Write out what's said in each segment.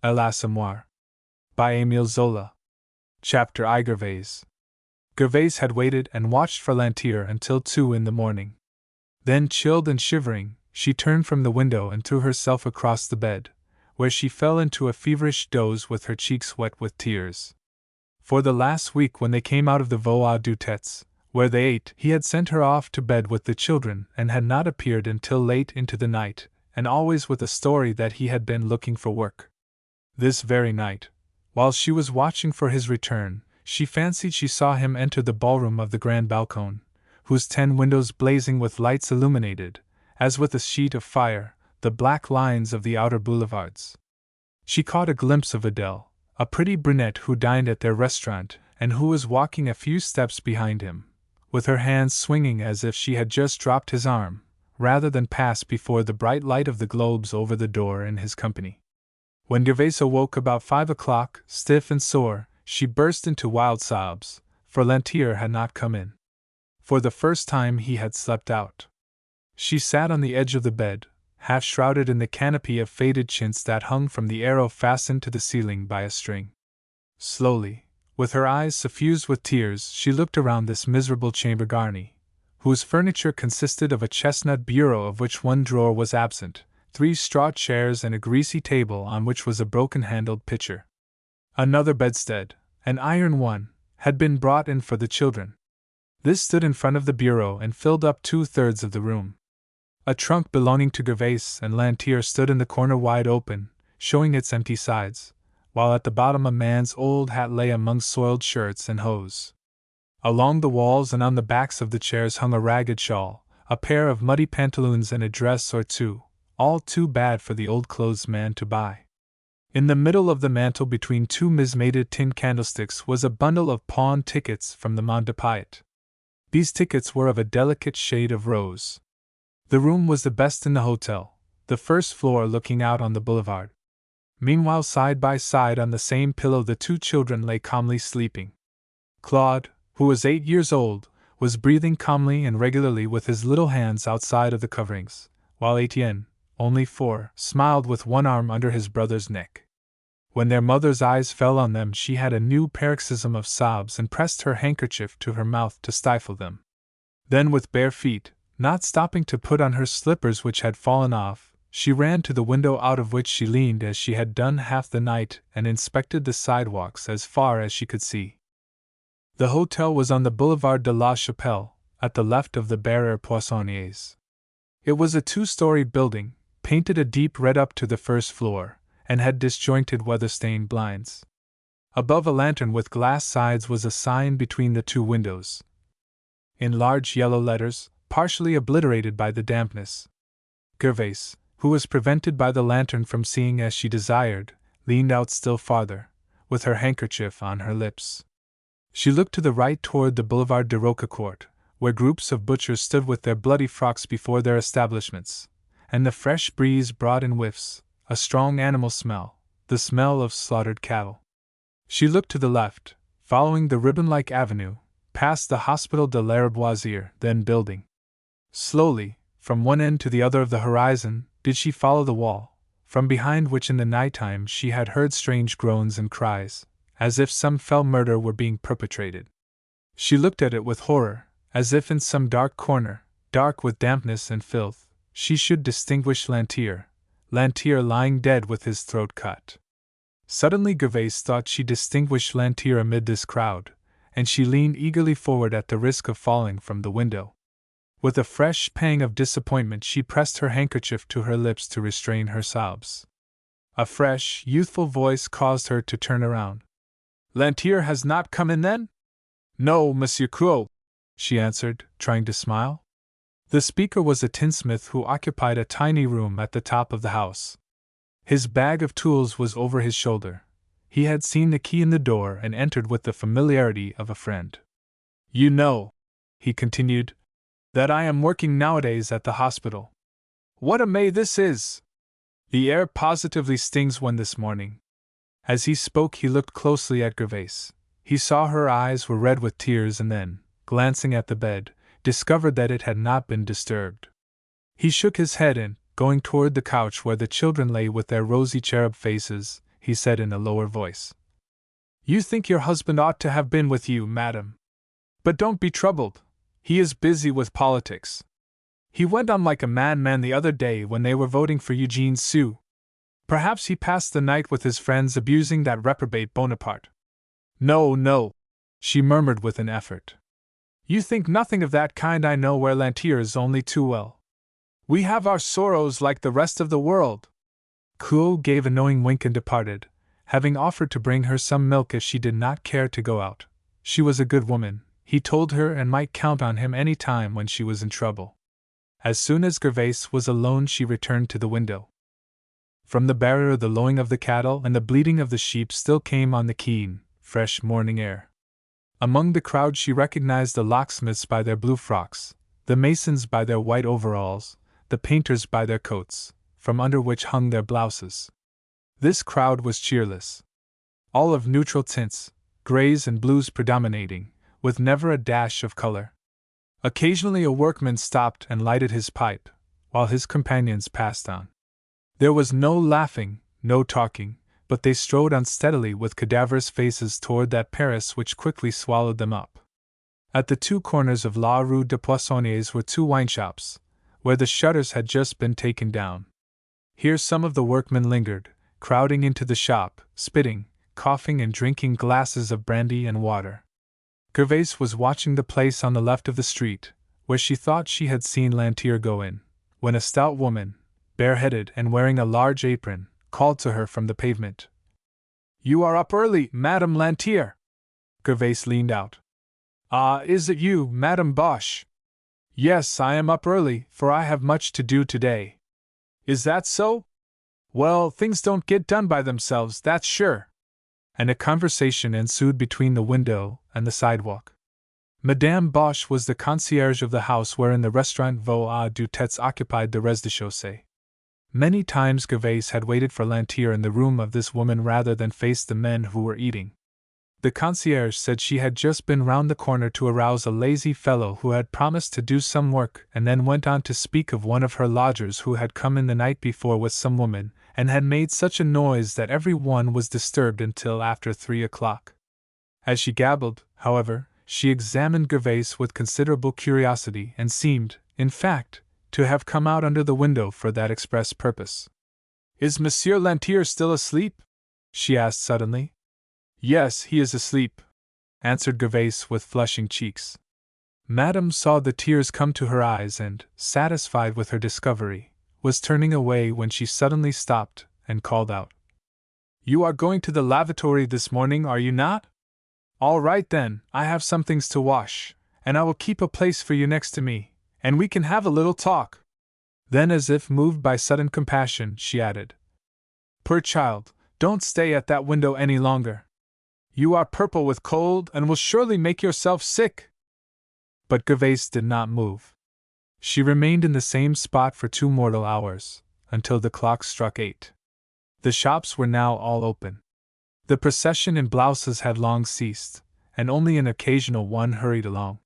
L'Assommoir. By Émile Zola. Chapter I. Gervais. Gervais had waited and watched for Lantier until 2 in the morning. Then, chilled and shivering, she turned from the window and threw herself across the bed, where she fell into a feverish doze with her cheeks wet with tears. For the last week, when they came out of the Voix du Tets, where they ate, he had sent her off to bed with the children and had not appeared until late into the night, and always with a story that he had been looking for work. This very night, while she was watching for his return, she fancied she saw him enter the ballroom of the Grand Balcon, whose 10 windows blazing with lights illuminated, as with a sheet of fire, the black lines of the outer boulevards. She caught a glimpse of Adele, a pretty brunette who dined at their restaurant and who was walking a few steps behind him, with her hands swinging as if she had just dropped his arm, rather than pass before the bright light of the globes over the door in his company. When Gervais awoke about 5 o'clock, stiff and sore, she burst into wild sobs, for Lantier had not come in. For the first time he had slept out. She sat on the edge of the bed, half shrouded in the canopy of faded chintz that hung from the arrow fastened to the ceiling by a string. Slowly, with her eyes suffused with tears, she looked around this miserable chamber garni, whose furniture consisted of a chestnut bureau of which one drawer was absent, 3 straw chairs and a greasy table on which was a broken-handled pitcher. Another bedstead, an iron one, had been brought in for the children. This stood in front of the bureau and filled up 2/3 of the room. A trunk belonging to Gervais and Lantier stood in the corner wide open, showing its empty sides, while at the bottom a man's old hat lay among soiled shirts and hose. Along the walls and on the backs of the chairs hung a ragged shawl, a pair of muddy pantaloons and a dress or two, all too bad for the old clothes man to buy. In the middle of the mantel between 2 mismated tin candlesticks was a bundle of pawn tickets from the Mont de Piet. These tickets were of a delicate shade of rose. The room was the best in the hotel, the first floor looking out on the boulevard. Meanwhile, side by side on the same pillow the 2 children lay calmly sleeping. Claude, who was 8 years old, was breathing calmly and regularly with his little hands outside of the coverings, while Etienne, only 4, smiled with one arm under his brother's neck. When their mother's eyes fell on them, she had a new paroxysm of sobs and pressed her handkerchief to her mouth to stifle them. Then, with bare feet, not stopping to put on her slippers which had fallen off, she ran to the window out of which she leaned as she had done half the night and inspected the sidewalks as far as she could see. The hotel was on the Boulevard de la Chapelle, at the left of the Barrière Poissonniers. It was a 2-story building, painted a deep red up to the first floor, and had disjointed weather-stained blinds. Above a lantern with glass sides was a sign between the 2 windows, in large yellow letters, partially obliterated by the dampness. Gervais, who was prevented by the lantern from seeing as she desired, leaned out still farther, with her handkerchief on her lips. She looked to the right toward the Boulevard de Roquecourt, where groups of butchers stood with their bloody frocks before their establishments, and the fresh breeze brought in whiffs, a strong animal smell, the smell of slaughtered cattle. She looked to the left, following the ribbon-like avenue, past the Hospital de l'Arboisier, then building. Slowly, from one end to the other of the horizon, did she follow the wall, from behind which in the night-time she had heard strange groans and cries, as if some fell murder were being perpetrated. She looked at it with horror, as if in some dark corner, dark with dampness and filth, she should distinguish Lantier lying dead with his throat cut. Suddenly Gervais thought she distinguished Lantier amid this crowd, and she leaned eagerly forward at the risk of falling from the window. With a fresh pang of disappointment she pressed her handkerchief to her lips to restrain her sobs. A fresh, youthful voice caused her to turn around. "Lantier has not come in then?" "No, Monsieur Crow," she answered, trying to smile. The speaker was a tinsmith who occupied a tiny room at the top of the house. His bag of tools was over his shoulder. He had seen the key in the door and entered with the familiarity of a friend. "You know," he continued, "that I am working nowadays at the hospital. What a May this is! The air positively stings one this morning." As he spoke he looked closely at Gervais. He saw her eyes were red with tears and then, glancing at the bed, discovered that it had not been disturbed. He shook his head and, going toward the couch where the children lay with their rosy cherub faces, he he said in a lower voice. You think your husband ought to have been with you, madam. But don't be troubled. He is busy with politics. He went on like a madman the other day when they were voting for Eugene Sue. Perhaps he passed the night with his friends abusing that reprobate Bonaparte. No, no, she murmured with an effort. You think nothing of that kind. I know where Lantier is only too well. We have our sorrows like the rest of the world. Kuo gave a knowing wink and departed, having offered to bring her some milk if she did not care to go out. She was a good woman, he told her, and might count on him any time when she was in trouble. As soon as Gervais was alone, she returned to the window. From the barrier the lowing of the cattle and the bleating of the sheep still came on the keen, fresh morning air. Among the crowd she recognized the locksmiths by their blue frocks, the masons by their white overalls, the painters by their coats, from under which hung their blouses. This crowd was cheerless. All of neutral tints, grays and blues predominating, with never a dash of color. Occasionally a workman stopped and lighted his pipe, while his companions passed on. There was no laughing, no talking, but they strode unsteadily with cadaverous faces toward that Paris which quickly swallowed them up. At the two corners of La Rue des Poissonniers were two wine shops, where the shutters had just been taken down. Here some of the workmen lingered, crowding into the shop, spitting, coughing, and drinking glasses of brandy and water. Gervais was watching the place on the left of the street, where she thought she had seen Lantier go in, when a stout woman, bareheaded and wearing a large apron, called to her from the pavement. You are up early, Madame Lantier. Gervais leaned out. Ah, is it you, Madame Boche? Yes, I am up early, for I have much to do today. Is that so? Well, things don't get done by themselves, that's sure. And a conversation ensued between the window and the sidewalk. Madame Boche was the concierge of the house wherein the restaurant Veau à Deux Têtes occupied the rez-de-chaussée. Many times Gervais had waited for Lantier in the room of this woman rather than face the men who were eating. The concierge said she had just been round the corner to arouse a lazy fellow who had promised to do some work, and then went on to speak of one of her lodgers who had come in the night before with some woman, and had made such a noise that every one was disturbed until after 3 o'clock. As she gabbled, however, she examined Gervais with considerable curiosity and seemed, in fact, to have come out under the window for that express purpose. Is Monsieur Lantier still asleep? She asked suddenly. Yes, he is asleep, answered Gervais with flushing cheeks. Madame saw the tears come to her eyes and, satisfied with her discovery, was turning away when she suddenly stopped and called out. You are going to the lavatory this morning, are you not? All right then, I have some things to wash, and I will keep a place for you next to me, and we can have a little talk. Then, as if moved by sudden compassion, she added, Poor child, don't stay at that window any longer. You are purple with cold and will surely make yourself sick. But Gervais did not move. She remained in the same spot for 2 mortal hours, until the clock struck 8. The shops were now all open. The procession in blouses had long ceased, and only an occasional one hurried along.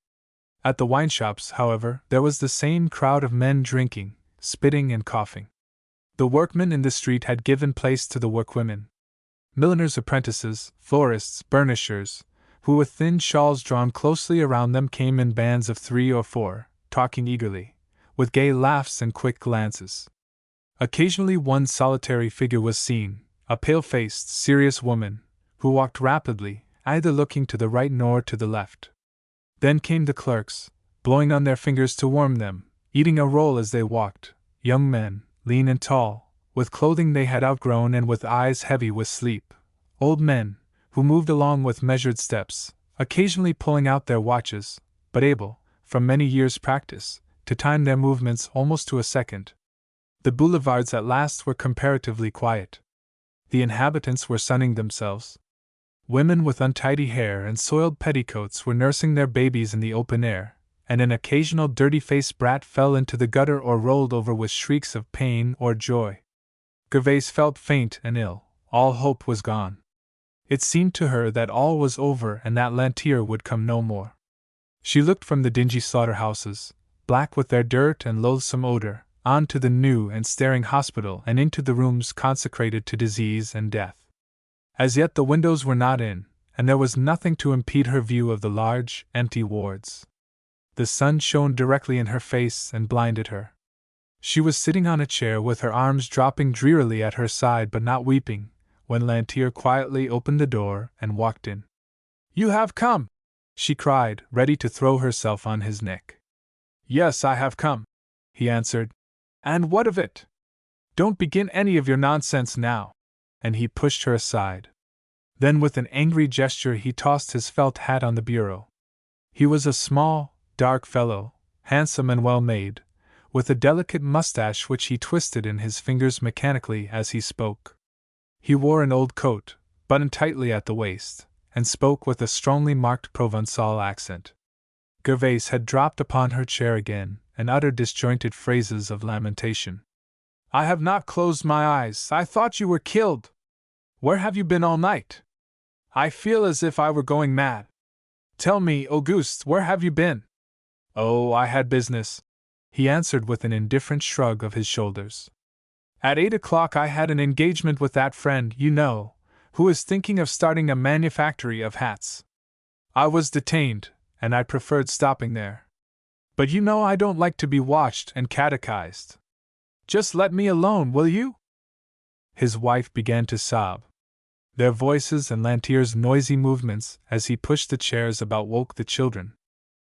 At the wine shops, however, there was the same crowd of men drinking, spitting, and coughing. The workmen in the street had given place to the workwomen. Milliners' apprentices, florists, burnishers, who with thin shawls drawn closely around them came in bands of 3 or 4, talking eagerly, with gay laughs and quick glances. Occasionally one solitary figure was seen, a pale-faced, serious woman, who walked rapidly, either looking to the right nor to the left. Then came the clerks, blowing on their fingers to warm them, eating a roll as they walked, young men, lean and tall, with clothing they had outgrown and with eyes heavy with sleep, old men, who moved along with measured steps, occasionally pulling out their watches, but able, from many years' practice, to time their movements almost to a second. The boulevards at last were comparatively quiet. The inhabitants were sunning themselves. Women with untidy hair and soiled petticoats were nursing their babies in the open air, and an occasional dirty-faced brat fell into the gutter or rolled over with shrieks of pain or joy. Gervais felt faint and ill. All hope was gone. It seemed to her that all was over and that Lantier would come no more. She looked from the dingy slaughterhouses, black with their dirt and loathsome odor, on to the new and staring hospital and into the rooms consecrated to disease and death. As yet the windows were not in, and there was nothing to impede her view of the large, empty wards. The sun shone directly in her face and blinded her. She was sitting on a chair with her arms dropping drearily at her side but not weeping, when Lantier quietly opened the door and walked in. "You have come!" she cried, ready to throw herself on his neck. "Yes, I have come," he answered. "And what of it? Don't begin any of your nonsense now," and he pushed her aside. Then with an angry gesture he tossed his felt hat on the bureau. He was a small, dark fellow, handsome and well-made, with a delicate mustache which he twisted in his fingers mechanically as he spoke. He wore an old coat, buttoned tightly at the waist, and spoke with a strongly marked Provençal accent. Gervaise had dropped upon her chair again, and uttered disjointed phrases of lamentation. "I have not closed my eyes. I thought you were killed. Where have you been all night? I feel as if I were going mad. Tell me, Auguste, where have you been?" "Oh, I had business," he answered with an indifferent shrug of his shoulders. "At 8 o'clock I had an engagement with that friend, you know, who is thinking of starting a manufactory of hats. I was detained, and I preferred stopping there. But you know I don't like to be watched and catechized. Just let me alone, will you?" His wife began to sob. Their voices and Lantier's noisy movements as he pushed the chairs about woke the children.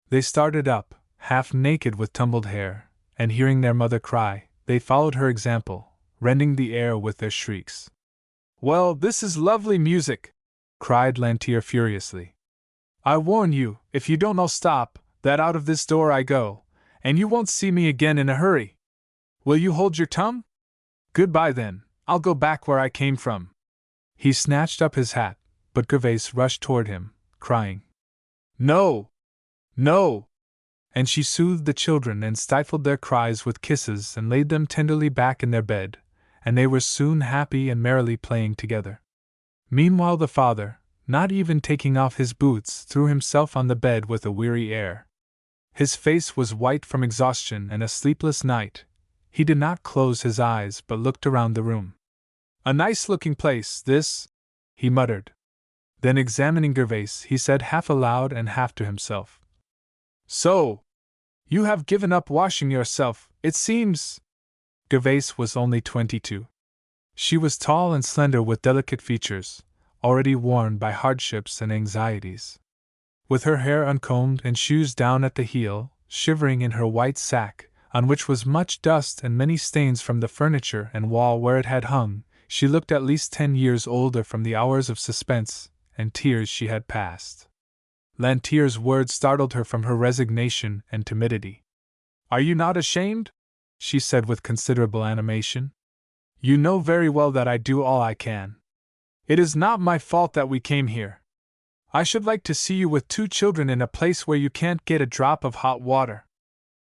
They started up, half naked with tumbled hair, and hearing their mother cry, they followed her example, rending the air with their shrieks. "Well, this is lovely music!" cried Lantier furiously. "I warn you, if you don't all stop, that out of this door I go, and you won't see me again in a hurry. Will you hold your tongue? Goodbye then, I'll go back where I came from." He snatched up his hat, but Gervaise rushed toward him, crying, "No! No!" And she soothed the children and stifled their cries with kisses and laid them tenderly back in their bed, and they were soon happy and merrily playing together. Meanwhile the father, not even taking off his boots, threw himself on the bed with a weary air. His face was white from exhaustion and a sleepless night. He did not close his eyes but looked around the room. "A nice-looking place, this," he muttered. Then examining Gervaise, he said half aloud and half to himself, "So, you have given up washing yourself, it seems." Gervaise was only 22. She was tall and slender with delicate features, already worn by hardships and anxieties. With her hair uncombed and shoes down at the heel, shivering in her white sack, on which was much dust and many stains from the furniture and wall where it had hung, she looked at least 10 years older from the hours of suspense and tears she had passed. Lantier's words startled her from her resignation and timidity. "Are you not ashamed?" she said with considerable animation. "You know very well that I do all I can. It is not my fault that we came here. I should like to see you with 2 children in a place where you can't get a drop of hot water.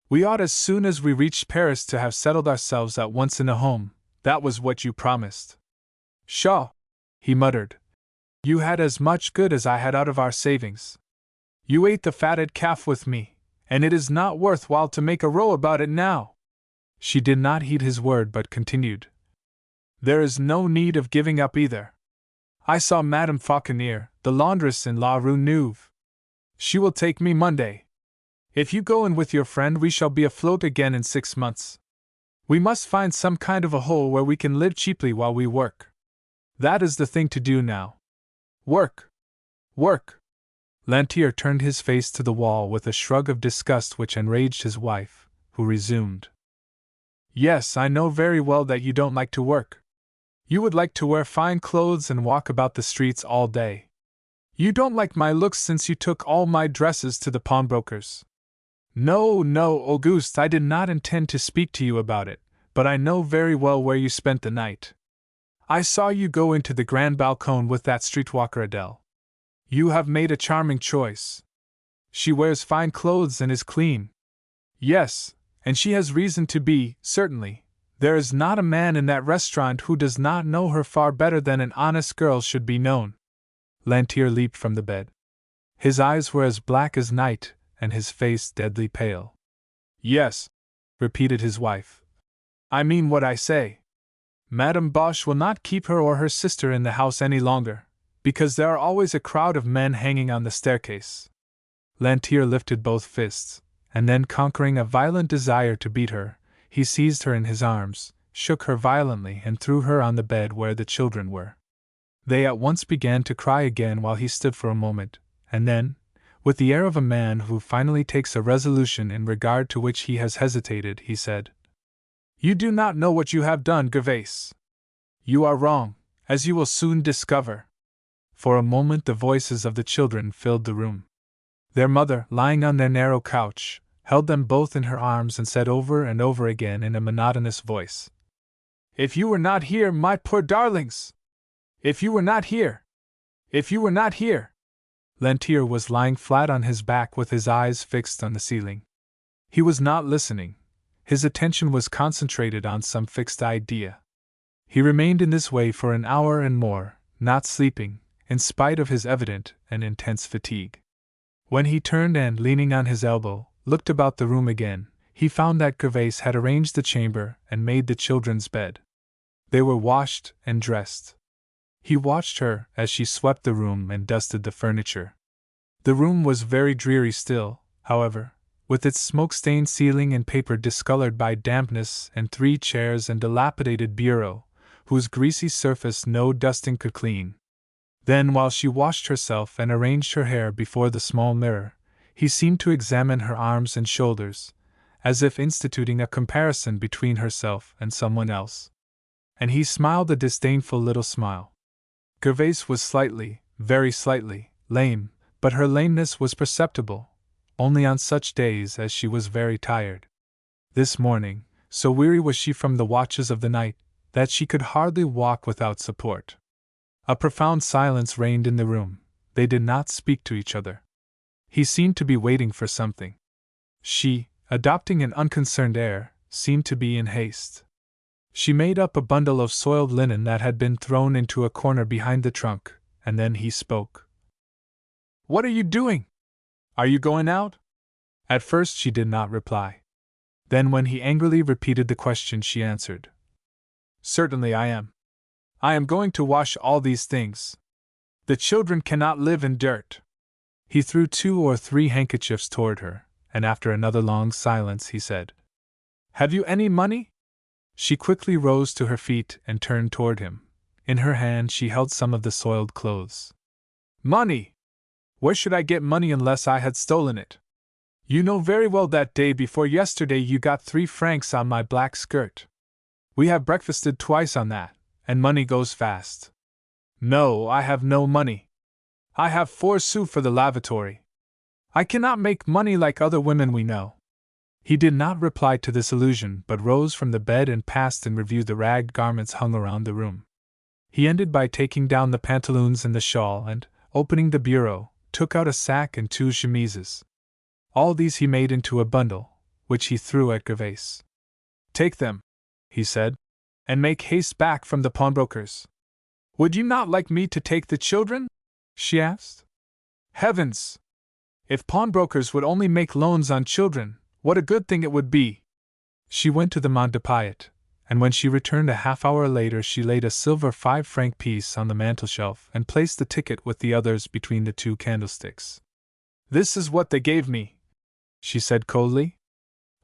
We ought as soon as we reached Paris to have settled ourselves at once in a home. That was what you promised." "Pshaw!" he muttered. "You had as much good as I had out of our savings. You ate the fatted calf with me, and it is not worth while to make a row about it now." She did not heed his word but continued, "There is no need of giving up either. I saw Madame Fauconnier, the laundress in La Rue Neuve. She will take me Monday. If you go in with your friend we shall be afloat again in 6 months. We must find some kind of a hole where we can live cheaply while we work. That is the thing to do now. Work! Work!" Lantier turned his face to the wall with a shrug of disgust which enraged his wife, who resumed, "Yes, I know very well that you don't like to work. You would like to wear fine clothes and walk about the streets all day. You don't like my looks since you took all my dresses to the pawnbroker's. No, no, Auguste, I did not intend to speak to you about it, but I know very well where you spent the night. I saw you go into the Grand Balcon with that streetwalker Adele. You have made a charming choice. She wears fine clothes and is clean. Yes, and she has reason to be, certainly. There is not a man in that restaurant who does not know her far better than an honest girl should be known." Lantier leaped from the bed. His eyes were as black as night, and his face deadly pale. "Yes," repeated his wife. "I mean what I say. Madame Boche will not keep her or her sister in the house any longer, Because there are always a crowd of men hanging on the staircase. Lantier lifted both fists, and then, conquering a violent desire to beat her, he seized her in his arms, shook her violently, and threw her on the bed where the children were. They at once began to cry again while he stood for a moment, and then, with the air of a man who finally takes a resolution in regard to which he has hesitated, he said, "You do not know what you have done, Gervais. You are wrong, as you will soon discover." For a moment the voices of the children filled the room. Their mother, lying on their narrow couch, held them both in her arms and said over and over again in a monotonous voice, "If you were not here, my poor darlings! If you were not here! If you were not here!" Lantier was lying flat on his back with his eyes fixed on the ceiling. He was not listening. His attention was concentrated on some fixed idea. He remained in this way for an hour and more, not sleeping, in spite of his evident and intense fatigue. When he turned and, leaning on his elbow, looked about the room again, he found that Gervais had arranged the chamber and made the children's bed. They were washed and dressed. He watched her as she swept the room and dusted the furniture. The room was very dreary still, however, with its smoke-stained ceiling and paper discolored by dampness and 3 chairs and dilapidated bureau, whose greasy surface no dusting could clean. Then, while she washed herself and arranged her hair before the small mirror, he seemed to examine her arms and shoulders, as if instituting a comparison between herself and someone else. And he smiled a disdainful little smile. Gervais was slightly, very slightly, lame, but her lameness was perceptible only on such days as she was very tired. This morning, so weary was she from the watches of the night, that she could hardly walk without support. A profound silence reigned in the room. They did not speak to each other. He seemed to be waiting for something. She, adopting an unconcerned air, seemed to be in haste. She made up a bundle of soiled linen that had been thrown into a corner behind the trunk, and then he spoke. "What are you doing? Are you going out?" At first she did not reply. Then, when he angrily repeated the question, she answered, "Certainly I am. I am going to wash all these things. The children cannot live in dirt." He threw 2 or 3 handkerchiefs toward her, and after another long silence he said, "Have you any money?" She quickly rose to her feet and turned toward him. In her hand she held some of the soiled clothes. "Money! Where should I get money unless I had stolen it? You know very well that day before yesterday you got 3 francs on my black skirt. We have breakfasted twice on that, and money goes fast. No, I have no money. I have 4 sous for the lavatory. I cannot make money like other women we know." He did not reply to this allusion, but rose from the bed and passed in review the ragged garments hung around the room. He ended by taking down the pantaloons and the shawl and, opening the bureau, took out a sack and 2 chemises. All these he made into a bundle, which he threw at Gervais. "Take them," he said, "and make haste back from the pawnbroker's." "Would you not like me to take the children?" she asked. "Heavens! If pawnbrokers would only make loans on children, what a good thing it would be!" She went to the Mont de Piet, and when she returned a half-hour later she laid a silver 5-franc piece on the mantelshelf and placed the ticket with the others between the 2 candlesticks. "This is what they gave me," she said coldly.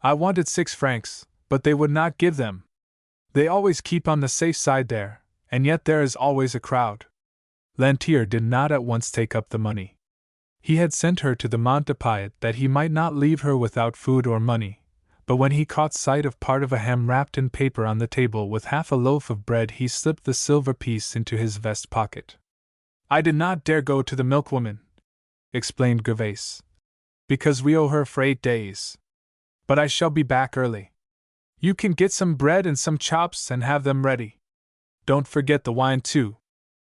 "I wanted 6 francs, but they would not give them. They always keep on the safe side there, and yet there is always a crowd." Lantier did not at once take up the money. He had sent her to the Mont de Piet that he might not leave her without food or money, but when he caught sight of part of a ham wrapped in paper on the table with half a loaf of bread, he slipped the silver piece into his vest pocket. "I did not dare go to the milkwoman," explained Gervais, "because we owe her for 8 days. But I shall be back early. You can get some bread and some chops and have them ready. Don't forget the wine too."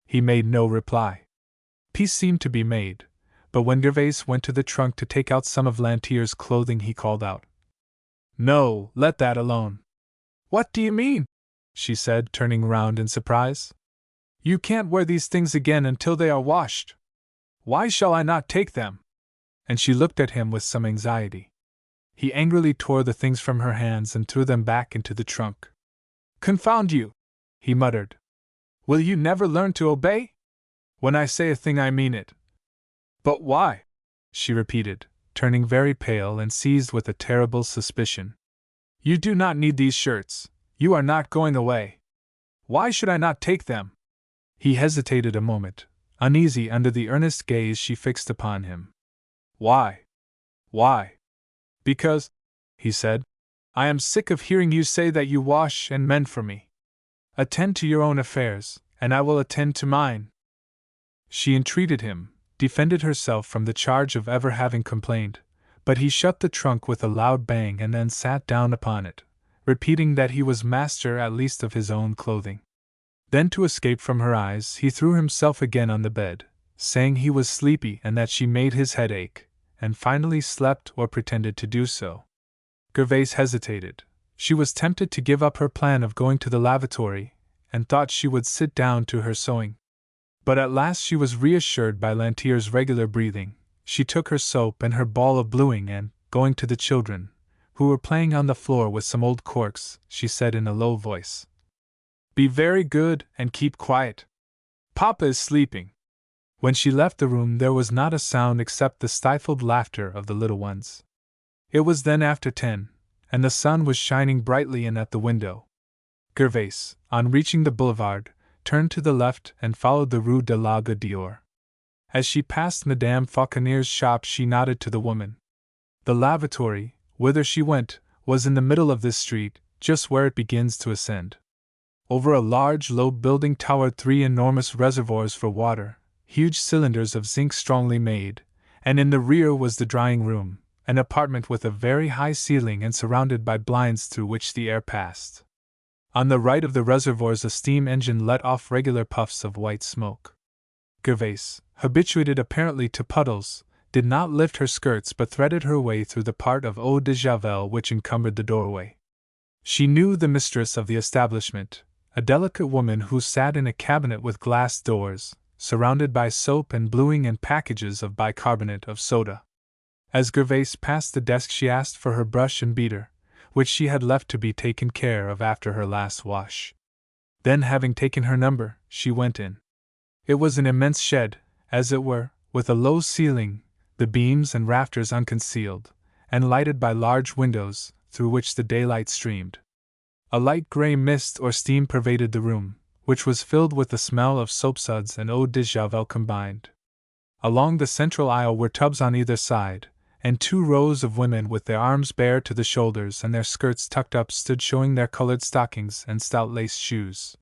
He made no reply. Peace seemed to be made, but when Gervais went to the trunk to take out some of Lantier's clothing he called out, "No, let that alone." "What do you mean?" she said, turning round in surprise. "You can't wear these things again until they are washed. Why shall I not take them?" And she looked at him with some anxiety. He angrily tore the things from her hands and threw them back into the trunk. "Confound you!" he muttered. "Will you never learn to obey? When I say a thing, I mean it. But why? She repeated, turning very pale and seized with a terrible suspicion. You do not need these shirts. You are not going away. Why should I not take them? He hesitated a moment, uneasy under the earnest gaze she fixed upon him. Why? Why? Because, he said, I am sick of hearing you say that you wash and mend for me. Attend to your own affairs, and I will attend to mine. She entreated him, defended herself from the charge of ever having complained, but he shut the trunk with a loud bang and then sat down upon it, repeating that he was master at least of his own clothing. Then, to escape from her eyes, he threw himself again on the bed, saying he was sleepy and that she made his head ache, and finally slept or pretended to do so. Gervaise hesitated. She was tempted to give up her plan of going to the lavatory, and thought she would sit down to her sewing. But at last she was reassured by Lantier's regular breathing. She took her soap and her ball of bluing and, going to the children, who were playing on the floor with some old corks, she said in a low voice, Be very good and keep quiet. Papa is sleeping. When she left the room there was not a sound except the stifled laughter of the little ones. It was then after 10, and the sun was shining brightly in at the window. Gervaise, on reaching the boulevard, turned to the left and followed the Rue de la Goutte d'Or. As she passed Madame Fauconnier's shop she nodded to the woman. The lavatory, whither she went, was in the middle of this street, just where it begins to ascend. Over a large low building towered 3 enormous reservoirs for water, huge cylinders of zinc strongly made, and in the rear was the drying room, an apartment with a very high ceiling and surrounded by blinds through which the air passed. On the right of the reservoirs a steam engine let off regular puffs of white smoke. Gervaise, habituated apparently to puddles, did not lift her skirts but threaded her way through the part of eau de javel which encumbered the doorway. She knew the mistress of the establishment, a delicate woman who sat in a cabinet with glass doors, surrounded by soap and bluing and packages of bicarbonate of soda. As Gervaise passed the desk she asked for her brush and beater, which she had left to be taken care of after her last wash. Then, having taken her number, she went in. It was an immense shed, as it were, with a low ceiling, the beams and rafters unconcealed, and lighted by large windows, through which the daylight streamed. A light grey mist or steam pervaded the room, which was filled with the smell of soapsuds and eau de javel combined. Along the central aisle were tubs on either side, and 2 rows of women with their arms bare to the shoulders and their skirts tucked up stood showing their colored stockings and stout laced shoes.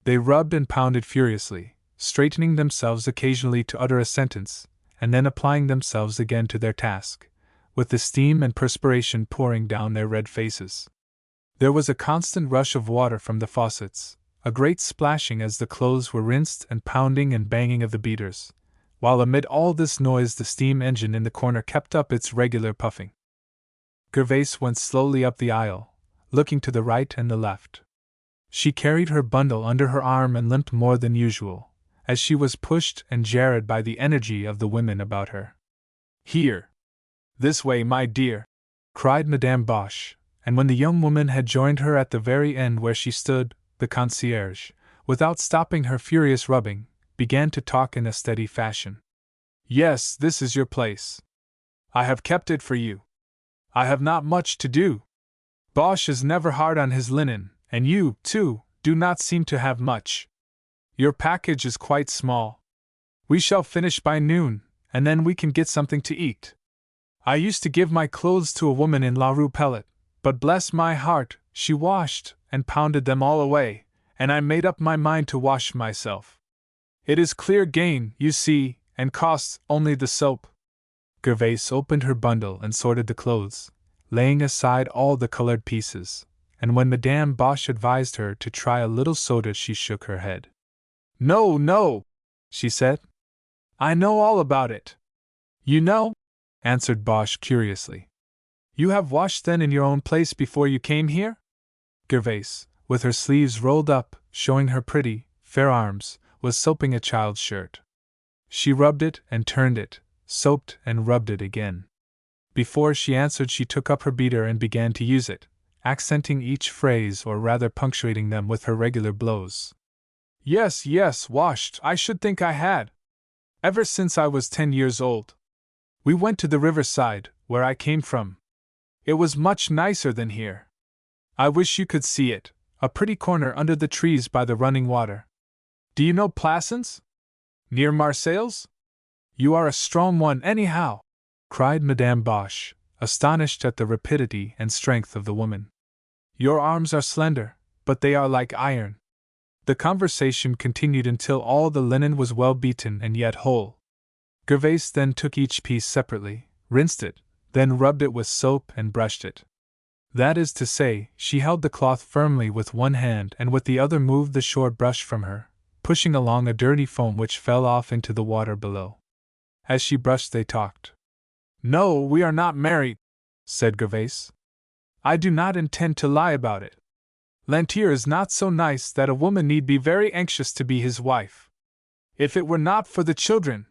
They rubbed and pounded furiously, straightening themselves occasionally to utter a sentence, and then applying themselves again to their task, with the steam and perspiration pouring down their red faces. There was a constant rush of water from the faucets, a great splashing as the clothes were rinsed and pounding and banging of the beaters, while amid all this noise the steam engine in the corner kept up its regular puffing. Gervaise went slowly up the aisle, looking to the right and the left. She carried her bundle under her arm and limped more than usual, as she was pushed and jarred by the energy of the women about her. Here! This way, my dear! Cried Madame Boche, and when the young woman had joined her at the very end where she stood, the concierge, without stopping her furious rubbing, began to talk in a steady fashion. Yes, this is your place. I have kept it for you. I have not much to do. Bosch is never hard on his linen, and you, too, do not seem to have much. Your package is quite small. We shall finish by noon, and then we can get something to eat. I used to give my clothes to a woman in La Rue Pellet, but bless my heart, she washed and pounded them all away, and I made up my mind to wash myself. It is clear gain, you see, and costs only the soap. Gervaise opened her bundle and sorted the clothes, laying aside all the colored pieces, and when Madame Boche advised her to try a little soda she shook her head. No, no, she said. I know all about it. You know? Answered Boche curiously. You have washed then in your own place before you came here? Gervaise, with her sleeves rolled up, showing her pretty, fair arms, was soaping a child's shirt. She rubbed it and turned it, soaped and rubbed it again. Before she answered she took up her beater and began to use it, accenting each phrase or rather punctuating them with her regular blows. Yes, yes, washed, I should think I had. Ever since I was 10 years old. We went to the riverside, where I came from. It was much nicer than here. I wish you could see it, a pretty corner under the trees by the running water. Do you know Plassans? Near Marseilles? You are a strong one, anyhow, cried Madame Boche, astonished at the rapidity and strength of the woman. Your arms are slender, but they are like iron. The conversation continued until all the linen was well beaten and yet whole. Gervais then took each piece separately, rinsed it, then rubbed it with soap and brushed it. That is to say, she held the cloth firmly with one hand and with the other moved the short brush from her, pushing along a dirty foam which fell off into the water below. As she brushed they talked. No, we are not married, said Gervais. I do not intend to lie about it. Lantier is not so nice that a woman need be very anxious to be his wife. If it were not for the children.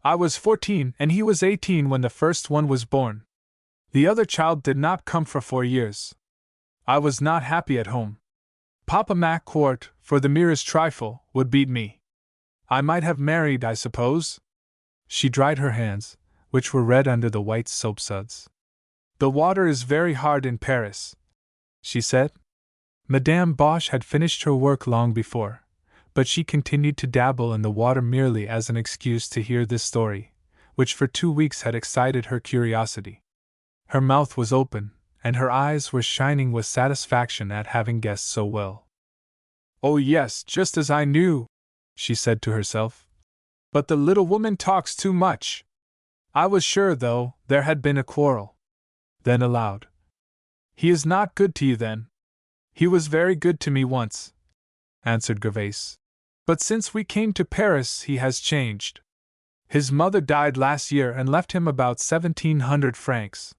I was 14 and he was 18 when the first one was born. The other child did not come for 4 years. I was not happy at home. Papa Macquart, for the merest trifle, would beat me. I might have married, I suppose. She dried her hands, which were red under the white soap suds. The water is very hard in Paris, she said. Madame Boche had finished her work long before, but she continued to dabble in the water merely as an excuse to hear this story, which for 2 weeks had excited her curiosity. Her mouth was open, and her eyes were shining with satisfaction at having guessed so well. Oh yes, just as I knew, she said to herself. But the little woman talks too much. I was sure, though, there had been a quarrel. Then aloud. He is not good to you, then? He was very good to me once, answered Gervais. But since we came to Paris he has changed. His mother died last year and left him about 1,700 francs.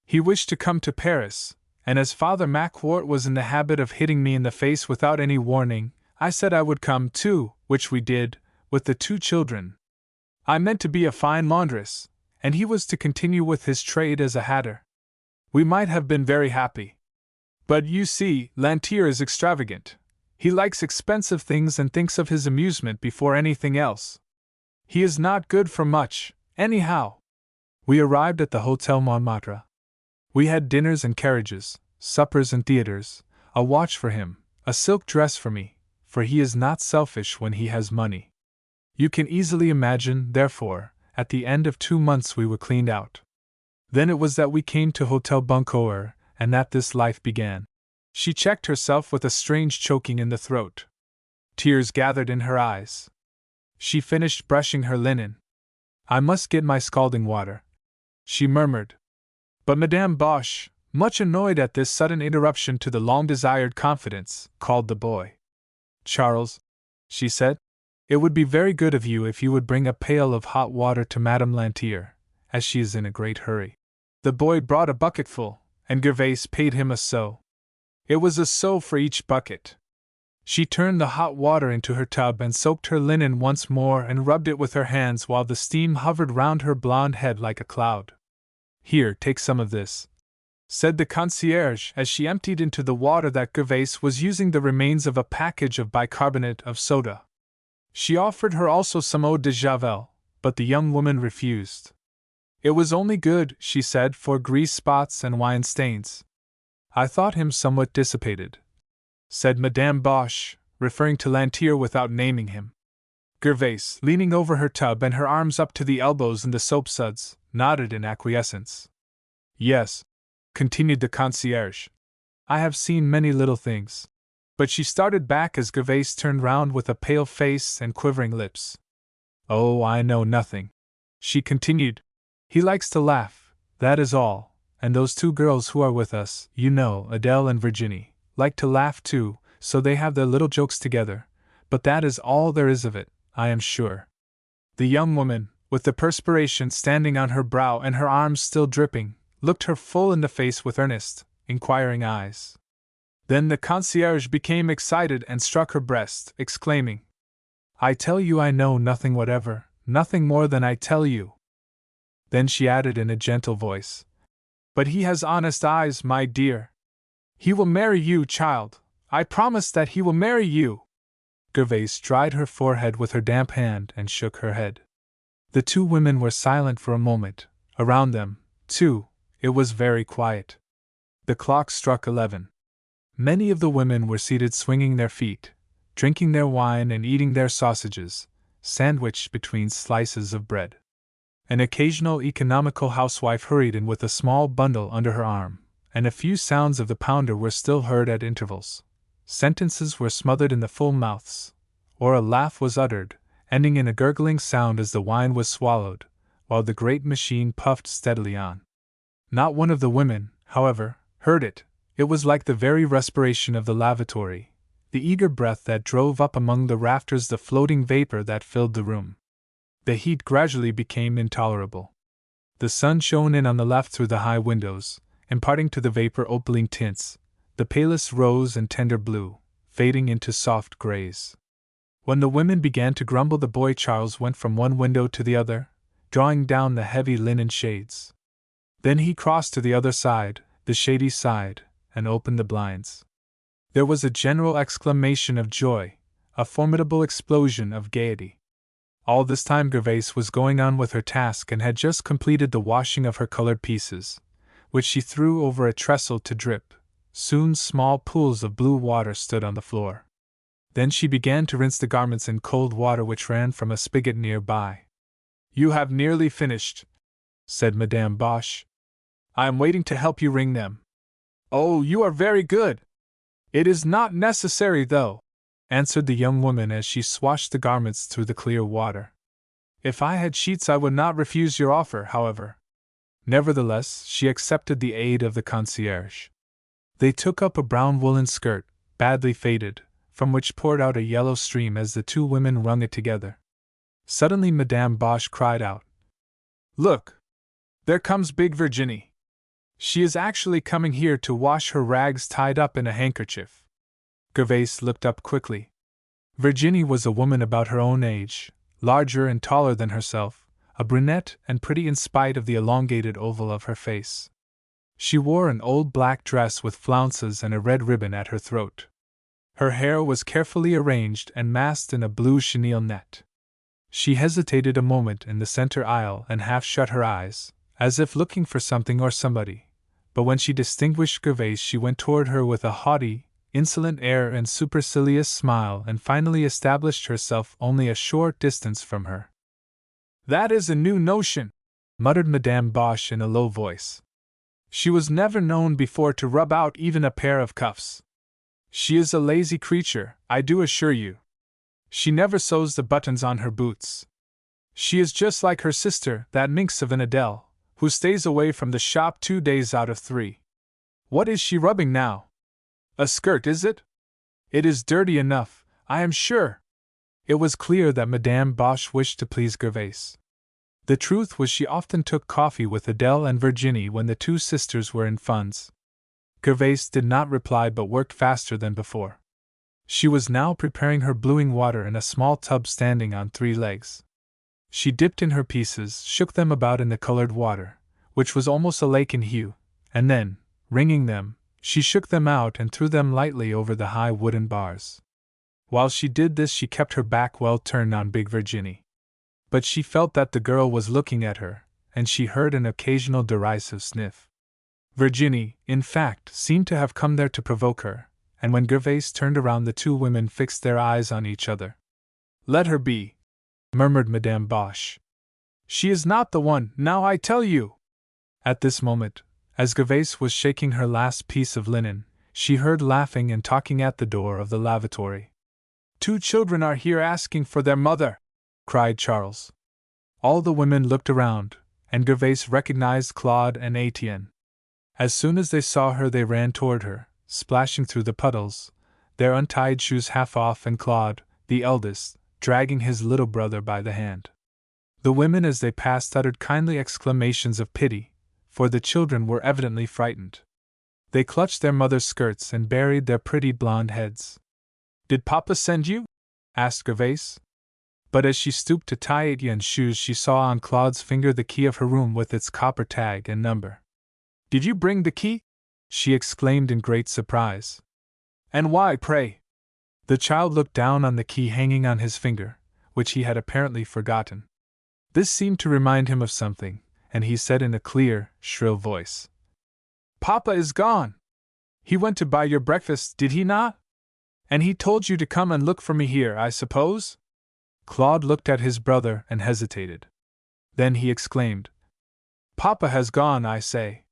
He wished to come to Paris, and as Father Macquart was in the habit of hitting me in the face without any warning, I said I would come too, which we did, with the 2 children. I meant to be a fine laundress, and he was to continue with his trade as a hatter. We might have been very happy. But you see, Lantier is extravagant. He likes expensive things and thinks of his amusement before anything else. He is not good for much, anyhow. We arrived at the Hotel Montmartre. We had dinners and carriages, suppers and theaters, a watch for him, a silk dress for me, for he is not selfish when he has money. You can easily imagine, therefore, at the end of 2 months we were cleaned out. Then it was that we came to Hotel Buncoeur, and that this life began. She checked herself with a strange choking in the throat. Tears gathered in her eyes. She finished brushing her linen. I must get my scalding water, she murmured. But Madame Boche, much annoyed at this sudden interruption to the long-desired confidence, called the boy. Charles, she said, it would be very good of you if you would bring a pail of hot water to Madame Lantier, as she is in a great hurry. The boy brought a bucketful, and Gervais paid him a sou. It was a sou for each bucket. She turned the hot water into her tub and soaked her linen once more and rubbed it with her hands while the steam hovered round her blonde head like a cloud. Here, take some of this, said the concierge as she emptied into the water that Gervais was using the remains of a package of bicarbonate of soda. She offered her also some eau de javel, but the young woman refused. It was only good, she said, for grease spots and wine stains. I thought him somewhat dissipated, said Madame Boche, referring to Lantier without naming him. Gervais, leaning over her tub and her arms up to the elbows in the soap suds, nodded in acquiescence. Yes, continued the concierge. I have seen many little things. But she started back as Gervais turned round with a pale face and quivering lips. Oh, I know nothing, she continued. He likes to laugh, that is all, and those 2 girls who are with us, you know, Adele and Virginie, like to laugh too, so they have their little jokes together, but that is all there is of it, I am sure. The young woman, with the perspiration standing on her brow and her arms still dripping, looked her full in the face with earnest, inquiring eyes. Then the concierge became excited and struck her breast, exclaiming, I tell you I know nothing whatever, nothing more than I tell you. Then she added in a gentle voice, But he has honest eyes, my dear. He will marry you, child. I promise that he will marry you. Gervais dried her forehead with her damp hand and shook her head. The two women were silent for a moment. Around them, too, it was very quiet. The clock struck 11. Many of the women were seated swinging their feet, drinking their wine and eating their sausages, sandwiched between slices of bread. An occasional economical housewife hurried in with a small bundle under her arm, and a few sounds of the pounder were still heard at intervals. Sentences were smothered in the full mouths, or a laugh was uttered, ending in a gurgling sound as the wine was swallowed, while the great machine puffed steadily on. Not one of the women, however, heard it. It was like the very respiration of the lavatory, the eager breath that drove up among the rafters, the floating vapor that filled the room. The heat gradually became intolerable. The sun shone in on the left through the high windows, imparting to the vapor opaline tints, the palest rose and tender blue, fading into soft grays. When the women began to grumble, the boy Charles went from one window to the other, drawing down the heavy linen shades. Then he crossed to the other side, the shady side, and opened the blinds. There was a general exclamation of joy, a formidable explosion of gaiety. All this time Gervais was going on with her task and had just completed the washing of her colored pieces, which she threw over a trestle to drip. Soon small pools of blue water stood on the floor. Then she began to rinse the garments in cold water which ran from a spigot nearby. "You have nearly finished," said Madame Bosch. "I am waiting to help you wring them." "Oh, you are very good!" "It is not necessary, though," answered the young woman as she swashed the garments through the clear water. "If I had sheets I would not refuse your offer, however." Nevertheless, she accepted the aid of the concierge. They took up a brown woolen skirt, badly faded, from which poured out a yellow stream as the two women wrung it together. Suddenly Madame Bosch cried out, "Look! There comes Big Virginie! She is actually coming here to wash her rags tied up in a handkerchief." Gervais looked up quickly. Virginie was a woman about her own age, larger and taller than herself, a brunette and pretty in spite of the elongated oval of her face. She wore an old black dress with flounces and a red ribbon at her throat. Her hair was carefully arranged and massed in a blue chenille net. She hesitated a moment in the center aisle and half shut her eyes, as if looking for something or somebody, but when she distinguished Gervais she went toward her with a haughty, insolent air and supercilious smile and finally established herself only a short distance from her. "That is a new notion," muttered Madame Bosch in a low voice. "She was never known before to rub out even a pair of cuffs. She is a lazy creature, I do assure you. She never sews the buttons on her boots. She is just like her sister, that minx of an Adele, who stays away from the shop 2 days out of 3. What is she rubbing now? A skirt, is it? It is dirty enough, I am sure." It was clear that Madame Bosch wished to please Gervais. The truth was she often took coffee with Adele and Virginie when the two sisters were in funds. Gervais did not reply but worked faster than before. She was now preparing her bluing water in a small tub standing on 3 legs. She dipped in her pieces, shook them about in the colored water, which was almost a lake in hue, and then, wringing them, she shook them out and threw them lightly over the high wooden bars. While she did this she kept her back well turned on Big Virginie. But she felt that the girl was looking at her, and she heard an occasional derisive sniff. Virginie, in fact, seemed to have come there to provoke her, and when Gervais turned around the two women fixed their eyes on each other. "Let her be," murmured Madame Bosch. "She is not the one, now I tell you." At this moment, as Gervais was shaking her last piece of linen, she heard laughing and talking at the door of the lavatory. "2 children are here asking for their mother," cried Charles. All the women looked around, and Gervais recognized Claude and Etienne. As soon as they saw her they ran toward her, splashing through the puddles, their untied shoes half off, and Claude, the eldest, dragging his little brother by the hand. The women as they passed uttered kindly exclamations of pity, for the children were evidently frightened. They clutched their mother's skirts and buried their pretty blonde heads. "Did Papa send you?" asked Gervais. But as she stooped to tie Etienne's shoes she saw on Claude's finger the key of her room with its copper tag and number. "Did you bring the key?" she exclaimed in great surprise. "And why, pray?" The child looked down on the key hanging on his finger, which he had apparently forgotten. This seemed to remind him of something, and he said in a clear, shrill voice, "Papa is gone! He went to buy your breakfast, did he not? And he told you to come and look for me here, I suppose?" Claude looked at his brother and hesitated. Then he exclaimed, "Papa has gone, I say.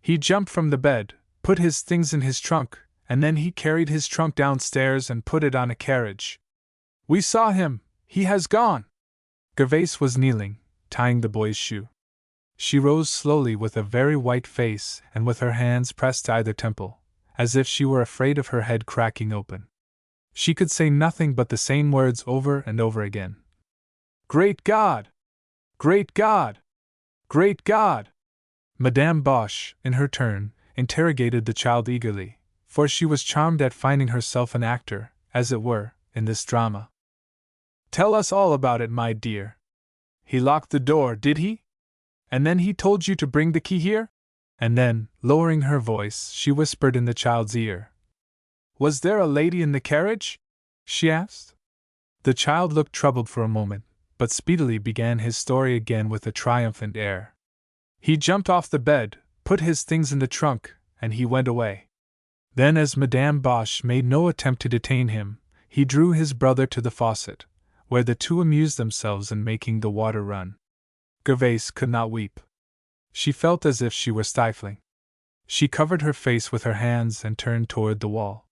He jumped from the bed, put his things in his trunk, and then he carried his trunk downstairs and put it on a carriage. We saw him, he has gone." Gervais was kneeling, tying the boy's shoe. She rose slowly with a very white face and with her hands pressed to either temple, as if she were afraid of her head cracking open. She could say nothing but the same words over and over again. "Great God! Great God! Great God!" Madame Boche, in her turn, interrogated the child eagerly, for she was charmed at finding herself an actor, as it were, in this drama. "Tell us all about it, my dear. He locked the door, did he? And then he told you to bring the key here?" And then, lowering her voice, she whispered in the child's ear. "Was there a lady in the carriage?" she asked. The child looked troubled for a moment, but speedily began his story again with a triumphant air. "He jumped off the bed, put his things in the trunk, and he went away." Then, as Madame Boche made no attempt to detain him, he drew his brother to the faucet, where the two amused themselves in making the water run. Gervais could not weep. She felt as if she were stifling. She covered her face with her hands and turned toward the wall.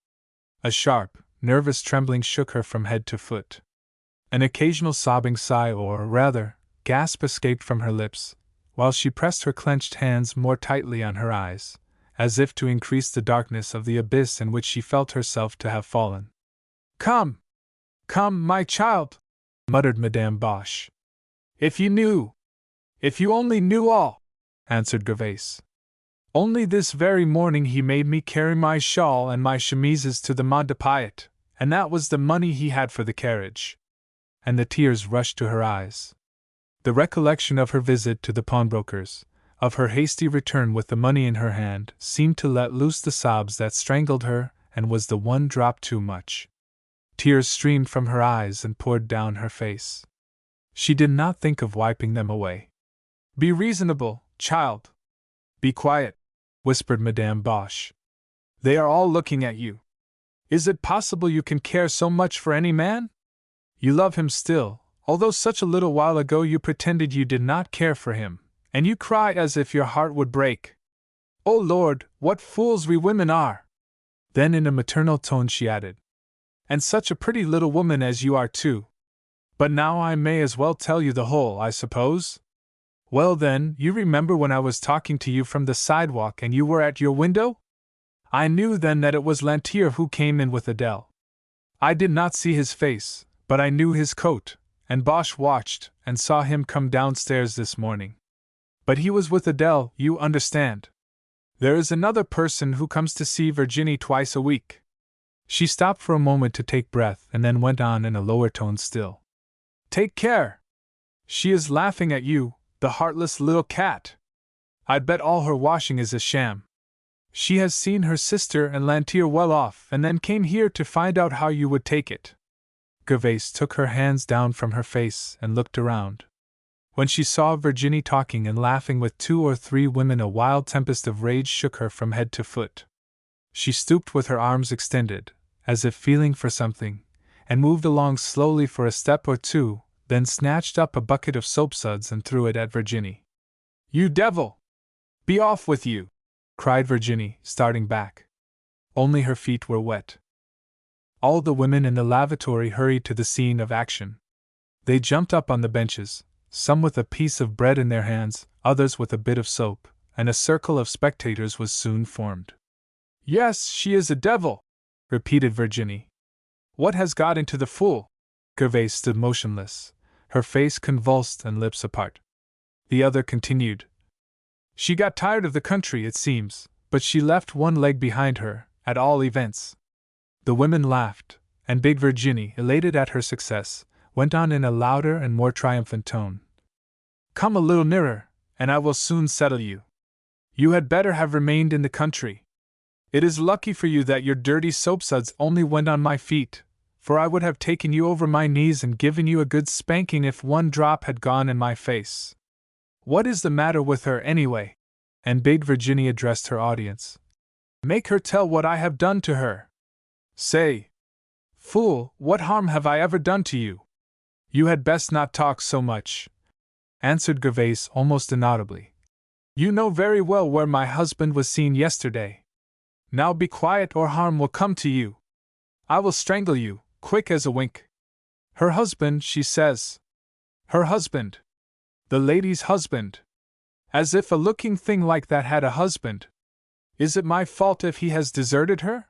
A sharp, nervous trembling shook her from head to foot. An occasional sobbing sigh or, rather, gasp escaped from her lips, while she pressed her clenched hands more tightly on her eyes, as if to increase the darkness of the abyss in which she felt herself to have fallen. "Come! Come, my child!" muttered Madame Boche. "If you knew! If you only knew all!" answered Gervais. "Only this very morning he made me carry my shawl and my chemises to the Mont de Piet, and that was the money he had for the carriage." And the tears rushed to her eyes. The recollection of her visit to the pawnbroker's, of her hasty return with the money in her hand, seemed to let loose the sobs that strangled her, and was the one drop too much. Tears streamed from her eyes and poured down her face. She did not think of wiping them away. "Be reasonable, child. Be quiet," whispered Madame Boche. "They are all looking at you. Is it possible you can care so much for any man? You love him still, although such a little while ago you pretended you did not care for him, and you cry as if your heart would break. Oh Lord, what fools we women are!" Then in a maternal tone she added, "And such a pretty little woman as you are too. But now I may as well tell you the whole, I suppose? Well then, you remember when I was talking to you from the sidewalk and you were at your window? I knew then that it was Lantier who came in with Adele. I did not see his face, but I knew his coat, and Boche watched and saw him come downstairs this morning. But he was with Adele, you understand. There is another person who comes to see Virginie twice a week." She stopped for a moment to take breath and then went on in a lower tone still. "Take care! She is laughing at you, the heartless little cat. I'd bet all her washing is a sham. She has seen her sister and Lantier well off and then came here to find out how you would take it." Gervais took her hands down from her face and looked around. When she saw Virginie talking and laughing with 2 or 3 women, a wild tempest of rage shook her from head to foot. She stooped with her arms extended, as if feeling for something, and moved along slowly for a step or two, then snatched up a bucket of soapsuds and threw it at Virginie. "You devil! Be off with you!" cried Virginie, starting back. Only her feet were wet. All the women in the lavatory hurried to the scene of action. They jumped up on the benches, some with a piece of bread in their hands, others with a bit of soap, and a circle of spectators was soon formed. "Yes, she is a devil!" repeated Virginie. "What has got into the fool?" Gervais stood motionless, her face convulsed and lips apart. The other continued. "She got tired of the country, it seems, but she left one leg behind her, at all events." The women laughed, and big Virginie, elated at her success, went on in a louder and more triumphant tone. "Come a little nearer, and I will soon settle you. You had better have remained in the country. It is lucky for you that your dirty soapsuds only went on my feet, for I would have taken you over my knees and given you a good spanking if one drop had gone in my face. What is the matter with her, anyway? And big Virginie addressed her audience. Make her tell what I have done to her. Say, fool, what harm have I ever done to you? You had best not talk so much, answered Gervais almost inaudibly. You know very well where my husband was seen yesterday. Now be quiet or harm will come to you. I will strangle you, quick as a wink. Her husband, she says. Her husband. The lady's husband. As if a looking thing like that had a husband. Is it my fault if he has deserted her?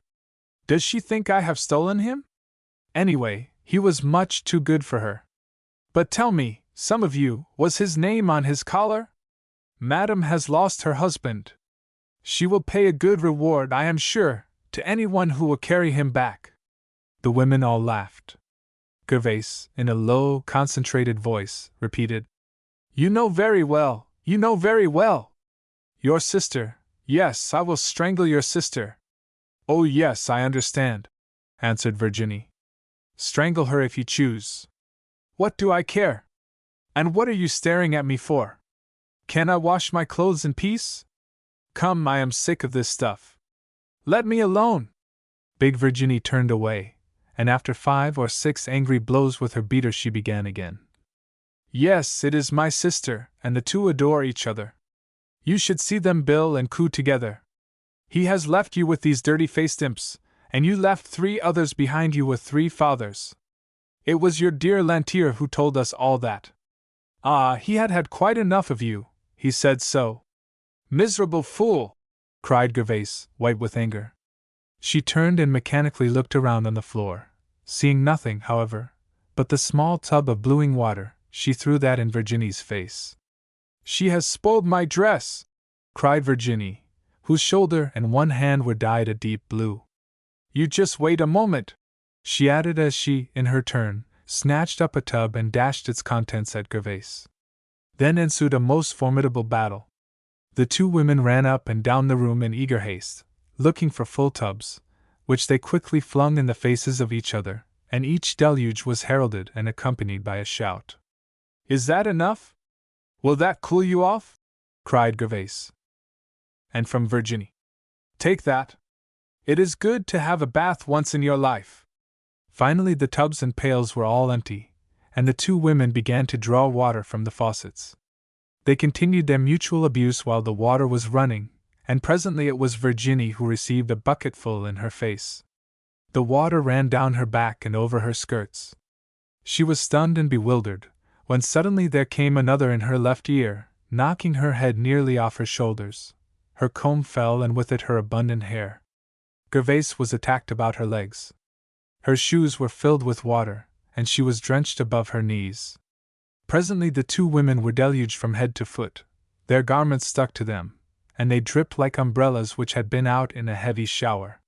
Does she think I have stolen him? Anyway, he was much too good for her. But tell me, some of you, was his name on his collar? Madame has lost her husband. She will pay a good reward, I am sure, to anyone who will carry him back. The women all laughed. Gervais, in a low, concentrated voice, repeated, You know very well, you know very well. Your sister, yes, I will strangle your sister. Oh yes, I understand, answered Virginie. Strangle her if you choose. What do I care? And what are you staring at me for? Can I wash my clothes in peace? Come, I am sick of this stuff. Let me alone. Big Virginie turned away, and after 5 or 6 angry blows with her beater she began again. Yes, it is my sister, and the two adore each other. You should see them bill and coo together. He has left you with these dirty-faced imps, and you left 3 others behind you with 3 fathers. It was your dear Lantier who told us all that. Ah, he had had quite enough of you, he said so. Miserable fool! Cried Gervais, white with anger. She turned and mechanically looked around on the floor. Seeing nothing, however, but the small tub of bluing water, she threw that in Virginie's face. She has spoiled my dress! Cried Virginie, whose shoulder and one hand were dyed a deep blue. You just wait a moment, she added as she, in her turn, snatched up a tub and dashed its contents at Gervais. Then ensued a most formidable battle. The 2 women ran up and down the room in eager haste, looking for full tubs, which they quickly flung in the faces of each other, and each deluge was heralded and accompanied by a shout. Is that enough? Will that cool you off? Cried Gervais. And from Virginie. Take that. It is good to have a bath once in your life. Finally the tubs and pails were all empty, and the 2 women began to draw water from the faucets. They continued their mutual abuse while the water was running, and presently it was Virginie who received a bucketful in her face. The water ran down her back and over her skirts. She was stunned and bewildered, when suddenly there came another in her left ear, knocking her head nearly off her shoulders. Her comb fell and with it her abundant hair. Gervais was attacked about her legs. Her shoes were filled with water, and she was drenched above her knees. Presently the 2 women were deluged from head to foot. Their garments stuck to them, and they dripped like umbrellas which had been out in a heavy shower.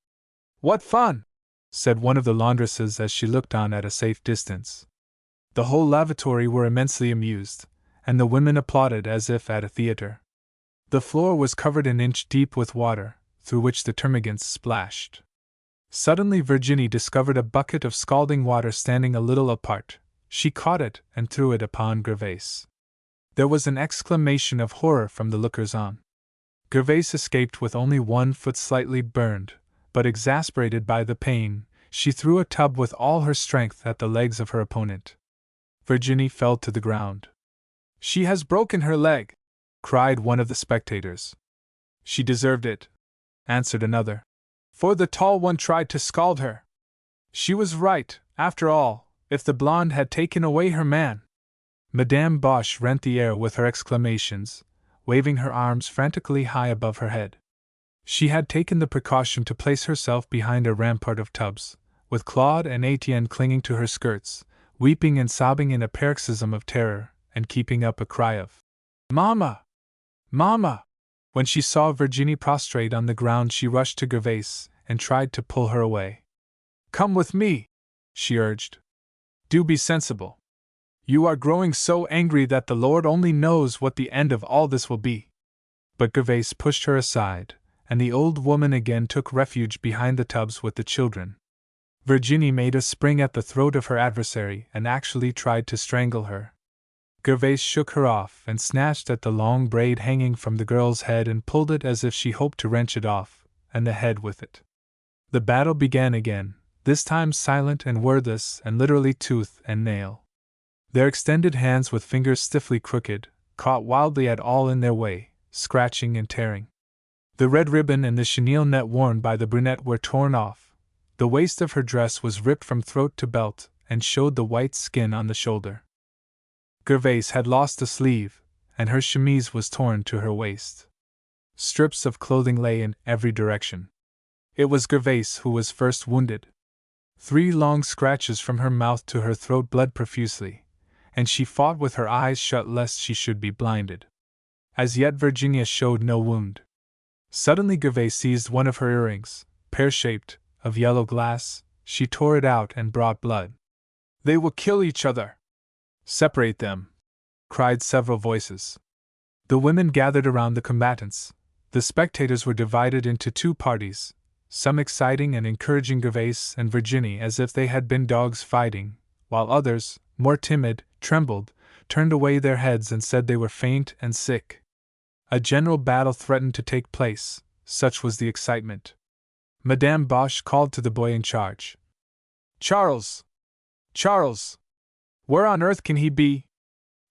What fun! Said one of the laundresses as she looked on at a safe distance. The whole lavatory were immensely amused, and the women applauded as if at a theatre. The floor was covered an inch deep with water, through which the termagants splashed. Suddenly Virginie discovered a bucket of scalding water standing a little apart. She caught it and threw it upon Gervais. There was an exclamation of horror from the lookers-on. Gervais escaped with only 1 foot slightly burned, but exasperated by the pain, she threw a tub with all her strength at the legs of her opponent. Virginie fell to the ground. She has broken her leg, cried one of the spectators. She deserved it, answered another, for the tall one tried to scald her. She was right, after all, if the blonde had taken away her man. Madame Boche rent the air with her exclamations, waving her arms frantically high above her head. She had taken the precaution to place herself behind a rampart of tubs, with Claude and Etienne clinging to her skirts, weeping and sobbing in a paroxysm of terror, and keeping up a cry of "Mama! Mama!" When she saw Virginie prostrate on the ground, she rushed to Gervais and tried to pull her away. "Come with me," she urged. "Do be sensible. You are growing so angry that the Lord only knows what the end of all this will be." But Gervais pushed her aside, and the old woman again took refuge behind the tubs with the children. Virginie made a spring at the throat of her adversary and actually tried to strangle her. Gervais shook her off and snatched at the long braid hanging from the girl's head and pulled it as if she hoped to wrench it off, and the head with it. The battle began again, this time silent and wordless and literally tooth and nail. Their extended hands with fingers stiffly crooked, caught wildly at all in their way, scratching and tearing. The red ribbon and the chenille net worn by the brunette were torn off. The waist of her dress was ripped from throat to belt and showed the white skin on the shoulder. Gervais had lost a sleeve, and her chemise was torn to her waist. Strips of clothing lay in every direction. It was Gervais who was first wounded. 3 long scratches from her mouth to her throat bled profusely, and she fought with her eyes shut lest she should be blinded. As yet Virginia showed no wound. Suddenly Gervais seized one of her earrings, pear-shaped, of yellow glass. She tore it out and brought blood. "They will kill each other!" "Separate them!" cried several voices. The women gathered around the combatants. The spectators were divided into 2 parties, some exciting and encouraging Gervais and Virginie as if they had been dogs fighting, while others, more timid, trembled, turned away their heads and said they were faint and sick. A general battle threatened to take place, such was the excitement. Madame Bosch called to the boy in charge. "Charles! Charles! Where on earth can he be?"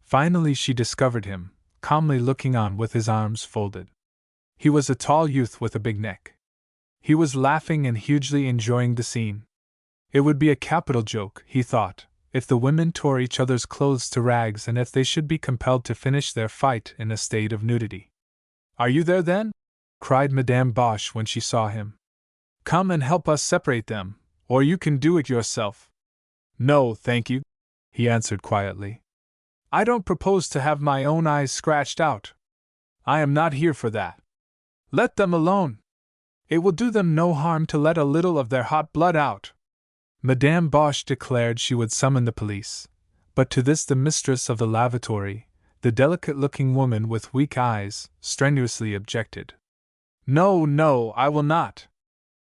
Finally she discovered him, calmly looking on with his arms folded. He was a tall youth with a big neck. He was laughing and hugely enjoying the scene. It would be a capital joke, he thought, if the women tore each other's clothes to rags and if they should be compelled to finish their fight in a state of nudity. "Are you there, then?" cried Madame Bosch when she saw him. "Come and help us separate them, or you can do it yourself." "No, thank you," he answered quietly. "I don't propose to have my own eyes scratched out. I am not here for that. Let them alone. It will do them no harm to let a little of their hot blood out." Madame Bosch declared she would summon the police, but to this the mistress of the lavatory, the delicate-looking woman with weak eyes, strenuously objected. "No, no, I will not.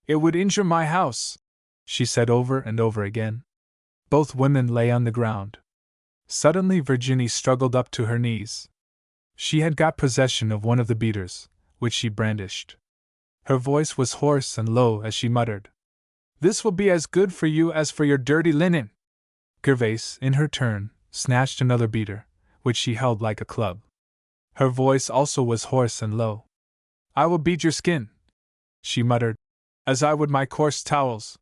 It would injure my house," she said over and over again. Both women lay on the ground. Suddenly Virginie struggled up to her knees. She had got possession of one of the beaters, which she brandished. Her voice was hoarse and low as she muttered, "This will be as good for you as for your dirty linen." Gervais, in her turn, snatched another beater, which she held like a club. Her voice also was hoarse and low. "I will beat your skin," she muttered, "as I would my coarse towels."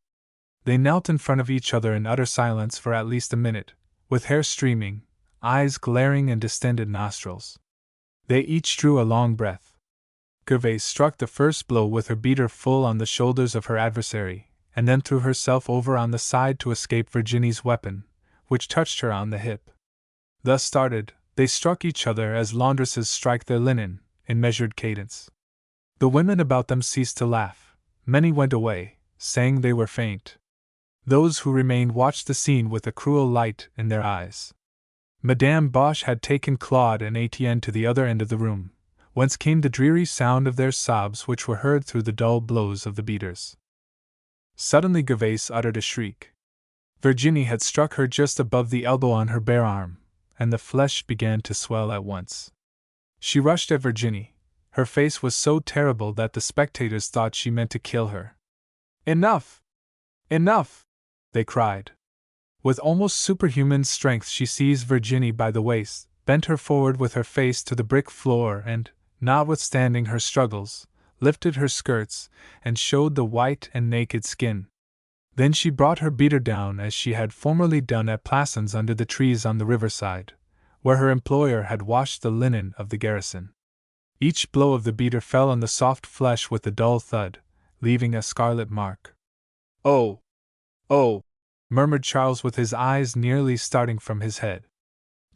They knelt in front of each other in utter silence for at least a minute, with hair streaming, eyes glaring and distended nostrils. They each drew a long breath. Gervais struck the first blow with her beater full on the shoulders of her adversary, and then threw herself over on the side to escape Virginie's weapon, which touched her on the hip. Thus started, they struck each other as laundresses strike their linen, in measured cadence. The women about them ceased to laugh. Many went away, saying they were faint. Those who remained watched the scene with a cruel light in their eyes. Madame Bosch had taken Claude and Etienne to the other end of the room, whence came the dreary sound of their sobs which were heard through the dull blows of the beaters. Suddenly Gervais uttered a shriek. Virginie had struck her just above the elbow on her bare arm, and the flesh began to swell at once. She rushed at Virginie. Her face was so terrible that the spectators thought she meant to kill her. "Enough! Enough!" they cried. With almost superhuman strength she seized Virginie by the waist, bent her forward with her face to the brick floor and, notwithstanding her struggles, lifted her skirts and showed the white and naked skin. Then she brought her beater down as she had formerly done at Plassans under the trees on the riverside, where her employer had washed the linen of the garrison. Each blow of the beater fell on the soft flesh with a dull thud, leaving a scarlet mark. "Oh! Oh!" murmured Charles with his eyes nearly starting from his head.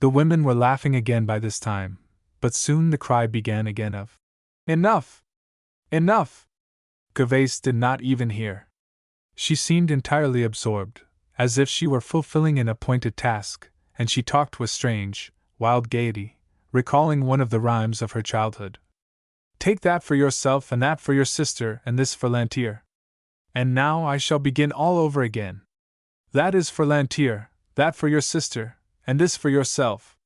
The women were laughing again by this time, but soon the cry began again of, "Enough! Enough!" Gervais did not even hear. She seemed entirely absorbed, as if she were fulfilling an appointed task, and she talked with strange, wild gaiety, recalling one of the rhymes of her childhood. "Take that for yourself and that for your sister and this for Lantier." And now I shall begin all over again. That is for Lantier, that for your sister, and this for yourself.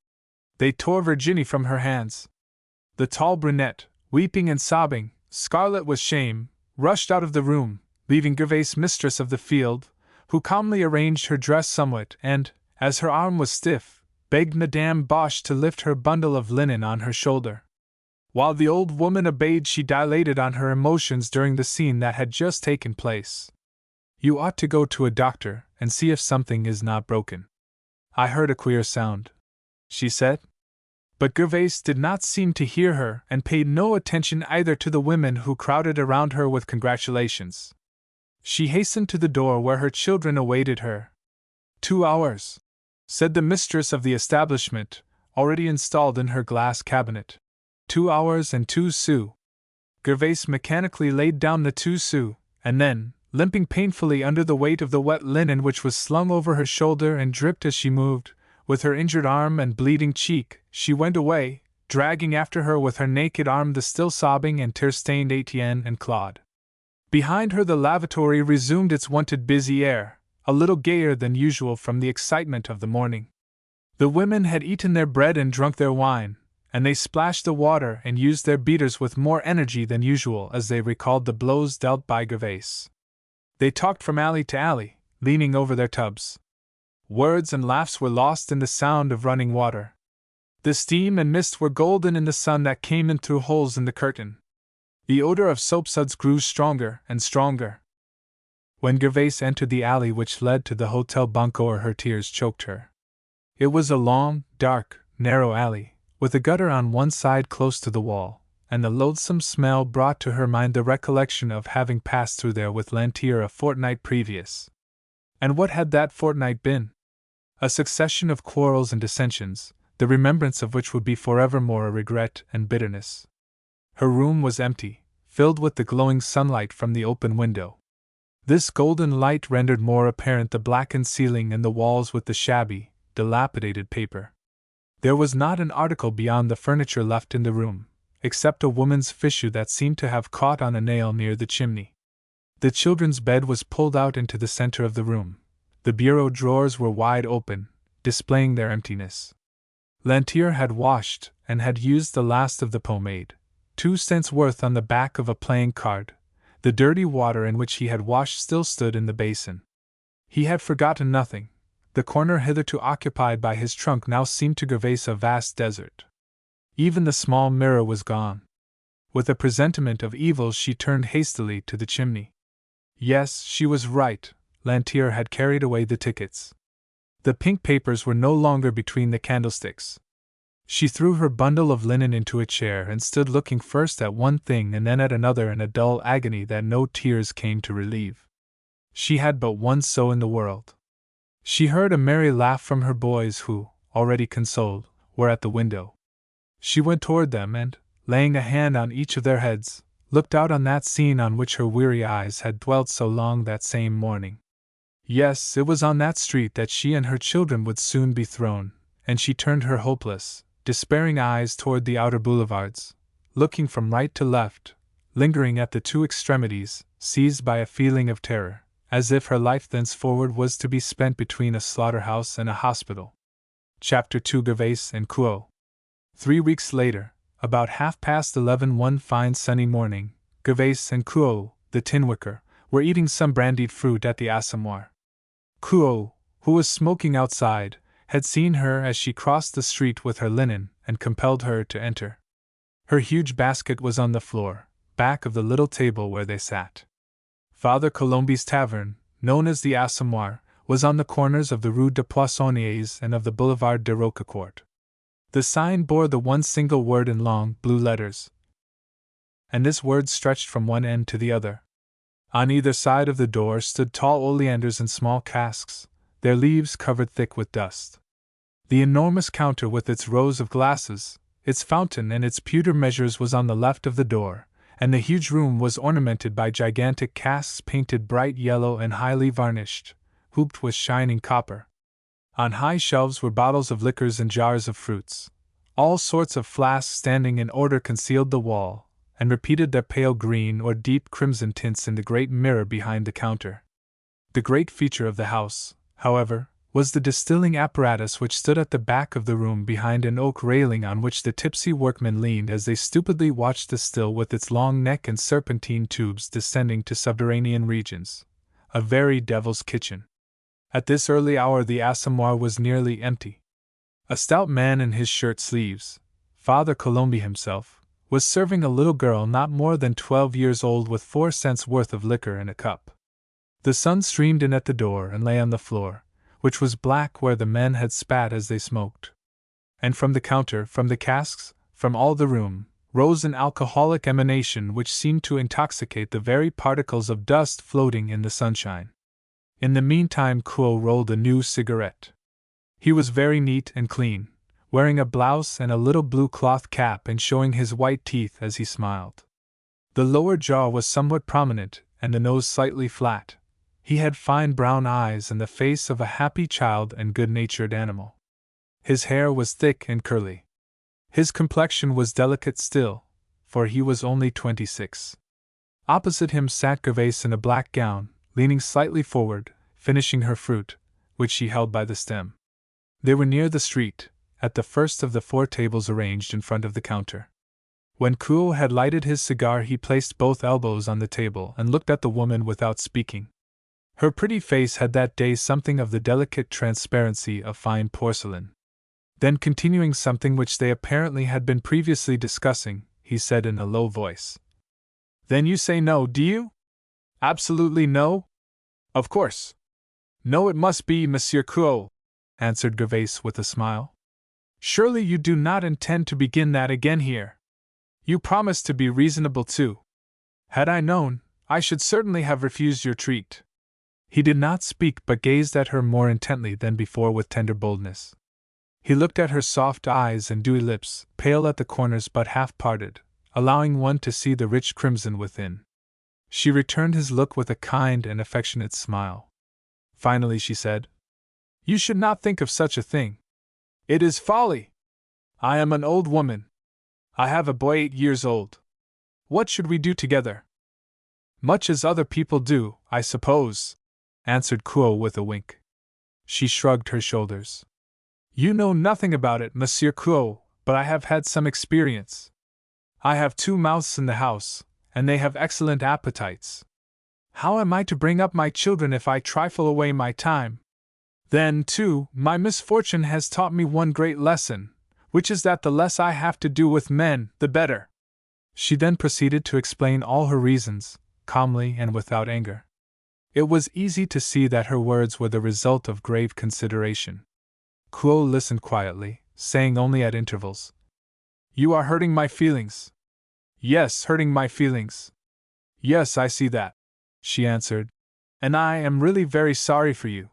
They tore Virginie from her hands. The tall brunette, weeping and sobbing, scarlet with shame, rushed out of the room, leaving Gervais mistress of the field, who calmly arranged her dress somewhat and, as her arm was stiff, begged Madame Boche to lift her bundle of linen on her shoulder. While the old woman obeyed, she dilated on her emotions during the scene that had just taken place. You ought to go to a doctor and see if something is not broken. I heard a queer sound, she said. But Gervais did not seem to hear her and paid no attention either to the women who crowded around her with congratulations. She hastened to the door where her children awaited her. 2 hours, said the mistress of the establishment, already installed in her glass cabinet. 2 hours and 2 sous. Gervais mechanically laid down the 2 sous, and then, limping painfully under the weight of the wet linen which was slung over her shoulder and dripped as she moved, with her injured arm and bleeding cheek, she went away, dragging after her with her naked arm the still sobbing and tear-stained Etienne and Claude. Behind her the lavatory resumed its wonted busy air, a little gayer than usual from the excitement of the morning. The women had eaten their bread and drunk their wine, and they splashed the water and used their beaters with more energy than usual as they recalled the blows dealt by Gervais. They talked from alley to alley, leaning over their tubs. Words and laughs were lost in the sound of running water. The steam and mist were golden in the sun that came in through holes in the curtain. The odor of soapsuds grew stronger and stronger. When Gervais entered the alley which led to the Hotel Bancour, her tears choked her. It was a long, dark, narrow alley, with a gutter on one side close to the wall, and the loathsome smell brought to her mind the recollection of having passed through there with Lantier a fortnight previous. And what had that fortnight been? A succession of quarrels and dissensions, the remembrance of which would be forevermore a regret and bitterness. Her room was empty, filled with the glowing sunlight from the open window. This golden light rendered more apparent the blackened ceiling and the walls with the shabby, dilapidated paper. There was not an article beyond the furniture left in the room, except a woman's fichu that seemed to have caught on a nail near the chimney. The children's bed was pulled out into the center of the room. The bureau drawers were wide open, displaying their emptiness. Lantier had washed and had used the last of the pomade, 2 cents worth on the back of a playing card. The dirty water in which he had washed still stood in the basin. He had forgotten nothing. The corner hitherto occupied by his trunk now seemed to Gervais a vast desert. Even the small mirror was gone. With a presentiment of evil she turned hastily to the chimney. Yes, she was right, Lantier had carried away the tickets. The pink papers were no longer between the candlesticks. She threw her bundle of linen into a chair and stood looking first at one thing and then at another in a dull agony that no tears came to relieve. She had but one soul in the world. She heard a merry laugh from her boys who, already consoled, were at the window. She went toward them and, laying a hand on each of their heads, looked out on that scene on which her weary eyes had dwelt so long that same morning. Yes, it was on that street that she and her children would soon be thrown, and she turned her hopeless, despairing eyes toward the outer boulevards, looking from right to left, lingering at the 2 extremities, seized by a feeling of terror, as if her life thenceforward was to be spent between a slaughterhouse and a hospital. Chapter 2 Gervais and Couot. 3 weeks later, about 11:30 one fine sunny morning, Gervais and Couot, the tinwicker, were eating some brandied fruit at the Assommoir. Couot, who was smoking outside, had seen her as she crossed the street with her linen and compelled her to enter. Her huge basket was on the floor, back of the little table where they sat. Father Colombi's tavern, known as the Assommoir, was on the corners of the Rue des Poissonniers and of the Boulevard de Roquecourt. The sign bore the one single word in long, blue letters, and this word stretched from one end to the other. On either side of the door stood tall oleanders in small casks, their leaves covered thick with dust. The enormous counter with its rows of glasses, its fountain and its pewter measures was on the left of the door, and the huge room was ornamented by gigantic casks painted bright yellow and highly varnished, hooped with shining copper. On high shelves were bottles of liquors and jars of fruits. All sorts of flasks standing in order concealed the wall, and repeated their pale green or deep crimson tints in the great mirror behind the counter. The great feature of the house, however, was the distilling apparatus which stood at the back of the room behind an oak railing on which the tipsy workmen leaned as they stupidly watched the still with its long neck and serpentine tubes descending to subterranean regions. A very devil's kitchen. At this early hour the assommoir was nearly empty. A stout man in his shirt sleeves, Father Colombi himself, was serving a little girl not more than 12 years old with 4 cents worth of liquor in a cup. The sun streamed in at the door and lay on the floor, which was black where the men had spat as they smoked. And from the counter, from the casks, from all the room, rose an alcoholic emanation which seemed to intoxicate the very particles of dust floating in the sunshine. In the meantime Kuo rolled a new cigarette. He was very neat and clean, wearing a blouse and a little blue cloth cap and showing his white teeth as he smiled. The lower jaw was somewhat prominent and the nose slightly flat. He had fine brown eyes and the face of a happy child and good-natured animal. His hair was thick and curly. His complexion was delicate still, for he was only 26. Opposite him sat Gervaise in a black gown, leaning slightly forward, finishing her fruit, which she held by the stem. They were near the street, at the first of the 4 tables arranged in front of the counter. When Kuo had lighted his cigar he placed both elbows on the table and looked at the woman without speaking. Her pretty face had that day something of the delicate transparency of fine porcelain. Then, continuing something which they apparently had been previously discussing, he said in a low voice, "Then you say no, do you? Absolutely no? Of course. No, it must be, Monsieur Kuo," answered Gervaise with a smile. "Surely you do not intend to begin that again here? You promised to be reasonable too. Had I known, I should certainly have refused your treat." He did not speak but gazed at her more intently than before with tender boldness. He looked at her soft eyes and dewy lips, pale at the corners but half parted, allowing one to see the rich crimson within. She returned his look with a kind and affectionate smile. Finally she said, "You should not think of such a thing. It is folly. I am an old woman. I have a boy 8 years old. What should we do together?" "Much as other people do, I suppose," answered Kuo with a wink. She shrugged her shoulders. "You know nothing about it, Monsieur Kuo, but I have had some experience. I have 2 mouths in the house, and they have excellent appetites. How am I to bring up my children if I trifle away my time? Then, too, my misfortune has taught me one great lesson, which is that the less I have to do with men, the better." She then proceeded to explain all her reasons, calmly and without anger. It was easy to see that her words were the result of grave consideration. Kuo listened quietly, saying only at intervals, "You are hurting my feelings." "Yes, hurting my feelings. Yes, I see that," she answered, "and I am really very sorry for you.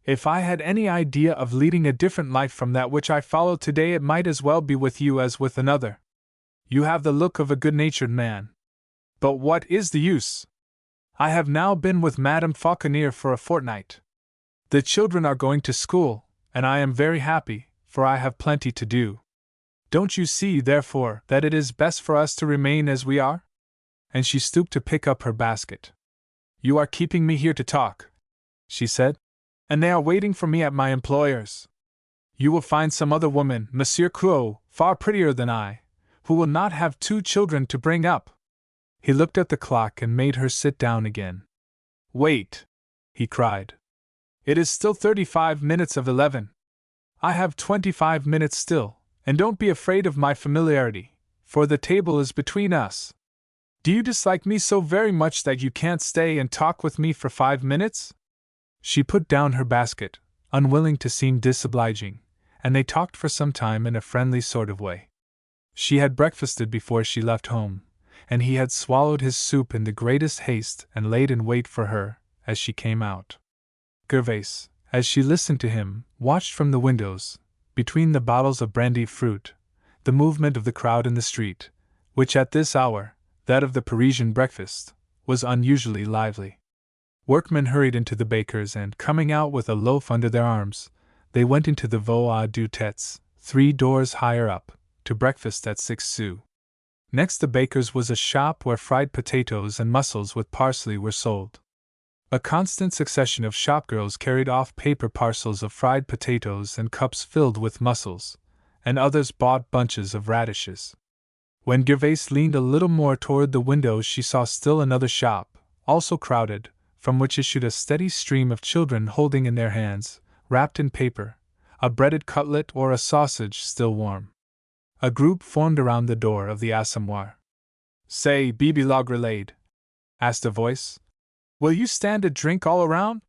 If I had any idea of leading a different life from that which I follow today, it might as well be with you as with another. You have the look of a good-natured man. But what is the use? I have now been with Madame Fauconnier for a fortnight. The children are going to school, and I am very happy, for I have plenty to do. Don't you see, therefore, that it is best for us to remain as we are?" And she stooped to pick up her basket. "You are keeping me here to talk," she said, "and they are waiting for me at my employer's. You will find some other woman, Monsieur Kuo, far prettier than I, who will not have 2 children to bring up." He looked at the clock and made her sit down again. "Wait," he cried. "It is still 35 minutes of 11. I have 25 minutes still, and don't be afraid of my familiarity, for the table is between us. Do you dislike me so very much that you can't stay and talk with me for 5 minutes?" She put down her basket, unwilling to seem disobliging, and they talked for some time in a friendly sort of way. She had breakfasted before she left home, and he had swallowed his soup in the greatest haste and laid in wait for her as she came out. Gervaise, as she listened to him, watched from the windows, between the bottles of brandy fruit, the movement of the crowd in the street, which at this hour, that of the Parisian breakfast, was unusually lively. Workmen hurried into the baker's and, coming out with a loaf under their arms, they went into the Voie aux Deux Têtes, 3 doors higher up, to breakfast at 6 sous. Next the baker's was a shop where fried potatoes and mussels with parsley were sold. A constant succession of shopgirls carried off paper parcels of fried potatoes and cups filled with mussels, and others bought bunches of radishes. When Gervais leaned a little more toward the window, she saw still another shop, also crowded, from which issued a steady stream of children holding in their hands, wrapped in paper, a breaded cutlet or a sausage still warm. A group formed around the door of the assommoir. "Say, Bibi Logrelade," asked a voice, "will you stand a drink all around?"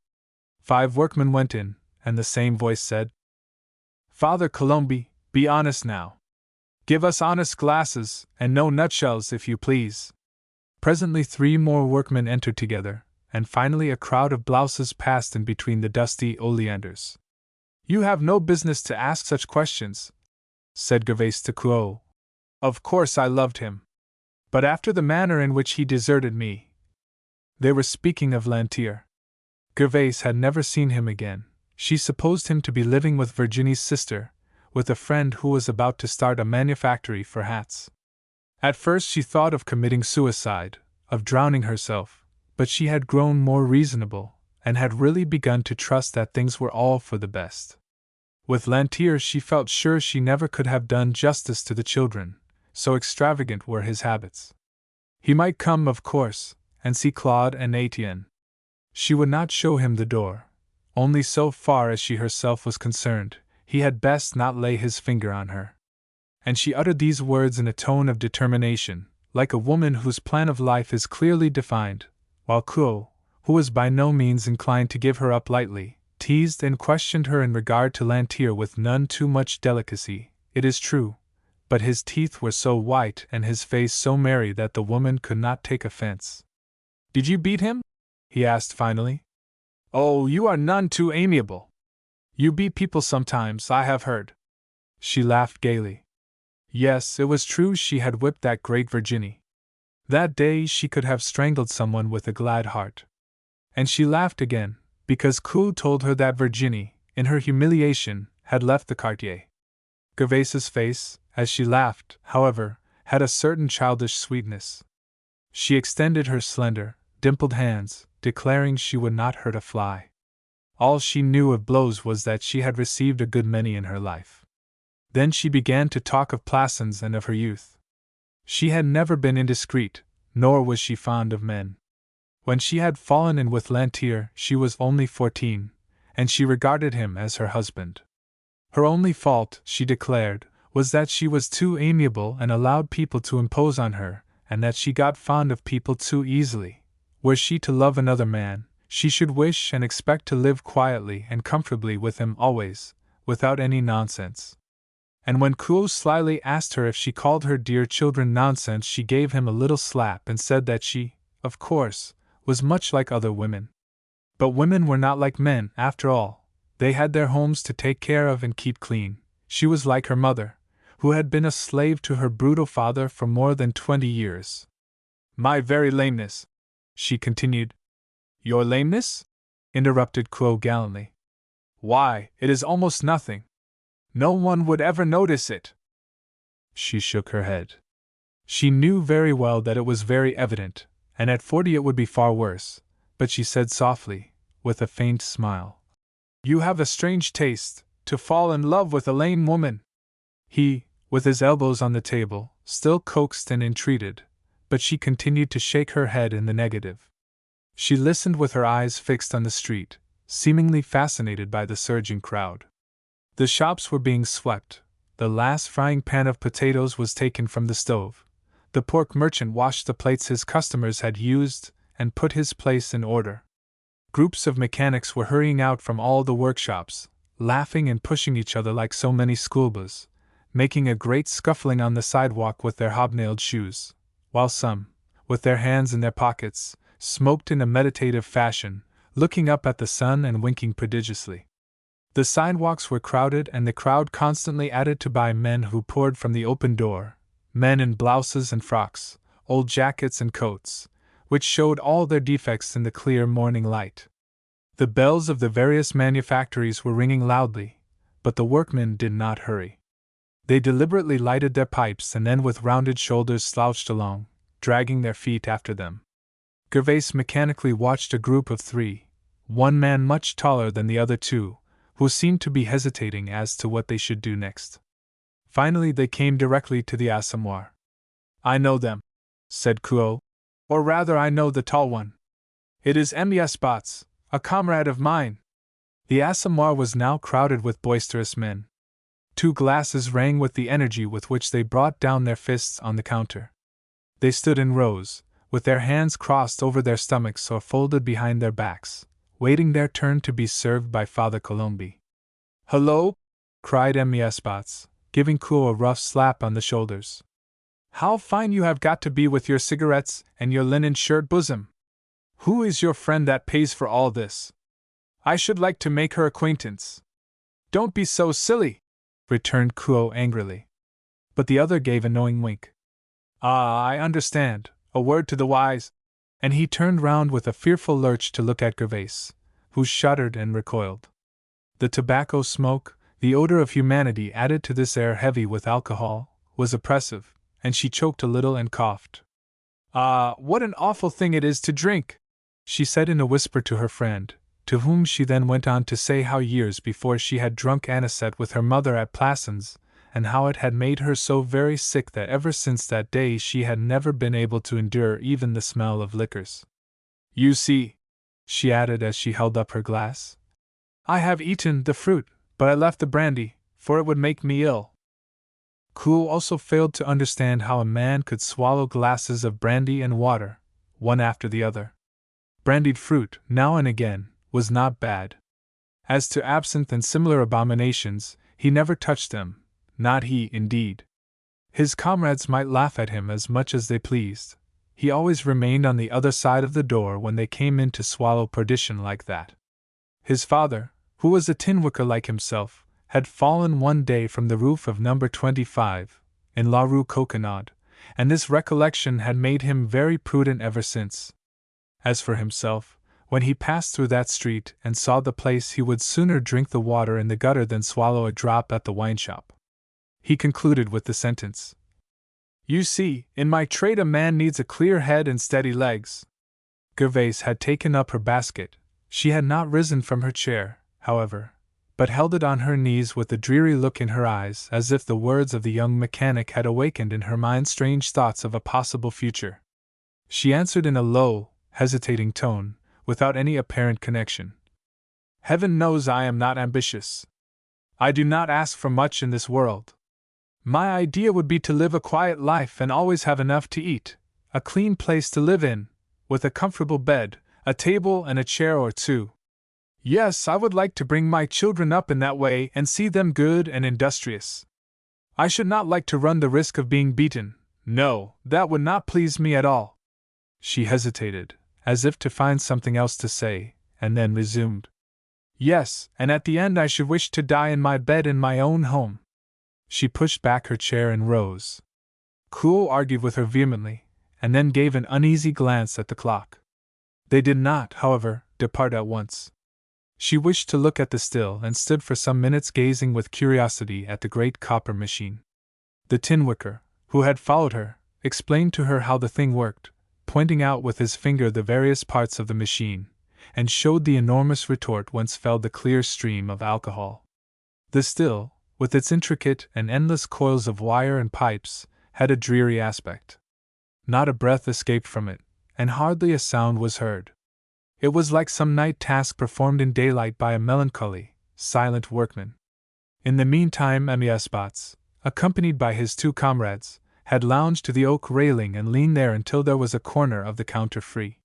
5 workmen went in, and the same voice said, "Father Colombi, be honest now. Give us honest glasses, and no nutshells, if you please." Presently 3 more workmen entered together, and finally a crowd of blouses passed in between the dusty oleanders. "You have no business to ask such questions," said Gervais to Clo. "Of course I loved him. But after the manner in which he deserted me—" They were speaking of Lantier. Gervais had never seen him again. She supposed him to be living with Virginie's sister, with a friend who was about to start a manufactory for hats. At first she thought of committing suicide, of drowning herself, but she had grown more reasonable, and had really begun to trust that things were all for the best. With Lantier she felt sure she never could have done justice to the children, so extravagant were his habits. He might come, of course, and see Claude and Etienne. She would not show him the door. Only so far as she herself was concerned, he had best not lay his finger on her. And she uttered these words in a tone of determination, like a woman whose plan of life is clearly defined, while Clo, who was by no means inclined to give her up lightly, teased and questioned her in regard to Lantier with none too much delicacy, it is true, but his teeth were so white and his face so merry that the woman could not take offense. "Did you beat him?" he asked finally. "Oh, you are none too amiable. You beat people sometimes, I have heard." She laughed gaily. Yes, it was true she had whipped that great Virginie. That day she could have strangled someone with a glad heart. And she laughed again, because Clo told her that Virginie, in her humiliation, had left the quartier. Gervais's face, as she laughed, however, had a certain childish sweetness. She extended her slender, dimpled hands, declaring she would not hurt a fly. All she knew of blows was that she had received a good many in her life. Then she began to talk of Plassans and of her youth. She had never been indiscreet, nor was she fond of men. When she had fallen in with Lantier, she was only 14, and she regarded him as her husband. Her only fault, she declared, was that she was too amiable and allowed people to impose on her, and that she got fond of people too easily. Were she to love another man, she should wish and expect to live quietly and comfortably with him always, without any nonsense. And when Clo slyly asked her if she called her dear children nonsense, she gave him a little slap and said that she, of course, was much like other women. But women were not like men, after all. They had their homes to take care of and keep clean. She was like her mother, who had been a slave to her brutal father for more than 20 years. "My very lameness," she continued. "Your lameness?" interrupted Clo gallantly. "Why, it is almost nothing. No one would ever notice it." She shook her head. She knew very well that it was very evident, and at 40 it would be far worse, but she said softly, with a faint smile, "You have a strange taste, to fall in love with a lame woman." He, with his elbows on the table, still coaxed and entreated, but she continued to shake her head in the negative. She listened with her eyes fixed on the street, seemingly fascinated by the surging crowd. The shops were being swept, the last frying pan of potatoes was taken from the stove, the pork merchant washed the plates his customers had used and put his place in order. Groups of mechanics were hurrying out from all the workshops, laughing and pushing each other like so many schoolboys, making a great scuffling on the sidewalk with their hobnailed shoes, while some, with their hands in their pockets, smoked in a meditative fashion, looking up at the sun and winking prodigiously. The sidewalks were crowded, and the crowd constantly added to by men who poured from the open door, men in blouses and frocks, old jackets and coats, which showed all their defects in the clear morning light. The bells of the various manufactories were ringing loudly, but the workmen did not hurry. They deliberately lighted their pipes and then with rounded shoulders slouched along, dragging their feet after them. Gervais mechanically watched a group of three, one man much taller than the other two, who seemed to be hesitating as to what they should do next. Finally they came directly to the assommoir. "I know them," said Kuo. "Or rather I know the tall one. It is Mies, a comrade of mine." The assommoir was now crowded with boisterous men. 2 glasses rang with the energy with which they brought down their fists on the counter. They stood in rows, with their hands crossed over their stomachs or folded behind their backs, waiting their turn to be served by Father Colombi. "Hello!" cried Mies, giving Kuo a rough slap on the shoulders. "How fine you have got to be with your cigarettes and your linen shirt bosom! Who is your friend that pays for all this? I should like to make her acquaintance." "Don't be so silly!" returned Kuo angrily. But the other gave a knowing wink. "Ah, I understand, a word to the wise," and he turned round with a fearful lurch to look at Gervais, who shuddered and recoiled. The tobacco smoke, the odor of humanity added to this air heavy with alcohol, was oppressive, and she choked a little and coughed. "Ah, what an awful thing it is to drink!" she said in a whisper to her friend, to whom she then went on to say how years before she had drunk anisette with her mother at Plassans, and how it had made her so very sick that ever since that day she had never been able to endure even the smell of liquors. "You see," she added as she held up her glass, "I have eaten the fruit, but I left the brandy, for it would make me ill." Kuo also failed to understand how a man could swallow glasses of brandy and water, one after the other. Brandied fruit, now and again, was not bad. As to absinthe and similar abominations, he never touched them, not he, indeed. His comrades might laugh at him as much as they pleased. He always remained on the other side of the door when they came in to swallow perdition like that. His father, who was a tinwicker like himself, had fallen one day from the roof of number 25, in La Rue Coquenard, and this recollection had made him very prudent ever since. As for himself, when he passed through that street and saw the place, he would sooner drink the water in the gutter than swallow a drop at the wine shop. He concluded with the sentence, "You see, in my trade a man needs a clear head and steady legs." Gervais had taken up her basket. She had not risen from her chair, however, but held it on her knees with a dreary look in her eyes, as if the words of the young mechanic had awakened in her mind strange thoughts of a possible future. She answered in a low, hesitating tone, without any apparent connection. "Heaven knows I am not ambitious. I do not ask for much in this world. My idea would be to live a quiet life and always have enough to eat, a clean place to live in, with a comfortable bed, a table and a chair or two. Yes, I would like to bring my children up in that way and see them good and industrious. I should not like to run the risk of being beaten. No, that would not please me at all." She hesitated, as if to find something else to say, and then resumed. "Yes, and at the end I should wish to die in my bed in my own home." She pushed back her chair and rose. Kuo argued with her vehemently, and then gave an uneasy glance at the clock. They did not, however, depart at once. She wished to look at the still and stood for some minutes gazing with curiosity at the great copper machine. The tinwicker, who had followed her, explained to her how the thing worked, pointing out with his finger the various parts of the machine, and showed the enormous retort whence fell the clear stream of alcohol. The still, with its intricate and endless coils of wire and pipes, had a dreary aspect. Not a breath escaped from it, and hardly a sound was heard. It was like some night task performed in daylight by a melancholy, silent workman. In the meantime Mies, accompanied by his 2 comrades, had lounged to the oak railing and leaned there until there was a corner of the counter free.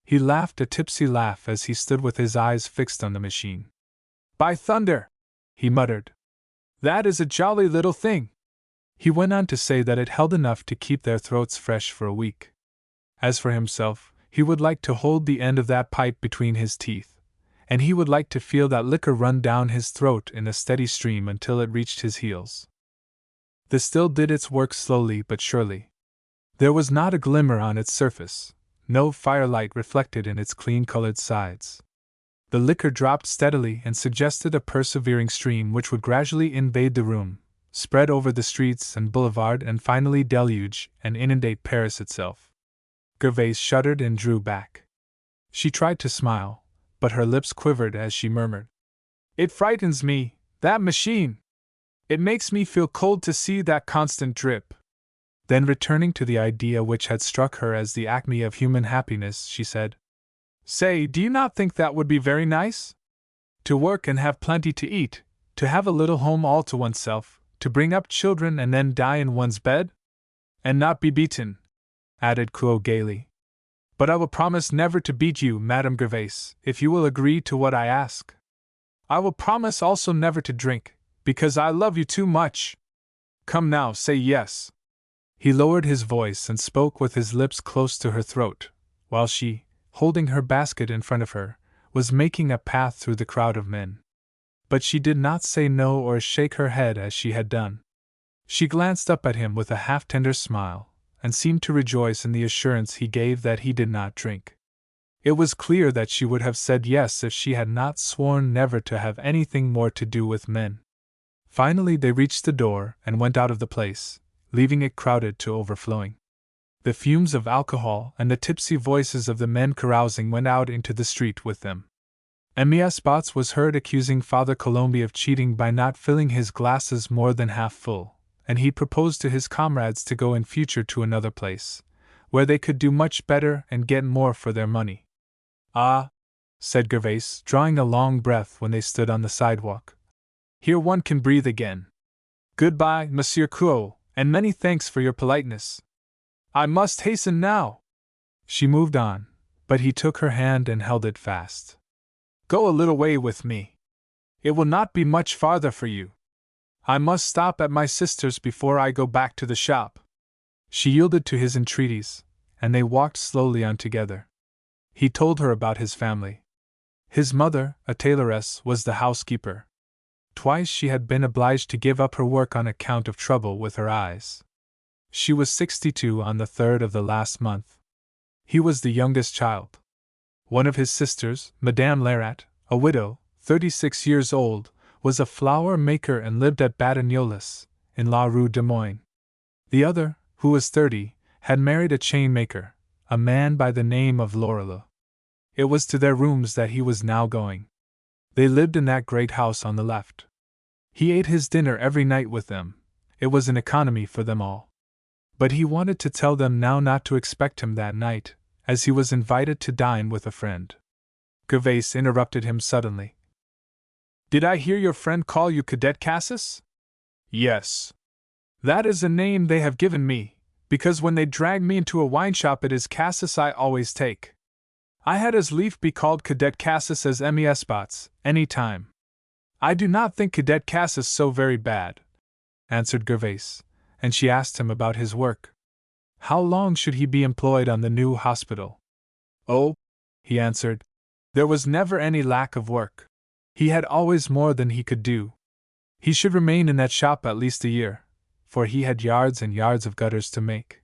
He laughed a tipsy laugh as he stood with his eyes fixed on the machine. "By thunder!" he muttered. "That is a jolly little thing!" He went on to say that it held enough to keep their throats fresh for a week. As for himself, he would like to hold the end of that pipe between his teeth, and he would like to feel that liquor run down his throat in a steady stream until it reached his heels. The still did its work slowly but surely. There was not a glimmer on its surface, no firelight reflected in its clean-colored sides. The liquor dropped steadily and suggested a persevering stream which would gradually invade the room, spread over the streets and boulevard and finally deluge and inundate Paris itself. Gervaise shuddered and drew back. She tried to smile, but her lips quivered as she murmured, "It frightens me, that machine! It makes me feel cold to see that constant drip." Then, returning to the idea which had struck her as the acme of human happiness, she said, "Say, do you not think that would be very nice? To work and have plenty to eat, to have a little home all to oneself, to bring up children and then die in one's bed? And not be beaten," added Claude gaily. "But I will promise never to beat you, Madame Gervaise, if you will agree to what I ask. I will promise also never to drink, because I love you too much. Come now, say yes." He lowered his voice and spoke with his lips close to her throat, while she, holding her basket in front of her, was making a path through the crowd of men. But she did not say no or shake her head as she had done. She glanced up at him with a half-tender smile, and seemed to rejoice in the assurance he gave that he did not drink. It was clear that she would have said yes if she had not sworn never to have anything more to do with men. Finally they reached the door and went out of the place, leaving it crowded to overflowing. The fumes of alcohol and the tipsy voices of the men carousing went out into the street with them. Émile Zola was heard accusing Father Colombe of cheating by not filling his glasses more than half full, and he proposed to his comrades to go in future to another place, where they could do much better and get more for their money. "Ah," said Gervaise, drawing a long breath when they stood on the sidewalk. "Here one can breathe again. Goodbye, Monsieur Claude, and many thanks for your politeness. I must hasten now." She moved on, but he took her hand and held it fast. "Go a little way with me. It will not be much farther for you. I must stop at my sister's before I go back to the shop." She yielded to his entreaties, and they walked slowly on together. He told her about his family. His mother, a tailoress, was the housekeeper. Twice she had been obliged to give up her work on account of trouble with her eyes. She was 62 on the 3rd of the last month. He was the youngest child. One of his sisters, Madame Lerat, a widow, 36 years old, was a flower maker and lived at Batignolles, in La Rue des Moines. The other, who was 30, had married a chain maker, a man by the name of Loreleux. It was to their rooms that he was now going. They lived in that great house on the left. He ate his dinner every night with them. It was an economy for them all. But he wanted to tell them now not to expect him that night, as he was invited to dine with a friend. Gervaise interrupted him suddenly. "Did I hear your friend call you Cadet Cassis?" "Yes. That is a name they have given me, because when they drag me into a wine shop it is Cassis I always take. I had as lief be called Cadet Cassis as Émile Zola, any time. I do not think Cadet Cassis so very bad," answered Gervaise, and she asked him about his work. How long should he be employed on the new hospital? "Oh," he answered, "there was never any lack of work. He had always more than he could do. He should remain in that shop at least a year, for he had yards and yards of gutters to make.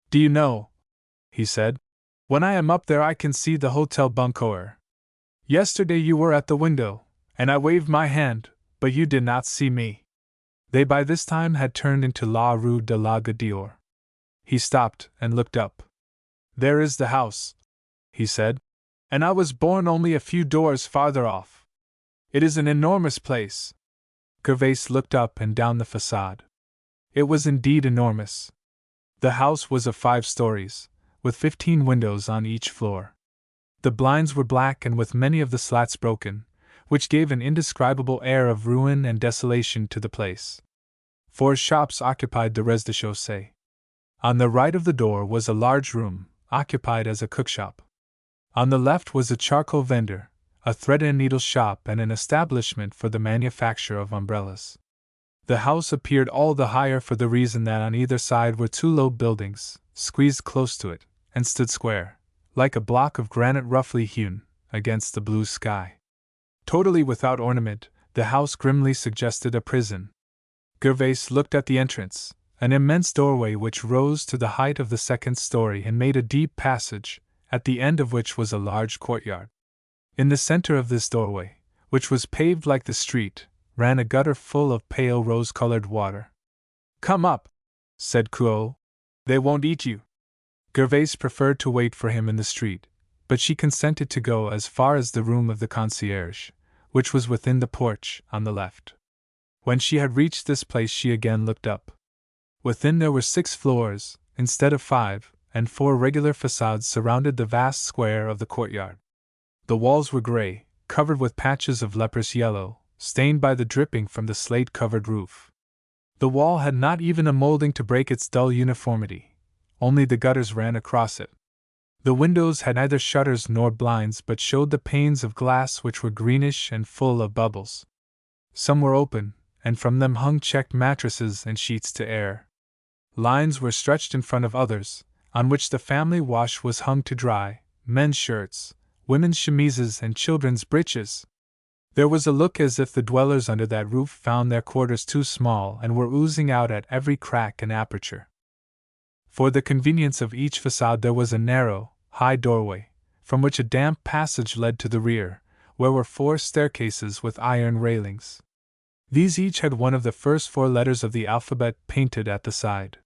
Do you know," he said, "when I am up there I can see the Hotel Buncoeur. Yesterday you were at the window, and I waved my hand, but you did not see me." They by this time had turned into La Rue de la Gaudière. He stopped and looked up. "There is the house," he said, "and I was born only a few doors farther off. It is an enormous place." Gervaise looked up and down the façade. It was indeed enormous. The house was of 5 stories, with 15 windows on each floor. The blinds were black and with many of the slats broken, which gave an indescribable air of ruin and desolation to the place. 4 shops occupied the rez-de-chaussée. On the right of the door was a large room, occupied as a cookshop. On the left was a charcoal vendor, a thread and needle shop, and an establishment for the manufacture of umbrellas. The house appeared all the higher for the reason that on either side were 2 low buildings, squeezed close to it, and stood square, like a block of granite roughly hewn, against the blue sky. Totally without ornament, the house grimly suggested a prison. Gervaise looked at the entrance, an immense doorway which rose to the height of the 2nd story and made a deep passage, at the end of which was a large courtyard. In the center of this doorway, which was paved like the street, ran a gutter full of pale rose-colored water. "Come up," said Kuo. "They won't eat you." Gervais preferred to wait for him in the street, but she consented to go as far as the room of the concierge, which was within the porch, on the left. When she had reached this place, she again looked up. Within there were 6 floors, instead of 5, and 4 regular facades surrounded the vast square of the courtyard. The walls were gray, covered with patches of leprous yellow, stained by the dripping from the slate-covered roof. The wall had not even a molding to break its dull uniformity, only the gutters ran across it. The windows had neither shutters nor blinds but showed the panes of glass which were greenish and full of bubbles. Some were open, and from them hung checked mattresses and sheets to air. Lines were stretched in front of others, on which the family wash was hung to dry, men's shirts, women's chemises and children's breeches. There was a look as if the dwellers under that roof found their quarters too small and were oozing out at every crack and aperture. For the convenience of each facade there was a narrow, high doorway, from which a damp passage led to the rear, where were 4 staircases with iron railings. These each had one of the first 4 letters of the alphabet painted at the side.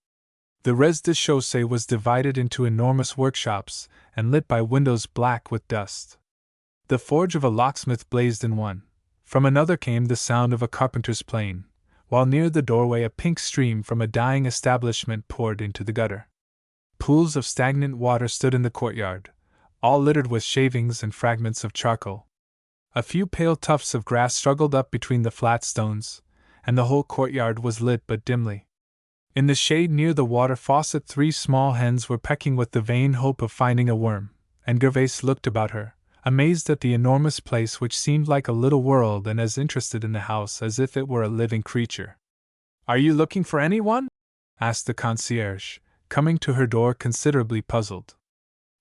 The rez-de-chaussée was divided into enormous workshops and lit by windows black with dust. The forge of a locksmith blazed in one. From another came the sound of a carpenter's plane, while near the doorway a pink stream from a dyeing establishment poured into the gutter. Pools of stagnant water stood in the courtyard, all littered with shavings and fragments of charcoal. A few pale tufts of grass struggled up between the flat stones, and the whole courtyard was lit but dimly. In the shade near the water faucet 3 small hens were pecking with the vain hope of finding a worm, and Gervais looked about her, amazed at the enormous place which seemed like a little world and as interested in the house as if it were a living creature. "Are you looking for anyone?" asked the concierge, coming to her door considerably puzzled.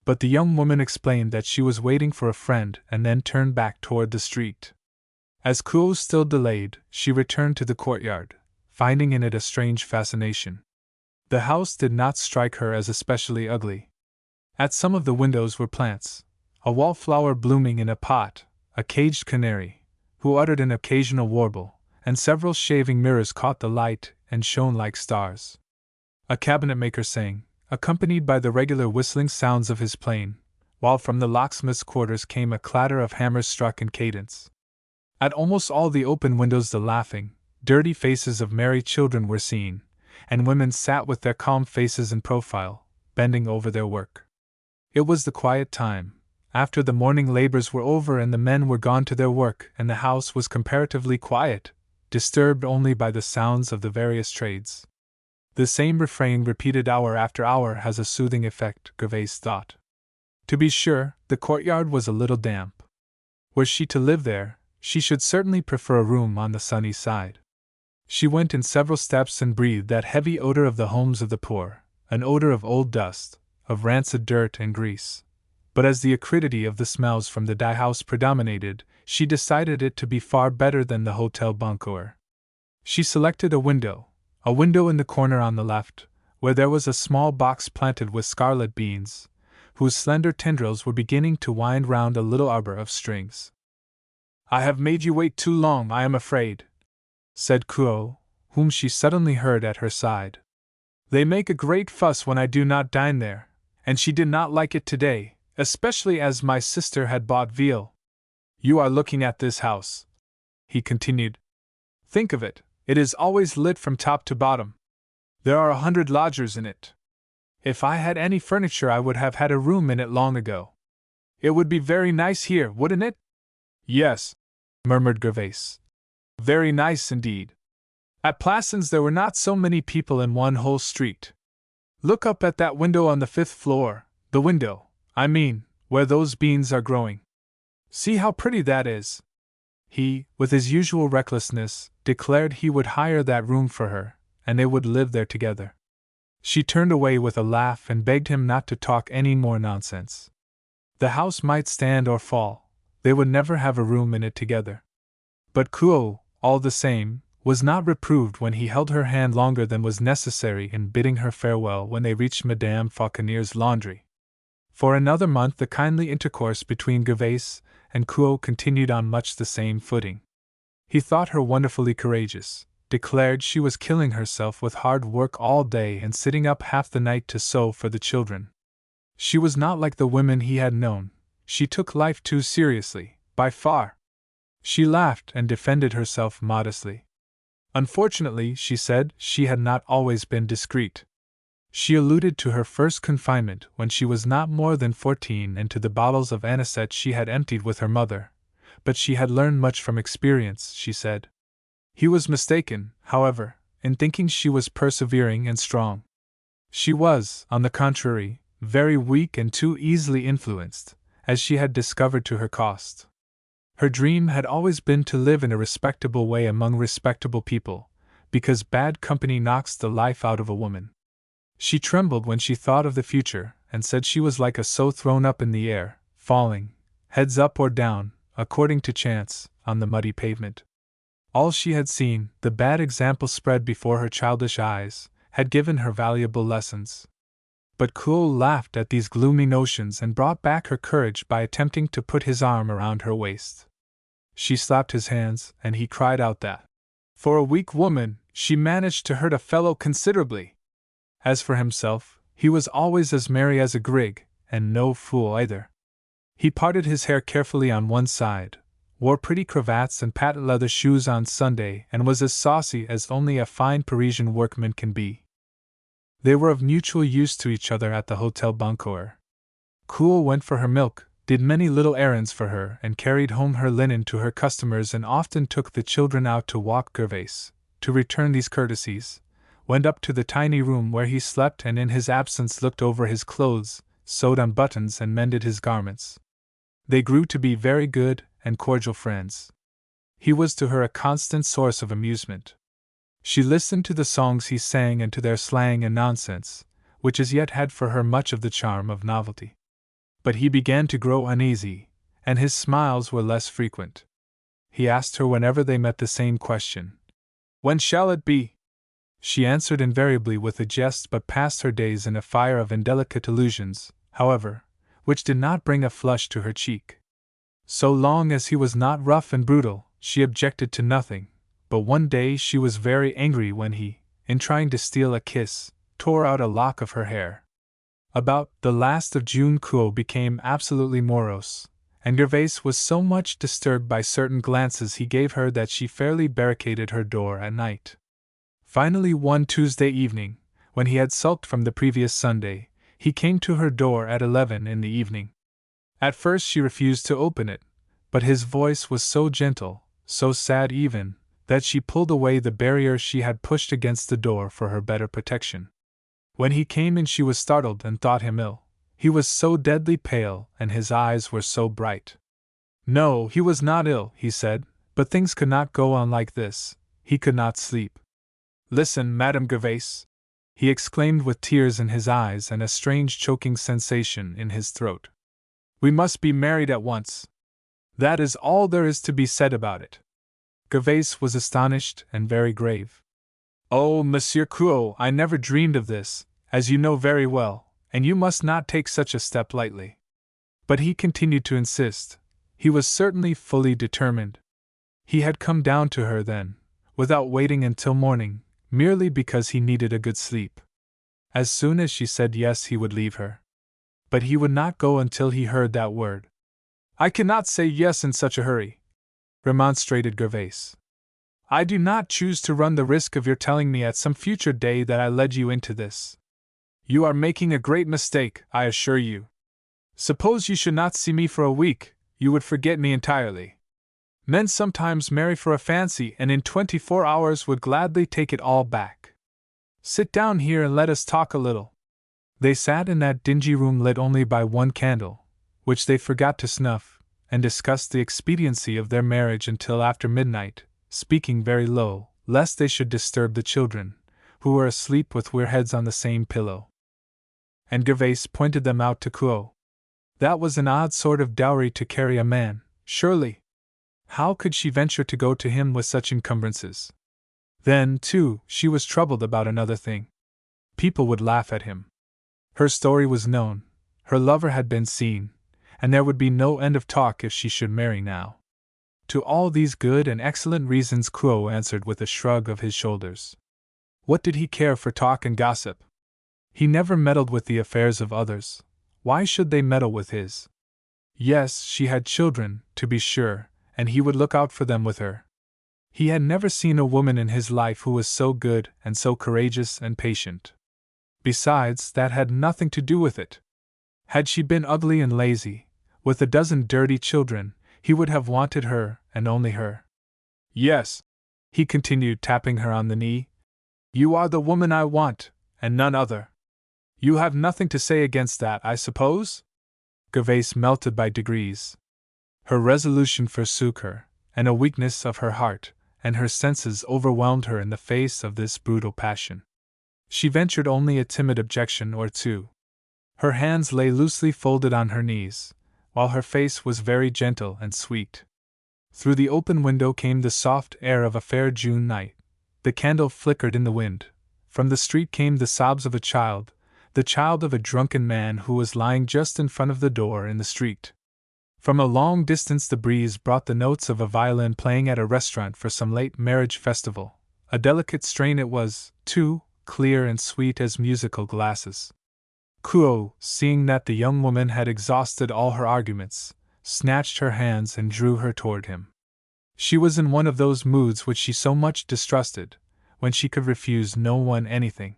But the young woman explained that she was waiting for a friend and then turned back toward the street. As Kuo still delayed, she returned to the courtyard, finding in it a strange fascination. The house did not strike her as especially ugly. At some of the windows were plants, a wallflower blooming in a pot, a caged canary, who uttered an occasional warble, and several shaving mirrors caught the light and shone like stars. A cabinetmaker sang, accompanied by the regular whistling sounds of his plane, while from the locksmith's quarters came a clatter of hammers struck in cadence. At almost all the open windows the laughing, dirty faces of merry children were seen, and women sat with their calm faces in profile, bending over their work. It was the quiet time, after the morning labors were over and the men were gone to their work, and the house was comparatively quiet, disturbed only by the sounds of the various trades. The same refrain repeated hour after hour has a soothing effect, Gervais thought. To be sure, the courtyard was a little damp. Were she to live there, she should certainly prefer a room on the sunny side. She went in several steps and breathed that heavy odor of the homes of the poor, an odor of old dust, of rancid dirt and grease. But as the acridity of the smells from the dye house predominated, she decided it to be far better than the Hotel Boncoeur. She selected a window in the corner on the left, where there was a small box planted with scarlet beans, whose slender tendrils were beginning to wind round a little arbor of strings. "I have made you wait too long, I am afraid," said Kuo, whom she suddenly heard at her side. "They make a great fuss when I do not dine there, and she did not like it today, especially as my sister had bought veal. You are looking at this house," he continued. "Think of it, it is always lit from top to bottom. There are 100 lodgers in it. If I had any furniture I would have had a room in it long ago. It would be very nice here, wouldn't it?" "Yes," murmured Gervais. "Very nice indeed. At Plassans there were not so many people in one whole street. Look up at that window on the 5th floor, the window, I mean, where those beans are growing. See how pretty that is." He, with his usual recklessness, declared he would hire that room for her, and they would live there together. She turned away with a laugh and begged him not to talk any more nonsense. The house might stand or fall, they would never have a room in it together. But Kuo, all the same, was not reproved when he held her hand longer than was necessary in bidding her farewell when they reached Madame Fauconnier's laundry. For another month the kindly intercourse between Gervais and Kuo continued on much the same footing. He thought her wonderfully courageous, declared she was killing herself with hard work all day and sitting up half the night to sew for the children. She was not like the women he had known. She took life too seriously, by far. She laughed and defended herself modestly. Unfortunately, she said, she had not always been discreet. She alluded to her first confinement when she was not more than 14 and to the bottles of anisette she had emptied with her mother, but she had learned much from experience, she said. He was mistaken, however, in thinking she was persevering and strong. She was, on the contrary, very weak and too easily influenced, as she had discovered to her cost. Her dream had always been to live in a respectable way among respectable people, because bad company knocks the life out of a woman. She trembled when she thought of the future, and said she was like a sow thrown up in the air, falling, heads up or down, according to chance, on the muddy pavement. All she had seen, the bad example spread before her childish eyes, had given her valuable lessons. But Kuo laughed at these gloomy notions and brought back her courage by attempting to put his arm around her waist. She slapped his hands, and he cried out that, for a weak woman, she managed to hurt a fellow considerably. As for himself, he was always as merry as a grig, and no fool either. He parted his hair carefully on one side, wore pretty cravats and patent leather shoes on Sunday, and was as saucy as only a fine Parisian workman can be. They were of mutual use to each other at the Hotel Boncoeur. Kuo went for her milk, did many little errands for her, and carried home her linen to her customers, and often took the children out to walk. Gervais, to return these courtesies, went up to the tiny room where he slept and in his absence looked over his clothes, sewed on buttons and mended his garments. They grew to be very good and cordial friends. He was to her a constant source of amusement. She listened to the songs he sang and to their slang and nonsense, which as yet had for her much of the charm of novelty. But he began to grow uneasy, and his smiles were less frequent. He asked her whenever they met the same question, "When shall it be?" She answered invariably with a jest, but passed her days in a fire of indelicate allusions, however, which did not bring a flush to her cheek. So long as he was not rough and brutal, she objected to nothing, but one day she was very angry when he, in trying to steal a kiss, tore out a lock of her hair. About the last of June Kuo became absolutely morose, and Gervais was so much disturbed by certain glances he gave her that she fairly barricaded her door at night. Finally, one Tuesday evening, when he had sulked from the previous Sunday, he came to her door at 11 in the evening. At first she refused to open it, but his voice was so gentle, so sad even, that she pulled away the barrier she had pushed against the door for her better protection. When he came in she was startled and thought him ill. He was so deadly pale and his eyes were so bright. No, he was not ill, he said, but things could not go on like this. He could not sleep. Listen, Madame Gervais, he exclaimed with tears in his eyes and a strange choking sensation in his throat. We must be married at once. That is all there is to be said about it. Gervais was astonished and very grave. Oh, Monsieur Kuo, I never dreamed of this, as you know very well, and you must not take such a step lightly. But he continued to insist. He was certainly fully determined. He had come down to her then, without waiting until morning, merely because he needed a good sleep. As soon as she said yes, he would leave her. But he would not go until he heard that word. I cannot say yes in such a hurry, remonstrated Gervais. I do not choose to run the risk of your telling me at some future day that I led you into this. You are making a great mistake, I assure you. Suppose you should not see me for a week, you would forget me entirely. Men sometimes marry for a fancy and in 24 hours would gladly take it all back. Sit down here and let us talk a little. They sat in that dingy room lit only by one candle, which they forgot to snuff, and discussed the expediency of their marriage until after midnight, speaking very low, lest they should disturb the children, who were asleep with their heads on the same pillow. And Gervais pointed them out to Kuo. That was an odd sort of dowry to carry a man, surely. How could she venture to go to him with such encumbrances? Then, too, she was troubled about another thing. People would laugh at him. Her story was known, her lover had been seen, and there would be no end of talk if she should marry now. To all these good and excellent reasons Kuo answered with a shrug of his shoulders. What did he care for talk and gossip? He never meddled with the affairs of others. Why should they meddle with his? Yes, she had children, to be sure, and he would look out for them with her. He had never seen a woman in his life who was so good and so courageous and patient. Besides, that had nothing to do with it. Had she been ugly and lazy, with a dozen dirty children, he would have wanted her, and only her. Yes, he continued, tapping her on the knee, you are the woman I want, and none other. You have nothing to say against that, I suppose? Gervais melted by degrees. Her resolution forsook her, and a weakness of her heart and her senses overwhelmed her in the face of this brutal passion. She ventured only a timid objection or two. Her hands lay loosely folded on her knees, while her face was very gentle and sweet. Through the open window came the soft air of a fair June night. The candle flickered in the wind. From the street came the sobs of a child, the child of a drunken man who was lying just in front of the door in the street. From a long distance the breeze brought the notes of a violin playing at a restaurant for some late marriage festival. A delicate strain it was, too, clear and sweet as musical glasses. Kuo, seeing that the young woman had exhausted all her arguments, snatched her hands and drew her toward him. She was in one of those moods which she so much distrusted, when she could refuse no one anything.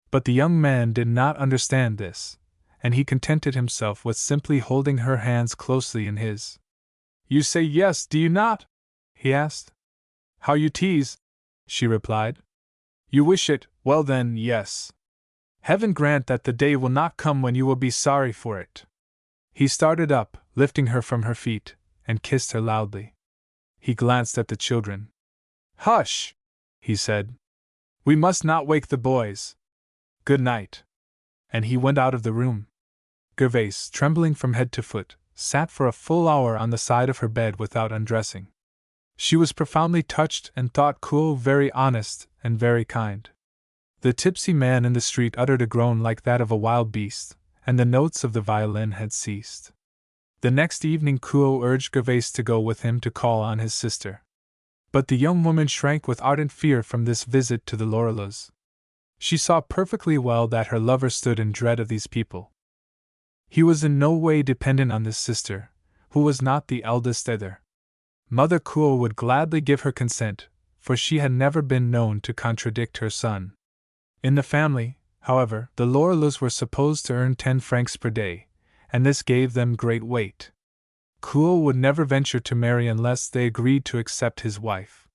But the young man did not understand this, and he contented himself with simply holding her hands closely in his. You say yes, do you not? He asked. How you tease, she replied. You wish it, well then, yes. Heaven grant that the day will not come when you will be sorry for it. He started up, lifting her from her feet, and kissed her loudly. He glanced at the children. Hush, he said. We must not wake the boys. Good night. And he went out of the room. Gervais, trembling from head to foot, sat for a full hour on the side of her bed without undressing. She was profoundly touched and thought Kuo very honest and very kind. The tipsy man in the street uttered a groan like that of a wild beast, and the notes of the violin had ceased. The next evening Kuo urged Gervais to go with him to call on his sister. But the young woman shrank with ardent fear from this visit to the Lorilleuxs. She saw perfectly well that her lover stood in dread of these people. He was in no way dependent on this sister, who was not the eldest either. Mother Kuo would gladly give her consent, for she had never been known to contradict her son. In the family, however, the Lorilleuxs were supposed to earn 10 francs per day, and this gave them great weight. Kuo would never venture to marry unless they agreed to accept his wife.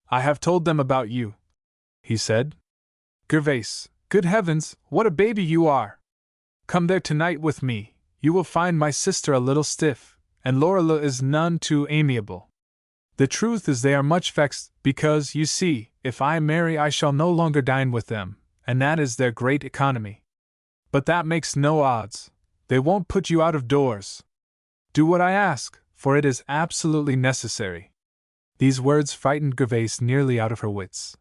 I have told them about you, he said. Gervais, good heavens, what a baby you are! Come there tonight with me, you will find my sister a little stiff, and Lorilleux is none too amiable. The truth is they are much vexed, because, you see, if I marry I shall no longer dine with them, and that is their great economy. But that makes no odds, they won't put you out of doors. Do what I ask, for it is absolutely necessary. These words frightened Gervais nearly out of her wits.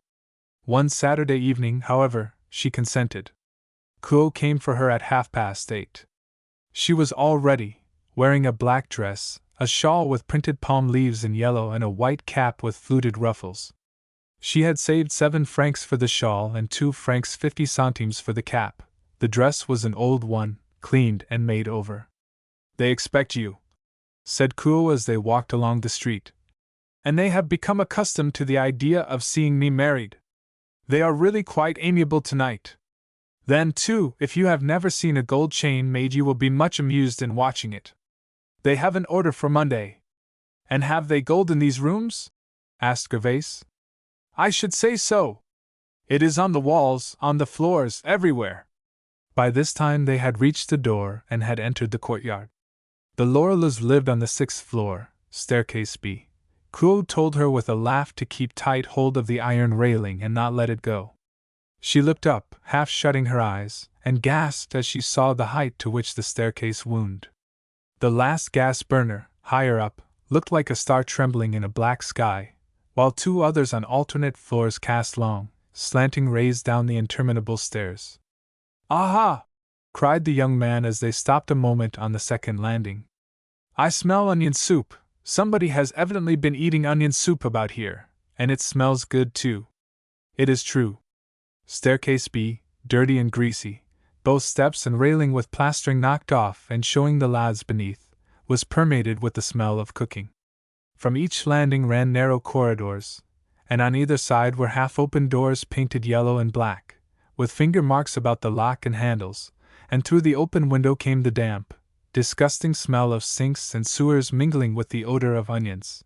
One Saturday evening, however, she consented. Kuo came for her at 8:30. She was all ready, wearing a black dress, a shawl with printed palm leaves in yellow and a white cap with fluted ruffles. She had saved 7 francs for the shawl and 2 francs 50 centimes for the cap. The dress was an old one, cleaned and made over. They expect you, said Kuo as they walked along the street. And they have become accustomed to the idea of seeing me married. They are really quite amiable tonight. Then, too, if you have never seen a gold chain made you will be much amused in watching it. They have an order for Monday. And have they gold in these rooms? Asked Gervais. I should say so. It is on the walls, on the floors, everywhere. By this time they had reached the door and had entered the courtyard. The Lorilleuxs lived on the 6th floor, staircase B. Kuo told her with a laugh to keep tight hold of the iron railing and not let it go. She looked up, half shutting her eyes, and gasped as she saw the height to which the staircase wound. The last gas burner, higher up, looked like a star trembling in a black sky, while 2 others on alternate floors cast long, slanting rays down the interminable stairs. Aha! Cried the young man as they stopped a moment on the 2nd landing. I smell onion soup, Somebody has evidently been eating onion soup about here, and it smells good too. It is true. Staircase B, dirty and greasy, both steps and railing with plastering knocked off and showing the laths beneath, was permeated with the smell of cooking. From each landing ran narrow corridors, and on either side were half-open doors painted yellow and black, with finger marks about the lock and handles, and through the open window came the damp, disgusting smell of sinks and sewers mingling with the odor of onions.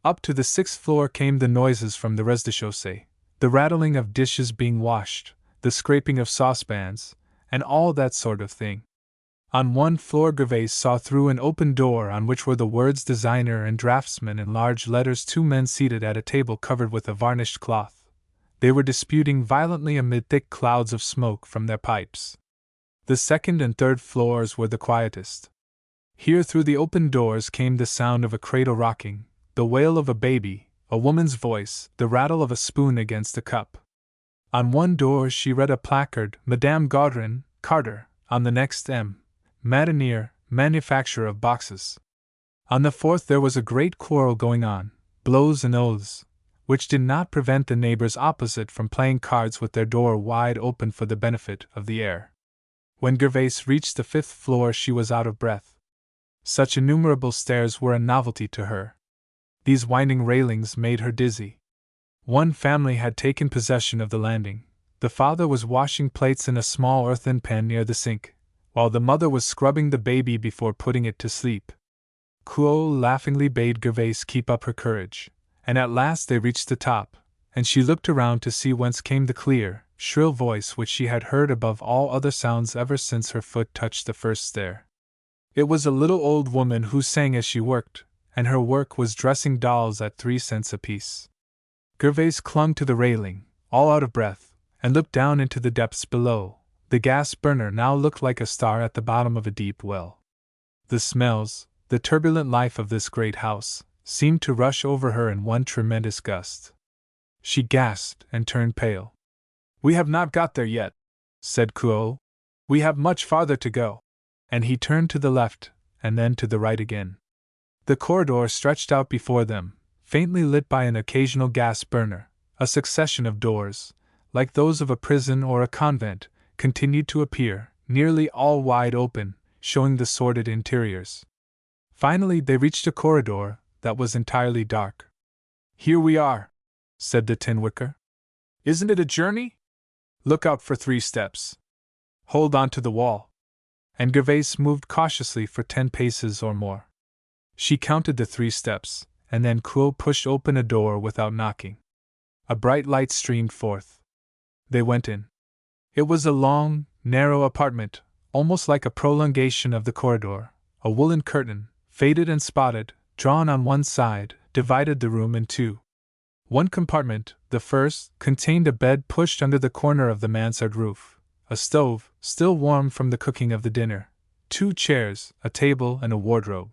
Up to the 6th floor came the noises from the rez-de-chaussée, the rattling of dishes being washed, the scraping of saucepans, and all that sort of thing. On one floor Gervais saw through an open door on which were the words designer and draftsman in large letters 2 men seated at a table covered with a varnished cloth. They were disputing violently amid thick clouds of smoke from their pipes. The 2nd and 3rd floors were the quietest. Here through the open doors came the sound of a cradle rocking, the wail of a baby, a woman's voice, the rattle of a spoon against a cup. On one door she read a placard, Madame Gaudrin, Carter, on the next M. Madinier, manufacturer of boxes. On the 4th there was a great quarrel going on, blows and oaths, which did not prevent the neighbors opposite from playing cards with their door wide open for the benefit of the air. When Gervais reached the 5th floor she was out of breath. Such innumerable stairs were a novelty to her. These winding railings made her dizzy. One family had taken possession of the landing. The father was washing plates in a small earthen pan near the sink, while the mother was scrubbing the baby before putting it to sleep. Kuo laughingly bade Gervais keep up her courage, and at last they reached the top, and she looked around to see whence came the clear, shrill voice which she had heard above all other sounds ever since her foot touched the first stair. It was a little old woman who sang as she worked, and her work was dressing dolls at 3 cents apiece. Gervais clung to the railing, all out of breath, and looked down into the depths below. The gas burner now looked like a star at the bottom of a deep well. The smells, the turbulent life of this great house, seemed to rush over her in one tremendous gust. She gasped and turned pale. "We have not got there yet," said Kuo. "We have much farther to go." And he turned to the left, and then to the right again. The corridor stretched out before them, faintly lit by an occasional gas burner. A succession of doors, like those of a prison or a convent, continued to appear, nearly all wide open, showing the sordid interiors. Finally they reached a corridor that was entirely dark. "Here we are," said the tin wicker. "Isn't it a journey? Look out for 3 steps. Hold on to the wall." And Gervais moved cautiously for 10 paces or more. She counted the 3 steps, and then Kuo pushed open a door without knocking. A bright light streamed forth. They went in. It was a long, narrow apartment, almost like a prolongation of the corridor. A woolen curtain, faded and spotted, drawn on one side, divided the room in 2. One compartment, the first, contained a bed pushed under the corner of the mansard roof, a stove, still warm from the cooking of the dinner, 2 chairs, a table, and a wardrobe.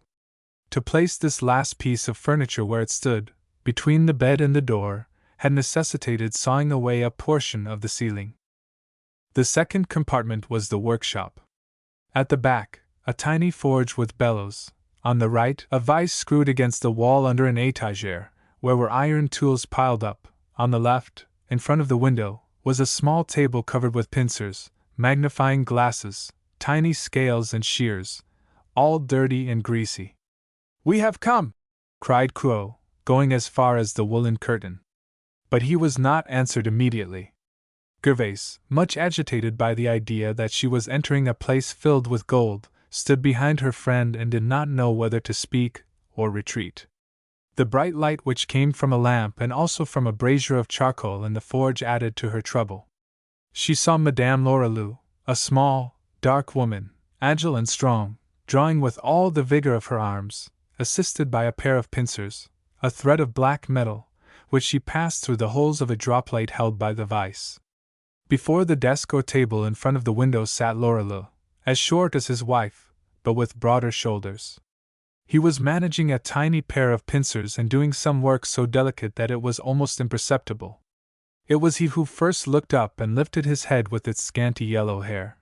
To place this last piece of furniture where it stood, between the bed and the door, had necessitated sawing away a portion of the ceiling. The second compartment was the workshop. At the back, a tiny forge with bellows. On the right, a vise screwed against the wall under an étagère, where were iron tools piled up. On the left, in front of the window, was a small table covered with pincers, magnifying glasses, tiny scales and shears, all dirty and greasy. "We have come!" cried Kuo, going as far as the woolen curtain. But he was not answered immediately. Gervais, much agitated by the idea that she was entering a place filled with gold, stood behind her friend and did not know whether to speak or retreat. The bright light which came from a lamp and also from a brazier of charcoal in the forge added to her trouble. She saw Madame Lorelou, a small, dark woman, agile and strong, drawing with all the vigor of her arms, assisted by a pair of pincers, a thread of black metal, which she passed through the holes of a drawplate held by the vise. Before the desk or table in front of the window sat Lorelou, as short as his wife, but with broader shoulders. He was managing a tiny pair of pincers and doing some work so delicate that it was almost imperceptible. It was he who first looked up and lifted his head with its scanty yellow hair.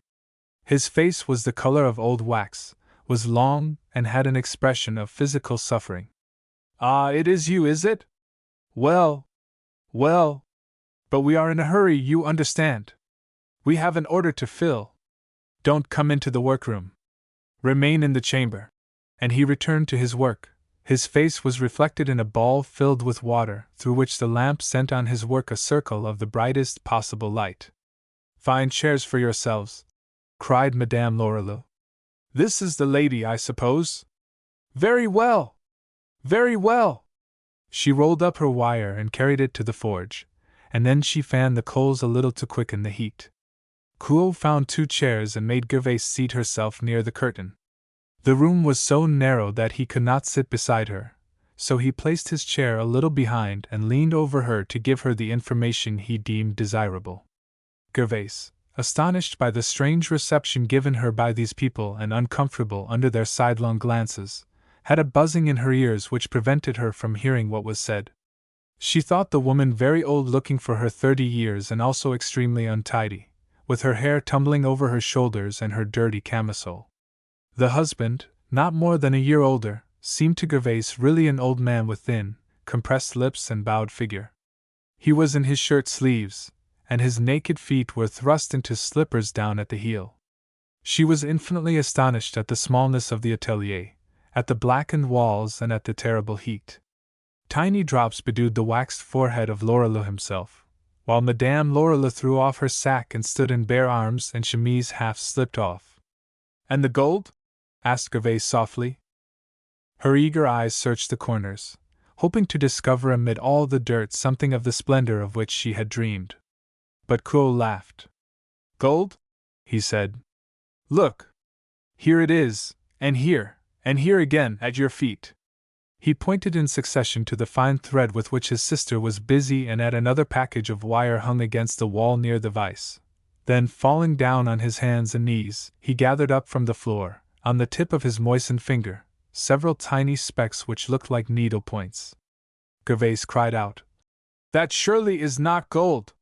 His face was the color of old wax, was long and had an expression of physical suffering. "Ah, it is you, is it? Well, well. But we are in a hurry, you understand. We have an order to fill. Don't come into the workroom. Remain in the chamber." And he returned to his work. His face was reflected in a bowl filled with water, through which the lamp sent on his work a circle of the brightest possible light. "Find chairs for yourselves," cried Madame Lorilleux. "This is the lady, I suppose?" "Very well! Very well!" She rolled up her wire and carried it to the forge, and then she fanned the coals a little to quicken the heat. Kuo found 2 chairs and made Gervais seat herself near the curtain. The room was so narrow that he could not sit beside her, so he placed his chair a little behind and leaned over her to give her the information he deemed desirable. Gervais, astonished by the strange reception given her by these people and uncomfortable under their sidelong glances, had a buzzing in her ears which prevented her from hearing what was said. She thought the woman very old-looking for her 30 years and also extremely untidy, with her hair tumbling over her shoulders and her dirty camisole. The husband, not more than a year older, seemed to Gervais really an old man with thin, compressed lips and bowed figure. He was in his shirt sleeves, and his naked feet were thrust into slippers down at the heel. She was infinitely astonished at the smallness of the atelier, at the blackened walls and at the terrible heat. Tiny drops bedewed the waxed forehead of Lorilleux himself, while Madame Lorilleux threw off her sack and stood in bare arms and chemise half slipped off. "And the gold?" asked Gervais softly. Her eager eyes searched the corners, hoping to discover amid all the dirt something of the splendor of which she had dreamed. But Kuo laughed. "Gold?" he said. "Look! Here it is, and here again, at your feet." He pointed in succession to the fine thread with which his sister was busy and at another package of wire hung against the wall near the vise. Then, falling down on his hands and knees, he gathered up from the floor, on the tip of his moistened finger, several tiny specks which looked like needle points. Gervais cried out, "That surely is not gold!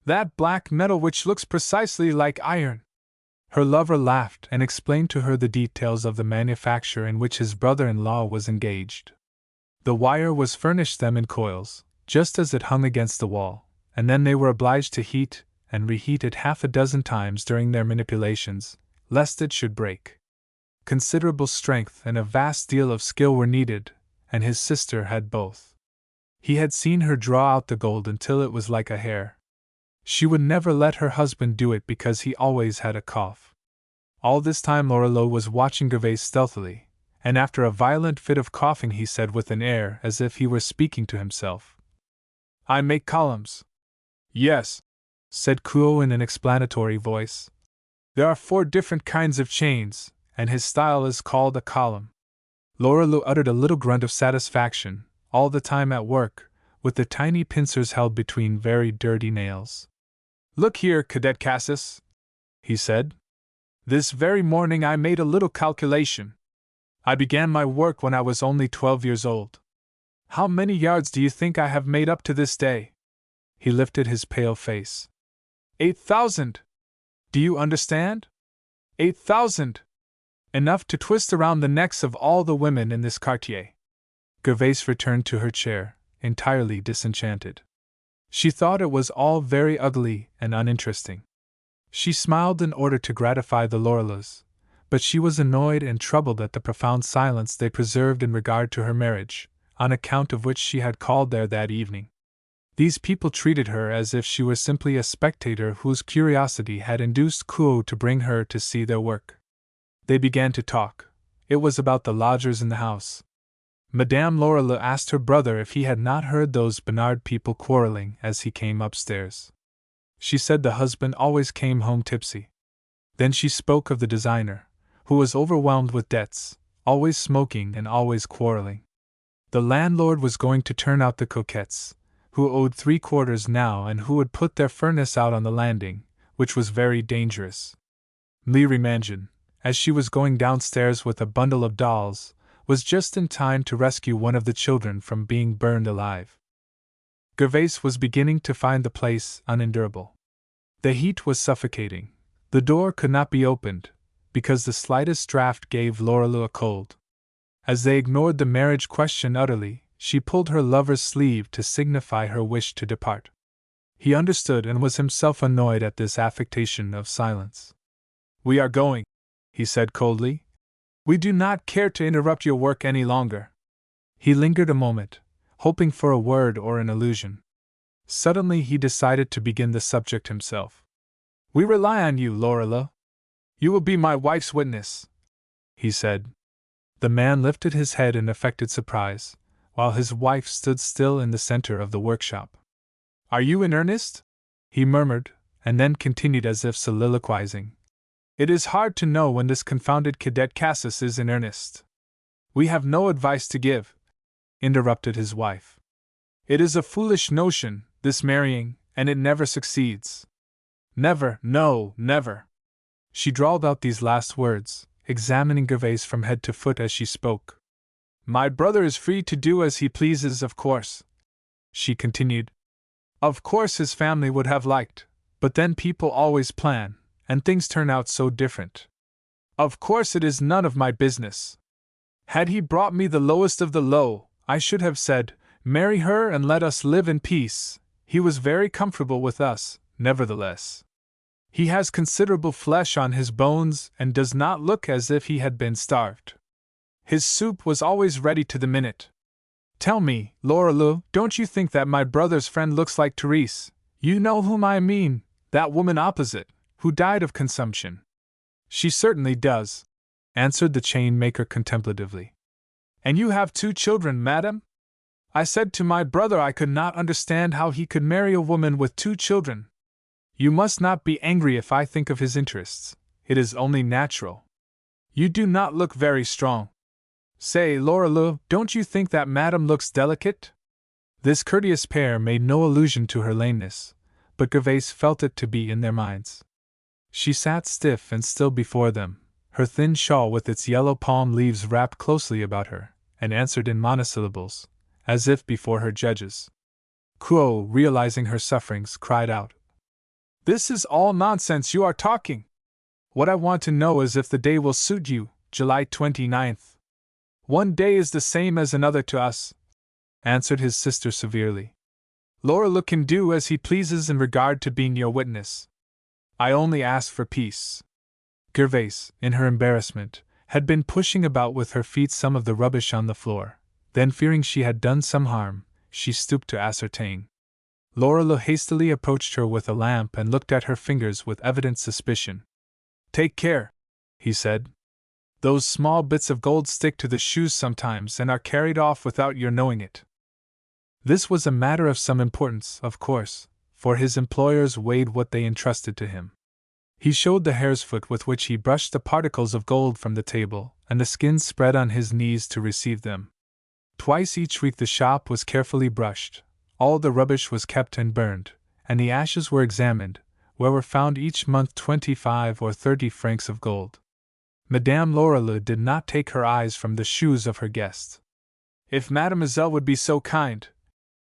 That black metal which looks precisely like iron!" Her lover laughed and explained to her the details of the manufacture in which his brother-in-law was engaged. The wire was furnished them in coils, just as it hung against the wall, and then they were obliged to heat and reheat it half a dozen times during their manipulations, lest it should break. Considerable strength and a vast deal of skill were needed, and his sister had both. He had seen her draw out the gold until it was like a hair. She would never let her husband do it because he always had a cough. All this time Lorilleux was watching Gervais stealthily, and after a violent fit of coughing he said with an air as if he were speaking to himself, "I make columns." "Yes," said Kuo in an explanatory voice. "There are 4 different kinds of chains, and his style is called a column." Lorilleux uttered a little grunt of satisfaction, all the time at work, with the tiny pincers held between very dirty nails. "Look here, Cadet Cassis," he said. "This very morning I made a little calculation. I began my work when I was only 12 years old. How many yards do you think I have made up to this day?" He lifted his pale face. 8,000! Do you understand? 8,000! Enough to twist around the necks of all the women in this quartier." Gervais returned to her chair, entirely disenchanted. She thought it was all very ugly and uninteresting. She smiled in order to gratify the Lorilleuxs, but she was annoyed and troubled at the profound silence they preserved in regard to her marriage, on account of which she had called there that evening. These people treated her as if she were simply a spectator whose curiosity had induced Kuo to bring her to see their work. They began to talk. It was about the lodgers in the house. Madame Lorilleux asked her brother if he had not heard those Bernard people quarreling as he came upstairs. She said the husband always came home tipsy. Then she spoke of the designer, who was overwhelmed with debts, always smoking and always quarreling. The landlord was going to turn out the coquettes, who owed 3/4 now and who would put their furnace out on the landing, which was very dangerous. Miri Manjin, as she was going downstairs with a bundle of dolls, was just in time to rescue one of the children from being burned alive. Gervais was beginning to find the place unendurable. The heat was suffocating. The door could not be opened, because the slightest draught gave Lorilleux a cold, As they ignored the marriage question utterly, she pulled her lover's sleeve to signify her wish to depart. He understood and was himself annoyed at this affectation of silence. "We are going," he said coldly. "We do not care to interrupt your work any longer." He lingered a moment, hoping for a word or an allusion. Suddenly he decided to begin the subject himself. "We rely on you, Lorelei. You will be my wife's witness," he said. The man lifted his head in affected surprise, while his wife stood still in the center of the workshop. "Are you in earnest?" he murmured, and then continued as if soliloquizing. "It is hard to know when this confounded cadet Cassis is in earnest." "We have no advice to give," interrupted his wife. "It is a foolish notion, this marrying, and it never succeeds. Never, no, never." She drawled out these last words, examining Gervais from head to foot as she spoke. "My brother is free to do as he pleases, of course," she continued. "Of course his family would have liked, but then people always plan, and things turn out so different. Of course it is none of my business. Had he brought me the lowest of the low, I should have said, 'Marry her and let us live in peace.' He was very comfortable with us, nevertheless. He has considerable flesh on his bones and does not look as if he had been starved. His soup was always ready to the minute. Tell me, Lorelei, don't you think that my brother's friend looks like Therese? You know whom I mean, that woman opposite, who died of consumption." "She certainly does," answered the chain-maker contemplatively. "And you have 2 children, madam?" "I said to my brother I could not understand how he could marry a woman with 2 children. You must not be angry if I think of his interests. It is only natural. You do not look very strong. Say, Lorelei, don't you think that madam looks delicate?" This courteous pair made no allusion to her lameness, but Gervais felt it to be in their minds. She sat stiff and still before them, her thin shawl with its yellow palm leaves wrapped closely about her, and answered in monosyllables, as if before her judges. Kuo, realizing her sufferings, cried out, "This is all nonsense you are talking! What I want to know is if the day will suit you, July 29th. One day is the same as another to us," answered his sister severely. "Lorelei can do as he pleases in regard to being your witness. I only ask for peace." Gervais, in her embarrassment, had been pushing about with her feet some of the rubbish on the floor. Then, fearing she had done some harm, she stooped to ascertain. Lorelei hastily approached her with a lamp and looked at her fingers with evident suspicion. "Take care," he said. "Those small bits of gold stick to the shoes sometimes and are carried off without your knowing it." This was a matter of some importance, of course, for his employers weighed what they entrusted to him. He showed the hare's foot with which he brushed the particles of gold from the table, and the skins spread on his knees to receive them. Twice each week the shop was carefully brushed, all the rubbish was kept and burned, and the ashes were examined, where were found each month 25 or 30 francs of gold. Madame Lorelei did not take her eyes from the shoes of her guest. "If mademoiselle would be so kind,"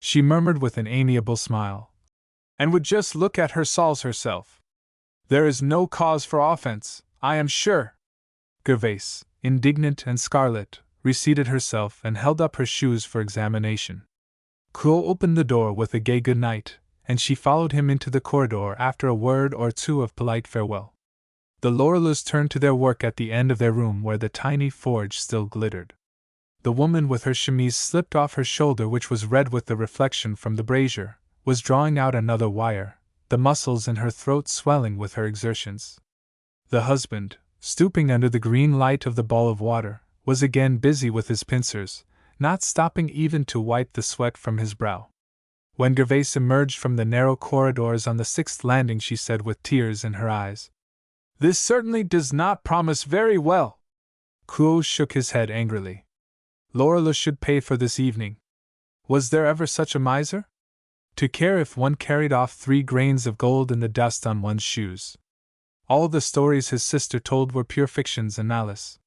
she murmured with an amiable smile, "and would just look at her soles herself. There is no cause for offense, I am sure." Gervais, indignant and scarlet, reseated herself and held up her shoes for examination. Kuo opened the door with a gay good night, and she followed him into the corridor after a word or two of polite farewell. The Lorelei's turned to their work at the end of their room where the tiny forge still glittered. The woman with her chemise slipped off her shoulder, which was red with the reflection from the brazier, was drawing out another wire, the muscles in her throat swelling with her exertions. The husband, stooping under the green light of the ball of water, was again busy with his pincers, not stopping even to wipe the sweat from his brow. When Gervais emerged from the narrow corridors on the 6th landing, she said with tears in her eyes, "This certainly does not promise very well." Kuo shook his head angrily. Lorelei should pay for this evening. Was there ever such a miser? To care if one carried off 3 grains of gold in the dust on one's shoes. All the stories his sister told were pure fictions and malice.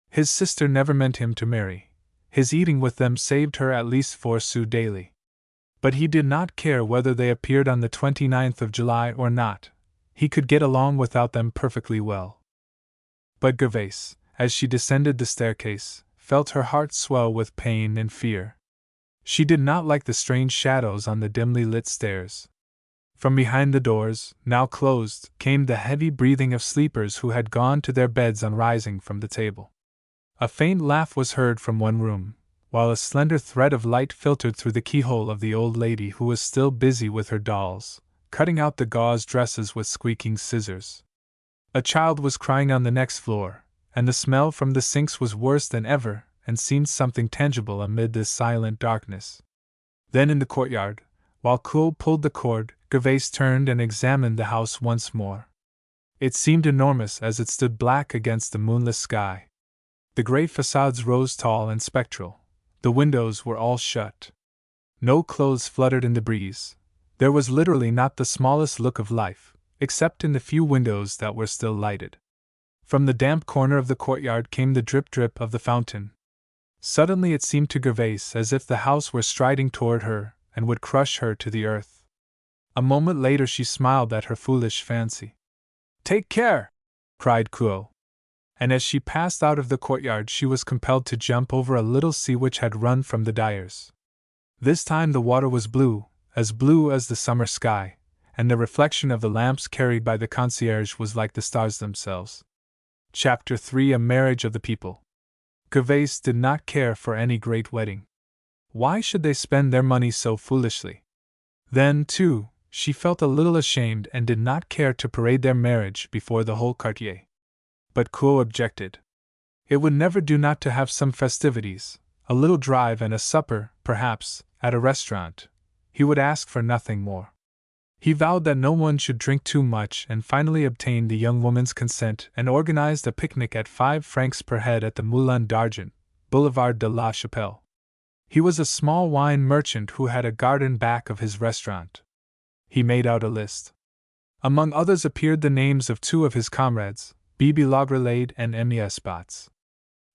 His sister never meant him to marry. His eating with them saved her at least 4 sous daily. But he did not care whether they appeared on the 29th of July or not. He could get along without them perfectly well. But Gervais, as she descended the staircase, felt her heart swell with pain and fear. She did not like the strange shadows on the dimly lit stairs. From behind the doors, now closed, came the heavy breathing of sleepers who had gone to their beds on rising from the table. A faint laugh was heard from one room, while a slender thread of light filtered through the keyhole of the old lady who was still busy with her dolls, cutting out the gauze dresses with squeaking scissors. A child was crying on the next floor, and the smell from the sinks was worse than ever and seemed something tangible amid this silent darkness. Then in the courtyard, while Kuo pulled the cord, Gervais turned and examined the house once more. It seemed enormous as it stood black against the moonless sky. The gray facades rose tall and spectral. The windows were all shut. No clothes fluttered in the breeze. There was literally not the smallest look of life, except in the few windows that were still lighted. From the damp corner of the courtyard came the drip-drip of the fountain. Suddenly it seemed to Gervais as if the house were striding toward her and would crush her to the earth. A moment later she smiled at her foolish fancy. "Take care!" cried Kuo. And as she passed out of the courtyard she was compelled to jump over a little sea which had run from the dyers. This time the water was blue as the summer sky, and the reflection of the lamps carried by the concierge was like the stars themselves. Chapter 3: A Marriage of the People. Gervais did not care for any great wedding. Why should they spend their money so foolishly? Then, too, she felt a little ashamed and did not care to parade their marriage before the whole quartier. But Kuo objected. It would never do not to have some festivities, a little drive and a supper, perhaps, at a restaurant. He would ask for nothing more. He vowed that no one should drink too much and finally obtained the young woman's consent and organized a picnic at 5 francs per head at the Moulin d'Argent, Boulevard de la Chapelle. He was a small wine merchant who had a garden back of his restaurant. He made out a list. Among others appeared the names of 2 of his comrades, Bibi Lagrelade and Mies Spots.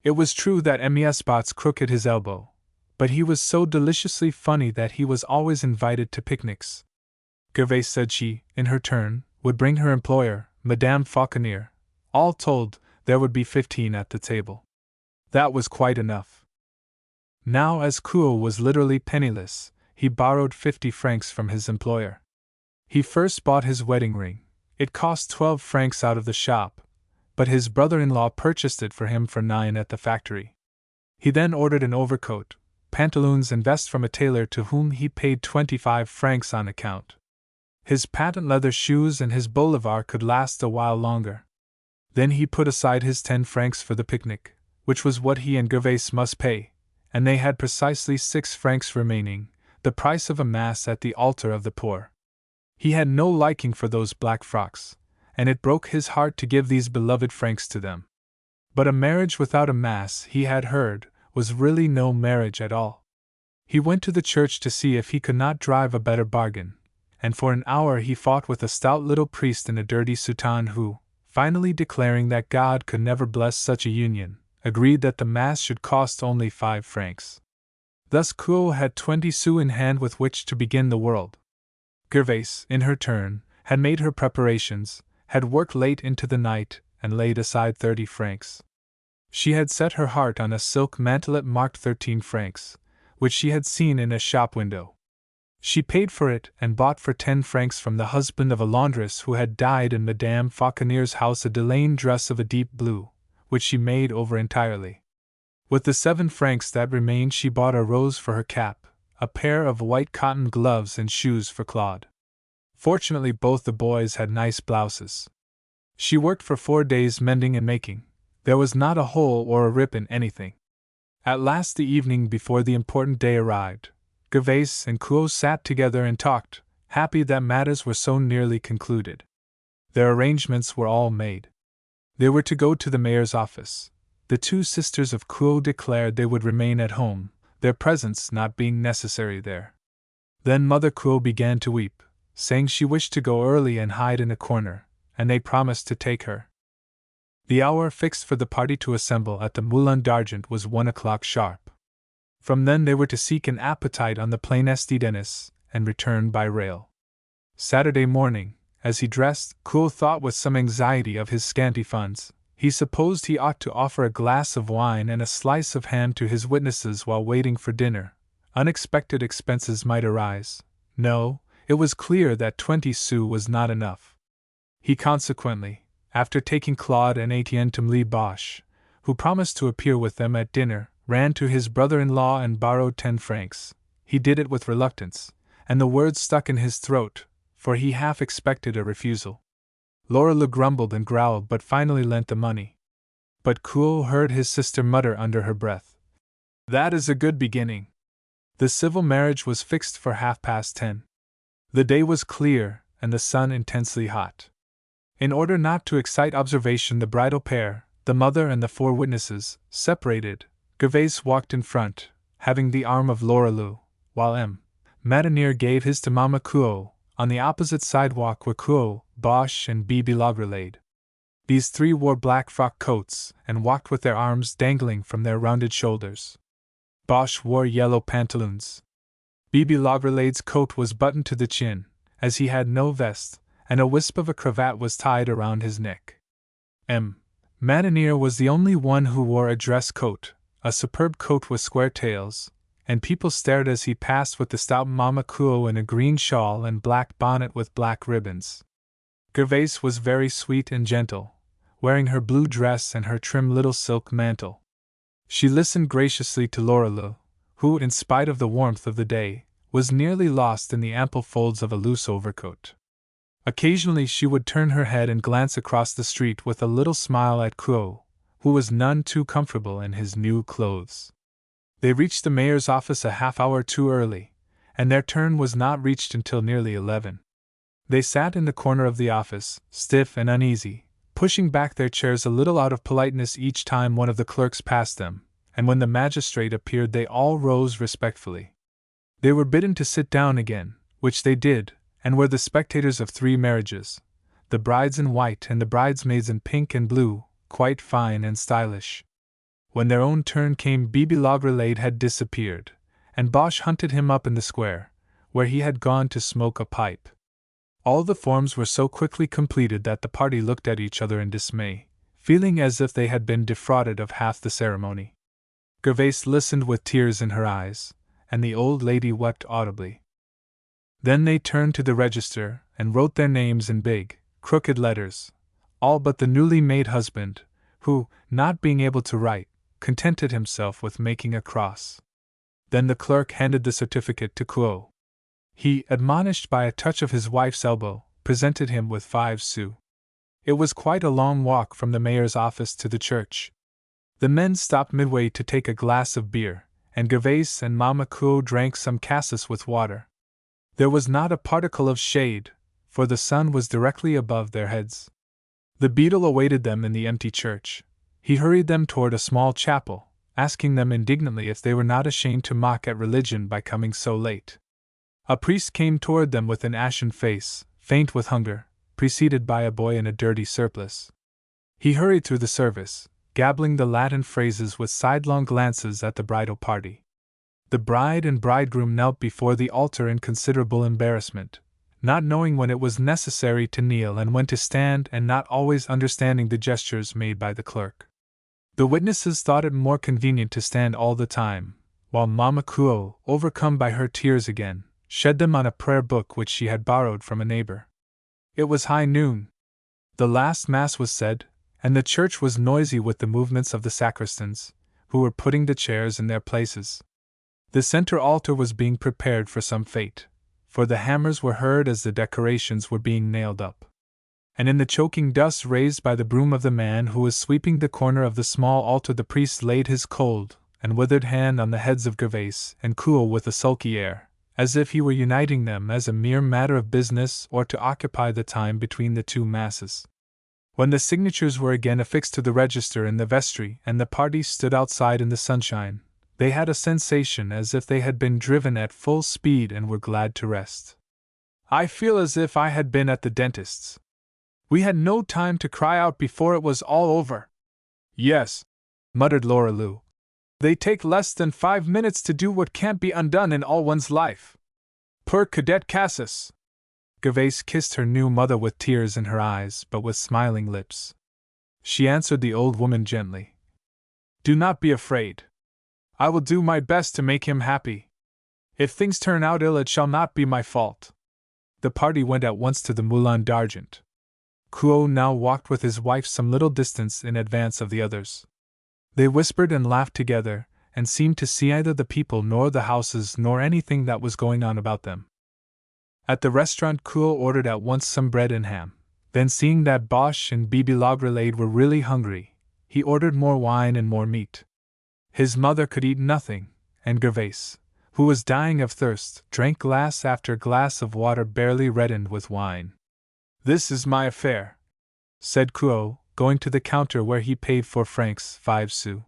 It was true that Mies Spots crooked at his elbow, but he was so deliciously funny that he was always invited to picnics. Gervais said she, in her turn, would bring her employer, Madame Fauconnier. All told, there would be 15 at the table. That was quite enough. Now, as Kuo was literally penniless, he borrowed 50 francs from his employer. He first bought his wedding ring. It cost 12 francs out of the shop, but his brother-in-law purchased it for him for 9 at the factory. He then ordered an overcoat, pantaloons and vest from a tailor to whom he paid 25 francs on account. His patent leather shoes and his bolivar could last a while longer. Then he put aside his 10 francs for the picnic, which was what he and Gervais must pay, and they had precisely 6 francs remaining, the price of a mass at the altar of the poor. He had no liking for those black frocks, and it broke his heart to give these beloved francs to them. But a marriage without a mass, he had heard, was really no marriage at all. He went to the church to see if he could not drive a better bargain, and for an hour he fought with a stout little priest in a dirty soutane who, finally declaring that God could never bless such a union, agreed that the mass should cost only 5 francs. Thus Kuo had 20 sous in hand with which to begin the world. Gervais, in her turn, had made her preparations, had worked late into the night, and laid aside 30 francs. She had set her heart on a silk mantelet marked 13 francs, which she had seen in a shop window. She paid for it and bought for 10 francs from the husband of a laundress who had died in Madame Fauconnier's house a delaine dress of a deep blue, which she made over entirely. With the 7 francs that remained she bought a rose for her cap, a pair of white cotton gloves and shoes for Claude. Fortunately both the boys had nice blouses. She worked for 4 days mending and making. There was not a hole or a rip in anything. At last the evening before the important day arrived. Gervais and Kuo sat together and talked, happy that matters were so nearly concluded. Their arrangements were all made. They were to go to the mayor's office. The 2 sisters of Kuo declared they would remain at home, their presence not being necessary there. Then Mother Kuo began to weep, saying she wished to go early and hide in a corner, and they promised to take her. The hour fixed for the party to assemble at the Moulin d'Argent was 1 o'clock sharp. From then they were to seek an appetite on the Place de Denis, and return by rail. Saturday morning, as he dressed, Kuo thought with some anxiety of his scanty funds, He supposed he ought to offer a glass of wine and a slice of ham to his witnesses while waiting for dinner. Unexpected expenses might arise. No, it was clear that 20 sous was not enough. He consequently, after taking Claude and Etienne to Bosch, who promised to appear with them at dinner, ran to his brother-in-law and borrowed 10 francs. He did it with reluctance, and the words stuck in his throat, for he half expected a refusal. Lorelei grumbled and growled but finally lent the money. But Kuo heard his sister mutter under her breath, "That is a good beginning." The civil marriage was fixed for 10:30. The day was clear, and the sun intensely hot. In order not to excite observation, the bridal pair, the mother and the 4 witnesses, separated. Gervais walked in front, having the arm of Lorelei, while M. Matinier gave his to Mama Kuo. On the opposite sidewalk were Kuo, Bosch, and Bibi Lagrelade. These 3 wore black frock coats and walked with their arms dangling from their rounded shoulders. Bosch wore yellow pantaloons. Bibi Lagrelade's coat was buttoned to the chin, as he had no vest, and a wisp of a cravat was tied around his neck. M. Matinier was the only one who wore a dress coat, a superb coat with square tails, and people stared as he passed with the stout Mama Kuo in a green shawl and black bonnet with black ribbons. Gervais was very sweet and gentle, wearing her blue dress and her trim little silk mantle. She listened graciously to Lorelei, who, in spite of the warmth of the day, was nearly lost in the ample folds of a loose overcoat. Occasionally she would turn her head and glance across the street with a little smile at Kuo, who was none too comfortable in his new clothes. They reached the mayor's office a half-hour too early, and their turn was not reached until nearly 11. They sat in the corner of the office, stiff and uneasy, pushing back their chairs a little out of politeness each time one of the clerks passed them, and when the magistrate appeared they all rose respectfully. They were bidden to sit down again, which they did, and were the spectators of 3 marriages, the brides in white and the bridesmaids in pink and blue, quite fine and stylish. When their own turn came, Bibi Lagrelade had disappeared, and Bosch hunted him up in the square, where he had gone to smoke a pipe. All the forms were so quickly completed that the party looked at each other in dismay, feeling as if they had been defrauded of half the ceremony. Gervais listened with tears in her eyes, and the old lady wept audibly. Then they turned to the register and wrote their names in big, crooked letters, all but the newly made husband, who, not being able to write, contented himself with making a cross. Then the clerk handed the certificate to Kuo. He, admonished by a touch of his wife's elbow, presented him with 5 sous. It was quite a long walk from the mayor's office to the church. The men stopped midway to take a glass of beer, and Gervais and Mama Kuo drank some cassis with water. There was not a particle of shade, for the sun was directly above their heads. The beadle awaited them in the empty church. He hurried them toward a small chapel, asking them indignantly if they were not ashamed to mock at religion by coming so late. A priest came toward them with an ashen face, faint with hunger, preceded by a boy in a dirty surplice. He hurried through the service, gabbling the Latin phrases with sidelong glances at the bridal party. The bride and bridegroom knelt before the altar in considerable embarrassment, not knowing when it was necessary to kneel and when to stand, and not always understanding the gestures made by the clerk. The witnesses thought it more convenient to stand all the time, while Mama Kuo, overcome by her tears again, shed them on a prayer book which she had borrowed from a neighbor. It was high noon. The last Mass was said, and the church was noisy with the movements of the sacristans, who were putting the chairs in their places. The center altar was being prepared for some fete, for the hammers were heard as the decorations were being nailed up. And in the choking dust raised by the broom of the man who was sweeping the corner of the small altar, the priest laid his cold and withered hand on the heads of Gervais and Kuo with a sulky air, as if he were uniting them as a mere matter of business or to occupy the time between the 2 masses. When the signatures were again affixed to the register in the vestry and the party stood outside in the sunshine, they had a sensation as if they had been driven at full speed and were glad to rest. "I feel as if I had been at the dentist's. We had no time to cry out before it was all over." "Yes," muttered Lorelei. "They take less than 5 minutes to do what can't be undone in all one's life. Per cadet Cassis." Gervais kissed her new mother with tears in her eyes but with smiling lips. she answered the old woman gently. Do not be afraid. I will do my best to make him happy. If things turn out ill, it shall not be my fault. The party went at once to the Moulin d'Argent. Kuo now walked with his wife some little distance in advance of the others. They whispered and laughed together, and seemed to see neither the people nor the houses nor anything that was going on about them. At the restaurant, Kuo ordered at once some bread and ham. Then, seeing that Bosch and Bibi Lagrelade were really hungry, he ordered more wine and more meat. His mother could eat nothing, and Gervais, who was dying of thirst, drank glass after glass of water barely reddened with wine. This is my affair, said Kuo, going to the counter where he paid 4 francs 5 sous.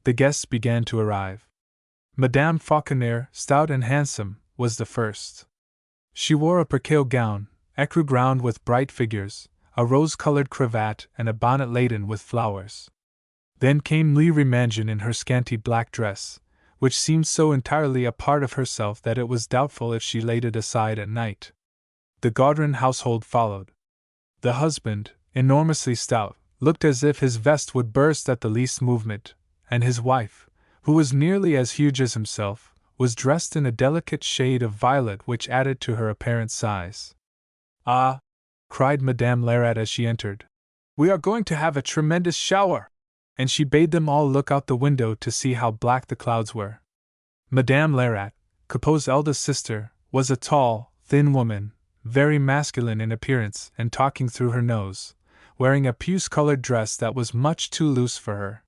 The guests began to arrive. Madame Fauconnier, stout and handsome, was the first. She wore a percale gown, ecru ground with bright figures, a rose-colored cravat, and a bonnet laden with flowers. Then came Lee Remangin in her scanty black dress, which seemed so entirely a part of herself that it was doubtful if she laid it aside at night. The Gaudron household followed. The husband, enormously stout, looked as if his vest would burst at the least movement, and his wife, who was nearly as huge as himself, was dressed in a delicate shade of violet which added to her apparent size. Ah! Cried Madame Lerat as she entered. We are going to have a tremendous shower! And she bade them all look out the window to see how black the clouds were. Madame Lerat, Coupeau's eldest sister, was a tall, thin woman, very masculine in appearance and talking through her nose, wearing a puce-colored dress that was much too loose for her.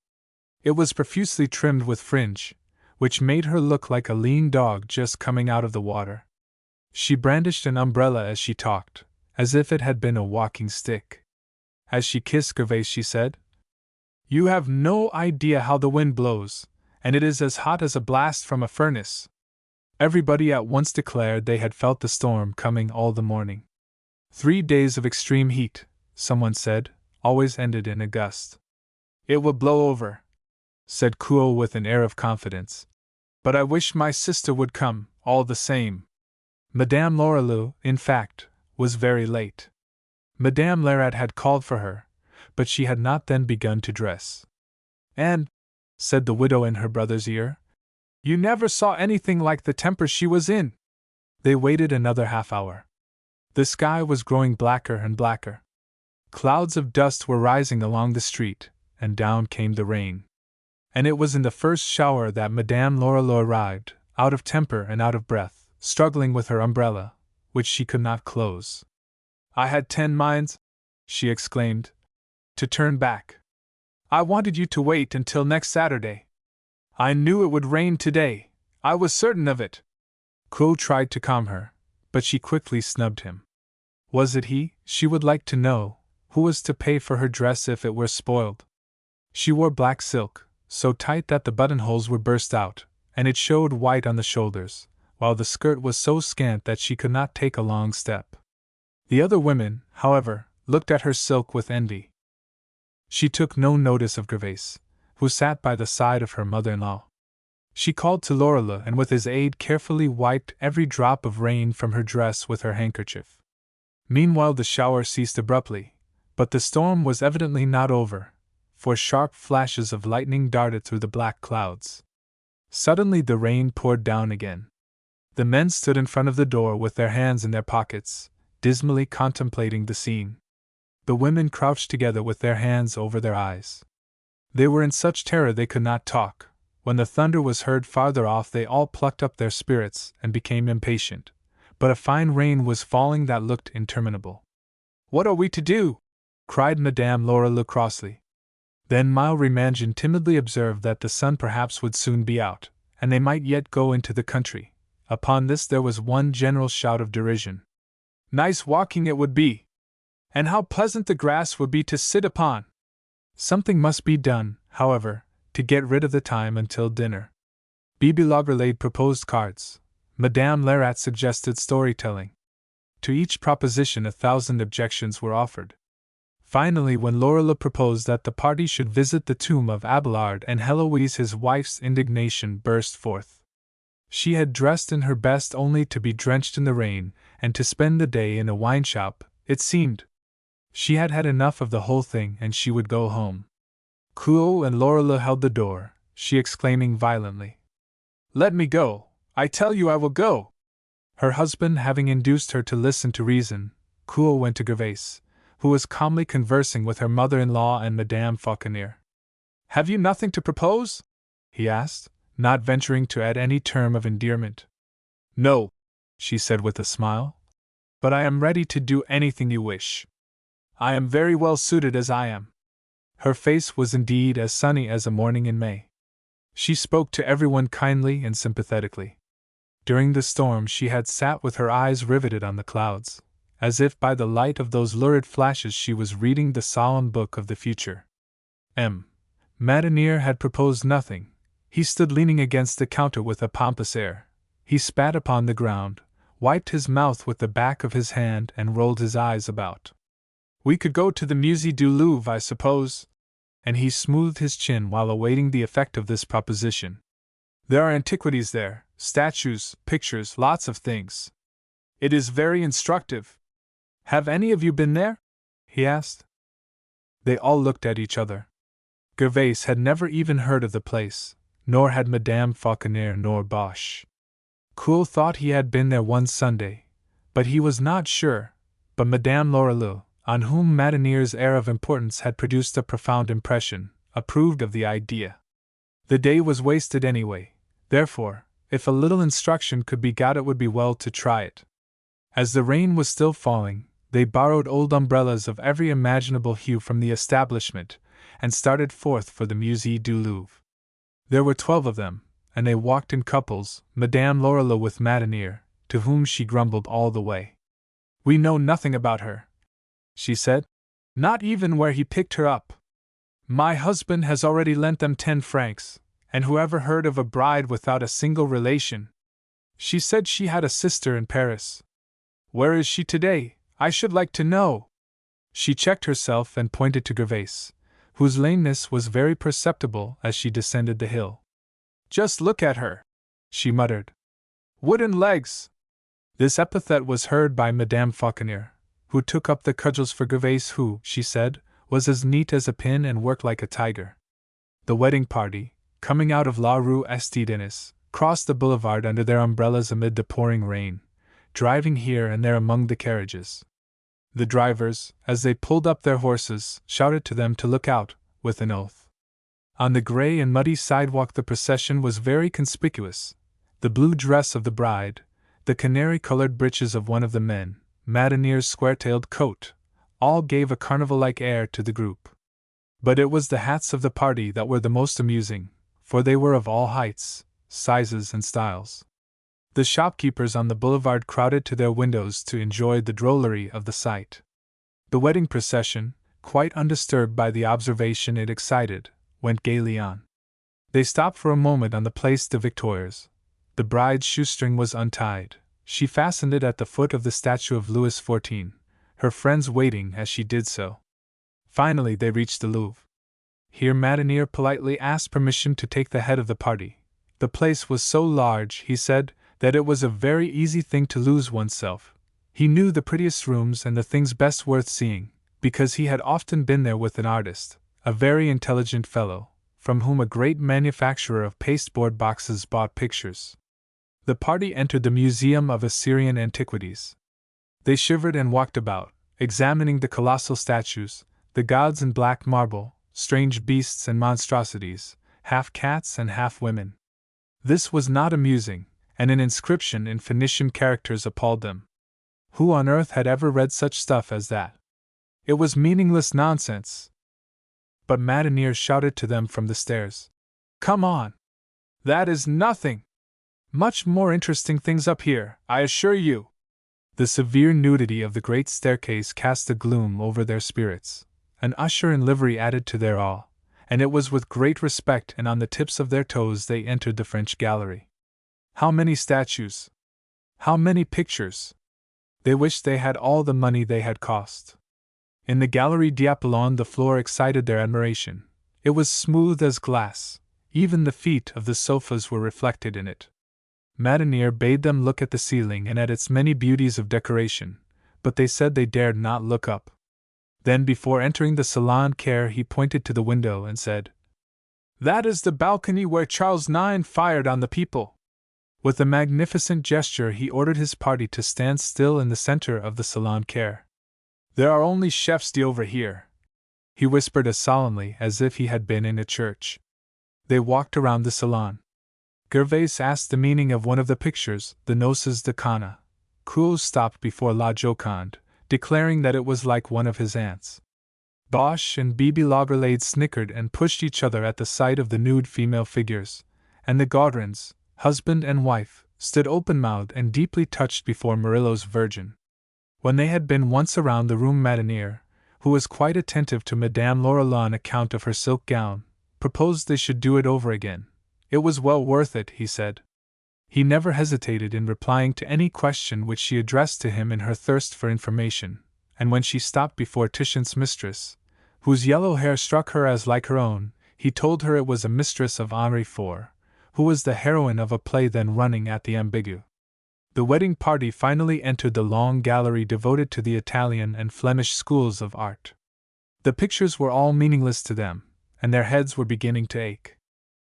It was profusely trimmed with fringe, which made her look like a lean dog just coming out of the water. She brandished an umbrella as she talked, as if it had been a walking stick. As she kissed Gervais, she said, You have no idea how the wind blows, and it is as hot as a blast from a furnace. Everybody at once declared they had felt the storm coming all the morning. 3 days of extreme heat, someone said, always ended in a gust. It will blow over, said Kuo with an air of confidence. But I wish my sister would come, all the same. Madame Lorilleux, in fact, was very late. Madame Lerat had called for her, but she had not then begun to dress. And, said the widow in her brother's ear, you never saw anything like the temper she was in. They waited another half-hour. The sky was growing blacker and blacker. Clouds of dust were rising along the street, and down came the rain. And it was in the first shower that Madame Lorilleux arrived, out of temper and out of breath, struggling with her umbrella, which she could not close. I had 10 minds, she exclaimed, to turn back. I wanted you to wait until next Saturday. I knew it would rain today, I was certain of it. Kuo tried to calm her, but she quickly snubbed him. Was it he, she would like to know, who was to pay for her dress if it were spoiled? She wore black silk, so tight that the buttonholes were burst out, and it showed white on the shoulders, while the skirt was so scant that she could not take a long step. The other women, however, looked at her silk with envy. She took no notice of Gervais, who sat by the side of her mother-in-law. She called to Lorilleux and with his aid carefully wiped every drop of rain from her dress with her handkerchief. Meanwhile the shower ceased abruptly, but the storm was evidently not over, for sharp flashes of lightning darted through the black clouds. Suddenly the rain poured down again. The men stood in front of the door with their hands in their pockets, dismally contemplating the scene. The women crouched together with their hands over their eyes. They were in such terror they could not talk. When the thunder was heard farther off, they all plucked up their spirits and became impatient, but a fine rain was falling that looked interminable. What are we to do? Cried Madame Lorilleux crossly. Then Mile Remangin timidly observed that the sun perhaps would soon be out, and they might yet go into the country. Upon this there was one general shout of derision. Nice walking it would be! And how pleasant the grass would be to sit upon! Something must be done, however, to get rid of the time until dinner. Bibi Lagrelade proposed cards. Madame Lerat suggested storytelling. To each proposition 1,000 objections were offered. Finally, when Lorilleux proposed that the party should visit the tomb of Abelard and Heloise, his wife's indignation burst forth. She had dressed in her best only to be drenched in the rain, and to spend the day in a wine shop, it seemed. She had had enough of the whole thing and she would go home. Clo and Lorelei held the door, she exclaiming violently. Let me go! I tell you I will go! Her husband having induced her to listen to reason, Clo went to Gervais, who was calmly conversing with her mother-in-law and Madame Fauconnier. Have you nothing to propose? He asked, not venturing to add any term of endearment. No, she said with a smile. But I am ready to do anything you wish. I am very well suited as I am. Her face was indeed as sunny as a morning in May. She spoke to everyone kindly and sympathetically. During the storm she had sat with her eyes riveted on the clouds, as if by the light of those lurid flashes she was reading the solemn book of the future. Madinier had proposed nothing. He stood leaning against the counter with a pompous air. He spat upon the ground, wiped his mouth with the back of his hand and rolled his eyes about. We could go to the Musée du Louvre, I suppose? And he smoothed his chin while awaiting the effect of this proposition. There are antiquities there, statues, pictures, lots of things. It is very instructive. Have any of you been there? He asked. They all looked at each other. Gervais had never even heard of the place, nor had Madame Fauconnier nor Bosch. Clo thought he had been there one Sunday, but he was not sure. But Madame Lorelei, on whom Madinier's air of importance had produced a profound impression, approved of the idea. The day was wasted anyway, therefore, if a little instruction could be got it would be well to try it. As the rain was still falling, they borrowed old umbrellas of every imaginable hue from the establishment, and started forth for the Musée du Louvre. There were 12 of them, and they walked in couples, Madame Lorelei with Madinier, to whom she grumbled all the way. We know nothing about her, she said. Not even where he picked her up. My husband has already lent them 10 francs, and whoever heard of a bride without a single relation? She said she had a sister in Paris. Where is she today, I should like to know? She checked herself and pointed to Gervais, whose lameness was very perceptible as she descended the hill. Just look at her, she muttered. Wooden legs! This epithet was heard by Madame Fauconnier, who took up the cudgels for Gervais, who, she said, was as neat as a pin and worked like a tiger. The wedding party, coming out of La Rue St. Denis, crossed the boulevard under their umbrellas amid the pouring rain, driving here and there among the carriages. The drivers, as they pulled up their horses, shouted to them to look out, with an oath. On the grey and muddy sidewalk the procession was very conspicuous. The blue dress of the bride, the canary-colored breeches of one of the men, Madinier's square-tailed coat, all gave a carnival-like air to the group. But it was the hats of the party that were the most amusing, for they were of all heights, sizes and styles. The shopkeepers on the boulevard crowded to their windows to enjoy the drollery of the sight. The wedding procession, quite undisturbed by the observation it excited, went gaily on. They stopped for a moment on the Place des Victoires. The bride's shoestring was untied. She fastened it at the foot of the statue of Louis XIV, her friends waiting as she did so. Finally they reached the Louvre. Here Madinier politely asked permission to take the head of the party. The place was so large, he said, that it was a very easy thing to lose oneself. He knew the prettiest rooms and the things best worth seeing, because he had often been there with an artist, a very intelligent fellow, from whom a great manufacturer of pasteboard boxes bought pictures. The party entered the Museum of Assyrian Antiquities. They shivered and walked about, examining the colossal statues, the gods in black marble, strange beasts and monstrosities, half cats and half women. This was not amusing, and an inscription in Phoenician characters appalled them. Who on earth had ever read such stuff as that? It was meaningless nonsense. But Madinier shouted to them from the stairs. Come on! That is nothing! Much more interesting things up here, I assure you! The severe nudity of the great staircase cast a gloom over their spirits. An usher in livery added to their awe, and it was with great respect and on the tips of their toes they entered the French gallery. How many statues! How many pictures! They wished they had all the money they had cost. In the Galerie d'Apollon the floor excited their admiration. It was smooth as glass. Even the feet of the sofas were reflected in it. Madinier bade them look at the ceiling and at its many beauties of decoration, but they said they dared not look up. Then before entering the salon care he pointed to the window and said, "That is the balcony where Charles IX fired on the people." With a magnificent gesture he ordered his party to stand still in the center of the salon care. "There are only chefs d'oeuvre here," he whispered as solemnly as if he had been in a church. They walked around the salon. Gervais asked the meaning of one of the pictures, the Noces de Cana. Cruel stopped before La Joconde, declaring that it was like one of his aunts. Bosch and Bibi Lagerlade snickered and pushed each other at the sight of the nude female figures, and the Gaudrins, husband and wife, stood open-mouthed and deeply touched before Murillo's Virgin. When they had been once around the room, Madinier, who was quite attentive to Madame Laurel on account of her silk gown, proposed they should do it over again. It was well worth it, he said. He never hesitated in replying to any question which she addressed to him in her thirst for information, and when she stopped before Titian's mistress, whose yellow hair struck her as like her own, he told her it was a mistress of Henri IV, who was the heroine of a play then running at the Ambigu. The wedding party finally entered the long gallery devoted to the Italian and Flemish schools of art. The pictures were all meaningless to them, and their heads were beginning to ache.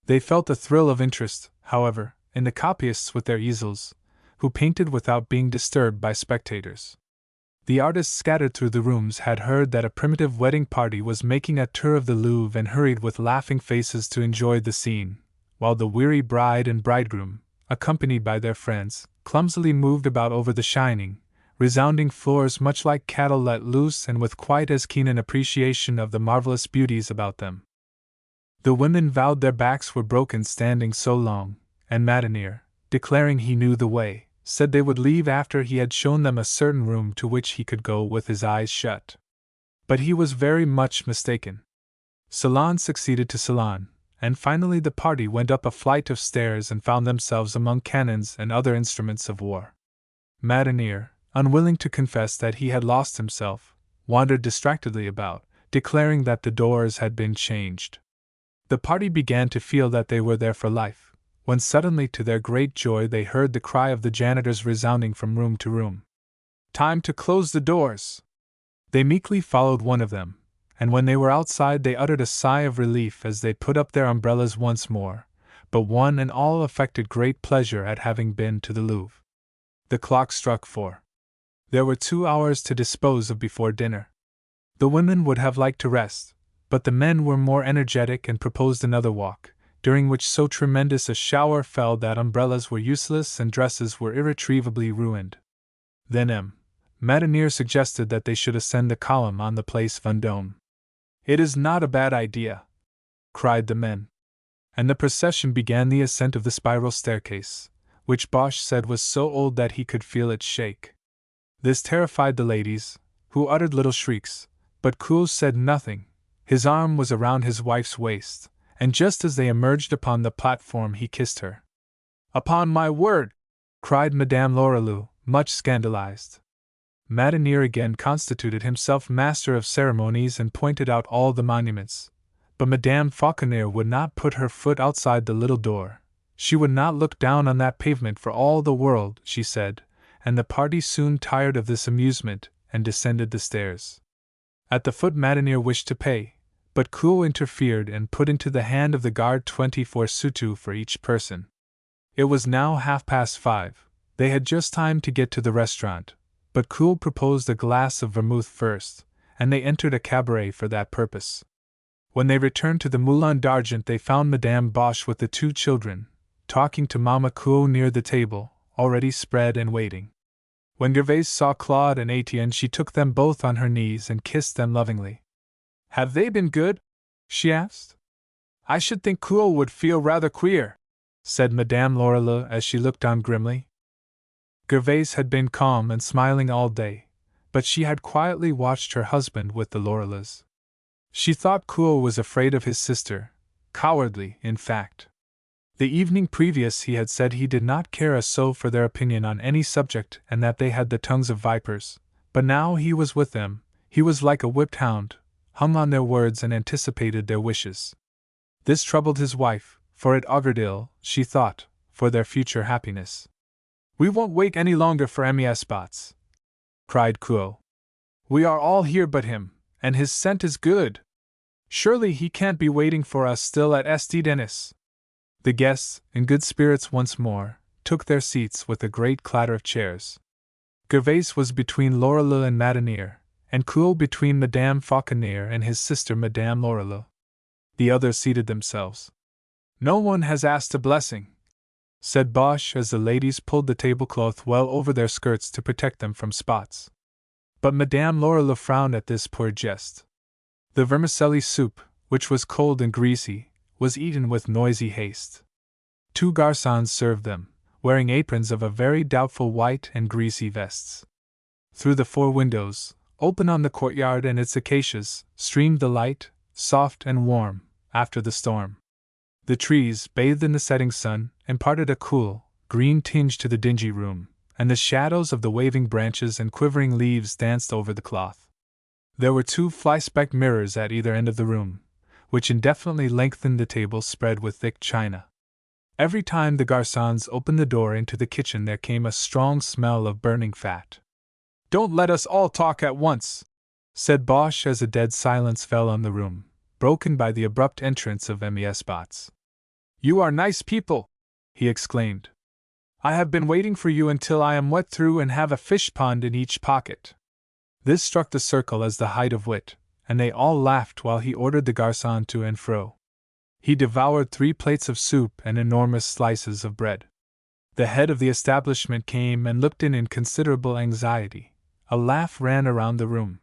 They felt a thrill of interest, however, in the copyists with their easels, who painted without being disturbed by spectators. The artists scattered through the rooms had heard that a primitive wedding party was making a tour of the Louvre and hurried with laughing faces to enjoy the scene, while the weary bride and bridegroom, accompanied by their friends, clumsily moved about over the shining, resounding floors much like cattle let loose and with quite as keen an appreciation of the marvelous beauties about them. The women vowed their backs were broken standing so long, and Madinier, declaring he knew the way, said they would leave after he had shown them a certain room to which he could go with his eyes shut. But he was very much mistaken. Salon succeeded to salon, and finally the party went up a flight of stairs and found themselves among cannons and other instruments of war. Madinier, unwilling to confess that he had lost himself, wandered distractedly about, declaring that the doors had been changed. The party began to feel that they were there for life, when suddenly to their great joy they heard the cry of the janitors resounding from room to room. "Time to close the doors!" They meekly followed one of them, and when they were outside they uttered a sigh of relief as they put up their umbrellas once more, but one and all affected great pleasure at having been to the Louvre. The clock struck 4. There were 2 hours to dispose of before dinner. The women would have liked to rest, but the men were more energetic and proposed another walk, during which so tremendous a shower fell that umbrellas were useless and dresses were irretrievably ruined. Then Madinier suggested that they should ascend the column on the Place Vendôme. "It is not a bad idea," cried the men. And the procession began the ascent of the spiral staircase, which Bosch said was so old that he could feel it shake. This terrified the ladies, who uttered little shrieks, but Coul said nothing. His arm was around his wife's waist, and just as they emerged upon the platform he kissed her. "Upon my word!" cried Madame Laurelou, much scandalized. Madinier again constituted himself master of ceremonies and pointed out all the monuments, but Madame Fauconnier would not put her foot outside the little door. She would not look down on that pavement for all the world, she said, and the party soon tired of this amusement and descended the stairs. At the foot Madinier wished to pay, but Coul interfered and put into the hand of the guard 24 sous for each person. It was now 5:30. They had just time to get to the restaurant, but Coul proposed a glass of vermouth first, and they entered a cabaret for that purpose. When they returned to the Moulin d'Argent they found Madame Bosch with the 2 children, talking to Mamma Coul near the table, already spread and waiting. When Gervais saw Claude and Etienne she took them both on her knees and kissed them lovingly. "Have they been good?" she asked. "I should think Coul would feel rather queer," said Madame Laurelou as she looked on grimly. Gervais had been calm and smiling all day, but she had quietly watched her husband with the Laurelas. She thought Coul was afraid of his sister, cowardly, in fact. The evening previous he had said he did not care a so for their opinion on any subject and that they had the tongues of vipers, but now he was with them, he was like a whipped hound, hung on their words and anticipated their wishes. This troubled his wife, for it augured ill, she thought, for their future happiness. "We won't wait any longer for Mies Spots," cried Coul. "We are all here but him, And his scent is good. Surely he can't be waiting for us still at St. Denis. The guests, in good spirits once more, took their seats with a great clatter of chairs. Gervais was between Lorelei and Madanier, and Cloe between Madame Fauconnier and his sister Madame Lorelei. The others seated themselves. No one has asked a blessing, said Bosch as the ladies pulled the tablecloth well over their skirts to protect them from spots. But Madame Lorelei frowned at this poor jest. The vermicelli soup, which was cold and greasy, was eaten with noisy haste. 2 garçons served them, wearing aprons of a very doubtful white and greasy vests. Through the 4 windows, open on the courtyard and its acacias, streamed the light, soft and warm, after the storm. The trees, bathed in the setting sun, imparted a cool, green tinge to the dingy room, and the shadows of the waving branches and quivering leaves danced over the cloth. There were 2 fly-specked mirrors at either end of the room, which indefinitely lengthened the table spread with thick china. Every time the garçons opened the door into the kitchen there came a strong smell of burning fat. "Don't let us all talk at once," said Bosch as a dead silence fell on the room, broken by the abrupt entrance of Mes Bots. "You are nice people," he exclaimed. "I have been waiting for you until I am wet through and have a fish pond in each pocket." This struck the circle as the height of wit, and they all laughed while he ordered the garçon to and fro. He devoured 3 plates of soup and enormous slices of bread. The head of the establishment came and looked in considerable anxiety. A laugh ran around the room.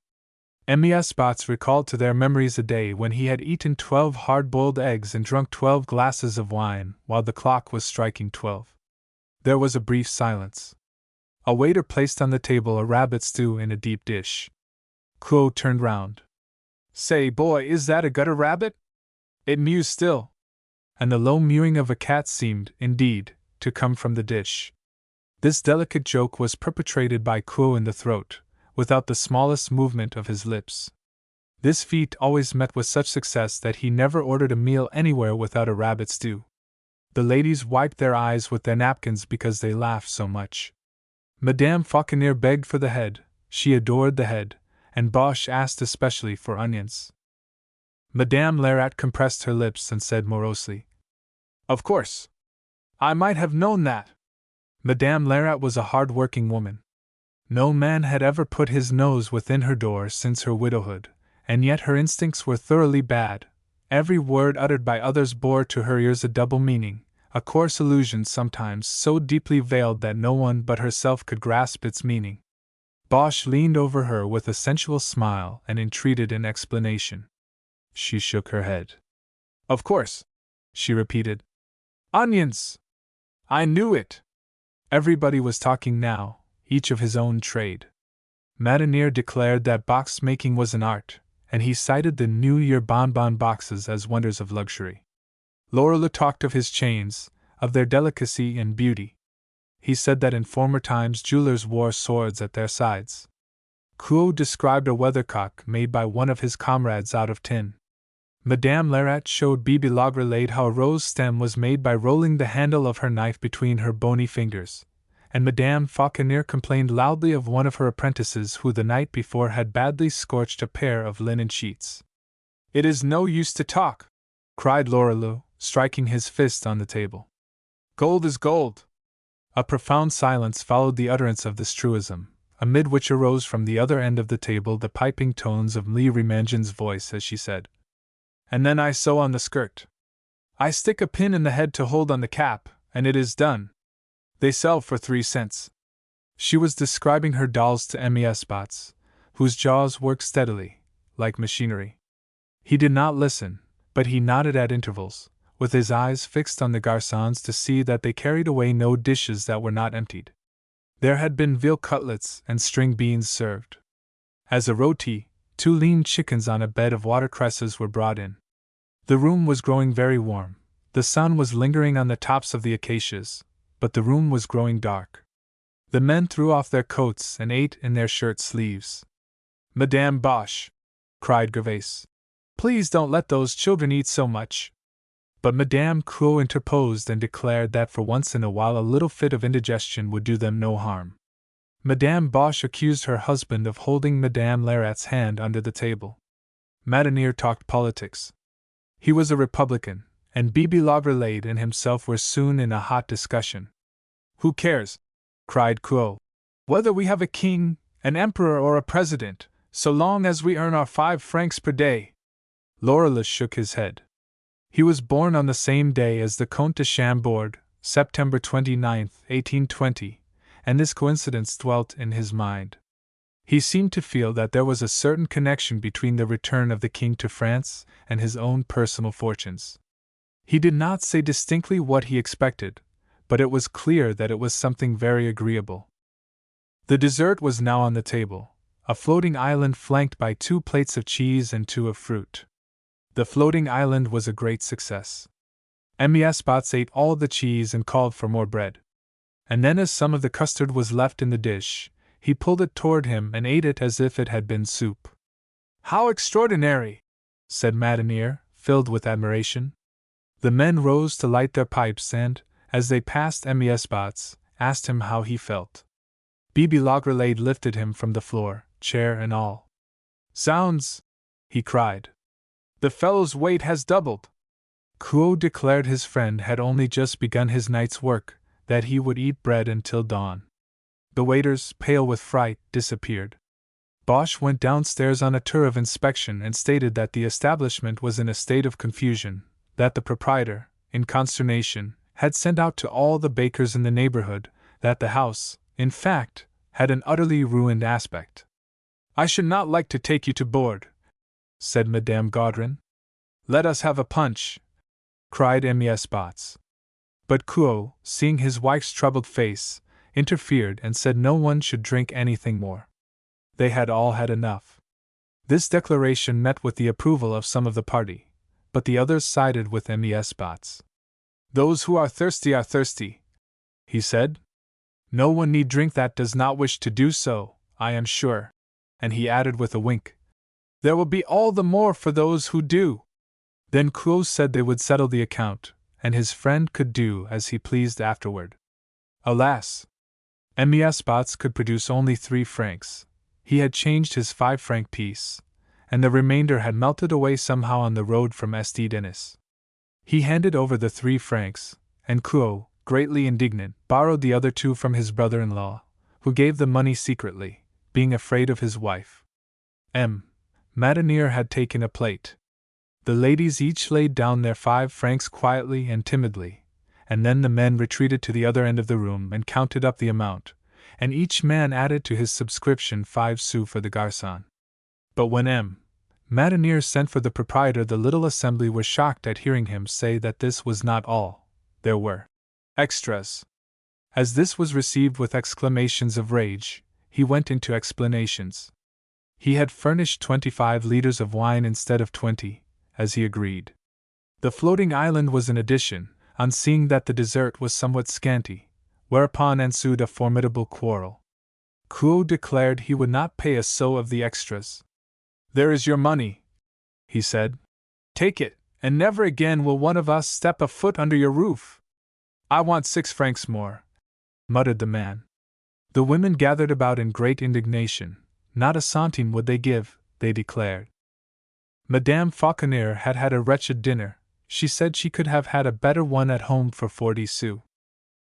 Mes Bots recalled to their memories a day when he had eaten 12 hard-boiled eggs and drunk 12 glasses of wine while the clock was striking 12. There was a brief silence. A waiter placed on the table a rabbit stew in a deep dish. Cloe turned round. "Say, boy, is that a gutter rabbit? It mews still." And the low mewing of a cat seemed, indeed, to come from the dish. This delicate joke was perpetrated by Cloe in the throat, without the smallest movement of his lips. This feat always met with such success that he never ordered a meal anywhere without a rabbit stew. The ladies wiped their eyes with their napkins because they laughed so much. Madame Fauconnier begged for the head, she adored the head, and Bosch asked especially for onions. Madame Lerat compressed her lips and said morosely, "Of course. I might have known that." Madame Lerat was a hard-working woman. No man had ever put his nose within her door since her widowhood, and yet her instincts were thoroughly bad. Every word uttered by others bore to her ears a double meaning, a coarse allusion sometimes so deeply veiled that no one but herself could grasp its meaning. Bosch leaned over her with a sensual smile and entreated an explanation. She shook her head. "Of course," she repeated. "Onions! I knew it!" Everybody was talking now, each of his own trade. Madanier declared that box making was an art, and he cited the New Year bonbon boxes as wonders of luxury. Lorelei talked of his chains, of their delicacy and beauty. He said that in former times jewelers wore swords at their sides. Cloe described a weathercock made by one of his comrades out of tin. Madame Lerat showed Bibi Lagrelade how a rose stem was made by rolling the handle of her knife between her bony fingers, and Madame Fauconnier complained loudly of one of her apprentices who the night before had badly scorched a pair of linen sheets. "It is no use to talk," cried Lorelei, striking his fist on the table. "Gold is gold." A profound silence followed the utterance of this truism, amid which arose from the other end of the table the piping tones of Lee Remangin's voice as she said, "And then I sew on the skirt. I stick a pin in the head to hold on the cap, and it is done. They sell for 3 cents. She was describing her dolls to Mes Bots, whose jaws worked steadily, like machinery. He did not listen, but he nodded at intervals, with his eyes fixed on the garçons to see that they carried away no dishes that were not emptied. There had been veal cutlets and string beans served. As a rôti, 2 lean chickens on a bed of watercresses were brought in. The room was growing very warm. The sun was lingering on the tops of the acacias, but the room was growing dark. The men threw off their coats and ate in their shirt sleeves. "Madame Bosch," cried Gervais, "please don't let those children eat so much." But Madame Cloe interposed and declared that for once in a while a little fit of indigestion would do them no harm. Madame Bosch accused her husband of holding Madame Lerat's hand under the table. Madanier talked politics. He was a Republican, and Bibi Lagrelade and himself were soon in a hot discussion. "Who cares," cried Kuo, "whether we have a king, an emperor, or a president, so long as we earn our 5 francs per day?" Lorelei shook his head. He was born on the same day as the Comte de Chambord, September 29, 1820, and this coincidence dwelt in his mind. He seemed to feel that there was a certain connection between the return of the king to France and his own personal fortunes. He did not say distinctly what he expected, but it was clear that it was something very agreeable. The dessert was now on the table, a floating island flanked by 2 plates of cheese and 2 of fruit. The floating island was a great success. Mies Botts ate all the cheese and called for more bread. And then, as some of the custard was left in the dish, he pulled it toward him and ate it as if it had been soup. "How extraordinary!" said Madanier, filled with admiration. The men rose to light their pipes and, as they passed Mies Botts, asked him how he felt. Bibi Lagrelade lifted him from the floor, chair and all. "Zounds!" he cried. "The fellow's weight has doubled." Kuo declared his friend had only just begun his night's work, that he would eat bread until dawn. The waiters, pale with fright, disappeared. Bosch went downstairs on a tour of inspection and stated that the establishment was in a state of confusion, that the proprietor, in consternation, had sent out to all the bakers in the neighborhood, that the house, in fact, had an utterly ruined aspect. "I should not like to take you to board," said Madame Gaudrin. "Let us have a punch," cried Mies Botts. But Kuo, seeing his wife's troubled face, interfered and said no one should drink anything more. They had all had enough. This declaration met with the approval of some of the party, but the others sided with Mies Botts. "Those who are thirsty," he said. "No one need drink that does not wish to do so, I am sure." And he added with a wink, "There will be all the more for those who do." Then Kuo said they would settle the account, and his friend could do as he pleased afterward. Alas! Mies Botts could produce only 3 francs. He had changed his 5-franc piece, and the remainder had melted away somehow on the road from St. Denis. He handed over the 3 francs, and Kuo, greatly indignant, borrowed the other 2 from his brother-in-law, who gave the money secretly, being afraid of his wife. Madanier had taken a plate. The ladies each laid down their 5 francs quietly and timidly, and then the men retreated to the other end of the room and counted up the amount, and each man added to his subscription 5 sous for the garçon. But when Madanier sent for the proprietor, the little assembly were shocked at hearing him say that this was not all. There were extras. As this was received with exclamations of rage, he went into explanations. He had furnished 25 liters of wine instead of 20, as he agreed. The floating island was an addition, on seeing that the dessert was somewhat scanty, whereupon ensued a formidable quarrel. Kuo declared he would not pay a sou of the extras. "There is your money," he said. "Take it, and never again will one of us step a foot under your roof." "I want 6 francs more," muttered the man. The women gathered about in great indignation. Not a centime would they give, they declared. Madame Fauconnier had had a wretched dinner. She said she could have had a better one at home for 40 sous.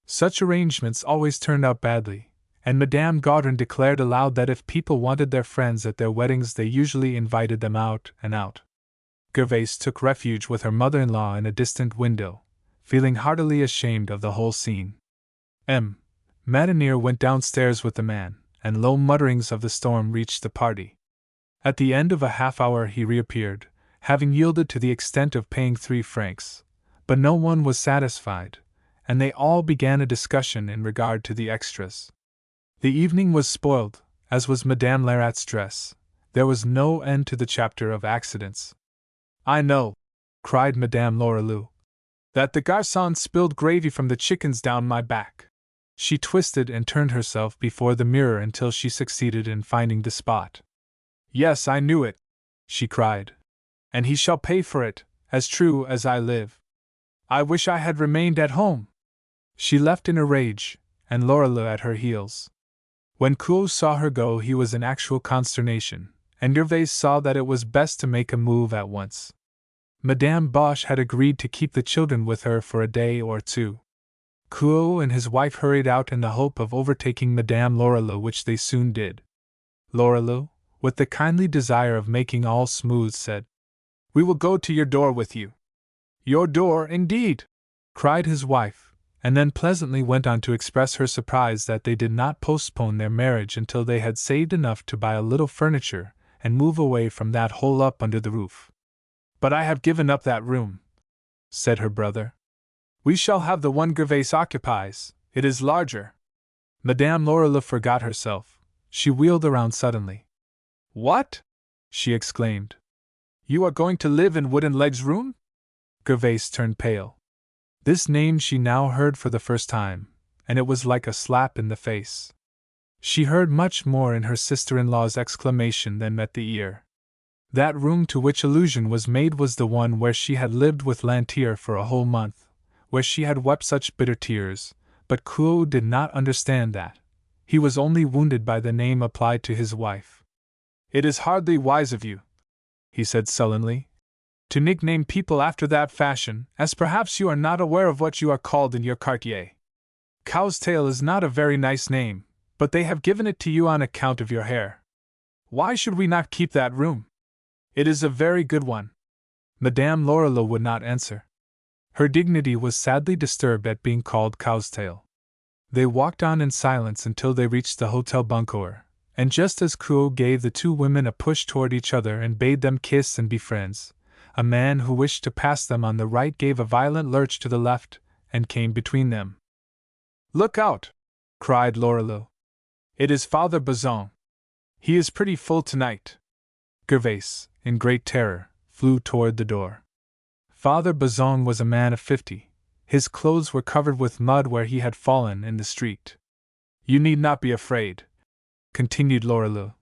Such arrangements always turned out badly, and Madame Gaudrin declared aloud that if people wanted their friends at their weddings they usually invited them out and out. Gervaise took refuge with her mother-in-law in a distant window, feeling heartily ashamed of the whole scene. Madanier went downstairs with the man, and low mutterings of the storm reached the party. At the end of a half-hour he reappeared, having yielded to the extent of paying 3 francs, but no one was satisfied, and they all began a discussion in regard to the extras. The evening was spoiled, as was Madame Lerat's dress. There was no end to the chapter of accidents. "I know," cried Madame Lorelou, "that the garçon spilled gravy from the chickens down my back." She twisted and turned herself before the mirror until she succeeded in finding the spot. "Yes, I knew it," she cried. "And he shall pay for it, as true as I live. I wish I had remained at home." She left in a rage, and Lorelei at her heels. When Kuo saw her go he was in actual consternation, and Gervais saw that it was best to make a move at once. Madame Bosch had agreed to keep the children with her for a day or two. Kuo and his wife hurried out in the hope of overtaking Madame Lorilleux, which they soon did. Lorilleux, with the kindly desire of making all smooth, said, "We will go to your door with you." "Your door, indeed!" cried his wife, and then pleasantly went on to express her surprise that they did not postpone their marriage until they had saved enough to buy a little furniture and move away from that hole up under the roof. "But I have given up that room," said her brother. "We shall have the one Gervais occupies, it is larger." Madame Lorilleux forgot herself. She wheeled around suddenly. "What?" she exclaimed. "You are going to live in Wooden Leg's room?" Gervais turned pale. This name she now heard for the first time, and it was like a slap in the face. She heard much more in her sister-in-law's exclamation than met the ear. That room to which allusion was made was the one where she had lived with Lantier for a whole month, where she had wept such bitter tears, but Kuo did not understand that. He was only wounded by the name applied to his wife. "It is hardly wise of you," he said sullenly, "to nickname people after that fashion, as perhaps you are not aware of what you are called in your quartier. Cow's tail is not a very nice name, but they have given it to you on account of your hair. Why should we not keep that room? It is a very good one." Madame Lorilleux would not answer. Her dignity was sadly disturbed at being called Cow's tail. They walked on in silence until they reached the Hotel Buncoer, and just as Kuo gave the two women a push toward each other and bade them kiss and be friends, a man who wished to pass them on the right gave a violent lurch to the left and came between them. "Look out!" cried Lorilleux. "It is Father Bazin. He is pretty full tonight." Gervais, in great terror, flew toward the door. Father Bazin was a man of 50. His clothes were covered with mud where he had fallen in the street. "You need not be afraid," continued Lorilleux.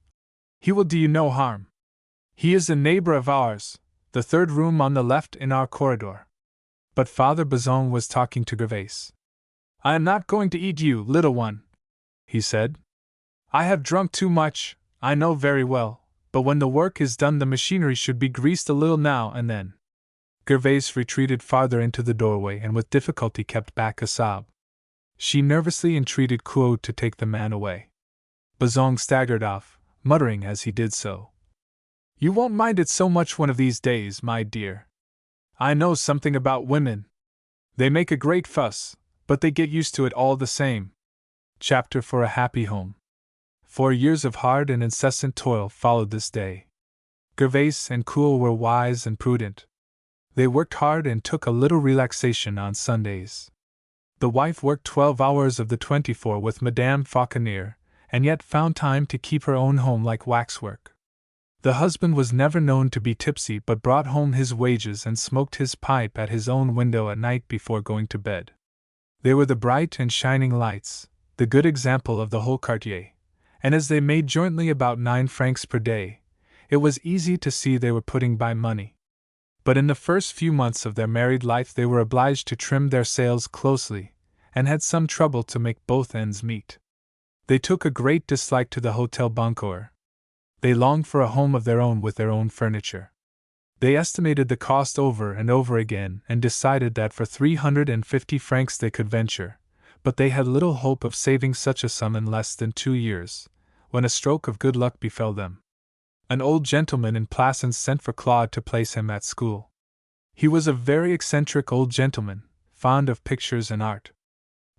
"He will do you no harm. He is a neighbor of ours, the third room on the left in our corridor." But Father Bazin was talking to Gervais. "I am not going to eat you, little one," he said. "I have drunk too much, I know very well, but when the work is done the machinery should be greased a little now and then." Gervais retreated farther into the doorway and with difficulty kept back a sob. She nervously entreated Kuo to take the man away. Bazin staggered off, muttering as he did so, "You won't mind it so much one of these days, my dear. I know something about women. They make a great fuss, but they get used to it all the same." Chapter for a Happy Home. 4 years of hard and incessant toil followed this day. Gervais and Kuo were wise and prudent. They worked hard and took a little relaxation on Sundays. The wife worked 12 hours of the 24 with Madame Fauconnier, and yet found time to keep her own home like waxwork. The husband was never known to be tipsy but brought home his wages and smoked his pipe at his own window at night before going to bed. They were the bright and shining lights, the good example of the whole quartier, and as they made jointly about 9 francs per day, it was easy to see they were putting by money. But in the first few months of their married life they were obliged to trim their sails closely, and had some trouble to make both ends meet. They took a great dislike to the Hotel Buncoer. They longed for a home of their own with their own furniture. They estimated the cost over and over again and decided that for 350 francs they could venture, but they had little hope of saving such a sum in less than 2 years, when a stroke of good luck befell them. An old gentleman in Plassans sent for Claude to place him at school. He was a very eccentric old gentleman, fond of pictures and art.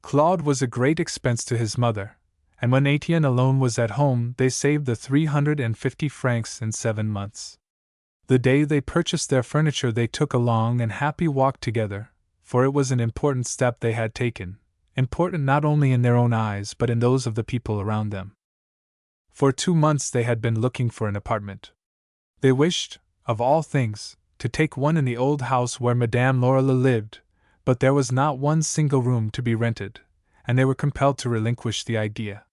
Claude was a great expense to his mother, and when Etienne alone was at home they saved the 350 francs in 7 months. The day they purchased their furniture they took a long and happy walk together, for it was an important step they had taken, important not only in their own eyes but in those of the people around them. For 2 months they had been looking for an apartment. They wished, of all things, to take one in the old house where Madame Lorilleux lived, but there was not one single room to be rented, and they were compelled to relinquish the idea.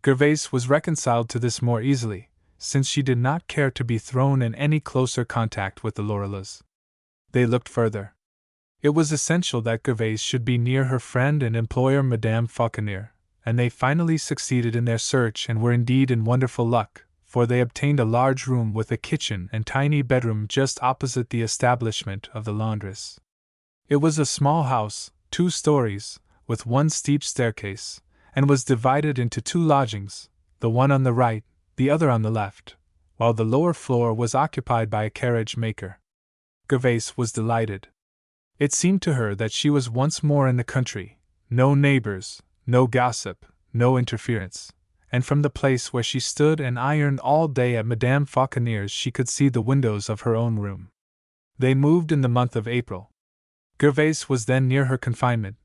Gervais was reconciled to this more easily, since she did not care to be thrown in any closer contact with the Lorilleuxs. They looked further. It was essential that Gervais should be near her friend and employer Madame Fauconnier, and they finally succeeded in their search and were indeed in wonderful luck, for they obtained a large room with a kitchen and tiny bedroom just opposite the establishment of the laundress. It was a small house, 2 stories, with one steep staircase, and was divided into 2 lodgings, the one on the right, the other on the left, while the lower floor was occupied by a carriage maker. Gervaise was delighted. It seemed to her that she was once more in the country, no neighbors, no gossip, no interference, and from the place where she stood and ironed all day at Madame Fauconier's she could see the windows of her own room. They moved in the month of April. Gervaise was then near her confinement,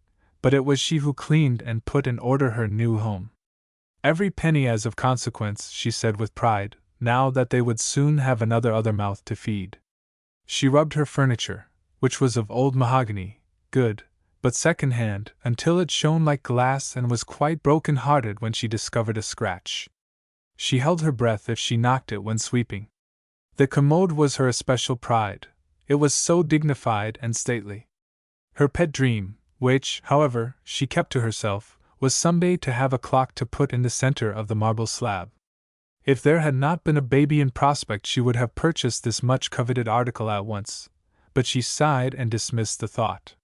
but it was she who cleaned and put in order her new home. Every penny as of consequence, she said with pride, now that they would soon have another mouth to feed. She rubbed her furniture, which was of old mahogany, good, but second-hand, until it shone like glass and was quite broken-hearted when she discovered a scratch. She held her breath if she knocked it when sweeping. The commode was her especial pride. It was so dignified and stately. Her pet dream, which, however, she kept to herself, was someday to have a clock to put in the center of the marble slab. If there had not been a baby in prospect she would have purchased this much-coveted article at once, but she sighed and dismissed the thought.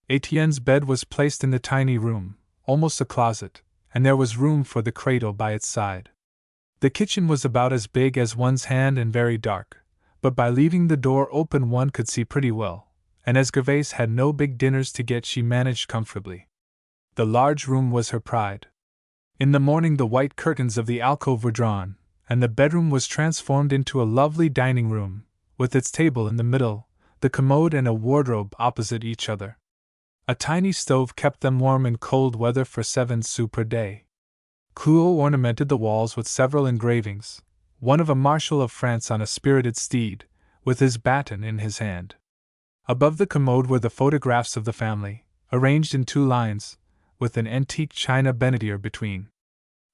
Etienne's bed was placed in the tiny room, almost a closet, and there was room for the cradle by its side. The kitchen was about as big as one's hand and very dark, but by leaving the door open one could see pretty well, and as Gervaise had no big dinners to get she managed comfortably. The large room was her pride. In the morning the white curtains of the alcove were drawn, and the bedroom was transformed into a lovely dining room, with its table in the middle, the commode and a wardrobe opposite each other. A tiny stove kept them warm in cold weather for 7 sous per day. Clouot ornamented the walls with several engravings, one of a Marshal of France on a spirited steed, with his baton in his hand. Above the commode were the photographs of the family, arranged in 2 lines, with an antique china Benetier between.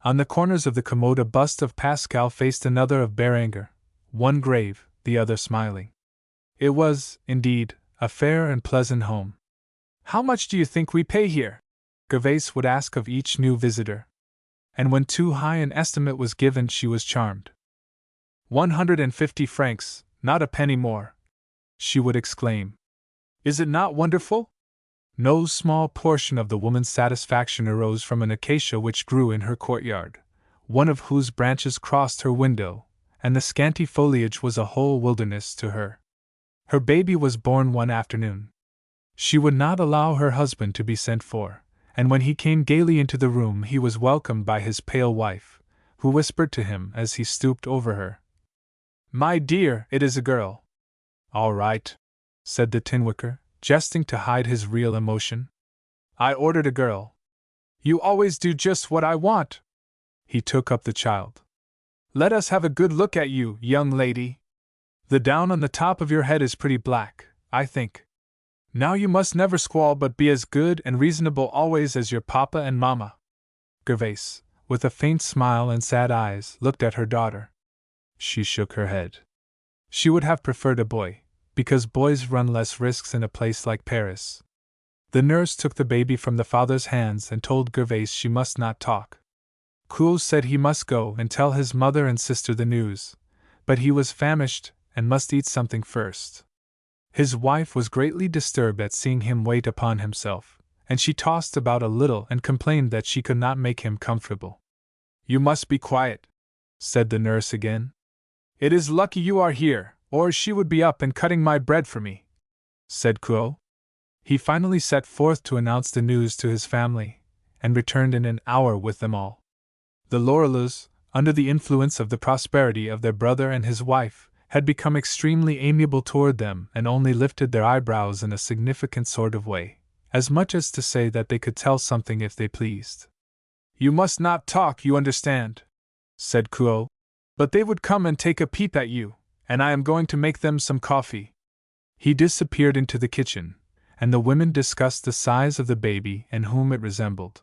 On the corners of the commode a bust of Pascal faced another of Berenger, one grave, the other smiling. It was, indeed, a fair and pleasant home. "How much do you think we pay here?" Gervaise would ask of each new visitor. And when too high an estimate was given she was charmed. 150 francs, not a penny more," she would exclaim. "Is it not wonderful?" No small portion of the woman's satisfaction arose from an acacia which grew in her courtyard, one of whose branches crossed her window, and the scanty foliage was a whole wilderness to her. Her baby was born one afternoon. She would not allow her husband to be sent for, and when he came gaily into the room he was welcomed by his pale wife, who whispered to him as he stooped over her, "My dear, it is a girl." "All right," said the tinwicker, jesting to hide his real emotion. "I ordered a girl." "You always do just what I want." He took up the child. "Let us have a good look at you, young lady. The down on the top of your head is pretty black, I think. Now you must never squall but be as good and reasonable always as your papa and mamma." Gervaise, with a faint smile and sad eyes, looked at her daughter. She shook her head. She would have preferred a boy, because boys run less risks in a place like Paris. The nurse took the baby from the father's hands and told Gervaise she must not talk. Clouot said he must go and tell his mother and sister the news, but he was famished and must eat something first. His wife was greatly disturbed at seeing him wait upon himself, and she tossed about a little and complained that she could not make him comfortable. "You must be quiet," said the nurse again. "It is lucky you are here, or she would be up and cutting my bread for me," said Clouot. He finally set forth to announce the news to his family, and returned in an hour with them all. The Lorilleuxs, under the influence of the prosperity of their brother and his wife, had become extremely amiable toward them and only lifted their eyebrows in a significant sort of way, as much as to say that they could tell something if they pleased. "You must not talk, you understand," said Clouot. "But they would come and take a peep at you, and I am going to make them some coffee." He disappeared into the kitchen, and the women discussed the size of the baby and whom it resembled.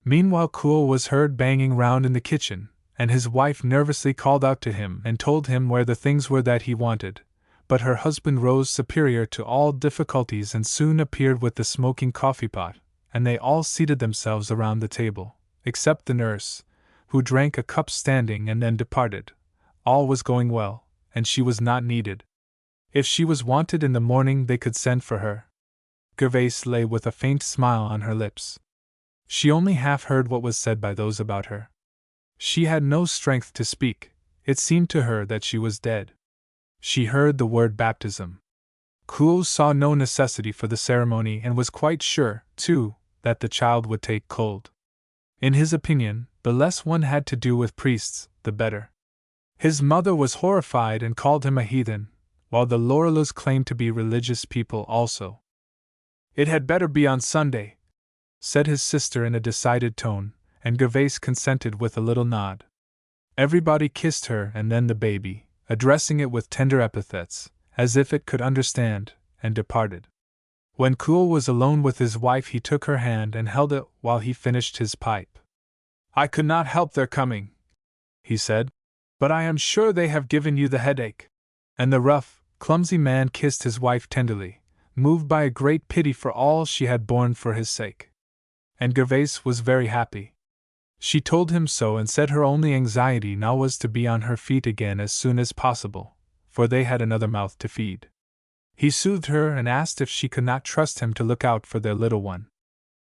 Meanwhile Clouot was heard banging round in the kitchen, and his wife nervously called out to him and told him where the things were that he wanted, but her husband rose superior to all difficulties and soon appeared with the smoking coffee-pot, and they all seated themselves around the table, except the nurse, who drank a cup standing and then departed, all was going well, and she was not needed. If she was wanted in the morning, they could send for her. Gervaise lay with a faint smile on her lips. She only half heard what was said by those about her. She had no strength to speak. It seemed to her that she was dead. She heard the word baptism. Kuo saw no necessity for the ceremony and was quite sure, too, that the child would take cold. In his opinion, the less one had to do with priests, the better. His mother was horrified and called him a heathen, while the Lorilleuxs claimed to be religious people also. "It had better be on Sunday," said his sister in a decided tone, and Gervaise consented with a little nod. Everybody kissed her and then the baby, addressing it with tender epithets, as if it could understand, and departed. When Kuo was alone with his wife, he took her hand and held it while he finished his pipe. "I could not help their coming," he said, "but I am sure they have given you the headache." And the rough, clumsy man kissed his wife tenderly, moved by a great pity for all she had borne for his sake. And Gervaise was very happy. She told him so and said her only anxiety now was to be on her feet again as soon as possible, for they had another mouth to feed. He soothed her and asked if she could not trust him to look out for their little one.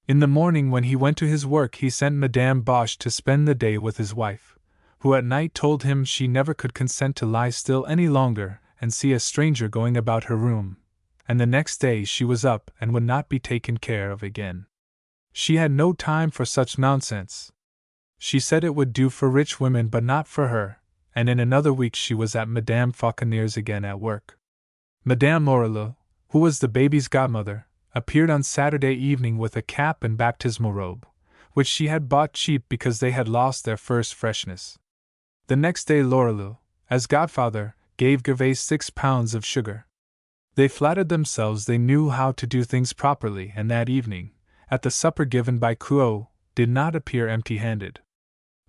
In the morning when he went to his work, he sent Madame Boche to spend the day with his wife, who at night told him she never could consent to lie still any longer and see a stranger going about her room, and the next day she was up and would not be taken care of again. She had no time for such nonsense. She said it would do for rich women but not for her, and in another week she was at Madame Fauconnier's again at work. Madame Lorilleux, who was the baby's godmother, appeared on Saturday evening with a cap and baptismal robe, which she had bought cheap because they had lost their first freshness. The next day Lorilleux, as godfather, gave Gervaise 6 pounds of sugar. They flattered themselves they knew how to do things properly, and that evening, at the supper given by Kuo, did not appear empty-handed.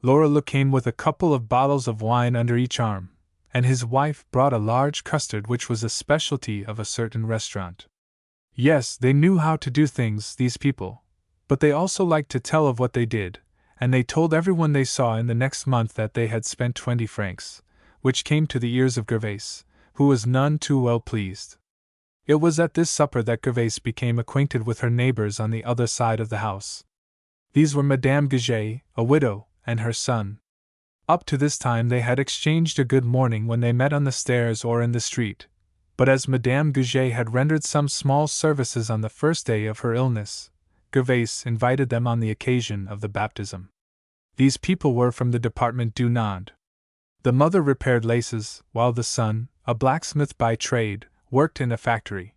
Lorilleux came with a couple of bottles of wine under each arm, and his wife brought a large custard which was a specialty of a certain restaurant. Yes, they knew how to do things, these people, but they also liked to tell of what they did, and they told everyone they saw in the next month that they had spent 20 francs, which came to the ears of Gervaise, who was none too well pleased. It was at this supper that Gervaise became acquainted with her neighbors on the other side of the house. These were Madame Goujet, a widow, and her son. Up to this time they had exchanged a good morning when they met on the stairs or in the street, but as Madame Goujet had rendered some small services on the first day of her illness, Gervaise invited them on the occasion of the baptism. These people were from the department du Nord. The mother repaired laces, while the son, a blacksmith by trade, worked in a factory.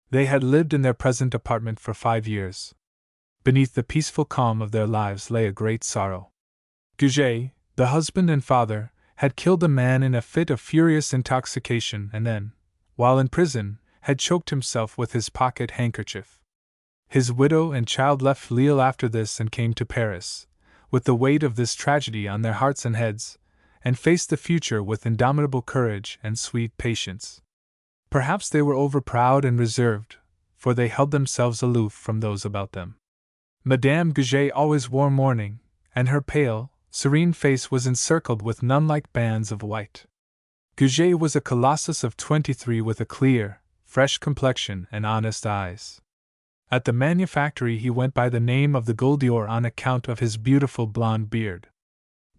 They had lived in their present apartment for 5 years. Beneath the peaceful calm of their lives lay a great sorrow. Goujet, the husband and father, had killed a man in a fit of furious intoxication and then, while in prison, had choked himself with his pocket handkerchief. His widow and child left Lille after this and came to Paris, with the weight of this tragedy on their hearts and heads, and faced the future with indomitable courage and sweet patience. Perhaps they were over-proud and reserved, for they held themselves aloof from those about them. Madame Goujet always wore mourning, and her pale, serene face was encircled with nun-like bands of white. Goujet was a colossus of 23 with a clear, fresh complexion and honest eyes. At the manufactory he went by the name of the Goldior on account of his beautiful blonde beard.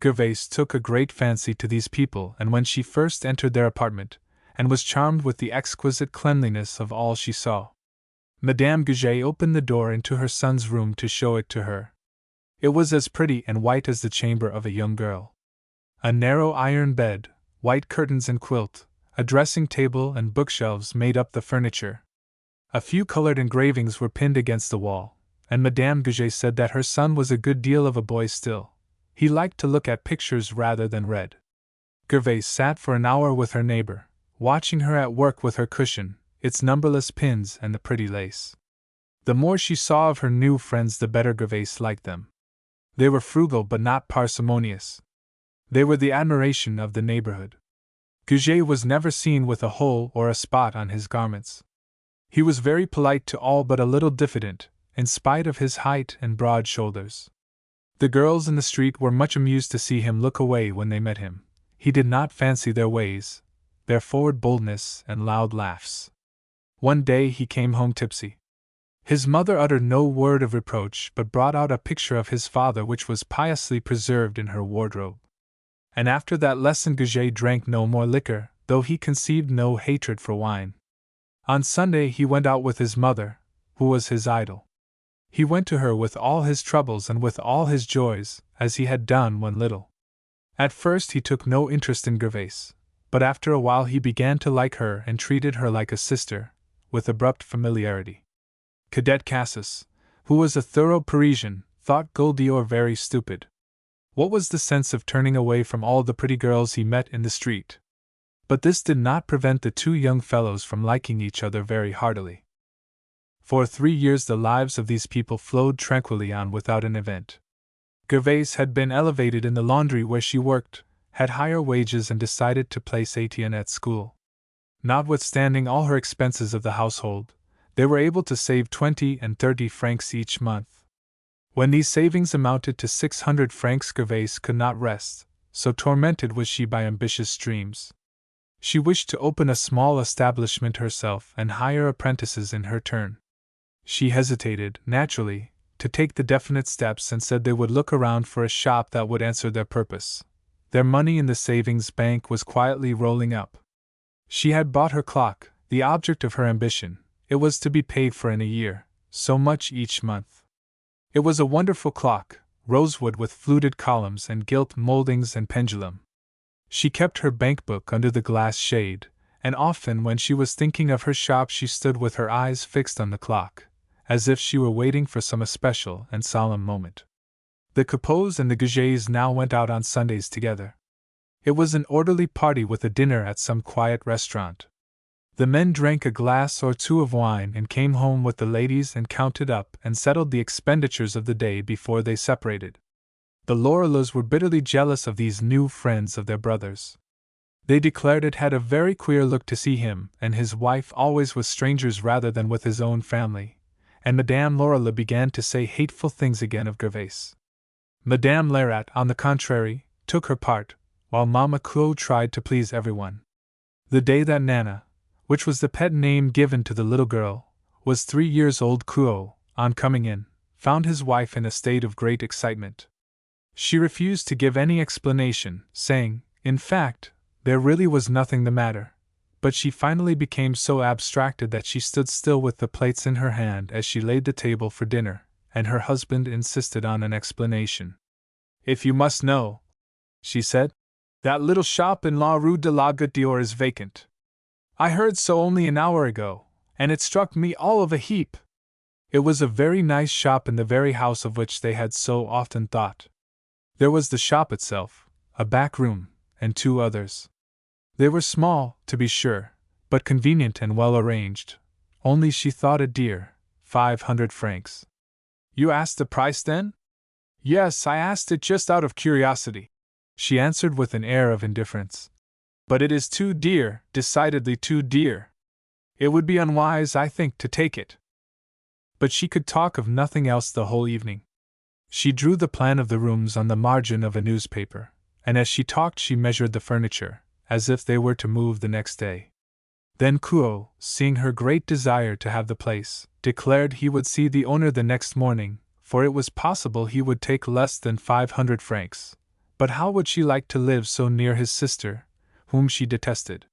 Gervaise took a great fancy to these people, and when she first entered their apartment, and was charmed with the exquisite cleanliness of all she saw. Madame Goujet opened the door into her son's room to show it to her. It was as pretty and white as the chamber of a young girl. A narrow iron bed, white curtains and quilt, a dressing table and bookshelves made up the furniture. A few colored engravings were pinned against the wall, and Madame Goujet said that her son was a good deal of a boy still. He liked to look at pictures rather than read. Gervaise sat for an hour with her neighbor, watching her at work with her cushion, its numberless pins and the pretty lace. The more she saw of her new friends, the better Gervaise liked them. They were frugal but not parsimonious. They were the admiration of the neighborhood. Goujet was never seen with a hole or a spot on his garments. He was very polite to all but a little diffident, in spite of his height and broad shoulders. The girls in the street were much amused to see him look away when they met him. he did not fancy their ways, their forward boldness and loud laughs. One day he came home tipsy. His mother uttered no word of reproach but brought out a picture of his father which was piously preserved in her wardrobe. And after that lesson Goujet drank no more liquor, though he conceived no hatred for wine. On Sunday he went out with his mother, who was his idol. He went to her with all his troubles and with all his joys, as he had done when little. At first he took no interest in Gervaise, but after a while he began to like her and treated her like a sister, with abrupt familiarity. Cadet Cassis, who was a thorough Parisian, thought Goldior very stupid. What was the sense of turning away from all the pretty girls he met in the street? But this did not prevent the two young fellows from liking each other very heartily. For 3 years the lives of these people flowed tranquilly on without an event. Gervaise had been elevated in the laundry where she worked, had higher wages and decided to place Etienne at school. Notwithstanding all her expenses of the household, they were able to save 20 and 30 francs each month. When these savings amounted to 600 francs, Gervaise could not rest, so tormented was she by ambitious dreams. She wished to open a small establishment herself and hire apprentices in her turn. She hesitated, naturally, to take the definite steps and said they would look around for a shop that would answer their purpose. Their money in the savings bank was quietly rolling up. She had bought her clock, the object of her ambition. It was to be paid for in a year, so much each month. It was a wonderful clock, rosewood with fluted columns and gilt mouldings and pendulum. She kept her bank book under the glass shade, and often when she was thinking of her shop she stood with her eyes fixed on the clock, as if she were waiting for some especial and solemn moment. The Capots and the Goujets now went out on Sundays together. It was an orderly party with a dinner at some quiet restaurant. The men drank a glass or two of wine and came home with the ladies and counted up and settled the expenditures of the day before they separated. The Lorilleuxs were bitterly jealous of these new friends of their brothers. They declared it had a very queer look to see him and his wife always with strangers rather than with his own family, and Madame Lorilleux began to say hateful things again of Gervaise. Madame Lerat, on the contrary, took her part, while Mamma Clot tried to please everyone. The day that Nana, which was the pet name given to the little girl, was 3 years old, Clot, on coming in, found his wife in a state of great excitement. She refused to give any explanation, saying, in fact, there really was nothing the matter, but she finally became so abstracted that she stood still with the plates in her hand as she laid the table for dinner, and her husband insisted on an explanation. If you must know, she said, that little shop in La Rue de la Goutte d'Or is vacant. I heard so only an hour ago, and it struck me all of a heap. It was a very nice shop in the very house of which they had so often thought. There was the shop itself, a back room, and 2 others. They were small, to be sure, but convenient and well arranged, only she thought it dear, 500 francs. You asked the price then? Yes, I asked it just out of curiosity, she answered with an air of indifference. But it is too dear, decidedly too dear. It would be unwise, I think, to take it. But she could talk of nothing else the whole evening. She drew the plan of the rooms on the margin of a newspaper, and as she talked she measured the furniture, as if they were to move the next day. Then Clot, seeing her great desire to have the place, declared he would see the owner the next morning, for it was possible he would take less than 500 francs. But how would she like to live so near his sister, whom she detested?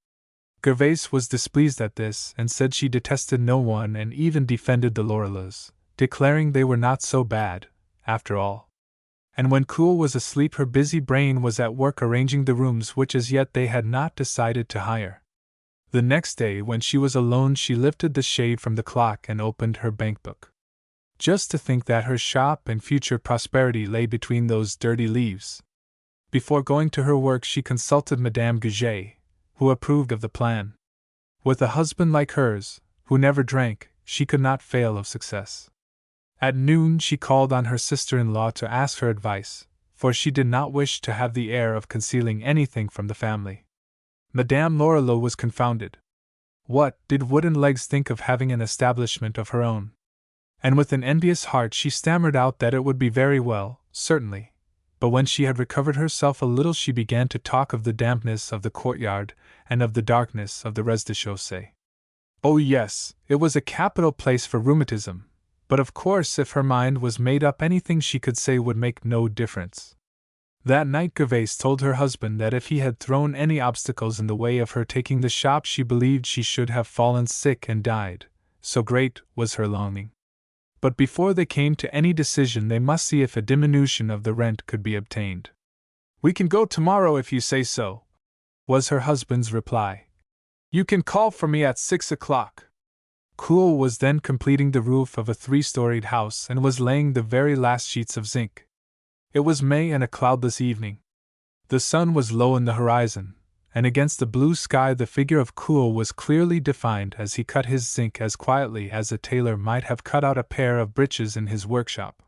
Gervaise was displeased at this and said she detested no one and even defended the Lorilleuxs, declaring they were not so bad, after all. And when Clot was asleep her busy brain was at work arranging the rooms which as yet they had not decided to hire. The next day when she was alone she lifted the shade from the clock and opened her bank book. Just to think that her shop and future prosperity lay between those dirty leaves. Before going to her work she consulted Madame Goujet, who approved of the plan. With a husband like hers, who never drank, she could not fail of success. At noon she called on her sister-in-law to ask her advice, for she did not wish to have the air of concealing anything from the family. Madame Lorilleux was confounded. What did Wooden Legs think of having an establishment of her own? And with an envious heart she stammered out that it would be very well, certainly, but when she had recovered herself a little she began to talk of the dampness of the courtyard and of the darkness of the rez-de-chaussée. Oh yes, it was a capital place for rheumatism, but of course if her mind was made up anything she could say would make no difference. That night Gervais told her husband that if he had thrown any obstacles in the way of her taking the shop she believed she should have fallen sick and died, so great was her longing. But before they came to any decision they must see if a diminution of the rent could be obtained. "We can go tomorrow if you say so," was her husband's reply. "You can call for me at 6 o'clock. Kuo was then completing the roof of a 3-storied house and was laying the very last sheets of zinc. It was May and a cloudless evening. The sun was low in the horizon, and against the blue sky the figure of Kuo was clearly defined as he cut his zinc as quietly as a tailor might have cut out a pair of breeches in his workshop.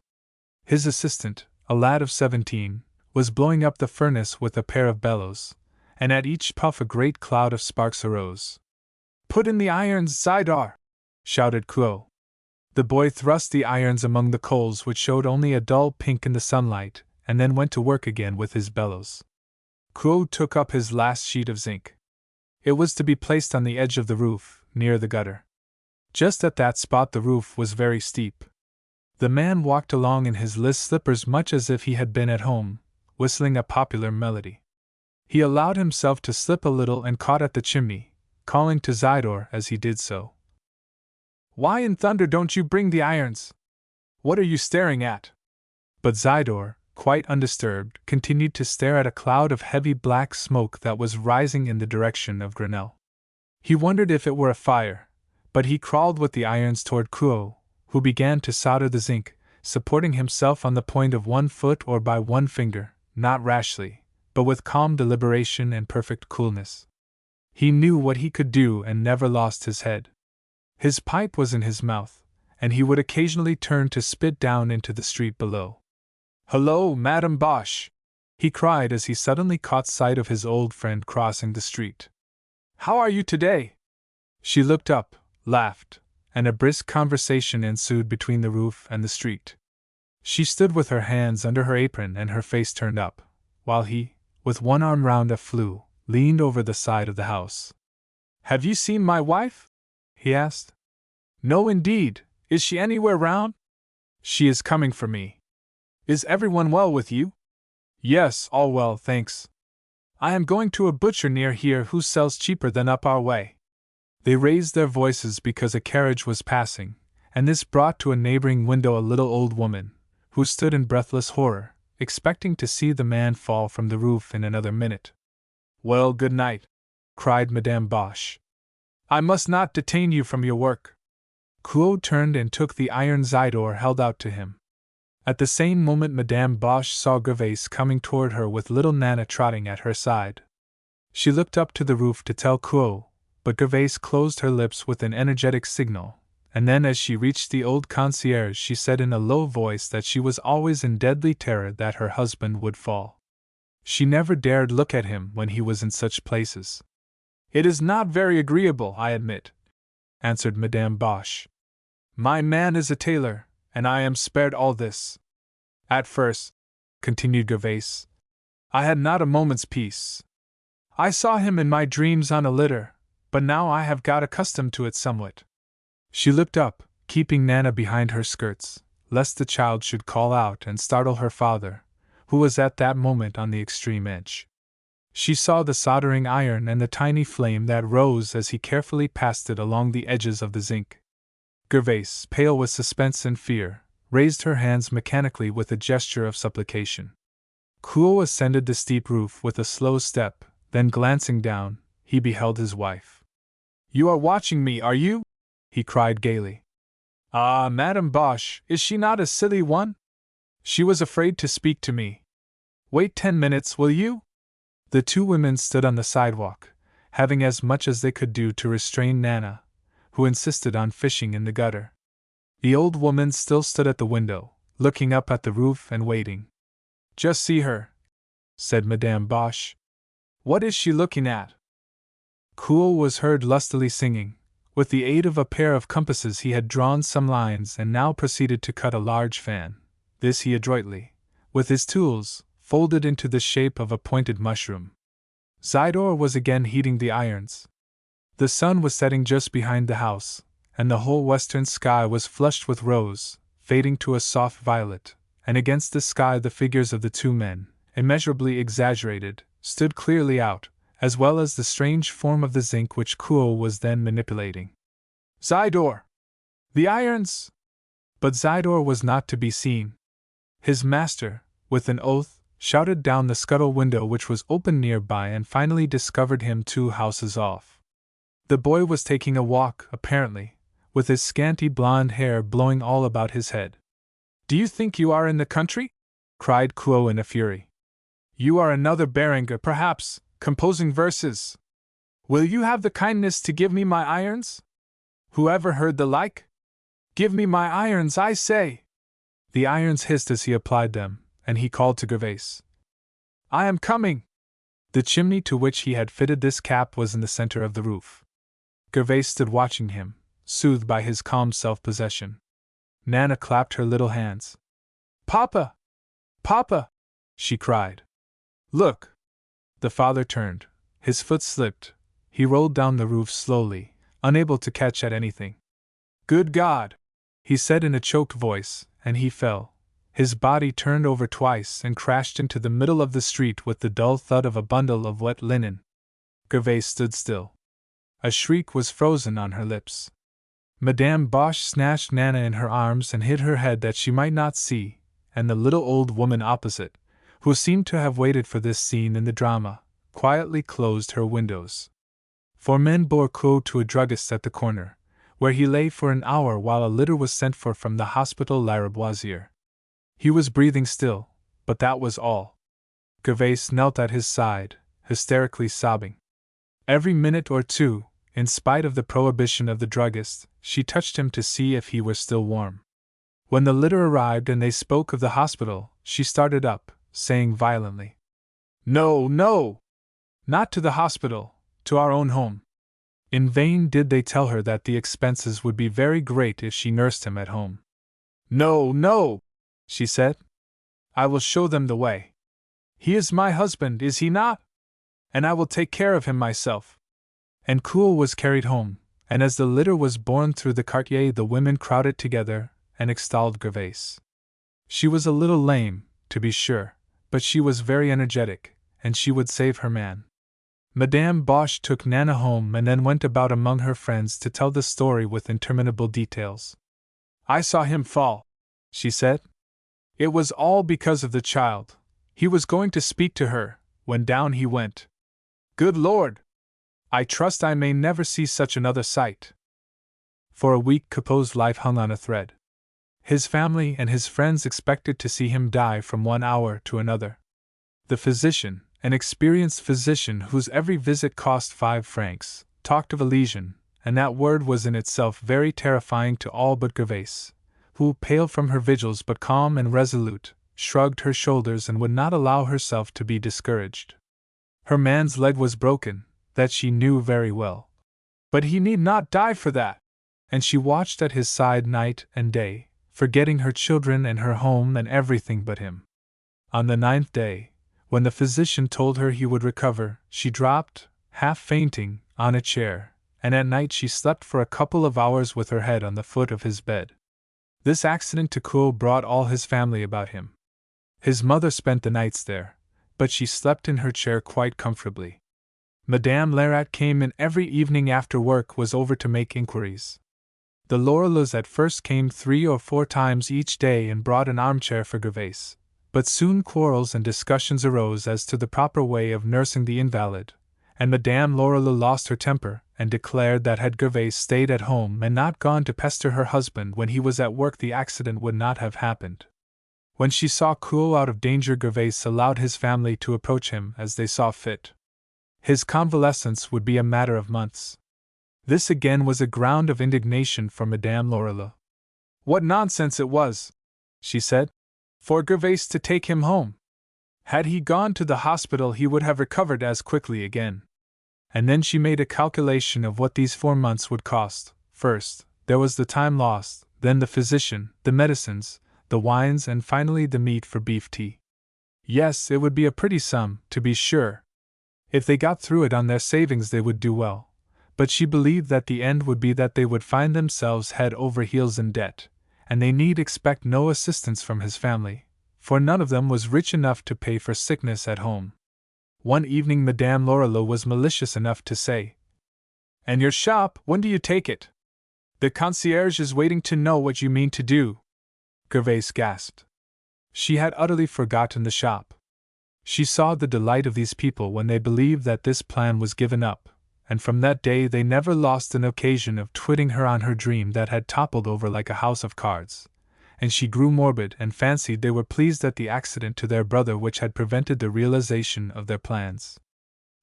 His assistant, a lad of 17, was blowing up the furnace with a pair of bellows, and at each puff a great cloud of sparks arose. "Put in the irons, Zidar!" shouted Kuo. The boy thrust the irons among the coals which showed only a dull pink in the sunlight, and then went to work again with his bellows. Kuo took up his last sheet of zinc. It was to be placed on the edge of the roof, near the gutter. Just at that spot the roof was very steep. The man walked along in his list slippers much as if he had been at home, whistling a popular melody. He allowed himself to slip a little and caught at the chimney, calling to Zidor as he did so. "Why in thunder don't you bring the irons? What are you staring at?" But Zidor, quite undisturbed, continued to stare at a cloud of heavy black smoke that was rising in the direction of Grenelle. He wondered if it were a fire, but he crawled with the irons toward Kuo, who began to solder the zinc, supporting himself on the point of one foot or by one finger, not rashly, but with calm deliberation and perfect coolness. He knew what he could do and never lost his head. His pipe was in his mouth, and he would occasionally turn to spit down into the street below. "Hello, Madame Bosch!" he cried as he suddenly caught sight of his old friend crossing the street. "How are you today?" She looked up, laughed, and a brisk conversation ensued between the roof and the street. She stood with her hands under her apron and her face turned up, while he, with one arm round a flue, leaned over the side of the house. "Have you seen my wife?" he asked. "No, indeed. Is she anywhere round?" "She is coming for me." "Is everyone well with you?" "Yes, all well, thanks. I am going to a butcher near here who sells cheaper than up our way." They raised their voices because a carriage was passing, and this brought to a neighboring window a little old woman, who stood in breathless horror, expecting to see the man fall from the roof in another minute. "Well, good night," cried Madame Bosch. "I must not detain you from your work." Kuo turned and took the iron Zidor held out to him. At the same moment Madame Bosch saw Gervais coming toward her with little Nana trotting at her side. She looked up to the roof to tell Kuo, but Gervais closed her lips with an energetic signal, and then as she reached the old concierge she said in a low voice that she was always in deadly terror that her husband would fall. She never dared look at him when he was in such places. "It is not very agreeable, I admit," answered Madame Bosch. "My man is a tailor, and I am spared all this. At first," continued Gervais, "I had not a moment's peace. I saw him in my dreams on a litter, but now I have got accustomed to it somewhat." She looked up, keeping Nana behind her skirts, lest the child should call out and startle her father, who was at that moment on the extreme edge. She saw the soldering iron and the tiny flame that rose as he carefully passed it along the edges of the zinc. Gervais, pale with suspense and fear, raised her hands mechanically with a gesture of supplication. Kuo ascended the steep roof with a slow step, then glancing down, he beheld his wife. "You are watching me, are you?" he cried gaily. "Ah, Madame Bosch, is she not a silly one? She was afraid to speak to me. Wait 10 minutes, will you?" The two women stood on the sidewalk, having as much as they could do to restrain Nana, who insisted on fishing in the gutter. The old woman still stood at the window, looking up at the roof and waiting. "Just see her," said Madame Bosch. "What is she looking at?" Kuo was heard lustily singing. With the aid of a pair of compasses he had drawn some lines and now proceeded to cut a large fan. This he adroitly, with his tools, folded into the shape of a pointed mushroom. Zidore was again heating the irons. The sun was setting just behind the house, and the whole western sky was flushed with rose, fading to a soft violet, and against the sky the figures of the two men, immeasurably exaggerated, stood clearly out, as well as the strange form of the zinc which Kuo was then manipulating. "Zidore! The irons!" But Zidore was not to be seen. His master, with an oath, shouted down the scuttle window which was open nearby and finally discovered him 2 houses off. The boy was taking a walk, apparently, with his scanty blonde hair blowing all about his head. "Do you think you are in the country?" cried Kuo in a fury. "You are another Beringer, perhaps, composing verses. Will you have the kindness to give me my irons? Who ever heard the like? Give me my irons, I say!" The irons hissed as he applied them, and he called to Gervais. "I am coming!" The chimney to which he had fitted this cap was in the center of the roof. Gervais stood watching him, soothed by his calm self-possession. Nana clapped her little hands. "Papa! Papa!" she cried. "Look!" The father turned. His foot slipped. He rolled down the roof slowly, unable to catch at anything. "Good God!" he said in a choked voice, and he fell. His body turned over twice and crashed into the middle of the street with the dull thud of a bundle of wet linen. Gervais stood still. A shriek was frozen on her lips. Madame Bosch snatched Nana in her arms and hid her head that she might not see, and the little old woman opposite, who seemed to have waited for this scene in the drama, quietly closed her windows. 4 men bore Kuo to a druggist's at the corner, where he lay for an hour while a litter was sent for from the hospital Lariboisiere. He was breathing still, but that was all. Gervais knelt at his side, hysterically sobbing. Every minute or two, in spite of the prohibition of the druggist, she touched him to see if he were still warm. When the litter arrived and they spoke of the hospital, she started up, saying violently, "No, no! Not to the hospital, to our own home." In vain did they tell her that the expenses would be very great if she nursed him at home. "No, no!" she said. "I will show them the way. He is my husband, is he not? And I will take care of him myself." And Kuo was carried home, and as the litter was borne through the quartier the women crowded together and extolled Gervais. She was a little lame, to be sure, but she was very energetic, and she would save her man. Madame Bosch took Nana home and then went about among her friends to tell the story with interminable details. "I saw him fall," she said. "It was all because of the child. He was going to speak to her, when down he went. Good Lord! I trust I may never see such another sight." For a week Kuo's life hung on a thread. His family and his friends expected to see him die from one hour to another. The physician, an experienced physician whose every visit cost 5 francs, talked of a lesion, and that word was in itself very terrifying to all but Gervais, who, pale from her vigils but calm and resolute, shrugged her shoulders and would not allow herself to be discouraged. Her man's leg was broken, that she knew very well. But he need not die for that, and she watched at his side night and day, forgetting her children and her home and everything but him. On the 9th day, when the physician told her he would recover, she dropped, half fainting, on a chair, and at night she slept for a couple of hours with her head on the foot of his bed. This accident to Kuo brought all his family about him. His mother spent the nights there, but she slept in her chair quite comfortably. Madame Lerat came in every evening after work was over to make inquiries. The Lorilleuxs at first came 3 or 4 times each day and brought an armchair for Gervais, but soon quarrels and discussions arose as to the proper way of nursing the invalid, and Madame Lorilleux lost her temper and declared that had Gervais stayed at home and not gone to pester her husband when he was at work the accident would not have happened. When she saw Kuo out of danger, Gervais allowed his family to approach him as they saw fit. His convalescence would be a matter of months. This again was a ground of indignation for Madame Lorilleux. What nonsense it was, she said, for Gervais to take him home. Had he gone to the hospital he would have recovered as quickly again. And then she made a calculation of what these 4 months would cost. First, there was the time lost, then the physician, the medicines, the wines, and finally the meat for beef tea. Yes, it would be a pretty sum, to be sure. If they got through it on their savings, they would do well, but she believed that the end would be that they would find themselves head over heels in debt, and they need expect no assistance from his family, for none of them was rich enough to pay for sickness at home. One evening Madame Lorilleux was malicious enough to say, "And your shop, when do you take it? The concierge is waiting to know what you mean to do." Gervais gasped. She had utterly forgotten the shop. She saw the delight of these people when they believed that this plan was given up, and from that day they never lost an occasion of twitting her on her dream that had toppled over like a house of cards, and she grew morbid and fancied they were pleased at the accident to their brother which had prevented the realization of their plans.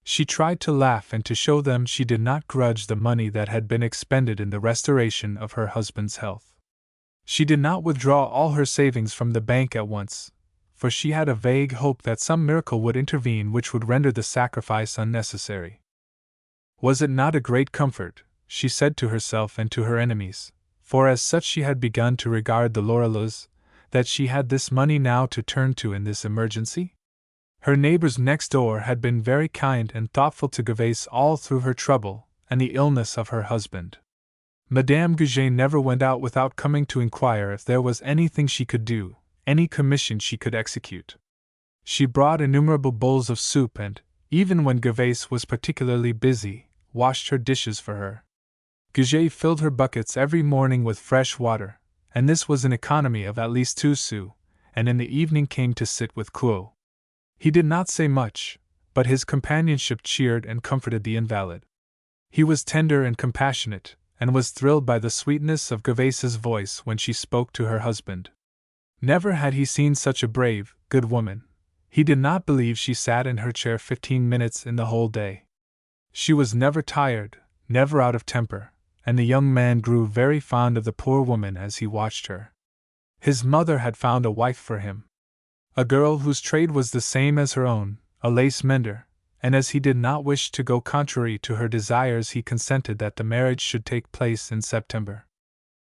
She tried to laugh and to show them she did not grudge the money that had been expended in the restoration of her husband's health. She did not withdraw all her savings from the bank at once, for she had a vague hope that some miracle would intervene which would render the sacrifice unnecessary. Was it not a great comfort, she said to herself and to her enemies, for as such she had begun to regard the Lorilleuxs, that she had this money now to turn to in this emergency? Her neighbors next door had been very kind and thoughtful to Gervais all through her trouble and the illness of her husband. Madame Goujet never went out without coming to inquire if there was anything she could do, any commission she could execute. She brought innumerable bowls of soup and, even when Gervais was particularly busy, washed her dishes for her. Goujet filled her buckets every morning with fresh water, and this was an economy of at least 2 sous, and in the evening came to sit with Claude. He did not say much, but his companionship cheered and comforted the invalid. He was tender and compassionate, and was thrilled by the sweetness of Gervais's voice when she spoke to her husband. Never had he seen such a brave, good woman. He did not believe she sat in her chair 15 minutes in the whole day. She was never tired, never out of temper, and the young man grew very fond of the poor woman as he watched her. His mother had found a wife for him, a girl whose trade was the same as her own, a lace mender, and as he did not wish to go contrary to her desires he consented that the marriage should take place in September.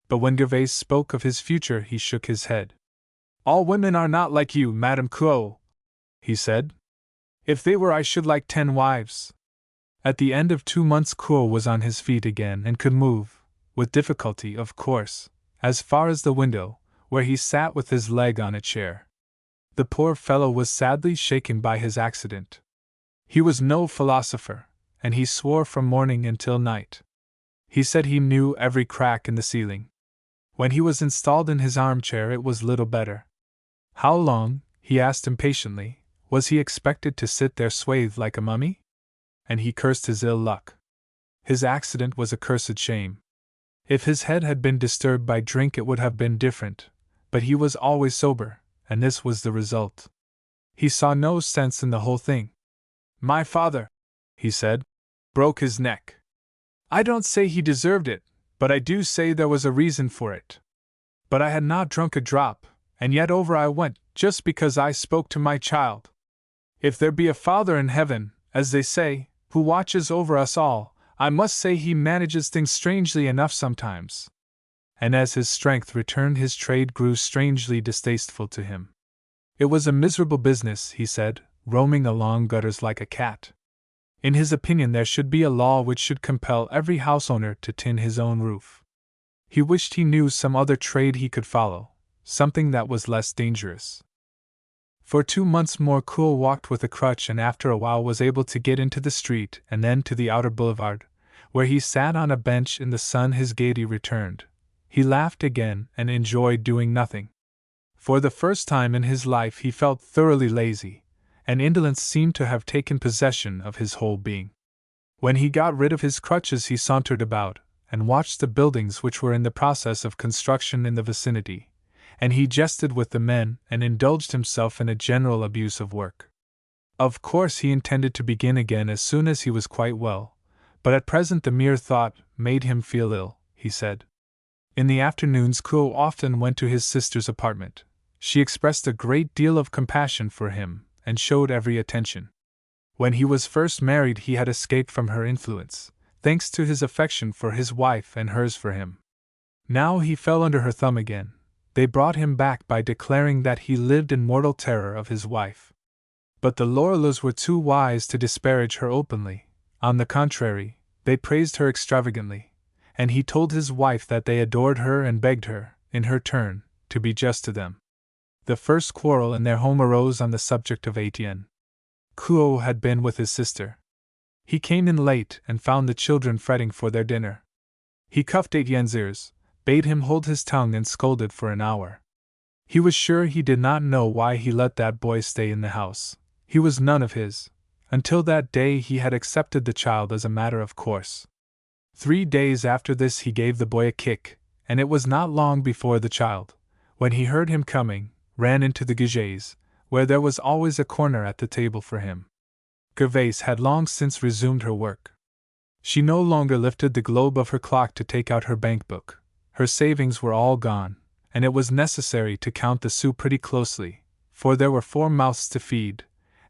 But when Gervais spoke of his future he shook his head. "All women are not like you, Madame Claude," he said. "If they were I should like 10 wives." At the end of 2 months Claude was on his feet again and could move, with difficulty of course, as far as the window, where he sat with his leg on a chair. The poor fellow was sadly shaken by his accident. He was no philosopher, and he swore from morning until night. He said he knew every crack in the ceiling. When he was installed in his armchair it was little better. How long, he asked impatiently, was he expected to sit there swathed like a mummy? And he cursed his ill luck. His accident was a cursed shame. If his head had been disturbed by drink it would have been different, but he was always sober, and this was the result. He saw no sense in the whole thing. "My father," he said, "broke his neck. I don't say he deserved it, but I do say there was a reason for it. But I had not drunk a drop, and yet over I went, just because I spoke to my child. If there be a Father in heaven, as they say, who watches over us all, I must say he manages things strangely enough sometimes." And as his strength returned his trade grew strangely distasteful to him. It was a miserable business, he said, roaming along gutters like a cat. In his opinion there should be a law which should compel every house owner to tin his own roof. He wished he knew some other trade he could follow, something that was less dangerous. For 2 months more Claude walked with a crutch and after a while was able to get into the street and then to the outer boulevard, where he sat on a bench in the sun. His gaiety returned. He laughed again and enjoyed doing nothing. For the first time in his life he felt thoroughly lazy, and indolence seemed to have taken possession of his whole being. When he got rid of his crutches he sauntered about, and watched the buildings which were in the process of construction in the vicinity, and he jested with the men and indulged himself in a general abuse of work. Of course he intended to begin again as soon as he was quite well, but at present the mere thought made him feel ill, he said. In the afternoons Claude often went to his sister's apartment. She expressed a great deal of compassion for him, and showed every attention. When he was first married he had escaped from her influence, thanks to his affection for his wife and hers for him. Now he fell under her thumb again. They brought him back by declaring that he lived in mortal terror of his wife. But the Lorilleuxs were too wise to disparage her openly. On the contrary, they praised her extravagantly, and he told his wife that they adored her and begged her, in her turn, to be just to them. The first quarrel in their home arose on the subject of Etienne. Kuo had been with his sister. He came in late and found the children fretting for their dinner. He cuffed Etienne's ears, bade him hold his tongue, and scolded for an hour. He was sure he did not know why he let that boy stay in the house. He was none of his. Until that day he had accepted the child as a matter of course. 3 days after this he gave the boy a kick, and it was not long before the child, when he heard him coming, ran into the Goujet's, where there was always a corner at the table for him. Gervaise had long since resumed her work. She no longer lifted the globe of her clock to take out her bank book. Her savings were all gone, and it was necessary to count the sous pretty closely, for there were 4 mouths to feed,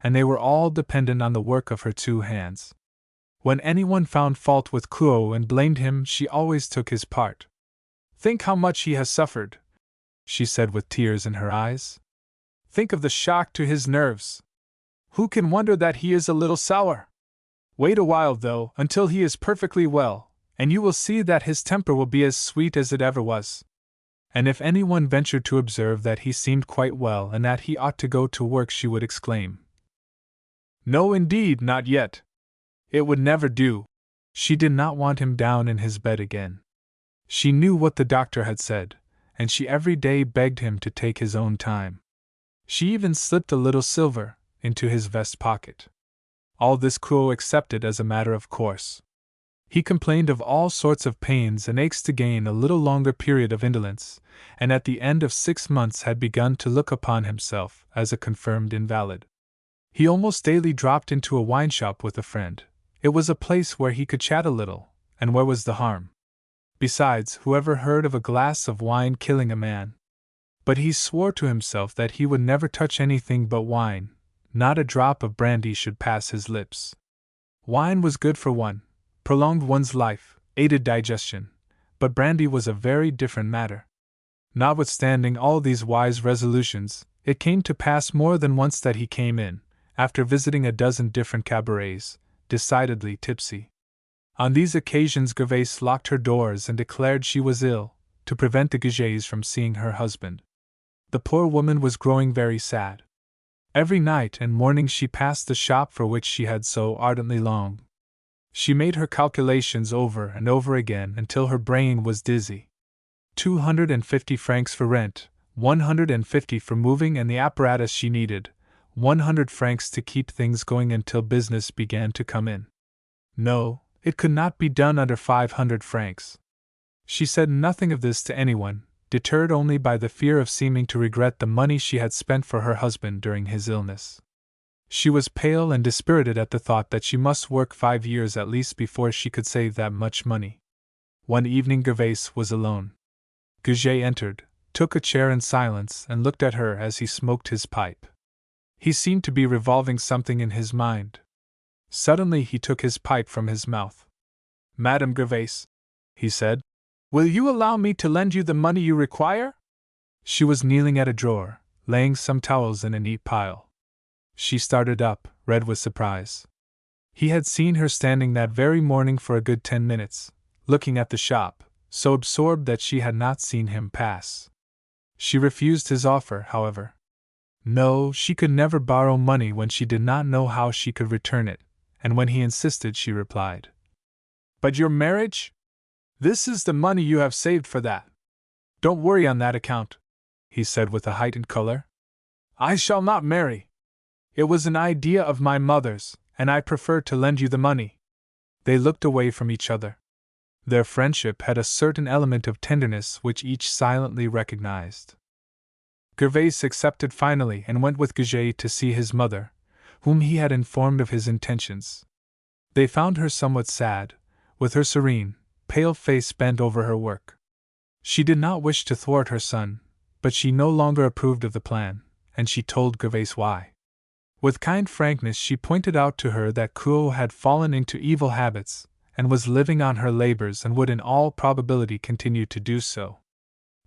and they were all dependent on the work of her 2 hands. When anyone found fault with Kuo and blamed him, she always took his part. "Think how much he has suffered," she said with tears in her eyes. "Think of the shock to his nerves. Who can wonder that he is a little sour? Wait a while, though, until he is perfectly well, and you will see that his temper will be as sweet as it ever was." And if anyone ventured to observe that he seemed quite well and that he ought to go to work, she would exclaim, "No, indeed, not yet. It would never do." She did not want him down in his bed again. She knew what the doctor had said, and she every day begged him to take his own time. She even slipped a little silver into his vest pocket. All this Kuo accepted as a matter of course. He complained of all sorts of pains and aches to gain a little longer period of indolence, and at the end of 6 months had begun to look upon himself as a confirmed invalid. He almost daily dropped into a wine shop with a friend. It was a place where he could chat a little, and where was the harm? Besides, whoever heard of a glass of wine killing a man? But he swore to himself that he would never touch anything but wine. Not a drop of brandy should pass his lips. Wine was good for one, prolonged one's life, aided digestion, but brandy was a very different matter. Notwithstanding all these wise resolutions, it came to pass more than once that he came in, after visiting a dozen different cabarets, decidedly tipsy. On these occasions Gervaise locked her doors and declared she was ill, to prevent the Goujets from seeing her husband. The poor woman was growing very sad. Every night and morning she passed the shop for which she had so ardently longed. She made her calculations over and over again until her brain was dizzy. 250 francs for rent, 150 for moving and the apparatus she needed, 100 francs to keep things going until business began to come in. No, it could not be done under 500 francs. She said nothing of this to anyone, deterred only by the fear of seeming to regret the money she had spent for her husband during his illness. She was pale and dispirited at the thought that she must work 5 years at least before she could save that much money. One evening Gervaise was alone. Goujet entered, took a chair in silence, and looked at her as he smoked his pipe. He seemed to be revolving something in his mind. Suddenly he took his pipe from his mouth. "Madame Gervaise," he said, "will you allow me to lend you the money you require?" She was kneeling at a drawer, laying some towels in a neat pile. She started up, red with surprise. He had seen her standing that very morning for a good 10 minutes, looking at the shop, so absorbed that she had not seen him pass. She refused his offer, however. No, she could never borrow money when she did not know how she could return it, and when he insisted she replied, "But your marriage? This is the money you have saved for that. Don't worry on that account," he said with a heightened color. "I shall not marry. It was an idea of my mother's, and I prefer to lend you the money." They looked away from each other. Their friendship had a certain element of tenderness which each silently recognized. Gervaise accepted finally and went with Goujet to see his mother, whom he had informed of his intentions. They found her somewhat sad, with her serene, pale face bent over her work. She did not wish to thwart her son, but she no longer approved of the plan, and she told Gervaise why. With kind frankness she pointed out to her that Kuo had fallen into evil habits, and was living on her labors and would in all probability continue to do so.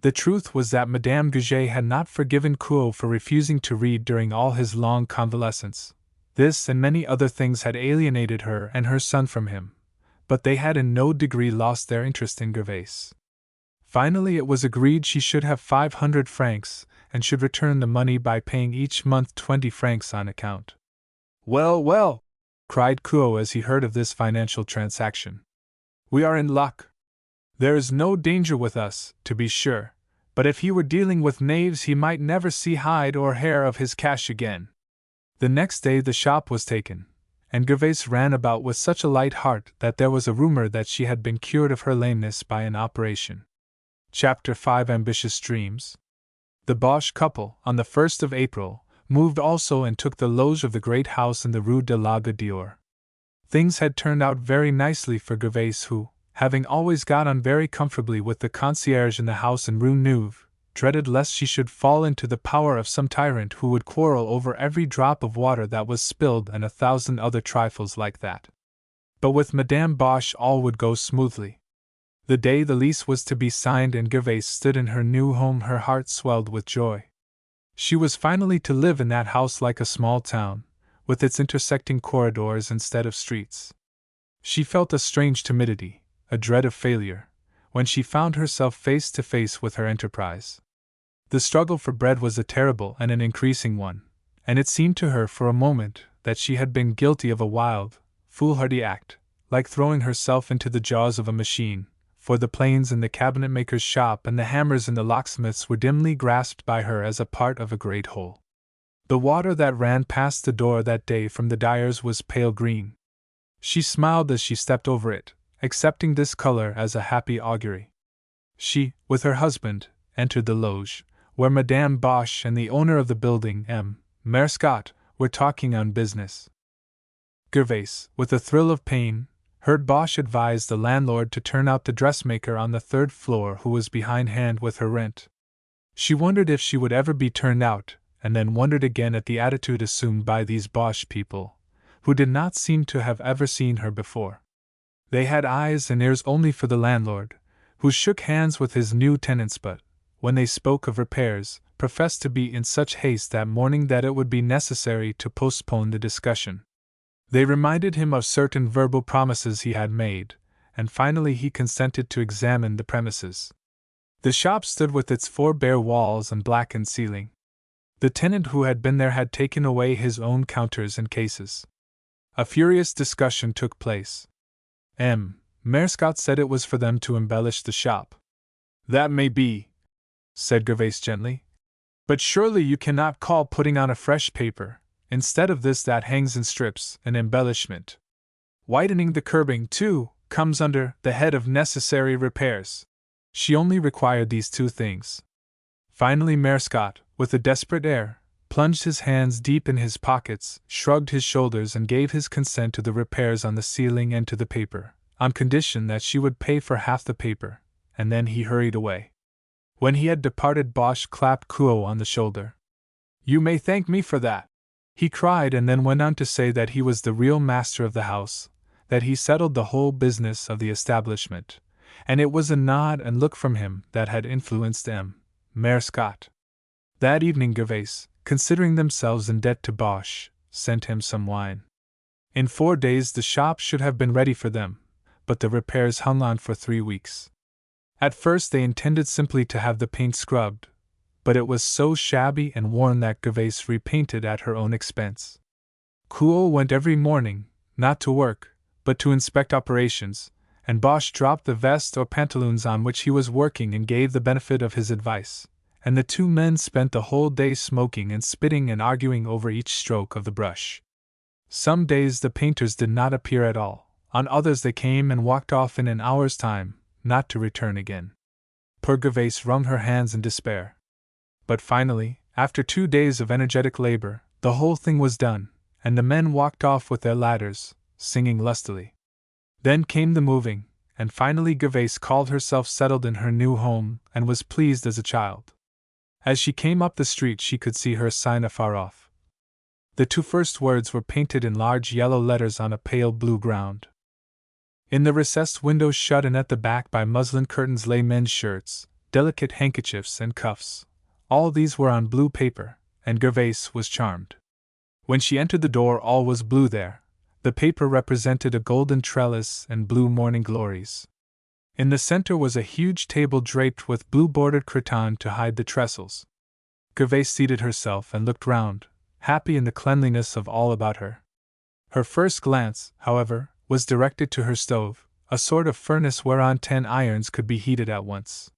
The truth was that Madame Goujet had not forgiven Kuo for refusing to read during all his long convalescence, This and many other things had alienated her and her son from him, but they had in no degree lost their interest in Gervais. Finally, it was agreed she should have 500 francs, and should return the money by paying each month 20 francs on account. "Well, well!" cried Kuo as he heard of this financial transaction. "We are in luck. There is no danger with us, to be sure, but if he were dealing with knaves he might never see hide or hair of his cash again." The next day the shop was taken, and Gervais ran about with such a light heart that there was a rumor that she had been cured of her lameness by an operation. Chapter 5 Ambitious Dreams. The Bosch couple, on the 1st of April, moved also and took the loge of the great house in the Rue de la Goutte d'Or. Things had turned out very nicely for Gervais, who, having always got on very comfortably with the concierge in the house in Rue Neuve, dreaded lest she should fall into the power of some tyrant who would quarrel over every drop of water that was spilled and 1,000 other trifles like that. But with Madame Bosch all would go smoothly. The day the lease was to be signed and Gervais stood in her new home, her heart swelled with joy. She was finally to live in that house like a small town, with its intersecting corridors instead of streets. She felt a strange timidity, a dread of failure, when she found herself face to face with her enterprise. The struggle for bread was a terrible and an increasing one, and it seemed to her for a moment that she had been guilty of a wild, foolhardy act, like throwing herself into the jaws of a machine, for the planes in the cabinet-maker's shop and the hammers in the locksmith's were dimly grasped by her as a part of a great whole. The water that ran past the door that day from the dyer's was pale green. She smiled as she stepped over it, accepting this color as a happy augury. She, with her husband, entered the loge, where Madame Bosch and the owner of the building, M. Merscott, were talking on business. Gervais, with a thrill of pain, heard Bosch advise the landlord to turn out the dressmaker on the 3rd floor who was behindhand with her rent. She wondered if she would ever be turned out, and then wondered again at the attitude assumed by these Bosch people, who did not seem to have ever seen her before. They had eyes and ears only for the landlord, who shook hands with his new tenants but, when they spoke of repairs, professed to be in such haste that morning that it would be necessary to postpone the discussion. They reminded him of certain verbal promises he had made, and finally he consented to examine the premises. The shop stood with its 4 bare walls and blackened ceiling. The tenant who had been there had taken away his own counters and cases. A furious discussion took place. M. Merscott said it was for them to embellish the shop. "That may be," said Gervais gently, "but surely you cannot call putting on a fresh paper, instead of this that hangs in strips, an embellishment. Whitening the curbing, too, comes under the head of necessary repairs." She only required these 2 things. Finally Merscott, with a desperate air, plunged his hands deep in his pockets, shrugged his shoulders and gave his consent to the repairs on the ceiling and to the paper, on condition that she would pay for half the paper, and then he hurried away. When he had departed, Bosch clapped Kuo on the shoulder. "You may thank me for that," he cried, and then went on to say that he was the real master of the house, that he settled the whole business of the establishment, and it was a nod and look from him that had influenced M. Merscott. That evening Gervais, considering themselves in debt to Bosch, sent him some wine. In 4 days the shop should have been ready for them, but the repairs hung on for 3 weeks. At first they intended simply to have the paint scrubbed, but it was so shabby and worn that Gervais repainted at her own expense. Kuo went every morning, not to work, but to inspect operations, and Bosch dropped the vest or pantaloons on which he was working and gave the benefit of his advice, and the 2 men spent the whole day smoking and spitting and arguing over each stroke of the brush. Some days the painters did not appear at all, on others they came and walked off in an hour's time, not to return again. Poor Gervais wrung her hands in despair. But finally, after 2 days of energetic labor, the whole thing was done, and the men walked off with their ladders, singing lustily. Then came the moving, and finally Gervais called herself settled in her new home and was pleased as a child. As she came up the street she could see her sign afar off. The 2 first words were painted in large yellow letters on a pale blue ground. In the recessed windows shut in at the back by muslin curtains lay men's shirts, delicate handkerchiefs and cuffs. All these were on blue paper, and Gervais was charmed. When she entered the door, all was blue there. The paper represented a golden trellis and blue morning glories. In the center was a huge table draped with blue-bordered cretonne to hide the trestles. Gervais seated herself and looked round, happy in the cleanliness of all about her. Her first glance, however, was directed to her stove, a sort of furnace whereon 10 irons could be heated at once.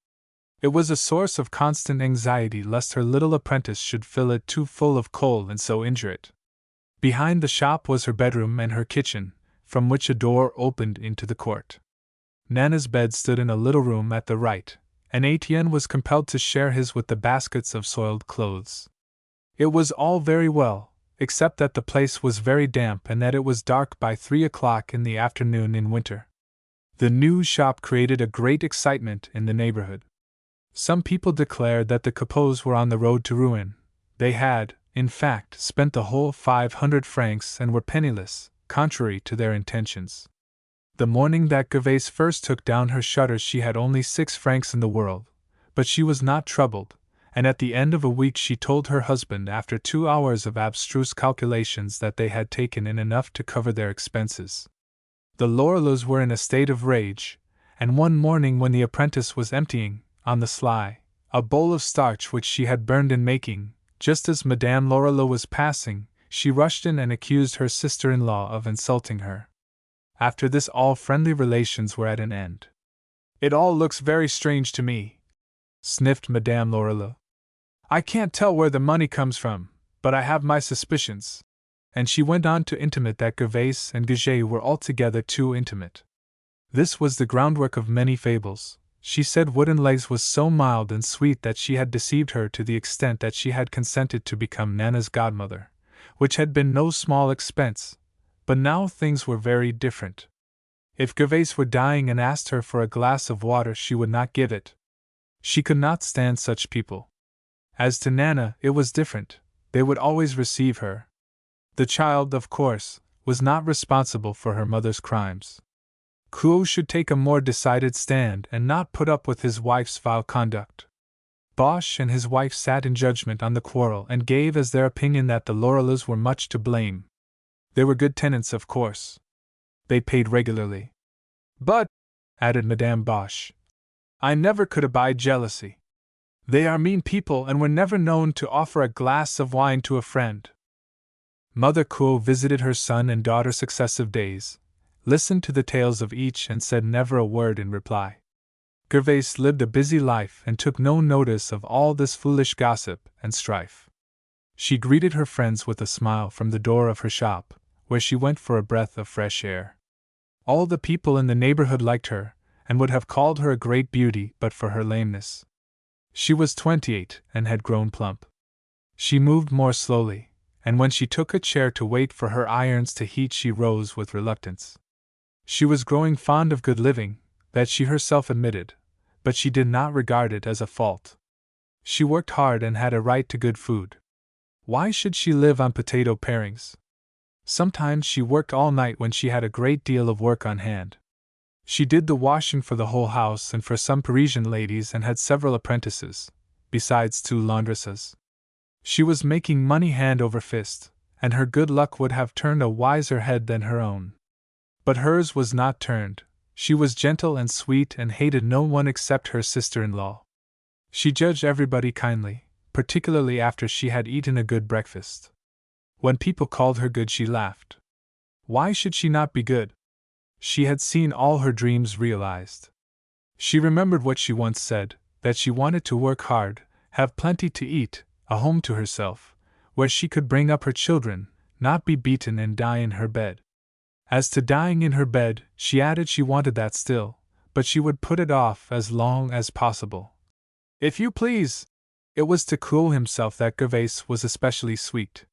It was a source of constant anxiety lest her little apprentice should fill it too full of coal and so injure it. Behind the shop was her bedroom and her kitchen, from which a door opened into the court. Nana's bed stood in a little room at the right, and Etienne was compelled to share his with the baskets of soiled clothes. It was all very well, except that the place was very damp and that it was dark by 3 o'clock in the afternoon in winter. The new shop created a great excitement in the neighborhood. Some people declared that the Capots were on the road to ruin. They had, in fact, spent the whole 500 francs and were penniless, contrary to their intentions. The morning that Gervais first took down her shutters she had only 6 francs in the world, but she was not troubled, and at the end of a week she told her husband after 2 hours of abstruse calculations that they had taken in enough to cover their expenses. The Lorilleuxs were in a state of rage, and one morning when the apprentice was emptying, on the sly, a bowl of starch which she had burned in making, just as Madame Lorilleux was passing, she rushed in and accused her sister-in-law of insulting her. After this all friendly relations were at an end. "It all looks very strange to me," sniffed Madame Lorilleux. "I can't tell where the money comes from, but I have my suspicions." And she went on to intimate that Gervais and Goujet were altogether too intimate. This was the groundwork of many fables. She said Wooden Legs was so mild and sweet that she had deceived her to the extent that she had consented to become Nana's godmother, which had been no small expense, but now things were very different. If Gervais were dying and asked her for a glass of water, she would not give it. She could not stand such people. As to Nana, it was different. They would always receive her. The child, of course, was not responsible for her mother's crimes. Couot should take a more decided stand and not put up with his wife's vile conduct. Bosch and his wife sat in judgment on the quarrel and gave as their opinion that the Lorilleuxs were much to blame. They were good tenants, of course. They paid regularly. "But," added Madame Bosch, "I never could abide jealousy. They are mean people and were never known to offer a glass of wine to a friend." Mother Couot visited her son and daughter successive days, listened to the tales of each and said never a word in reply. Gervais lived a busy life and took no notice of all this foolish gossip and strife. She greeted her friends with a smile from the door of her shop, where she went for a breath of fresh air. All the people in the neighborhood liked her, and would have called her a great beauty but for her lameness. She was 28 and had grown plump. She moved more slowly, and when she took a chair to wait for her irons to heat she rose with reluctance. She was growing fond of good living, that she herself admitted, but she did not regard it as a fault. She worked hard and had a right to good food. Why should she live on potato parings? Sometimes she worked all night when she had a great deal of work on hand. She did the washing for the whole house and for some Parisian ladies and had several apprentices, besides 2 laundresses. She was making money hand over fist, and her good luck would have turned a wiser head than her own. But hers was not turned. She was gentle and sweet and hated no one except her sister-in-law. She judged everybody kindly, particularly after she had eaten a good breakfast. When people called her good she laughed. Why should she not be good? She had seen all her dreams realized. She remembered what she once said, that she wanted to work hard, have plenty to eat, a home to herself, where she could bring up her children, not be beaten and die in her bed. As to dying in her bed, she added she wanted that still, but she would put it off as long as possible. "If you please!" It was to Couot himself that Gervais was especially sweet.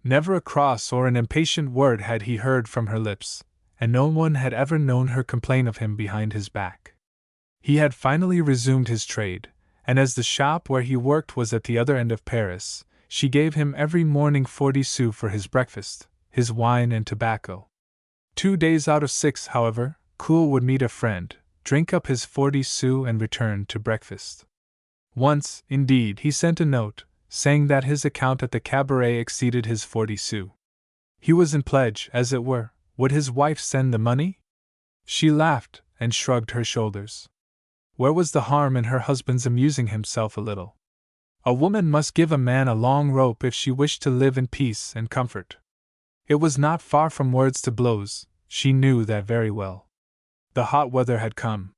Never a cross or an impatient word had he heard from her lips, and no one had ever known her complain of him behind his back. He had finally resumed his trade, and as the shop where he worked was at the other end of Paris, she gave him every morning 40 sous for his breakfast, his wine and tobacco. 2 days out of 6, however, Couot would meet a friend, drink up his 40 sous and return to breakfast. Once, indeed, he sent a note, saying that his account at the cabaret exceeded his 40 sous. He was in pledge, as it were. Would his wife send the money? She laughed and shrugged her shoulders. Where was the harm in her husband's amusing himself a little? A woman must give a man a long rope if she wished to live in peace and comfort. It was not far from words to blows, she knew that very well. The hot weather had come.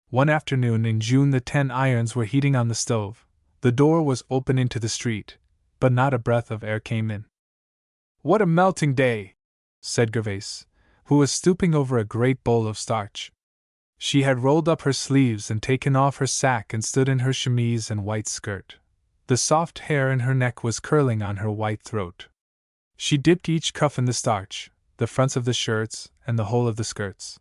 One afternoon in June the 10 irons were heating on the stove. The door was open into the street, but not a breath of air came in. "What a melting day!" said Gervaise, who was stooping over a great bowl of starch. She had rolled up her sleeves and taken off her sack and stood in her chemise and white skirt. The soft hair in her neck was curling on her white throat. She dipped each cuff in the starch, the fronts of the shirts and the whole of the skirts.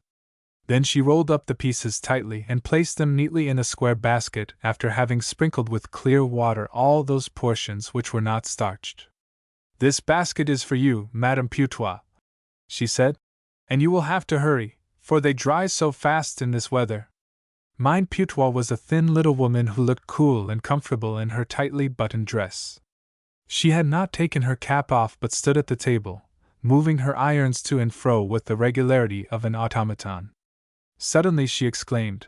Then she rolled up the pieces tightly and placed them neatly in a square basket after having sprinkled with clear water all those portions which were not starched. "This basket is for you, Madame Putois," she said, "and you will have to hurry, for they dry so fast in this weather." Mine Putois was a thin little woman who looked cool and comfortable in her tightly buttoned dress. She had not taken her cap off but stood at the table, moving her irons to and fro with the regularity of an automaton. Suddenly she exclaimed,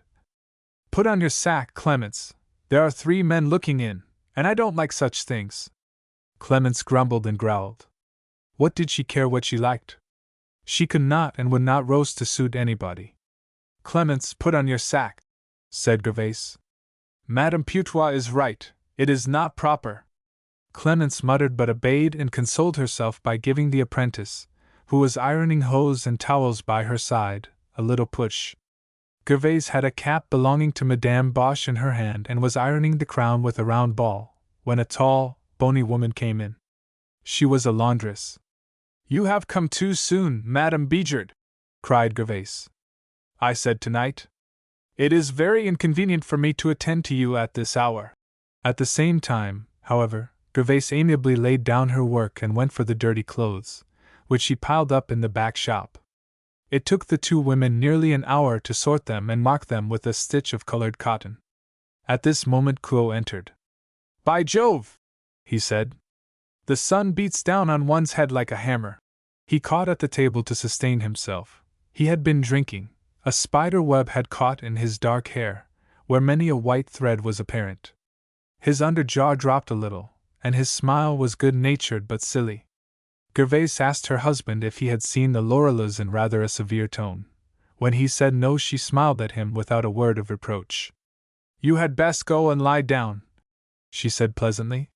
"Put on your sack, Clemence. There are 3 men looking in, and I don't like such things." Clemence grumbled and growled. What did she care what she liked? She could not and would not roast to suit anybody. "Clemence, put on your sack," said Gervaise. "Madame Putois is right, it is not proper." Clemence muttered but obeyed and consoled herself by giving the apprentice, who was ironing hose and towels by her side, a little push. Gervaise had a cap belonging to Madame Bosch in her hand and was ironing the crown with a round ball, when a tall, bony woman came in. She was a laundress. "You have come too soon, Madame Bijard," cried Gervaise. "I said tonight. It is very inconvenient for me to attend to you at this hour." At the same time, however, Gervaise amiably laid down her work and went for the dirty clothes, which she piled up in the back shop. It took the 2 women nearly an hour to sort them and mark them with a stitch of colored cotton. At this moment Clo entered. "By Jove!" he said. "The sun beats down on one's head like a hammer." He caught at the table to sustain himself. He had been drinking. A spider web had caught in his dark hair, where many a white thread was apparent. His under jaw dropped a little, and his smile was good-natured but silly. Gervaise asked her husband if he had seen the Lorellas in rather a severe tone. When he said no, she smiled at him without a word of reproach. "You had best go and lie down," she said pleasantly.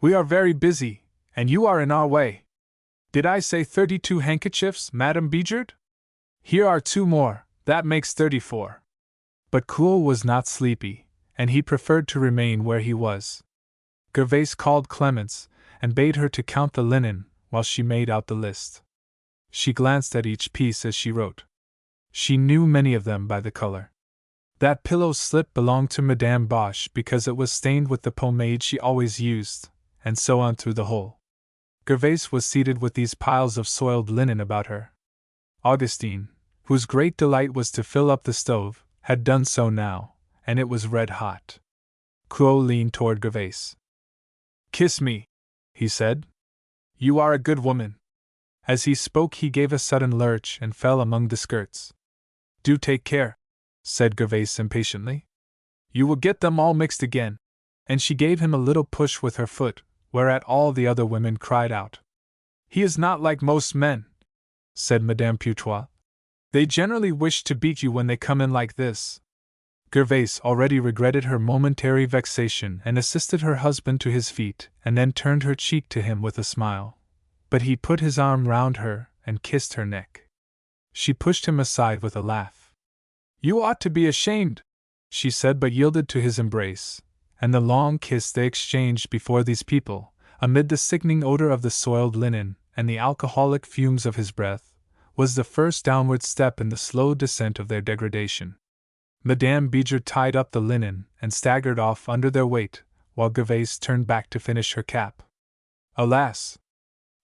"We are very busy, and you are in our way. Did I say 32 handkerchiefs, Madame Bijard? Here are 2 more, that makes 34. But Clo was not sleepy, and he preferred to remain where he was. Gervaise called Clemence, and bade her to count the linen, while she made out the list. She glanced at each piece as she wrote. She knew many of them by the color. That pillow slip belonged to Madame Bosch because it was stained with the pomade she always used, and so on through the whole. Gervaise was seated with these piles of soiled linen about her. Augustine, whose great delight was to fill up the stove, had done so now, and it was red hot. Clo leaned toward Gervaise. "Kiss me," he said. "You are a good woman." As he spoke he gave a sudden lurch and fell among the skirts. "Do take care," said Gervaise impatiently. "You will get them all mixed again." And she gave him a little push with her foot, whereat all the other women cried out. "He is not like most men," said Madame Putois. "They generally wish to beat you when they come in like this." Gervaise already regretted her momentary vexation and assisted her husband to his feet, and then turned her cheek to him with a smile. But he put his arm round her and kissed her neck. She pushed him aside with a laugh. "You ought to be ashamed," she said, but yielded to his embrace, and the long kiss they exchanged before these people, amid the sickening odor of the soiled linen and the alcoholic fumes of his breath, was the first downward step in the slow descent of their degradation. Madame Bijard tied up the linen and staggered off under their weight, while Gervaise turned back to finish her cap. Alas!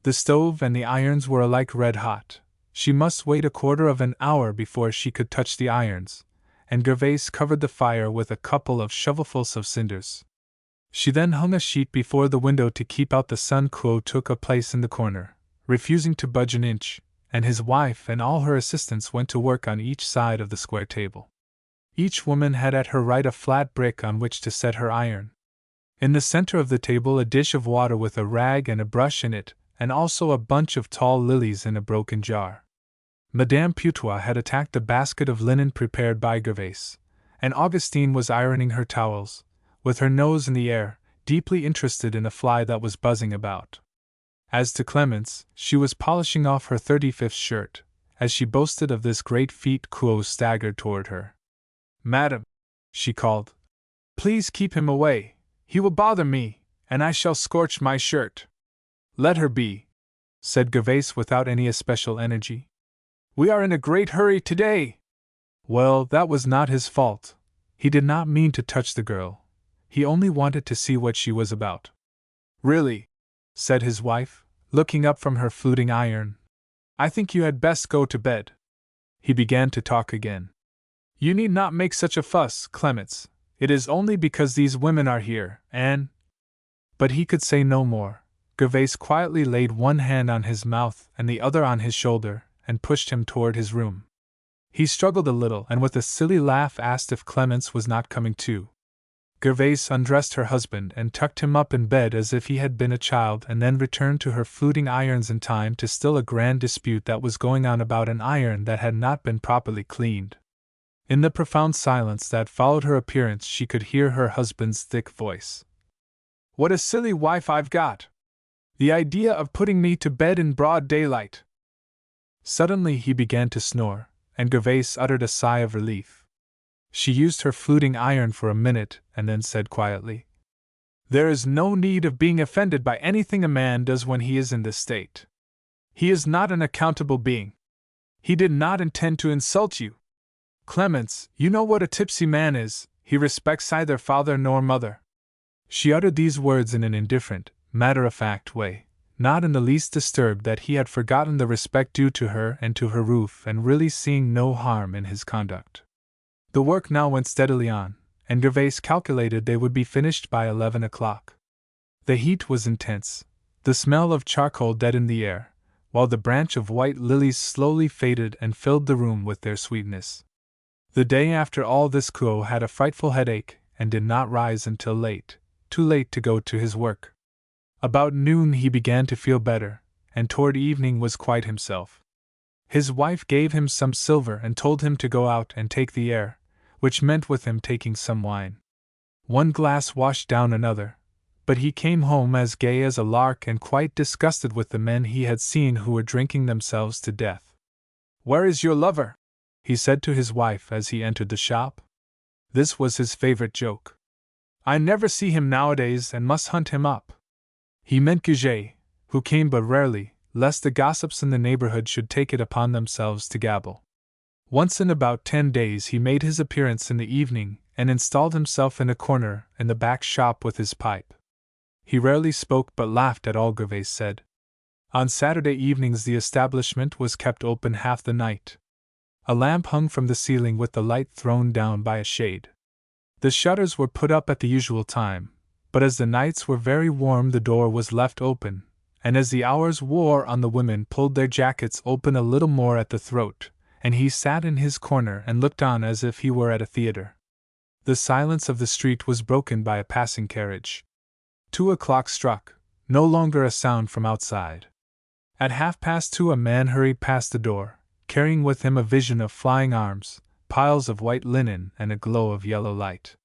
The stove and the irons were alike red hot. She must wait a quarter of an hour before she could touch the irons, and Gervaise covered the fire with a couple of shovelfuls of cinders. She then hung a sheet before the window to keep out the sun. Quo took a place in the corner, refusing to budge an inch, and his wife and all her assistants went to work on each side of the square table. Each woman had at her right a flat brick on which to set her iron. In the center of the table a dish of water with a rag and a brush in it, and also a bunch of tall lilies in a broken jar. Madame Putois had attacked the basket of linen prepared by Gervais, and Augustine was ironing her towels, with her nose in the air, deeply interested in a fly that was buzzing about. As to Clemence, she was polishing off her 35th shirt. As she boasted of this great feat, Quo staggered toward her. "Madam," she called, "please keep him away. He will bother me, and I shall scorch my shirt." "Let her be," said Gervais without any especial energy. "We are in a great hurry today." Well, that was not his fault. He did not mean to touch the girl. He only wanted to see what she was about. "Really," said his wife, looking up from her fluting iron, "I think you had best go to bed." He began to talk again. "You need not make such a fuss, Clemence. It is only because these women are here, and—" But he could say no more. Gervais quietly laid one hand on his mouth and the other on his shoulder, and pushed him toward his room. He struggled a little and with a silly laugh asked if Clemence was not coming too. Gervais undressed her husband and tucked him up in bed as if he had been a child, and then returned to her fluting irons in time to still a grand dispute that was going on about an iron that had not been properly cleaned. In the profound silence that followed her appearance she could hear her husband's thick voice. "What a silly wife I've got! The idea of putting me to bed in broad daylight!" Suddenly he began to snore, and Gervais uttered a sigh of relief. She used her fluting iron for a minute and then said quietly, "There is no need of being offended by anything a man does when he is in this state. He is not an accountable being. He did not intend to insult you. Clemence, you know what a tipsy man is, he respects neither father nor mother." She uttered these words in an indifferent, matter-of-fact way, not in the least disturbed that he had forgotten the respect due to her and to her roof, and really seeing no harm in his conduct. The work now went steadily on, and Gervais calculated they would be finished by 11 o'clock. The heat was intense, the smell of charcoal deadened the air, while the branch of white lilies slowly faded and filled the room with their sweetness. The day after all this Quo had a frightful headache, and did not rise until late, too late to go to his work. About noon he began to feel better, and toward evening was quite himself. His wife gave him some silver and told him to go out and take the air, which meant with him taking some wine. One glass washed down another, but he came home as gay as a lark and quite disgusted with the men he had seen who were drinking themselves to death. "Where is your lover?" he said to his wife as he entered the shop. This was his favorite joke. "I never see him nowadays and must hunt him up." He meant Goujet, who came but rarely, lest the gossips in the neighborhood should take it upon themselves to gabble. Once in about 10 days he made his appearance in the evening, and installed himself in a corner in the back shop with his pipe. He rarely spoke but laughed at all Gervais said. On Saturday evenings the establishment was kept open half the night. A lamp hung from the ceiling with the light thrown down by a shade. The shutters were put up at the usual time, but as the nights were very warm the door was left open, and as the hours wore on the women pulled their jackets open a little more at the throat, and he sat in his corner and looked on as if he were at a theater. The silence of the street was broken by a passing carriage. 2 o'clock struck, no longer a sound from outside. At 2:30 a man hurried past the door, carrying with him a vision of flying arms, piles of white linen, and a glow of yellow light.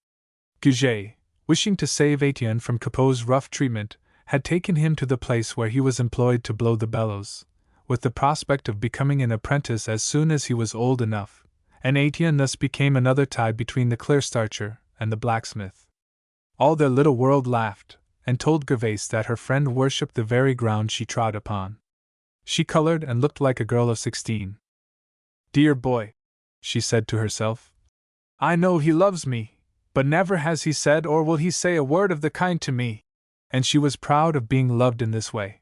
Goujet, wishing to save Etienne from Capot's rough treatment, had taken him to the place where he was employed to blow the bellows, with the prospect of becoming an apprentice as soon as he was old enough, and Etienne thus became another tie between the clear-starcher and the blacksmith. All their little world laughed, and told Gervais that her friend worshipped the very ground she trod upon. She colored and looked like a girl of 16. "Dear boy," she said to herself, "I know he loves me, but never has he said or will he say a word of the kind to me," and she was proud of being loved in this way.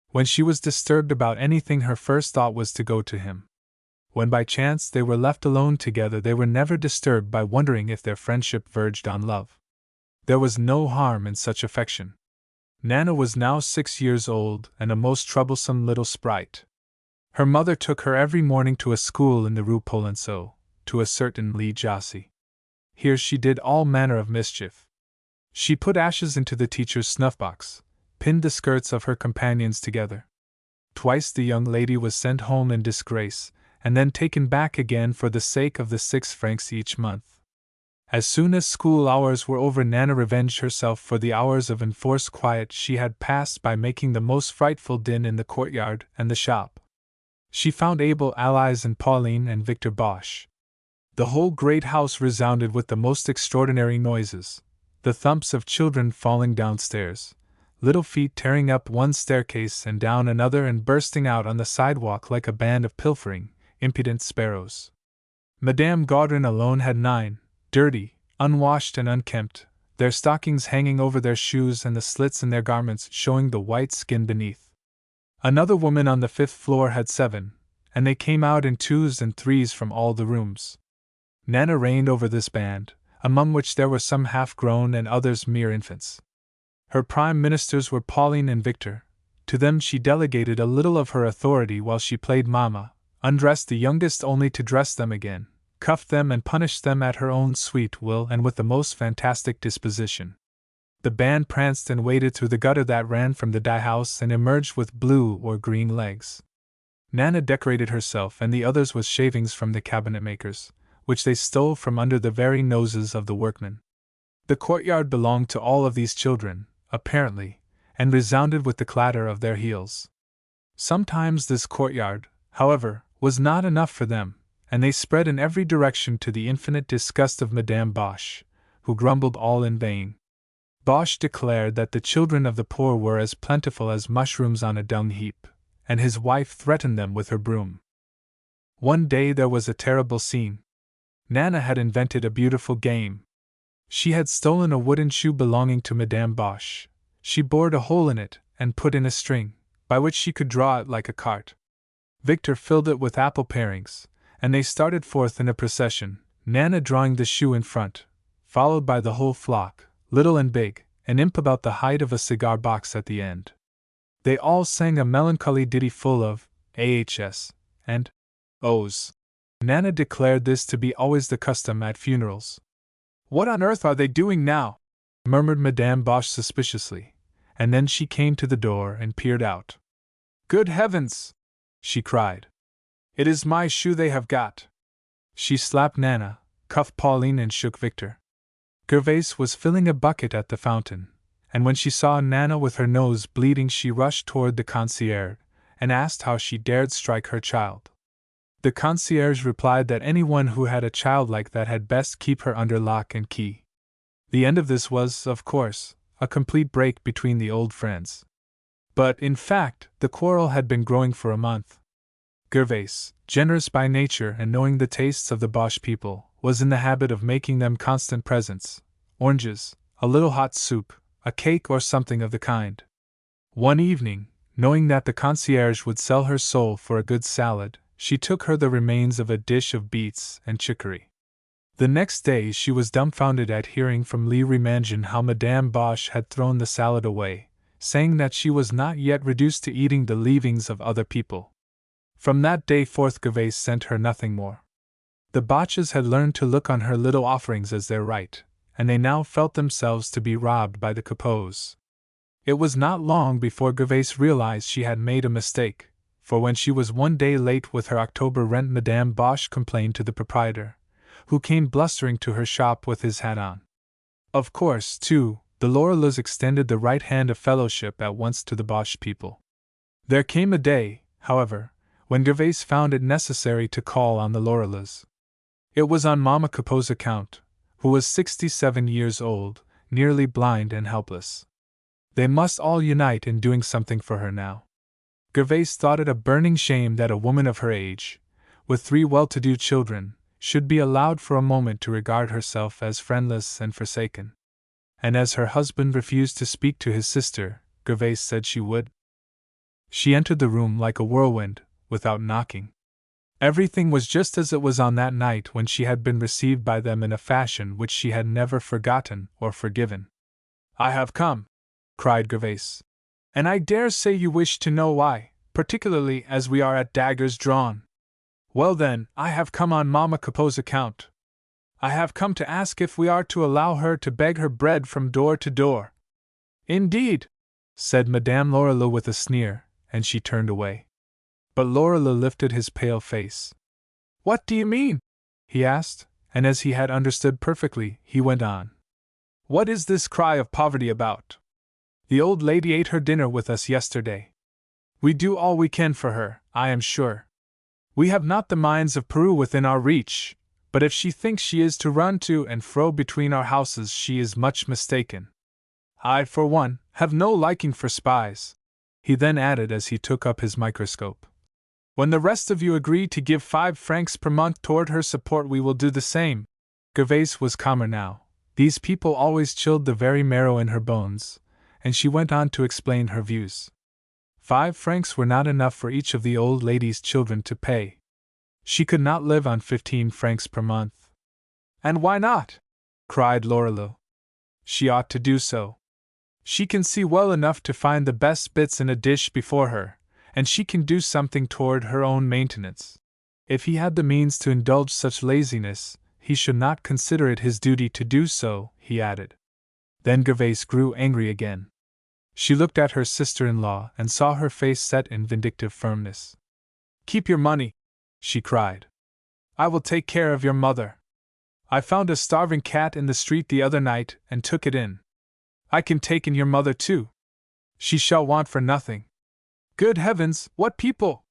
When she was disturbed about anything her first thought was to go to him. When by chance they were left alone together they were never disturbed by wondering if their friendship verged on love. There was no harm in such affection. Nana was now 6 years old and a most troublesome little sprite. Her mother took her every morning to a school in the Rue Polonceau, to a certain Lee Jossie. Here she did all manner of mischief. She put ashes into the teacher's snuff-box, pinned the skirts of her companions together. Twice the young lady was sent home in disgrace, and then taken back again for the sake of the 6 francs each month. As soon as school hours were over, Nana revenged herself for the hours of enforced quiet she had passed by making the most frightful din in the courtyard and the shop. She found able allies in Pauline and Victor Bosch. The whole great house resounded with the most extraordinary noises, the thumps of children falling downstairs, little feet tearing up one staircase and down another and bursting out on the sidewalk like a band of pilfering, impudent sparrows. Madame Gaudrin alone had 9, dirty, unwashed and unkempt, their stockings hanging over their shoes and the slits in their garments showing the white skin beneath. Another woman on the 5th floor had 7, and they came out in 2s and 3s from all the rooms. Nana reigned over this band, among which there were some half-grown and others mere infants. Her prime ministers were Pauline and Victor. To them she delegated a little of her authority while she played mamma, undressed the youngest only to dress them again, cuffed them and punished them at her own sweet will and with the most fantastic disposition. The band pranced and waded through the gutter that ran from the dye house and emerged with blue or green legs. Nana decorated herself and the others with shavings from the cabinet-makers, which they stole from under the very noses of the workmen. The courtyard belonged to all of these children, apparently, and resounded with the clatter of their heels. Sometimes this courtyard, however, was not enough for them, and they spread in every direction to the infinite disgust of Madame Bosch, who grumbled all in vain. Bosch declared that the children of the poor were as plentiful as mushrooms on a dung heap, and his wife threatened them with her broom. One day there was a terrible scene. Nana had invented a beautiful game. She had stolen a wooden shoe belonging to Madame Bosch. She bored a hole in it and put in a string, by which she could draw it like a cart. Victor filled it with apple parings, and they started forth in a procession, Nana drawing the shoe in front, followed by the whole flock, little and big, an imp about the height of a cigar box at the end. They all sang a melancholy ditty full of ahs and ohs. Nana declared this to be always the custom at funerals. "What on earth are they doing now?" murmured Madame Bosch suspiciously, and then she came to the door and peered out. "Good heavens!" she cried. "It is my shoe they have got." She slapped Nana, cuffed Pauline and shook Victor. Gervaise was filling a bucket at the fountain, and when she saw Nana with her nose bleeding she rushed toward the concierge and asked how she dared strike her child. The concierge replied that anyone who had a child like that had best keep her under lock and key. The end of this was, of course, a complete break between the old friends. But, in fact, the quarrel had been growing for a month. Gervaise, generous by nature and knowing the tastes of the Bosch people, was in the habit of making them constant presents, oranges, a little hot soup, a cake or something of the kind. One evening, knowing that the concierge would sell her soul for a good salad, she took her the remains of a dish of beets and chicory. The next day she was dumbfounded at hearing from Lee Remangin how Madame Bosch had thrown the salad away, saying that she was not yet reduced to eating the leavings of other people. From that day forth Gervaise sent her nothing more. The Boches had learned to look on her little offerings as their right, and they now felt themselves to be robbed by the Capots. It was not long before Gervaise realized she had made a mistake, for when she was one day late with her October rent Madame Bosch complained to the proprietor, who came blustering to her shop with his hat on. Of course, too, the Lorilleuxs extended the right hand of fellowship at once to the Bosch people. There came a day, however, when Gervaise found it necessary to call on the Lorilleuxs. It was on Mamma Capot's account, who was 67 years old, nearly blind and helpless. They must all unite in doing something for her now. Gervaise thought it a burning shame that a woman of her age, with 3 well-to-do children, should be allowed for a moment to regard herself as friendless and forsaken. And as her husband refused to speak to his sister, Gervaise said she would. She entered the room like a whirlwind, without knocking. Everything was just as it was on that night when she had been received by them in a fashion which she had never forgotten or forgiven. I have come, cried Gervais. And I dare say you wish to know why, particularly as we are at daggers drawn. Well then, I have come on Mamma Capo's account. I have come to ask if we are to allow her to beg her bread from door to door. Indeed, said Madame Lorilleux with a sneer, and she turned away. But Lorilleux lifted his pale face. What do you mean? He asked, and as he had understood perfectly, he went on. What is this cry of poverty about? The old lady ate her dinner with us yesterday. We do all we can for her, I am sure. We have not the mines of Peru within our reach, but if she thinks she is to run to and fro between our houses, she is much mistaken. I, for one, have no liking for spies, he then added as he took up his microscope. When the rest of you agree to give 5 francs per month toward her support, we will do the same. Gervais was calmer now. These people always chilled the very marrow in her bones, and she went on to explain her views. 5 francs were not enough for each of the old lady's children to pay. She could not live on 15 francs per month. And why not? Cried Lorilleux. She ought to do so. She can see well enough to find the best bits in a dish before her, and she can do something toward her own maintenance. If he had the means to indulge such laziness, he should not consider it his duty to do so, he added. Then Gervais grew angry again. She looked at her sister-in-law and saw her face set in vindictive firmness. Keep your money, she cried. I will take care of your mother. I found a starving cat in the street the other night and took it in. I can take in your mother too. She shall want for nothing. Good heavens, what people!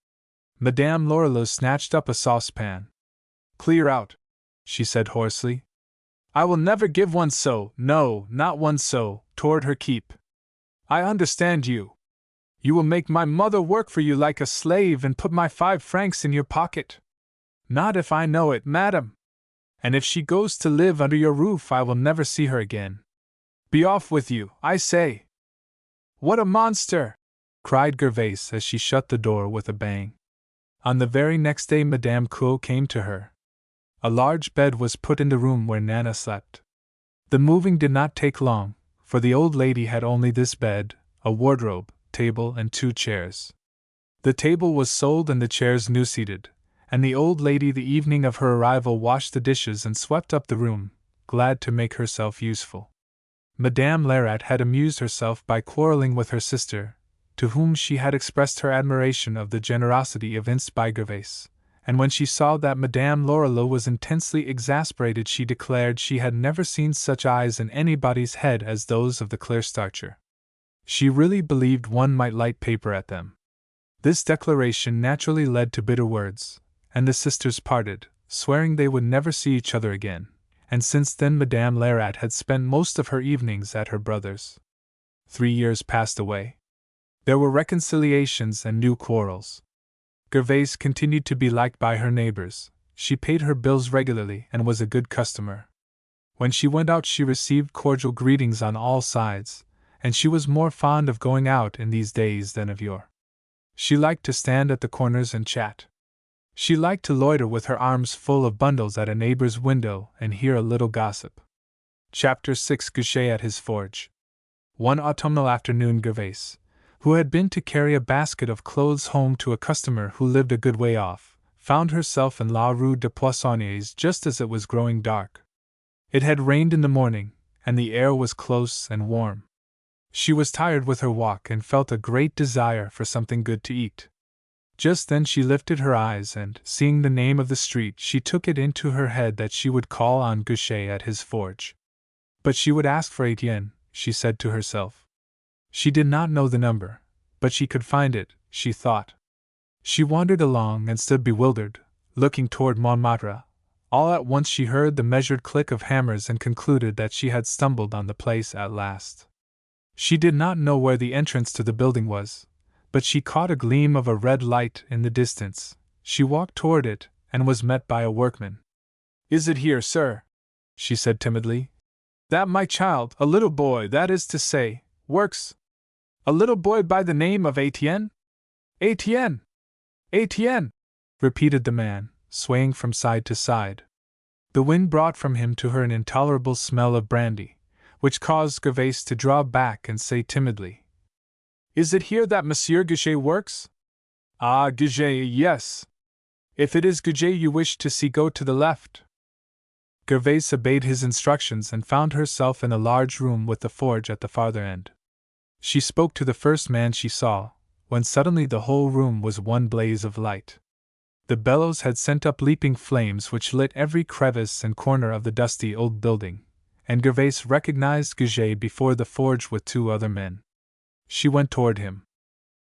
Madame Lorilleux snatched up a saucepan. Clear out, she said hoarsely. I will never give one so, no, not one so, toward her keep. I understand you. You will make my mother work for you like a slave and put my 5 francs in your pocket. Not if I know it, madam. And if she goes to live under your roof, I will never see her again. Be off with you, I say. What a monster! Cried Gervais as she shut the door with a bang. On the very next day Madame Coe came to her. A large bed was put in the room where Nana slept. The moving did not take long, for the old lady had only this bed, a wardrobe, table, and 2 chairs. The table was sold and the chairs new-seated, and the old lady the evening of her arrival washed the dishes and swept up the room, glad to make herself useful. Madame Lerat had amused herself by quarreling with her sister, to whom she had expressed her admiration of the generosity evinced by Gervais, and when she saw that Madame Lorilleux was intensely exasperated, she declared she had never seen such eyes in anybody's head as those of the clear starcher. She really believed one might light paper at them. This declaration naturally led to bitter words, and the sisters parted, swearing they would never see each other again, and since then Madame Lerat had spent most of her evenings at her brother's. 3 years passed away. There were reconciliations and new quarrels. Gervais continued to be liked by her neighbors, she paid her bills regularly and was a good customer. When she went out she received cordial greetings on all sides, and she was more fond of going out in these days than of yore. She liked to stand at the corners and chat. She liked to loiter with her arms full of bundles at a neighbor's window and hear a little gossip. Chapter 6. Goucher at his forge. One autumnal afternoon Gervais, who had been to carry a basket of clothes home to a customer who lived a good way off, found herself in La Rue des Poissonniers just as it was growing dark. It had rained in the morning, and the air was close and warm. She was tired with her walk and felt a great desire for something good to eat. Just then she lifted her eyes and, seeing the name of the street, she took it into her head that she would call on Goucher at his forge. But she would ask for Etienne, she said to herself. She did not know the number, but she could find it, she thought. She wandered along and stood bewildered, looking toward Montmartre. All at once she heard the measured click of hammers and concluded that she had stumbled on the place at last. She did not know where the entrance to the building was, but she caught a gleam of a red light in the distance. She walked toward it, and was met by a workman. "Is it here, sir?" she said timidly. "That my child, a little boy, that is to say, works. A little boy by the name of Etienne?" "Etienne! Etienne!" repeated the man, swaying from side to side. The wind brought from him to her an intolerable smell of brandy, which caused Gervais to draw back and say timidly, "Is it here that Monsieur Goujet works?" "Ah, Goujet, yes. If it is Goujet you wish to see, go to the left." Gervais obeyed his instructions and found herself in a large room with the forge at the farther end. She spoke to the first man she saw, when suddenly the whole room was one blaze of light. The bellows had sent up leaping flames which lit every crevice and corner of the dusty old building, and Gervais recognized Goujet before the forge with two other men. She went toward him.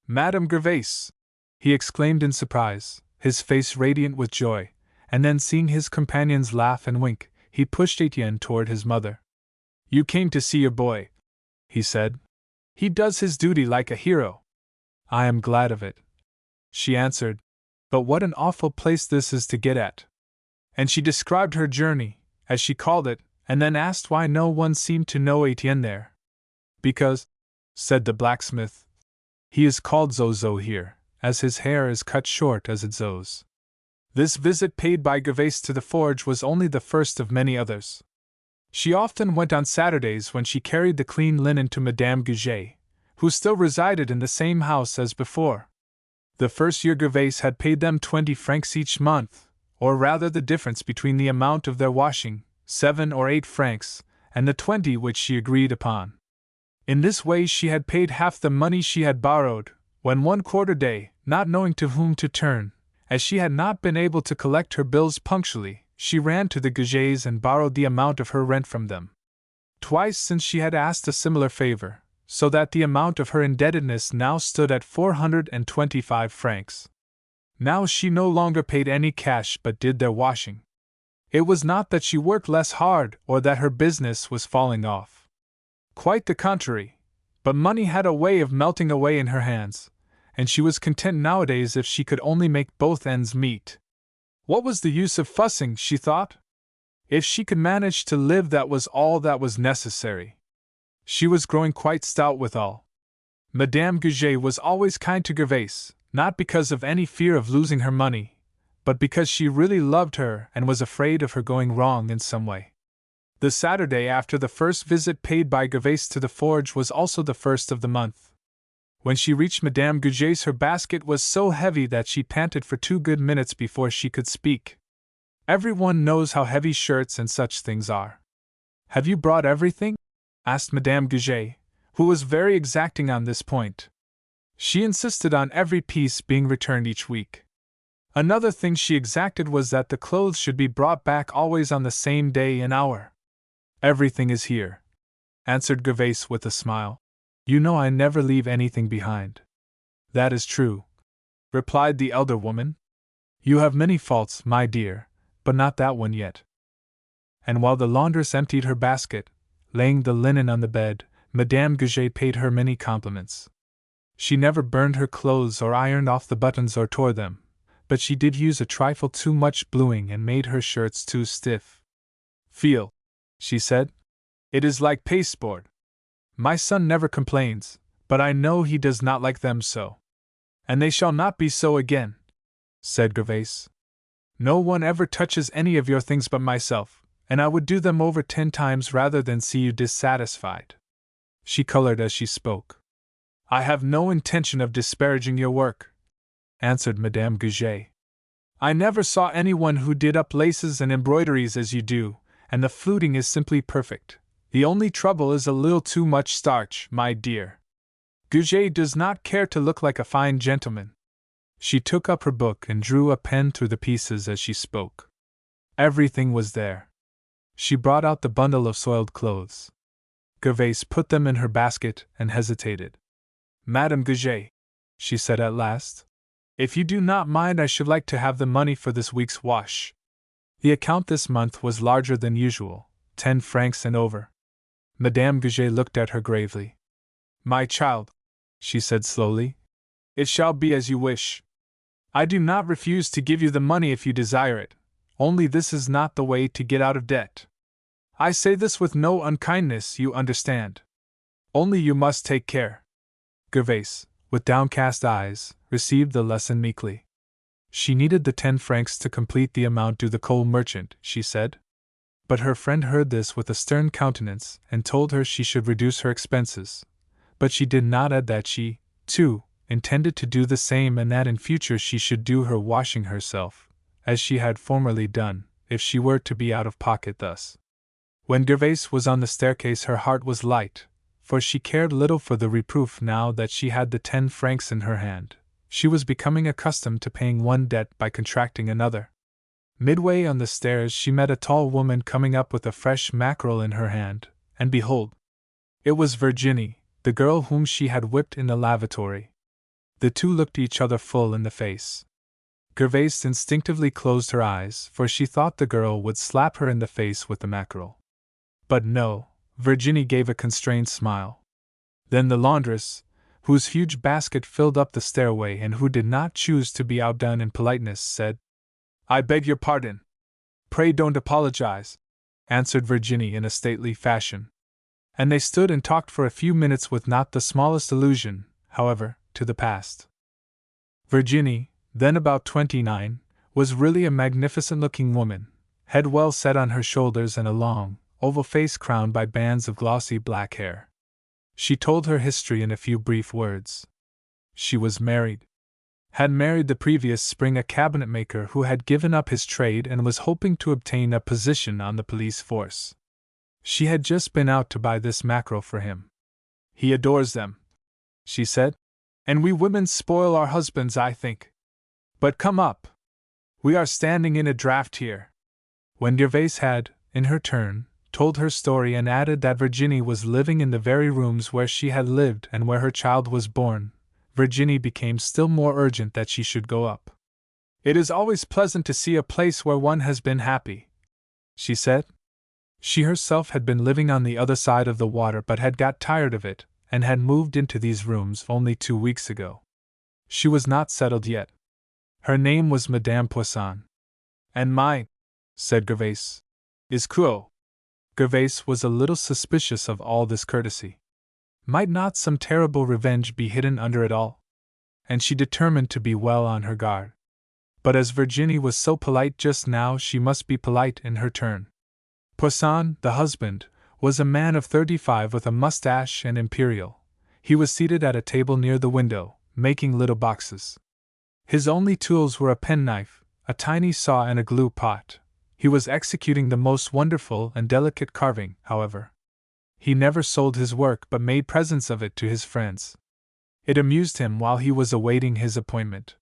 "Madame Gervais!" he exclaimed in surprise, his face radiant with joy, and then seeing his companions laugh and wink, he pushed Etienne toward his mother. "You came to see your boy," he said. "He does his duty like a hero." "I am glad of it," she answered. "But what an awful place this is to get at." And she described her journey, as she called it, and then asked why no one seemed to know Etienne there. "Because," said the blacksmith, "he is called Zozo here, as his hair is cut short as it Zo's." This visit paid by Gervais to the forge was only the first of many others. She often went on Saturdays when she carried the clean linen to Madame Goujet, who still resided in the same house as before. The first year Gervais had paid them 20 francs each month, or rather the difference between the amount of their washing, 7 or 8 francs, and the 20 which she agreed upon. In this way she had paid half the money she had borrowed, when one quarter day, not knowing to whom to turn, as she had not been able to collect her bills punctually, she ran to the Goujets and borrowed the amount of her rent from them. Twice since she had asked a similar favor, so that the amount of her indebtedness now stood at 425 francs. Now she no longer paid any cash but did their washing. It was not that she worked less hard or that her business was falling off. Quite the contrary, but money had a way of melting away in her hands, and she was content nowadays if she could only make both ends meet. What was the use of fussing, she thought? If she could manage to live, that was all that was necessary. She was growing quite stout withal. Madame Goujet was always kind to Gervais, not because of any fear of losing her money, but because she really loved her and was afraid of her going wrong in some way. The Saturday after the first visit paid by Gervais to the forge was also the first of the month. When she reached Madame Goujet's, her basket was so heavy that she panted for 2 good minutes before she could speak. Everyone knows how heavy shirts and such things are. "Have you brought everything?" asked Madame Goujet, who was very exacting on this point. She insisted on every piece being returned each week. Another thing she exacted was that the clothes should be brought back always on the same day and hour. "Everything is here," answered Gervais with a smile. "You know I never leave anything behind." "That is true," replied the elder woman. "You have many faults, my dear, but not that one yet." And while the laundress emptied her basket, laying the linen on the bed, Madame Goujet paid her many compliments. She never burned her clothes or ironed off the buttons or tore them, but she did use a trifle too much bluing and made her shirts too stiff. "Feel," she said. "It is like pasteboard. My son never complains, but I know he does not like them so." "And they shall not be so again," said Gervais. "No one ever touches any of your things but myself, and I would do them over 10 times rather than see you dissatisfied." She colored as she spoke. "I have no intention of disparaging your work," answered Madame Goujet. "I never saw anyone who did up laces and embroideries as you do, and the fluting is simply perfect. The only trouble is a little too much starch, my dear. Goujet does not care to look like a fine gentleman." She took up her book and drew a pen through the pieces as she spoke. Everything was there. She brought out the bundle of soiled clothes. Gervais put them in her basket and hesitated. "Madame Goujet," she said at last, "if you do not mind, I should like to have the money for this week's wash." The account this month was larger than usual, 10 francs and over. Madame Goujet looked at her gravely. "My child," she said slowly, "it shall be as you wish. I do not refuse to give you the money if you desire it, only this is not the way to get out of debt. I say this with no unkindness, you understand. Only you must take care." Gervais, with downcast eyes, received the lesson meekly. She needed the 10 francs to complete the amount due the coal merchant, she said. but her friend heard this with a stern countenance and told her she should reduce her expenses. But she did not add that she, too, intended to do the same and that in future she should do her washing herself, as she had formerly done, if she were to be out of pocket thus. When Gervaise was on the staircase her heart was light, for she cared little for the reproof now that she had the 10 francs in her hand. She was becoming accustomed to paying one debt by contracting another. Midway on the stairs she met a tall woman coming up with a fresh mackerel in her hand, and behold! It was Virginie, the girl whom she had whipped in the lavatory. The two looked each other full in the face. Gervaise instinctively closed her eyes, for she thought the girl would slap her in the face with the mackerel. But no, Virginie gave a constrained smile. Then the laundress, whose huge basket filled up the stairway and who did not choose to be outdone in politeness, said, "I beg your pardon." "Pray don't apologize," answered Virginie in a stately fashion. And they stood and talked for a few minutes with not the smallest allusion, however, to the past. Virginie, then about 29, was really a magnificent-looking woman, head well set on her shoulders and a long, oval face crowned by bands of glossy black hair. She told her history in a few brief words. She was married. Had married the previous spring a cabinetmaker who had given up his trade and was hoping to obtain a position on the police force. She had just been out to buy this mackerel for him. "He adores them," she said, "and we women spoil our husbands, I think. But come up. We are standing in a draught here." When Gervaise had, in her turn, told her story and added that Virginie was living in the very rooms where she had lived and where her child was born, Virginie became still more urgent that she should go up. "It is always pleasant to see a place where one has been happy," she said. She herself had been living on the other side of the water but had got tired of it, and had moved into these rooms only 2 weeks ago. She was not settled yet. Her name was Madame Poisson. "And mine," said Gervaise, "is Cruel." Gervaise was a little suspicious of all this courtesy. Might not some terrible revenge be hidden under it all? And she determined to be well on her guard. But as Virginie was so polite just now, she must be polite in her turn. Poisson, the husband, was a man of 35 with a mustache and imperial. He was seated at a table near the window, making little boxes. His only tools were a penknife, a tiny saw and a glue pot. He was executing the most wonderful and delicate carving, however. He never sold his work but made presents of it to his friends. It amused him while he was awaiting his appointment.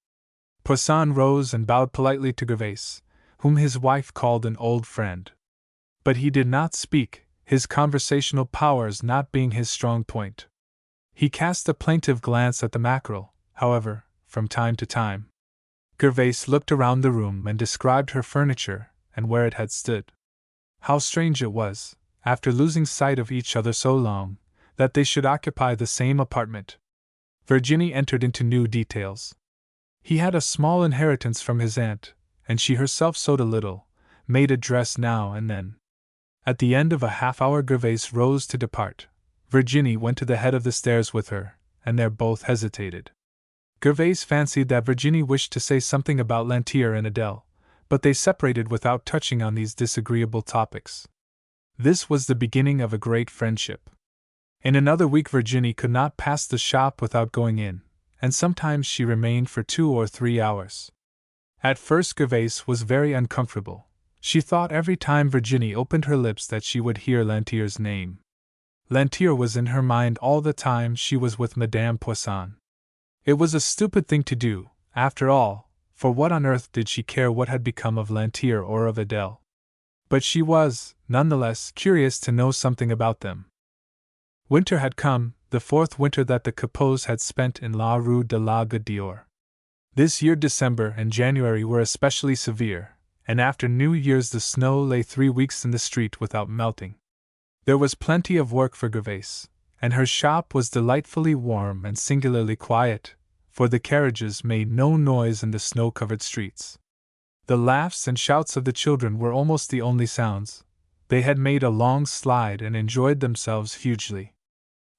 Poisson rose and bowed politely to Gervaise, whom his wife called an old friend. But he did not speak, his conversational powers not being his strong point. He cast a plaintive glance at the mackerel, however, from time to time. Gervaise looked around the room and described her furniture and where it had stood. How strange it was, after losing sight of each other so long, that they should occupy the same apartment. Virginie entered into new details. He had a small inheritance from his aunt, and she herself sewed a little, made a dress now and then. At the end of a half-hour Gervaise rose to depart. Virginie went to the head of the stairs with her, and there both hesitated. Gervaise fancied that Virginie wished to say something about Lantier and Adele, but they separated without touching on these disagreeable topics. This was the beginning of a great friendship. In another week Virginie could not pass the shop without going in, and sometimes she remained for 2 or 3 hours. At first Gervaise was very uncomfortable. She thought every time Virginie opened her lips that she would hear Lantier's name. Lantier was in her mind all the time she was with Madame Poisson. It was a stupid thing to do, after all, for what on earth did she care what had become of Lantier or of Adele? But she was, nonetheless, curious to know something about them. Winter had come, the 4th winter that the Capots had spent in La Rue de la Goutte d'Or. This year December and January were especially severe, and after New Year's the snow lay 3 weeks in the street without melting. There was plenty of work for Gervaise, and her shop was delightfully warm and singularly quiet, for the carriages made no noise in the snow-covered streets. The laughs and shouts of the children were almost the only sounds. They had made a long slide and enjoyed themselves hugely.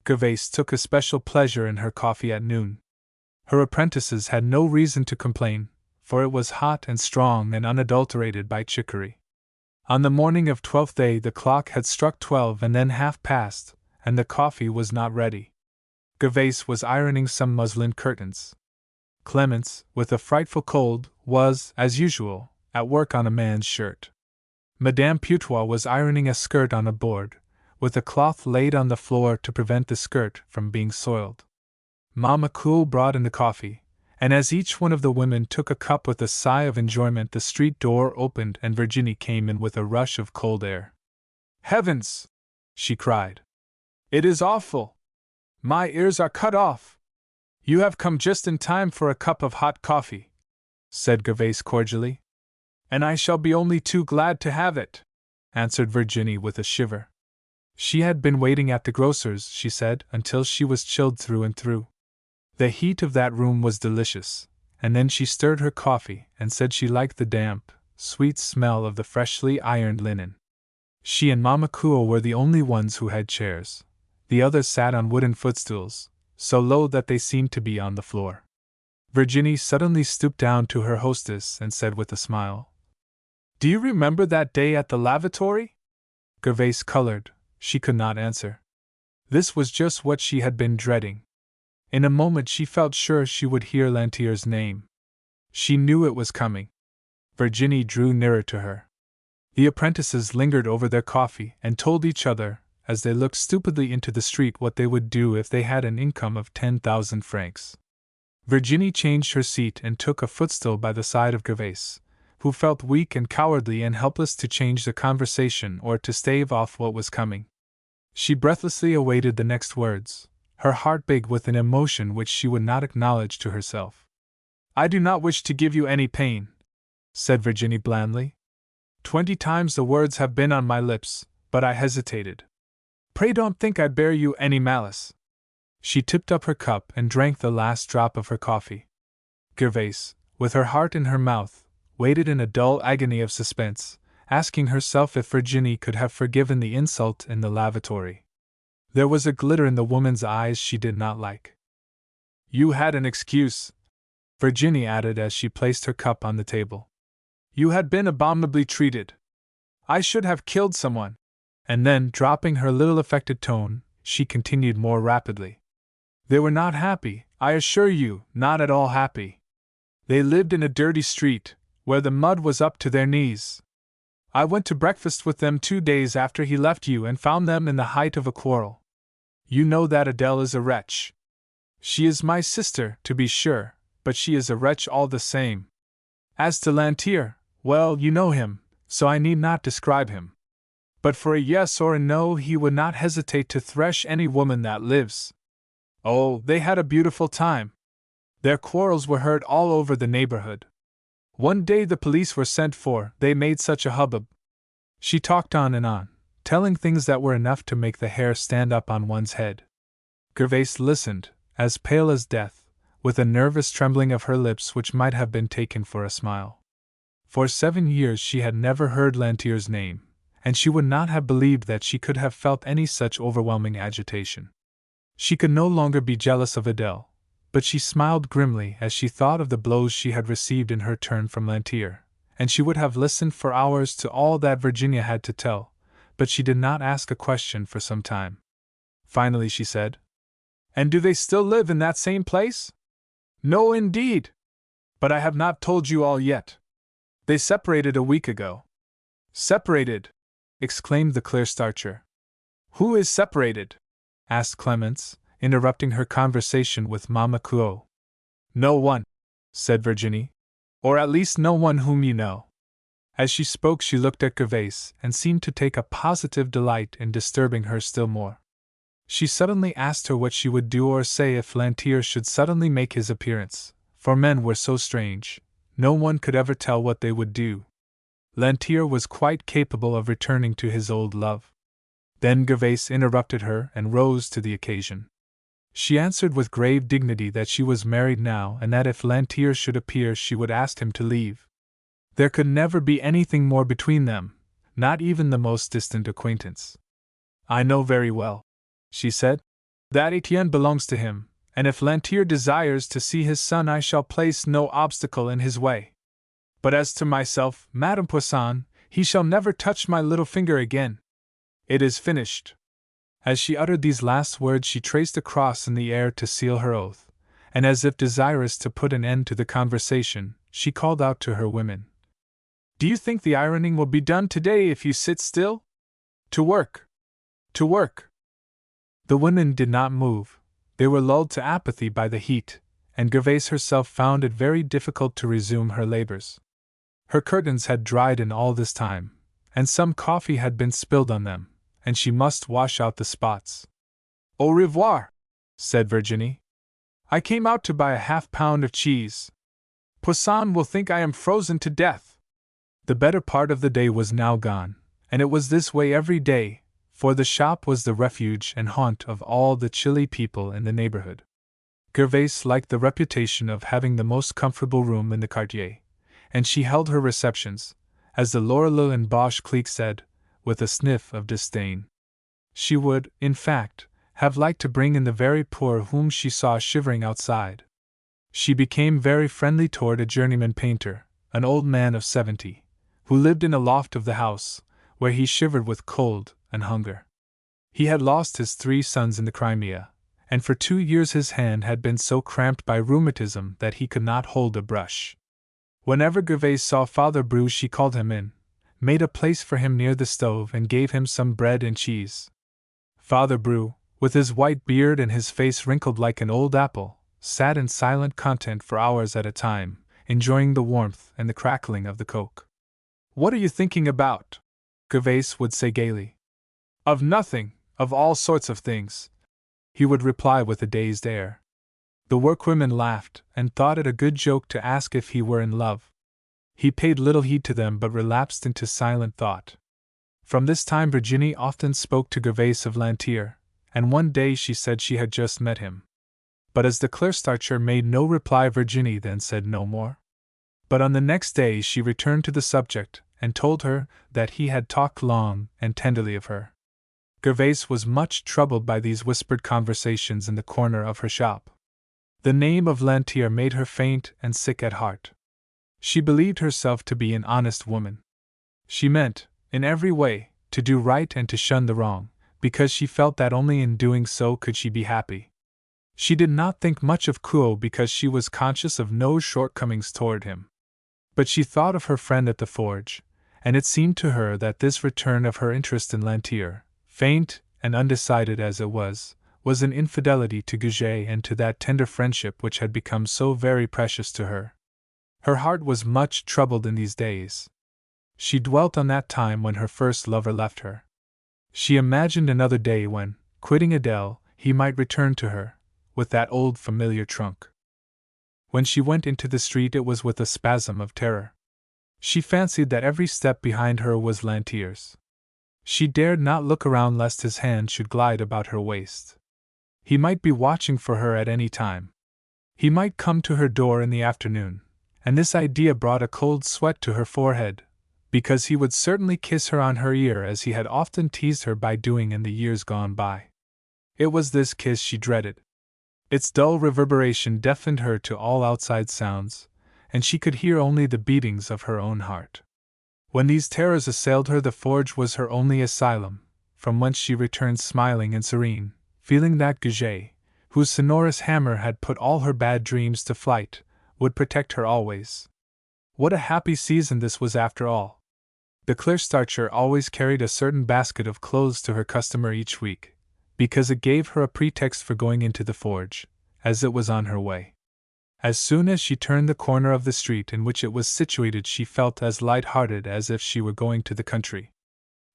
Gervaise took especial pleasure in her coffee at noon. Her apprentices had no reason to complain, for it was hot and strong and unadulterated by chicory. On the morning of 12th day the clock had struck 12 and then half past, and the coffee was not ready. Gervais was ironing some muslin curtains. Clemence, with a frightful cold, was, as usual, at work on a man's shirt. Madame Putois was ironing a skirt on a board, with a cloth laid on the floor to prevent the skirt from being soiled. Mama Cool brought in the coffee, and as each one of the women took a cup with a sigh of enjoyment, the street door opened and Virginie came in with a rush of cold air. "Heavens!" she cried. "It is awful! My ears are cut off!" "You have come just in time for a cup of hot coffee," said Gervais cordially. "And I shall be only too glad to have it," answered Virginie with a shiver. She had been waiting at the grocer's, she said, until she was chilled through and through. The heat of that room was delicious, and then she stirred her coffee and said she liked the damp, sweet smell of the freshly ironed linen. She and Mama Kuo were the only ones who had chairs. The others sat on wooden footstools, so low that they seemed to be on the floor. Virginie suddenly stooped down to her hostess and said with a smile, "Do you remember that day at the lavatory?" Gervais colored. She could not answer. This was just what she had been dreading. In a moment she felt sure she would hear Lantier's name. She knew it was coming. Virginie drew nearer to her. The apprentices lingered over their coffee and told each other, as they looked stupidly into the street, what they would do if they had an income of 10,000 francs. Virginie changed her seat and took a footstool by the side of Gervais, who felt weak and cowardly and helpless to change the conversation or to stave off what was coming. She breathlessly awaited the next words, her heart big with an emotion which she would not acknowledge to herself. "I do not wish to give you any pain," said Virginie blandly. 20 times the words have been on my lips, but I hesitated. Pray don't think I bear you any malice." She tipped up her cup and drank the last drop of her coffee. Gervais, with her heart in her mouth, waited in a dull agony of suspense, asking herself if Virginie could have forgiven the insult in the lavatory. There was a glitter in the woman's eyes she did not like. "You had an excuse," Virginie added as she placed her cup on the table. "You had been abominably treated. I should have killed someone." And then, dropping her little affected tone, she continued more rapidly. "They were not happy, I assure you, not at all happy. They lived in a dirty street, where the mud was up to their knees. I went to breakfast with them 2 days after he left you and found them in the height of a quarrel. You know that Adele is a wretch. She is my sister, to be sure, but she is a wretch all the same. As to Lantier, well, you know him, so I need not describe him. But for a yes or a no he would not hesitate to thresh any woman that lives. Oh, they had a beautiful time. Their quarrels were heard all over the neighborhood. One day the police were sent for, they made such a hubbub." She talked on and on, telling things that were enough to make the hair stand up on one's head. Gervais listened, as pale as death, with a nervous trembling of her lips which might have been taken for a smile. For 7 years she had never heard Lantier's name, and she would not have believed that she could have felt any such overwhelming agitation. She could no longer be jealous of Adele, but she smiled grimly as she thought of the blows she had received in her turn from Lantier, and she would have listened for hours to all that Virginia had to tell, but she did not ask a question for some time. Finally she said, "And do they still live in that same place?" "No, indeed. But I have not told you all yet. They separated a week ago." "Separated!" exclaimed the clear starcher. "Who is separated?" asked Clemence, interrupting her conversation with Mama Kuo. "No one," said Virginie. "Or at least no one whom you know." As she spoke she looked at Gervais and seemed to take a positive delight in disturbing her still more. She suddenly asked her what she would do or say if Lantier should suddenly make his appearance, for men were so strange, no one could ever tell what they would do. Lantier was quite capable of returning to his old love. Then Gervais interrupted her and rose to the occasion. She answered with grave dignity that she was married now and that if Lantier should appear she would ask him to leave. There could never be anything more between them, not even the most distant acquaintance. "I know very well," she said, "that Etienne belongs to him, and if Lantier desires to see his son I shall place no obstacle in his way. But as to myself, Madame Poisson, He shall never touch my little finger again. It is finished." As she uttered these last words, she traced a cross in the air to seal her oath, and as if desirous to put an end to the conversation, she called out to her women, "Do you think the ironing will be done today if you sit still? To work! To work!" The women did not move. They were lulled to apathy by the heat, and Gervaise herself found it very difficult to resume her labors. Her curtains had dried in all this time, and some coffee had been spilled on them, and she must wash out the spots. "Au revoir," said Virginie. "I came out to buy a half-pound of cheese. Poisson will think I am frozen to death." The better part of the day was now gone, and it was this way every day, for the shop was the refuge and haunt of all the chilly people in the neighborhood. Gervaise liked the reputation of having the most comfortable room in the quartier, and she held her receptions, as the Lorilleux and Boche clique said, with a sniff of disdain. She would, in fact, have liked to bring in the very poor whom she saw shivering outside. She became very friendly toward a journeyman painter, an old man of 70, who lived in a loft of the house, where he shivered with cold and hunger. He had lost his 3 sons in the Crimea, and for 2 years his hand had been so cramped by rheumatism that he could not hold a brush. Whenever Gervaise saw Father Bru, she called him in, made a place for him near the stove, and gave him some bread and cheese. Father Bru, with his white beard and his face wrinkled like an old apple, sat in silent content for hours at a time, enjoying the warmth and the crackling of the coke. "What are you thinking about?" Gervaise would say gaily. "Of nothing, of all sorts of things," he would reply with a dazed air. The workwomen laughed, and thought it a good joke to ask if he were in love. He paid little heed to them but relapsed into silent thought. From this time Virginie often spoke to Gervaise of Lantier, and one day she said she had just met him. But as the Klerstarcher made no reply, Virginie then said no more. But on the next day she returned to the subject, and told her that he had talked long and tenderly of her. Gervaise was much troubled by these whispered conversations in the corner of her shop. The name of Lantier made her faint and sick at heart. She believed herself to be an honest woman. She meant, in every way, to do right and to shun the wrong, because she felt that only in doing so could she be happy. She did not think much of Kuo because she was conscious of no shortcomings toward him. But she thought of her friend at the forge, and it seemed to her that this return of her interest in Lantier, faint and undecided as it was an infidelity to Goujet and to that tender friendship which had become so very precious to her. Her heart was much troubled in these days. She dwelt on that time when her first lover left her. She imagined another day when, quitting Adele, he might return to her, with that old familiar trunk. When she went into the street it was with a spasm of terror. She fancied that every step behind her was Lantier's. She dared not look around lest his hand should glide about her waist. He might be watching for her at any time. He might come to her door in the afternoon, and this idea brought a cold sweat to her forehead, because he would certainly kiss her on her ear as he had often teased her by doing in the years gone by. It was this kiss she dreaded. Its dull reverberation deafened her to all outside sounds, and she could hear only the beatings of her own heart. When these terrors assailed her, the forge was her only asylum, from whence she returned smiling and serene, feeling that Goujet, whose sonorous hammer had put all her bad dreams to flight, would protect her always. What a happy season this was after all! The Klerstarcher always carried a certain basket of clothes to her customer each week, because it gave her a pretext for going into the forge, as it was on her way. As soon as she turned the corner of the street in which it was situated, she felt as light-hearted as if she were going to the country.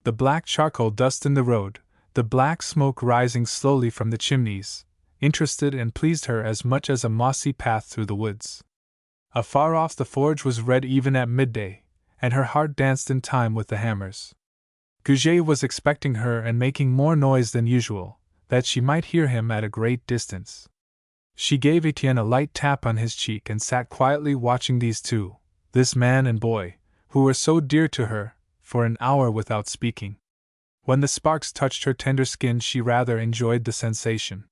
The black charcoal dust in the road, the black smoke rising slowly from the chimneys, interested and pleased her as much as a mossy path through the woods. Afar off the forge was red even at midday, and her heart danced in time with the hammers. Goujet was expecting her and making more noise than usual, that she might hear him at a great distance. She gave Etienne a light tap on his cheek and sat quietly watching these two, this man and boy, who were so dear to her, for an hour without speaking. When the sparks touched her tender skin she rather enjoyed the sensation.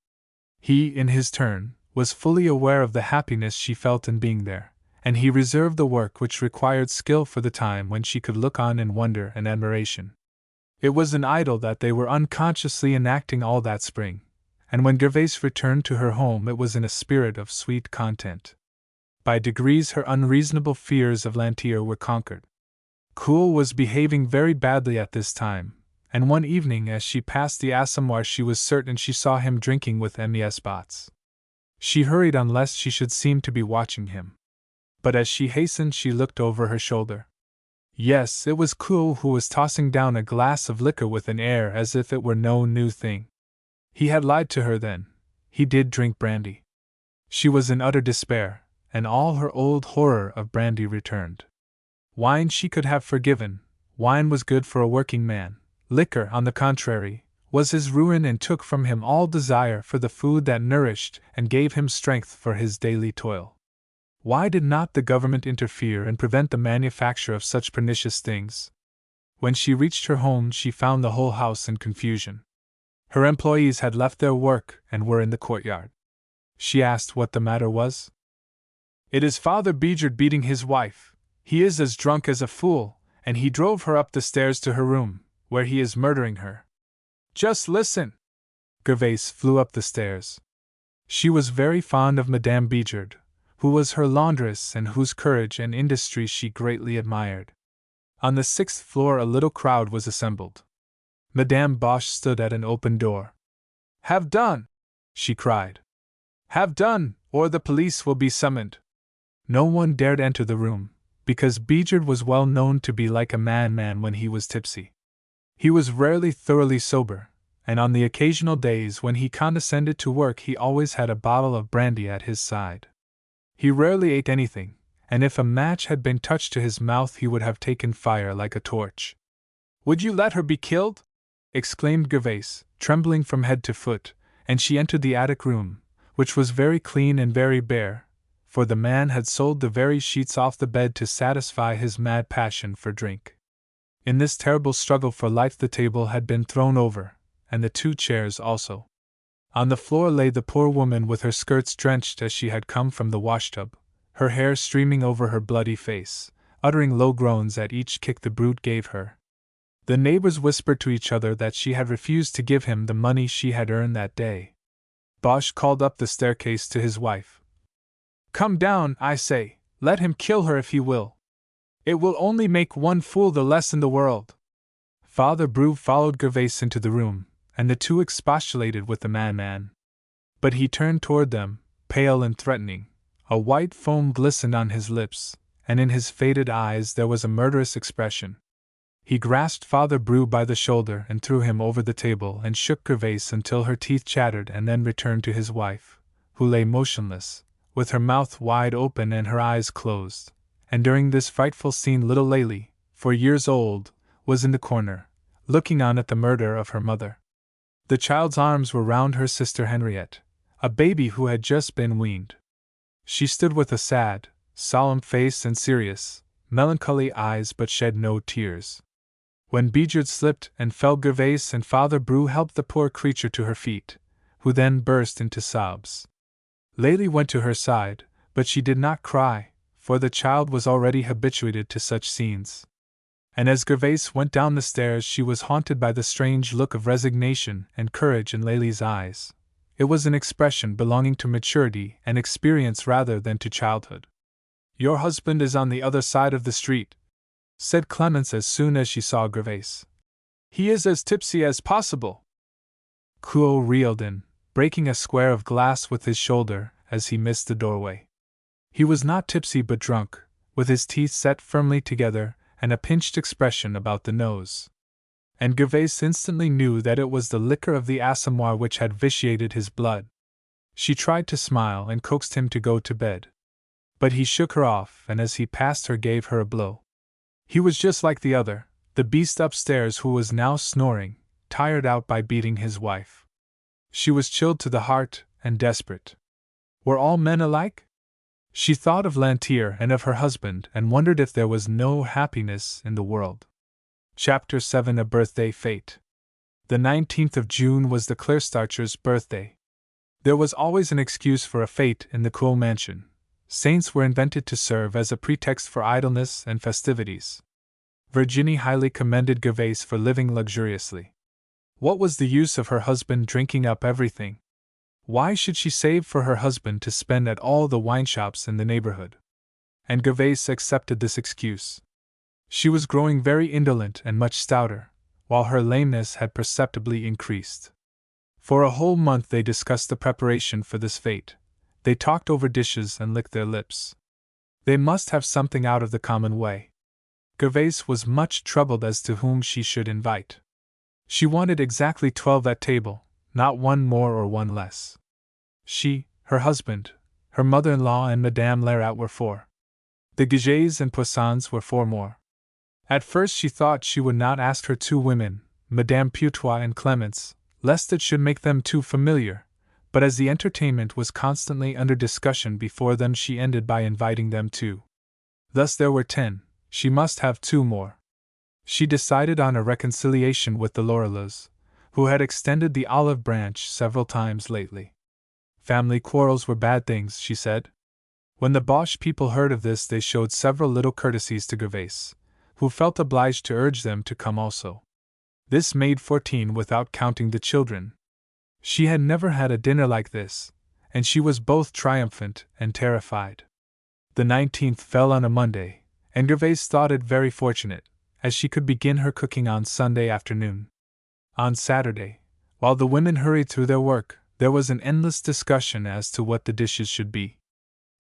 He, in his turn, was fully aware of the happiness she felt in being there, and he reserved the work which required skill for the time when she could look on in wonder and admiration. It was an idyll that they were unconsciously enacting all that spring, and when Gervais returned to her home it was in a spirit of sweet content. By degrees her unreasonable fears of Lantier were conquered. Cool was behaving very badly at this time, and one evening as she passed the Assommoir she was certain she saw him drinking with Mies Botts. She hurried on lest she should seem to be watching him. But as she hastened she looked over her shoulder. Yes, it was Cool who was tossing down a glass of liquor with an air as if it were no new thing. He had lied to her then. He did drink brandy. She was in utter despair, and all her old horror of brandy returned. Wine she could have forgiven. Wine was good for a working man. Liquor, on the contrary, was his ruin and took from him all desire for the food that nourished and gave him strength for his daily toil. Why did not the government interfere and prevent the manufacture of such pernicious things? When she reached her home she found the whole house in confusion. Her employees had left their work and were in the courtyard. She asked what the matter was. "It is Father Bijard beating his wife. He is as drunk as a fool, and he drove her up the stairs to her room, where he is murdering her." "Just listen!" Gervais flew up the stairs. She was very fond of Madame Bijard, who was her laundress and whose courage and industry she greatly admired. On the 6th floor a little crowd was assembled. Madame Bosch stood at an open door. "Have done!" she cried. "Have done, or the police will be summoned." No one dared enter the room, because Bijard was well known to be like a madman when he was tipsy. He was rarely thoroughly sober, and on the occasional days when he condescended to work he always had a bottle of brandy at his side. He rarely ate anything, and if a match had been touched to his mouth he would have taken fire like a torch. "Would you let her be killed?" exclaimed Gervais, trembling from head to foot, and she entered the attic room, which was very clean and very bare, for the man had sold the very sheets off the bed to satisfy his mad passion for drink. In this terrible struggle for life the table had been thrown over, and the 2 chairs also. On the floor lay the poor woman with her skirts drenched as she had come from the washtub, her hair streaming over her bloody face, uttering low groans at each kick the brute gave her. The neighbors whispered to each other that she had refused to give him the money she had earned that day. Bosch called up the staircase to his wife. "Come down, I say, let him kill her if he will. It will only make one fool the less in the world." Father Bru followed Gervais into the room, and the 2 expostulated with the madman. But he turned toward them, pale and threatening. A white foam glistened on his lips, and in his faded eyes there was a murderous expression. He grasped Father Bru by the shoulder and threw him over the table and shook Gervais until her teeth chattered, and then returned to his wife, who lay motionless, with her mouth wide open and her eyes closed. And during this frightful scene little Lélie, 4 years old, was in the corner, looking on at the murder of her mother. The child's arms were round her sister Henriette, a baby who had just been weaned. She stood with a sad, solemn face and serious, melancholy eyes but shed no tears. When Bijard slipped and fell Gervais and Father Bru helped the poor creature to her feet, who then burst into sobs. Lélie went to her side, but she did not cry, for the child was already habituated to such scenes. And as Gervais went down the stairs she was haunted by the strange look of resignation and courage in Lélie's eyes. It was an expression belonging to maturity and experience rather than to childhood. "Your husband is on the other side of the street," said Clemence as soon as she saw Gervais. "He is as tipsy as possible." Couot reeled in, breaking a square of glass with his shoulder as he missed the doorway. He was not tipsy but drunk, with his teeth set firmly together and a pinched expression about the nose. And Gervais instantly knew that it was the liquor of the Assommoir which had vitiated his blood. She tried to smile and coaxed him to go to bed. But he shook her off and as he passed her gave her a blow. He was just like the other, the beast upstairs who was now snoring, tired out by beating his wife. She was chilled to the heart and desperate. Were all men alike? She thought of Lantier and of her husband and wondered if there was no happiness in the world. Chapter 7: A Birthday Fete. The 19th of June was the Clearstarchers' birthday. There was always an excuse for a fete in the Couot mansion, Saints were invented to serve as a pretext for idleness and festivities. Virginie highly commended Gervais for living luxuriously. What was the use of her husband drinking up everything? Why should she save for her husband to spend at all the wine shops in the neighborhood? And Gervais accepted this excuse. She was growing very indolent and much stouter, while her lameness had perceptibly increased. For a whole month they discussed the preparation for this fete. They talked over dishes and licked their lips. They must have something out of the common way. Gervais was much troubled as to whom she should invite. She wanted exactly 12 at table, not one more or one less. She, her husband, her mother-in-law and Madame Lerat were 4. The Gigets and Poissons were 4 more. At first she thought she would not ask her 2 women, Madame Putois and Clemence, lest it should make them too familiar, but as the entertainment was constantly under discussion before them she ended by inviting them too. Thus there were 10, she must have 2 more. She decided on a reconciliation with the Lorilleuxs, who had extended the olive branch several times lately. Family quarrels were bad things, she said. When the Boche people heard of this they showed several little courtesies to Gervais, who felt obliged to urge them to come also. This made 14 without counting the children. She had never had a dinner like this, and she was both triumphant and terrified. The 19th fell on a Monday, and Gervais thought it very fortunate, as she could begin her cooking on Sunday afternoon. On Saturday, while the women hurried through their work, there was an endless discussion as to what the dishes should be.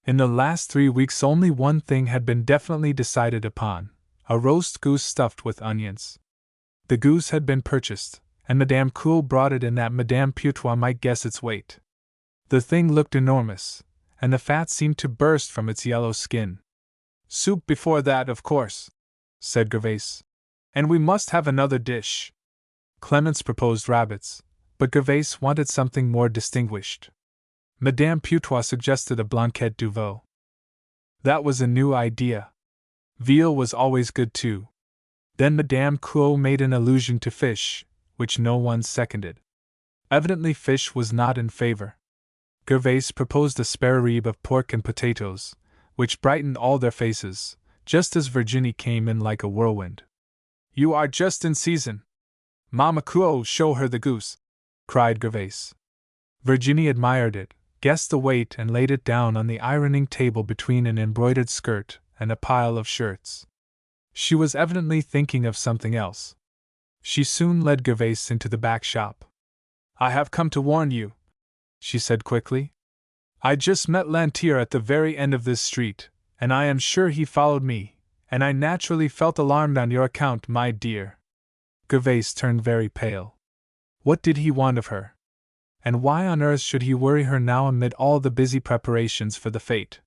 In the last 3 weeks only one thing had been definitely decided upon: a roast goose stuffed with onions. The goose had been purchased, and Madame Cool brought it in that Madame Putois might guess its weight. The thing looked enormous, and the fat seemed to burst from its yellow skin. "Soup before that, of course," said Gervais. "And we must have another dish." Clemence proposed rabbits, but Gervais wanted something more distinguished. Madame Putois suggested a blanquette du veau. That was a new idea. Veal was always good too. Then Madame Coul made an allusion to fish, which no one seconded. Evidently fish was not in favor. Gervais proposed a spare rib of pork and potatoes, which brightened all their faces, just as Virginie came in like a whirlwind. "You are just in season. Mamma Coul, show her the goose," cried Gervais. Virginie admired it, guessed the weight and laid it down on the ironing table between an embroidered skirt and a pile of shirts. She was evidently thinking of something else. She soon led Gervais into the back shop. "I have come to warn you," she said quickly. "I just met Lantier at the very end of this street, and I am sure he followed me, and I naturally felt alarmed on your account, my dear." Gervais turned very pale. What did he want of her? And why on earth should he worry her now amid all the busy preparations for the fete?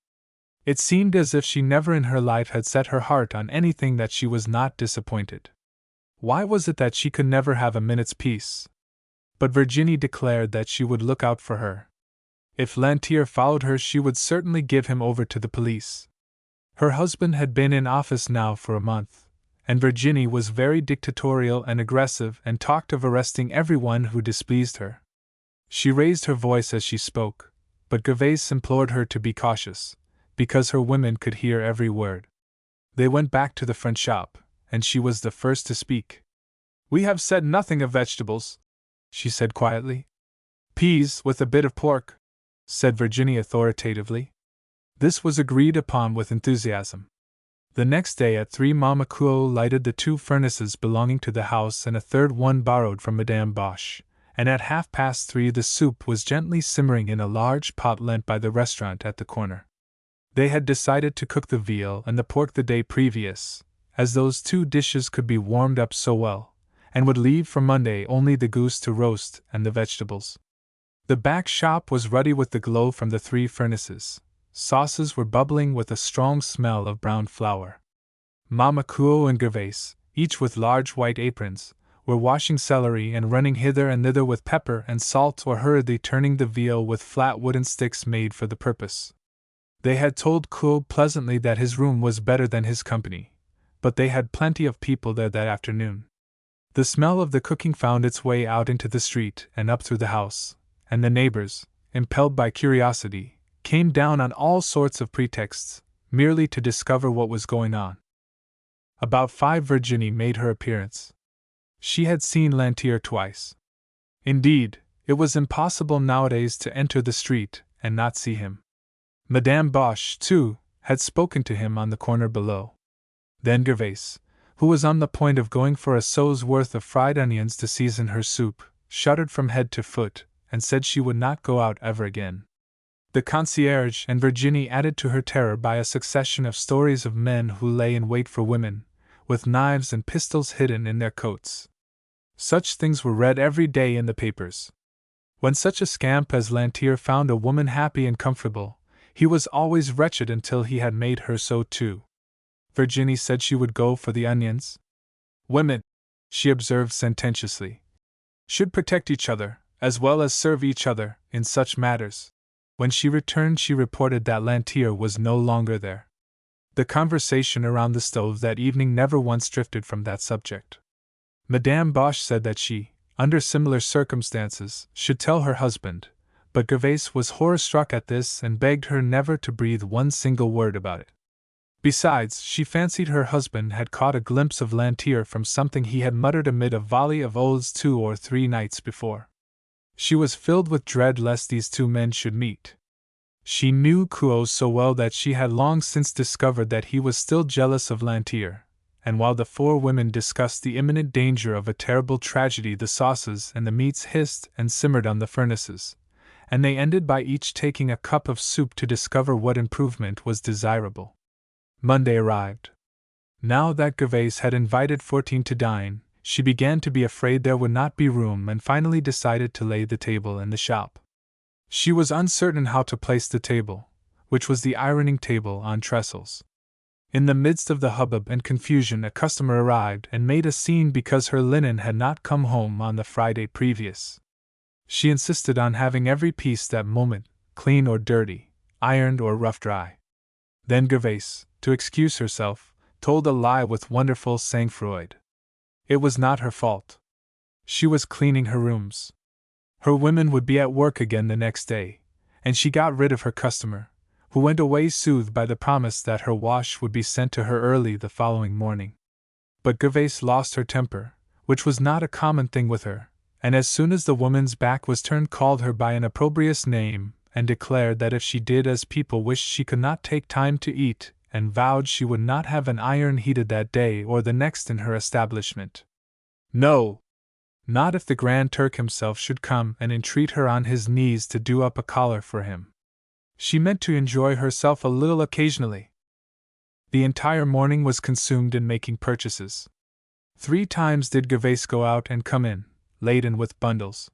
It seemed as if she never in her life had set her heart on anything that she was not disappointed. Why was it that she could never have a minute's peace? But Virginie declared that she would look out for her. If Lantier followed her, she would certainly give him over to the police. Her husband had been in office now for a month, and Virginie was very dictatorial and aggressive and talked of arresting everyone who displeased her. She raised her voice as she spoke, but Gervais implored her to be cautious, because her women could hear every word. They went back to the front shop, and she was the first to speak. "We have said nothing of vegetables," she said quietly. "Peas with a bit of pork," said Virginie authoritatively. This was agreed upon with enthusiasm. The next day at 3 Mamma Coul lighted the 2 furnaces belonging to the house and a third one borrowed from Madame Boche, and at 3:30 the soup was gently simmering in a large pot lent by the restaurant at the corner. They had decided to cook the veal and the pork the day previous, as those 2 dishes could be warmed up so well, and would leave for Monday only the goose to roast and the vegetables. The back shop was ruddy with the glow from the 3 furnaces. Sauces were bubbling with a strong smell of browned flour. Mamma Coul and Gervais, each with large white aprons, were washing celery and running hither and thither with pepper and salt or hurriedly turning the veal with flat wooden sticks made for the purpose. They had told Coul pleasantly that his room was better than his company, but they had plenty of people there that afternoon. The smell of the cooking found its way out into the street and up through the house, and the neighbors, impelled by curiosity, came down on all sorts of pretexts, merely to discover what was going on. About 5 Virginie made her appearance. She had seen Lantier twice. Indeed, it was impossible nowadays to enter the street and not see him. Madame Boche, too, had spoken to him on the corner below. Then Gervais, who was on the point of going for a sou's worth of fried onions to season her soup, shuddered from head to foot, and said she would not go out ever again. The concierge and Virginie added to her terror by a succession of stories of men who lay in wait for women, with knives and pistols hidden in their coats. Such things were read every day in the papers. When such a scamp as Lantier found a woman happy and comfortable, he was always wretched until he had made her so too. Virginie said she would go for the onions. Women, she observed sententiously, should protect each other, as well as serve each other, in such matters. When she returned, she reported that Lantier was no longer there. The conversation around the stove that evening never once drifted from that subject. Madame Boche said that she, under similar circumstances, should tell her husband, but Gervais was horror-struck at this and begged her never to breathe one single word about it. Besides, she fancied her husband had caught a glimpse of Lantier from something he had muttered amid a volley of oaths 2 or 3 nights before. She was filled with dread lest these two men should meet. She knew Couot so well that she had long since discovered that he was still jealous of Lantier, and while the 4 women discussed the imminent danger of a terrible tragedy, the sauces and the meats hissed and simmered on the furnaces, and they ended by each taking a cup of soup to discover what improvement was desirable. Monday arrived. Now that Gervais had invited Fortine to dine, she began to be afraid there would not be room and finally decided to lay the table in the shop. She was uncertain how to place the table, which was the ironing table on trestles. In the midst of the hubbub and confusion, a customer arrived and made a scene because her linen had not come home on the Friday previous. She insisted on having every piece that moment, clean or dirty, ironed or rough dry. Then Gervais, to excuse herself, told a lie with wonderful sang-froid. It was not her fault. She was cleaning her rooms. Her women would be at work again the next day, and she got rid of her customer, who went away soothed by the promise that her wash would be sent to her early the following morning. But Gervais lost her temper, which was not a common thing with her, and as soon as the woman's back was turned called her by an opprobrious name, and declared that if she did as people wished she could not take time to eat, and vowed she would not have an iron heated that day or the next in her establishment. No! Not if the Grand Turk himself should come and entreat her on his knees to do up a collar for him. She meant to enjoy herself a little occasionally. The entire morning was consumed in making purchases. 3 times did Gervais go out and come in, laden with bundles.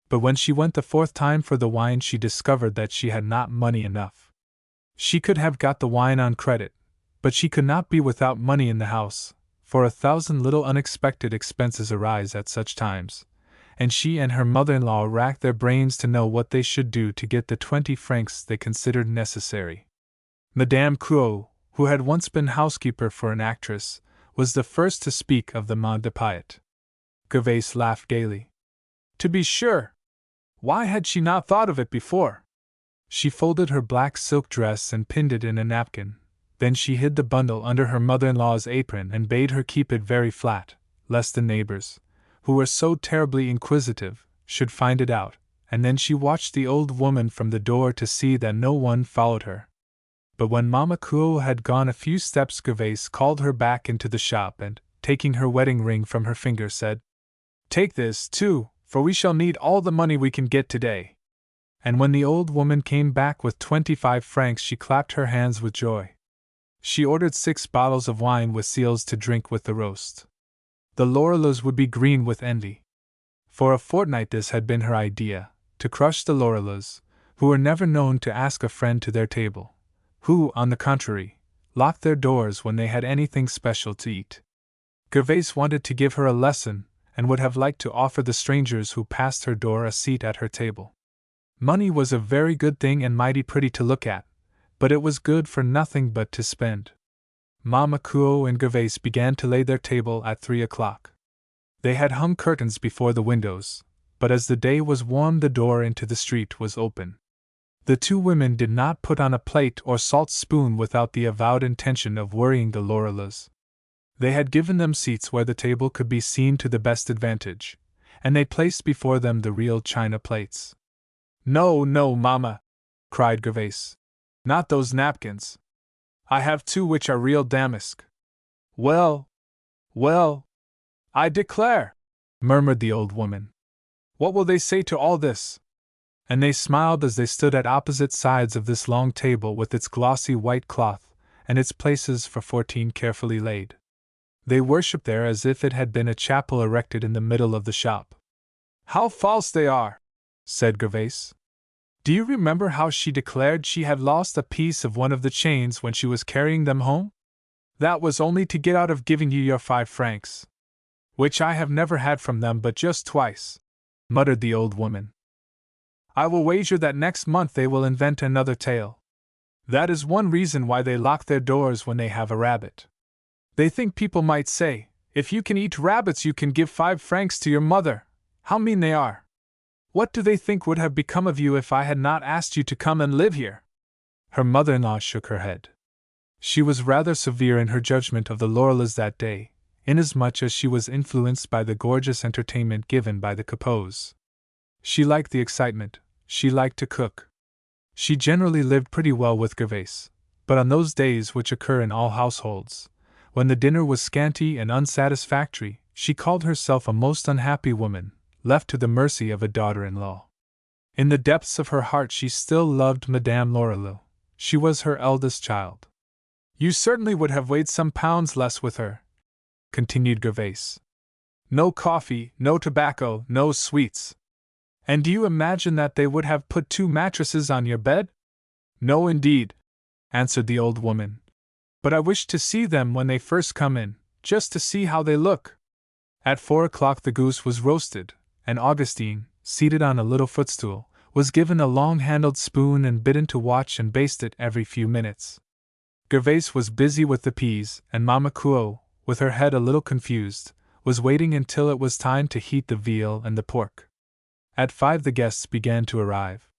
But when she went the 4th time for the wine, she discovered that she had not money enough. She could have got the wine on credit, but she could not be without money in the house, for 1,000 little unexpected expenses arise at such times, and she and her mother-in-law racked their brains to know what they should do to get the 20 francs they considered necessary. Madame Couot, who had once been housekeeper for an actress, was the first to speak of the mode de paillet. Gervais laughed gaily. To be sure! Why had she not thought of it before? She folded her black silk dress and pinned it in a napkin. Then she hid the bundle under her mother-in-law's apron and bade her keep it very flat, lest the neighbors, who were so terribly inquisitive, should find it out, and then she watched the old woman from the door to see that no one followed her. But when Mamma Couot had gone a few steps, Gervais called her back into the shop and, taking her wedding ring from her finger, said, "Take this, too, for we shall need all the money we can get today." And when the old woman came back with 25 francs, she clapped her hands with joy. She ordered 6 bottles of wine with seals to drink with the roast. The Lorilleuxs would be green with envy. For a fortnight this had been her idea, to crush the Lorilleuxs, who were never known to ask a friend to their table, who, on the contrary, locked their doors when they had anything special to eat. Gervais wanted to give her a lesson, and would have liked to offer the strangers who passed her door a seat at her table. Money was a very good thing and mighty pretty to look at, but it was good for nothing but to spend. Mamma Couot and Gervais began to lay their table at 3 o'clock. They had hung curtains before the windows, but as the day was warm the door into the street was open. The two women did not put on a plate or salt spoon without the avowed intention of worrying the Lorellas. They had given them seats where the table could be seen to the best advantage, and they placed before them the real china plates. "No, no, Mamma!" cried Gervais. "Not those napkins. I have two which are real damask." "Well, well, I declare!" murmured the old woman. "What will they say to all this?" And they smiled as they stood at opposite sides of this long table with its glossy white cloth and its places for 14 carefully laid. They worshipped there as if it had been a chapel erected in the middle of the shop. "How false they are!" said Gervais. "Do you remember how she declared she had lost a piece of one of the chains when she was carrying them home? That was only to get out of giving you your 5 francs. Which I have never had from them but just twice," muttered the old woman. "I will wager that next month they will invent another tale. That is one reason why they lock their doors when they have a rabbit. They think people might say, 'If you can eat rabbits, you can give 5 francs to your mother.' How mean they are! What do they think would have become of you if I had not asked you to come and live here?" Her mother-in-law shook her head. She was rather severe in her judgment of the Lorellas that day, inasmuch as she was influenced by the gorgeous entertainment given by the Capots. She liked the excitement, she liked to cook. She generally lived pretty well with Gervais, but on those days which occur in all households, when the dinner was scanty and unsatisfactory, she called herself a most unhappy woman, left to the mercy of a daughter-in-law. In the depths of her heart she still loved Madame Lorilleux. She was her eldest child. "You certainly would have weighed some pounds less with her," continued Gervais. "No coffee, no tobacco, no sweets. And do you imagine that they would have put 2 mattresses on your bed?" "No, indeed," answered the old woman. "But I wish to see them when they first come in, just to see how they look." At 4 o'clock the goose was roasted, and Augustine, seated on a little footstool, was given a long-handled spoon and bidden to watch and baste it every few minutes. Gervais was busy with the peas, and Mama Couot, with her head a little confused, was waiting until it was time to heat the veal and the pork. At 5 the guests began to arrive.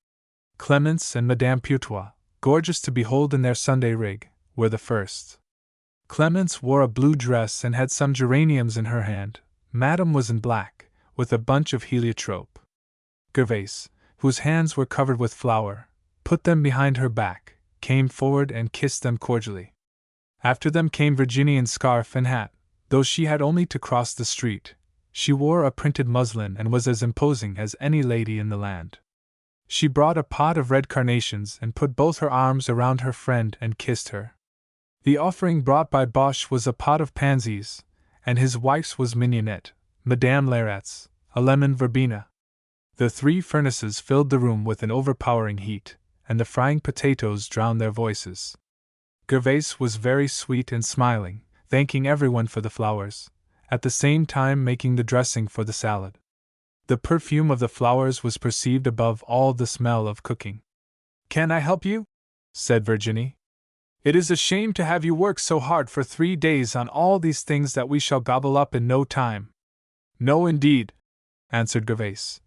Clemence and Madame Putois, gorgeous to behold in their Sunday rig, were the first. Clemence wore a blue dress and had some geraniums in her hand. Madame was in black, with a bunch of heliotrope. Gervais, whose hands were covered with flour, put them behind her back, came forward and kissed them cordially. After them came Virginie in scarf and hat. Though she had only to cross the street, she wore a printed muslin and was as imposing as any lady in the land. She brought a pot of red carnations and put both her arms around her friend and kissed her. The offering brought by Bosch was a pot of pansies, and his wife's was mignonette, Madame Lerat's, a lemon verbena. The 3 furnaces filled the room with an overpowering heat, and the frying potatoes drowned their voices. Gervais was very sweet and smiling, thanking everyone for the flowers, at the same time making the dressing for the salad. The perfume of the flowers was perceived above all the smell of cooking. "Can I help you?" said Virginie. "It is a shame to have you work so hard for 3 days on all these things that we shall gobble up in no time." "No, indeed," answered Gervais.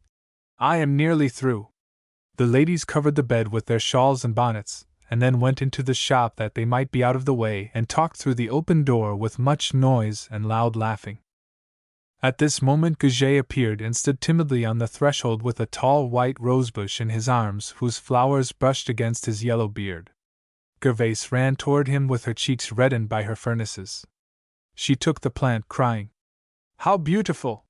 "I am nearly through." The ladies covered the bed with their shawls and bonnets, and then went into the shop that they might be out of the way and talked through the open door with much noise and loud laughing. At this moment Goujet appeared and stood timidly on the threshold with a tall white rosebush in his arms whose flowers brushed against his yellow beard. Gervais ran toward him with her cheeks reddened by her furnaces. She took the plant, crying, "How beautiful!"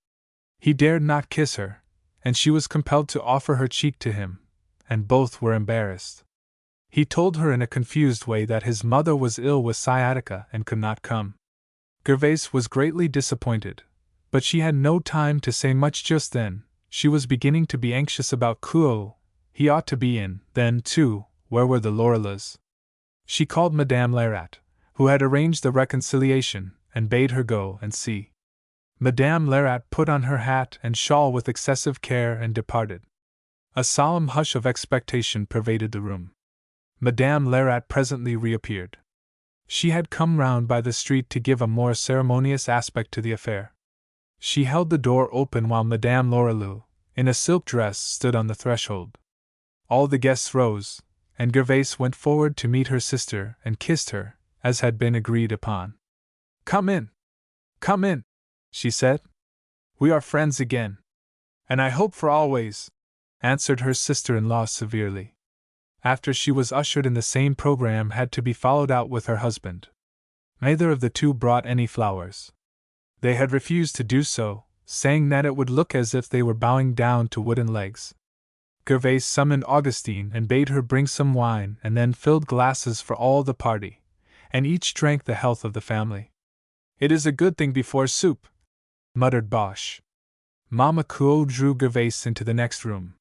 He dared not kiss her, and she was compelled to offer her cheek to him, and both were embarrassed. He told her in a confused way that his mother was ill with sciatica and could not come. Gervais was greatly disappointed, but she had no time to say much just then. She was beginning to be anxious about Couot. He ought to be in, then, too. Where were the Lorellas? She called Madame Lerat, who had arranged the reconciliation, and bade her go and see. Madame Lerat put on her hat and shawl with excessive care and departed. A solemn hush of expectation pervaded the room. Madame Lerat presently reappeared. She had come round by the street to give a more ceremonious aspect to the affair. She held the door open while Madame Lorilleux, in a silk dress, stood on the threshold. All the guests rose, and Gervaise went forward to meet her sister and kissed her, as had been agreed upon. Come in, she said. We are friends again. And I hope for always, answered her sister-in-law severely. After she was ushered in, the same program had to be followed out with her husband. Neither of the two brought any flowers. They had refused to do so, saying that it would look as if they were bowing down to wooden legs. Gervaise summoned Augustine and bade her bring some wine, and then filled glasses for all the party, and each drank the health of the family. It is a good thing before soup, muttered Bosch. Mama Kuo drew Gervaise into the next room.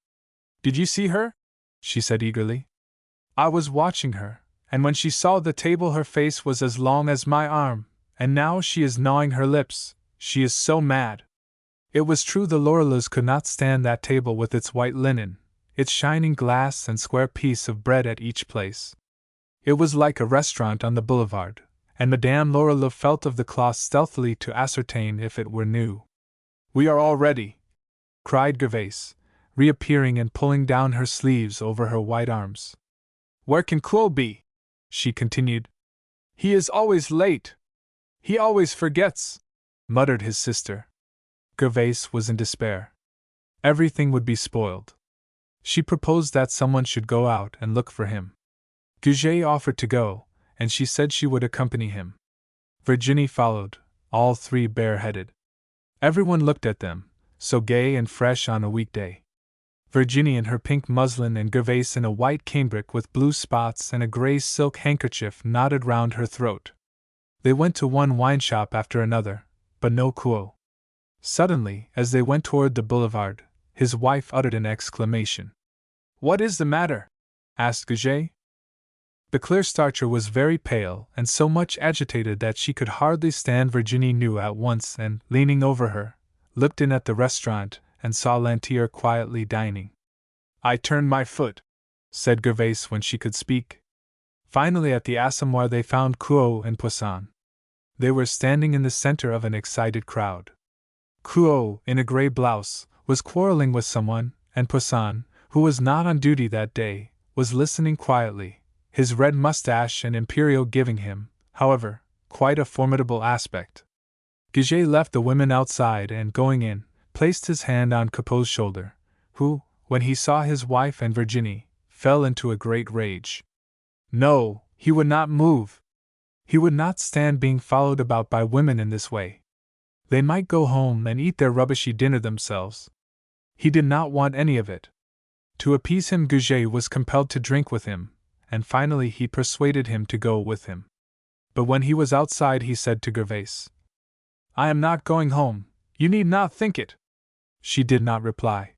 Did you see her? She said eagerly. I was watching her, and when she saw the table her face was as long as my arm, and now she is gnawing her lips, she is so mad. It was true the Lorilleuxs could not stand that table with its white linen, its shining glass and square piece of bread at each place. It was like a restaurant on the boulevard, and Madame Lorilleux felt of the cloth stealthily to ascertain if it were new. We are all ready, cried Gervaise, reappearing and pulling down her sleeves over her white arms. Where can Kuo be? She continued. He is always late. He always forgets, muttered his sister. Gervaise was in despair. Everything would be spoiled. She proposed that someone should go out and look for him. Goujet offered to go, and she said she would accompany him. Virginie followed, all three bareheaded. Everyone looked at them, so gay and fresh on a weekday. Virginie in her pink muslin and Gervaise in a white cambric with blue spots and a grey silk handkerchief knotted round her throat. They went to one wine shop after another, but no Kuo. Suddenly, as they went toward the boulevard, his wife uttered an exclamation. What is the matter? Asked Goujet. The clear starcher was very pale and so much agitated that she could hardly stand. Virginie knew at once and, leaning over her, looked in at the restaurant and saw Lantier quietly dining. I turned my foot, said Gervaise when she could speak. Finally at the Assommoir they found Kuo and Poisson. They were standing in the center of an excited crowd. Kuo, in a grey blouse, was quarreling with someone, and Poisson, who was not on duty that day, was listening quietly, his red mustache and imperial giving him, however, quite a formidable aspect. Goujet left the women outside and, going in, placed his hand on Coupeau's shoulder, who, when he saw his wife and Virginie, fell into a great rage. No, he would not move. He would not stand being followed about by women in this way. They might go home and eat their rubbishy dinner themselves. He did not want any of it. To appease him, Goujet was compelled to drink with him, and finally he persuaded him to go with him. But when he was outside he said to Gervaise, I am not going home, you need not think it. She did not reply.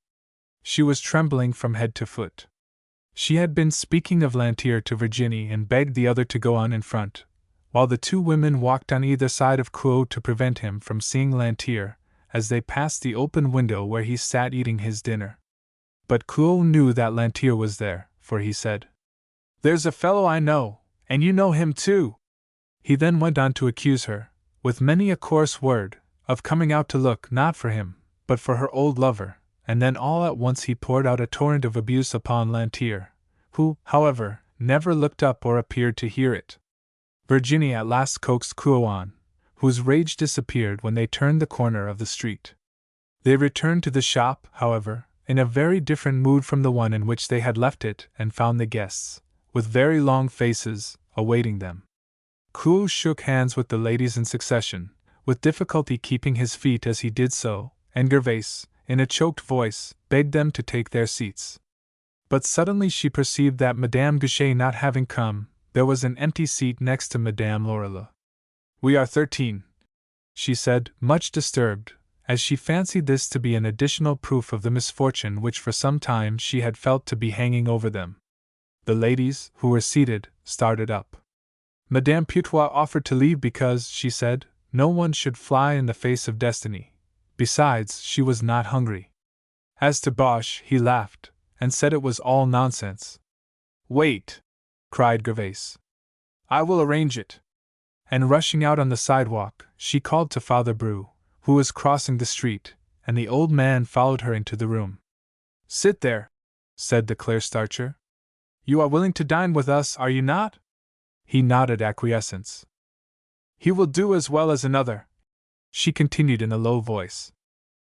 She was trembling from head to foot. She had been speaking of Lantier to Virginie and begged the other to go on in front, while the two women walked on either side of Kuo to prevent him from seeing Lantier, as they passed the open window where he sat eating his dinner. But Kuo knew that Lantier was there, for he said, There's a fellow I know, and you know him too. He then went on to accuse her, with many a coarse word, of coming out to look not for him, but for her old lover, and then all at once he poured out a torrent of abuse upon Lantier, who, however, never looked up or appeared to hear it. Virginie at last coaxed Kuo on, whose rage disappeared when they turned the corner of the street. They returned to the shop, however, in a very different mood from the one in which they had left it, and found the guests, with very long faces, awaiting them. Kuo shook hands with the ladies in succession, with difficulty keeping his feet as he did so, and Gervaise, in a choked voice, begged them to take their seats. But suddenly she perceived that Madame Goujet not having come, there was an empty seat next to Madame Lorilleux. We are 13, she said, much disturbed, as she fancied this to be an additional proof of the misfortune which for some time she had felt to be hanging over them. The ladies, who were seated, started up. Madame Putois offered to leave because, she said, no one should fly in the face of destiny. Besides, she was not hungry. As to Bosch, he laughed, and said it was all nonsense. Wait, cried Gervaise. I will arrange it. And rushing out on the sidewalk, she called to Father Bru, who was crossing the street, and the old man followed her into the room. Sit there, said the Claire-Starcher. You are willing to dine with us, are you not? He nodded acquiescence. He will do as well as another, she continued in a low voice.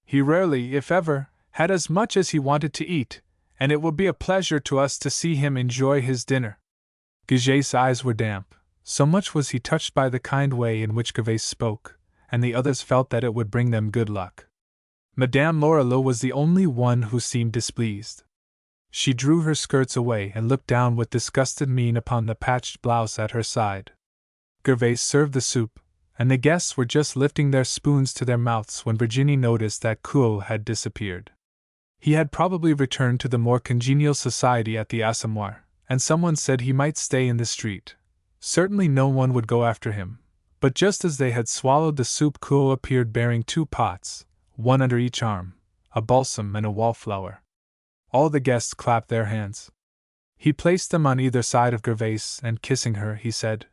He rarely, if ever, had as much as he wanted to eat, and it will be a pleasure to us to see him enjoy his dinner. Goujet's eyes were damp, so much was he touched by the kind way in which Gervais spoke, and the others felt that it would bring them good luck. Madame Lorilleux was the only one who seemed displeased. She drew her skirts away and looked down with disgusted mien upon the patched blouse at her side. Gervais served the soup, and the guests were just lifting their spoons to their mouths when Virginie noticed that Couot had disappeared. He had probably returned to the more congenial society at the Assommoir, and someone said he might stay in the street. Certainly no one would go after him, but just as they had swallowed the soup, Couot appeared bearing 2 pots, one under each arm, a balsam and a wallflower. All the guests clapped their hands. He placed them on either side of Gervais, and kissing her, he said,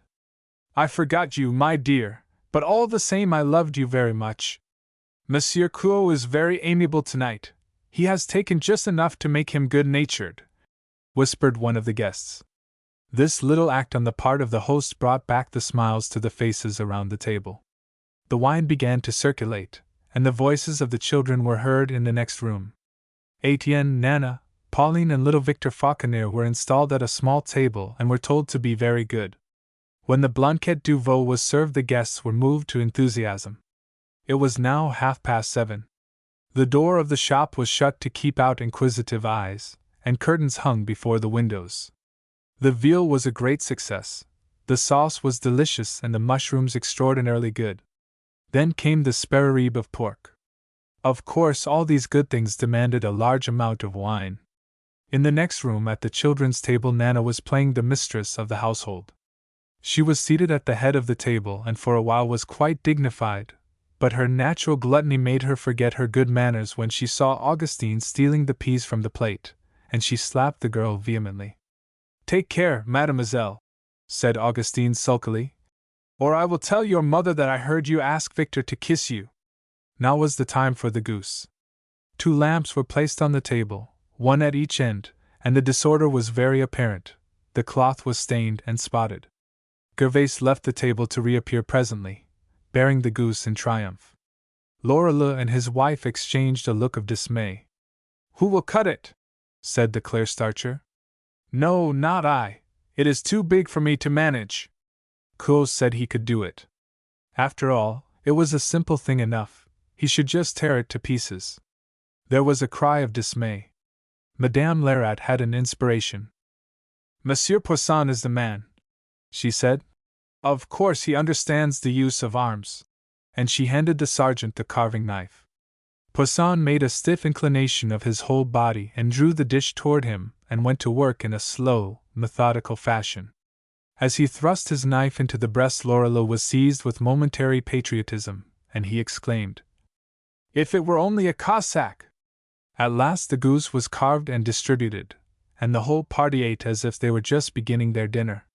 I forgot you, my dear, but all the same I loved you very much. Monsieur Couot is very amiable tonight. He has taken just enough to make him good-natured, whispered one of the guests. This little act on the part of the host brought back the smiles to the faces around the table. The wine began to circulate, and the voices of the children were heard in the next room. Etienne, Nana, Pauline, and little Victor Fauconnier were installed at a small table and were told to be very good. When the Blanquette du Veau was served, the guests were moved to enthusiasm. It was now 7:30. The door of the shop was shut to keep out inquisitive eyes, and curtains hung before the windows. The veal was a great success, the sauce was delicious, and the mushrooms extraordinarily good. Then came the spare rib of pork. Of course, all these good things demanded a large amount of wine. In the next room at the children's table, Nana was playing the mistress of the household. She was seated at the head of the table and for a while was quite dignified, but her natural gluttony made her forget her good manners when she saw Augustine stealing the peas from the plate, and she slapped the girl vehemently. Take care, mademoiselle, said Augustine sulkily, or I will tell your mother that I heard you ask Victor to kiss you. Now was the time for the goose. 2 lamps were placed on the table, one at each end, and the disorder was very apparent. The cloth was stained and spotted. Gervais left the table to reappear presently, bearing the goose in triumph. Lorilleux and his wife exchanged a look of dismay. Who will cut it? Said the Claire-Starcher. No, not I. It is too big for me to manage. Couot said he could do it. After all, it was a simple thing enough. He should just tear it to pieces. There was a cry of dismay. Madame Lerat had an inspiration. Monsieur Poisson is the man, she said. Of course he understands the use of arms. And she handed the sergeant the carving knife. Poisson made a stiff inclination of his whole body and drew the dish toward him and went to work in a slow, methodical fashion. As he thrust his knife into the breast, Lorilleux was seized with momentary patriotism, and he exclaimed, If it were only a Cossack! At last the goose was carved and distributed, and the whole party ate as if they were just beginning their dinner.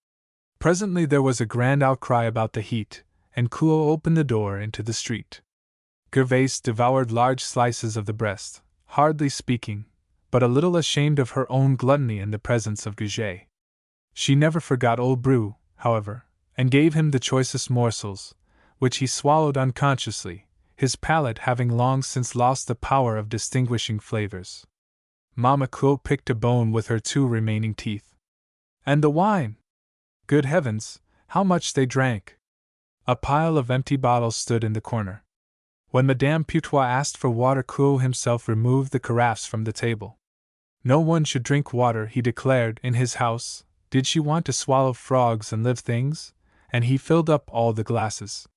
Presently there was a grand outcry about the heat, and Couot opened the door into the street. Gervais devoured large slices of the breast, hardly speaking, but a little ashamed of her own gluttony in the presence of Goujet. She never forgot old Bru, however, and gave him the choicest morsels, which he swallowed unconsciously, his palate having long since lost the power of distinguishing flavors. Mamma Couot picked a bone with her 2 remaining teeth. And the wine! Good heavens, how much they drank! A pile of empty bottles stood in the corner. When Madame Putois asked for water, Couot himself removed the carafes from the table. No one should drink water, he declared, in his house. Did she want to swallow frogs and live things? And he filled up all the glasses.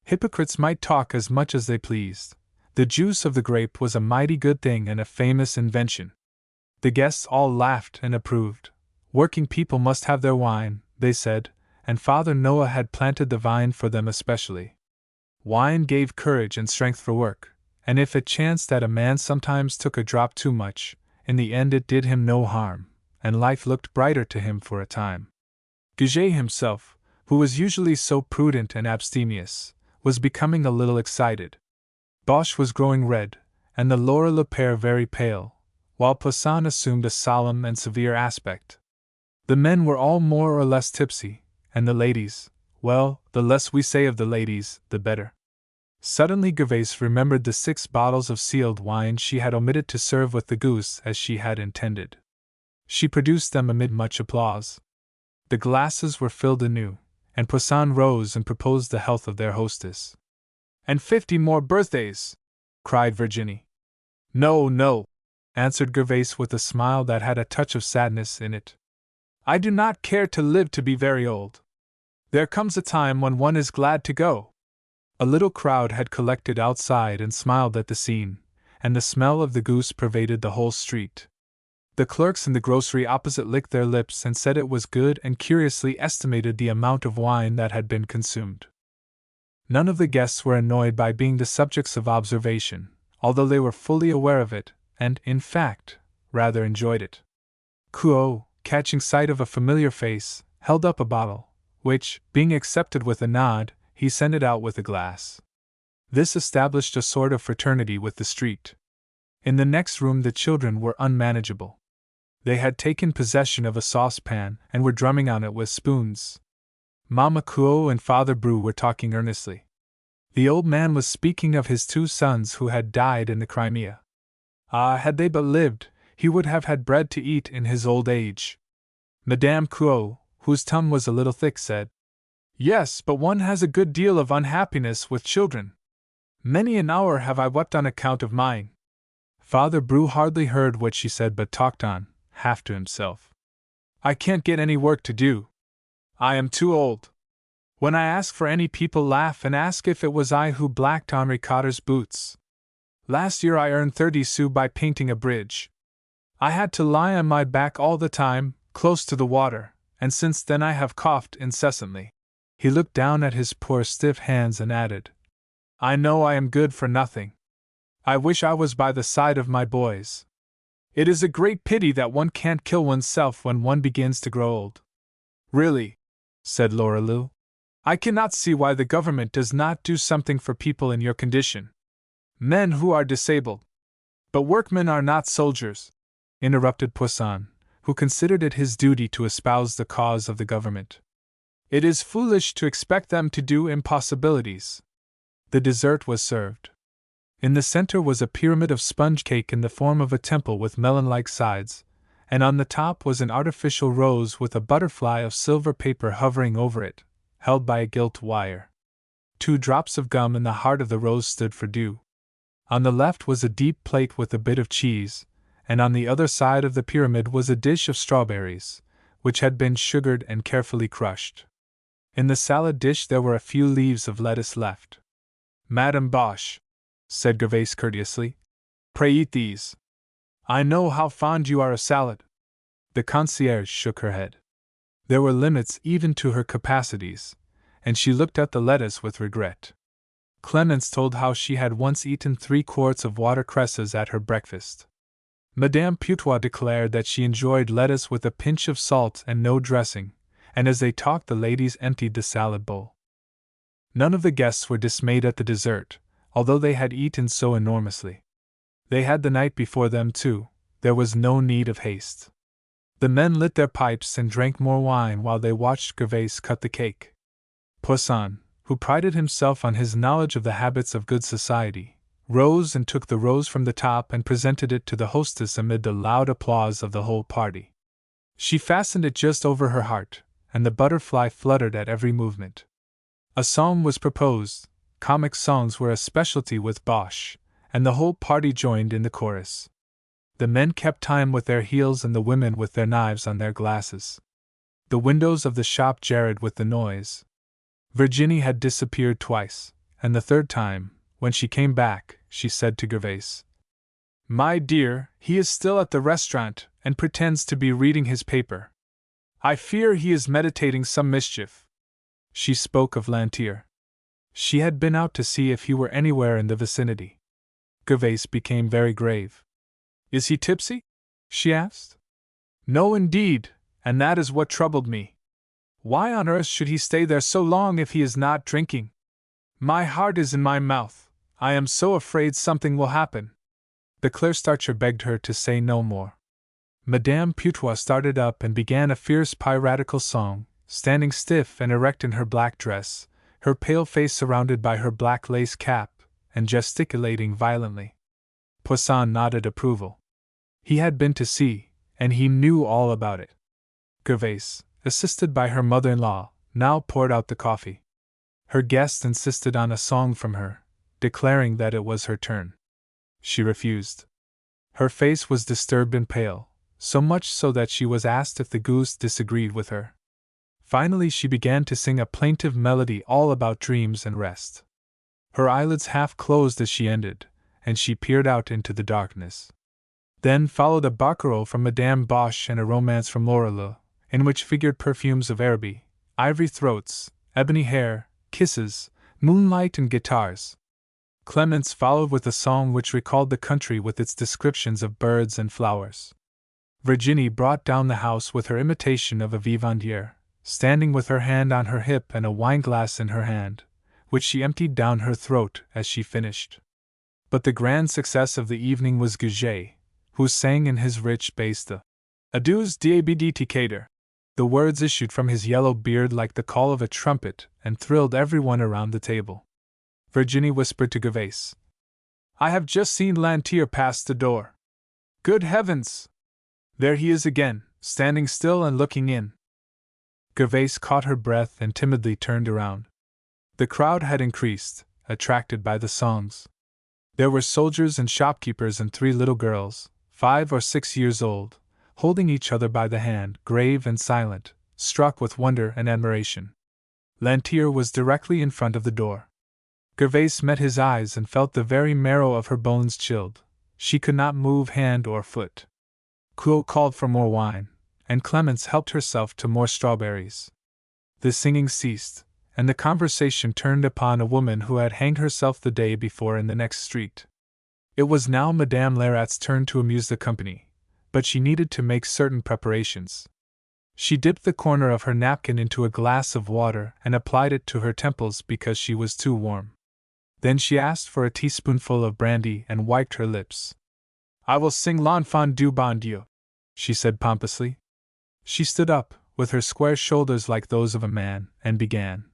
Hypocrites might talk as much as they pleased. The juice of the grape was a mighty good thing and a famous invention. The guests all laughed and approved. Working people must have their wine, they said, and Father Noah had planted the vine for them especially. Wine gave courage and strength for work, and if it chanced that a man sometimes took a drop too much, in the end it did him no harm, and life looked brighter to him for a time. Goujet himself, who was usually so prudent and abstemious, was becoming a little excited. Boche was growing red, and the Lorilleux pair very pale, while Poussin assumed a solemn and severe aspect. The men were all more or less tipsy, and the ladies, well, the less we say of the ladies, the better. Suddenly Gervaise remembered the 6 bottles of sealed wine she had omitted to serve with the goose as she had intended. She produced them amid much applause. The glasses were filled anew, and Poussin rose and proposed the health of their hostess. "And 50 more birthdays!" cried Virginie. "No, no," answered Gervaise with a smile that had a touch of sadness in it. "I do not care to live to be very old. There comes a time when one is glad to go." A little crowd had collected outside and smiled at the scene, and the smell of the goose pervaded the whole street. The clerks in the grocery opposite licked their lips and said it was good and curiously estimated the amount of wine that had been consumed. None of the guests were annoyed by being the subjects of observation, although they were fully aware of it, and, in fact, rather enjoyed it. Kuo, catching sight of a familiar face, held up a bottle, which, being accepted with a nod, he sent it out with a glass. This established a sort of fraternity with the street. In the next room the children were unmanageable. They had taken possession of a saucepan and were drumming on it with spoons. Mama Kuo and Father Bru were talking earnestly. The old man was speaking of his 2 sons who had died in the Crimea. Ah, had they but lived, he would have had bread to eat in his old age. Madame Kuo, whose tongue was a little thick, said, "Yes, but one has a good deal of unhappiness with children. Many an hour have I wept on account of mine." Father Bru hardly heard what she said but talked on, half to himself. "I can't get any work to do. I am too old. When I ask for any, people laugh and ask if it was I who blacked Henri Cotter's boots. Last year I earned 30 sous by painting a bridge. I had to lie on my back all the time, close to the water, and since then I have coughed incessantly." He looked down at his poor stiff hands and added, "I know I am good for nothing. I wish I was by the side of my boys. It is a great pity that one can't kill oneself when one begins to grow old." "Really," said Lorelou, "I cannot see why the government does not do something for people in your condition. Men who are disabled." "But workmen are not soldiers," interrupted Poussin, who considered it his duty to espouse the cause of the government. "It is foolish to expect them to do impossibilities." The dessert was served. In the center was a pyramid of sponge cake in the form of a temple with melon-like sides, and on the top was an artificial rose with a butterfly of silver paper hovering over it, held by a gilt wire. 2 drops of gum in the heart of the rose stood for dew. On the left was a deep plate with a bit of cheese, and on the other side of the pyramid was a dish of strawberries, which had been sugared and carefully crushed. In the salad dish there were a few leaves of lettuce left. "Madame Boche," said Gervaise courteously, "pray eat these. I know how fond you are of salad." The concierge shook her head. There were limits even to her capacities, and she looked at the lettuce with regret. Clemence told how she had once eaten 3 quarts of watercresses at her breakfast. Madame Putois declared that she enjoyed lettuce with a pinch of salt and no dressing, and as they talked the ladies emptied the salad bowl. None of the guests were dismayed at the dessert, although they had eaten so enormously. They had the night before them too, there was no need of haste. The men lit their pipes and drank more wine while they watched Gervaise cut the cake. Poussin, who prided himself on his knowledge of the habits of good society, rose and took the rose from the top and presented it to the hostess amid the loud applause of the whole party. She fastened it just over her heart, and the butterfly fluttered at every movement. A song was proposed. Comic songs were a specialty with Bosch, and the whole party joined in the chorus. The men kept time with their heels and the women with their knives on their glasses. The windows of the shop jarred with the noise. Virginie had disappeared twice, and the third time, when she came back, she said to Gervaise, "My dear, he is still at the restaurant and pretends to be reading his paper. I fear he is meditating some mischief." She spoke of Lantier. She had been out to see if he were anywhere in the vicinity. Gervaise became very grave. "Is he tipsy?" she asked. "No, indeed, and that is what troubled me. Why on earth should he stay there so long if he is not drinking? My heart is in my mouth. I am so afraid something will happen." The clear-starcher begged her to say no more. Madame Putois started up and began a fierce piratical song, standing stiff and erect in her black dress, her pale face surrounded by her black lace cap, and gesticulating violently. Poisson nodded approval. He had been to sea, and he knew all about it. Gervaise, assisted by her mother-in-law, now poured out the coffee. Her guest insisted on a song from her, declaring that it was her turn. She refused. Her face was disturbed and pale, so much so that she was asked if the goose disagreed with her. Finally she began to sing a plaintive melody all about dreams and rest. Her eyelids half closed as she ended, and she peered out into the darkness. Then followed a barcarolle from Madame Bosch and a romance from Lorelei, in which figured perfumes of Araby, ivory throats, ebony hair, kisses, moonlight and guitars. Clemence followed with a song which recalled the country with its descriptions of birds and flowers. Virginie brought down the house with her imitation of a vivandière, standing with her hand on her hip and a wineglass in her hand, which she emptied down her throat as she finished. But the grand success of the evening was Goujet, who sang in his rich bass the Adieux d'abdcator. The words issued from his yellow beard like the call of a trumpet and thrilled everyone around the table. Virginie whispered to Gervaise, "I have just seen Lantier pass the door. Good heavens! There he is again, standing still and looking in." Gervaise caught her breath and timidly turned around. The crowd had increased, attracted by the songs. There were soldiers and shopkeepers and 3 little girls, 5 or 6 years old, holding each other by the hand, grave and silent, struck with wonder and admiration. Lantier was directly in front of the door. Gervaise met his eyes and felt the very marrow of her bones chilled. She could not move hand or foot. Quot called for more wine, and Clemence helped herself to more strawberries. The singing ceased, and the conversation turned upon a woman who had hanged herself the day before in the next street. It was now Madame Lerat's turn to amuse the company, but she needed to make certain preparations. She dipped the corner of her napkin into a glass of water and applied it to her temples because she was too warm. Then she asked for a teaspoonful of brandy and wiped her lips. "I will sing L'Enfant du Bon Dieu," she said pompously. She stood up, with her square shoulders like those of a man, and began.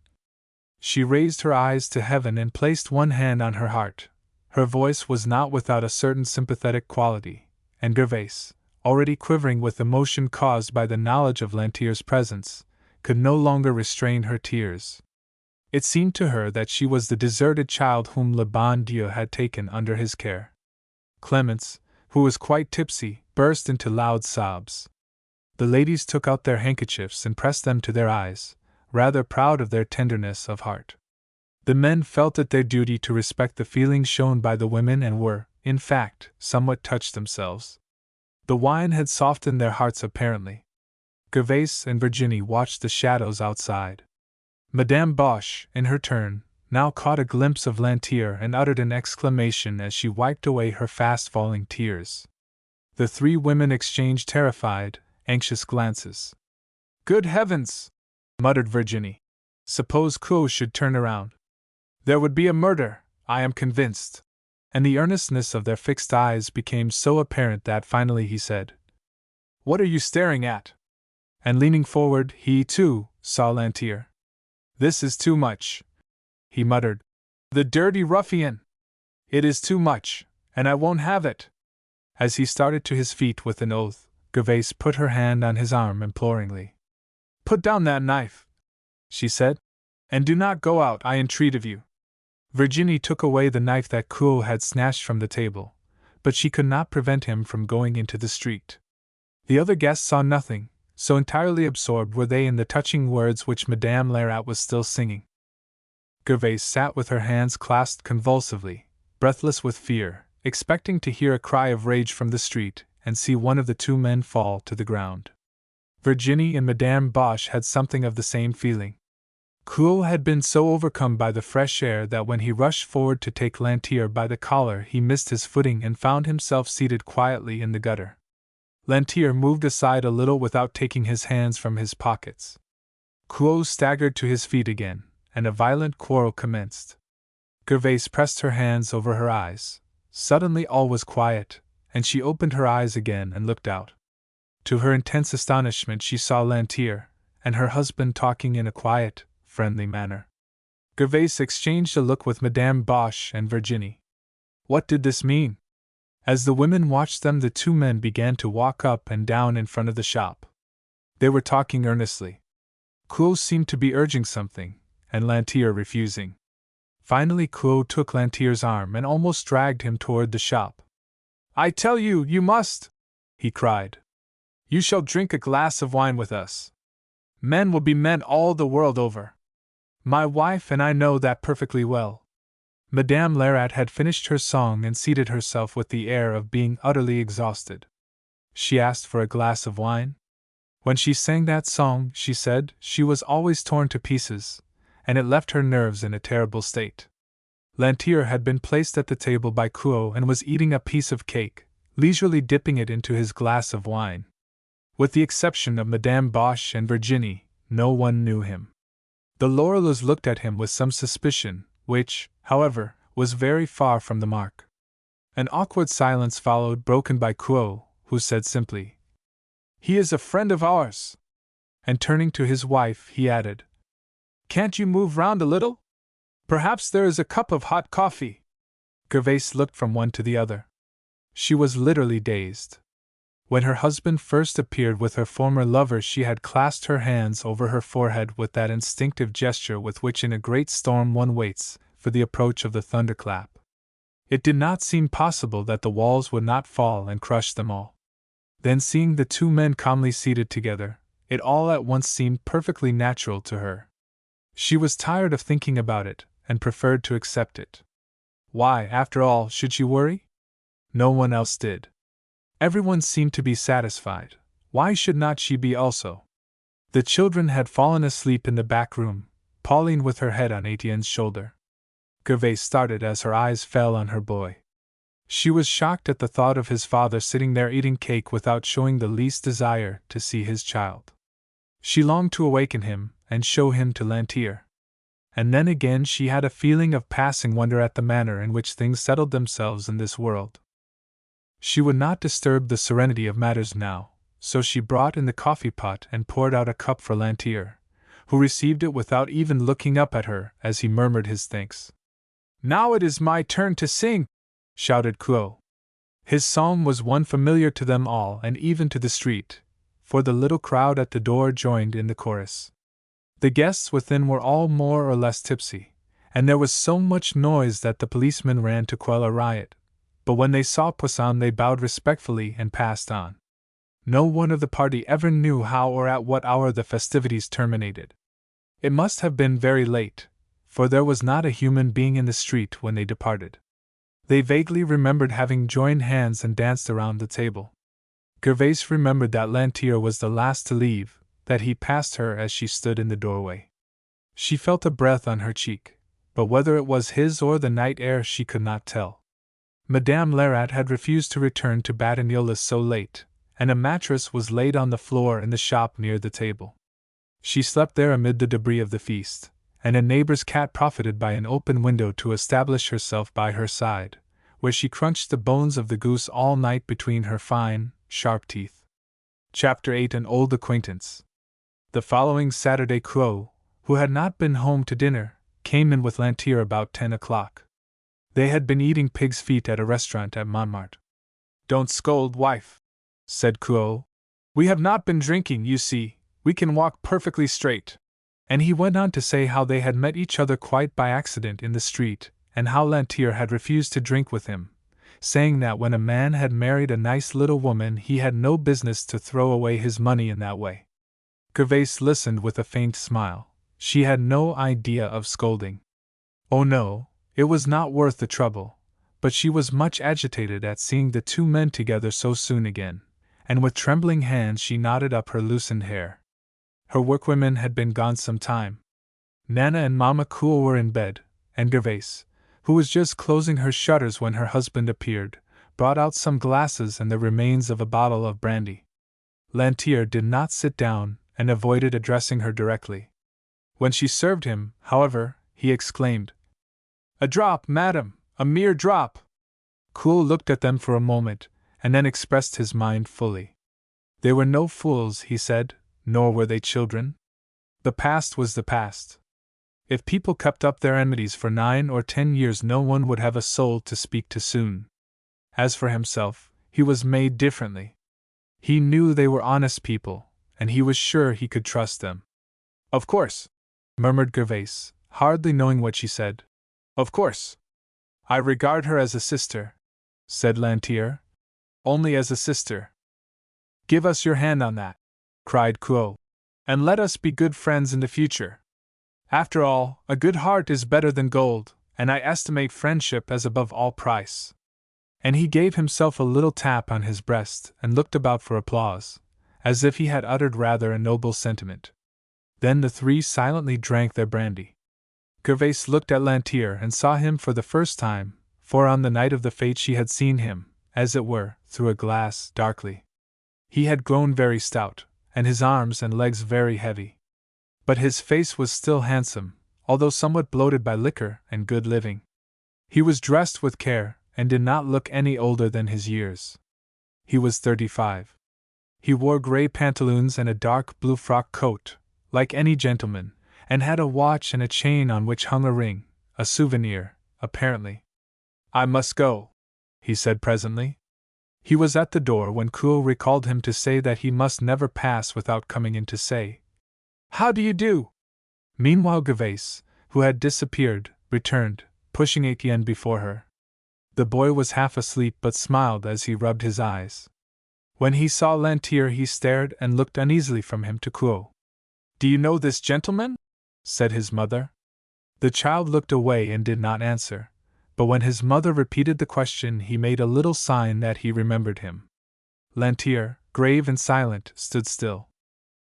She raised her eyes to heaven and placed one hand on her heart. Her voice was not without a certain sympathetic quality, and Gervaise, already quivering with emotion caused by the knowledge of Lantier's presence, could no longer restrain her tears. It seemed to her that she was the deserted child whom le bon Dieu had taken under his care. Clemence, who was quite tipsy, burst into loud sobs. The ladies took out their handkerchiefs and pressed them to their eyes, rather proud of their tenderness of heart. The men felt it their duty to respect the feelings shown by the women and were, in fact, somewhat touched themselves. The wine had softened their hearts apparently. Gervaise and Virginie watched the shadows outside. Madame Bosch, in her turn, now caught a glimpse of Lantier and uttered an exclamation as she wiped away her fast-falling tears. The 3 women exchanged terrified, anxious glances. "Good heavens!" muttered Virginie. "Suppose Quot should turn around. There would be a murder, I am convinced." And the earnestness of their fixed eyes became so apparent that finally he said, "What are you staring at?" And leaning forward, he, too, saw Lantier. "This is too much," he muttered. "The dirty ruffian! It is too much, and I won't have it." As he started to his feet with an oath, Gervaise put her hand on his arm imploringly. "Put down that knife," she said, "and do not go out, I entreat of you." Virginie took away the knife that Quot had snatched from the table, but she could not prevent him from going into the street. The other guests saw nothing, so entirely absorbed were they in the touching words which Madame Lerat was still singing. Gervaise sat with her hands clasped convulsively, breathless with fear, expecting to hear a cry of rage from the street and see one of the 2 men fall to the ground. Virginie and Madame Bosch had something of the same feeling. Quot had been so overcome by the fresh air that when he rushed forward to take Lantier by the collar he missed his footing and found himself seated quietly in the gutter. Lantier moved aside a little without taking his hands from his pockets. Quot staggered to his feet again, and a violent quarrel commenced. Gervaise pressed her hands over her eyes, Suddenly all was quiet, and she opened her eyes again and looked out. To her intense astonishment she saw Lantier and her husband talking in a quiet, friendly manner. Gervais exchanged a look with Madame Bosch and Virginie. What did this mean? As the women watched them, the two men began to walk up and down in front of the shop. They were talking earnestly. Kuo seemed to be urging something, and Lantier refusing. Finally Kuo took Lantier's arm and almost dragged him toward the shop. "I tell you, you must!" he cried. "You shall drink a glass of wine with us. Men will be men all the world over. My wife and I know that perfectly well." Madame Lerat had finished her song and seated herself with the air of being utterly exhausted. She asked for a glass of wine. When she sang that song, she said, she was always torn to pieces, and it left her nerves in a terrible state. Lantier had been placed at the table by Kuo and was eating a piece of cake, leisurely dipping it into his glass of wine. With the exception of Madame Bosch and Virginie, no one knew him. The Lorilleuxs looked at him with some suspicion, which, however, was very far from the mark. An awkward silence followed, broken by Kuo, who said simply, "He is a friend of ours." And turning to his wife, he added, "Can't you move round a little? Perhaps there is a cup of hot coffee." Gervais looked from one to the other. She was literally dazed. When her husband first appeared with her former lover, she had clasped her hands over her forehead with that instinctive gesture with which in a great storm one waits for the approach of the thunderclap. It did not seem possible that the walls would not fall and crush them all. Then, seeing the two men calmly seated together, it all at once seemed perfectly natural to her. She was tired of thinking about it, and preferred to accept it. Why, after all, should she worry? No one else did. Everyone seemed to be satisfied. Why should not she be also? The children had fallen asleep in the back room, Pauline with her head on Etienne's shoulder. Gervais started as her eyes fell on her boy. She was shocked at the thought of his father sitting there eating cake without showing the least desire to see his child. She longed to awaken him and show him to Lantier. And then again she had a feeling of passing wonder at the manner in which things settled themselves in this world. She would not disturb the serenity of matters now, so she brought in the coffee pot and poured out a cup for Lantier, who received it without even looking up at her as he murmured his thanks. "Now it is my turn to sing!" shouted Kuo. His song was one familiar to them all and even to the street, for the little crowd at the door joined in the chorus. The guests within were all more or less tipsy, and there was so much noise that the policemen ran to quell a riot. But when they saw Poisson they bowed respectfully and passed on. No one of the party ever knew how or at what hour the festivities terminated. It must have been very late, for there was not a human being in the street when they departed. They vaguely remembered having joined hands and danced around the table. Gervais remembered that Lantier was the last to leave, that he passed her as she stood in the doorway. She felt a breath on her cheek, but whether it was his or the night air she could not tell. Madame Lerat had refused to return to Batignolles so late, and a mattress was laid on the floor in the shop near the table. She slept there amid the debris of the feast, and a neighbor's cat profited by an open window to establish herself by her side, where she crunched the bones of the goose all night between her fine, sharp teeth. Chapter 8: An Old Acquaintance. The following Saturday Kuo, who had not been home to dinner, came in with Lantier about 10 o'clock. They had been eating pig's feet at a restaurant at Montmartre. "Don't scold, wife," said Kuo. "We have not been drinking, you see, we can walk perfectly straight." And he went on to say how they had met each other quite by accident in the street, and how Lantier had refused to drink with him, saying that when a man had married a nice little woman he had no business to throw away his money in that way. Gervais listened with a faint smile. She had no idea of scolding. Oh no, it was not worth the trouble, but she was much agitated at seeing the two men together so soon again, and with trembling hands she knotted up her loosened hair. Her workwomen had been gone some time. Nana and Mama Kuo were in bed, and Gervais, who was just closing her shutters when her husband appeared, brought out some glasses and the remains of a bottle of brandy. Lantier did not sit down, and avoided addressing her directly. When she served him, however, he exclaimed, "A drop, madam, a mere drop!" Kuo looked at them for a moment, and then expressed his mind fully. They were no fools, he said, nor were they children. The past was the past. If people kept up their enmities for 9 or 10 years, no one would have a soul to speak to soon. As for himself, he was made differently. He knew they were honest people, and he was sure he could trust them. Of course, murmured Gervais, hardly knowing what she said. Of course. I regard her as a sister, said Lantier. Only as a sister. Give us your hand on that, cried Kuo, and let us be good friends in the future. After all, a good heart is better than gold, and I estimate friendship as above all price. And he gave himself a little tap on his breast and looked about for applause, as if he had uttered rather a noble sentiment. Then the three silently drank their brandy. Gervais looked at Lantier and saw him for the first time, for on the night of the fete she had seen him, as it were, through a glass, darkly. He had grown very stout, and his arms and legs very heavy. But his face was still handsome, although somewhat bloated by liquor and good living. He was dressed with care, and did not look any older than his years. He was 35. He wore grey pantaloons and a dark blue frock coat, like any gentleman, and had a watch and a chain on which hung a ring, a souvenir, apparently. I must go, he said presently. He was at the door when Kuo recalled him to say that he must never pass without coming in to say, "How do you do?" Meanwhile Gervais, who had disappeared, returned, pushing Etienne before her. The boy was half asleep but smiled as he rubbed his eyes. When he saw Lantier he stared and looked uneasily from him to Kuo. "Do you know this gentleman?" said his mother. The child looked away and did not answer, but when his mother repeated the question he made a little sign that he remembered him. Lantier, grave and silent, stood still.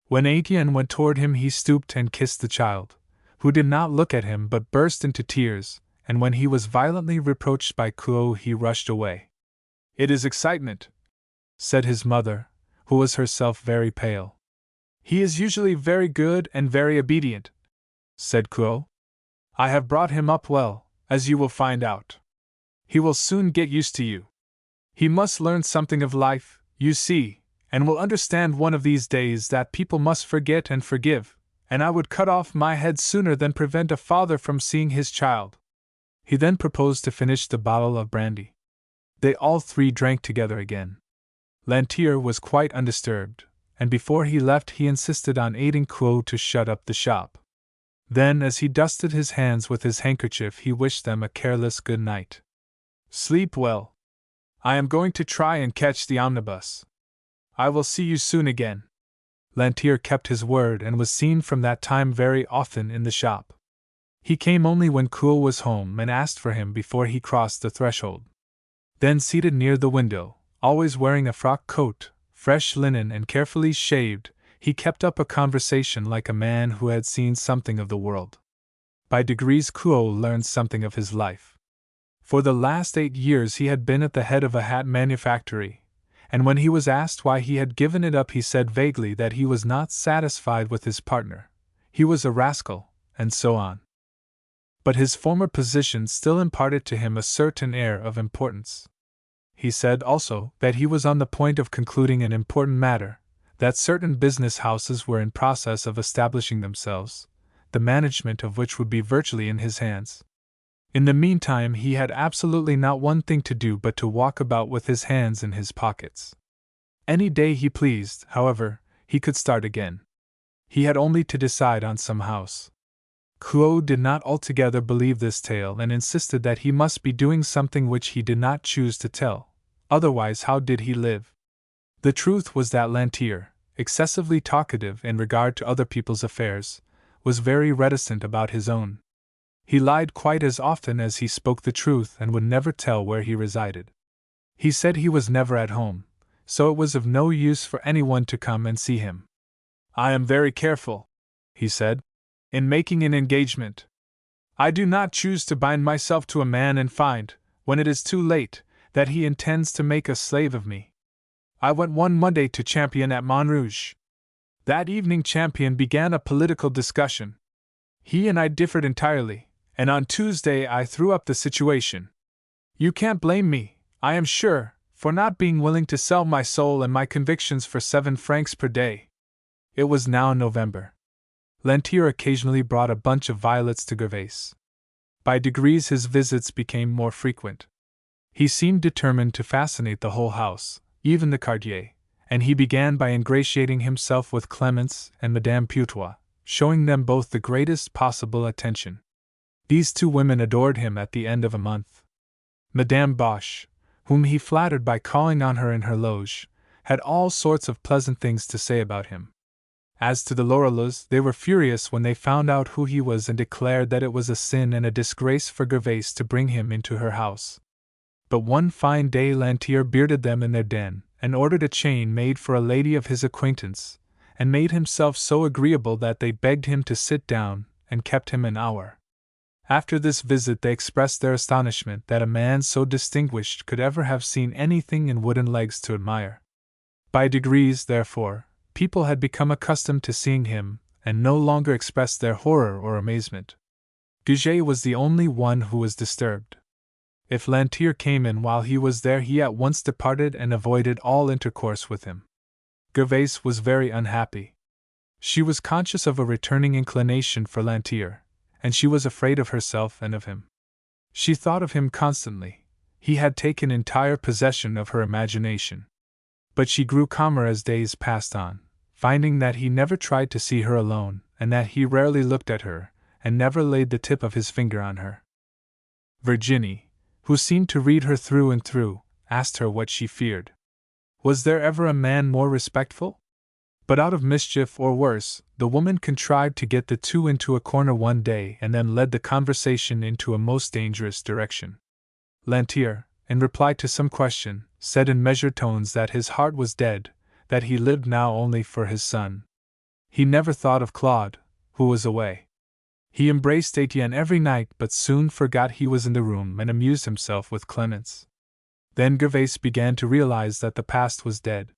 When Etienne went toward him he stooped and kissed the child, who did not look at him but burst into tears, and when he was violently reproached by Kuo he rushed away. "It is excitement," said his mother, who was herself very pale. "He is usually very good and very obedient," said Kuo. "I have brought him up well, as you will find out. He will soon get used to you. He must learn something of life, you see, and will understand one of these days that people must forget and forgive, and I would cut off my head sooner than prevent a father from seeing his child." He then proposed to finish the bottle of brandy. They all three drank together again. Lantier was quite undisturbed, and before he left he insisted on aiding Kuo to shut up the shop. Then, as he dusted his hands with his handkerchief, he wished them a careless good night. "Sleep well. I am going to try and catch the omnibus. I will see you soon again." Lantier kept his word and was seen from that time very often in the shop. He came only when Kuo was home and asked for him before he crossed the threshold. Then, seated near the window, always wearing a frock coat, fresh linen and carefully shaved, he kept up a conversation like a man who had seen something of the world. By degrees Kuo learned something of his life. For the last 8 years he had been at the head of a hat manufactory, and when he was asked why he had given it up he said vaguely that he was not satisfied with his partner, he was a rascal, and so on. But his former position still imparted to him a certain air of importance. He said also that he was on the point of concluding an important matter, that certain business houses were in process of establishing themselves, the management of which would be virtually in his hands. In the meantime he had absolutely not one thing to do but to walk about with his hands in his pockets. Any day he pleased, however, he could start again. He had only to decide on some house. Kuo did not altogether believe this tale and insisted that he must be doing something which he did not choose to tell, otherwise how did he live? The truth was that Lantier, excessively talkative in regard to other people's affairs, was very reticent about his own. He lied quite as often as he spoke the truth and would never tell where he resided. He said he was never at home, so it was of no use for anyone to come and see him. "I am very careful," he said, "in making an engagement. I do not choose to bind myself to a man and find, when it is too late, that he intends to make a slave of me. I went one Monday to Champion at Montrouge. That evening Champion began a political discussion. He and I differed entirely, and on Tuesday I threw up the situation. You can't blame me, I am sure, for not being willing to sell my soul and my convictions for 7 francs per day. It was now November. Lantier occasionally brought a bunch of violets to Gervais. By degrees his visits became more frequent. He seemed determined to fascinate the whole house, even the quartier, and he began by ingratiating himself with Clemence and Madame Putois, showing them both the greatest possible attention. These 2 women adored him at the end of a month. Madame Boche, whom he flattered by calling on her in her loge, had all sorts of pleasant things to say about him. As to the Lorilleuxs, they were furious when they found out who he was and declared that it was a sin and a disgrace for Gervais to bring him into her house. But one fine day Lantier bearded them in their den, and ordered a chain made for a lady of his acquaintance, and made himself so agreeable that they begged him to sit down, and kept him an hour. After this visit they expressed their astonishment that a man so distinguished could ever have seen anything in wooden legs to admire. By degrees, therefore, people had become accustomed to seeing him, and no longer expressed their horror or amazement. Goujet was the only one who was disturbed. If Lantier came in while he was there, he at once departed and avoided all intercourse with him. Gervais was very unhappy. She was conscious of a returning inclination for Lantier, and she was afraid of herself and of him. She thought of him constantly. He had taken entire possession of her imagination. But she grew calmer as days passed on, finding that he never tried to see her alone, and that he rarely looked at her, and never laid the tip of his finger on her. Virginie, who seemed to read her through and through, asked her what she feared. Was there ever a man more respectful? But out of mischief or worse, the woman contrived to get the 2 into a corner one day and then led the conversation into a most dangerous direction. Lantier, in reply to some question, said in measured tones that his heart was dead, that he lived now only for his son. He never thought of Claude, who was away. He embraced Etienne every night but soon forgot he was in the room and amused himself with Clemence. Then Gervais began to realize that the past was dead.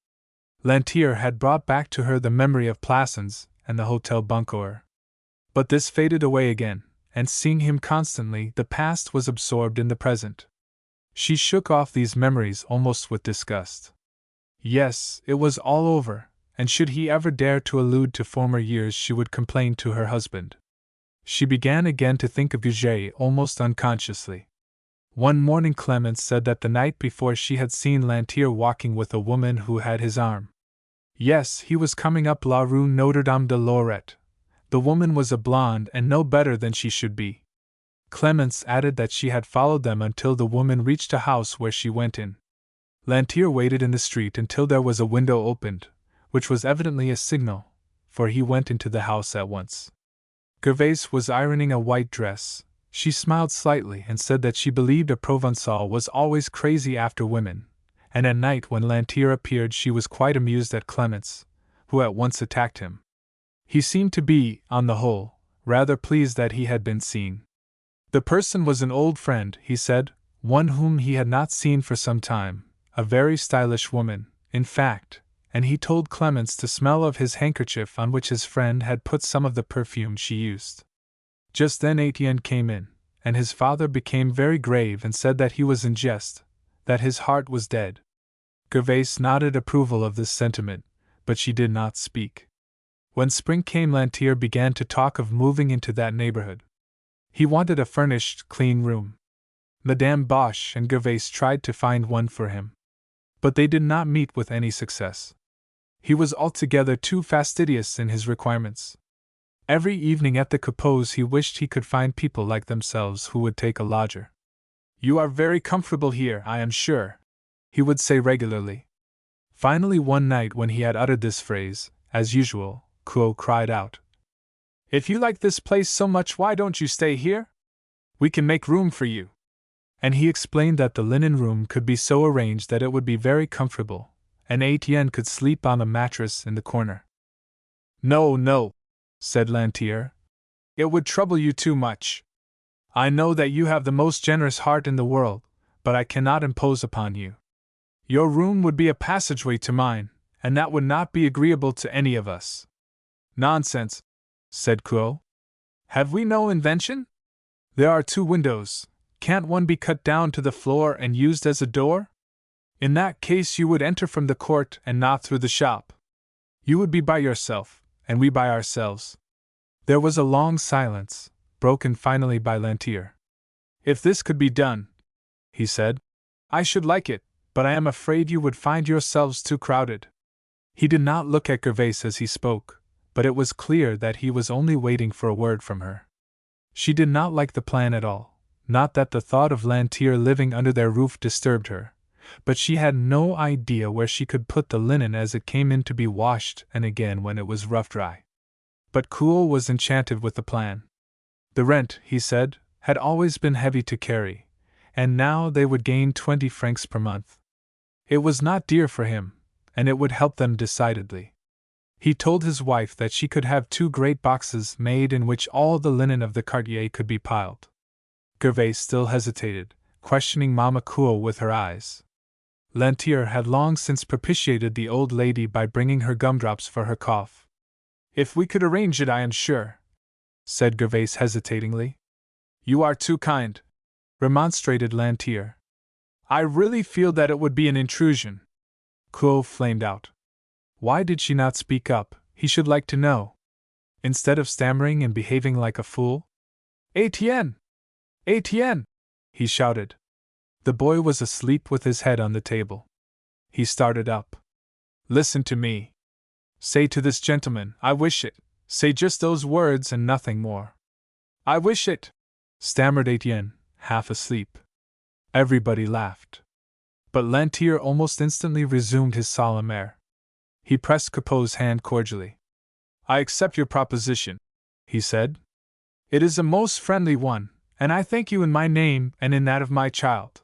Lantier had brought back to her the memory of Plassans and the Hotel Buncoeur. But this faded away again, and seeing him constantly, the past was absorbed in the present. She shook off these memories almost with disgust. Yes, it was all over, and should he ever dare to allude to former years she would complain to her husband. She began again to think of Goujet almost unconsciously. One morning Clemence said that the night before she had seen Lantier walking with a woman who had his arm. Yes, he was coming up La Rue Notre Dame de Lorette. The woman was a blonde and no better than she should be. Clemence added that she had followed them until the woman reached a house where she went in. Lantier waited in the street until there was a window opened, which was evidently a signal, for he went into the house at once. Gervais was ironing a white dress. She smiled slightly and said that she believed a Provençal was always crazy after women, and at night when Lantier appeared she was quite amused at Clemence, who at once attacked him. He seemed to be, on the whole, rather pleased that he had been seen. The person was an old friend, he said, one whom he had not seen for some time, a very stylish woman, in fact, and he told Clemence to smell of his handkerchief on which his friend had put some of the perfume she used. Just then Etienne came in, and his father became very grave and said that he was in jest, that his heart was dead. Gervais nodded approval of this sentiment, but she did not speak. When spring came Lantier began to talk of moving into that neighborhood. He wanted a furnished, clean room. Madame Boche and Gervais tried to find one for him. But they did not meet with any success. He was altogether too fastidious in his requirements. Every evening at the Capots he wished he could find people like themselves who would take a lodger. "You are very comfortable here, I am sure," he would say regularly. Finally one night when he had uttered this phrase, as usual, Quo cried out, "If you like this place so much, why don't you stay here? We can make room for you." And he explained that the linen room could be so arranged that it would be very comfortable, and Etienne could sleep on a mattress in the corner. "No, no," said Lantier. "It would trouble you too much. I know that you have the most generous heart in the world, but I cannot impose upon you. Your room would be a passageway to mine, and that would not be agreeable to any of us." "Nonsense," said Quo. "Have we no invention? There are 2 windows. Can't one be cut down to the floor and used as a door?" In that case you would enter from the court and not through the shop. You would be by yourself, and we by ourselves. There was a long silence, broken finally by Lantier. If this could be done, he said, I should like it, but I am afraid you would find yourselves too crowded. He did not look at Gervais as he spoke, but it was clear that he was only waiting for a word from her. She did not like the plan at all, not that the thought of Lantier living under their roof disturbed her, but she had no idea where she could put the linen as it came in to be washed and again when it was rough dry. But Kuhl was enchanted with the plan. The rent, he said, had always been heavy to carry, and now they would gain 20 francs per month. It was not dear for him, and it would help them decidedly. He told his wife that she could have 2 great boxes made in which all the linen of the quartier could be piled. Gervais still hesitated, questioning Mama Kuhl with her eyes. Lantier had long since propitiated the old lady by bringing her gumdrops for her cough. If we could arrange it, I am sure, said Gervais hesitatingly. You are too kind, remonstrated Lantier. I really feel that it would be an intrusion. Kuhl flamed out. Why did she not speak up, he should like to know? Instead of stammering and behaving like a fool? Etienne! Etienne! He shouted. The boy was asleep with his head on the table. He started up. Listen to me. Say to this gentleman, I wish it. Say just those words and nothing more. I wish it, stammered Etienne, half asleep. Everybody laughed. But Lantier almost instantly resumed his solemn air. He pressed Capot's hand cordially. I accept your proposition, he said. It is a most friendly one, and I thank you in my name and in that of my child.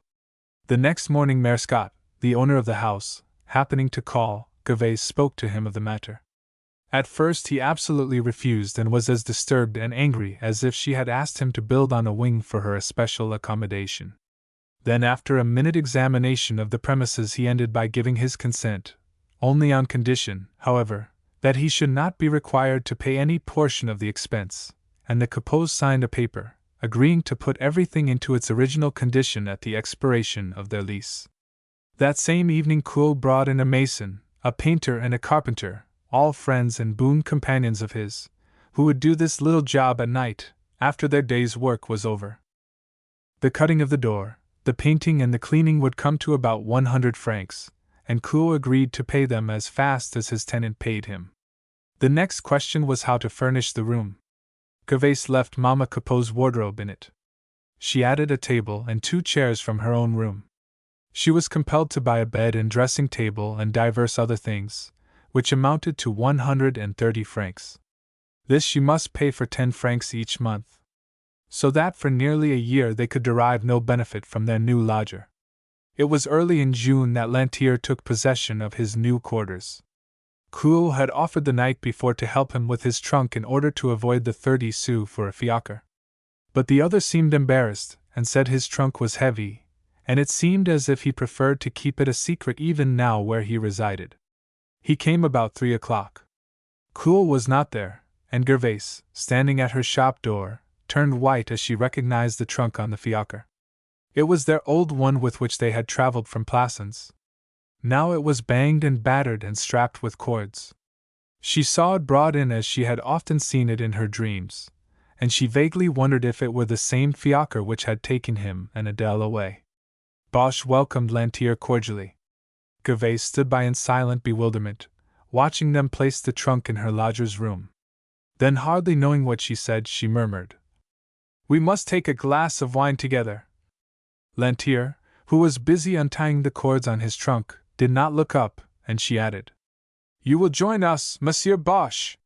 The next morning Mayor Scott, the owner of the house, happening to call, Gervais spoke to him of the matter. At first he absolutely refused and was as disturbed and angry as if she had asked him to build on a wing for her especial accommodation. Then after a minute examination of the premises he ended by giving his consent, only on condition, however, that he should not be required to pay any portion of the expense, and the Capots signed a paper, agreeing to put everything into its original condition at the expiration of their lease. That same evening Kuhl brought in a mason, a painter and a carpenter, all friends and boon companions of his, who would do this little job at night, after their day's work was over. The cutting of the door, the painting and the cleaning would come to about 100 francs, and Kuhl agreed to pay them as fast as his tenant paid him. The next question was how to furnish the room. Gervais left Mama Capot's wardrobe in it. She added a table and 2 chairs from her own room. She was compelled to buy a bed and dressing table and divers other things, which amounted to 130 francs. This she must pay for 10 francs each month. So that for nearly a year they could derive no benefit from their new lodger. It was early in June that Lantier took possession of his new quarters. Kuhl had offered the night before to help him with his trunk in order to avoid the 30 sous for a fiacre. But the other seemed embarrassed, and said his trunk was heavy, and it seemed as if he preferred to keep it a secret even now where he resided. He came about 3 o'clock. Kuhl was not there, and Gervais, standing at her shop door, turned white as she recognized the trunk on the fiacre. It was their old one with which they had traveled from Plassans. Now it was banged and battered and strapped with cords. She saw it brought in as she had often seen it in her dreams, and she vaguely wondered if it were the same fiacre which had taken him and Adele away. Bosch welcomed Lantier cordially. Gervais stood by in silent bewilderment, watching them place the trunk in her lodger's room. Then, hardly knowing what she said, she murmured, "We must take a glass of wine together." Lantier, who was busy untying the cords on his trunk, did not look up, and she added, "You will join us, Monsieur Bosch."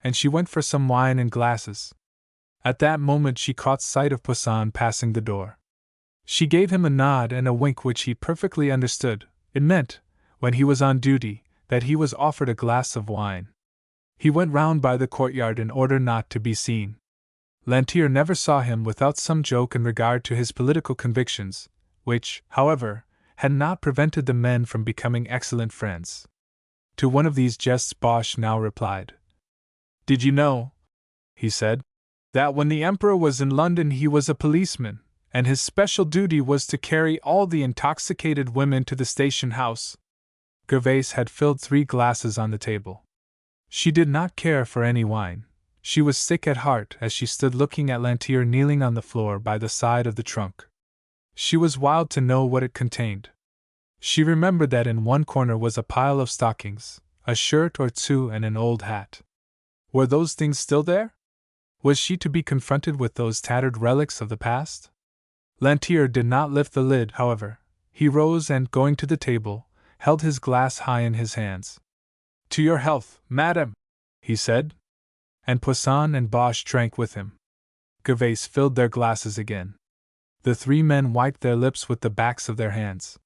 And she went for some wine and glasses. At that moment she caught sight of Poussin passing the door. She gave him a nod and a wink which he perfectly understood. It meant, when he was on duty, that he was offered a glass of wine. He went round by the courtyard in order not to be seen. Lantier never saw him without some joke in regard to his political convictions, which, however, had not prevented the men from becoming excellent friends. To one of these jests Bosch now replied. "Did you know," he said, "that when the Emperor was in London he was a policeman, and his special duty was to carry all the intoxicated women to the station house. Gervais had filled 3 glasses on the table. She did not care for any wine. She was sick at heart as she stood looking at Lantier kneeling on the floor by the side of the trunk. She was wild to know what it contained. She remembered that in one corner was a pile of stockings, a shirt or 2 and an old hat. Were those things still there? Was she to be confronted with those tattered relics of the past? Lantier did not lift the lid, however. He rose and, going to the table, held his glass high in his hands. "To your health, madame," he said. And Poisson and Bosch drank with him. Gervais filled their glasses again. The 3 men wiped their lips with the backs of their hands.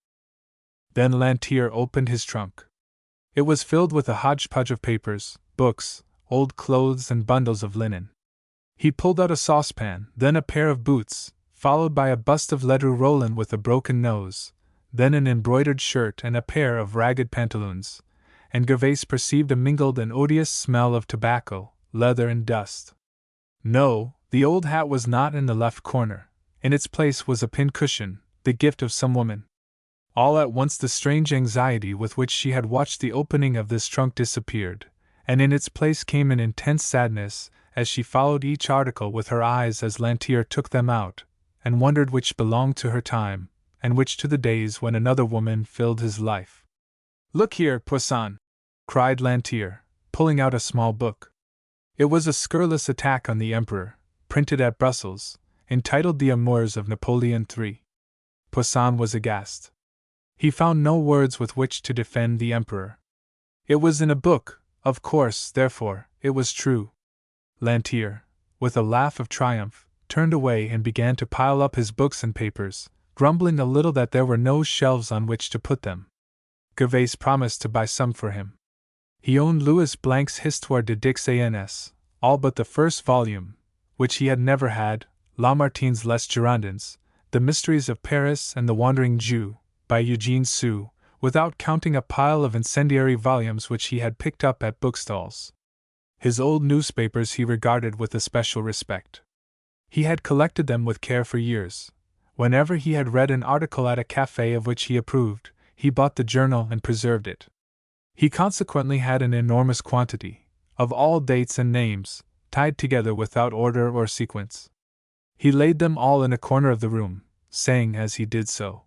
Then Lantier opened his trunk. It was filled with a hodgepodge of papers, books, old clothes, and bundles of linen. He pulled out a saucepan, then a pair of boots, followed by a bust of Ledru Rollin with a broken nose, then an embroidered shirt and a pair of ragged pantaloons, and Gervais perceived a mingled and odious smell of tobacco, leather, and dust. No, the old hat was not in the left corner. In its place was a pincushion, the gift of some woman. All at once the strange anxiety with which she had watched the opening of this trunk disappeared, and in its place came an intense sadness as she followed each article with her eyes as Lantier took them out, and wondered which belonged to her time, and which to the days when another woman filled his life. "Look here, Poisson!" cried Lantier, pulling out a small book. It was a scurrilous attack on the Emperor, printed at Brussels, entitled The Amours of Napoleon III. Poisson was aghast. He found no words with which to defend the Emperor. It was in a book, of course, therefore, it was true. Lantier, with a laugh of triumph, turned away and began to pile up his books and papers, grumbling a little that there were no shelves on which to put them. Gervais promised to buy some for him. He owned Louis Blanc's Histoire de Dix-Ans, all but the first volume, which he had never had, Lamartine's Les Girondins, The Mysteries of Paris and the Wandering Jew, by Eugene Sue, without counting a pile of incendiary volumes which he had picked up at bookstalls. His old newspapers he regarded with especial respect. He had collected them with care for years. Whenever he had read an article at a café of which he approved, he bought the journal and preserved it. He consequently had an enormous quantity, of all dates and names, tied together without order or sequence. He laid them all in a corner of the room, saying as he did so,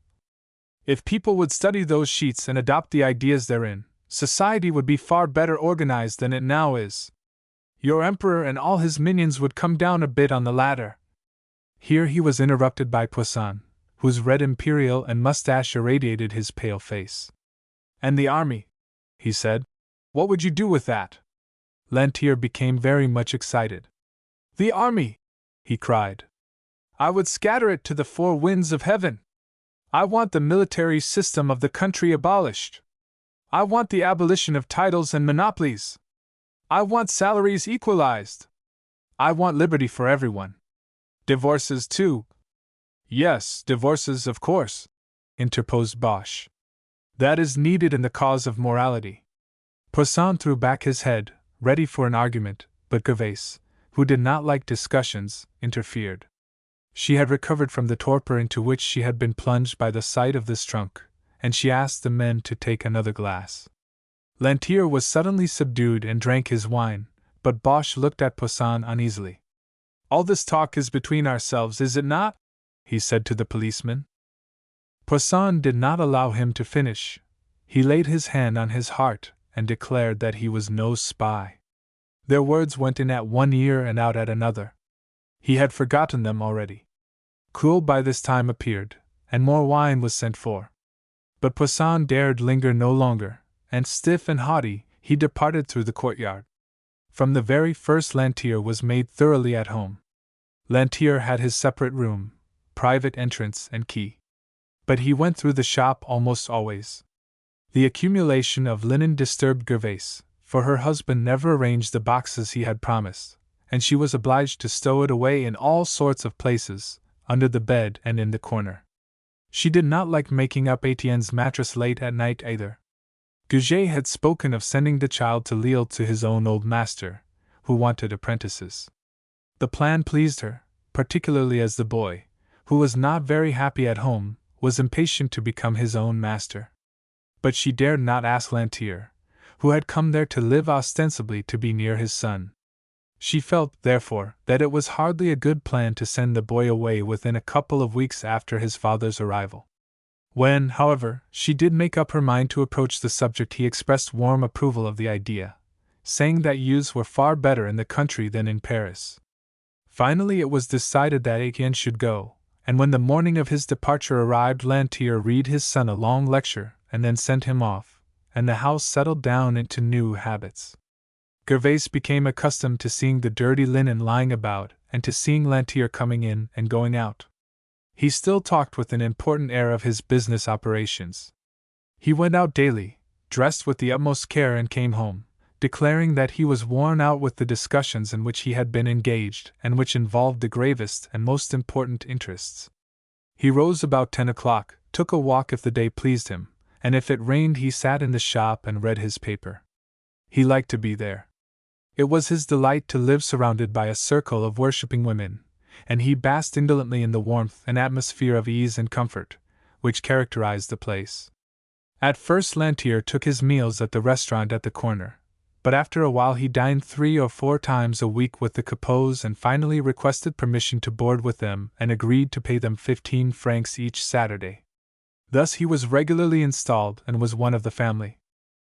"If people would study those sheets and adopt the ideas therein, society would be far better organized than it now is. Your Emperor and all his minions would come down a bit on the ladder." Here he was interrupted by Poisson, whose red imperial and mustache irradiated his pale face. "And the army," he said. "What would you do with that?" Lantier became very much excited. "The army!" he cried. "I would scatter it to the 4 winds of heaven. I want the military system of the country abolished. I want the abolition of titles and monopolies. I want salaries equalized. I want liberty for everyone. Divorces, too." "Yes, divorces, of course," interposed Bosch. "That is needed in the cause of morality." Poisson threw back his head, ready for an argument, but Gervais, who did not like discussions, interfered. She had recovered from the torpor into which she had been plunged by the sight of this trunk, and she asked the men to take another glass. Lantier was suddenly subdued and drank his wine, but Bosch looked at Poisson uneasily. "All this talk is between ourselves, is it not?" he said to the policeman. Poisson did not allow him to finish. He laid his hand on his heart and declared that he was no spy. Their words went in at one ear and out at another. He had forgotten them already. Cool by this time appeared, and more wine was sent for. But Poisson dared linger no longer, and stiff and haughty, he departed through the courtyard. From the very first Lantier was made thoroughly at home. Lantier had his separate room, private entrance and key. But he went through the shop almost always. The accumulation of linen disturbed Gervais, for her husband never arranged the boxes he had promised, and she was obliged to stow it away in all sorts of places, under the bed and in the corner. She did not like making up Etienne's mattress late at night either. Goujet had spoken of sending the child to Lille to his own old master, who wanted apprentices. The plan pleased her, particularly as the boy, who was not very happy at home, was impatient to become his own master. But she dared not ask Lantier, who had come there to live ostensibly to be near his son. She felt, therefore, that it was hardly a good plan to send the boy away within a couple of weeks after his father's arrival. When, however, she did make up her mind to approach the subject, he expressed warm approval of the idea, saying that youths were far better in the country than in Paris. Finally, it was decided that Etienne should go, and when the morning of his departure arrived, Lantier read his son a long lecture and then sent him off, and the house settled down into new habits. Gervais became accustomed to seeing the dirty linen lying about and to seeing Lantier coming in and going out. He still talked with an important air of his business operations. He went out daily, dressed with the utmost care, and came home, declaring that he was worn out with the discussions in which he had been engaged and which involved the gravest and most important interests. He rose about 10 o'clock, took a walk if the day pleased him, and if it rained he sat in the shop and read his paper. He liked to be there. It was his delight to live surrounded by a circle of worshipping women, and he basked indolently in the warmth and atmosphere of ease and comfort which characterized the place. At first Lantier took his meals at the restaurant at the corner, but after a while he dined 3 or 4 times a week with the Capots and finally requested permission to board with them and agreed to pay them 15 francs each Saturday. Thus he was regularly installed and was one of the family.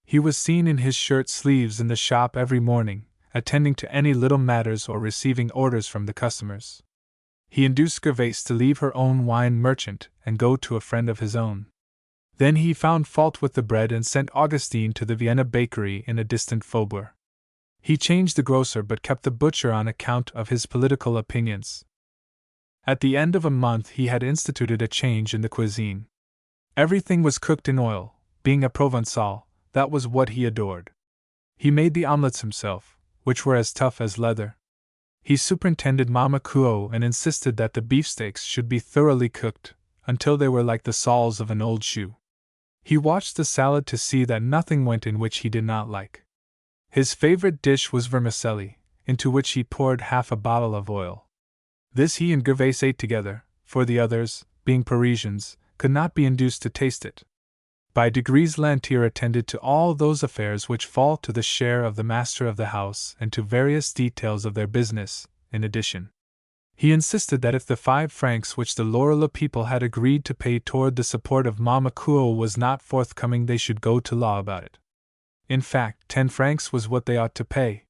He was seen in his shirt sleeves in the shop every morning, attending to any little matters or receiving orders from the customers. He induced Gervais to leave her own wine merchant and go to a friend of his own. Then he found fault with the bread and sent Augustine to the Vienna bakery in a distant faubourg. He changed the grocer but kept the butcher on account of his political opinions. At the end of a month he had instituted a change in the cuisine. Everything was cooked in oil, being a Provençal, that was what he adored. He made the omelettes himself, which were as tough as leather. He superintended Mama Couot and insisted that the beefsteaks should be thoroughly cooked, until they were like the soles of an old shoe. He watched the salad to see that nothing went in which he did not like. His favorite dish was vermicelli, into which he poured half a bottle of oil. This he and Gervais ate together, for the others, being Parisians, could not be induced to taste it. By degrees Lantier attended to all those affairs which fall to the share of the master of the house and to various details of their business, in addition. He insisted that if the 5 francs which the Lorilla people had agreed to pay toward the support of Mama Couot was not forthcoming, they should go to law about it. In fact, 10 francs was what they ought to pay.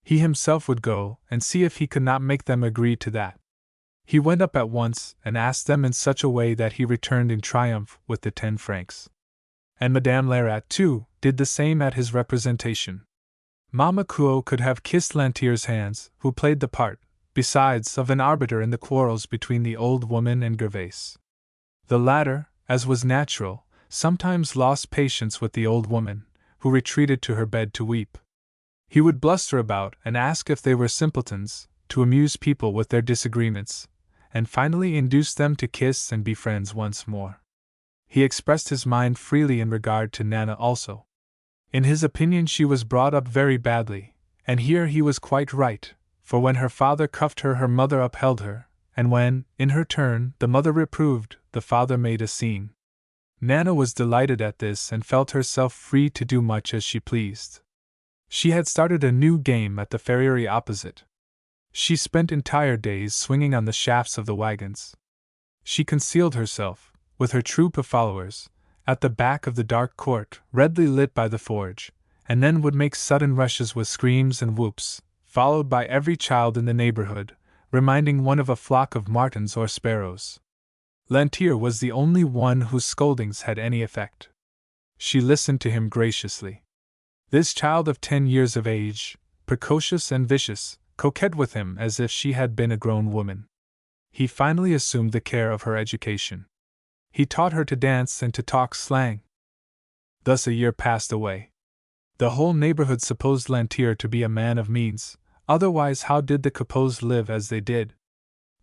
He himself would go and see if he could not make them agree to that. He went up at once and asked them in such a way that he returned in triumph with the 10 francs. And Madame Lerat, too, did the same at his representation. Mama Couot could have kissed Lantier's hands, who played the part, besides, of an arbiter in the quarrels between the old woman and Gervais. The latter, as was natural, sometimes lost patience with the old woman, who retreated to her bed to weep. He would bluster about and ask if they were simpletons, to amuse people with their disagreements, and finally induce them to kiss and be friends once more. He expressed his mind freely in regard to Nana also. In his opinion she was brought up very badly, and here he was quite right, for when her father cuffed her, her mother upheld her, and when, in her turn, the mother reproved, the father made a scene. Nana was delighted at this and felt herself free to do much as she pleased. She had started a new game at the ferriery opposite. She spent entire days swinging on the shafts of the wagons. She concealed herself, with her troop of followers, at the back of the dark court, redly lit by the forge, and then would make sudden rushes with screams and whoops, followed by every child in the neighborhood, reminding one of a flock of martins or sparrows. Lantier was the only one whose scoldings had any effect. She listened to him graciously. This child of 10 years of age, precocious and vicious, coquetted with him as if she had been a grown woman. He finally assumed the care of her education. He taught her to dance and to talk slang. Thus a year passed away. The whole neighborhood supposed Lantier to be a man of means, otherwise how did the Capots live as they did?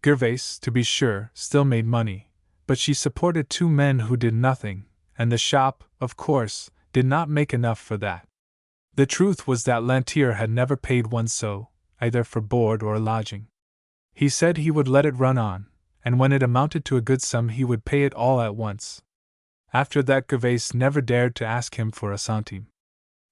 Gervais, to be sure, still made money, but she supported 2 men who did nothing, and the shop, of course, did not make enough for that. The truth was that Lantier had never paid 1 sou, either for board or lodging. He said he would let it run on, and when it amounted to a good sum he would pay it all at once. After that Gervais never dared to ask him for a centime.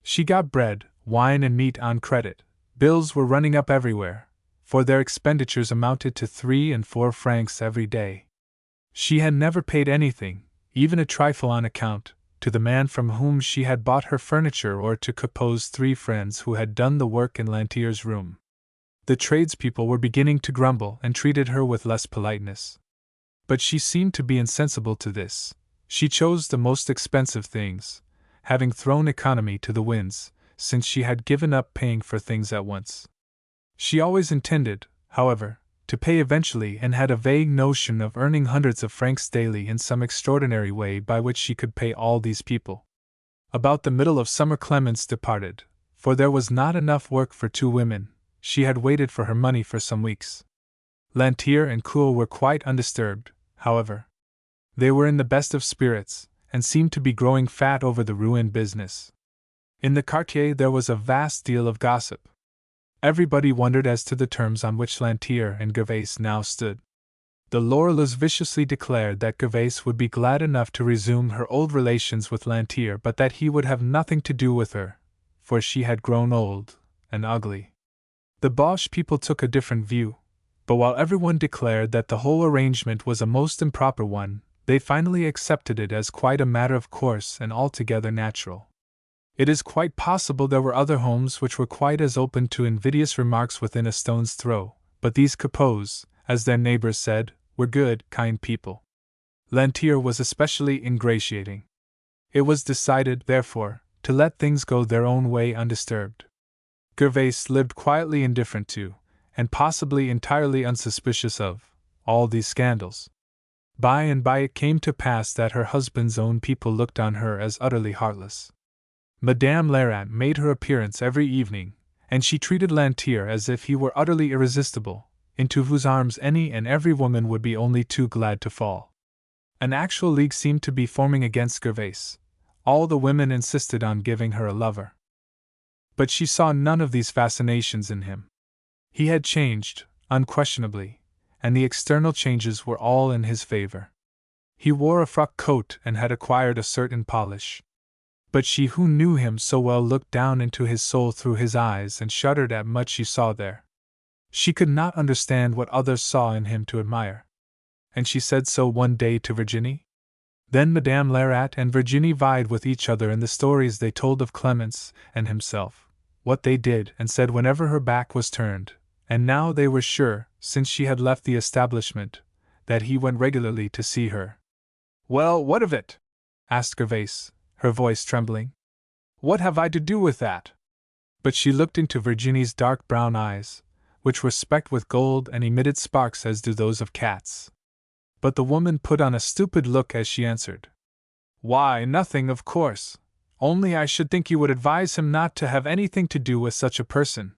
She got bread, wine and meat on credit. Bills were running up everywhere, for their expenditures amounted to 3 and 4 francs every day. She had never paid anything, even a trifle on account, to the man from whom she had bought her furniture or to Capot's 3 friends who had done the work in Lantier's room. The tradespeople were beginning to grumble and treated her with less politeness. But she seemed to be insensible to this. She chose the most expensive things, having thrown economy to the winds, since she had given up paying for things at once. She always intended, however, to pay eventually and had a vague notion of earning hundreds of francs daily in some extraordinary way by which she could pay all these people. About the middle of summer Clemence departed, for there was not enough work for 2 women. She had waited for her money for some weeks. Lantier and Cloe were quite undisturbed, however. They were in the best of spirits, and seemed to be growing fat over the ruined business. In the quartier there was a vast deal of gossip. Everybody wondered as to the terms on which Lantier and Gervais now stood. The Lorilleuxs viciously declared that Gervais would be glad enough to resume her old relations with Lantier, but that he would have nothing to do with her, for she had grown old and ugly. The Boche people took a different view, but while everyone declared that the whole arrangement was a most improper one, they finally accepted it as quite a matter of course and altogether natural. It is quite possible there were other homes which were quite as open to invidious remarks within a stone's throw, but these Capots, as their neighbors said, were good, kind people. Lantier was especially ingratiating. It was decided, therefore, to let things go their own way undisturbed. Gervais lived quietly indifferent to, and possibly entirely unsuspicious of, all these scandals. By and by it came to pass that her husband's own people looked on her as utterly heartless. Madame Lerat made her appearance every evening, and she treated Lantier as if he were utterly irresistible, into whose arms any and every woman would be only too glad to fall. An actual league seemed to be forming against Gervais. All the women insisted on giving her a lover. But she saw none of these fascinations in him. He had changed, unquestionably, and the external changes were all in his favor. He wore a frock coat and had acquired a certain polish. But she who knew him so well looked down into his soul through his eyes and shuddered at much she saw there. She could not understand what others saw in him to admire. And she said so one day to Virginie. Then Madame Lerat and Virginie vied with each other in the stories they told of Clemence and himself, what they did and said whenever her back was turned, and now they were sure, since she had left the establishment, that he went regularly to see her. "Well, what of it?" asked Gervais, her voice trembling. "What have I to do with that?" But she looked into Virginie's dark brown eyes, which were specked with gold and emitted sparks as do those of cats. But the woman put on a stupid look as she answered. "Why, nothing, of course. Only I should think you would advise him not to have anything to do with such a person."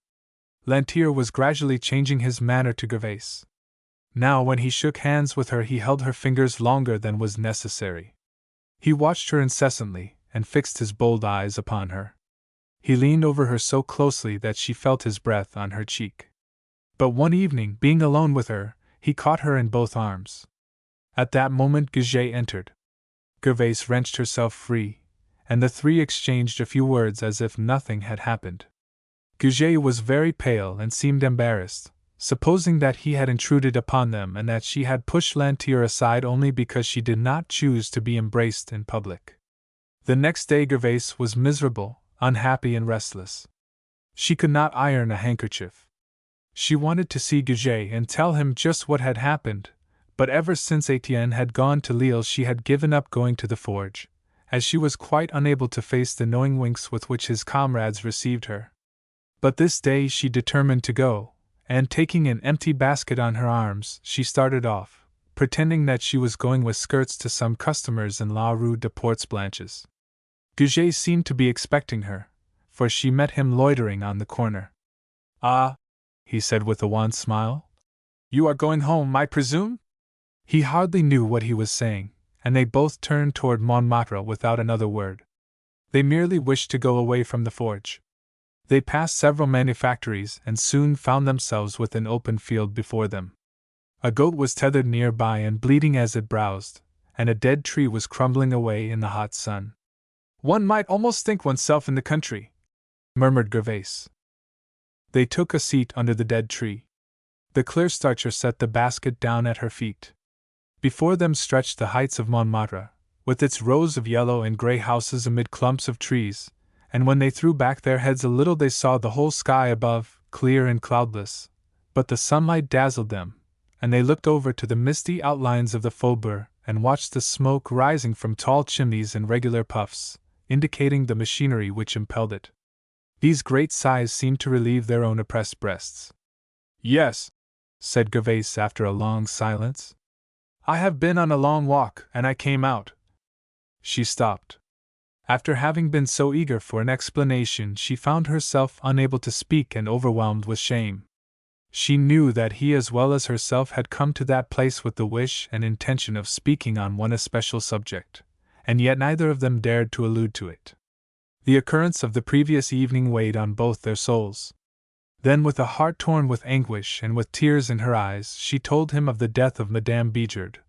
Lantier was gradually changing his manner to Gervais. Now when he shook hands with her he held her fingers longer than was necessary. He watched her incessantly, and fixed his bold eyes upon her. He leaned over her so closely that she felt his breath on her cheek. But one evening, being alone with her, he caught her in both arms. At that moment Goujet entered. Gervais wrenched herself free, and the 3 exchanged a few words as if nothing had happened. Goujet was very pale and seemed embarrassed, supposing that he had intruded upon them and that she had pushed Lantier aside only because she did not choose to be embraced in public. The next day Gervais was miserable, unhappy and restless. She could not iron a handkerchief. She wanted to see Goujet and tell him just what had happened, but ever since Etienne had gone to Lille she had given up going to the forge, as she was quite unable to face the knowing winks with which his comrades received her. But this day she determined to go, and taking an empty basket on her arms, she started off, pretending that she was going with skirts to some customers in La Rue de Portes Blanches. Goujet seemed to be expecting her, for she met him loitering on the corner. "Ah," he said with a wan smile. "You are going home, I presume?" He hardly knew what he was saying, and they both turned toward Montmartre without another word. They merely wished to go away from the forge. They passed several manufactories and soon found themselves with an open field before them. A goat was tethered nearby and bleating as it browsed, and a dead tree was crumbling away in the hot sun. "One might almost think oneself in the country," murmured Gervais. They took a seat under the dead tree. The clear starcher set the basket down at her feet. Before them stretched the heights of Montmartre, with its rows of yellow and gray houses amid clumps of trees, and when they threw back their heads a little they saw the whole sky above, clear and cloudless, but the sunlight dazzled them, and they looked over to the misty outlines of the faubourg and watched the smoke rising from tall chimneys in regular puffs, indicating the machinery which impelled it. These great sighs seemed to relieve their own oppressed breasts. "Yes," said Gervais after a long silence. "I have been on a long walk, and I came out." She stopped. After having been so eager for an explanation, she found herself unable to speak and overwhelmed with shame. She knew that he as well as herself had come to that place with the wish and intention of speaking on one especial subject, and yet neither of them dared to allude to it. The occurrence of the previous evening weighed on both their souls. Then, with a heart torn with anguish and with tears in her eyes, she told him of the death of Madame Bijard,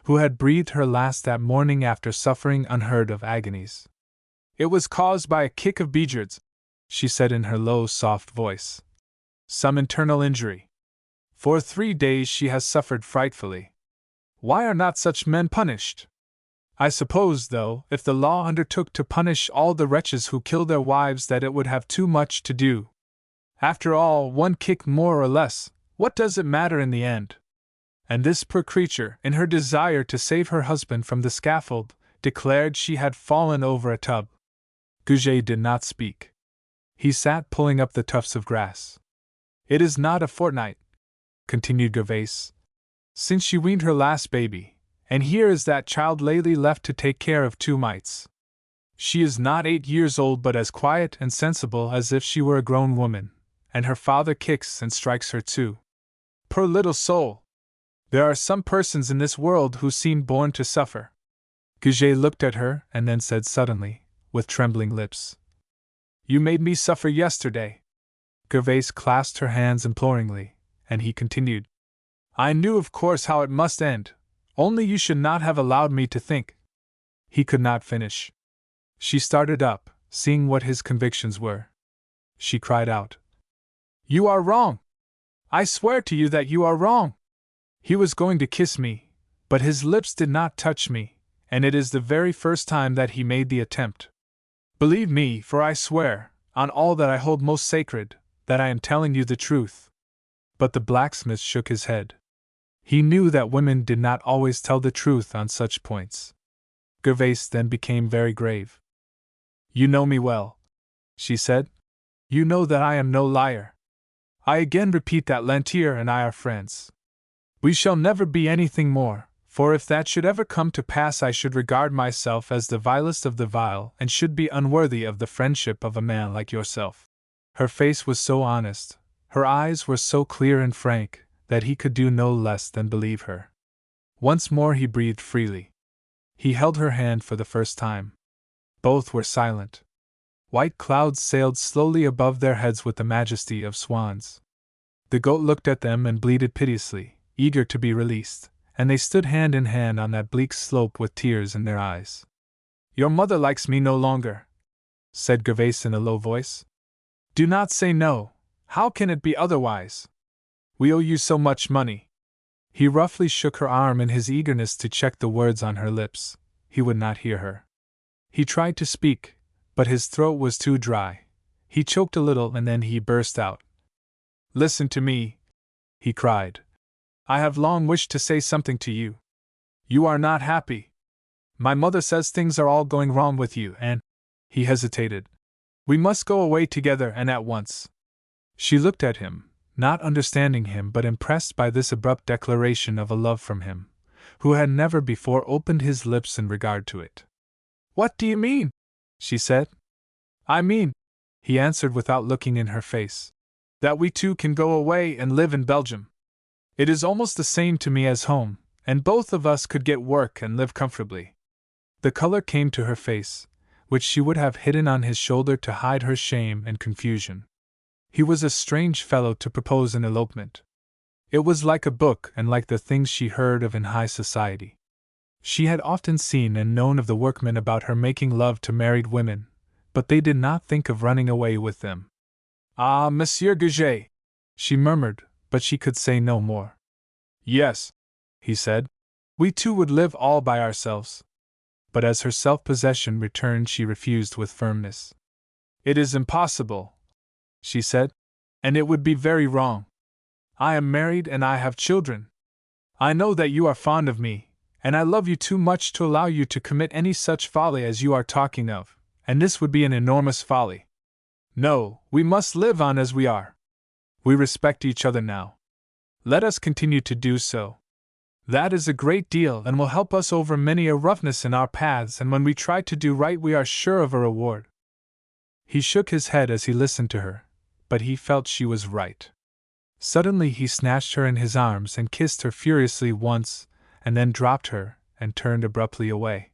who had breathed her last that morning after suffering unheard of agonies. "It was caused by a kick of Bijard's," she said in her low, soft voice. "Some internal injury. For 3 days she has suffered frightfully. Why are not such men punished? I suppose, though, if the law undertook to punish all the wretches who kill their wives, that it would have too much to do. After all, one kick more or less, what does it matter in the end?" And this poor creature, in her desire to save her husband from the scaffold, declared she had fallen over a tub. Goujet did not speak. He sat pulling up the tufts of grass. "It is not a fortnight," continued Gervais, "since she weaned her last baby, and here is that child lately left to take care of 2 mites. She is not 8 years old, but as quiet and sensible as if she were a grown woman, and her father kicks and strikes her too. Poor little soul! There are some persons in this world who seem born to suffer." Goujet looked at her and then said suddenly, with trembling lips, "You made me suffer yesterday." Gervais clasped her hands imploringly, and he continued, "I knew of course how it must end, only you should not have allowed me to think." He could not finish. She started up, seeing what his convictions were. She cried out, "You are wrong! I swear to you that you are wrong! He was going to kiss me, but his lips did not touch me, and it is the very first time that he made the attempt. Believe me, for I swear, on all that I hold most sacred, that I am telling you the truth." But the blacksmith shook his head. He knew that women did not always tell the truth on such points. Gervais then became very grave. "You know me well," she said. "You know that I am no liar. I again repeat that Lantier and I are friends. We shall never be anything more, for if that should ever come to pass I should regard myself as the vilest of the vile and should be unworthy of the friendship of a man like yourself." Her face was so honest, her eyes were so clear and frank, that he could do no less than believe her. Once more he breathed freely. He held her hand for the first time. Both were silent. White clouds sailed slowly above their heads with the majesty of swans. The goat looked at them and bleated piteously, eager to be released, and they stood hand in hand on that bleak slope with tears in their eyes. "Your mother likes me no longer," said Gervais in a low voice. "Do not say no. How can it be otherwise? We owe you so much money." He roughly shook her arm in his eagerness to check the words on her lips. He would not hear her. He tried to speak, but his throat was too dry. He choked a little and then he burst out. "Listen to me," he cried. "I have long wished to say something to you. You are not happy. My mother says things are all going wrong with you, and—" He hesitated. "We must go away together and at once." She looked at him, not understanding him but impressed by this abrupt declaration of a love from him, who had never before opened his lips in regard to it. "What do you mean?" she said. "I mean," he answered without looking in her face, "that we two can go away and live in Belgium. It is almost the same to me as home, and both of us could get work and live comfortably." The color came to her face, which she would have hidden on his shoulder to hide her shame and confusion. He was a strange fellow to propose an elopement. It was like a book and like the things she heard of in high society. She had often seen and known of the workmen about her making love to married women, but they did not think of running away with them. "Ah, Monsieur Goujet," she murmured, but she could say no more. "Yes," he said, "we two would live all by ourselves." But as her self-possession returned, she refused with firmness. "It is impossible," she said, "and it would be very wrong. I am married and I have children. I know that you are fond of me, and I love you too much to allow you to commit any such folly as you are talking of, and this would be an enormous folly. No, we must live on as we are. We respect each other now. Let us continue to do so. That is a great deal and will help us over many a roughness in our paths, and when we try to do right we are sure of a reward." He shook his head as he listened to her, but he felt she was right. Suddenly he snatched her in his arms and kissed her furiously once, and then dropped her and turned abruptly away.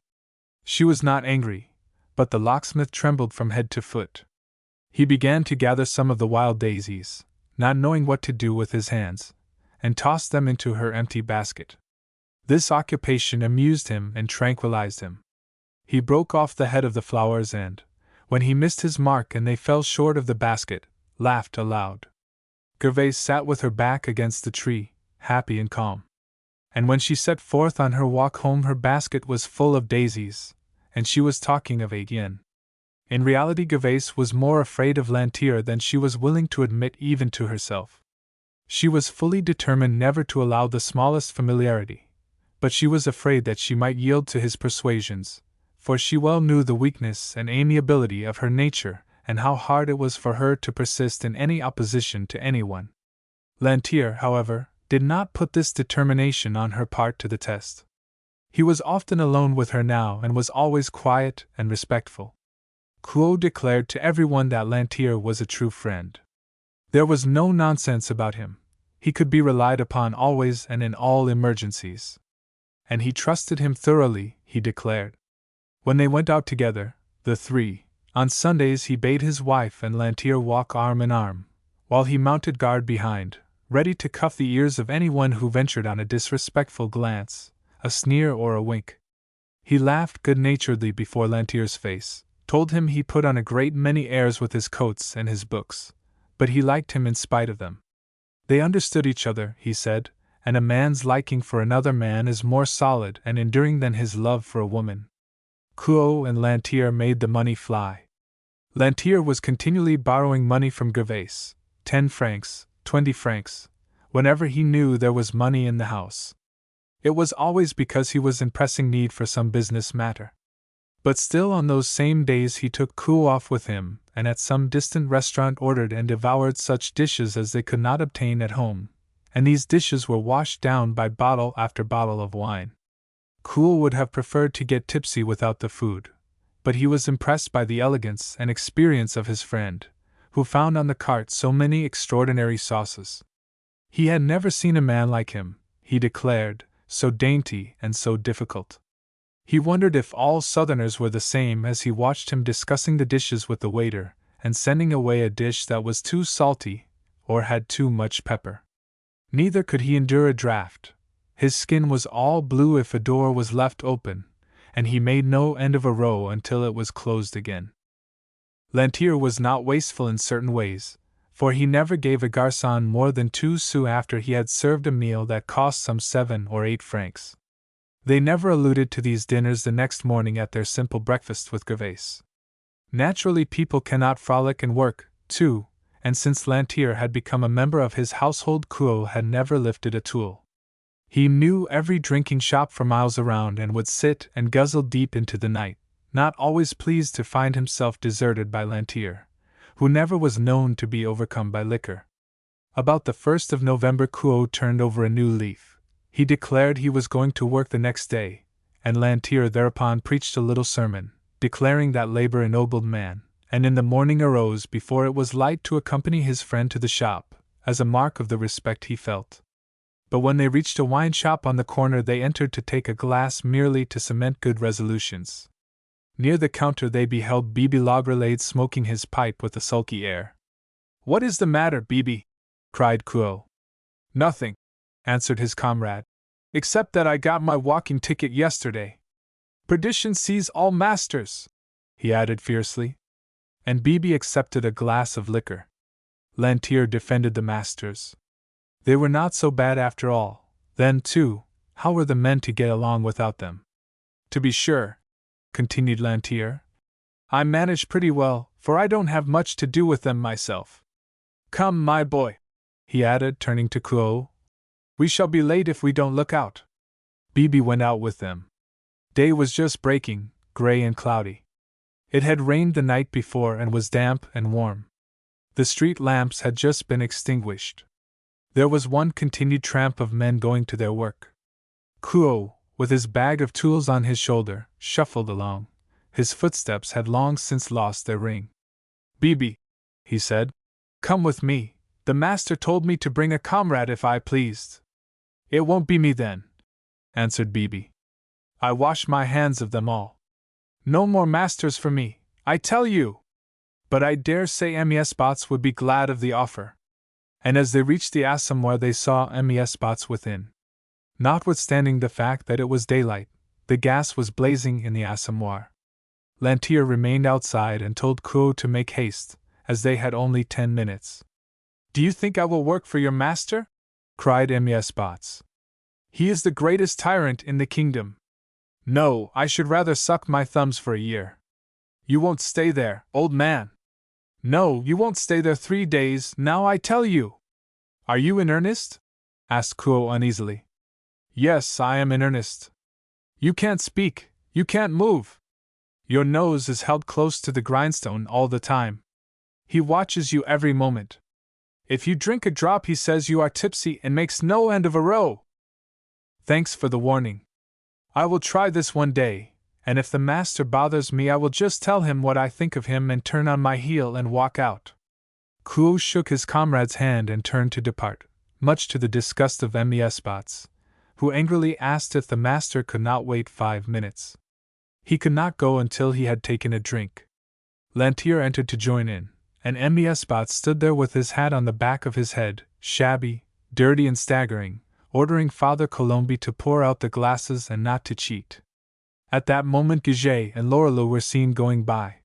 She was not angry, but the locksmith trembled from head to foot. He began to gather some of the wild daisies, not knowing what to do with his hands, and tossed them into her empty basket. This occupation amused him and tranquilized him. He broke off the head of the flowers and, when he missed his mark and they fell short of the basket, laughed aloud. Gervaise sat with her back against the tree, happy and calm. And when she set forth on her walk home her basket was full of daisies, and she was talking of Etienne. In reality Gervaise was more afraid of Lantier than she was willing to admit even to herself. She was fully determined never to allow the smallest familiarity, but she was afraid that she might yield to his persuasions, for she well knew the weakness and amiability of her nature, and how hard it was for her to persist in any opposition to anyone. Lantier, however, did not put this determination on her part to the test. He was often alone with her now and was always quiet and respectful. Couot declared to everyone that Lantier was a true friend. There was no nonsense about him. He could be relied upon always and in all emergencies. And he trusted him thoroughly, he declared. When they went out together, the three, on Sundays he bade his wife and Lantier walk arm in arm, while he mounted guard behind, ready to cuff the ears of anyone who ventured on a disrespectful glance, a sneer or a wink. He laughed good-naturedly before Lantier's face, told him he put on a great many airs with his coats and his books, but he liked him in spite of them. They understood each other, he said, and a man's liking for another man is more solid and enduring than his love for a woman. Couot and Lantier made the money fly. Lantier was continually borrowing money from Gervaise, 10 francs, 20 francs, whenever he knew there was money in the house. It was always because he was in pressing need for some business matter. But still on those same days he took Couot off with him, and at some distant restaurant ordered and devoured such dishes as they could not obtain at home, and these dishes were washed down by bottle after bottle of wine. Couot would have preferred to get tipsy without the food, but he was impressed by the elegance and experience of his friend, who found on the cart so many extraordinary sauces. He had never seen a man like him, he declared, so dainty and so difficult. He wondered if all Southerners were the same as he watched him discussing the dishes with the waiter, and sending away a dish that was too salty, or had too much pepper. Neither could he endure a draught. His skin was all blue if a door was left open, and he made no end of a row until it was closed again. Lantier was not wasteful in certain ways, for he never gave a garçon more than 2 sous after he had served a meal that cost some 7 or 8 francs. They never alluded to these dinners the next morning at their simple breakfast with Gervaise. Naturally, people cannot frolic and work, too, and since Lantier had become a member of his household, Couot had never lifted a tool. He knew every drinking shop for miles around and would sit and guzzle deep into the night, not always pleased to find himself deserted by Lantier, who never was known to be overcome by liquor. About the 1st of November Couot turned over a new leaf. He declared he was going to work the next day, and Lantier thereupon preached a little sermon, declaring that labor ennobled man, and in the morning arose before it was light to accompany his friend to the shop, as a mark of the respect he felt. But when they reached a wine shop on the corner they entered to take a glass merely to cement good resolutions. Near the counter they beheld Bibi Logrelade smoking his pipe with a sulky air. "What is the matter, Bibi?" cried Couot. "Nothing," answered his comrade. "Except that I got my walking ticket yesterday. Perdition seize all masters," he added fiercely. And Bibi accepted a glass of liquor. Lantier defended the masters. They were not so bad after all. Then, too, how were the men to get along without them? "To be sure," continued Lantier, "I manage pretty well, for I don't have much to do with them myself. Come, my boy," he added, turning to Kuo. "We shall be late if we don't look out." Bibi went out with them. Day was just breaking, gray and cloudy. It had rained the night before and was damp and warm. The street lamps had just been extinguished. There was one continued tramp of men going to their work. Kuo, with his bag of tools on his shoulder, shuffled along. His footsteps had long since lost their ring. "Bibi," he said, "come with me. The master told me to bring a comrade if I pleased." "It won't be me then," answered Bibi. "I wash my hands of them all. No more masters for me, I tell you." But I dare say MES Spots would be glad of the offer. And as they reached the assommoir they saw MES Spots within. Notwithstanding the fact that it was daylight, the gas was blazing in the assommoir. Lantier remained outside and told Kuo to make haste, as they had only 10 minutes. "Do you think I will work for your master?" cried MES Spots. "He is the greatest tyrant in the kingdom. No, I should rather suck my thumbs for a year." "You won't stay there, old man." "No, you won't stay there 3 days, now I tell you." "Are you in earnest?" asked Kuo uneasily. "Yes, I am in earnest." "You can't speak, you can't move. Your nose is held close to the grindstone all the time. He watches you every moment. If you drink a drop he says you are tipsy and makes no end of a row." "Thanks for the warning. I will try this one day, and if the master bothers me I will just tell him what I think of him and turn on my heel and walk out." Kuo shook his comrade's hand and turned to depart, much to the disgust of MES Spots, who angrily asked if the master could not wait 5 minutes. He could not go until he had taken a drink. Lantier entered to join in, and MES Spots stood there with his hat on the back of his head, shabby, dirty and staggering, ordering Father Colombi to pour out the glasses and not to cheat. At that moment Goujet and Lorelou were seen going by.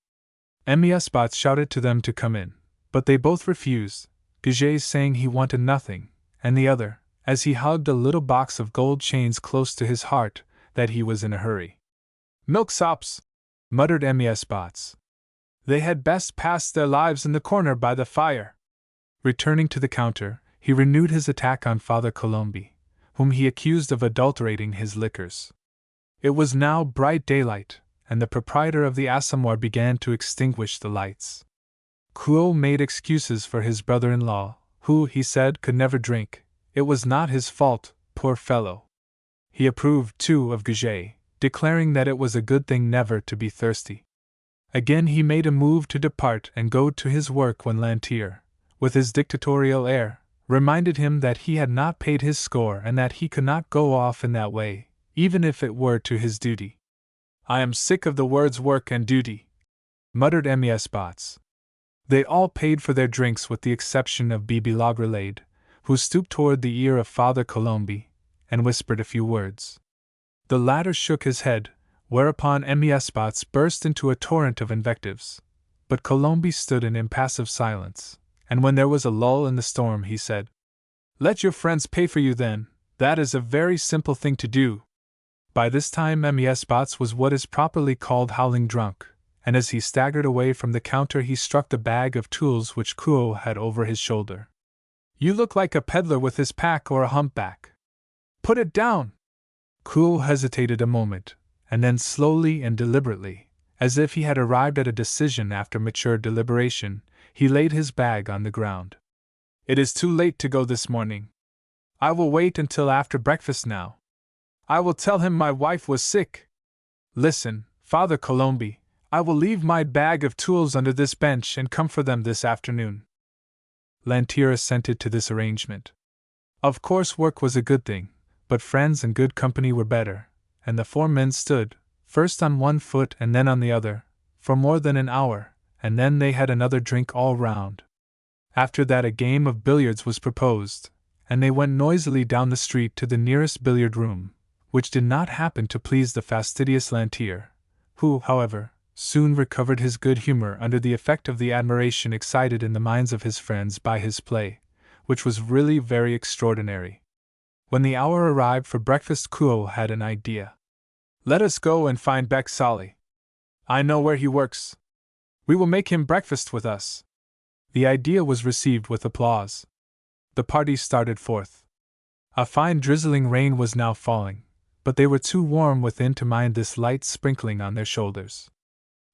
MES Spots shouted to them to come in, but they both refused, Goujet saying he wanted nothing, and the other, as he hugged a little box of gold chains close to his heart, that he was in a hurry. "Milksops!" muttered MES Spots. "They had best pass their lives in the corner by the fire." Returning to the counter, he renewed his attack on Father Colombi, whom he accused of adulterating his liquors. It was now bright daylight, and the proprietor of the assommoir began to extinguish the lights. Kuo made excuses for his brother-in-law, who, he said, could never drink. It was not his fault, poor fellow. He approved, too, of Goujet, declaring that it was a good thing never to be thirsty. Again he made a move to depart and go to his work when Lantier, with his dictatorial air, reminded him that he had not paid his score and that he could not go off in that way, even if it were to his duty. "I am sick of the words work and duty," muttered MES Spots. They all paid for their drinks with the exception of Bibi Logrelade, who stooped toward the ear of Father Colombi and whispered a few words. The latter shook his head, whereupon MES Spots burst into a torrent of invectives. But Colombi stood in impassive silence, and when there was a lull in the storm he said, "Let your friends pay for you then, that is a very simple thing to do." By this time MES Spots was what is properly called howling drunk, and as he staggered away from the counter he struck the bag of tools which Kuo had over his shoulder. "You look like a peddler with his pack or a humpback. Put it down!" Kuo hesitated a moment, and then slowly and deliberately, as if he had arrived at a decision after mature deliberation, he laid his bag on the ground. "It is too late to go this morning. I will wait until after breakfast now. I will tell him my wife was sick. Listen, Father Colombi, I will leave my bag of tools under this bench and come for them this afternoon." Lantier assented to this arrangement. Of course work was a good thing, but friends and good company were better, and the 4 men stood, first on one foot and then on the other, for more than an hour, and then they had another drink all round. After that a game of billiards was proposed, and they went noisily down the street to the nearest billiard room, which did not happen to please the fastidious Lantier, who, however, soon recovered his good humor under the effect of the admiration excited in the minds of his friends by his play, which was really very extraordinary. When the hour arrived for breakfast, Kuo had an idea. "Let us go and find Beck Solly. I know where he works. We will make him breakfast with us." The idea was received with applause. The party started forth. A fine drizzling rain was now falling, but they were too warm within to mind this light sprinkling on their shoulders.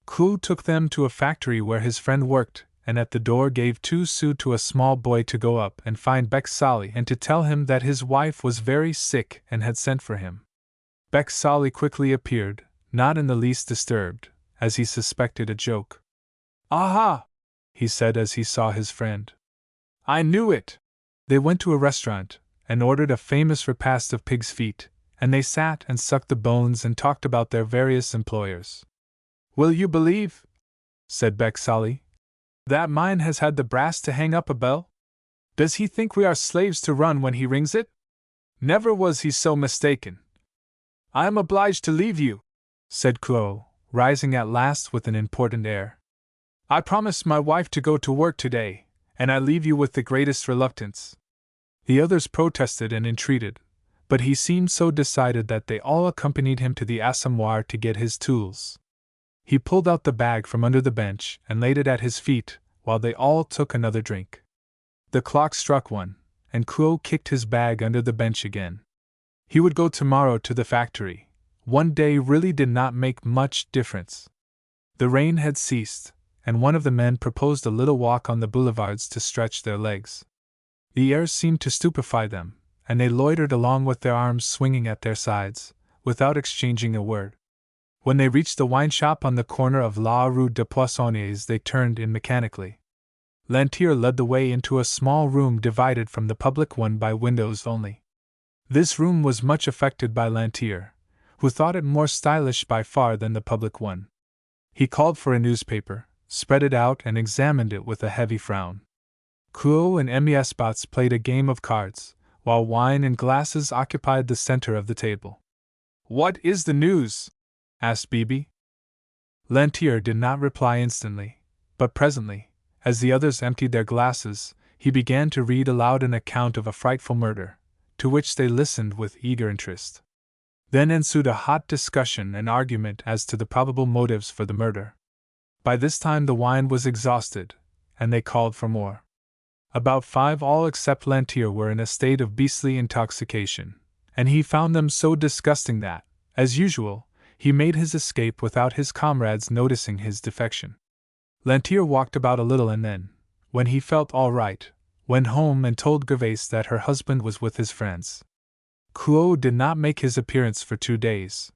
Kuo took them to a factory where his friend worked, and at the door gave 2 sous to a small boy to go up and find Beck Solly and to tell him that his wife was very sick and had sent for him. Beck Solly quickly appeared, not in the least disturbed, as he suspected a joke. "Aha!" he said as he saw his friend. "I knew it!" They went to a restaurant, and ordered a famous repast of pig's feet, and they sat and sucked the bones and talked about their various employers. "Will you believe," said Beck Solly, "that mine has had the brass to hang up a bell? Does he think we are slaves to run when he rings it? Never was he so mistaken." "I am obliged to leave you," said Kuo, rising at last with an important air. "I promised my wife to go to work today, and I leave you with the greatest reluctance." The others protested and entreated, but he seemed so decided that they all accompanied him to the assommoir to get his tools. He pulled out the bag from under the bench and laid it at his feet, while they all took another drink. The clock struck 1, and Kuo kicked his bag under the bench again. He would go tomorrow to the factory. One day really did not make much difference. The rain had ceased, and one of the men proposed a little walk on the boulevards to stretch their legs. The air seemed to stupefy them, and they loitered along with their arms swinging at their sides, without exchanging a word. When they reached the wine shop on the corner of La Rue des Poissonniers, they turned in mechanically. Lantier led the way into a small room divided from the public one by windows only. This room was much affected by Lantier, who thought it more stylish by far than the public one. He called for a newspaper, spread it out, and examined it with a heavy frown. Kuo and Mies played a game of cards, while wine and glasses occupied the center of the table. "What is the news?" asked Bibi. Lantier did not reply instantly, but presently, as the others emptied their glasses, he began to read aloud an account of a frightful murder, to which they listened with eager interest. Then ensued a hot discussion and argument as to the probable motives for the murder. By this time the wine was exhausted, and they called for more. About 5 all except Lantier were in a state of beastly intoxication, and he found them so disgusting that, as usual, he made his escape without his comrades noticing his defection. Lantier walked about a little and then, when he felt all right, went home and told Gervais that her husband was with his friends. Kuo did not make his appearance for 2 days.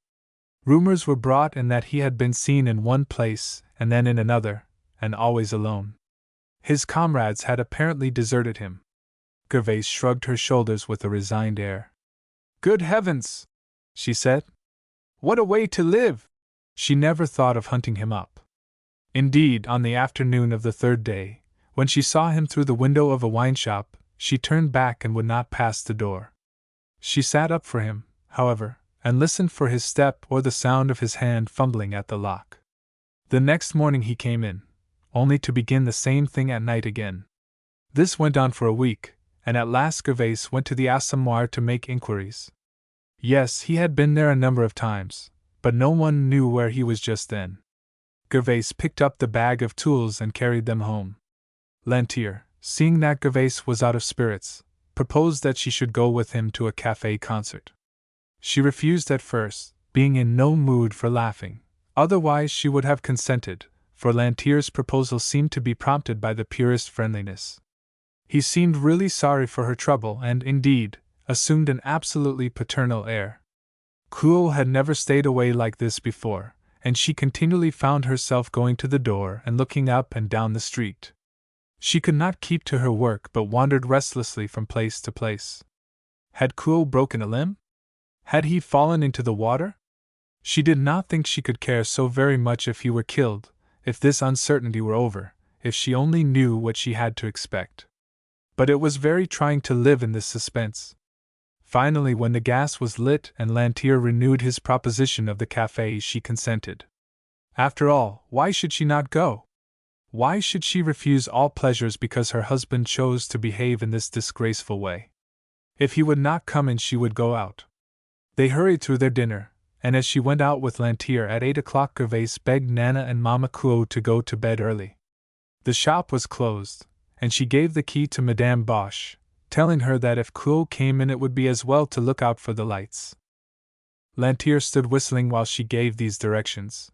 Rumors were brought in that he had been seen in one place and then in another, and always alone. His comrades had apparently deserted him. Gervais shrugged her shoulders with a resigned air. "Good heavens!" she said. "What a way to live!" She never thought of hunting him up. Indeed, on the afternoon of the 3rd day, when she saw him through the window of a wine shop, she turned back and would not pass the door. She sat up for him, however, and listened for his step or the sound of his hand fumbling at the lock. The next morning he came in, only to begin the same thing at night again. This went on for a week, and at last Gervais went to the assommoir to make inquiries. Yes, he had been there a number of times, but no one knew where he was just then. Gervais picked up the bag of tools and carried them home. Lantier, seeing that Gervais was out of spirits, proposed that she should go with him to a café concert. She refused at first, being in no mood for laughing, otherwise she would have consented, for Lantier's proposal seemed to be prompted by the purest friendliness. He seemed really sorry for her trouble and, indeed, assumed an absolutely paternal air. Kuo had never stayed away like this before, and she continually found herself going to the door and looking up and down the street. She could not keep to her work but wandered restlessly from place to place. Had Kuo broken a limb? Had he fallen into the water? She did not think she could care so very much if he were killed, if this uncertainty were over, if she only knew what she had to expect. But it was very trying to live in this suspense. Finally, when the gas was lit and Lantier renewed his proposition of the cafe, she consented. After all, why should she not go? Why should she refuse all pleasures because her husband chose to behave in this disgraceful way? If he would not come in, she would go out. They hurried through their dinner, and as she went out with Lantier at 8 o'clock, Gervais begged Nana and Mama Kuo to go to bed early. The shop was closed, and she gave the key to Madame Bosch, telling her that if Kuo came in it would be as well to look out for the lights. Lantier stood whistling while she gave these directions.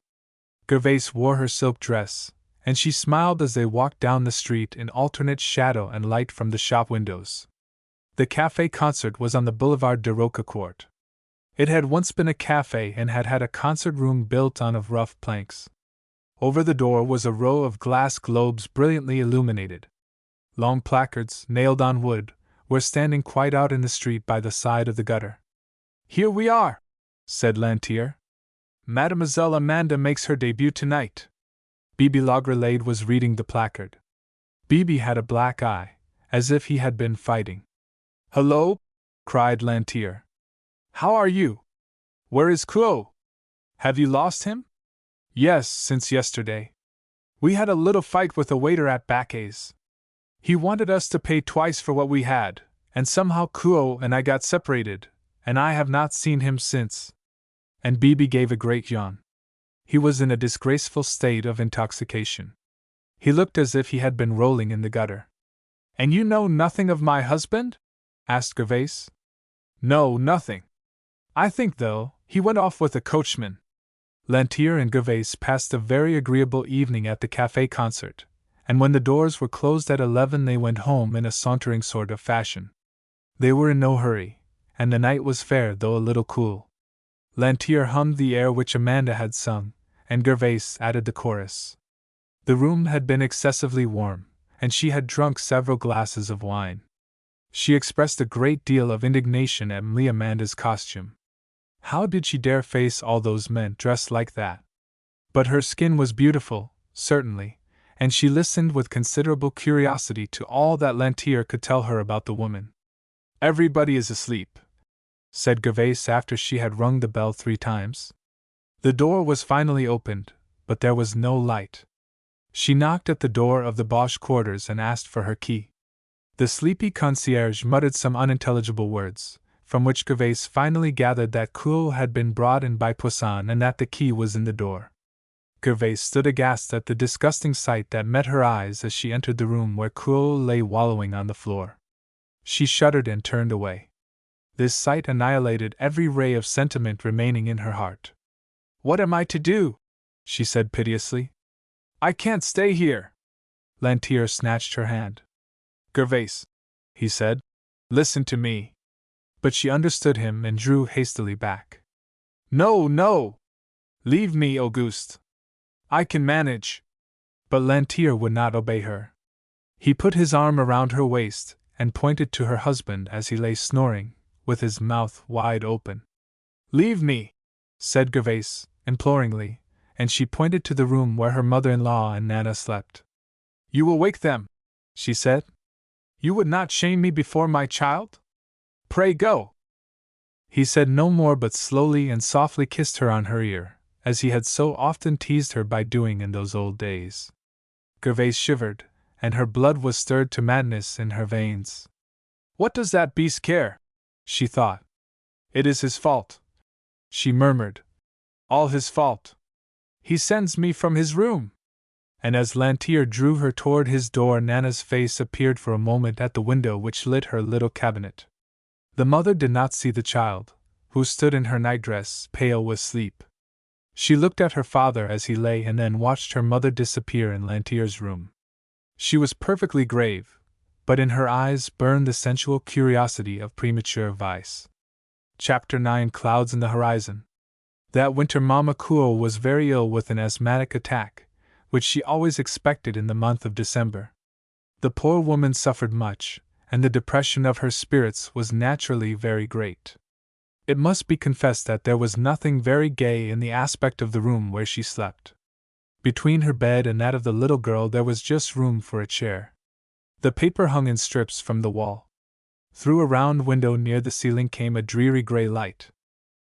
Gervais wore her silk dress, and she smiled as they walked down the street in alternate shadow and light from the shop windows. The cafe concert was on the Boulevard de Roquecourt. It had once been a cafe and had had a concert room built on of rough planks. Over the door was a row of glass globes brilliantly illuminated. Long placards, nailed on wood, were standing quite out in the street by the side of the gutter. "Here we are," said Lantier. "Mademoiselle Amanda makes her debut tonight." Bibi Lagrelade was reading the placard. Bibi had a black eye, as if he had been fighting. "Hello!" cried Lantier. "How are you? Where is Kuo? Have you lost him?" "Yes, since yesterday. We had a little fight with a waiter at Bacquet's. He wanted us to pay twice for what we had, and somehow Kuo and I got separated, and I have not seen him since." And Bibi gave a great yawn. He was in a disgraceful state of intoxication. He looked as if he had been rolling in the gutter. "And you know nothing of my husband?" asked Gervais. "No, nothing. I think, though, he went off with a coachman." Lantier and Gervais passed a very agreeable evening at the cafe concert, and when the doors were closed at 11 they went home in a sauntering sort of fashion. They were in no hurry, and the night was fair though a little cool. Lantier hummed the air which Amanda had sung, and Gervais added the chorus. The room had been excessively warm, and she had drunk several glasses of wine. She expressed a great deal of indignation at Amanda's costume. How did she dare face all those men dressed like that? But her skin was beautiful, certainly, and she listened with considerable curiosity to all that Lantier could tell her about the woman. "Everybody is asleep," said Gervais after she had rung the bell 3 times. The door was finally opened, but there was no light. She knocked at the door of the Bosch quarters and asked for her key. The sleepy concierge muttered some unintelligible words, from which Gervais finally gathered that Kuo had been brought in by Poisson and that the key was in the door. Gervais stood aghast at the disgusting sight that met her eyes as she entered the room where Kuo lay wallowing on the floor. She shuddered and turned away. This sight annihilated every ray of sentiment remaining in her heart. "What am I to do?" she said piteously. "I can't stay here." Lantier snatched her hand. "Gervais," he said, "listen to me." But she understood him and drew hastily back. "No, no! Leave me, Auguste. I can manage." But Lantier would not obey her. He put his arm around her waist and pointed to her husband as he lay snoring, with his mouth wide open. "Leave me," said Gervais, imploringly, and she pointed to the room where her mother-in-law and Nana slept. "You will wake them," she said. "You would not shame me before my child? Pray go." He said no more but slowly and softly kissed her on her ear, as he had so often teased her by doing in those old days. Gervais shivered, and her blood was stirred to madness in her veins. "What does that beast care?" she thought. "It is his fault," she murmured. "All his fault. He sends me from his room." And as Lantier drew her toward his door, Nana's face appeared for a moment at the window which lit her little cabinet. The mother did not see the child, who stood in her nightdress, pale with sleep. She looked at her father as he lay and then watched her mother disappear in Lantier's room. She was perfectly grave, but in her eyes burned the sensual curiosity of premature vice. Chapter 9: Clouds in the Horizon. That winter Mama Kuo was very ill with an asthmatic attack, which she always expected in the month of December. The poor woman suffered much, and the depression of her spirits was naturally very great. It must be confessed that there was nothing very gay in the aspect of the room where she slept. Between her bed and that of the little girl there was just room for a chair. The paper hung in strips from the wall. Through a round window near the ceiling came a dreary gray light.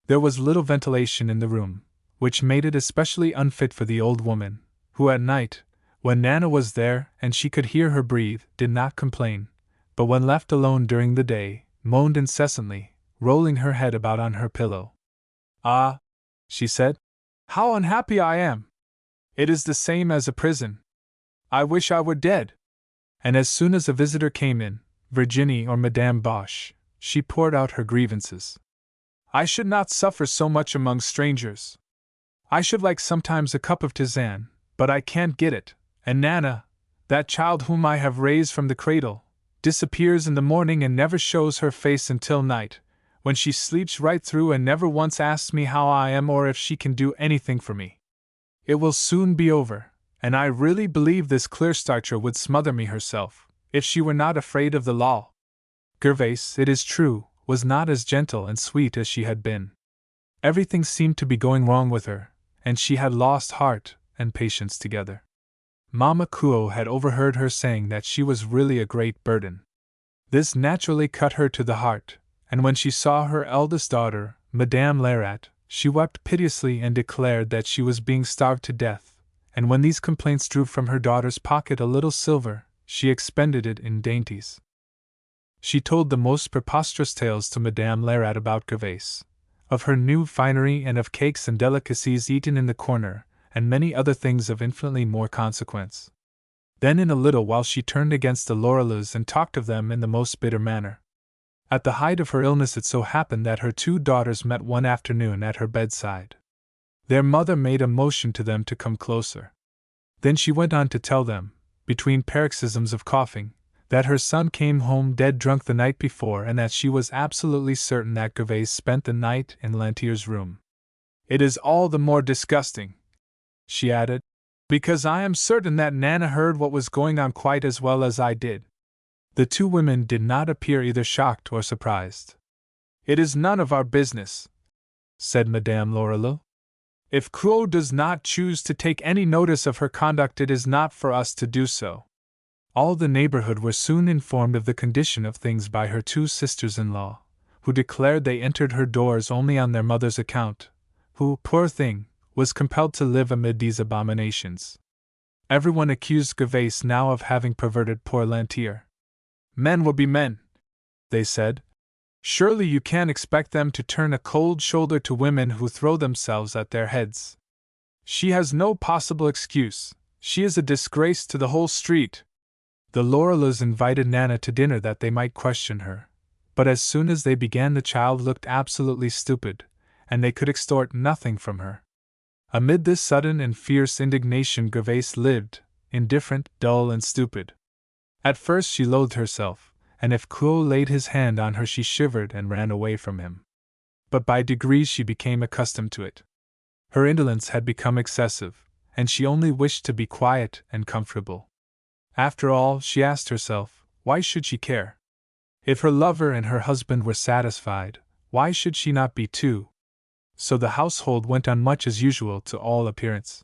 There was little ventilation in the room, which made it especially unfit for the old woman, who at night, when Nana was there and she could hear her breathe, did not complain, but when left alone during the day, moaned incessantly, rolling her head about on her pillow. "Ah," she said, "how unhappy I am! It is the same as a prison. I wish I were dead." And as soon as a visitor came in, Virginie or Madame Boche, she poured out her grievances. "I should not suffer so much among strangers. I should like sometimes a cup of tisane, but I can't get it, and Nana, that child whom I have raised from the cradle, disappears in the morning and never shows her face until night, when she sleeps right through and never once asks me how I am or if she can do anything for me. It will soon be over, and I really believe this clear-starcher would smother me herself, if she were not afraid of the law." Gervaise, it is true, was not as gentle and sweet as she had been. Everything seemed to be going wrong with her, and she had lost heart and patience together. Mama Kuo had overheard her saying that she was really a great burden. This naturally cut her to the heart, and when she saw her eldest daughter, Madame Lerat, she wept piteously and declared that she was being starved to death, and when these complaints drew from her daughter's pocket a little silver, she expended it in dainties. She told the most preposterous tales to Madame Lerat about Gervaise, of her new finery and of cakes and delicacies eaten in the corner, and many other things of infinitely more consequence. Then in a little while she turned against the Lorilleuxs and talked of them in the most bitter manner. At the height of her illness it so happened that her two daughters met one afternoon at her bedside. Their mother made a motion to them to come closer. Then she went on to tell them, between paroxysms of coughing, that her son came home dead drunk the night before and that she was absolutely certain that Gervaise spent the night in Lantier's room. "It is all the more disgusting," she added, "because I am certain that Nana heard what was going on quite as well as I did." The two women did not appear either shocked or surprised. "It is none of our business," said Madame Lorilleux. "If Kuo does not choose to take any notice of her conduct, it is not for us to do so." All the neighborhood were soon informed of the condition of things by her two sisters-in-law, who declared they entered her doors only on their mother's account, who, poor thing, was compelled to live amid these abominations. Everyone accused Gervaise now of having perverted poor Lantier. "Men will be men," they said. "Surely you can't expect them to turn a cold shoulder to women who throw themselves at their heads. She has no possible excuse. She is a disgrace to the whole street." The Lorilleuxs invited Nana to dinner that they might question her, but as soon as they began the child looked absolutely stupid, and they could extort nothing from her. Amid this sudden and fierce indignation Gervaise lived, indifferent, dull, and stupid. At first she loathed herself, and if Kuo laid his hand on her she shivered and ran away from him. But by degrees she became accustomed to it. Her indolence had become excessive, and she only wished to be quiet and comfortable. After all, she asked herself, why should she care? If her lover and her husband were satisfied, why should she not be too? So the household went on much as usual to all appearance.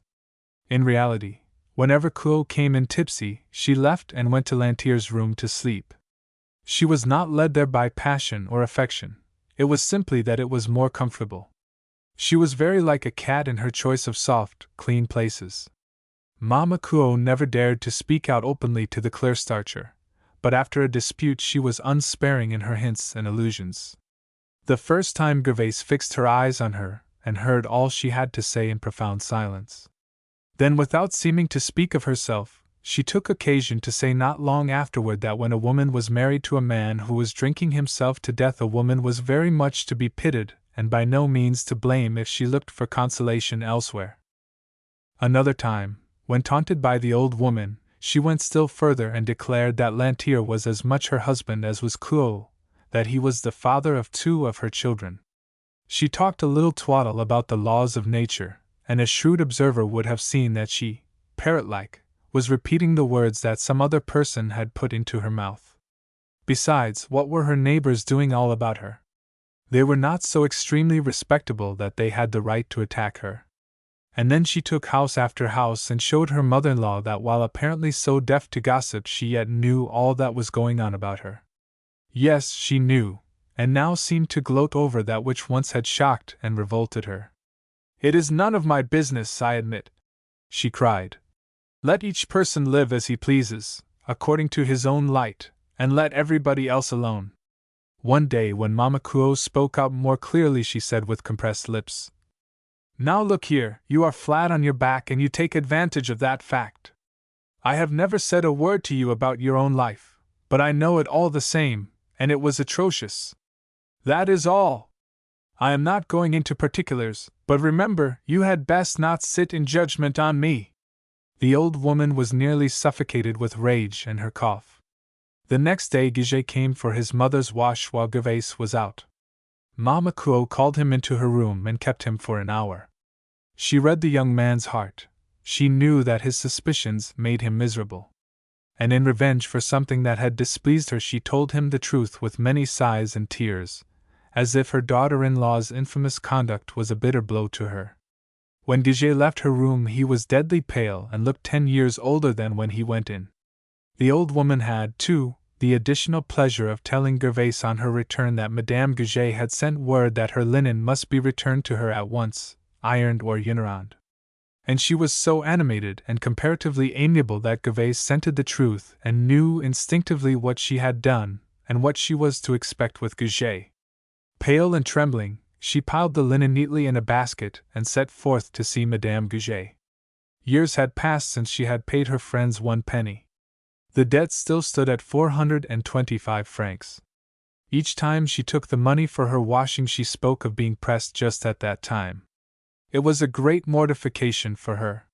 In reality, whenever Kuo came in tipsy, she left and went to Lantier's room to sleep. She was not led there by passion or affection, it was simply that it was more comfortable. She was very like a cat in her choice of soft, clean places. Mama Kuo never dared to speak out openly to the clear-starcher, but after a dispute she was unsparing in her hints and allusions. The first time Gervaise fixed her eyes on her, and heard all she had to say in profound silence. Then, without seeming to speak of herself, she took occasion to say not long afterward that when a woman was married to a man who was drinking himself to death, a woman was very much to be pitied and by no means to blame if she looked for consolation elsewhere. Another time, when taunted by the old woman, she went still further and declared that Lantier was as much her husband as was Kuo, that he was the father of 2 of her children. She talked a little twaddle about the laws of nature, and a shrewd observer would have seen that she, parrot-like, was repeating the words that some other person had put into her mouth. Besides, what were her neighbors doing all about her? They were not so extremely respectable that they had the right to attack her. And then she took house after house and showed her mother-in-law that while apparently so deaf to gossip, she yet knew all that was going on about her. Yes, she knew, and now seemed to gloat over that which once had shocked and revolted her. "It is none of my business, I admit," she cried. "Let each person live as he pleases, according to his own light, and let everybody else alone." One day when Mama Kuo spoke out more clearly, she said with compressed lips, "Now look here, you are flat on your back and you take advantage of that fact. I have never said a word to you about your own life, but I know it all the same, and it was atrocious. That is all. I am not going into particulars, but remember, you had best not sit in judgment on me." The old woman was nearly suffocated with rage and her cough. The next day Gige came for his mother's wash while Gervais was out. Mama Kuo called him into her room and kept him for an hour. She read the young man's heart. She knew that his suspicions made him miserable. And in revenge for something that had displeased her, she told him the truth with many sighs and tears, as if her daughter-in-law's infamous conduct was a bitter blow to her. When Gige left her room, he was deadly pale and looked 10 years older than when he went in. The old woman had, too, the additional pleasure of telling Gervais on her return that Madame Gige had sent word that her linen must be returned to her at once, ironed or unaround. And she was so animated and comparatively amiable that Gervais scented the truth and knew instinctively what she had done and what she was to expect with Gige. Pale and trembling, she piled the linen neatly in a basket and set forth to see Madame Gige. Years had passed since she had paid her friends 1 penny. The debt still stood at 425 francs. Each time she took the money for her washing, she spoke of being pressed just at that time. It was a great mortification for her.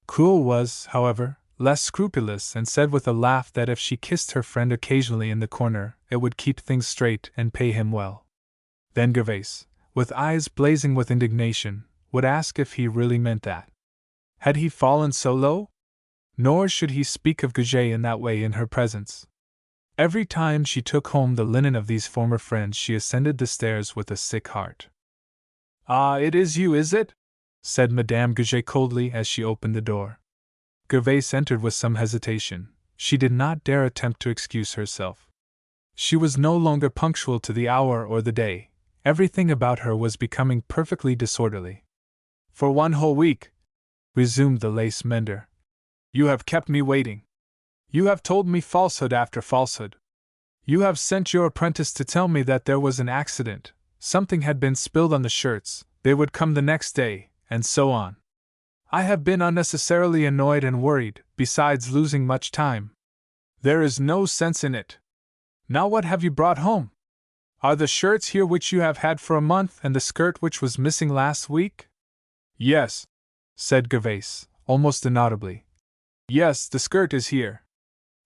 Kuo was, however, less scrupulous and said with a laugh that if she kissed her friend occasionally in the corner, it would keep things straight and pay him well. Then Gervais, with eyes blazing with indignation, would ask if he really meant that. Had he fallen so low? Nor should he speak of Gige in that way in her presence. Every time she took home the linen of these former friends, she ascended the stairs with a sick heart. "Ah, it is you, is it?" said Madame Gige coldly as she opened the door. Gervais entered with some hesitation. She did not dare attempt to excuse herself. She was no longer punctual to the hour or the day. Everything about her was becoming perfectly disorderly. "For 1 whole week," resumed the lace mender, "you have kept me waiting. You have told me falsehood after falsehood. You have sent your apprentice to tell me that there was an accident, something had been spilled on the shirts, they would come the next day, and so on. I have been unnecessarily annoyed and worried, besides losing much time. There is no sense in it. Now what have you brought home? Are the shirts here which you have had for a month, and the skirt which was missing last week?" "Yes," said Gervais, almost inaudibly. "Yes, the skirt is here.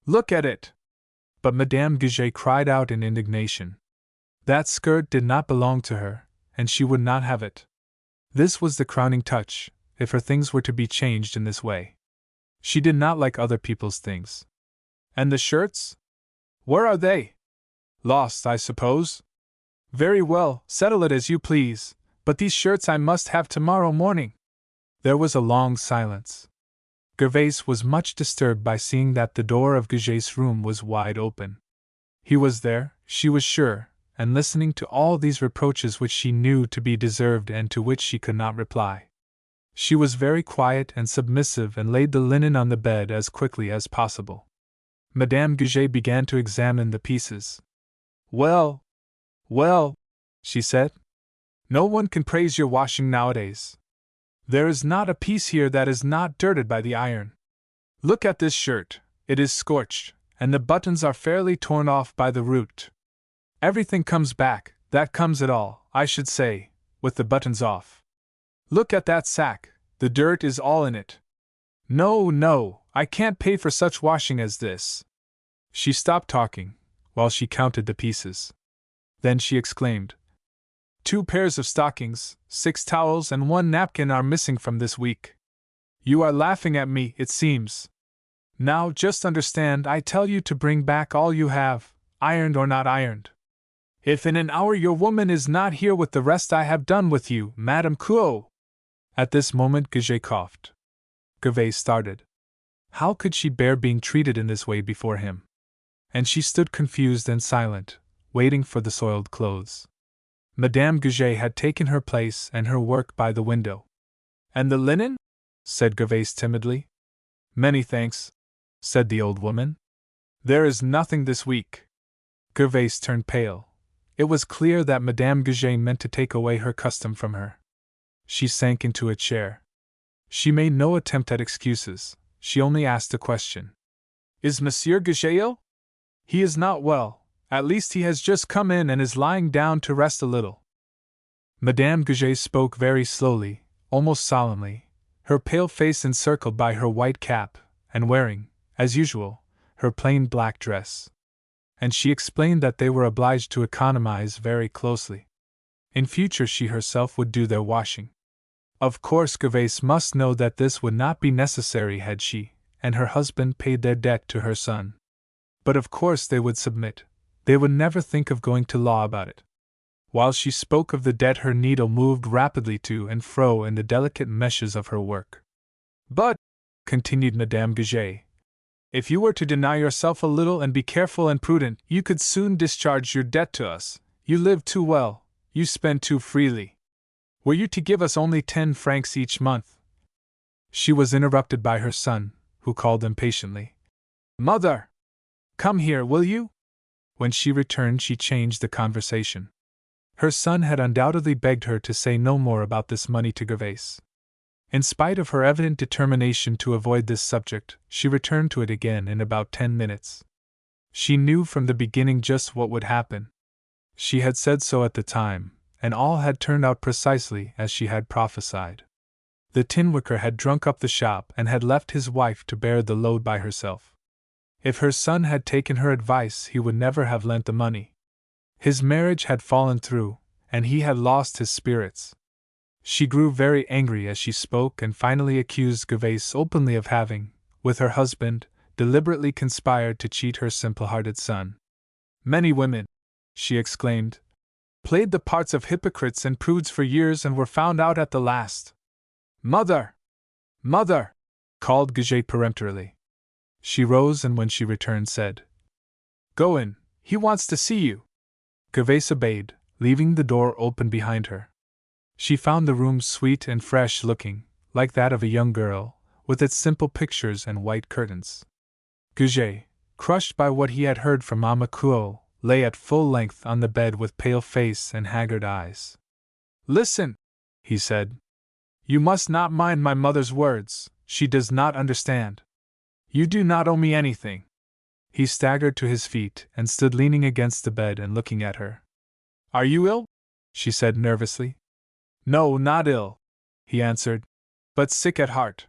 Look at it." But Madame Gige cried out in indignation. That skirt did not belong to her, and she would not have it. This was the crowning touch, if her things were to be changed in this way. She did not like other people's things. "And the shirts? Where are they? Lost, I suppose? Very well, settle it as you please, but these shirts I must have tomorrow morning." There was a long silence. Gervais was much disturbed by seeing that the door of Gige's room was wide open. He was there, she was sure, and listening to all these reproaches which she knew to be deserved and to which she could not reply. She was very quiet and submissive and laid the linen on the bed as quickly as possible. Madame Gige began to examine the pieces. "Well, well," she said, "no one can praise your washing nowadays. There is not a piece here that is not dirted by the iron. Look at this shirt, it is scorched, and the buttons are fairly torn off by the root. Everything comes back, that comes it all, I should say, with the buttons off. Look at that sack, the dirt is all in it. No, no, I can't pay for such washing as this." She stopped talking, while she counted the pieces. Then she exclaimed, 2 pairs of stockings, 6 towels, and 1 napkin are missing from this week. You are laughing at me, it seems. Now just understand, I tell you to bring back all you have, ironed or not ironed. If in an hour your woman is not here with the rest I have done with you, Madame Kuo. At this moment Goujet coughed. Gervais started. How could she bear being treated in this way before him? And she stood confused and silent, waiting for the soiled clothes. Madame Goujet had taken her place and her work by the window. And the linen? Said Gervais timidly. Many thanks, said the old woman. There is nothing this week. Gervais turned pale. It was clear that Madame Goujet meant to take away her custom from her. She sank into a chair. She made no attempt at excuses, she only asked a question. Is Monsieur Goujet ill? He is not well, at least he has just come in and is lying down to rest a little. Madame Goujet spoke very slowly, almost solemnly, her pale face encircled by her white cap, and wearing, as usual, her plain black dress. And she explained that they were obliged to economize very closely. In future she herself would do their washing. Of course Gervais must know that this would not be necessary had she and her husband paid their debt to her son. But of course they would submit, they would never think of going to law about it. While she spoke of the debt her needle moved rapidly to and fro in the delicate meshes of her work. But, continued Madame Goujet, if you were to deny yourself a little and be careful and prudent, you could soon discharge your debt to us. You live too well, you spend too freely. Were you to give us only 10 francs each month? She was interrupted by her son, who called impatiently. Mother! Come here, will you? When she returned, she changed the conversation. Her son had undoubtedly begged her to say no more about this money to Gervais. In spite of her evident determination to avoid this subject, she returned to it again in about 10 minutes. She knew from the beginning just what would happen. She had said so at the time, and all had turned out precisely as she had prophesied. The tinwicker had drunk up the shop and had left his wife to bear the load by herself. If her son had taken her advice, he would never have lent the money. His marriage had fallen through, and he had lost his spirits. She grew very angry as she spoke and finally accused Gervais openly of having, with her husband, deliberately conspired to cheat her simple-hearted son. Many women, she exclaimed, played the parts of hypocrites and prudes for years and were found out at the last. Mother! Mother! Called Goujet peremptorily. She rose and when she returned said, Go in, he wants to see you. Gervais obeyed, leaving the door open behind her. She found the room sweet and fresh-looking, like that of a young girl, with its simple pictures and white curtains. Goujet, crushed by what he had heard from Mama Couot, lay at full length on the bed with pale face and haggard eyes. Listen, he said. You must not mind my mother's words, she does not understand. You do not owe me anything. He staggered to his feet and stood leaning against the bed and looking at her. Are you ill? She said nervously. No, not ill, he answered, but sick at heart.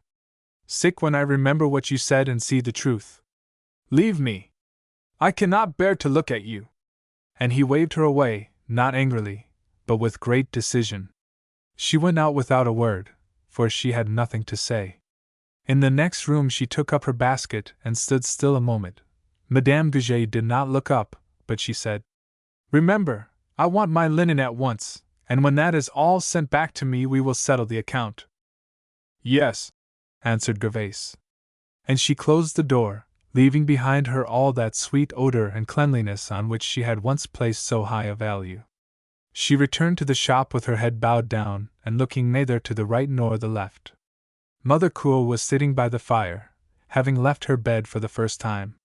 Sick when I remember what you said and see the truth. Leave me. I cannot bear to look at you. And he waved her away, not angrily, but with great decision. She went out without a word, for she had nothing to say. In the next room she took up her basket and stood still a moment. Madame Goujet did not look up, but she said, Remember, I want my linen at once, and when that is all sent back to me we will settle the account. Yes, answered Gervais. And she closed the door, leaving behind her all that sweet odor and cleanliness on which she had once placed so high a value. She returned to the shop with her head bowed down and looking neither to the right nor the left. Mother Couot was sitting by the fire, having left her bed for the first time.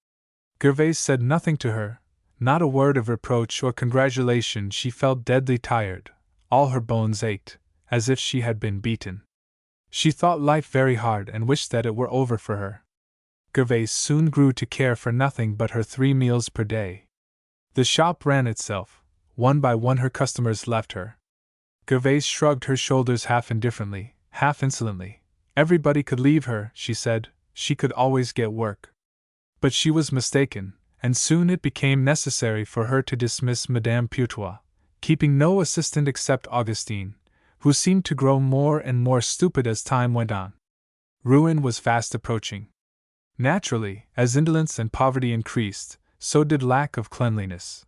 Gervais said nothing to her, not a word of reproach or congratulation. She felt deadly tired, all her bones ached, as if she had been beaten. She thought life very hard and wished that it were over for her. Gervais soon grew to care for nothing but her 3 meals per day. The shop ran itself. One by one her customers left her. Gervais shrugged her shoulders half indifferently, half insolently. Everybody could leave her, she said, she could always get work. But she was mistaken, and soon it became necessary for her to dismiss Madame Putois, keeping no assistant except Augustine, who seemed to grow more and more stupid as time went on. Ruin was fast approaching. Naturally, as indolence and poverty increased, so did lack of cleanliness.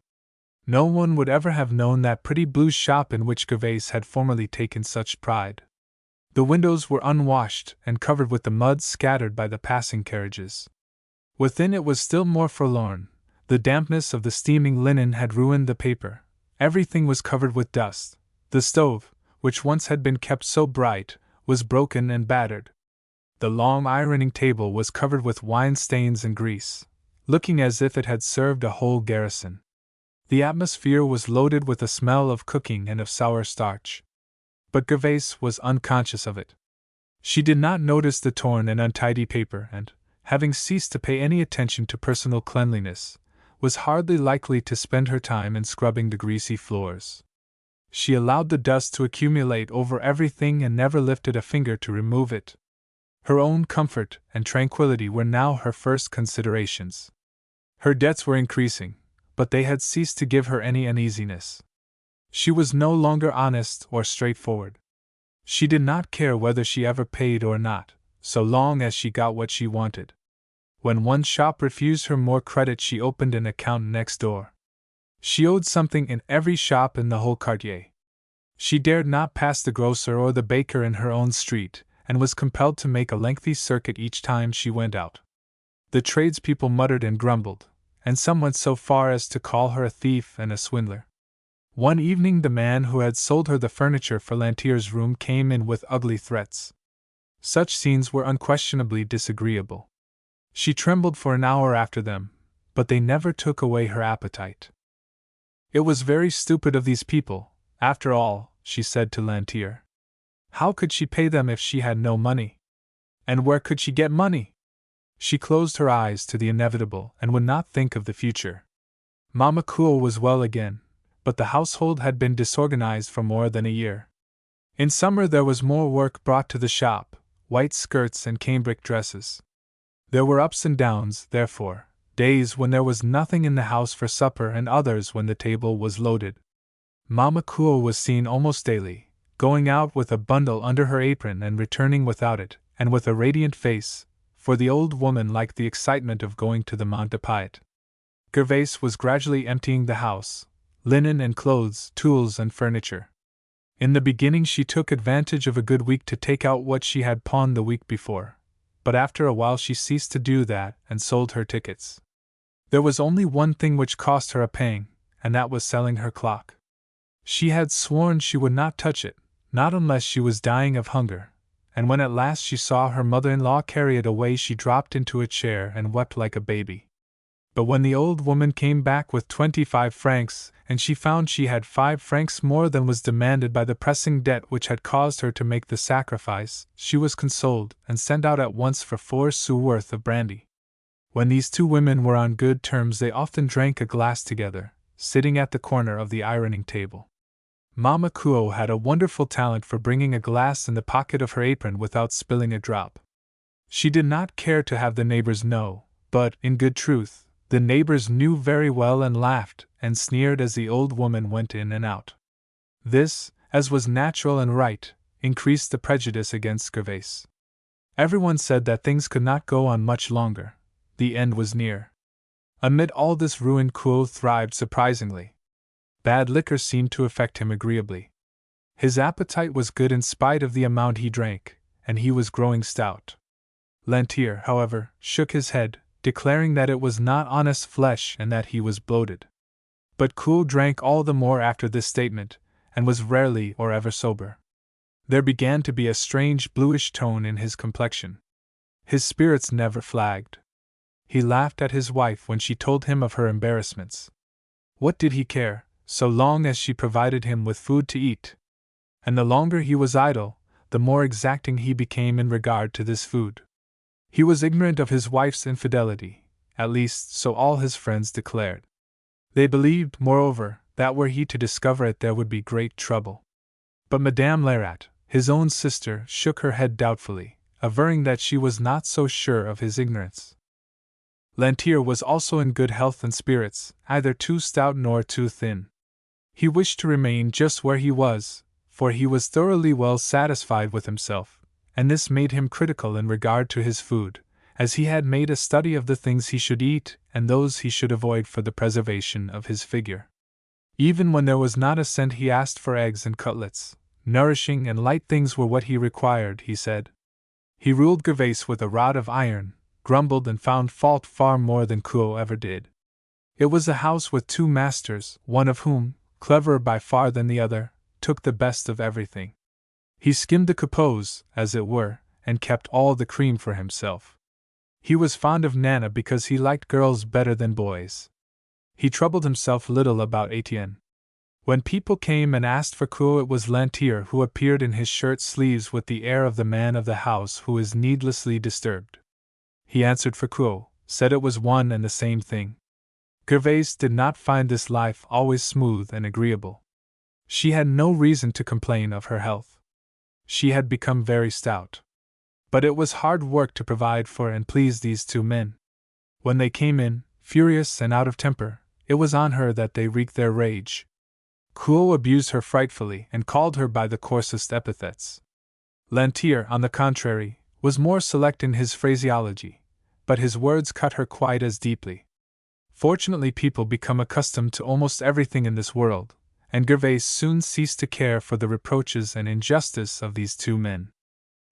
No one would ever have known that pretty blue shop in which Gervais had formerly taken such pride. The windows were unwashed and covered with the mud scattered by the passing carriages. Within it was still more forlorn. The dampness of the steaming linen had ruined the paper. Everything was covered with dust. The stove, which once had been kept so bright, was broken and battered. The long ironing table was covered with wine stains and grease, looking as if it had served a whole garrison. The atmosphere was loaded with a smell of cooking and of sour starch. But Gervaise was unconscious of it. She did not notice the torn and untidy paper and, having ceased to pay any attention to personal cleanliness, was hardly likely to spend her time in scrubbing the greasy floors. She allowed the dust to accumulate over everything and never lifted a finger to remove it. Her own comfort and tranquility were now her first considerations. Her debts were increasing, but they had ceased to give her any uneasiness. She was no longer honest or straightforward. She did not care whether she ever paid or not, so long as she got what she wanted. When one shop refused her more credit, she opened an account next door. She owed something in every shop in the whole quartier. She dared not pass the grocer or the baker in her own street, and was compelled to make a lengthy circuit each time she went out. The tradespeople muttered and grumbled, and some went so far as to call her a thief and a swindler. One evening the man who had sold her the furniture for Lantier's room came in with ugly threats. Such scenes were unquestionably disagreeable. She trembled for an hour after them, but they never took away her appetite. It was very stupid of these people, after all, she said to Lantier. How could she pay them if she had no money? And where could she get money? She closed her eyes to the inevitable and would not think of the future. Mama Cool was well again, but the household had been disorganized for more than a year. In summer there was more work brought to the shop, white skirts and cambric dresses. There were ups and downs, therefore, days when there was nothing in the house for supper and others when the table was loaded. Mama Cool was seen almost daily, going out with a bundle under her apron and returning without it, and with a radiant face, for the old woman liked the excitement of going to the Mont de Piet. Gervaise was gradually emptying the house, linen and clothes, tools and furniture. In the beginning she took advantage of a good week to take out what she had pawned the week before, but after a while she ceased to do that and sold her tickets. There was only one thing which cost her a pang, and that was selling her clock. She had sworn she would not touch it, not unless she was dying of hunger, and when at last she saw her mother-in-law carry it away she dropped into a chair and wept like a baby. But when the old woman came back with 25 francs, and she found she had 5 francs more than was demanded by the pressing debt which had caused her to make the sacrifice, she was consoled, and sent out at once for 4 sous worth of brandy. When these two women were on good terms they often drank a glass together, sitting at the corner of the ironing table. Mama Kuo had a wonderful talent for bringing a glass in the pocket of her apron without spilling a drop. She did not care to have the neighbors know, but, in good truth, the neighbors knew very well and laughed and sneered as the old woman went in and out. This, as was natural and right, increased the prejudice against Gervaise. Everyone said that things could not go on much longer. The end was near. Amid all this ruin Kuo thrived surprisingly. Bad liquor seemed to affect him agreeably. His appetite was good in spite of the amount he drank, and he was growing stout. Lantier, however, shook his head, declaring that it was not honest flesh and that he was bloated. But Kuo drank all the more after this statement, and was rarely or ever sober. There began to be a strange bluish tone in his complexion. His spirits never flagged. He laughed at his wife when she told him of her embarrassments. What did he care, so long as she provided him with food to eat? And the longer he was idle, the more exacting he became in regard to this food. He was ignorant of his wife's infidelity, at least so all his friends declared. They believed, moreover, that were he to discover it there would be great trouble. But Madame Lerat, his own sister, shook her head doubtfully, averring that she was not so sure of his ignorance. Lantier was also in good health and spirits, either too stout nor too thin. He wished to remain just where he was, for he was thoroughly well satisfied with himself, and this made him critical in regard to his food, as he had made a study of the things he should eat and those he should avoid for the preservation of his figure. Even when there was not a cent he asked for eggs and cutlets, nourishing and light things were what he required, he said. He ruled Gervais with a rod of iron, grumbled and found fault far more than Kuo ever did. It was a house with two masters, one of whom, cleverer by far than the other, took the best of everything. He skimmed the coupons, as it were, and kept all the cream for himself. He was fond of Nana because he liked girls better than boys. He troubled himself little about Etienne. When people came and asked for Kuo, it was Lantier who appeared in his shirt sleeves with the air of the man of the house who is needlessly disturbed. He answered for Kuo, said it was one and the same thing. Gervais did not find this life always smooth and agreeable. She had no reason to complain of her health. She had become very stout. But it was hard work to provide for and please these two men. When they came in, furious and out of temper, it was on her that they wreaked their rage. Kuo abused her frightfully and called her by the coarsest epithets. Lantier, on the contrary, was more select in his phraseology, but his words cut her quite as deeply. Fortunately, people become accustomed to almost everything in this world, and Gervais soon ceased to care for the reproaches and injustice of these two men.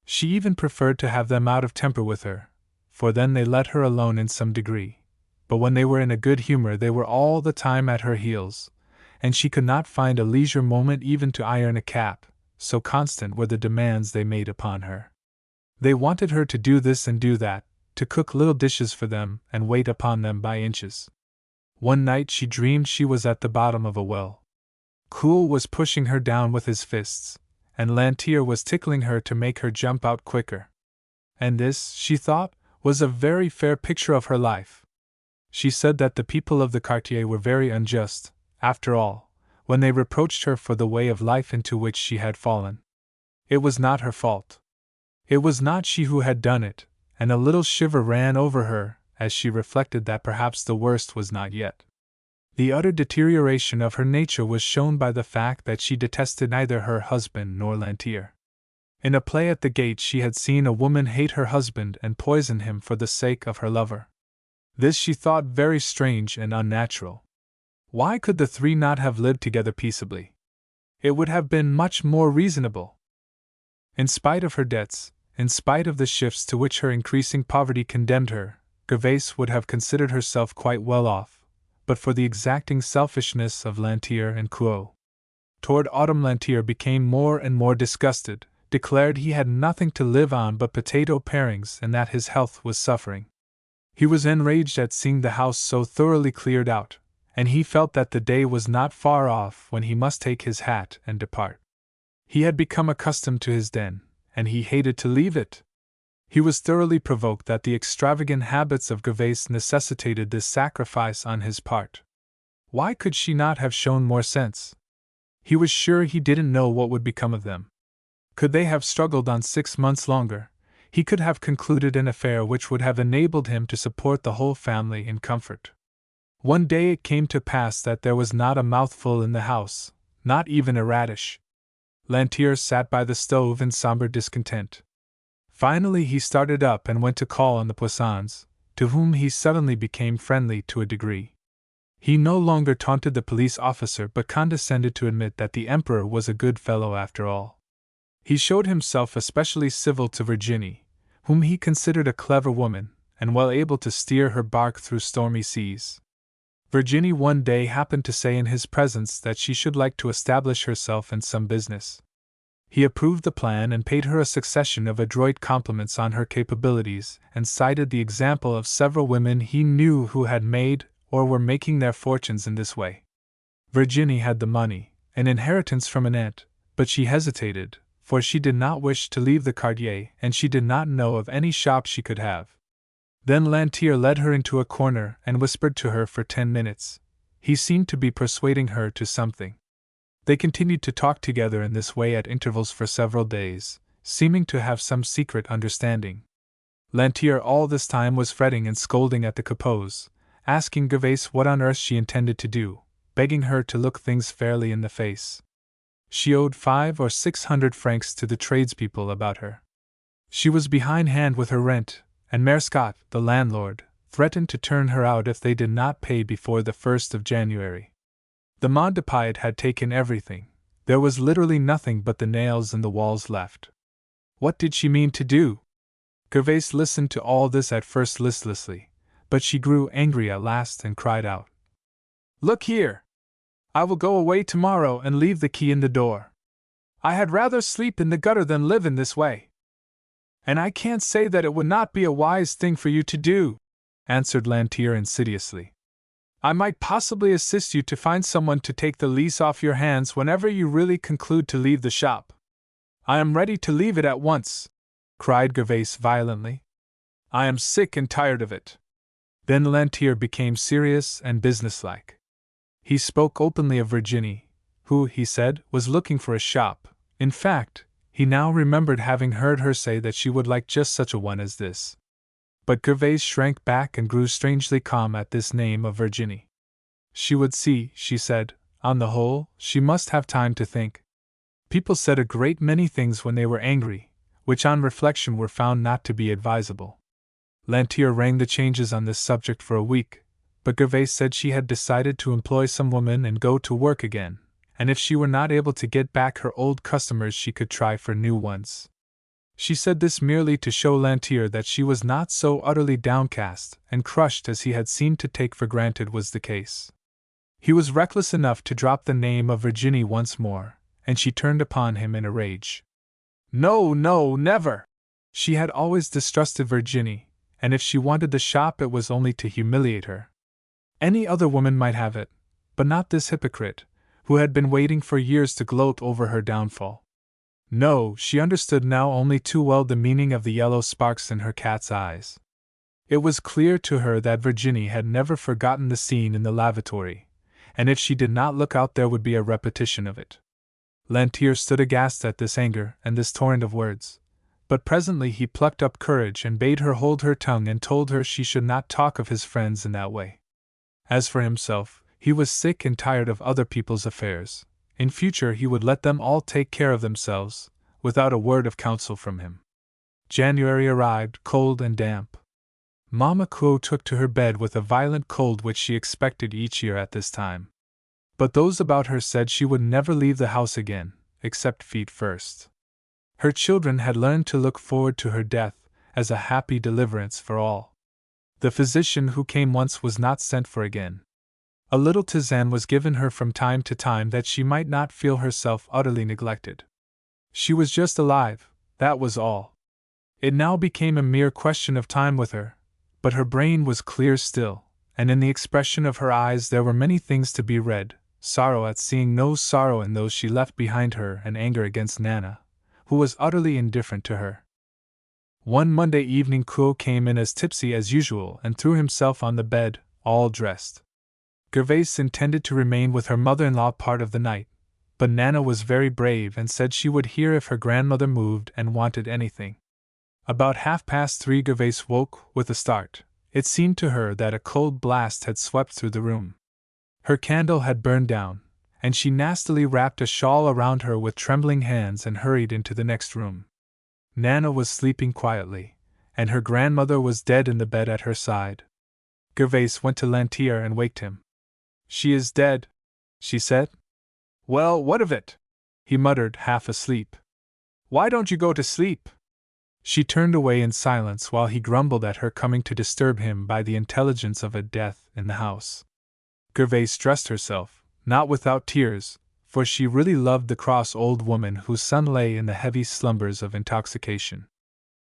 She even preferred to have them out of temper with her, for then they let her alone in some degree. But when they were in a good humor, they were all the time at her heels, and she could not find a leisure moment even to iron a cap, so constant were the demands they made upon her. They wanted her to do this and do that, to cook little dishes for them and wait upon them by inches. One night she dreamed she was at the bottom of a well. Kuo was pushing her down with his fists, and Lantier was tickling her to make her jump out quicker. And this, she thought, was a very fair picture of her life. She said that the people of the quartier were very unjust, after all, when they reproached her for the way of life into which she had fallen. It was not her fault. It was not she who had done it, and a little shiver ran over her as she reflected that perhaps the worst was not yet. The utter deterioration of her nature was shown by the fact that she detested neither her husband nor Lantier. In a play at the gate she had seen a woman hate her husband and poison him for the sake of her lover. This she thought very strange and unnatural. Why could the three not have lived together peaceably? It would have been much more reasonable. In spite of her debts, in spite of the shifts to which her increasing poverty condemned her, Gervais would have considered herself quite well off, but for the exacting selfishness of Lantier and Kuo. Toward autumn Lantier became more and more disgusted, declared he had nothing to live on but potato parings and that his health was suffering. He was enraged at seeing the house so thoroughly cleared out, and he felt that the day was not far off when he must take his hat and depart. He had become accustomed to his den, and he hated to leave it. He was thoroughly provoked that the extravagant habits of Gervais necessitated this sacrifice on his part. Why could she not have shown more sense? He was sure he didn't know what would become of them. Could they have struggled on 6 months longer, he could have concluded an affair which would have enabled him to support the whole family in comfort. One day it came to pass that there was not a mouthful in the house, not even a radish. Lantier sat by the stove in somber discontent. Finally he started up and went to call on the Poissons, to whom he suddenly became friendly to a degree. He no longer taunted the police officer but condescended to admit that the Emperor was a good fellow after all. He showed himself especially civil to Virginie, whom he considered a clever woman, and well able to steer her bark through stormy seas. Virginie one day happened to say in his presence that she should like to establish herself in some business. He approved the plan and paid her a succession of adroit compliments on her capabilities, and cited the example of several women he knew who had made or were making their fortunes in this way. Virginie had the money, an inheritance from an aunt, but she hesitated, for she did not wish to leave the quartier and she did not know of any shop she could have. Then Lantier led her into a corner and whispered to her for 10 minutes. He seemed to be persuading her to something. They continued to talk together in this way at intervals for several days, seeming to have some secret understanding. Lantier all this time was fretting and scolding at the Capots, asking Gervais what on earth she intended to do, begging her to look things fairly in the face. She owed 500 or 600 francs to the tradespeople about her. She was behindhand with her rent, and Maire Scott, the landlord, threatened to turn her out if they did not pay before the 1st of January. The Mont de Pied had taken everything, There was literally nothing but the nails in the walls left. What did she mean to do? Gervais listened to all this at first listlessly, but she grew angry at last and cried out, "Look here! I will go away tomorrow and leave the key in the door. I had rather sleep in the gutter than live in this way." "And I can't say that it would not be a wise thing for you to do," answered Lantier insidiously. "I might possibly assist you to find someone to take the lease off your hands whenever you really conclude to leave the shop." "I am ready to leave it at once," cried Gervais violently. "I am sick and tired of it." Then Lantier became serious and businesslike. He spoke openly of Virginie, who, he said, was looking for a shop. In fact, he now remembered having heard her say that she would like just such a one as this. But Gervais shrank back and grew strangely calm at this name of Virginie. She would see, she said, on the whole, she must have time to think. People said a great many things when they were angry, which on reflection were found not to be advisable. Lantier rang the changes on this subject for a week, but Gervais said she had decided to employ some woman and go to work again, and if she were not able to get back her old customers she could try for new ones. She said this merely to show Lantier that she was not so utterly downcast and crushed as he had seemed to take for granted was the case. He was reckless enough to drop the name of Virginie once more, and she turned upon him in a rage. No, no, never! She had always distrusted Virginie, and if she wanted the shop it was only to humiliate her. Any other woman might have it, but not this hypocrite, who had been waiting for years to gloat over her downfall. No, she understood now only too well the meaning of the yellow sparks in her cat's eyes. It was clear to her that Virginie had never forgotten the scene in the lavatory, and if she did not look out there would be a repetition of it. Lantier stood aghast at this anger and this torrent of words, but presently he plucked up courage and bade her hold her tongue and told her she should not talk of his friends in that way. As for himself, he was sick and tired of other people's affairs. In future he would let them all take care of themselves, without a word of counsel from him. January arrived, cold and damp. Mama Kuo took to her bed with a violent cold which she expected each year at this time. But those about her said she would never leave the house again, except feet first. Her children had learned to look forward to her death as a happy deliverance for all. The physician who came once was not sent for again. A little tisane was given her from time to time that she might not feel herself utterly neglected. She was just alive, that was all. It now became a mere question of time with her, but her brain was clear still, and in the expression of her eyes there were many things to be read: sorrow at seeing no sorrow in those she left behind her, and anger against Nana, who was utterly indifferent to her. One Monday evening Kuo came in as tipsy as usual and threw himself on the bed, all dressed. Gervais intended to remain with her mother-in-law part of the night, but Nana was very brave and said she would hear if her grandmother moved and wanted anything. About 3:30 Gervais woke with a start. It seemed to her that a cold blast had swept through the room. Her candle had burned down, and she nastily wrapped a shawl around her with trembling hands and hurried into the next room. Nana was sleeping quietly, and her grandmother was dead in the bed at her side. Gervais went to Lantier and waked him. "She is dead," she said. "Well, what of it?" he muttered, half asleep. "Why don't you go to sleep?" She turned away in silence while he grumbled at her coming to disturb him by the intelligence of a death in the house. Gervais dressed herself, not without tears, for she really loved the cross old woman whose son lay in the heavy slumbers of intoxication.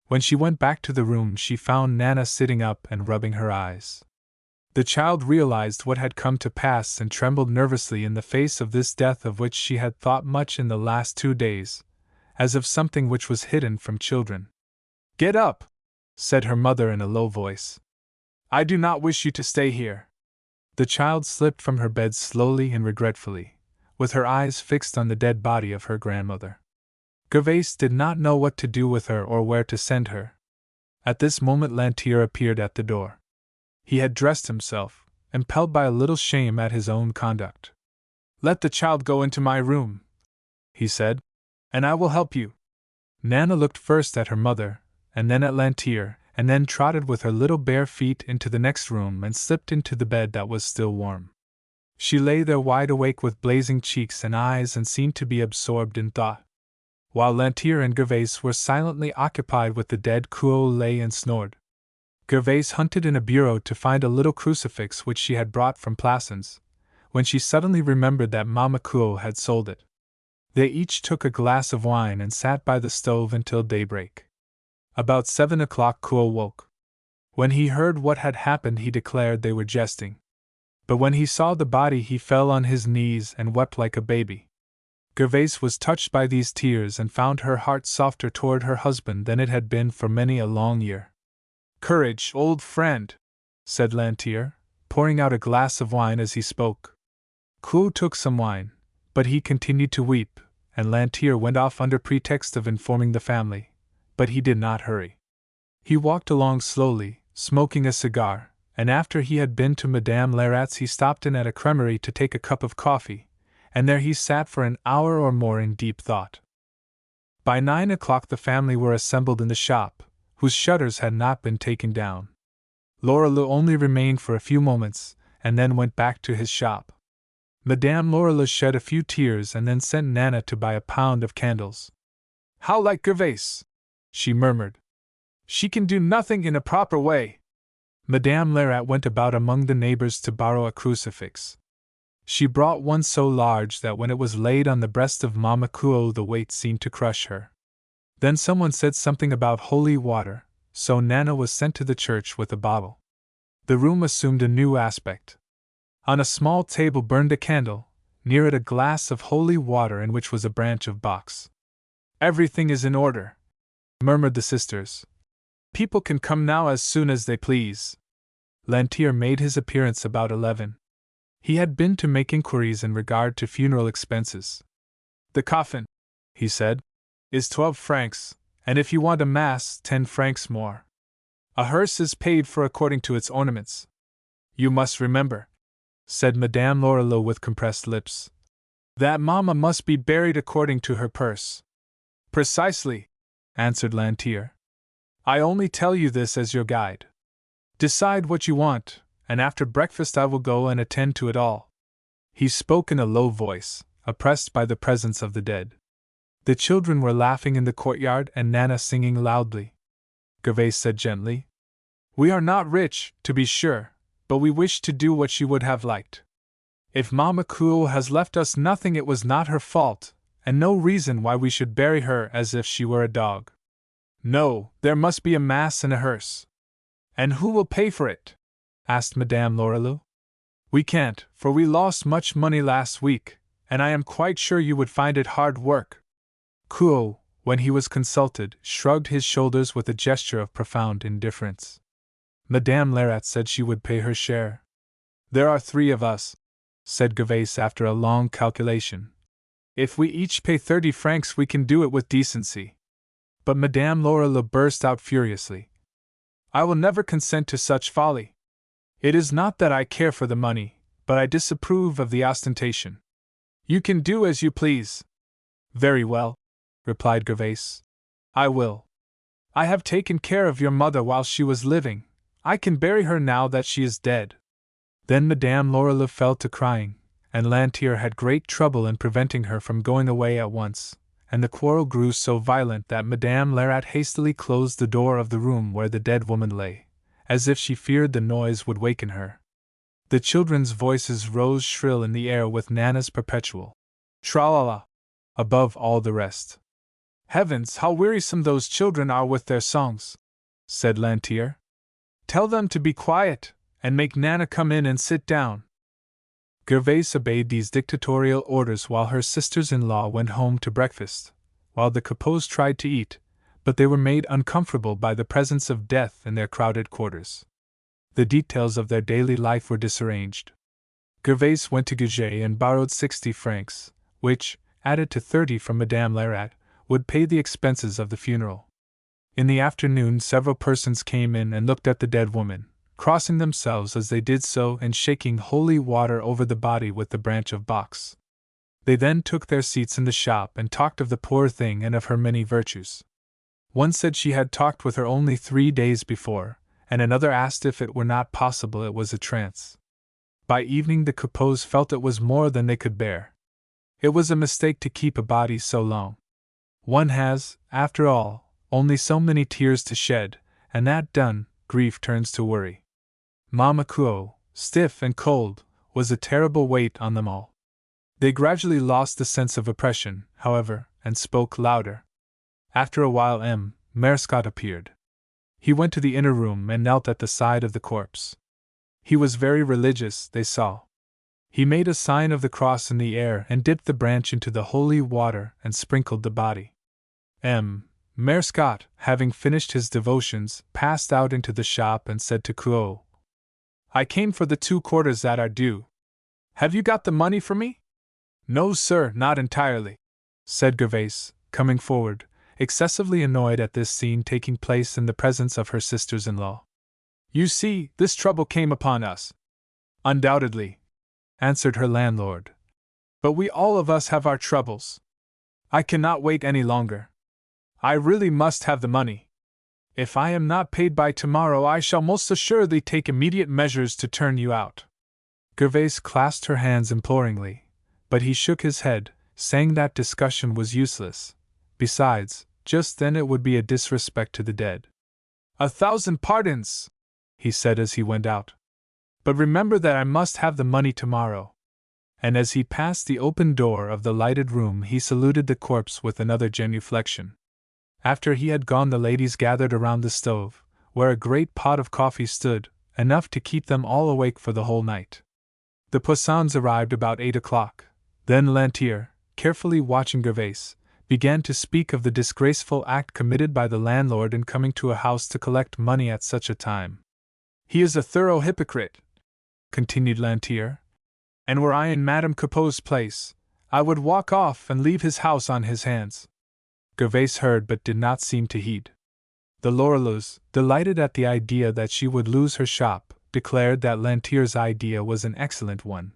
When she went back to the room she found Nana sitting up and rubbing her eyes. The child realized what had come to pass and trembled nervously in the face of this death of which she had thought much in the last 2 days, as of something which was hidden from children. "Get up," said her mother in a low voice. "I do not wish you to stay here." The child slipped from her bed slowly and regretfully, with her eyes fixed on the dead body of her grandmother. Gervais did not know what to do with her or where to send her. At this moment Lantier appeared at the door. He had dressed himself, impelled by a little shame at his own conduct. "Let the child go into my room," he said, "and I will help you." Nana looked first at her mother, and then at Lantier, and then trotted with her little bare feet into the next room and slipped into the bed that was still warm. She lay there wide awake with blazing cheeks and eyes and seemed to be absorbed in thought. While Lantier and Gervais were silently occupied with the dead, Kuo lay and snored. Gervais hunted in a bureau to find a little crucifix which she had brought from Plassans, when she suddenly remembered that Mama Kuo had sold it. They each took a glass of wine and sat by the stove until daybreak. About 7 o'clock Kuo woke. When he heard what had happened he declared they were jesting. But when he saw the body he fell on his knees and wept like a baby. Gervais was touched by these tears and found her heart softer toward her husband than it had been for many a long year. "Courage, old friend," said Lantier, pouring out a glass of wine as he spoke. Kuo took some wine, but he continued to weep, and Lantier went off under pretext of informing the family, but he did not hurry. He walked along slowly, smoking a cigar, and after he had been to Madame Lerat's he stopped in at a cremerie to take a cup of coffee, and there he sat for an hour or more in deep thought. By 9 o'clock the family were assembled in the shop, whose shutters had not been taken down. Lorelei only remained for a few moments, and then went back to his shop. Madame Lorelei shed a few tears and then sent Nana to buy a pound of candles. "How like Gervais!" she murmured. "She can do nothing in a proper way." Madame Lerat went about among the neighbors to borrow a crucifix. She brought one so large that when it was laid on the breast of Mama Kuo the weight seemed to crush her. Then someone said something about holy water, so Nana was sent to the church with a bottle. The room assumed a new aspect. On a small table burned a candle, near it a glass of holy water in which was a branch of box. "Everything is in order," murmured the sisters. "People can come now as soon as they please." Lantier made his appearance about 11. He had been to make inquiries in regard to funeral expenses. "The coffin," he said, "is 12 francs, and if you want a mass, 10 francs more. A hearse is paid for according to its ornaments. You must remember," said Madame Lorelei with compressed lips, "that Mamma must be buried according to her purse." "Precisely," answered Lantier. "I only tell you this as your guide. Decide what you want, and after breakfast I will go and attend to it all." He spoke in a low voice, oppressed by the presence of the dead. The children were laughing in the courtyard and Nana singing loudly. Gervais said gently, "We are not rich, to be sure, but we wish to do what she would have liked. If Mama Kuo has left us nothing it was not her fault, and no reason why we should bury her as if she were a dog. No, there must be a mass and a hearse." "And who will pay for it?" asked Madame Lorelei. "We can't, for we lost much money last week, and I am quite sure you would find it hard work." Kuo, when he was consulted, shrugged his shoulders with a gesture of profound indifference. Madame Lerat said she would pay her share. "There are 3 of us," said Gervais after a long calculation. "If we each pay 30 francs we can do it with decency." But Madame Lorelei burst out furiously. "I will never consent to such folly. It is not that I care for the money, but I disapprove of the ostentation. You can do as you please." "Very well," replied Gervais. "I will. I have taken care of your mother while she was living. I can bury her now that she is dead." Then Madame Lorelei fell to crying, and Lantier had great trouble in preventing her from going away at once, and the quarrel grew so violent that Madame Lerat hastily closed the door of the room where the dead woman lay, as if she feared the noise would waken her. The children's voices rose shrill in the air with Nana's perpetual tra-la-la above all the rest. "Heavens, how wearisome those children are with their songs," said Lantier. "Tell them to be quiet, and make Nana come in and sit down." Gervais obeyed these dictatorial orders while her sisters-in-law went home to breakfast, while the Capots tried to eat, but they were made uncomfortable by the presence of death in their crowded quarters. The details of their daily life were disarranged. Gervais went to Goujet and borrowed 60 francs, which, added to 30 from Madame Lerat, would pay the expenses of the funeral. In the afternoon several persons came in and looked at the dead woman, crossing themselves as they did so and shaking holy water over the body with the branch of box. They then took their seats in the shop and talked of the poor thing and of her many virtues. One said she had talked with her only 3 days before, and another asked if it were not possible it was a trance. By evening the Coupeaus felt it was more than they could bear. It was a mistake to keep a body so long. One has, after all, only so many tears to shed, and that done, grief turns to worry. Mama Coupeau, stiff and cold, was a terrible weight on them all. They gradually lost the sense of oppression, however, and spoke louder. After a while Marescott appeared. He went to the inner room and knelt at the side of the corpse. He was very religious, they saw. He made a sign of the cross in the air and dipped the branch into the holy water and sprinkled the body. Marescott, having finished his devotions, passed out into the shop and said to Coupeau, "I came for the 2 quarters that are due. Have you got the money for me?" "No, sir, not entirely," said Gervaise, coming forward, excessively annoyed at this scene taking place in the presence of her sisters-in-law. "You see, this trouble came upon us." "Undoubtedly," answered her landlord. "But we all of us have our troubles. I cannot wait any longer. I really must have the money. If I am not paid by tomorrow, I shall most assuredly take immediate measures to turn you out." Gervaise clasped her hands imploringly, but he shook his head, saying that discussion was useless. Besides, just then it would be a disrespect to the dead. "1,000 pardons," he said as he went out. "But remember that I must have the money tomorrow." And as he passed the open door of the lighted room, he saluted the corpse with another genuflection. After he had gone, the ladies gathered around the stove, where a great pot of coffee stood, enough to keep them all awake for the whole night. The Poissons arrived about 8 o'clock. Then Lantier, carefully watching Gervaise, began to speak of the disgraceful act committed by the landlord in coming to a house to collect money at such a time. "He is a thorough hypocrite," continued Lantier, "and were I in Madame Coupeau's place, I would walk off and leave his house on his hands." Gervaise heard but did not seem to heed. The Lorilleuxs, delighted at the idea that she would lose her shop, declared that Lantier's idea was an excellent one.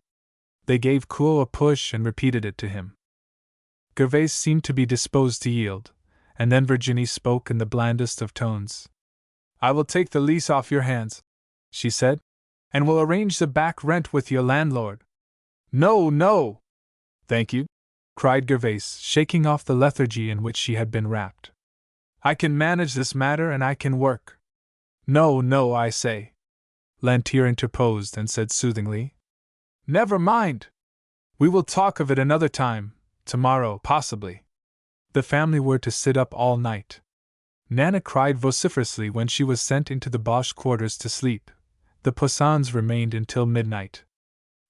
They gave Coupeau a push and repeated it to him. Gervaise seemed to be disposed to yield, and then Virginie spoke in the blandest of tones. "I will take the lease off your hands," she said, "and will arrange the back rent with your landlord." "No, no!" "Thank you," cried Gervaise, shaking off the lethargy in which she had been wrapped. "I can manage this matter and I can work." "No, no, I say," Lantier interposed and said soothingly. "Never mind! We will talk of it another time, tomorrow, possibly." The family were to sit up all night. Nana cried vociferously when she was sent into the Boche quarters to sleep. The Poissons remained until midnight.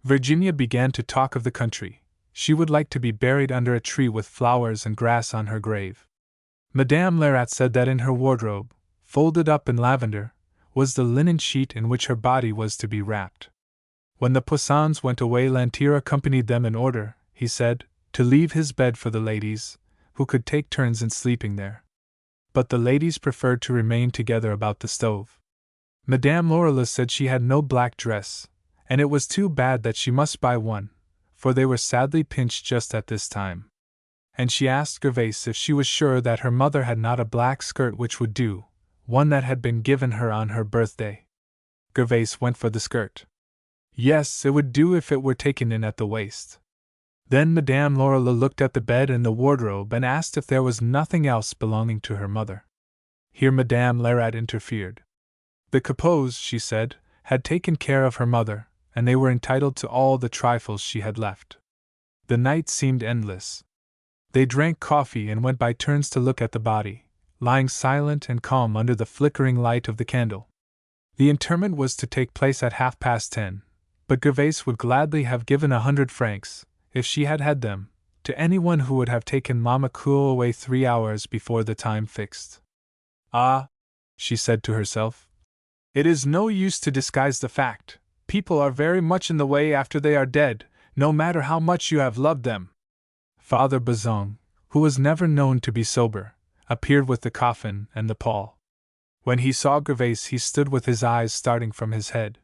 Virginia began to talk of the country. She would like to be buried under a tree with flowers and grass on her grave. Madame Lerat said that in her wardrobe, folded up in lavender, was the linen sheet in which her body was to be wrapped. When the Poissons went away, Lantier accompanied them in order, he said, to leave his bed for the ladies, who could take turns in sleeping there. But the ladies preferred to remain together about the stove. Madame Lorilleux said she had no black dress, and it was too bad that she must buy one, for they were sadly pinched just at this time. And she asked Gervaise if she was sure that her mother had not a black skirt which would do, one that had been given her on her birthday. Gervaise went for the skirt. Yes, it would do if it were taken in at the waist. Then Madame Lorilleux looked at the bed and the wardrobe and asked if there was nothing else belonging to her mother. Here Madame Lerat interfered. The Coupeaus, she said, had taken care of her mother, and they were entitled to all the trifles she had left. The night seemed endless. They drank coffee and went by turns to look at the body, lying silent and calm under the flickering light of the candle. The interment was to take place at 10:30, but Gervaise would gladly have given 100 francs, if she had had them, to anyone who would have taken Mama Coupeau away 3 hours before the time fixed. "Ah," she said to herself, "it is no use to disguise the fact. People are very much in the way after they are dead, no matter how much you have loved them." Father Bazin, who was never known to be sober, appeared with the coffin and the pall. When he saw Gervaise, he stood with his eyes starting from his head.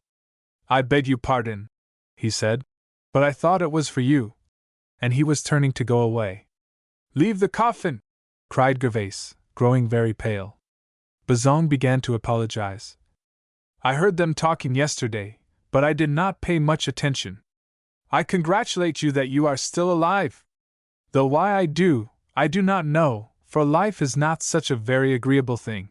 "I beg you pardon," he said, "but I thought it was for you." And he was turning to go away. "Leave the coffin!" cried Gervaise, growing very pale. Bazin began to apologize. "I heard them talking yesterday, but I did not pay much attention. I congratulate you that you are still alive. Though why I do not know, for life is not such a very agreeable thing.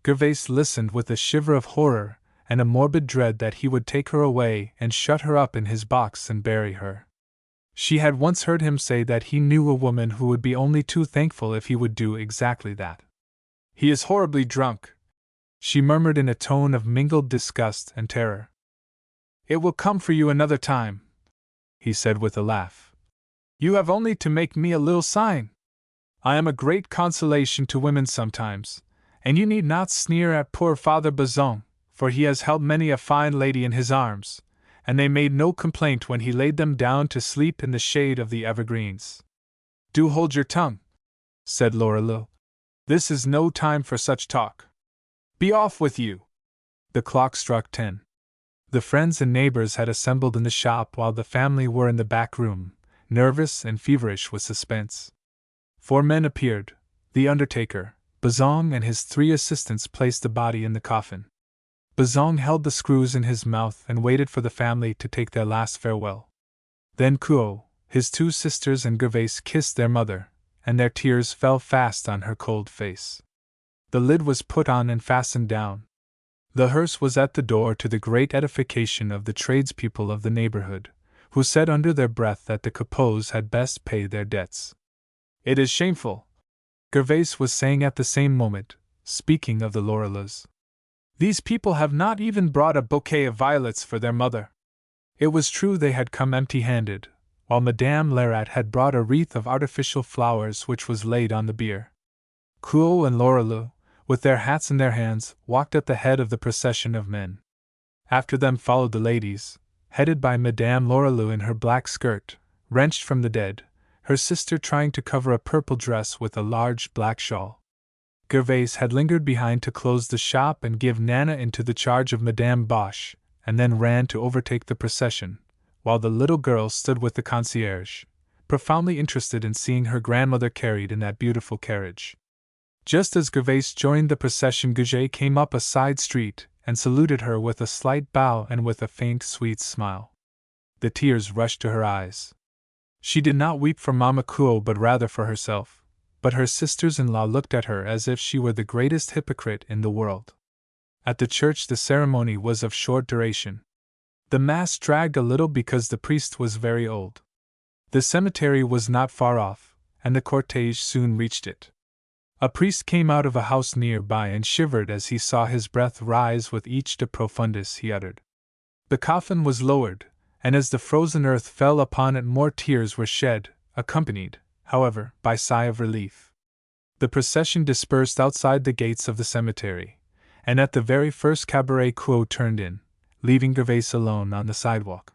Gervais listened with a shiver of horror and a morbid dread that he would take her away and shut her up in his box and bury her. She had once heard him say that he knew a woman who would be only too thankful if he would do exactly that. He is horribly drunk, she murmured in a tone of mingled disgust and terror. It will come for you another time, he said with a laugh. You have only to make me a little sign. I am a great consolation to women sometimes, and you need not sneer at poor Father Bazin, for he has held many a fine lady in his arms, and they made no complaint when he laid them down to sleep in the shade of the evergreens. Do hold your tongue, said Lorilleux. This is no time for such talk. Be off with you. The clock struck 10. The friends and neighbors had assembled in the shop while the family were in the back room, nervous and feverish with suspense. 4 men appeared. The undertaker, Bazin, and his 3 assistants placed the body in the coffin. Bazin held the screws in his mouth and waited for the family to take their last farewell. Then Couot, his 2 sisters, and Gervais kissed their mother, and their tears fell fast on her cold face. The lid was put on and fastened down. The hearse was at the door, to the great edification of the tradespeople of the neighborhood, who said under their breath that the Capots had best pay their debts. It is shameful, Gervais was saying at the same moment, speaking of the Lorilleuxs. These people have not even brought a bouquet of violets for their mother. It was true they had come empty-handed, while Madame Lerat had brought a wreath of artificial flowers which was laid on the bier. Couot and Lorilleux, with their hats in their hands, walked at the head of the procession of men. After them followed the ladies, headed by Madame Lorilleux in her black skirt, wrenched from the dead, her sister trying to cover a purple dress with a large black shawl. Gervais had lingered behind to close the shop and give Nana into the charge of Madame Boche, and then ran to overtake the procession, while the little girl stood with the concierge, profoundly interested in seeing her grandmother carried in that beautiful carriage. Just as Gervais joined the procession, Goujet came up a side street and saluted her with a slight bow and with a faint, sweet smile. The tears rushed to her eyes. She did not weep for Mamma Couot but rather for herself, but her sisters-in-law looked at her as if she were the greatest hypocrite in the world. At the church the ceremony was of short duration. The mass dragged a little because the priest was very old. The cemetery was not far off, and the cortege soon reached it. A priest came out of a house near by and shivered as he saw his breath rise with each de profundis he uttered. The coffin was lowered, and as the frozen earth fell upon it more tears were shed, accompanied, however, by sigh of relief. The procession dispersed outside the gates of the cemetery, and at the very first cabaret Couot turned in, leaving Gervais alone on the sidewalk.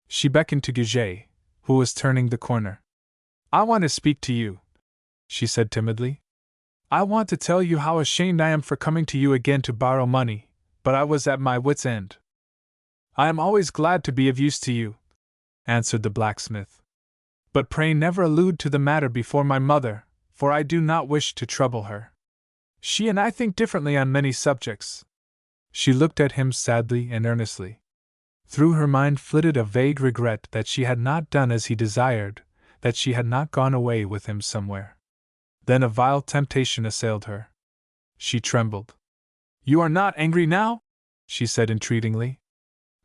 She beckoned to Goujet, who was turning the corner. I want to speak to you, she said timidly. I want to tell you how ashamed I am for coming to you again to borrow money, but I was at my wits' end. I am always glad to be of use to you, answered the blacksmith. But pray never allude to the matter before my mother, for I do not wish to trouble her. She and I think differently on many subjects. She looked at him sadly and earnestly. Through her mind flitted a vague regret that she had not done as he desired, that she had not gone away with him somewhere. Then a vile temptation assailed her. She trembled. You are not angry now? She said entreatingly.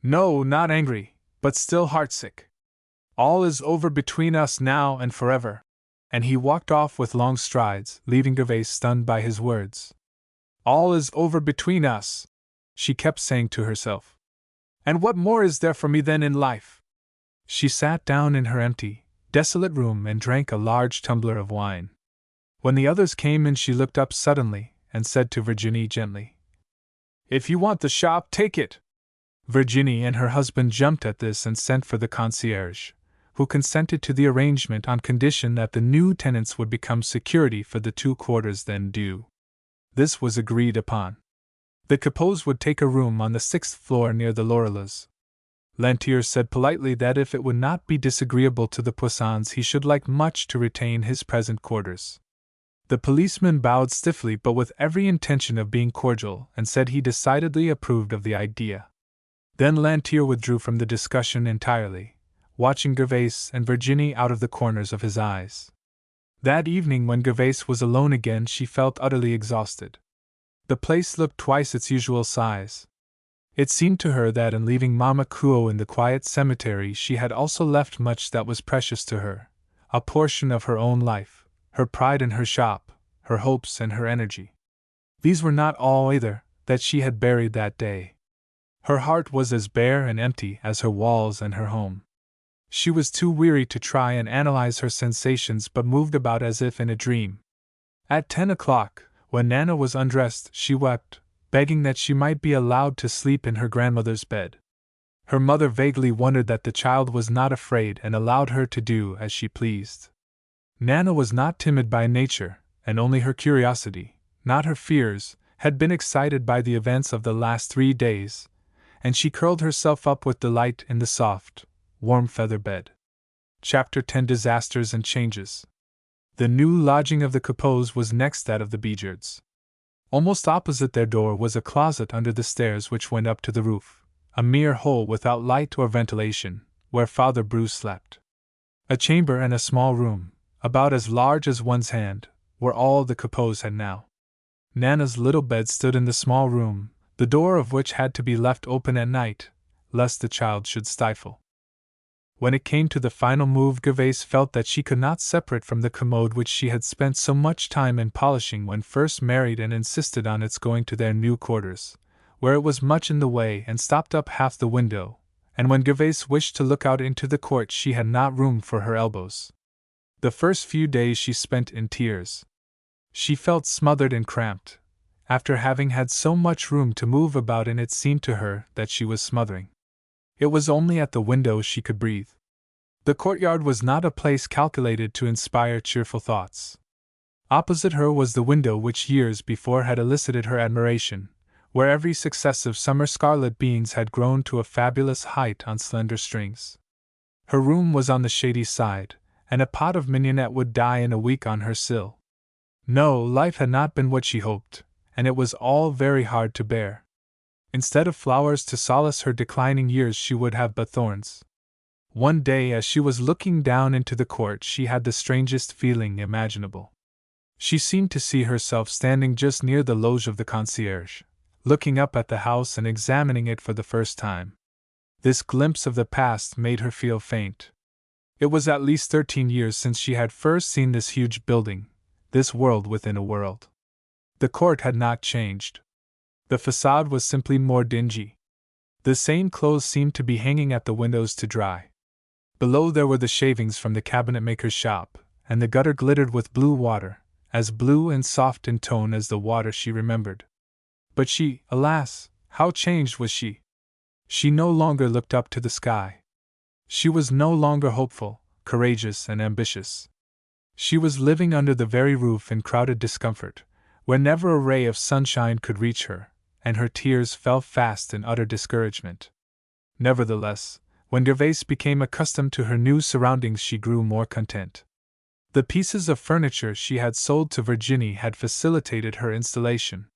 No, not angry, but still heartsick. All is over between us now and forever. And he walked off with long strides, leaving Gervais stunned by his words. All is over between us, she kept saying to herself. And what more is there for me then in life? She sat down in her empty, desolate room and drank a large tumbler of wine. When the others came in, she looked up suddenly and said to Virginie gently, If you want the shop, take it. Virginie and her husband jumped at this and sent for the concierge, who consented to the arrangement on condition that the new tenants would become security for the 2 quarters then due. This was agreed upon. The Capots would take a room on the 6th floor near the Lorilleuxs. Lantier said politely that if it would not be disagreeable to the Poissons he should like much to retain his present quarters. The policeman bowed stiffly but with every intention of being cordial and said he decidedly approved of the idea. Then Lantier withdrew from the discussion entirely, watching Gervais and Virginie out of the corners of his eyes. That evening, when Gervais was alone again, she felt utterly exhausted. The place looked twice its usual size. It seemed to her that in leaving Mama Kuo in the quiet cemetery she had also left much that was precious to her, a portion of her own life, her pride in her shop, her hopes and her energy. These were not all, either, that she had buried that day. Her heart was as bare and empty as her walls and her home. She was too weary to try and analyze her sensations, but moved about as if in a dream. At 10 o'clock, when Nana was undressed, she wept, begging that she might be allowed to sleep in her grandmother's bed. Her mother vaguely wondered that the child was not afraid and allowed her to do as she pleased. Nana was not timid by nature, and only her curiosity, not her fears, had been excited by the events of the last 3 days, and she curled herself up with delight in the soft, warm feather bed. Chapter 10: Disasters and Changes. The new lodging of the Capots was next that of the Beejards. Almost opposite their door was a closet under the stairs which went up to the roof, a mere hole without light or ventilation, where Father Bruce slept. A chamber and a small room, about as large as one's hand, were all the Capots had now. Nana's little bed stood in the small room, the door of which had to be left open at night, lest the child should stifle. When it came to the final move, Gervais felt that she could not separate from the commode which she had spent so much time in polishing when first married, and insisted on its going to their new quarters, where it was much in the way and stopped up half the window, and when Gervais wished to look out into the court she had not room for her elbows. The first few days she spent in tears. She felt smothered and cramped. After having had so much room to move about in, it seemed to her that she was smothering. It was only at the window she could breathe. The courtyard was not a place calculated to inspire cheerful thoughts. Opposite her was the window which years before had elicited her admiration, where every successive summer scarlet beans had grown to a fabulous height on slender strings. Her room was on the shady side, and a pot of mignonette would die in a week on her sill. No, life had not been what she hoped, and it was all very hard to bear. Instead of flowers to solace her declining years, she would have but thorns. One day, as she was looking down into the court, she had the strangest feeling imaginable. She seemed to see herself standing just near the loge of the concierge, looking up at the house and examining it for the first time. This glimpse of the past made her feel faint. It was at least 13 years since she had first seen this huge building, this world within a world. The court had not changed. The facade was simply more dingy. The same clothes seemed to be hanging at the windows to dry. Below there were the shavings from the cabinetmaker's shop, and the gutter glittered with blue water, as blue and soft in tone as the water she remembered. But she, alas, how changed was she! She no longer looked up to the sky. She was no longer hopeful, courageous, and ambitious. She was living under the very roof in crowded discomfort, where never a ray of sunshine could reach her, and her tears fell fast in utter discouragement. Nevertheless, when Gervais became accustomed to her new surroundings, she grew more content. The pieces of furniture she had sold to Virginie had facilitated her installation.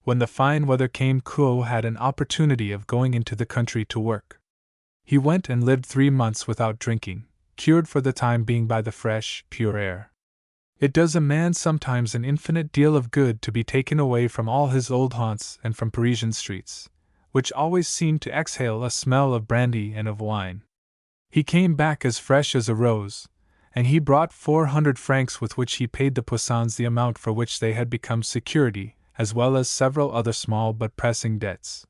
When the fine weather came, Kuo had an opportunity of going into the country to work. He went and lived 3 months without drinking, cured for the time being by the fresh, pure air. It does a man sometimes an infinite deal of good to be taken away from all his old haunts and from Parisian streets, which always seemed to exhale a smell of brandy and of wine. He came back as fresh as a rose, and he brought 400 francs with which he paid the Poissons the amount for which they had become security, as well as several other small but pressing debts.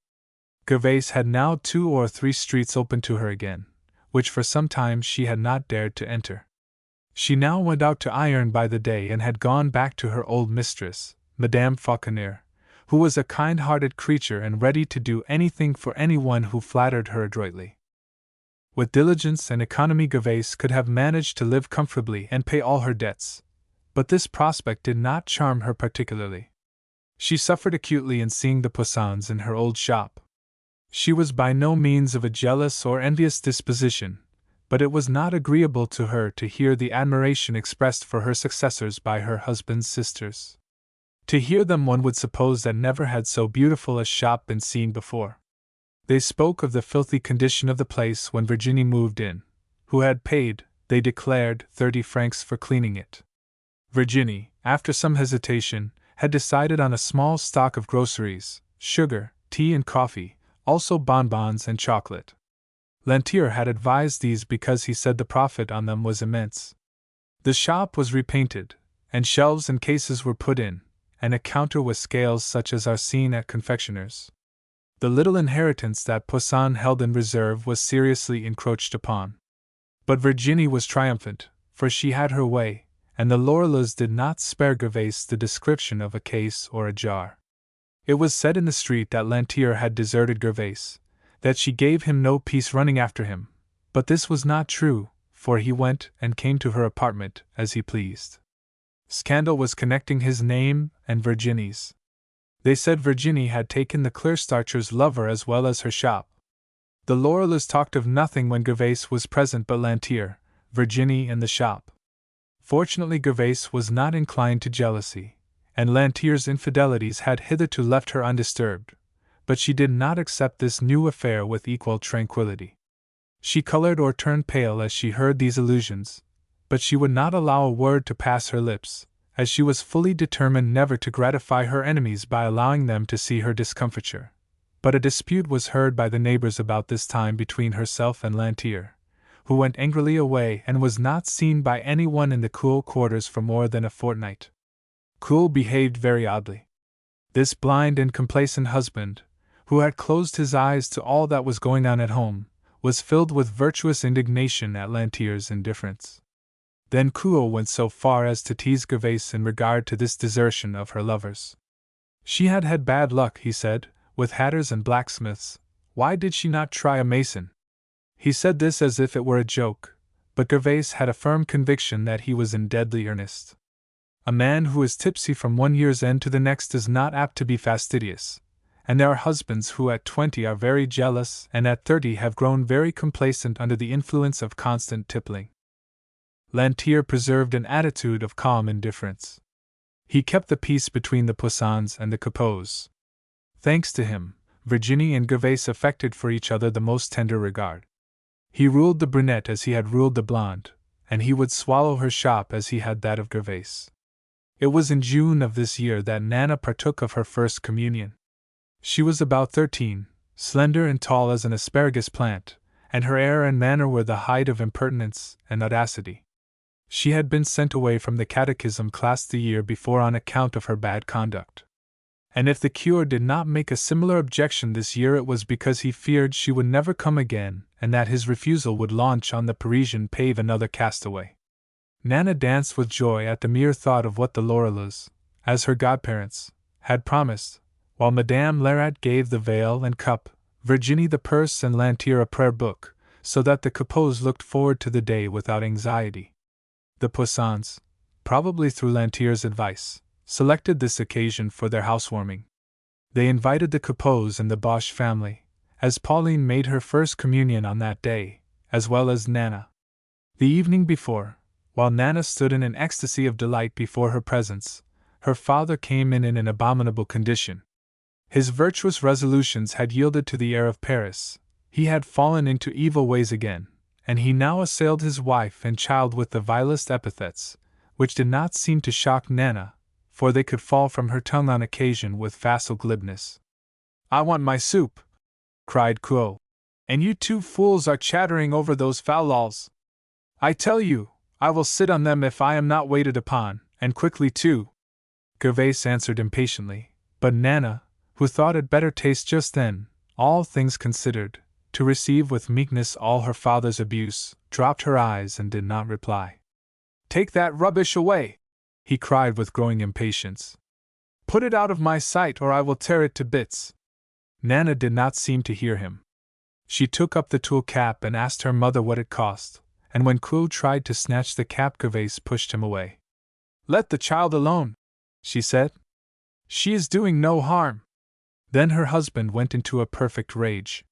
Gervais had now 2 or 3 streets open to her again, which for some time she had not dared to enter. She now went out to iron by the day and had gone back to her old mistress, Madame Fauconnier, who was a kind-hearted creature and ready to do anything for anyone who flattered her adroitly. With diligence and economy, Gervais could have managed to live comfortably and pay all her debts, but this prospect did not charm her particularly. She suffered acutely in seeing the Poissons in her old shop. She was by no means of a jealous or envious disposition, but it was not agreeable to her to hear the admiration expressed for her successors by her husband's sisters. To hear them, one would suppose that never had so beautiful a shop been seen before. They spoke of the filthy condition of the place when Virginie moved in, who had paid, they declared, 30 francs for cleaning it. Virginie, after some hesitation, had decided on a small stock of groceries, sugar, tea and coffee, also bonbons and chocolate. Lantier had advised these because he said the profit on them was immense. The shop was repainted, and shelves and cases were put in, and a counter with scales such as are seen at confectioners. The little inheritance that Poussin held in reserve was seriously encroached upon. But Virginie was triumphant, for she had her way, and the Lorilleuxs did not spare Gervais the description of a case or a jar. It was said in the street that Lantier had deserted Gervais, that she gave him no peace running after him, but this was not true, for he went and came to her apartment as he pleased. Scandal was connecting his name and Virginie's. They said Virginie had taken the clearstarcher's lover as well as her shop. The Lorilleuxs talked of nothing when Gervais was present but Lantier, Virginie and the shop. Fortunately Gervais was not inclined to jealousy, and Lantier's infidelities had hitherto left her undisturbed, but she did not accept this new affair with equal tranquility. She colored or turned pale as she heard these allusions, but she would not allow a word to pass her lips, as she was fully determined never to gratify her enemies by allowing them to see her discomfiture. But a dispute was heard by the neighbors about this time between herself and Lantier, who went angrily away and was not seen by anyone in the Cool quarters for more than a fortnight. Cool behaved very oddly. This blind and complacent husband, who had closed his eyes to all that was going on at home, was filled with virtuous indignation at Lantier's indifference. Then Cool went so far as to tease Gervais in regard to this desertion of her lovers. She had had bad luck, he said, with hatters and blacksmiths. Why did she not try a mason? He said this as if it were a joke, but Gervais had a firm conviction that he was in deadly earnest. A man who is tipsy from one year's end to the next is not apt to be fastidious, and there are husbands who at 20 are very jealous and at 30 have grown very complacent under the influence of constant tippling. Lantier preserved an attitude of calm indifference. He kept the peace between the Poussins and the Capots. Thanks to him, Virginie and Gervais affected for each other the most tender regard. He ruled the brunette as he had ruled the blonde, and he would swallow her shop as he had that of Gervais. It was in June of this year that Nana partook of her first communion. She was about 13, slender and tall as an asparagus plant, and her air and manner were the height of impertinence and audacity. She had been sent away from the catechism class the year before on account of her bad conduct. And if the curé did not make a similar objection this year, it was because he feared she would never come again, and that his refusal would launch on the Parisian pave another castaway. Nana danced with joy at the mere thought of what the Lorilleuxs, as her godparents, had promised, while Madame Lerat gave the veil and cup, Virginie the purse and Lantier a prayer book, so that the Capots looked forward to the day without anxiety. The Poussins, probably through Lantier's advice, selected this occasion for their housewarming. They invited the Capots and the Bosch family, as Pauline made her first communion on that day, as well as Nana. The evening before, while Nana stood in an ecstasy of delight before her presence, her father came in an abominable condition. His virtuous resolutions had yielded to the air of Paris, he had fallen into evil ways again, and he now assailed his wife and child with the vilest epithets, which did not seem to shock Nana, for they could fall from her tongue on occasion with facile glibness. "I want my soup," cried Quo, "and you two fools are chattering over those fal-lals. I tell you, I will sit on them if I am not waited upon, and quickly too." Gervais answered impatiently, but Nana, who thought it better taste just then, all things considered, to receive with meekness all her father's abuse, dropped her eyes and did not reply. "Take that rubbish away!" he cried with growing impatience. "Put it out of my sight or I will tear it to bits." Nana did not seem to hear him. She took up the tulle cap and asked her mother what it cost, and when Quo tried to snatch the cap, Gervais pushed him away. "Let the child alone," she said. "She is doing no harm." Then her husband went into a perfect rage.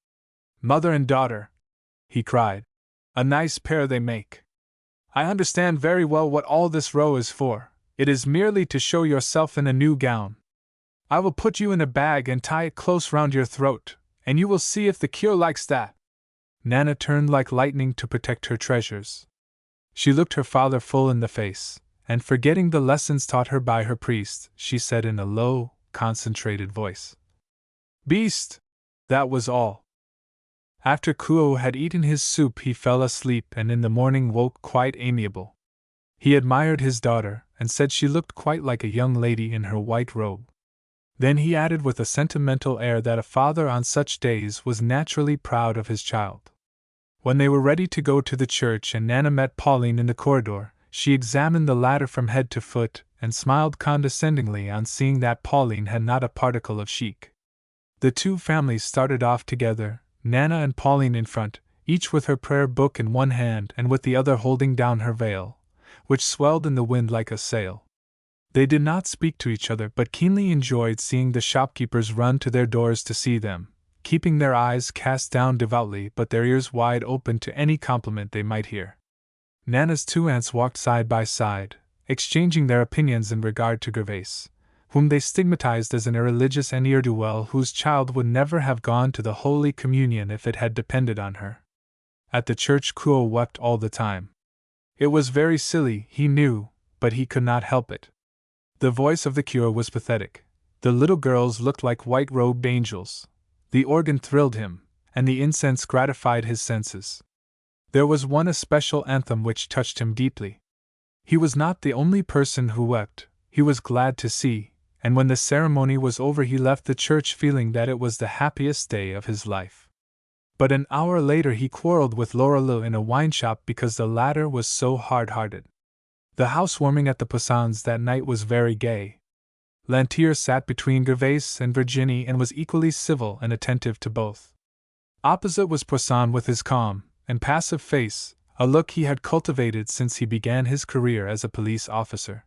"Mother and daughter," he cried. "A nice pair they make. I understand very well what all this row is for. It is merely to show yourself in a new gown. I will put you in a bag and tie it close round your throat, and you will see if the cure likes that." Nana turned like lightning to protect her treasures. She looked her father full in the face, and forgetting the lessons taught her by her priest, she said in a low, concentrated voice, "Beast!" That was all. After Kuo had eaten his soup, he fell asleep and in the morning woke quite amiable. He admired his daughter, and said she looked quite like a young lady in her white robe. Then he added with a sentimental air that a father on such days was naturally proud of his child. When they were ready to go to the church and Nana met Pauline in the corridor, she examined the latter from head to foot, and smiled condescendingly on seeing that Pauline had not a particle of chic. The two families started off together, Nana and Pauline in front, each with her prayer book in one hand and with the other holding down her veil, which swelled in the wind like a sail. They did not speak to each other but keenly enjoyed seeing the shopkeepers run to their doors to see them, keeping their eyes cast down devoutly but their ears wide open to any compliment they might hear. Nana's two aunts walked side by side, exchanging their opinions in regard to Gervais, whom they stigmatized as an irreligious and ne'er-do-well whose child would never have gone to the Holy Communion if it had depended on her. At the church Kuo wept all the time. It was very silly, he knew, but he could not help it. The voice of the cure was pathetic. The little girls looked like white-robed angels. The organ thrilled him, and the incense gratified his senses. There was one especial anthem which touched him deeply. He was not the only person who wept, he was glad to see, and when the ceremony was over he left the church feeling that it was the happiest day of his life. But an hour later he quarreled with Lorelei in a wine shop because the latter was so hard-hearted. The housewarming at the Poissons that night was very gay. Lantier sat between Gervais and Virginie and was equally civil and attentive to both. Opposite was Poisson with his calm and passive face, a look he had cultivated since he began his career as a police officer.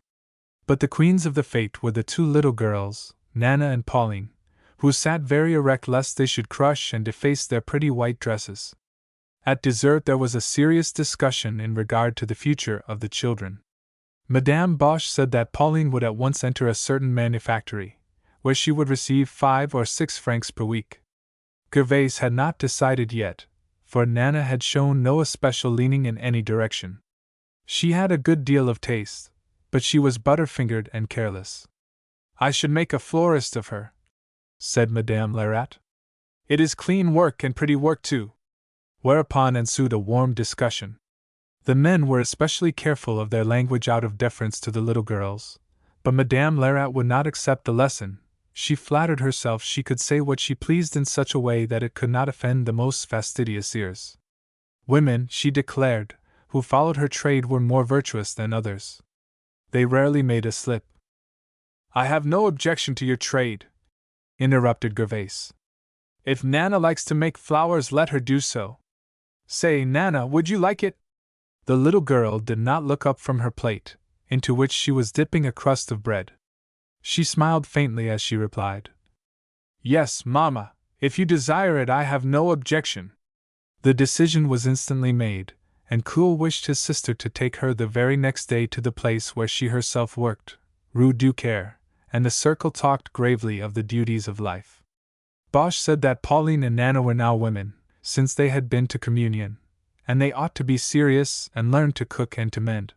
But the queens of the fete were the two little girls, Nana and Pauline, who sat very erect lest they should crush and deface their pretty white dresses. At dessert there was a serious discussion in regard to the future of the children. Madame Bosch said that Pauline would at once enter a certain manufactory, where she would receive 5 or 6 francs per week. Gervais had not decided yet, for Nana had shown no especial leaning in any direction. She had a good deal of taste, but she was butterfingered and careless. "I should make a florist of her," said Madame Lerat. "It is clean work and pretty work too." Whereupon ensued a warm discussion. The men were especially careful of their language out of deference to the little girls, but Madame Lerat would not accept the lesson. She flattered herself she could say what she pleased in such a way that it could not offend the most fastidious ears. Women, she declared, who followed her trade were more virtuous than others. They rarely made a slip. "I have no objection to your trade," interrupted Gervais. "If Nana likes to make flowers, let her do so. Say, Nana, would you like it?" The little girl did not look up from her plate, into which she was dipping a crust of bread. She smiled faintly as she replied, "Yes, Mamma, if you desire it, I have no objection." The decision was instantly made, and Kuo wished his sister to take her the very next day to the place where she herself worked, Rue du Caire, and the circle talked gravely of the duties of life. Bosch said that Pauline and Nana were now women, since they had been to communion, and they ought to be serious and learn to cook and to mend.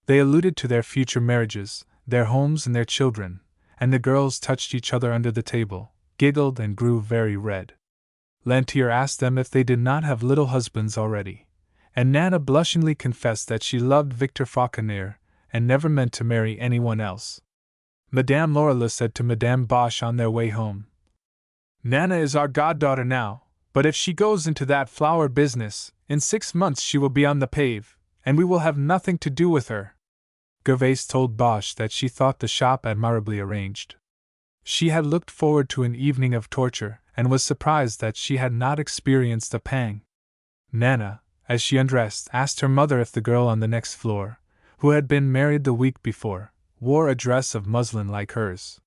They alluded to their future marriages, their homes and their children, and the girls touched each other under the table, giggled and grew very red. Lantier asked them if they did not have little husbands already, and Nana blushingly confessed that she loved Victor Fauconnier and never meant to marry anyone else. Madame Lorelei said to Madame Bosch on their way home, "Nana is our goddaughter now, but if she goes into that flower business, in 6 months she will be on the pave, and we will have nothing to do with her." Gervais told Bosch that she thought the shop admirably arranged. She had looked forward to an evening of torture, and was surprised that she had not experienced a pang. Nana, as she undressed, asked her mother if the girl on the next floor, who had been married the week before, wore a dress of muslin like hers.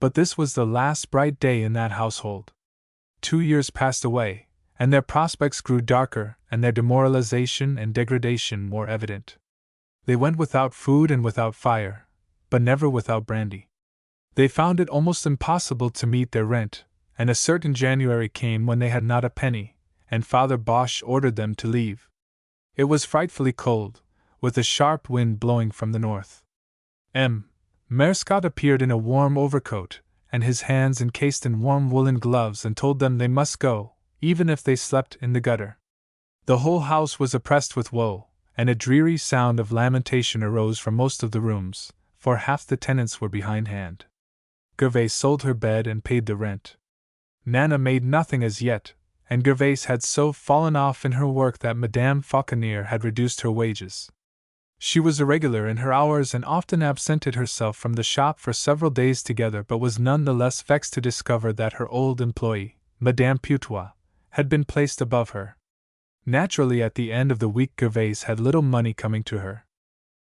But this was the last bright day in that household. 2 years passed away, and their prospects grew darker and their demoralization and degradation more evident. They went without food and without fire, but never without brandy. They found it almost impossible to meet their rent, and a certain January came when they had not a penny, and Father Bosch ordered them to leave. It was frightfully cold, with a sharp wind blowing from the north. Merscott appeared in a warm overcoat, and his hands encased in warm woolen gloves, and told them they must go, even if they slept in the gutter. The whole house was oppressed with woe, and a dreary sound of lamentation arose from most of the rooms, for half the tenants were behindhand. Gervais sold her bed and paid the rent. Nana made nothing as yet, and Gervais had so fallen off in her work that Madame Fauconnier had reduced her wages. She was irregular in her hours and often absented herself from the shop for several days together, but was none the less vexed to discover that her old employee, Madame Putois, had been placed above her. Naturally, at the end of the week Gervais had little money coming to her.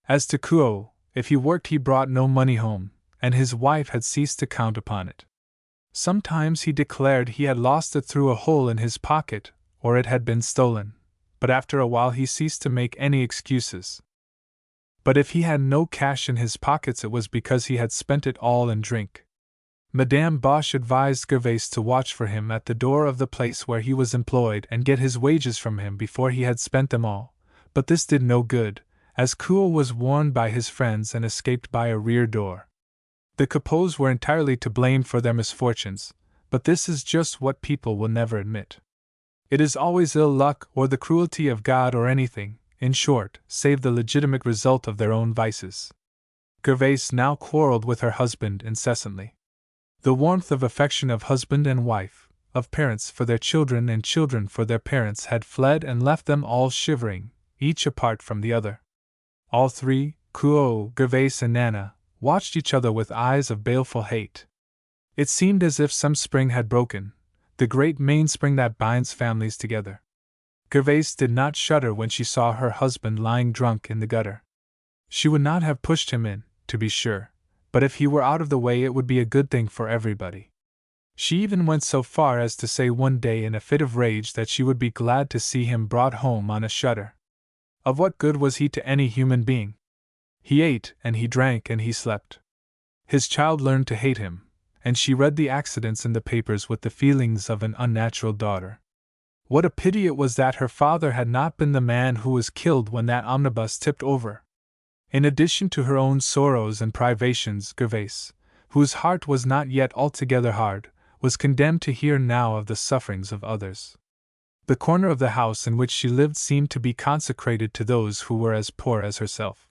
As to Couot, if he worked he brought no money home, and his wife had ceased to count upon it. Sometimes he declared he had lost it through a hole in his pocket, or it had been stolen, but after a while he ceased to make any excuses. But if he had no cash in his pockets it was because he had spent it all in drink. Madame Bosch advised Gervais to watch for him at the door of the place where he was employed and get his wages from him before he had spent them all, but this did no good, as Couot was warned by his friends and escaped by a rear door. The Capots were entirely to blame for their misfortunes, but this is just what people will never admit. It is always ill luck or the cruelty of God or anything, in short, save the legitimate result of their own vices. Gervais now quarreled with her husband incessantly. The warmth of affection of husband and wife, of parents for their children and children for their parents, had fled and left them all shivering, each apart from the other. All three, Couot, Gervais and Nana, watched each other with eyes of baleful hate. It seemed as if some spring had broken, the great mainspring that binds families together. Gervais did not shudder when she saw her husband lying drunk in the gutter. She would not have pushed him in, to be sure, but if he were out of the way it would be a good thing for everybody. She even went so far as to say one day in a fit of rage that she would be glad to see him brought home on a shutter. Of what good was he to any human being? He ate and he drank and he slept. His child learned to hate him, and she read the accidents in the papers with the feelings of an unnatural daughter. What a pity it was that her father had not been the man who was killed when that omnibus tipped over. In addition to her own sorrows and privations, Gervais, whose heart was not yet altogether hard, was condemned to hear now of the sufferings of others. The corner of the house in which she lived seemed to be consecrated to those who were as poor as herself.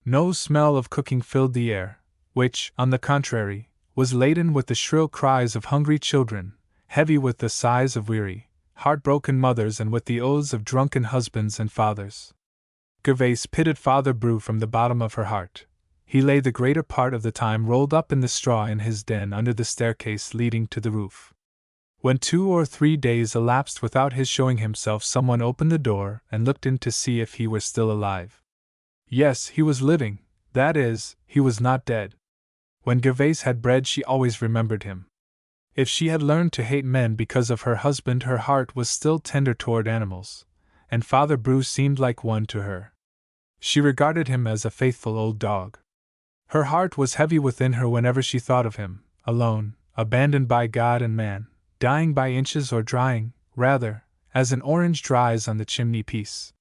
No smell of cooking filled the air, which, on the contrary, was laden with the shrill cries of hungry children, heavy with the sighs of weary, heartbroken mothers and with the oaths of drunken husbands and fathers. Gervais pitied Father Bru from the bottom of her heart. He lay the greater part of the time rolled up in the straw in his den under the staircase leading to the roof. When 2 or 3 days elapsed without his showing himself, someone opened the door and looked in to see if he were still alive. Yes, he was living, that is, he was not dead. When Gervais had bread she always remembered him. If she had learned to hate men because of her husband, her heart was still tender toward animals, and Father Bru seemed like one to her. She regarded him as a faithful old dog. Her heart was heavy within her whenever she thought of him, alone, abandoned by God and man, dying by inches or drying, rather, as an orange dries on the chimney-piece.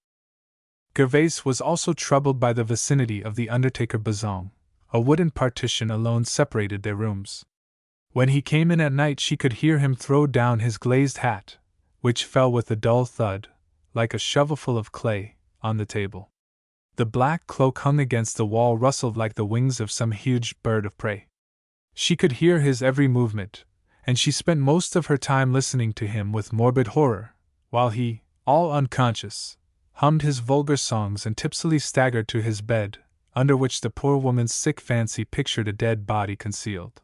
Gervais was also troubled by the vicinity of the undertaker Bazin. A wooden partition alone separated their rooms. When he came in at night she could hear him throw down his glazed hat, which fell with a dull thud, like a shovelful of clay, on the table. The black cloak hung against the wall rustled like the wings of some huge bird of prey. She could hear his every movement, and she spent most of her time listening to him with morbid horror, while he, all unconscious, hummed his vulgar songs and tipsily staggered to his bed, under which the poor woman's sick fancy pictured a dead body concealed.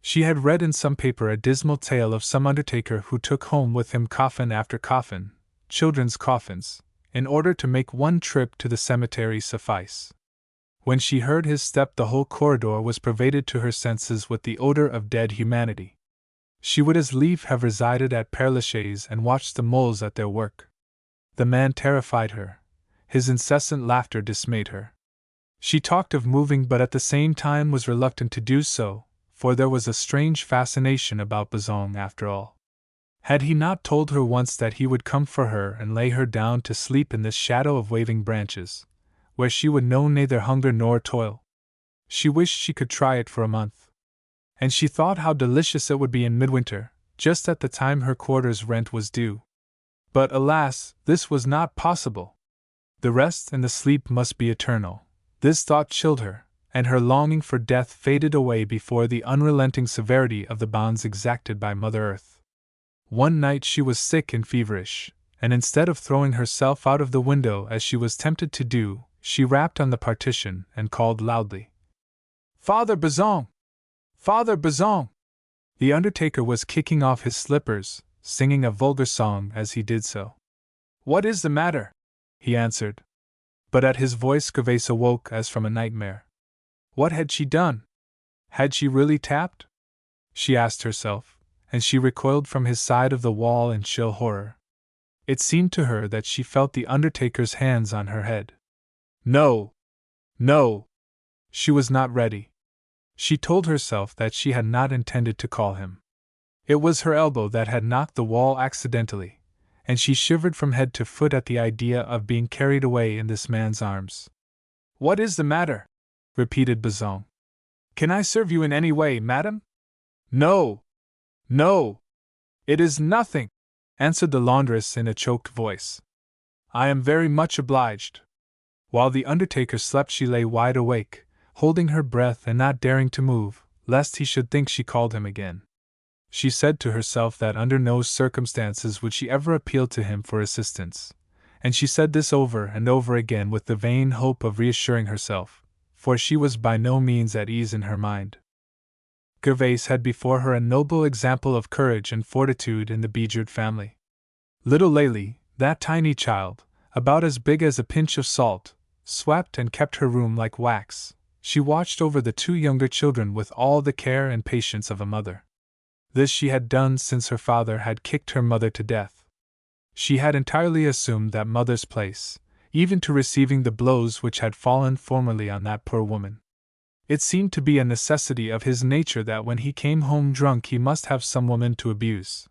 She had read in some paper a dismal tale of some undertaker who took home with him coffin after coffin, children's coffins, in order to make one trip to the cemetery suffice. When she heard his step the whole corridor was pervaded to her senses with the odor of dead humanity. She would as lief have resided at Père Lachaise and watched the moles at their work. The man terrified her. His incessant laughter dismayed her. She talked of moving but at the same time was reluctant to do so, for there was a strange fascination about Buzong after all. Had he not told her once that he would come for her and lay her down to sleep in this shadow of waving branches, where she would know neither hunger nor toil? She wished she could try it for a month. And she thought how delicious it would be in midwinter, just at the time her quarter's rent was due. But alas, this was not possible. The rest and the sleep must be eternal. This thought chilled her, and her longing for death faded away before the unrelenting severity of the bonds exacted by Mother Earth. One night she was sick and feverish, and instead of throwing herself out of the window as she was tempted to do, she rapped on the partition and called loudly, "Father Buzong! Father Buzong!" The undertaker was kicking off his slippers, singing a vulgar song as he did so. "What is the matter?" he answered. But at his voice Gervais awoke as from a nightmare. What had she done? Had she really tapped? She asked herself, and she recoiled from his side of the wall in chill horror. It seemed to her that she felt the undertaker's hands on her head. No! No! She was not ready. She told herself that she had not intended to call him. It was her elbow that had knocked the wall accidentally, and she shivered from head to foot at the idea of being carried away in this man's arms. "What is the matter?" repeated Buzong. "Can I serve you in any way, madam?" "No! No! It is nothing," answered the laundress in a choked voice. "I am very much obliged." While the undertaker slept, she lay wide awake, holding her breath and not daring to move, lest he should think she called him again. She said to herself that under no circumstances would she ever appeal to him for assistance, and she said this over and over again with the vain hope of reassuring herself, for she was by no means at ease in her mind. Gervais had before her a noble example of courage and fortitude in the Beeger family. Little Lélie, that tiny child, about as big as a pinch of salt, swept and kept her room like wax. She watched over the two younger children with all the care and patience of a mother. This she had done since her father had kicked her mother to death. She had entirely assumed that mother's place, even to receiving the blows which had fallen formerly on that poor woman. It seemed to be a necessity of his nature that when he came home drunk he must have some woman to abuse.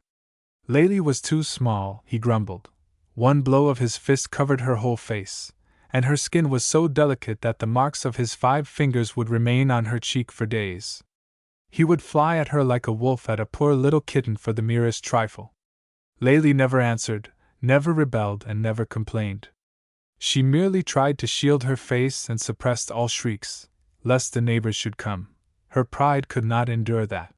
Lélie was too small, he grumbled. One blow of his fist covered her whole face, and her skin was so delicate that the marks of his 5 fingers would remain on her cheek for days. He would fly at her like a wolf at a poor little kitten for the merest trifle. Lélie never answered, never rebelled, and never complained. She merely tried to shield her face and suppressed all shrieks, lest the neighbors should come. Her pride could not endure that.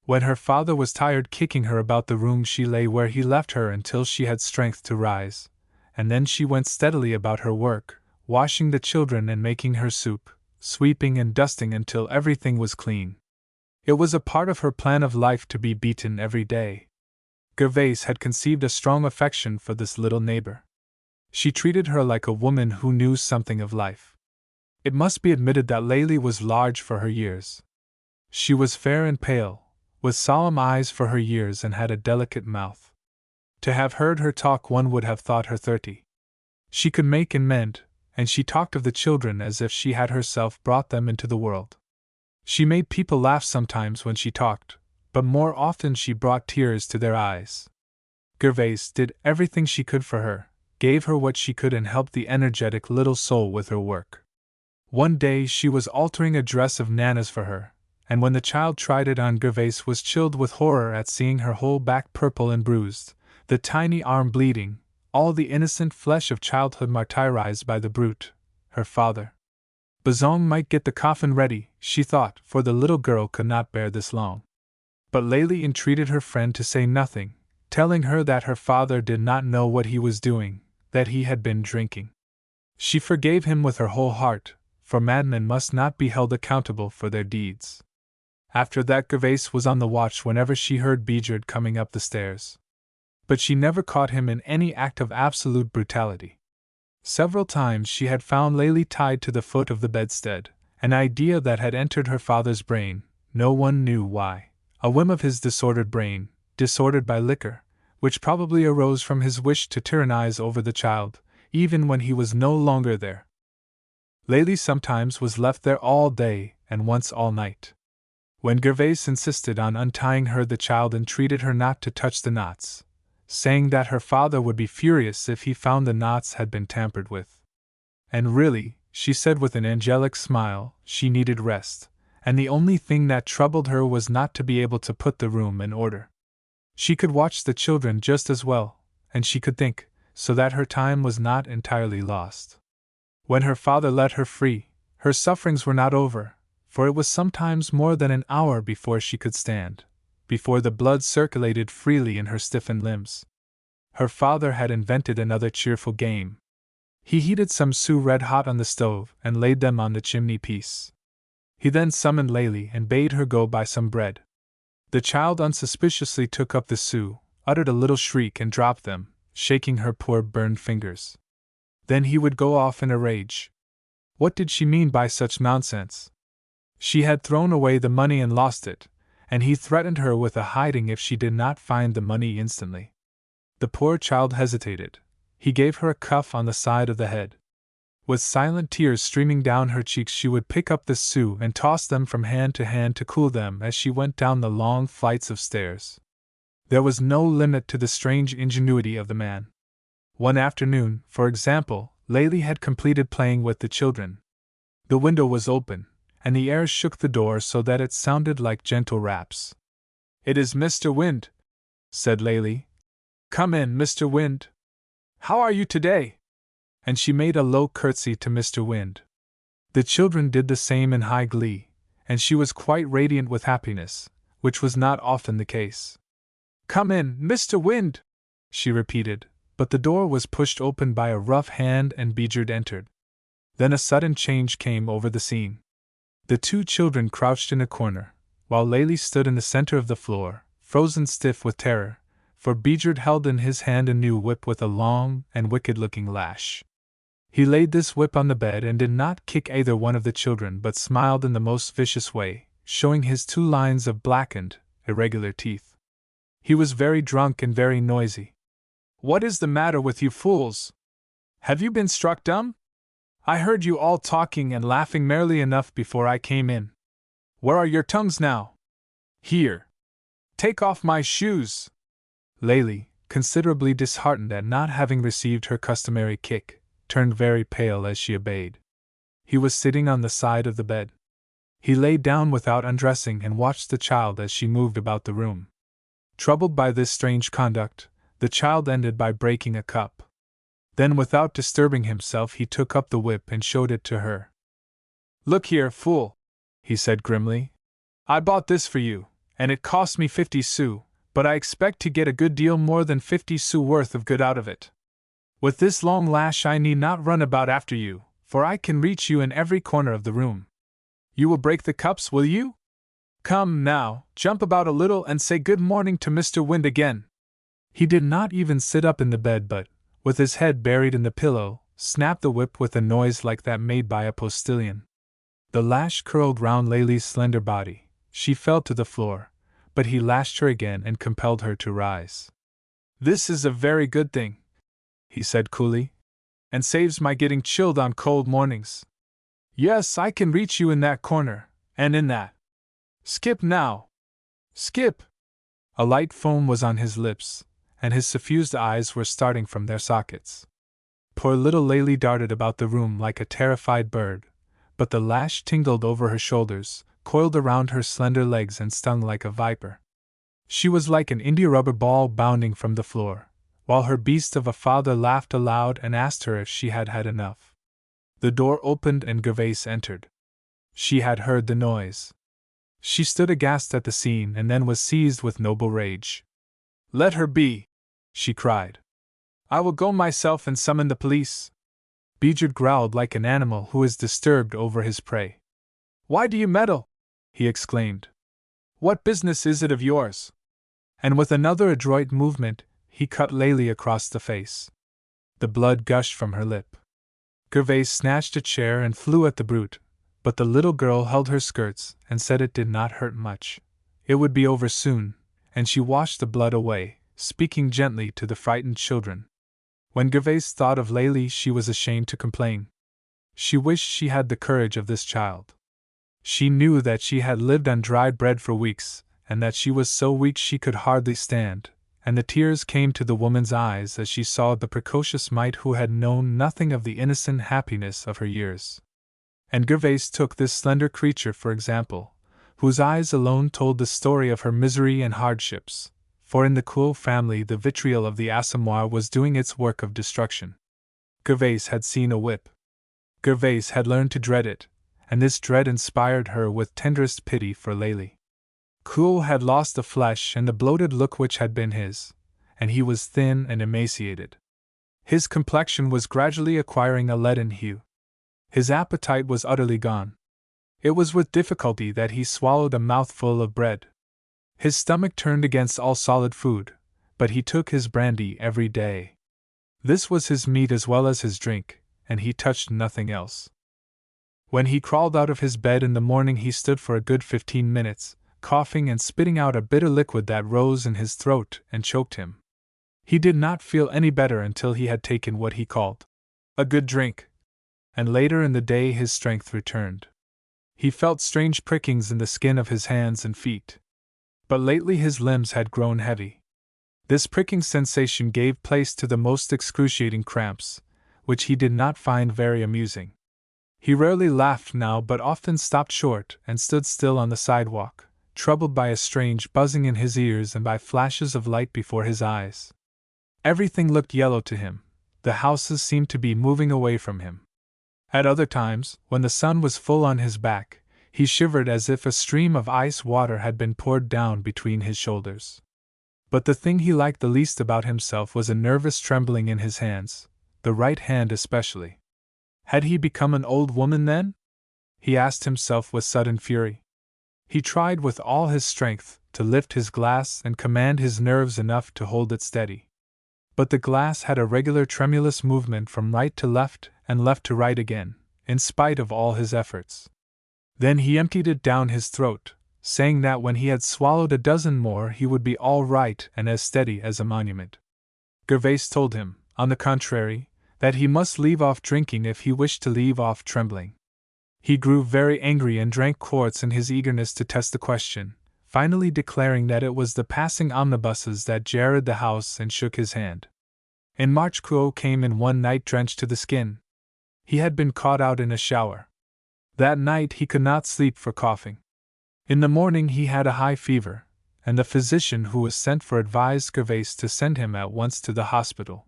When her father was tired kicking her about the room, she lay where he left her until she had strength to rise, and then she went steadily about her work, washing the children and making her soup, sweeping and dusting until everything was clean. It was a part of her plan of life to be beaten every day. Gervais had conceived a strong affection for this little neighbor. She treated her like a woman who knew something of life. It must be admitted that Lélie was large for her years. She was fair and pale, with solemn eyes for her years, and had a delicate mouth. To have heard her talk one would have thought her 30. She could make and mend, and she talked of the children as if she had herself brought them into the world. She made people laugh sometimes when she talked, but more often she brought tears to their eyes. Gervais did everything she could for her, gave her what she could, and helped the energetic little soul with her work. One day she was altering a dress of Nana's for her, and when the child tried it on, Gervais was chilled with horror at seeing her whole back purple and bruised, the tiny arm bleeding, all the innocent flesh of childhood martyrized by the brute, her father. Buzong might get the coffin ready, she thought, for the little girl could not bear this long. But Lélie entreated her friend to say nothing, telling her that her father did not know what he was doing, that he had been drinking. She forgave him with her whole heart, for madmen must not be held accountable for their deeds. After that, Gervais was on the watch whenever she heard Beeger coming up the stairs. But she never caught him in any act of absolute brutality. Several times she had found Lélie tied to the foot of the bedstead, an idea that had entered her father's brain, no one knew why, a whim of his disordered brain, disordered by liquor, which probably arose from his wish to tyrannize over the child, even when he was no longer there. Lélie sometimes was left there all day, and once all night. When Gervais insisted on untying her, the child entreated her not to touch the knots, saying that her father would be furious if he found the knots had been tampered with. And really, she said with an angelic smile, she needed rest, and the only thing that troubled her was not to be able to put the room in order. She could watch the children just as well, and she could think, so that her time was not entirely lost. When her father let her free, her sufferings were not over, for it was sometimes more than an hour before she could stand, before the blood circulated freely in her stiffened limbs. Her father had invented another cheerful game. He heated some sous red hot on the stove and laid them on the chimney piece. He then summoned Lélie and bade her go buy some bread. The child unsuspiciously took up the sous, uttered a little shriek and dropped them, shaking her poor burned fingers. Then he would go off in a rage. What did she mean by such nonsense? She had thrown away the money and lost it, and he threatened her with a hiding if she did not find the money instantly. The poor child hesitated. He gave her a cuff on the side of the head. With silent tears streaming down her cheeks, she would pick up the sous and toss them from hand to cool them as she went down the long flights of stairs. There was no limit to the strange ingenuity of the man. One afternoon, for example, Lélie had completed playing with the children. The window was open, and the air shook the door so that it sounded like gentle raps. "It is Mr. Wind," said Lélie. "Come in, Mr. Wind. How are you today?" And she made a low curtsy to Mr. Wind. The children did the same in high glee, and she was quite radiant with happiness, which was not often the case. "Come in, Mr. Wind," she repeated, but the door was pushed open by a rough hand and Beeger entered. Then a sudden change came over the scene. The two children crouched in a corner, while Lélie stood in the center of the floor, frozen stiff with terror, for Beeger held in his hand a new whip with a long and wicked-looking lash. He laid this whip on the bed and did not kick either one of the children but smiled in the most vicious way, showing his 2 lines of blackened, irregular teeth. He was very drunk and very noisy. "What is the matter with you fools? Have you been struck dumb? I heard you all talking and laughing merrily enough before I came in. Where are your tongues now? Here! Take off my shoes!" Lélie, considerably disheartened at not having received her customary kick, turned very pale as she obeyed. He was sitting on the side of the bed. He lay down without undressing and watched the child as she moved about the room. Troubled by this strange conduct, the child ended by breaking a cup. Then, without disturbing himself, he took up the whip and showed it to her. "Look here, fool," he said grimly. "I bought this for you, and it cost me 50 sous, but I expect to get a good deal more than 50 sous worth of good out of it. With this long lash I need not run about after you, for I can reach you in every corner of the room. You will break the cups, will you? Come, now, jump about a little and say good morning to Mr. Wind again." He did not even sit up in the bed but, with his head buried in the pillow, snapped the whip with a noise like that made by a postilion. The lash curled round Lélie's slender body. She fell to the floor, but he lashed her again and compelled her to rise. "This is a very good thing," he said coolly, "and saves my getting chilled on cold mornings. Yes, I can reach you in that corner, and in that. Skip now! Skip!" A light foam was on his lips, and his suffused eyes were starting from their sockets. Poor little Lélie darted about the room like a terrified bird, but the lash tingled over her shoulders, coiled around her slender legs and stung like a viper. She was like an india-rubber ball bounding from the floor, while her beast of a father laughed aloud and asked her if she had had enough. The door opened and Gervais entered. She had heard the noise. She stood aghast at the scene and then was seized with noble rage. "Let her be!" she cried. "I will go myself and summon the police." Beeger growled like an animal who is disturbed over his prey. "Why do you meddle?" he exclaimed. "What business is it of yours?" And with another adroit movement, he cut Lélie across the face. The blood gushed from her lip. Gervais snatched a chair and flew at the brute, but the little girl held her skirts and said it did not hurt much. It would be over soon, and she washed the blood away, speaking gently to the frightened children. When Gervais thought of Lélie, she was ashamed to complain. She wished she had the courage of this child. She knew that she had lived on dried bread for weeks, and that she was so weak she could hardly stand, and the tears came to the woman's eyes as she saw the precocious mite who had known nothing of the innocent happiness of her years. And Gervaise took this slender creature for example, whose eyes alone told the story of her misery and hardships, for in the Coul family the vitriol of the Assommoir was doing its work of destruction. Gervaise had seen a whip. Gervaise had learned to dread it, and this dread inspired her with tenderest pity for Lélie. Coul had lost the flesh and the bloated look which had been his, and he was thin and emaciated. His complexion was gradually acquiring a leaden hue. His appetite was utterly gone. It was with difficulty that he swallowed a mouthful of bread. His stomach turned against all solid food, but he took his brandy every day. This was his meat as well as his drink, and he touched nothing else. When he crawled out of his bed in the morning he stood for a good 15 minutes, coughing and spitting out a bitter liquid that rose in his throat and choked him. He did not feel any better until he had taken what he called a good drink, and later in the day his strength returned. He felt strange prickings in the skin of his hands and feet. But lately his limbs had grown heavy. This pricking sensation gave place to the most excruciating cramps, which he did not find very amusing. He rarely laughed now but often stopped short and stood still on the sidewalk, troubled by a strange buzzing in his ears and by flashes of light before his eyes. Everything looked yellow to him, the houses seemed to be moving away from him. At other times, when the sun was full on his back, he shivered as if a stream of ice water had been poured down between his shoulders. But the thing he liked the least about himself was a nervous trembling in his hands, the right hand especially. Had he become an old woman then? He asked himself with sudden fury. He tried with all his strength to lift his glass and command his nerves enough to hold it steady. But the glass had a regular tremulous movement from right to left and left to right again, in spite of all his efforts. Then he emptied it down his throat, saying that when he had swallowed a dozen more he would be all right and as steady as a monument. Gervaise told him, on the contrary, that he must leave off drinking if he wished to leave off trembling. He grew very angry and drank quarts in his eagerness to test the question, finally declaring that it was the passing omnibuses that jarred the house and shook his hand. In March Coul came in one night drenched to the skin. He had been caught out in a shower. That night he could not sleep for coughing. In the morning he had a high fever, and the physician who was sent for advised Gervaise to send him at once to the hospital.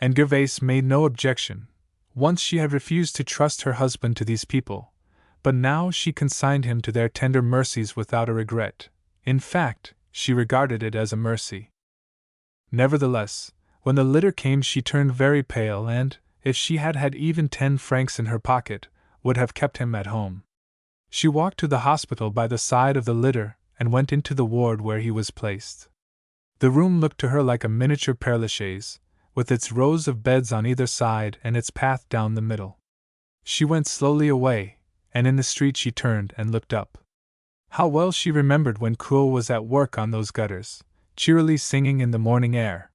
And Gervaise made no objection. Once she had refused to trust her husband to these people, but now she consigned him to their tender mercies without a regret. In fact, she regarded it as a mercy. Nevertheless, when the litter came she turned very pale and, if she had had even 10 francs in her pocket, would have kept him at home. She walked to the hospital by the side of the litter and went into the ward where he was placed. The room looked to her like a miniature Père Lachaise, with its rows of beds on either side and its path down the middle. She went slowly away, and in the street she turned and looked up. How well she remembered when Coul was at work on those gutters, cheerily singing in the morning air.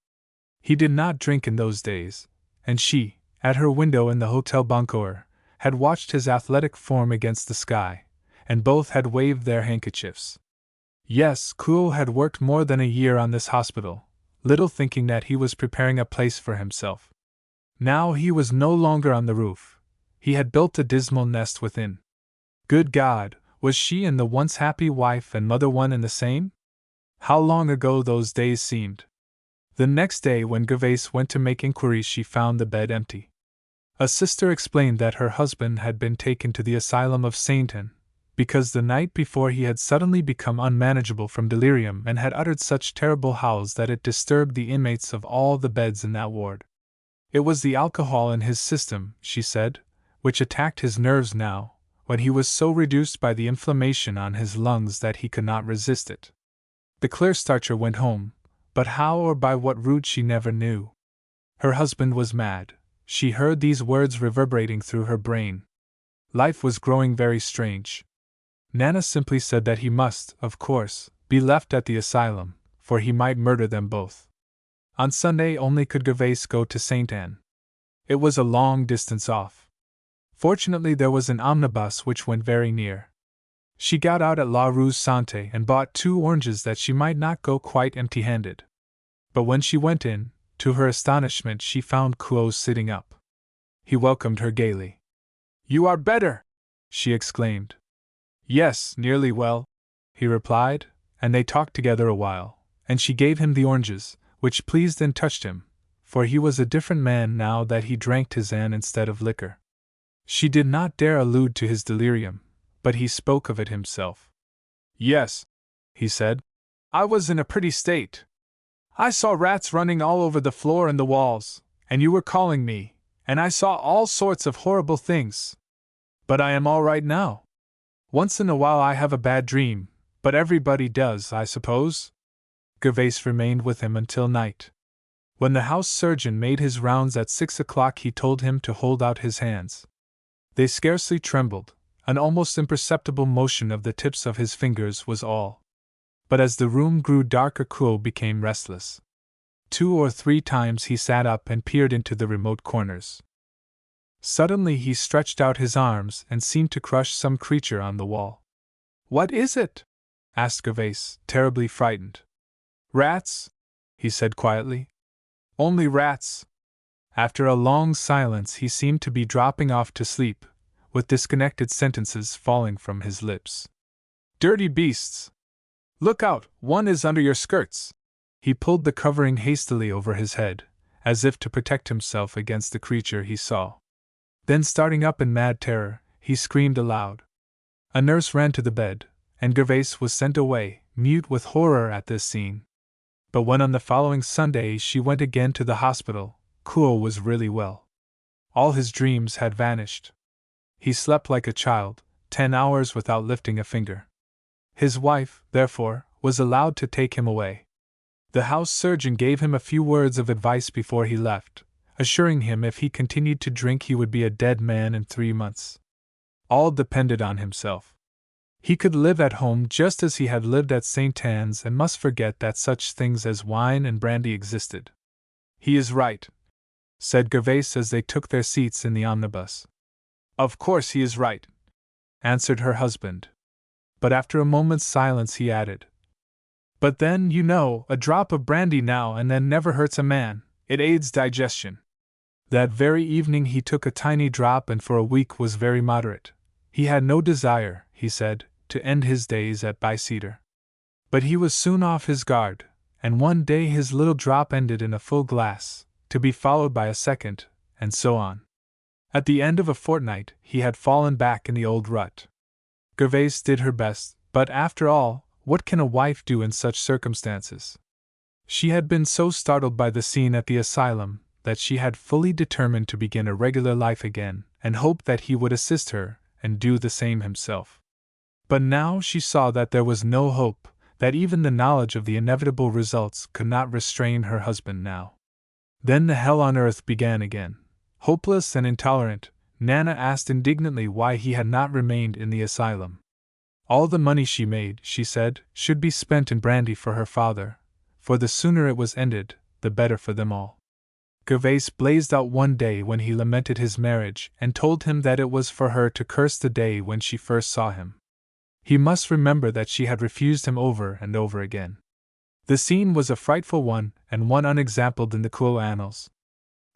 He did not drink in those days, and she, at her window in the Hotel Boncoeur, had watched his athletic form against the sky, and both had waved their handkerchiefs. Yes, Coul had worked more than a year on this hospital, little thinking that he was preparing a place for himself. Now he was no longer on the roof. He had built a dismal nest within. Good God, was she and the once happy wife and mother one and the same? How long ago those days seemed! The next day when Gervaise went to make inquiries she found the bed empty. A sister explained that her husband had been taken to the asylum of Saint-Anne, because the night before he had suddenly become unmanageable from delirium and had uttered such terrible howls that it disturbed the inmates of all the beds in that ward. It was the alcohol in his system, she said, which attacked his nerves now, when he was so reduced by the inflammation on his lungs that he could not resist it. The Clearstarcher went home, but how or by what route she never knew. Her husband was mad. She heard these words reverberating through her brain. Life was growing very strange. Nana simply said that he must, of course, be left at the asylum, for he might murder them both. On Sunday only could Gervaise go to Saint-Anne. It was a long distance off. Fortunately there was an omnibus which went very near. She got out at La Rue Sante and bought 2 oranges that she might not go quite empty-handed. But when she went in, to her astonishment she found Kuo sitting up. He welcomed her gaily. "You are better!" she exclaimed. "Yes, nearly well," he replied, and they talked together a while, and she gave him the oranges, which pleased and touched him, for he was a different man now that he drank tisane instead of liquor. She did not dare allude to his delirium, but he spoke of it himself. "Yes," he said, "I was in a pretty state. I saw rats running all over the floor and the walls, and you were calling me, and I saw all sorts of horrible things. But I am all right now. Once in a while I have a bad dream, but everybody does, I suppose." Gervais remained with him until night. When the house surgeon made his rounds at 6 o'clock he told him to hold out his hands. They scarcely trembled, an almost imperceptible motion of the tips of his fingers was all. But as the room grew darker Kuo became restless. 2 or 3 times he sat up and peered into the remote corners. Suddenly he stretched out his arms and seemed to crush some creature on the wall. "What is it?" asked Gervais, terribly frightened. "Rats," he said quietly. "Only rats." After a long silence he seemed to be dropping off to sleep, with disconnected sentences falling from his lips. "Dirty beasts! Look out, one is under your skirts!" He pulled the covering hastily over his head, as if to protect himself against the creature he saw. Then, starting up in mad terror, he screamed aloud. A nurse ran to the bed, and Gervais was sent away, mute with horror at this scene. But when on the following Sunday she went again to the hospital, Kuo was really well. All his dreams had vanished. He slept like a child, 10 hours without lifting a finger. His wife, therefore, was allowed to take him away. The house surgeon gave him a few words of advice before he left, assuring him if he continued to drink he would be a dead man in 3 months. All depended on himself. He could live at home just as he had lived at St. Anne's and must forget that such things as wine and brandy existed. "He is right," said Gervais as they took their seats in the omnibus. "Of course he is right," answered her husband. But after a moment's silence he added, "But then, you know, a drop of brandy now and then never hurts a man, it aids digestion." That very evening he took a tiny drop and for a week was very moderate. He had no desire, he said, to end his days at Bicester. But he was soon off his guard, and one day his little drop ended in a full glass, to be followed by a second, and so on. At the end of a fortnight he had fallen back in the old rut. Gervais did her best, but after all, what can a wife do in such circumstances? She had been so startled by the scene at the asylum that she had fully determined to begin a regular life again, and hoped that he would assist her and do the same himself. But now she saw that there was no hope, that even the knowledge of the inevitable results could not restrain her husband now. Then the hell on earth began again. Hopeless and intolerant, Nana asked indignantly why he had not remained in the asylum. All the money she made, she said, should be spent in brandy for her father, for the sooner it was ended, the better for them all. Gervais blazed out one day when he lamented his marriage and told him that it was for her to curse the day when she first saw him. He must remember that she had refused him over and over again. The scene was a frightful one and one unexampled in the Kuo annals.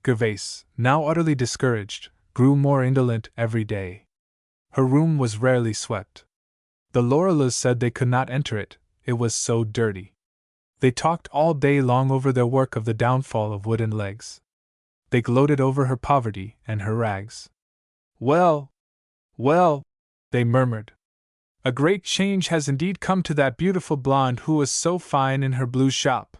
Gervais, now utterly discouraged, grew more indolent every day. Her room was rarely swept. The Lorilleuxs said they could not enter it, it was so dirty. They talked all day long over their work of the downfall of wooden legs. They gloated over her poverty and her rags. "Well, well," they murmured. "A great change has indeed come to that beautiful blonde who was so fine in her blue shop."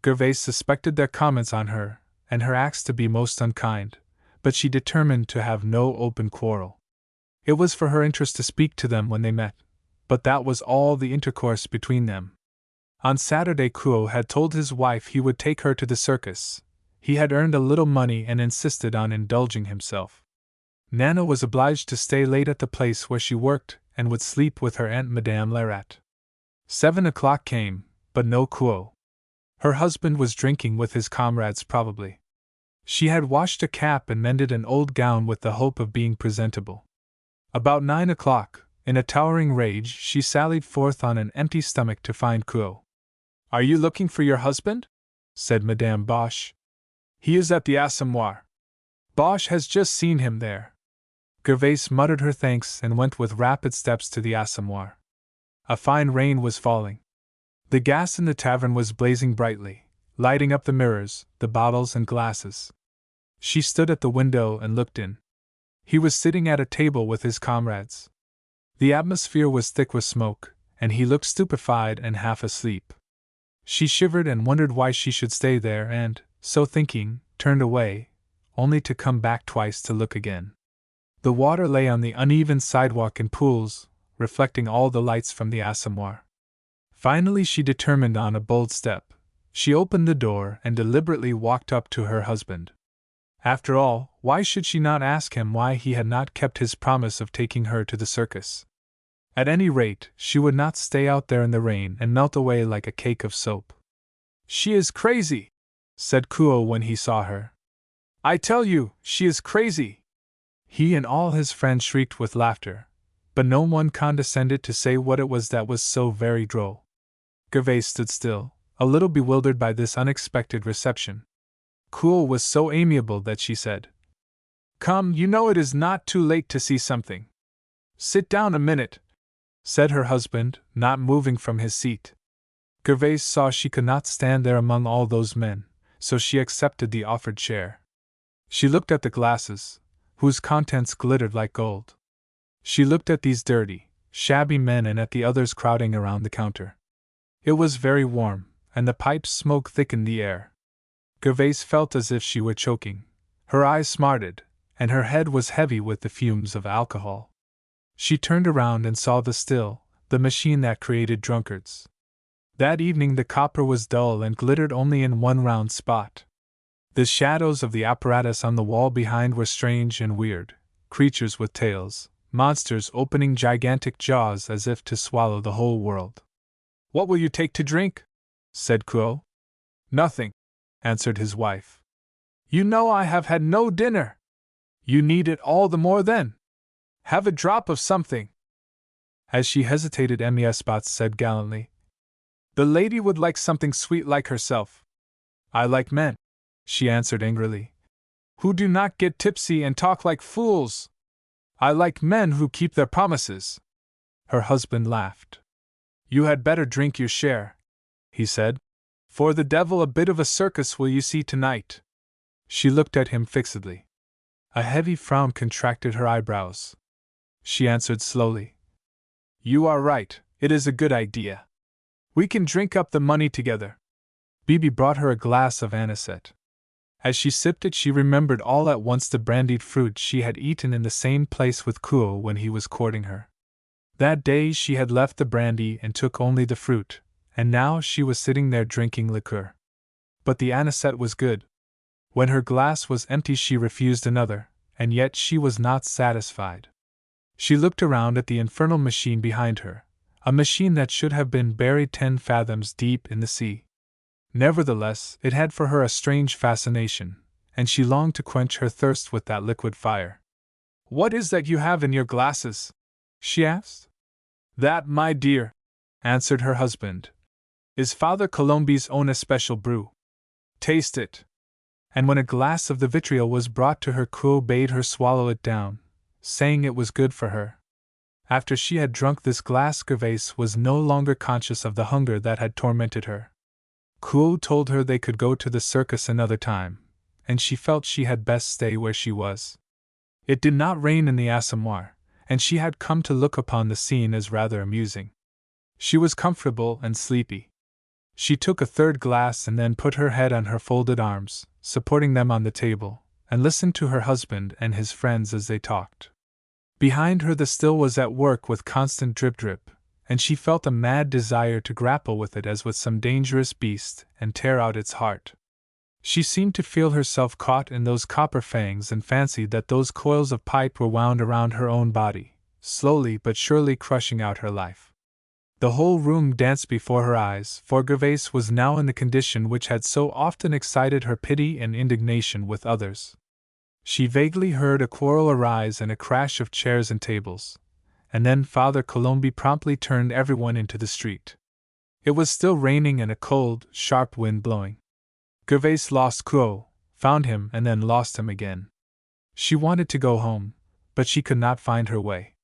Gervais suspected their comments on her, and her acts to be most unkind, but she determined to have no open quarrel. It was for her interest to speak to them when they met, but that was all the intercourse between them. On Saturday Kuo had told his wife he would take her to the circus. He had earned a little money and insisted on indulging himself. Nana was obliged to stay late at the place where she worked and would sleep with her aunt Madame Lerat. 7 o'clock came, but no Kuo. Her husband was drinking with his comrades probably. She had washed a cap and mended an old gown with the hope of being presentable. About 9 o'clock, In a towering rage, she sallied forth on an empty stomach to find Kuo. "Are you looking for your husband?" said Madame Bosch. "He is at the Assommoir. Bosch has just seen him there." Gervaise muttered her thanks and went with rapid steps to the Assommoir. A fine rain was falling. The gas in the tavern was blazing brightly, lighting up the mirrors, the bottles and glasses. She stood at the window and looked in. He was sitting at a table with his comrades. The atmosphere was thick with smoke, and he looked stupefied and half asleep. She shivered and wondered why she should stay there and, so thinking, turned away, only to come back twice to look again. The water lay on the uneven sidewalk in pools, reflecting all the lights from the Assommoir. Finally she determined on a bold step. She opened the door and deliberately walked up to her husband. After all, why should she not ask him why he had not kept his promise of taking her to the circus? At any rate, she would not stay out there in the rain and melt away like a cake of soap. "She is crazy," said Kuo when he saw her. "I tell you, she is crazy." He and all his friends shrieked with laughter, but no one condescended to say what it was that was so very droll. Gervaise stood still, a little bewildered by this unexpected reception. Kuo was so amiable that she said, "Come, you know it is not too late to see something. Sit down a minute," said her husband, not moving from his seat. Gervaise saw she could not stand there among all those men, so she accepted the offered chair. She looked at the glasses, whose contents glittered like gold. She looked at these dirty, shabby men and at the others crowding around the counter. It was very warm, and the pipe smoke thickened the air. Gervaise felt as if she were choking. Her eyes smarted, and her head was heavy with the fumes of alcohol. She turned around and saw the still, the machine that created drunkards. That evening the copper was dull and glittered only in one round spot. The shadows of the apparatus on the wall behind were strange and weird, creatures with tails, monsters opening gigantic jaws as if to swallow the whole world. "What will you take to drink?" said Kuo. "Nothing," answered his wife. "You know I have had no dinner." "You need it all the more then. Have a drop of something." As she hesitated, Mies said gallantly, "The lady would like something sweet like herself." "I like men," she answered angrily, "who do not get tipsy and talk like fools. I like men who keep their promises." Her husband laughed. "You had better drink your share," he said. "For the devil a bit of a circus will you see tonight." She looked at him fixedly. A heavy frown contracted her eyebrows. She answered slowly, "You are right, it is a good idea. We can drink up the money together." Bibi brought her a glass of anisette. As she sipped it, she remembered all at once the brandied fruit she had eaten in the same place with Kuo when he was courting her. That day she had left the brandy and took only the fruit, and now she was sitting there drinking liqueur. But the anisette was good. When her glass was empty, she refused another, and yet she was not satisfied. She looked around at the infernal machine behind her, a machine that should have been buried 10 fathoms deep in the sea. Nevertheless, it had for her a strange fascination, and she longed to quench her thirst with that liquid fire. "What is that you have in your glasses?" she asked. "That, my dear," answered her husband, "is Father Colombi's own especial brew. Taste it." And when a glass of the vitriol was brought to her, Kuo bade her swallow it down, saying it was good for her. After she had drunk this glass, Gervaise was no longer conscious of the hunger that had tormented her. Kuo told her they could go to the circus another time, and she felt she had best stay where she was. It did not rain in the Assommoir, and she had come to look upon the scene as rather amusing. She was comfortable and sleepy. She took a third glass and then put her head on her folded arms, supporting them on the table, and listened to her husband and his friends as they talked. Behind her the still was at work with constant drip-drip, and she felt a mad desire to grapple with it as with some dangerous beast and tear out its heart. She seemed to feel herself caught in those copper fangs and fancied that those coils of pipe were wound around her own body, slowly but surely crushing out her life. The whole room danced before her eyes, for Gervaise was now in the condition which had so often excited her pity and indignation with others. She vaguely heard a quarrel arise and a crash of chairs and tables, and then Father Colombi promptly turned everyone into the street. It was still raining and a cold, sharp wind blowing. Gervais lost Crow, found him, and then lost him again. She wanted to go home, but she could not find her way.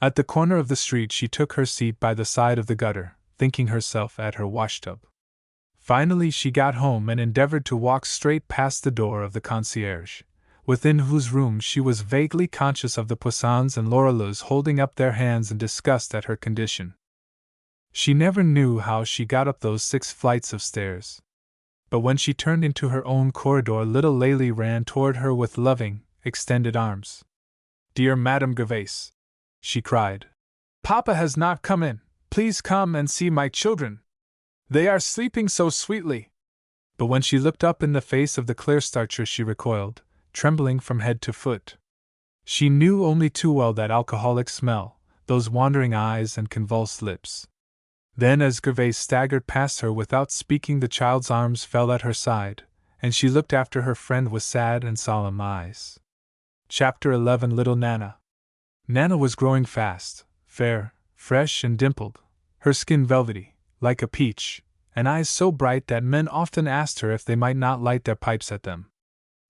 At the corner of the street she took her seat by the side of the gutter, thinking herself at her washtub. Finally she got home and endeavored to walk straight past the door of the concierge, within whose room she was vaguely conscious of the Poissons and Lorelus holding up their hands in disgust at her condition. She never knew how she got up those 6 flights of stairs. But when she turned into her own corridor, little Lélie ran toward her with loving, extended arms. "Dear Madame Gervais," she cried, "Papa has not come in. Please come and see my children. They are sleeping so sweetly." But when she looked up in the face of the clear-starcher she recoiled, trembling from head to foot. She knew only too well that alcoholic smell, those wandering eyes and convulsed lips. Then as Gervais staggered past her without speaking, the child's arms fell at her side, and she looked after her friend with sad and solemn eyes. Chapter 11. Little Nana. Nana was growing fast, fair, fresh and dimpled, her skin velvety, like a peach, and eyes so bright that men often asked her if they might not light their pipes at them.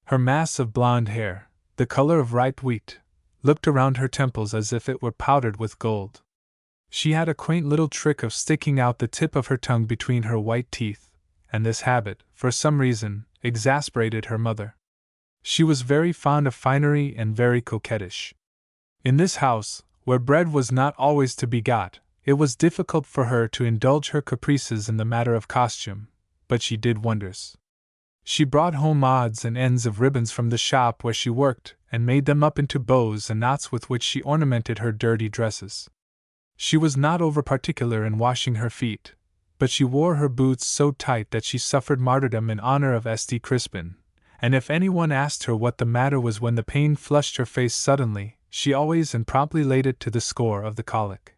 Her mass of blonde hair, the color of ripe wheat, looked around her temples as if it were powdered with gold. She had a quaint little trick of sticking out the tip of her tongue between her white teeth, and this habit, for some reason, exasperated her mother. She was very fond of finery and very coquettish. In this house, where bread was not always to be got, it was difficult for her to indulge her caprices in the matter of costume, but she did wonders. She brought home odds and ends of ribbons from the shop where she worked, and made them up into bows and knots with which she ornamented her dirty dresses. She was not over-particular in washing her feet, but she wore her boots so tight that she suffered martyrdom in honor of St. Crispin, and if anyone asked her what the matter was when the pain flushed her face suddenly, she always and promptly laid it to the score of the colic.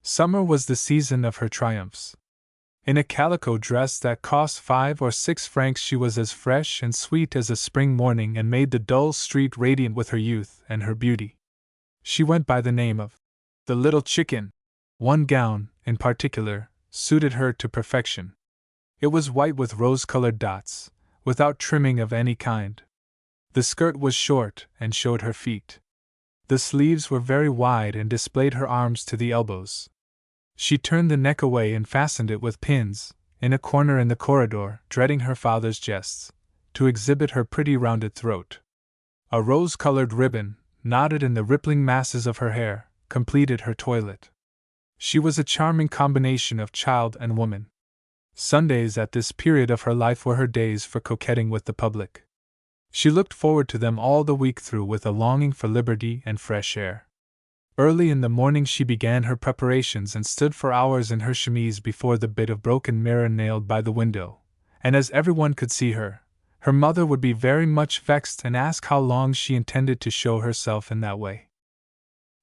Summer was the season of her triumphs. In a calico dress that cost 5 or 6 francs she was as fresh and sweet as a spring morning and made the dull street radiant with her youth and her beauty. She went by the name of the Little Chicken. One gown, in particular, suited her to perfection. It was white with rose-colored dots, without trimming of any kind. The skirt was short and showed her feet. The sleeves were very wide and displayed her arms to the elbows. She turned the neck away and fastened it with pins, in a corner in the corridor, dreading her father's jests, to exhibit her pretty rounded throat. A rose-colored ribbon, knotted in the rippling masses of her hair, completed her toilet. She was a charming combination of child and woman. Sundays at this period of her life were her days for coquetting with the public. She looked forward to them all the week through with a longing for liberty and fresh air. Early in the morning she began her preparations and stood for hours in her chemise before the bit of broken mirror nailed by the window, and as everyone could see her, her mother would be very much vexed and ask how long she intended to show herself in that way.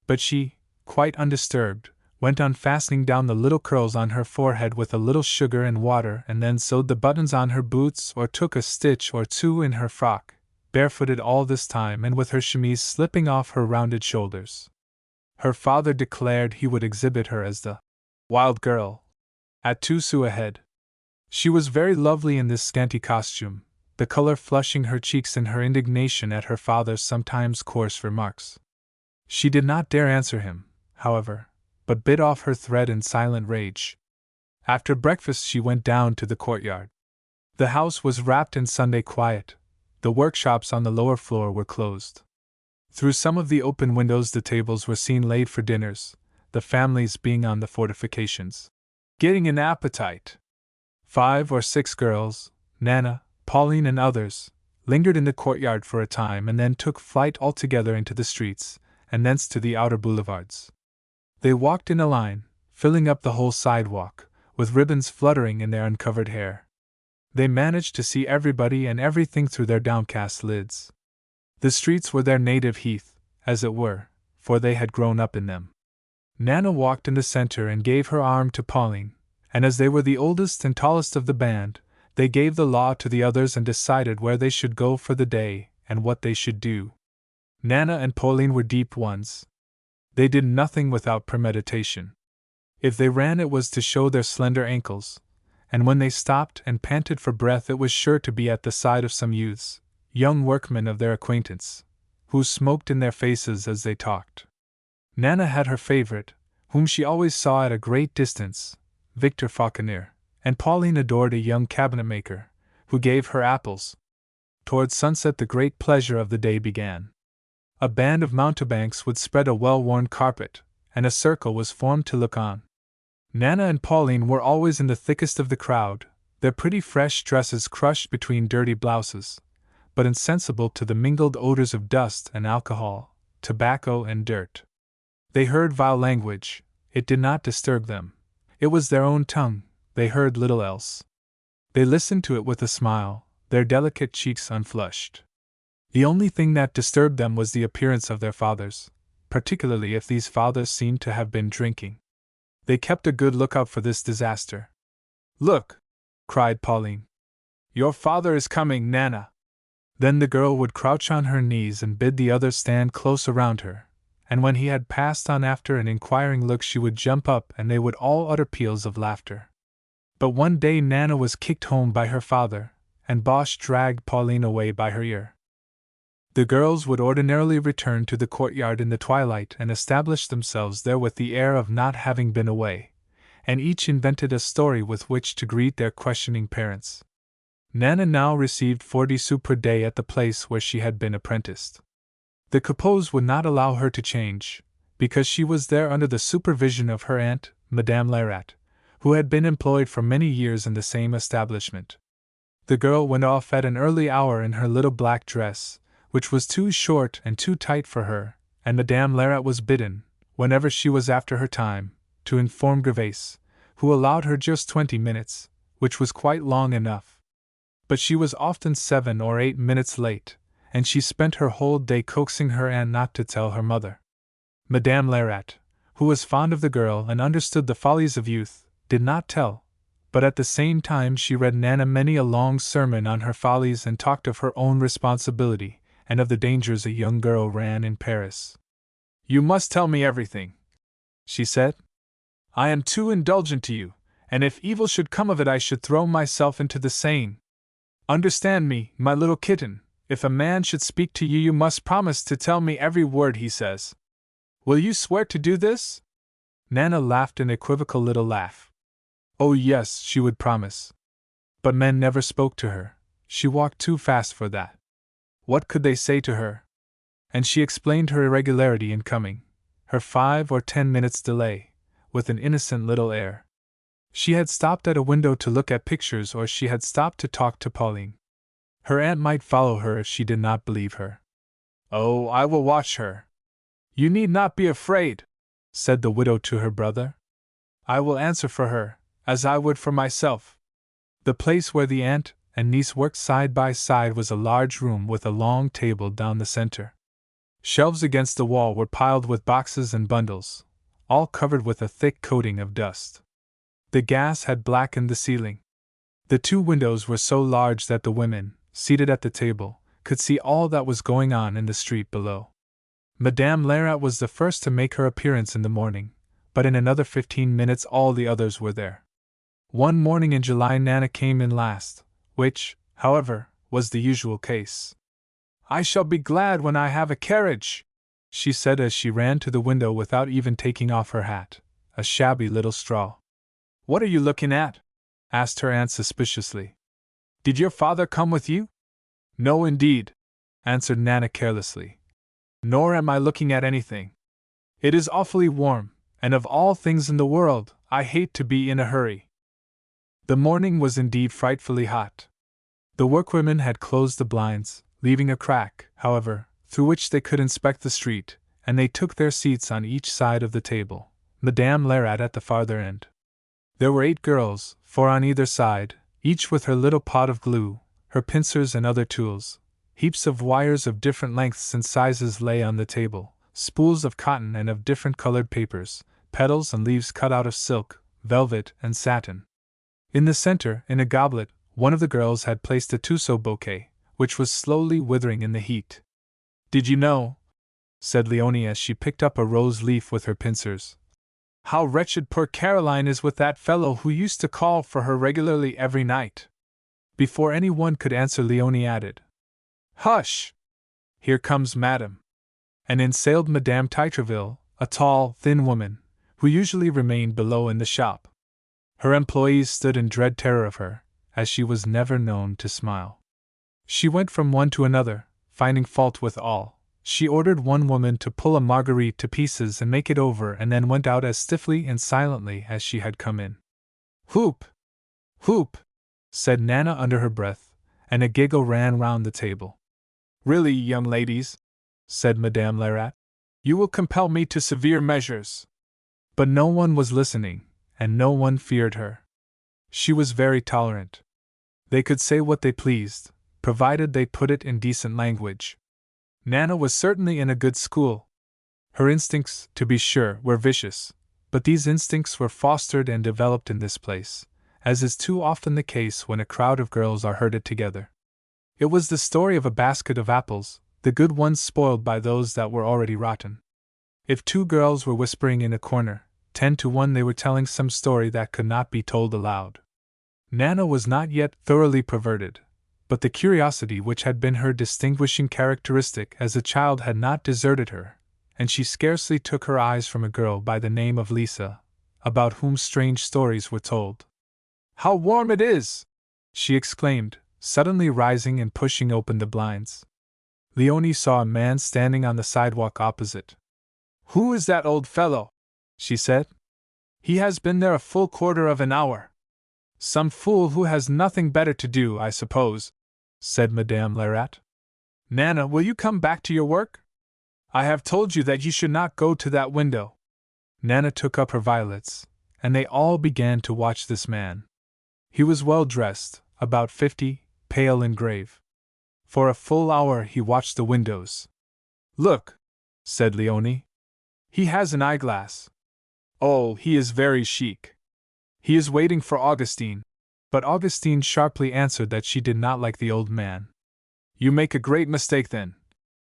But she, quite undisturbed, went on fastening down the little curls on her forehead with a little sugar and water, and then sewed the buttons on her boots or took a stitch or two in her frock, barefooted all this time and with her chemise slipping off her rounded shoulders. Her father declared he would exhibit her as the wild girl, at 2 sous a head. She was very lovely in this scanty costume, the color flushing her cheeks in her indignation at her father's sometimes coarse remarks. She did not dare answer him, however, but bit off her thread in silent rage. After breakfast she went down to the courtyard. The house was wrapped in Sunday quiet. The workshops on the lower floor were closed. Through some of the open windows the tables were seen laid for dinners, the families being on the fortifications, getting an appetite. 5 or 6 girls, Nana, Pauline and others, lingered in the courtyard for a time and then took flight altogether into the streets, and thence to the outer boulevards. They walked in a line, filling up the whole sidewalk, with ribbons fluttering in their uncovered hair. They managed to see everybody and everything through their downcast lids. The streets were their native heath, as it were, for they had grown up in them. Nana walked in the center and gave her arm to Pauline, and as they were the oldest and tallest of the band, they gave the law to the others and decided where they should go for the day and what they should do. Nana and Pauline were deep ones. They did nothing without premeditation. If they ran, it was to show their slender ankles, and when they stopped and panted for breath, it was sure to be at the side of some youths, young workmen of their acquaintance, who smoked in their faces as they talked. Nana had her favorite, whom she always saw at a great distance, Victor Fauconnier, and Pauline adored a young cabinetmaker, who gave her apples. Towards sunset the great pleasure of the day began. A band of mountebanks would spread a well-worn carpet, and a circle was formed to look on. Nana and Pauline were always in the thickest of the crowd, their pretty fresh dresses crushed between dirty blouses, but insensible to the mingled odors of dust and alcohol, tobacco and dirt. They heard vile language, it did not disturb them. It was their own tongue, they heard little else. They listened to it with a smile, their delicate cheeks unflushed. The only thing that disturbed them was the appearance of their fathers, particularly if these fathers seemed to have been drinking. They kept a good lookout for this disaster. "Look!" cried Pauline. "Your father is coming, Nana!" Then the girl would crouch on her knees and bid the others stand close around her, and when he had passed on after an inquiring look she would jump up and they would all utter peals of laughter. But one day Nana was kicked home by her father, and Bosch dragged Pauline away by her ear. The girls would ordinarily return to the courtyard in the twilight and establish themselves there with the air of not having been away, and each invented a story with which to greet their questioning parents. Nana now received 40 sous per day at the place where she had been apprenticed. The Capots would not allow her to change, because she was there under the supervision of her aunt, Madame Lerat, who had been employed for many years in the same establishment. The girl went off at an early hour in her little black dress, which was too short and too tight for her, and Madame Lerat was bidden, whenever she was after her time, to inform Gervais, who allowed her just 20 minutes, which was quite long enough. But she was often 7 or 8 minutes late, and she spent her whole day coaxing her aunt not to tell her mother. Madame Lerat, who was fond of the girl and understood the follies of youth, did not tell, but at the same time she read Nana many a long sermon on her follies and talked of her own responsibility, and of the dangers a young girl ran in Paris. "You must tell me everything," she said. "I am too indulgent to you, and if evil should come of it I should throw myself into the Seine. Understand me, my little kitten, if a man should speak to you you must promise to tell me every word he says. Will you swear to do this?" Nana laughed an equivocal little laugh. Oh yes, she would promise. But men never spoke to her, she walked too fast for that. What could they say to her? And she explained her irregularity in coming, her 5 or 10 minutes' delay, with an innocent little air. She had stopped at a window to look at pictures, or she had stopped to talk to Pauline. Her aunt might follow her if she did not believe her. "Oh, I will watch her. You need not be afraid," said the widow to her brother. "I will answer for her, as I would for myself." The place where the aunt and niece worked side by side was a large room with a long table down the center. Shelves against the wall were piled with boxes and bundles, all covered with a thick coating of dust. The gas had blackened the ceiling. The 2 windows were so large that the women, seated at the table, could see all that was going on in the street below. Madame Lerat was the first to make her appearance in the morning, but in another 15 minutes all the others were there. One morning in July Nana came in last, which, however, was the usual case. "I shall be glad when I have a carriage," she said as she ran to the window without even taking off her hat, a shabby little straw. "What are you looking at?" asked her aunt suspiciously. "Did your father come with you?" "No, indeed," answered Nana carelessly. "Nor am I looking at anything. It is awfully warm, and of all things in the world, I hate to be in a hurry." The morning was indeed frightfully hot. The workwomen had closed the blinds, leaving a crack, however, through which they could inspect the street, and they took their seats on each side of the table, Madame Lerat at the farther end. There were 8 girls, 4 on either side, each with her little pot of glue, her pincers and other tools. Heaps of wires of different lengths and sizes lay on the table, spools of cotton and of different colored papers, petals and leaves cut out of silk, velvet, and satin. In the center, in a goblet, one of the girls had placed a trousseau bouquet, which was slowly withering in the heat. "Did you know," said Leonie as she picked up a rose leaf with her pincers. "How wretched poor Caroline is with that fellow who used to call for her regularly every night." Before anyone could answer, Leonie added, "Hush! Here comes Madame." And in sailed Madame Titreville, a tall, thin woman, who usually remained below in the shop. Her employees stood in dread terror of her, as she was never known to smile. She went from one to another, finding fault with all. She ordered one woman to pull a marguerite to pieces and make it over, and then went out as stiffly and silently as she had come in. "Whoop! Whoop!" said Nana under her breath, and a giggle ran round the table. "Really, young ladies," said Madame Lerat, "you will compel me to severe measures." But no one was listening, and no one feared her. She was very tolerant. They could say what they pleased, provided they put it in decent language. Nana was certainly in a good school. Her instincts, to be sure, were vicious, but these instincts were fostered and developed in this place, as is too often the case when a crowd of girls are herded together. It was the story of a basket of apples, the good ones spoiled by those that were already rotten. If two girls were whispering in a corner, 10 to 1 they were telling some story that could not be told aloud. Nana was not yet thoroughly perverted, but the curiosity which had been her distinguishing characteristic as a child had not deserted her, and she scarcely took her eyes from a girl by the name of Lisa, about whom strange stories were told. "How warm it is!" she exclaimed, suddenly rising and pushing open the blinds. Leonie saw a man standing on the sidewalk opposite. "Who is that old fellow?" she said. "He has been there a full quarter of an hour." "Some fool who has nothing better to do, I suppose," said Madame Lerat. "Nana, will you come back to your work? I have told you that you should not go to that window." Nana took up her violets, and they all began to watch this man. He was well dressed, about 50, pale and grave. For a full hour he watched the windows. "Look," said Leonie. "He has an eyeglass. Oh, he is very chic. He is waiting for Augustine." But Augustine sharply answered that she did not like the old man. "You make a great mistake then,"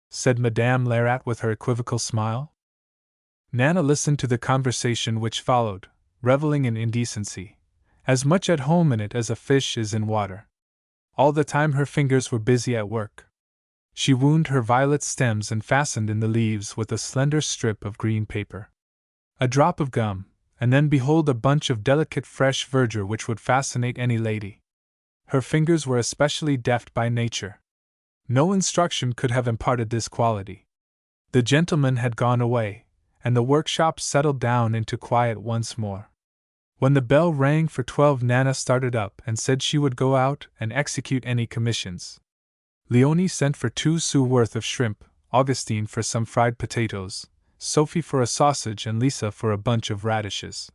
said Madame Lerat with her equivocal smile. Nana listened to the conversation which followed, reveling in indecency, as much at home in it as a fish is in water. All the time her fingers were busy at work. She wound her violet stems and fastened in the leaves with a slender strip of green paper. A drop of gum, and then behold a bunch of delicate fresh verdure which would fascinate any lady. Her fingers were especially deft by nature. No instruction could have imparted this quality. The gentleman had gone away, and the workshop settled down into quiet once more. When the bell rang for 12, Nana started up and said she would go out and execute any commissions. Leonie sent for 2 sous worth of shrimp, Augustine for some fried potatoes, Sophie for a sausage, and Lisa for a bunch of radishes.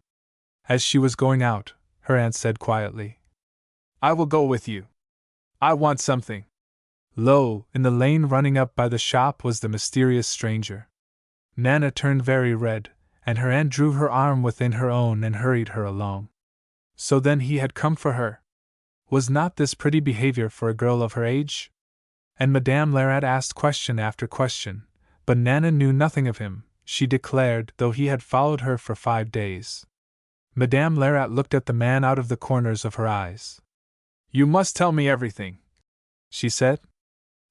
As she was going out, her aunt said quietly, "I will go with you. I want something." Lo, in the lane running up by the shop was the mysterious stranger. Nana turned very red, and her aunt drew her arm within her own and hurried her along. So then he had come for her. Was not this pretty behavior for a girl of her age? And Madame Lerat asked question after question, but Nana knew nothing of him, she declared, though he had followed her for 5 days. Madame Lerat looked at the man out of the corners of her eyes. "You must tell me everything," she said.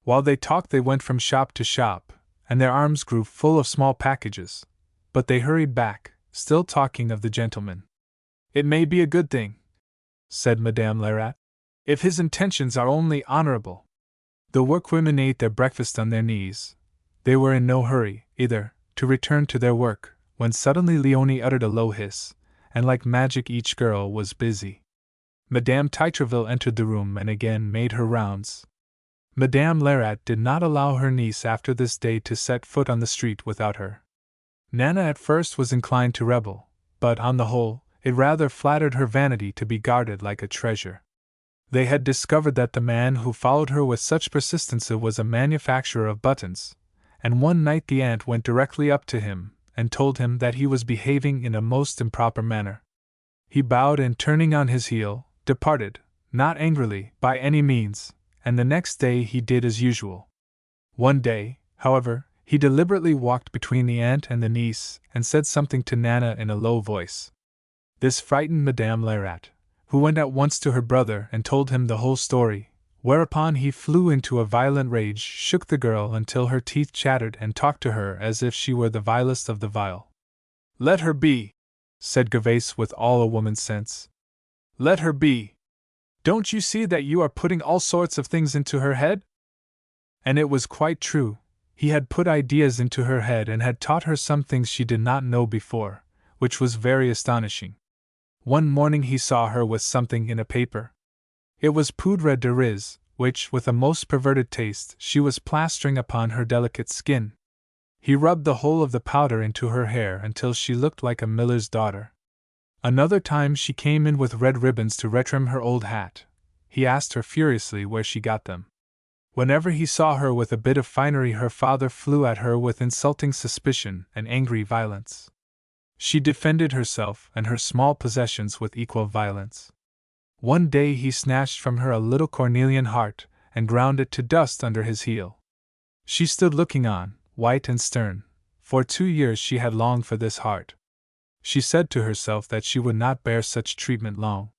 While they talked they went from shop to shop, and their arms grew full of small packages, but they hurried back, still talking of the gentleman. "It may be a good thing," said Madame Lerat, "if his intentions are only honorable." The workwomen ate their breakfast on their knees. They were in no hurry, either, to return to their work, when suddenly Leonie uttered a low hiss, and like magic each girl was busy. Madame Titreville entered the room and again made her rounds. Madame Lerat did not allow her niece after this day to set foot on the street without her. Nana at first was inclined to rebel, but on the whole, it rather flattered her vanity to be guarded like a treasure. They had discovered that the man who followed her with such persistency was a manufacturer of buttons, and one night the aunt went directly up to him and told him that he was behaving in a most improper manner. He bowed and, turning on his heel, departed, not angrily, by any means, and the next day he did as usual. One day, however, He deliberately walked between the aunt and the niece and said something to Nana in a low voice. This frightened Madame Lerat, who went at once to her brother and told him the whole story, whereupon he flew into a violent rage, shook the girl until her teeth chattered, and talked to her as if she were the vilest of the vile. "Let her be," said Gervais with all a woman's sense. "Let her be. Don't you see that you are putting all sorts of things into her head?" And it was quite true. He had put ideas into her head and had taught her some things she did not know before, which was very astonishing. One morning he saw her with something in a paper. It was poudre de riz, which, with a most perverted taste, she was plastering upon her delicate skin. He rubbed the whole of the powder into her hair until she looked like a miller's daughter. Another time she came in with red ribbons to retrim her old hat. He asked her furiously where she got them. Whenever he saw her with a bit of finery, her father flew at her with insulting suspicion and angry violence. She defended herself and her small possessions with equal violence. One day he snatched from her a little cornelian heart and ground it to dust under his heel. She stood looking on, white and stern. For 2 years she had longed for this heart. She said to herself that she would not bear such treatment long.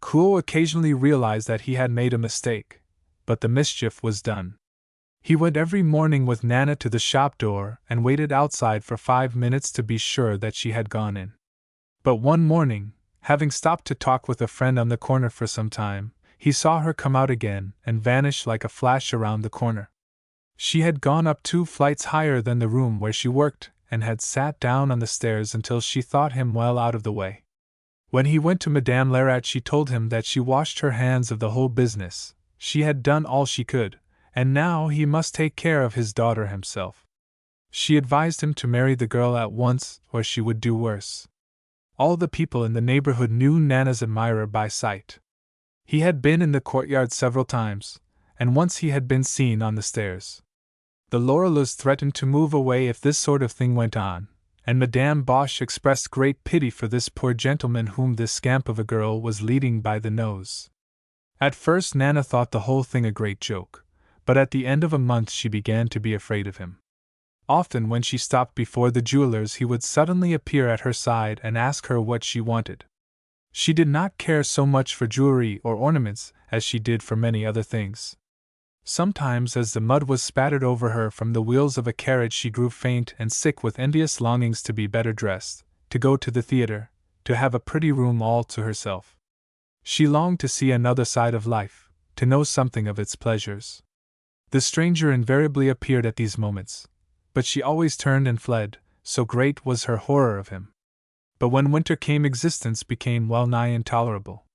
Kuo occasionally realized that he had made a mistake, but the mischief was done. He went every morning with Nana to the shop door and waited outside for 5 minutes to be sure that she had gone in. But one morning, having stopped to talk with a friend on the corner for some time, he saw her come out again and vanish like a flash around the corner. She had gone up 2 flights higher than the room where she worked, and had sat down on the stairs until she thought him well out of the way. When he went to Madame Lerat, she told him that she washed her hands of the whole business. She had done all she could, and now he must take care of his daughter himself. She advised him to marry the girl at once, or she would do worse. All the people in the neighborhood knew Nana's admirer by sight. He had been in the courtyard several times, and once he had been seen on the stairs. The Lorilleuxs threatened to move away if this sort of thing went on, and Madame Bosch expressed great pity for this poor gentleman whom this scamp of a girl was leading by the nose. At first Nana thought the whole thing a great joke, but at the end of a month she began to be afraid of him. Often when she stopped before the jeweler's he would suddenly appear at her side and ask her what she wanted. She did not care so much for jewelry or ornaments as she did for many other things. Sometimes as the mud was spattered over her from the wheels of a carriage she grew faint and sick with envious longings to be better dressed, to go to the theater, to have a pretty room all to herself. She longed to see another side of life, to know something of its pleasures. The stranger invariably appeared at these moments, but she always turned and fled, so great was her horror of him. But when winter came, existence became well nigh intolerable.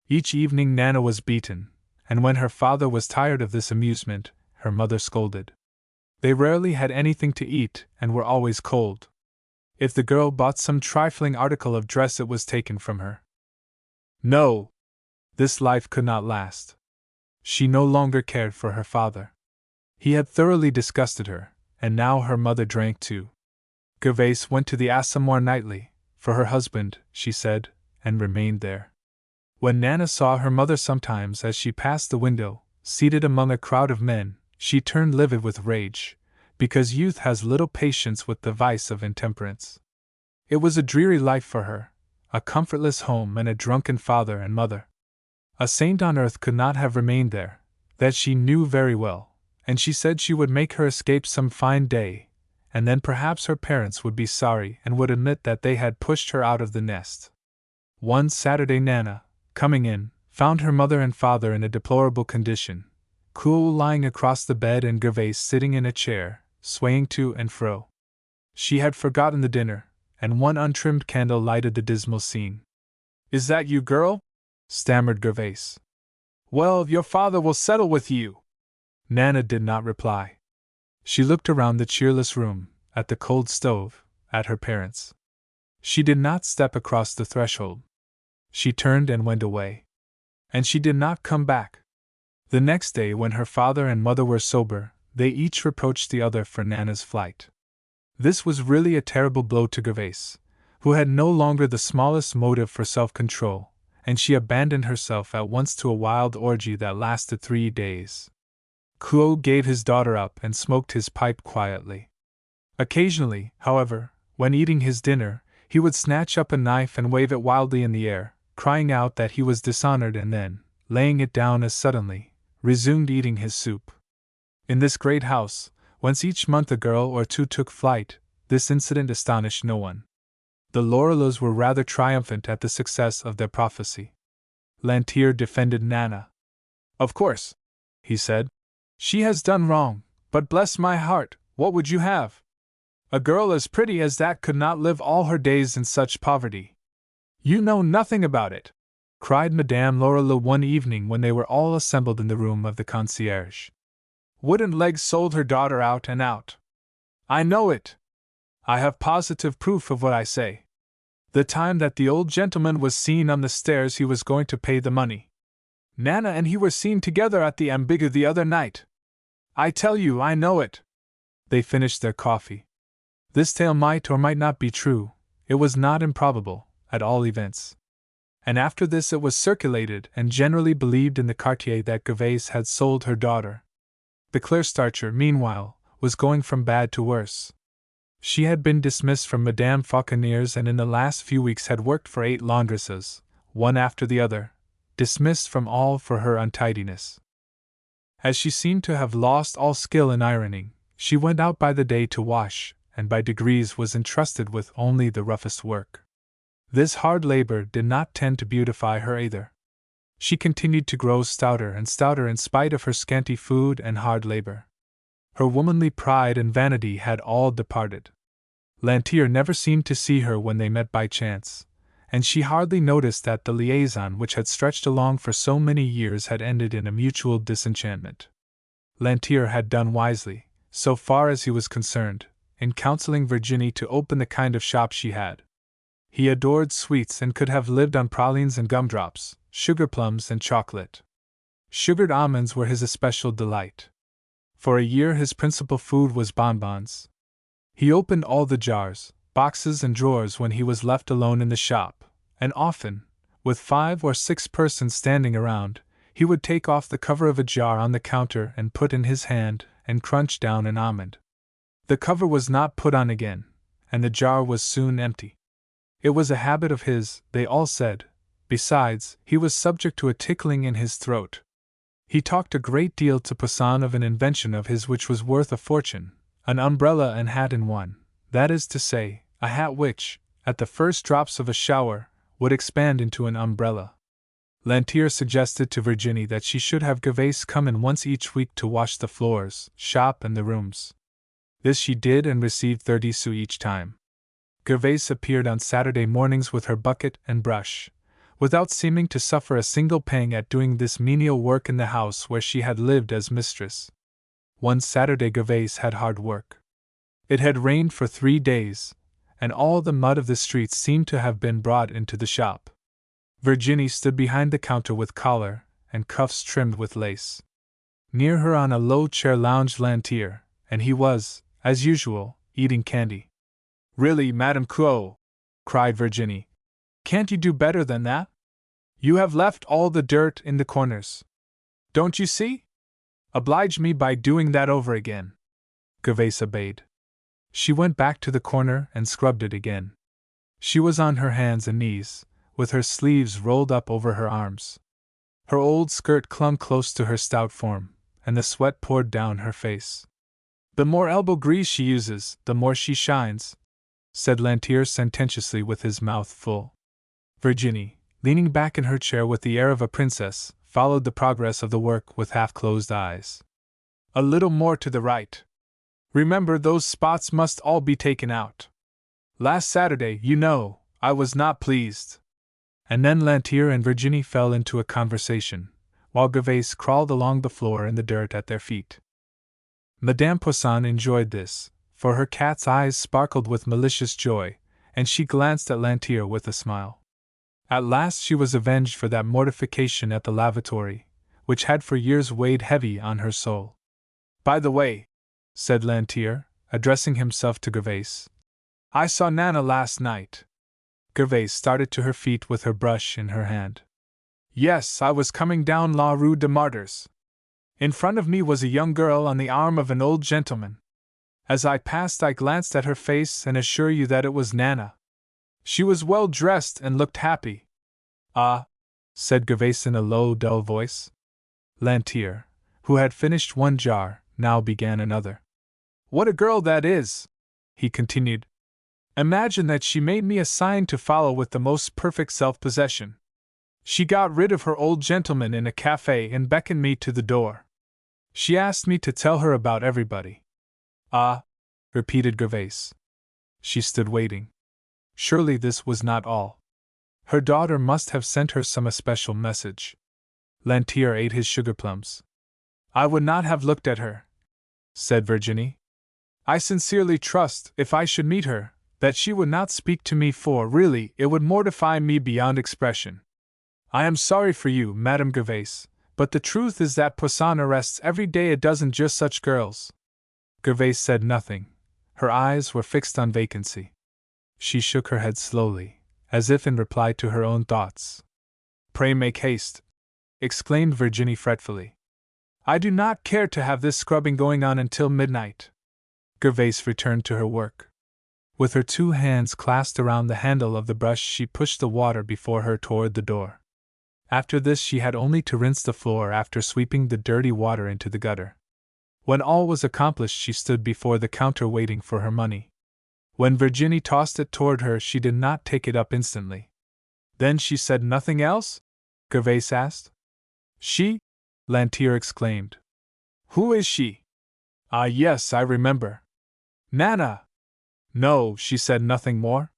Each evening Nana was beaten, and when her father was tired of this amusement, her mother scolded. They rarely had anything to eat and were always cold. If the girl bought some trifling article of dress, it was taken from her. No! This life could not last. She no longer cared for her father. He had thoroughly disgusted her, and now her mother drank too. Gervais went to the Assommoir nightly, for her husband, she said, and remained there. When Nana saw her mother sometimes as she passed the window, seated among a crowd of men, she turned livid with rage, because youth has little patience with the vice of intemperance. It was a dreary life for her, a comfortless home and a drunken father and mother. A saint on earth could not have remained there, that she knew very well, and she said she would make her escape some fine day, and then perhaps her parents would be sorry and would admit that they had pushed her out of the nest. One Saturday Nana, coming in, found her mother and father in a deplorable condition, Kuo lying across the bed and Gervais sitting in a chair, swaying to and fro. She had forgotten the dinner, and one untrimmed candle lighted the dismal scene. "Is that you, girl?" stammered Gervais. "Well, your father will settle with you." Nana did not reply. She looked around the cheerless room, at the cold stove, at her parents. She did not step across the threshold. She turned and went away. And she did not come back. The next day, when her father and mother were sober, they each reproached the other for Nana's flight. This was really a terrible blow to Gervais, who had no longer the smallest motive for self-control, and she abandoned herself at once to a wild orgy that lasted 3 days. Kuo gave his daughter up and smoked his pipe quietly. Occasionally, however, when eating his dinner, he would snatch up a knife and wave it wildly in the air, crying out that he was dishonored, and then, laying it down as suddenly, resumed eating his soup. In this great house, whence each month a girl or two took flight, this incident astonished no one. The Lorilleuxs were rather triumphant at the success of their prophecy. Lantier defended Nana. "Of course," he said, "she has done wrong, but bless my heart, what would you have? A girl as pretty as that could not live all her days in such poverty." "You know nothing about it!" cried Madame Lorilleux one evening when they were all assembled in the room of the concierge. "Wooden Legs sold her daughter out and out. I know it. I have positive proof of what I say. The time that the old gentleman was seen on the stairs he was going to pay the money. Nana and he were seen together at the Ambigu the other night. I tell you, I know it." They finished their coffee. This tale might or might not be true, it was not improbable, at all events. And after this it was circulated and generally believed in the quartier that Gervaise had sold her daughter. The Clairstarcher, meanwhile, was going from bad to worse. She had been dismissed from Madame Fauconnier's and in the last few weeks had worked for 8 laundresses, one after the other, dismissed from all for her untidiness. As she seemed to have lost all skill in ironing, she went out by the day to wash, and by degrees was entrusted with only the roughest work. This hard labor did not tend to beautify her either. She continued to grow stouter and stouter in spite of her scanty food and hard labor. Her womanly pride and vanity had all departed. Lantier never seemed to see her when they met by chance, and she hardly noticed that the liaison which had stretched along for so many years had ended in a mutual disenchantment. Lantier had done wisely, so far as he was concerned, in counseling Virginie to open the kind of shop she had. He adored sweets and could have lived on pralines and gumdrops, sugar plums and chocolate. Sugared almonds were his especial delight. For a year his principal food was bonbons. He opened all the jars, boxes and drawers when he was left alone in the shop, and often, with 5 or 6 persons standing around, he would take off the cover of a jar on the counter and put in his hand and crunch down an almond. The cover was not put on again, and the jar was soon empty. It was a habit of his, they all said. Besides, he was subject to a tickling in his throat. He talked a great deal to Poussin of an invention of his which was worth a fortune, an umbrella and hat in one, that is to say, a hat which, at the first drops of a shower, would expand into an umbrella. Lantier suggested to Virginie that she should have Gervaise come in once each week to wash the floors, shop and the rooms. This she did and received 30 sous each time. Gervaise appeared on Saturday mornings with her bucket and brush, without seeming to suffer a single pang at doing this menial work in the house where she had lived as mistress. One Saturday Gervaise had hard work. It had rained for 3 days, and all the mud of the streets seemed to have been brought into the shop. Virginie stood behind the counter with collar and cuffs trimmed with lace. Near her on a low chair lounged Lantier, and he was, as usual, eating candy. "Really, Madame Clo," cried Virginie, "can't you do better than that? You have left all the dirt in the corners. Don't you see? Oblige me by doing that over again." Gervaise obeyed. She went back to the corner and scrubbed it again. She was on her hands and knees, with her sleeves rolled up over her arms. Her old skirt clung close to her stout form, and the sweat poured down her face. "The more elbow grease she uses, the more she shines," said Lantier sententiously with his mouth full. Virginie, leaning back in her chair with the air of a princess, followed the progress of the work with half-closed eyes. "A little more to the right. Remember, those spots must all be taken out. Last Saturday, you know, I was not pleased." And then Lantier and Virginie fell into a conversation, while Gervaise crawled along the floor in the dirt at their feet. Madame Poussin enjoyed this, for her cat's eyes sparkled with malicious joy, and she glanced at Lantier with a smile. At last she was avenged for that mortification at the lavatory, which had for years weighed heavy on her soul. "By the way," said Lantier, addressing himself to Gervaise, "I saw Nana last night." Gervaise started to her feet with her brush in her hand. "Yes, I was coming down La Rue des Martyrs. In front of me was a young girl on the arm of an old gentleman. As I passed, I glanced at her face and assure you that it was Nana. She was well dressed and looked happy. Ah, said Gervais in a low, dull voice. Lantier, who had finished one jar, now began another. What a girl that is! He continued. Imagine that she made me a sign to follow with the most perfect self-possession. She got rid of her old gentleman in a cafe and beckoned me to the door. She asked me to tell her about everybody. Ah, repeated Gervais. She stood waiting. Surely this was not all. Her daughter must have sent her some especial message. Lantier ate his sugar plums. I would not have looked at her, said Virginie. I sincerely trust, if I should meet her, that she would not speak to me, for really it would mortify me beyond expression. I am sorry for you, Madame Gervais, but the truth is that Poisson arrests every day a dozen just such girls. Gervais said nothing. Her eyes were fixed on vacancy. She shook her head slowly, as if in reply to her own thoughts. Pray make haste, exclaimed Virginie fretfully. I do not care to have this scrubbing going on until midnight. Gervais returned to her work. With her two hands clasped around the handle of the brush, she pushed the water before her toward the door. After this, she had only to rinse the floor after sweeping the dirty water into the gutter. When all was accomplished, she stood before the counter waiting for her money. When Virginie tossed it toward her, she did not take it up instantly. Then she said nothing else? Gervais asked. She? Lantier exclaimed. Who is she? Ah, yes, I remember. Nana! No, she said nothing more.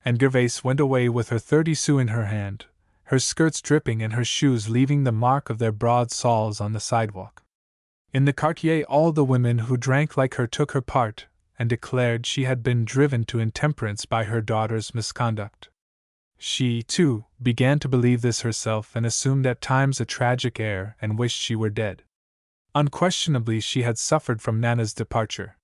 And Gervais went away with her 30 sous in her hand, her skirts dripping and her shoes leaving the mark of their broad soles on the sidewalk. In the quartier, all the women who drank like her took her part, and declared she had been driven to intemperance by her daughter's misconduct. She, too, began to believe this herself and assumed at times a tragic air and wished she were dead. Unquestionably, she had suffered from Nana's departure.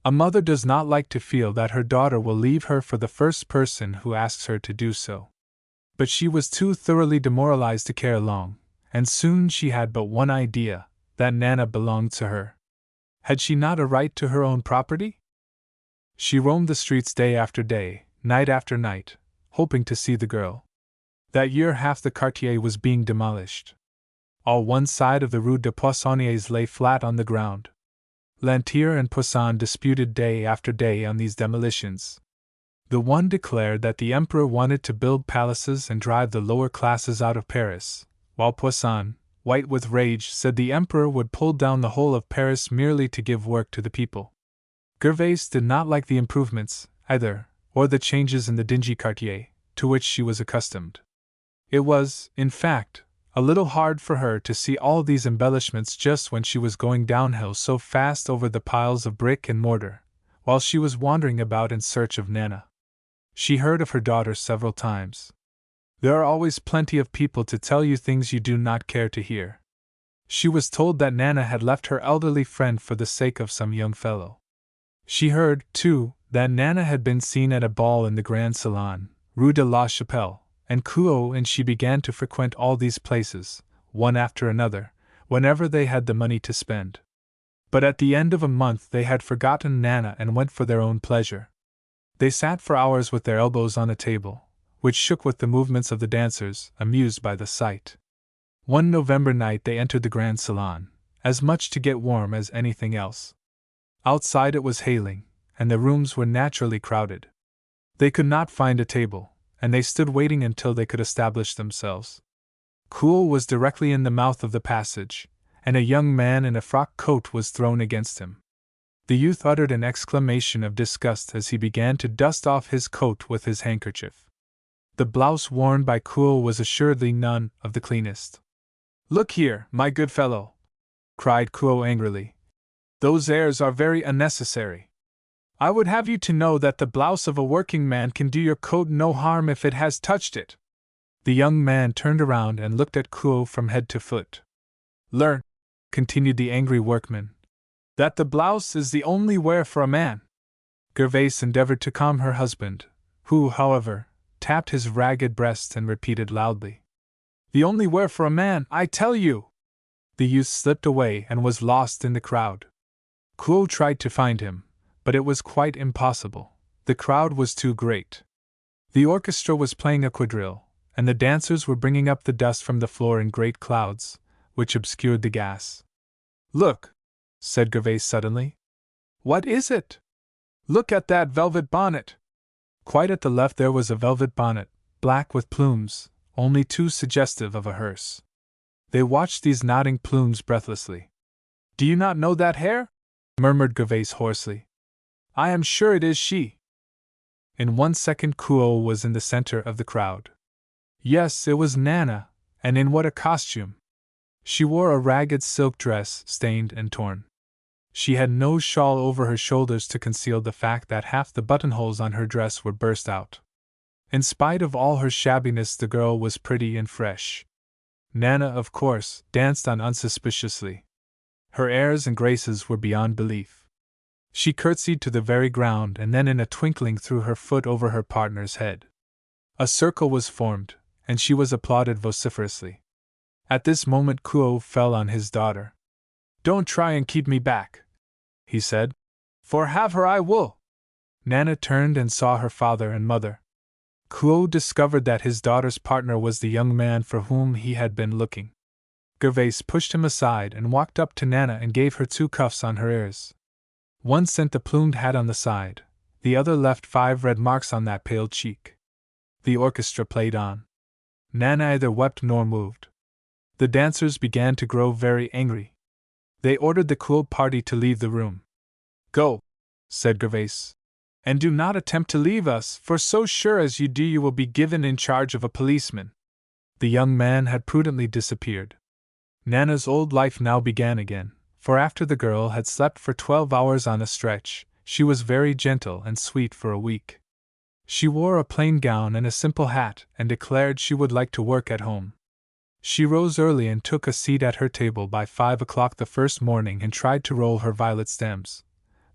A mother does not like to feel that her daughter will leave her for the first person who asks her to do so. But she was too thoroughly demoralized to care long, and soon she had but one idea, that Nana belonged to her. Had she not a right to her own property? She roamed the streets day after day, night after night, hoping to see the girl. That year half the quartier was being demolished. All one side of the Rue des Poissonniers lay flat on the ground. Lantier and Poisson disputed day after day on these demolitions. The one declared that the emperor wanted to build palaces and drive the lower classes out of Paris, while Poisson, white with rage, said the emperor would pull down the whole of Paris merely to give work to the people. Gervais did not like the improvements, either, or the changes in the dingy quartier, to which she was accustomed. It was, in fact, a little hard for her to see all these embellishments just when she was going downhill so fast over the piles of brick and mortar, while she was wandering about in search of Nana. She heard of her daughter several times. There are always plenty of people to tell you things you do not care to hear. She was told that Nana had left her elderly friend for the sake of some young fellow. She heard, too, that Nana had been seen at a ball in the Grand Salon, Rue de la Chapelle, and Couot, and she began to frequent all these places, one after another, whenever they had the money to spend. But at the end of a month they had forgotten Nana and went for their own pleasure. They sat for hours with their elbows on a table, which shook with the movements of the dancers, amused by the sight. One November night they entered the Grand Salon, as much to get warm as anything else. Outside it was hailing, and the rooms were naturally crowded. They could not find a table, and they stood waiting until they could establish themselves. Couot was directly in the mouth of the passage, and a young man in a frock coat was thrown against him. The youth uttered an exclamation of disgust as he began to dust off his coat with his handkerchief. The blouse worn by Couot was assuredly none of the cleanest. "Look here, my good fellow," cried Couot angrily. "Those airs are very unnecessary. I would have you to know that the blouse of a working man can do your coat no harm if it has touched it." The young man turned around and looked at Couot from head to foot. "Learn," continued the angry workman, "that the blouse is the only wear for a man." Gervais endeavored to calm her husband, who, however, tapped his ragged breast and repeated loudly, "The only wear for a man, I tell you!" The youth slipped away and was lost in the crowd. Couot tried to find him, but it was quite impossible. The crowd was too great. The orchestra was playing a quadrille, and the dancers were bringing up the dust from the floor in great clouds, which obscured the gas. "Look," said Gervais suddenly. "What is it?" "Look at that velvet bonnet!" Quite at the left there was a velvet bonnet, black with plumes, only too suggestive of a hearse. They watched these nodding plumes breathlessly. "Do you not know that hair?" murmured Gervais hoarsely. "I am sure it is she." In 1 second Kuo was in the center of the crowd. Yes, it was Nana, and in what a costume! She wore a ragged silk dress, stained and torn. She had no shawl over her shoulders to conceal the fact that half the buttonholes on her dress were burst out. In spite of all her shabbiness, the girl was pretty and fresh. Nana, of course, danced on unsuspiciously. Her airs and graces were beyond belief. She curtsied to the very ground and then in a twinkling threw her foot over her partner's head. A circle was formed, and she was applauded vociferously. At this moment Kuo fell on his daughter. "Don't try and keep me back," he said, "for have her I will." Nana turned and saw her father and mother. Kuo discovered that his daughter's partner was the young man for whom he had been looking. Gervais pushed him aside and walked up to Nana and gave her 2 cuffs on her ears. One sent the plumed hat on the side, the other left 5 red marks on that pale cheek. The orchestra played on. Nana neither wept nor moved. The dancers began to grow very angry. They ordered the Kuo party to leave the room. "Go," said Gervais, "and do not attempt to leave us, for so sure as you do you will be given in charge of a policeman." The young man had prudently disappeared. Nana's old life now began again, for after the girl had slept for 12 hours on a stretch, she was very gentle and sweet for a week. She wore a plain gown and a simple hat and declared she would like to work at home. She rose early and took a seat at her table by 5 o'clock the first morning and tried to roll her violet stems,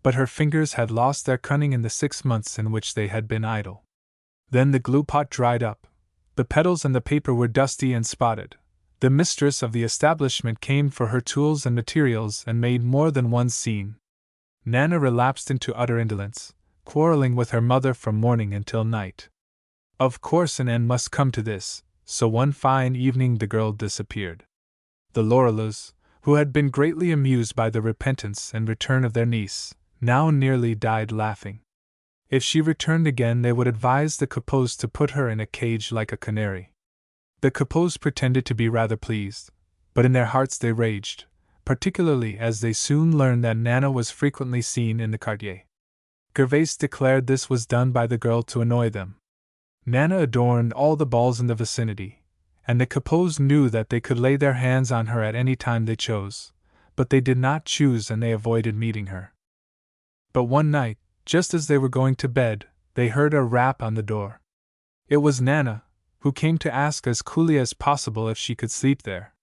but her fingers had lost their cunning in the 6 months in which they had been idle. Then the glue pot dried up, the petals and the paper were dusty and spotted. The mistress of the establishment came for her tools and materials and made more than one scene. Nana relapsed into utter indolence, quarreling with her mother from morning until night. Of course an end must come to this, so one fine evening the girl disappeared. The Lorelus, who had been greatly amused by the repentance and return of their niece, now nearly died laughing. If she returned again they would advise the Capos to put her in a cage like a canary. The Capos pretended to be rather pleased, but in their hearts they raged, particularly as they soon learned that Nana was frequently seen in the quartier. Gervais declared this was done by the girl to annoy them. Nana adorned all the balls in the vicinity, and the Capos knew that they could lay their hands on her at any time they chose, but they did not choose and they avoided meeting her. But one night, just as they were going to bed, they heard a rap on the door. It was Nana, who came to ask as coolly as possible if she could sleep there.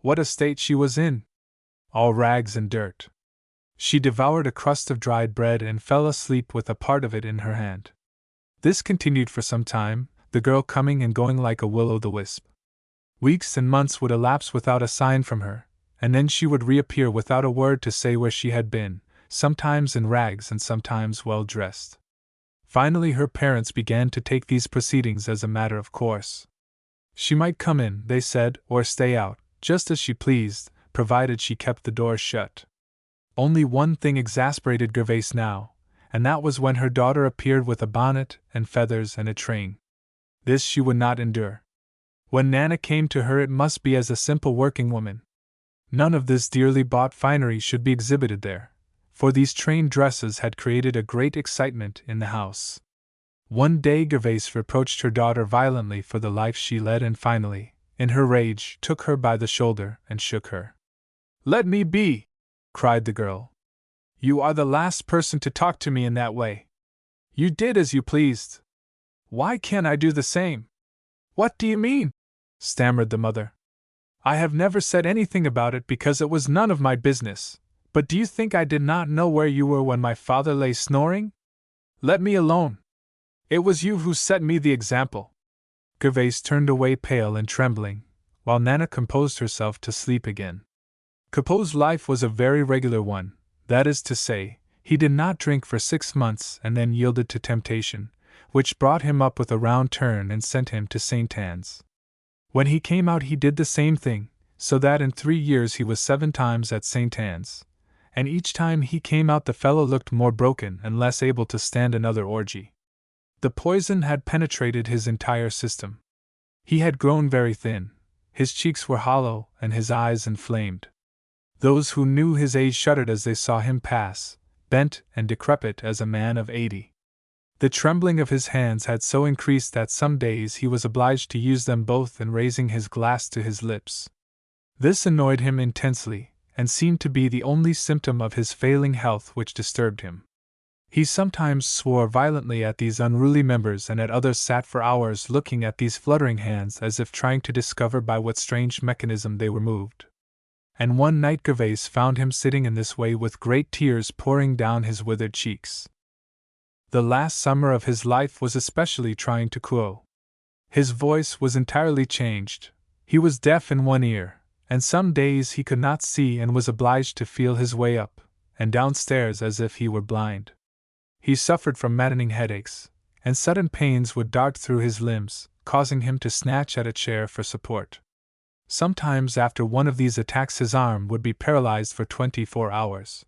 What a state she was in! All rags and dirt. She devoured a crust of dried bread and fell asleep with a part of it in her hand. This continued for some time, the girl coming and going like a will-o'-the-wisp. Weeks and months would elapse without a sign from her, and then she would reappear without a word to say where she had been, sometimes in rags and sometimes well dressed. Finally her parents began to take these proceedings as a matter of course. She might come in, they said, or stay out, just as she pleased, provided she kept the door shut. Only one thing exasperated Gervais now, and that was when her daughter appeared with a bonnet and feathers and a train. This she would not endure. When Nana came to her it must be as a simple working woman. None of this dearly bought finery should be exhibited there, for these trained dresses had created a great excitement in the house. One day Gervais reproached her daughter violently for the life she led and finally, in her rage, took her by the shoulder and shook her. "Let me be!" cried the girl. "You are the last person to talk to me in that way. You did as you pleased. Why can't I do the same?" "What do you mean?" stammered the mother. "I have never said anything about it because it was none of my business. But do you think I did not know where you were when my father lay snoring? Let me alone. It was you who set me the example." Gervais turned away pale and trembling, while Nana composed herself to sleep again. Capot's life was a very regular one, that is to say, He did not drink for 6 months and then yielded to temptation, which brought him up with a round turn and sent him to St. Anne's. When he came out he did the same thing, so that in 3 years he was 7 times at St. Anne's, and each time he came out the fellow looked more broken and less able to stand another orgy. The poison had penetrated his entire system. He had grown very thin, his cheeks were hollow and his eyes inflamed. Those who knew his age shuddered as they saw him pass, bent and decrepit as a man of 80. The trembling of his hands had so increased that some days he was obliged to use them both in raising his glass to his lips. This annoyed him intensely, and seemed to be the only symptom of his failing health which disturbed him. He sometimes swore violently at these unruly members and at others sat for hours looking at these fluttering hands as if trying to discover by what strange mechanism they were moved. And one night Gervais found him sitting in this way with great tears pouring down his withered cheeks. The last summer of his life was especially trying to Quo. His voice was entirely changed. He was deaf in one ear, and some days he could not see and was obliged to feel his way up and downstairs as if he were blind. He suffered from maddening headaches, and sudden pains would dart through his limbs, causing him to snatch at a chair for support. Sometimes after one of these attacks his arm would be paralyzed for 24 hours.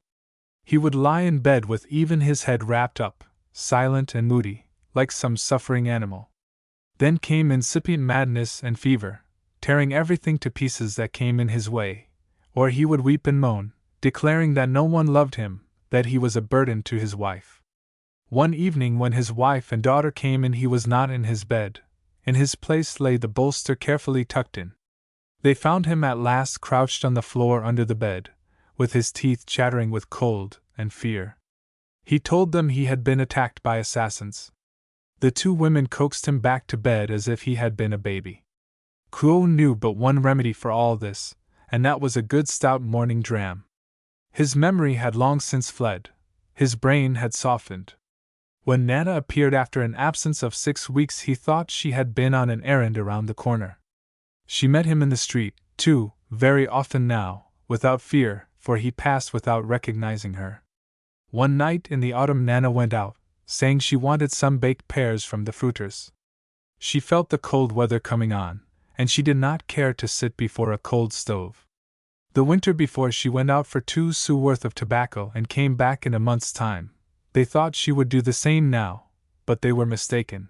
He would lie in bed with even his head wrapped up, silent and moody, like some suffering animal. Then came incipient madness and fever, tearing everything to pieces that came in his way, or he would weep and moan, declaring that no one loved him, that he was a burden to his wife. One evening when his wife and daughter came in he was not in his bed. In his place lay the bolster carefully tucked in. They found him at last crouched on the floor under the bed, with his teeth chattering with cold and fear. He told them he had been attacked by assassins. The 2 women coaxed him back to bed as if he had been a baby. Quo knew but one remedy for all this, and that was a good stout morning dram. His memory had long since fled. His brain had softened. When Nana appeared after an absence of 6 weeks he thought she had been on an errand around the corner. She met him in the street, too, very often now, without fear, for he passed without recognizing her. One night in the autumn Nana went out, saying she wanted some baked pears from the fruiter's. She felt the cold weather coming on, and she did not care to sit before a cold stove. The winter before she went out for 2 sous worth of tobacco and came back in a month's time. They thought she would do the same now, but they were mistaken.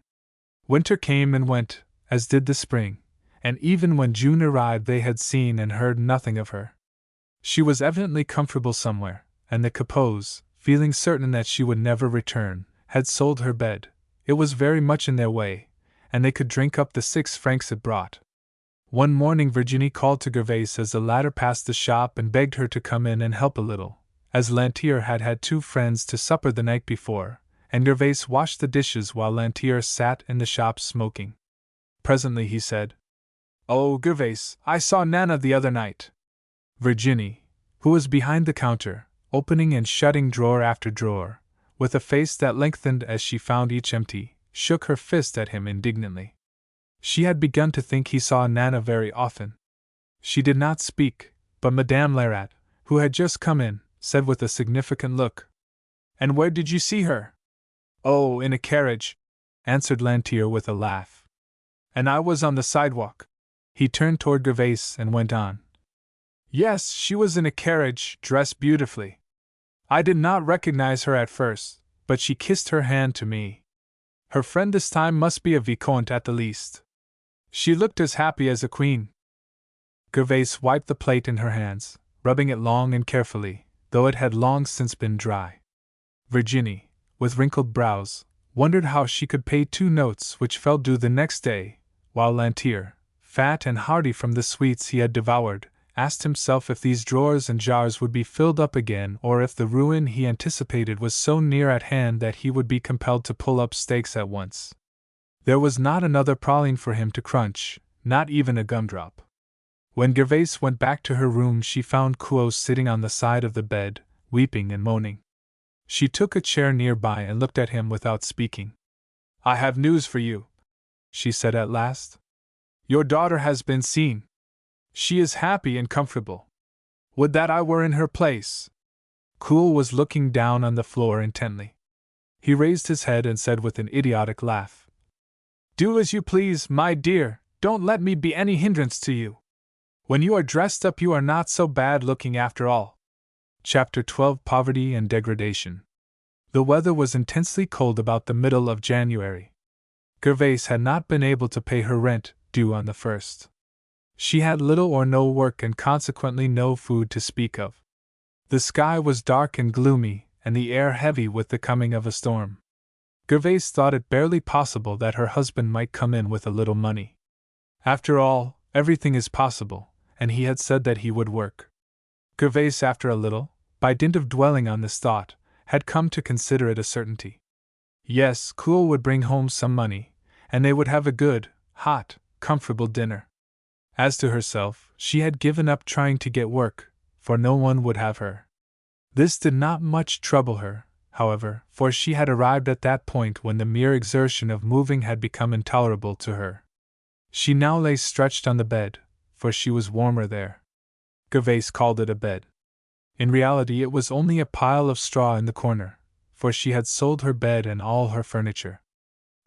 Winter came and went, as did the spring, and even when June arrived they had seen and heard nothing of her. She was evidently comfortable somewhere, and the Capots, feeling certain that she would never return, had sold her bed. It was very much in their way, and they could drink up the 6 francs it brought. One morning Virginie called to Gervais as the latter passed the shop and begged her to come in and help a little, as Lantier had had 2 friends to supper the night before, and Gervais washed the dishes while Lantier sat in the shop smoking. Presently he said, "Oh, Gervais, I saw Nana the other night." Virginie, who was behind the counter, opening and shutting drawer after drawer, with a face that lengthened as she found each empty, shook her fist at him indignantly. She had begun to think he saw Nana very often. She did not speak, but Madame Lerat, who had just come in, said with a significant look, "And where did you see her?" "Oh, in a carriage," answered Lantier with a laugh. "And I was on the sidewalk." He turned toward Gervais and went on, "Yes, she was in a carriage, dressed beautifully. I did not recognize her at first, but she kissed her hand to me. Her friend this time must be a vicomte at the least. She looked as happy as a queen." Gervais wiped the plate in her hands, rubbing it long and carefully, though it had long since been dry. Virginie, with wrinkled brows, wondered how she could pay 2 notes which fell due the next day, while Lantier, fat and hearty from the sweets he had devoured, asked himself if these drawers and jars would be filled up again or if the ruin he anticipated was so near at hand that he would be compelled to pull up stakes at once. There was not another praline for him to crunch, not even a gumdrop. When Gervais went back to her room she found Quo sitting on the side of the bed, weeping and moaning. She took a chair nearby and looked at him without speaking. "I have news for you," she said at last. "Your daughter has been seen. She is happy and comfortable. Would that I were in her place." Cool was looking down on the floor intently. He raised his head and said with an idiotic laugh, "Do as you please, my dear, don't let me be any hindrance to you. When you are dressed up you are not so bad looking after all." Chapter 12: Poverty and Degradation. The weather was intensely cold about the middle of January. Gervais had not been able to pay her rent, due on the 1st. She had little or no work and consequently no food to speak of. The sky was dark and gloomy, and the air heavy with the coming of a storm. Gervais thought it barely possible that her husband might come in with a little money. After all, everything is possible, and he had said that he would work. Gervais, after a little, by dint of dwelling on this thought, had come to consider it a certainty. Yes, Cool would bring home some money, and they would have a good, hot, comfortable dinner. As to herself, she had given up trying to get work, for no one would have her. This did not much trouble her, however, for she had arrived at that point when the mere exertion of moving had become intolerable to her. She now lay stretched on the bed, for she was warmer there. Gervais called it a bed. In reality it was only a pile of straw in the corner, for she had sold her bed and all her furniture.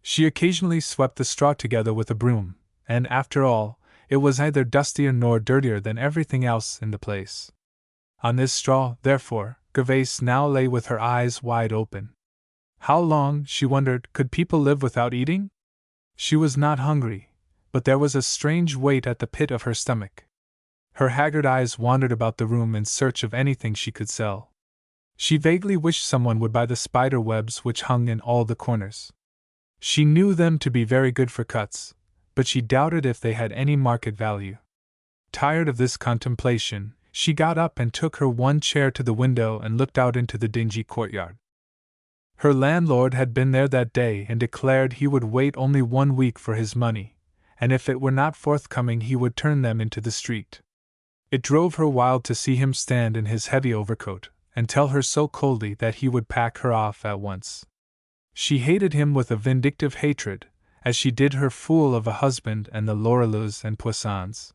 She occasionally swept the straw together with a broom, and after all, it was neither dustier nor dirtier than everything else in the place. On this straw, therefore, Gervais now lay with her eyes wide open. How long, she wondered, could people live without eating? She was not hungry, but there was a strange weight at the pit of her stomach. Her haggard eyes wandered about the room in search of anything she could sell. She vaguely wished someone would buy the spider webs which hung in all the corners. She knew them to be very good for cuts, but she doubted if they had any market value. Tired of this contemplation, she got up and took her one chair to the window and looked out into the dingy courtyard. Her landlord had been there that day and declared he would wait only 1 week for his money, and if it were not forthcoming he would turn them into the street. It drove her wild to see him stand in his heavy overcoat, and tell her so coldly that he would pack her off at once. She hated him with a vindictive hatred, as she did her fool of a husband and the Lorilleuxs and Poissons.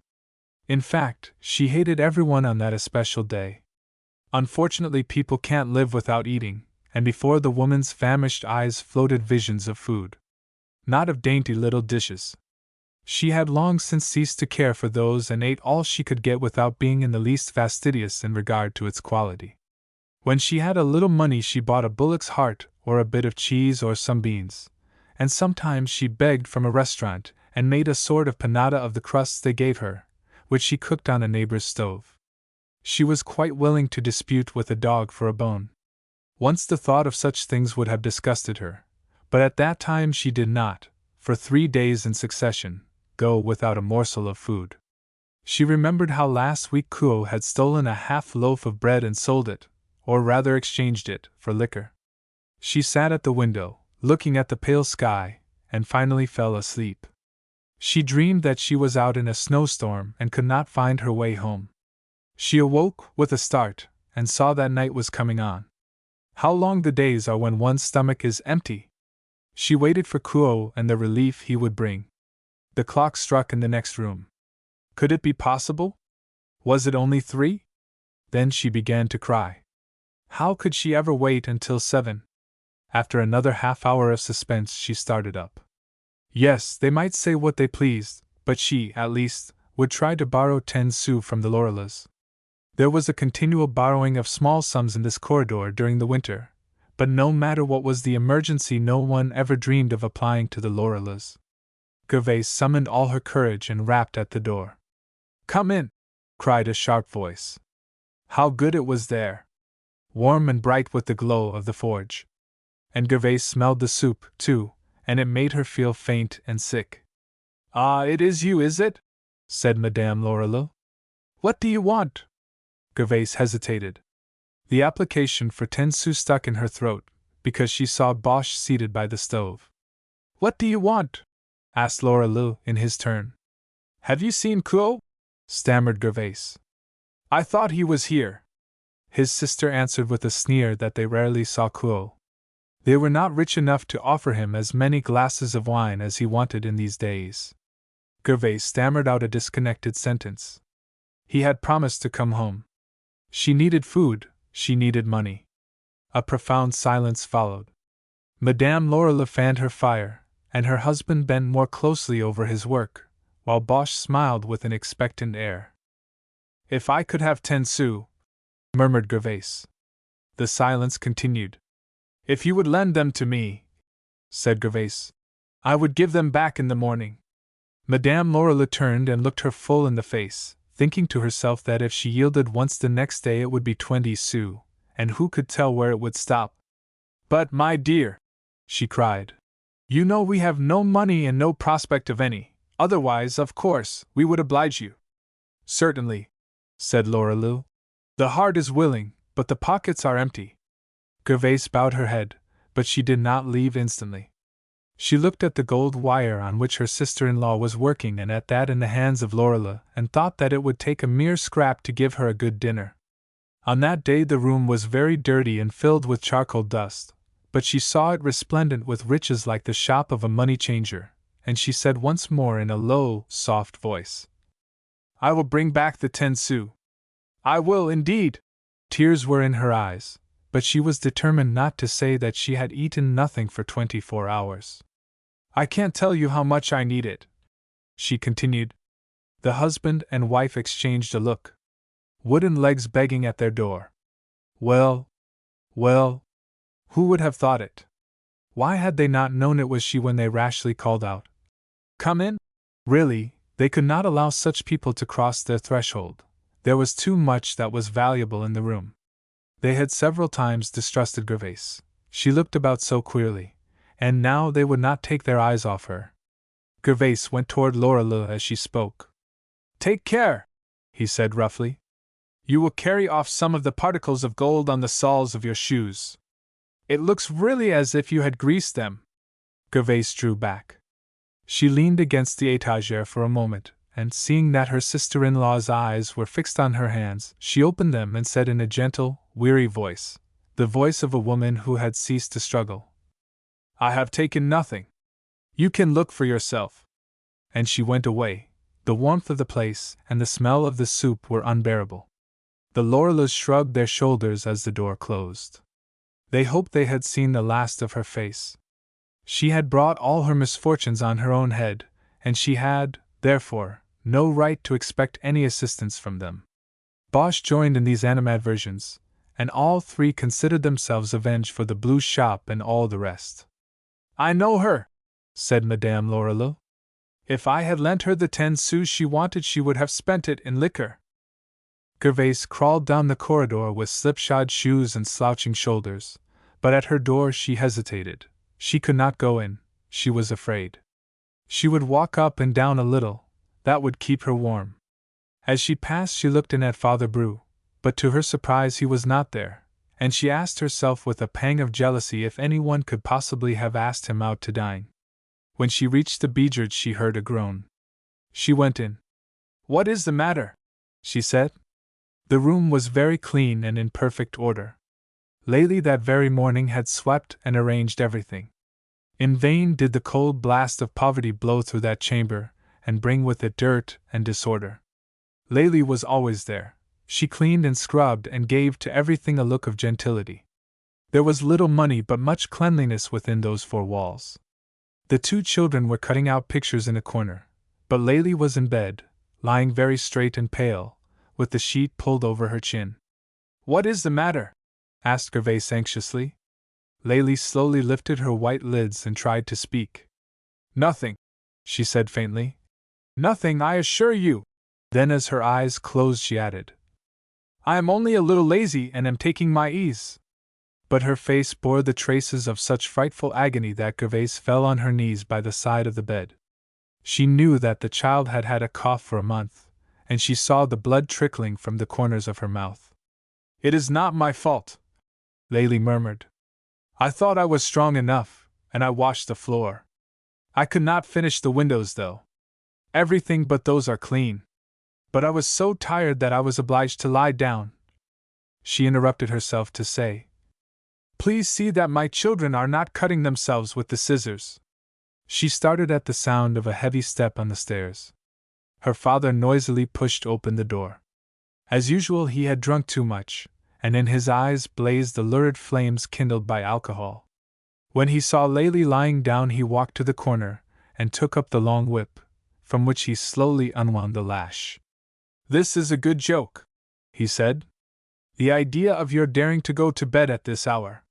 In fact, she hated everyone on that especial day. Unfortunately, people can't live without eating, and before the woman's famished eyes floated visions of food. Not of dainty little dishes. She had long since ceased to care for those and ate all she could get without being in the least fastidious in regard to its quality. When she had a little money she bought a bullock's heart or a bit of cheese or some beans, and sometimes she begged from a restaurant and made a sort of panada of the crusts they gave her, which she cooked on a neighbor's stove. She was quite willing to dispute with a dog for a bone. Once the thought of such things would have disgusted her, but at that time she did not, for 3 days in succession, go without a morsel of food. She remembered how last week Kuo had stolen a half loaf of bread and sold it, or rather exchanged it, for liquor. She sat at the window, looking at the pale sky, and finally fell asleep. She dreamed that she was out in a snowstorm and could not find her way home. She awoke with a start, and saw that night was coming on. How long the days are when one's stomach is empty! She waited for Kuo and the relief he would bring. The clock struck in the next room. Could it be possible? Was it only 3? Then she began to cry. How could she ever wait until 7? After another half-hour of suspense she started up. Yes, they might say what they pleased, but she, at least, would try to borrow 10 sous from the Lorilleuxs. There was a continual borrowing of small sums in this corridor during the winter, but no matter what was the emergency no one ever dreamed of applying to the Lorilleuxs. Gervais summoned all her courage and rapped at the door. "Come in!" cried a sharp voice. How good it was there! Warm and bright with the glow of the forge. And Gervais smelled the soup, too, and it made her feel faint and sick. "Ah, it is you, is it?" said Madame Lorilleux. "What do you want?" Gervais hesitated. The application for 10 sous stuck in her throat, because she saw Bosch seated by the stove. "What do you want?" asked Lorilleux in his turn. "Have you seen Kuo?" stammered Gervais. "I thought he was here." His sister answered with a sneer that they rarely saw Kuo. They were not rich enough to offer him as many glasses of wine as he wanted in these days. Gervais stammered out a disconnected sentence. He had promised to come home. She needed food, She needed money. A profound silence followed. Madame Laura fanned her fire, and her husband bent more closely over his work, while Bosch smiled with an expectant air. "If I could have 10 sous," murmured Gervais. The silence continued. "If you would lend them to me," said Gervais, "I would give them back in the morning." Madame Laura turned and looked her full in the face, thinking to herself that if she yielded once the next day it would be 20 sous, and who could tell where it would stop? "But, my dear," she cried, "you know we have no money and no prospect of any, otherwise, of course, we would oblige you." "Certainly," said Laura. "The heart is willing, but the pockets are empty." Gervais bowed her head, but she did not leave instantly. She looked at the gold wire on which her sister-in-law was working and at that in the hands of Laura, and thought that it would take a mere scrap to give her a good dinner. On that day the room was very dirty and filled with charcoal dust, but she saw it resplendent with riches like the shop of a money-changer, and she said once more in a low, soft voice, "I will bring back the 10 sous. I will, indeed." Tears were in her eyes, but she was determined not to say that she had eaten nothing for 24 hours. "I can't tell you how much I need it," she continued. The husband and wife exchanged a look. Wooden legs begging at their door. Well, well, who would have thought it? Why had they not known it was she when they rashly called out, "Come in"? Really, they could not allow such people to cross their threshold. There was too much that was valuable in the room. They had several times distrusted Gervais. She looked about so queerly, and now they would not take their eyes off her. Gervais went toward Laura as she spoke. "Take care," he said roughly. "You will carry off some of the particles of gold on the soles of your shoes. It looks really as if you had greased them." Gervais drew back. She leaned against the étagère for a moment, and seeing that her sister-in-law's eyes were fixed on her hands, she opened them and said in a gentle, weary voice, the voice of a woman who had ceased to struggle, "I have taken nothing. You can look for yourself." And she went away. The warmth of the place and the smell of the soup were unbearable. The Laurellas shrugged their shoulders as the door closed. They hoped they had seen the last of her face. She had brought all her misfortunes on her own head, and she had, therefore, no right to expect any assistance from them. Bosch joined in these animadversions, and all three considered themselves avenged for the blue shop and all the rest. "I know her," said Madame Laura. "If I had lent her the 10 sous she wanted, she would have spent it in liquor." Gervais crawled down the corridor with slipshod shoes and slouching shoulders, but at her door she hesitated. She could not go in, she was afraid. She would walk up and down a little, that would keep her warm. As she passed she looked in at Father Bru, but to her surprise he was not there, and she asked herself with a pang of jealousy if anyone could possibly have asked him out to dine. When she reached the billiards she heard a groan. She went in. "What is the matter?" she said. The room was very clean and in perfect order. Laley that very morning had swept and arranged everything. In vain did the cold blast of poverty blow through that chamber, and bring with it dirt and disorder. Laley was always there. She cleaned and scrubbed and gave to everything a look of gentility. There was little money but much cleanliness within those four walls. The two children were cutting out pictures in a corner, but Laley was in bed, lying very straight and pale, with the sheet pulled over her chin. "What is the matter?" asked Gervais anxiously. Laley slowly lifted her white lids and tried to speak. "Nothing," she said faintly. "Nothing, I assure you." Then as her eyes closed she added, "I am only a little lazy and am taking my ease." But her face bore the traces of such frightful agony that Gervais fell on her knees by the side of the bed. She knew that the child had had a cough for a month, and she saw the blood trickling from the corners of her mouth. "It is not my fault," Laley murmured. "I thought I was strong enough, and I washed the floor. I could not finish the windows, though. Everything but those are clean. But I was so tired that I was obliged to lie down." She interrupted herself to say, "Please see that my children are not cutting themselves with the scissors." She started at the sound of a heavy step on the stairs. Her father noisily pushed open the door. As usual, he had drunk too much, and in his eyes blazed the lurid flames kindled by alcohol. When he saw Layli lying down, he walked to the corner and took up the long whip, from which he slowly unwound the lash. "This is a good joke," he said. "The idea of your daring to go to bed at this hour.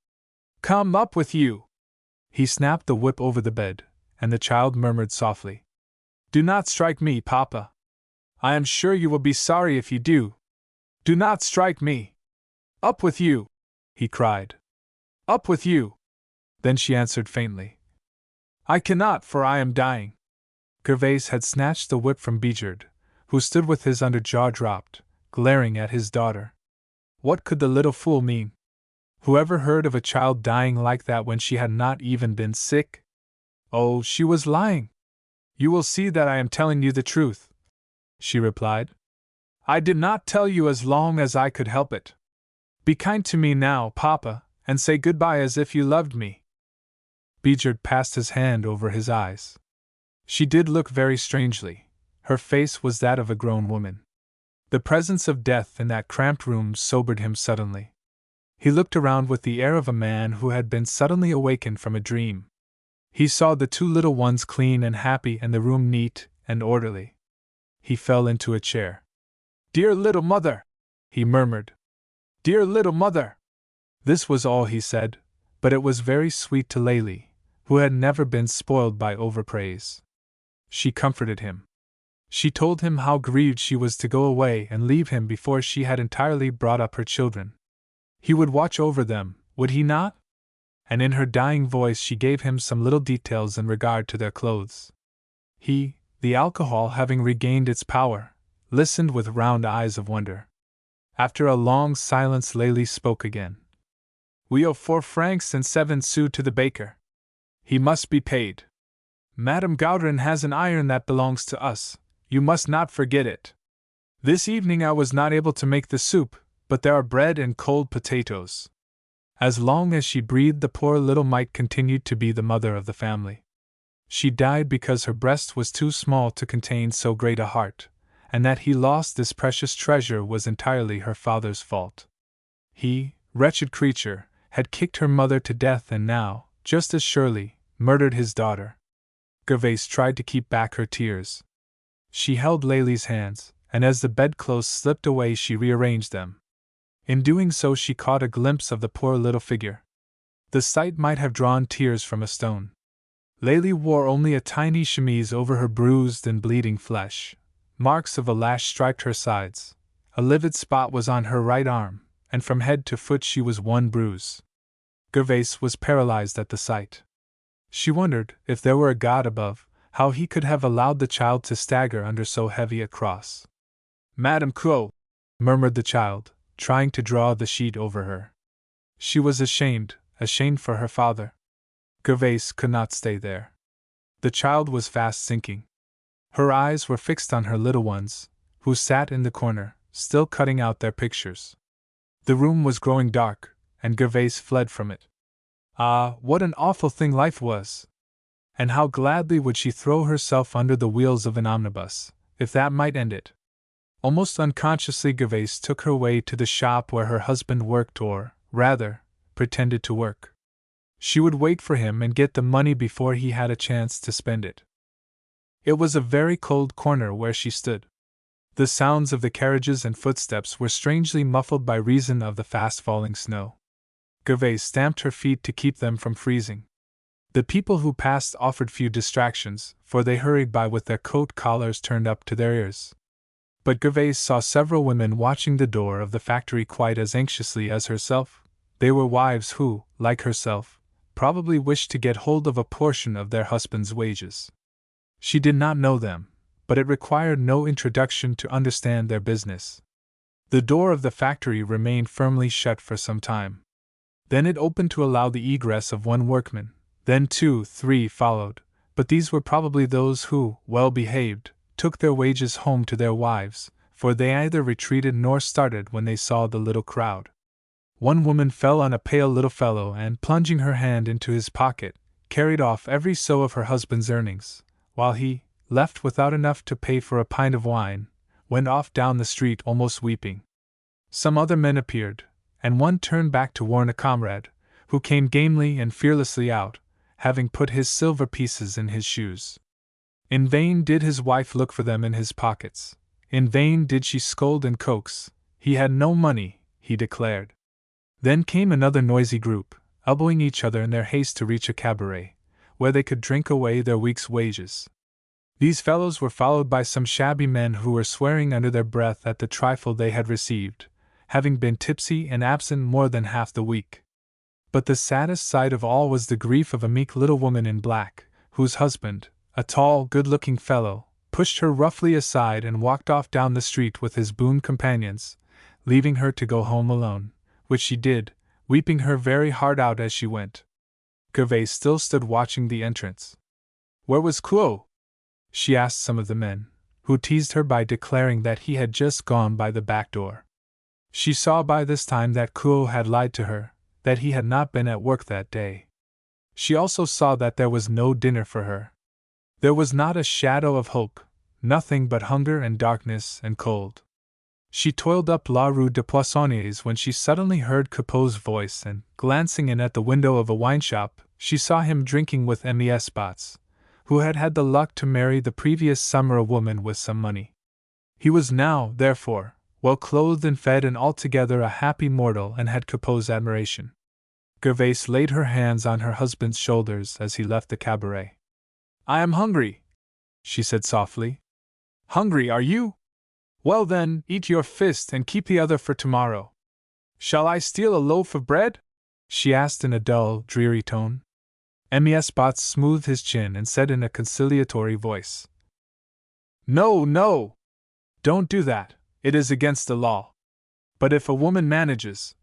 Come, up with you!" He snapped the whip over the bed, and the child murmured softly, "Do not strike me, Papa. I am sure you will be sorry if you do. Do not strike me. Up with you!" he cried. "Up with you!" Then she answered faintly, "I cannot, for I am dying." Gervais had snatched the whip from Beejerd, who stood with his under jaw dropped, glaring at his daughter. What could the little fool mean? Whoever heard of a child dying like that when she had not even been sick? Oh, she was lying. "You will see that I am telling you the truth," she replied. "I did not tell you as long as I could help it. Be kind to me now, Papa, and say goodbye as if you loved me." Beejerd passed his hand over his eyes. She did look very strangely. Her face was that of a grown woman. The presence of death in that cramped room sobered him suddenly. He looked around with the air of a man who had been suddenly awakened from a dream. He saw the two little ones clean and happy and the room neat and orderly. He fell into a chair. "Dear little mother!" he murmured. "Dear little mother!" This was all he said, but it was very sweet to Layli, who had never been spoiled by overpraise. She comforted him. She told him how grieved she was to go away and leave him before she had entirely brought up her children. He would watch over them, would he not? And in her dying voice she gave him some little details in regard to their clothes. He, the alcohol having regained its power, listened with round eyes of wonder. After a long silence, Layli spoke again. "We owe 4 francs and 7 sous to the baker. He must be paid. Madame Gaudrin has an iron that belongs to us, you must not forget it. This evening I was not able to make the soup, but there are bread and cold potatoes." As long as she breathed, the poor little mite continued to be the mother of the family. She died because her breast was too small to contain so great a heart, and that he lost this precious treasure was entirely her father's fault. He, wretched creature, had kicked her mother to death and now, just as surely, murdered his daughter. Gervais tried to keep back her tears. She held Layli's hands, and as the bedclothes slipped away she rearranged them. In doing so she caught a glimpse of the poor little figure. The sight might have drawn tears from a stone. Layli wore only a tiny chemise over her bruised and bleeding flesh. Marks of a lash striped her sides. A livid spot was on her right arm, and from head to foot she was one bruise. Gervais was paralyzed at the sight. She wondered, if there were a God above, how he could have allowed the child to stagger under so heavy a cross. "Madame Crow," murmured the child, trying to draw the sheet over her. She was ashamed for her father. Gervais could not stay there. The child was fast sinking. Her eyes were fixed on her little ones, who sat in the corner, still cutting out their pictures. The room was growing dark, and Gervais fled from it. Ah, what an awful thing life was! And how gladly would she throw herself under the wheels of an omnibus, if that might end it! Almost unconsciously Gervais took her way to the shop where her husband worked, or, rather, pretended to work. She would wait for him and get the money before he had a chance to spend it. It was a very cold corner where she stood. The sounds of the carriages and footsteps were strangely muffled by reason of the fast-falling snow. Gervais stamped her feet to keep them from freezing. The people who passed offered few distractions, for they hurried by with their coat collars turned up to their ears. But Gervais saw several women watching the door of the factory quite as anxiously as herself. They were wives who, like herself, probably wished to get hold of a portion of their husband's wages. She did not know them, but it required no introduction to understand their business. The door of the factory remained firmly shut for some time. Then it opened to allow the egress of one workman, then 2, 3 followed, but these were probably those who, well behaved, took their wages home to their wives, for they either retreated nor started when they saw the little crowd. One woman fell on a pale little fellow and, plunging her hand into his pocket, carried off every sou of her husband's earnings, while he, left without enough to pay for a pint of wine, went off down the street almost weeping. Some other men appeared, and one turned back to warn a comrade, who came gamely and fearlessly out, having put his silver pieces in his shoes. In vain did his wife look for them in his pockets. In vain did she scold and coax. He had no money, he declared. Then came another noisy group, elbowing each other in their haste to reach a cabaret, where they could drink away their week's wages. These fellows were followed by some shabby men who were swearing under their breath at the trifle they had received, having been tipsy and absent more than half the week. But the saddest sight of all was the grief of a meek little woman in black, whose husband, a tall, good-looking fellow, pushed her roughly aside and walked off down the street with his boon companions, leaving her to go home alone, which she did, weeping her very heart out as she went. Gervais still stood watching the entrance. Where was Clo? She asked some of the men, who teased her by declaring that he had just gone by the back door. She saw by this time that Clo had lied to her, that he had not been at work that day. She also saw that there was no dinner for her. There was not a shadow of hope, nothing but hunger and darkness and cold. She toiled up La Rue de Poissonniers when she suddenly heard Capot's voice, and, glancing in at the window of a wine shop, she saw him drinking with Mies Spots, who had had the luck to marry the previous summer a woman with some money. He was now, therefore, well clothed and fed and altogether a happy mortal, and had Capot's admiration. Gervais laid her hands on her husband's shoulders as he left the cabaret. "I am hungry," she said softly. "Hungry, are you? Well then, eat your fist and keep the other for tomorrow." "Shall I steal a loaf of bread?" she asked in a dull, dreary tone. Mies Spots smoothed his chin and said in a conciliatory voice, "No, no! Don't do that, it is against the law. But if a woman manages—"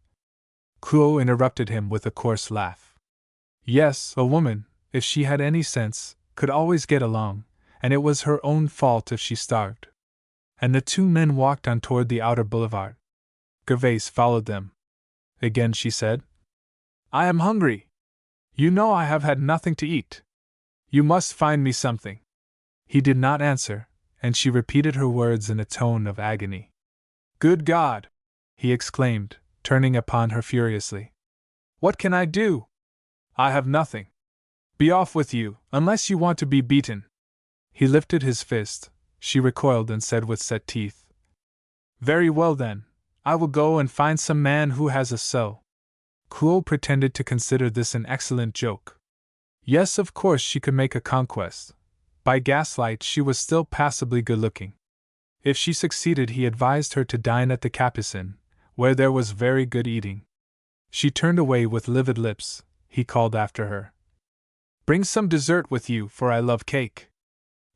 Clo interrupted him with a coarse laugh. Yes, a woman, if she had any sense, could always get along, and it was her own fault if she starved. And the two men walked on toward the outer boulevard. Gervais followed them. Again she said, "I am hungry. You know I have had nothing to eat. You must find me something." He did not answer, and she repeated her words in a tone of agony. "Good God!" he exclaimed, turning upon her furiously. "What can I do? I have nothing. Be off with you, unless you want to be beaten." He lifted his fist. She recoiled and said with set teeth, "Very well then, I will go and find some man who has a sow." Clo pretended to consider this an excellent joke. Yes, of course she could make a conquest. By gaslight she was still passably good-looking. If she succeeded, he advised her to dine at the Capucin, where there was very good eating. She turned away with livid lips. He called after her, "Bring some dessert with you, for I love cake.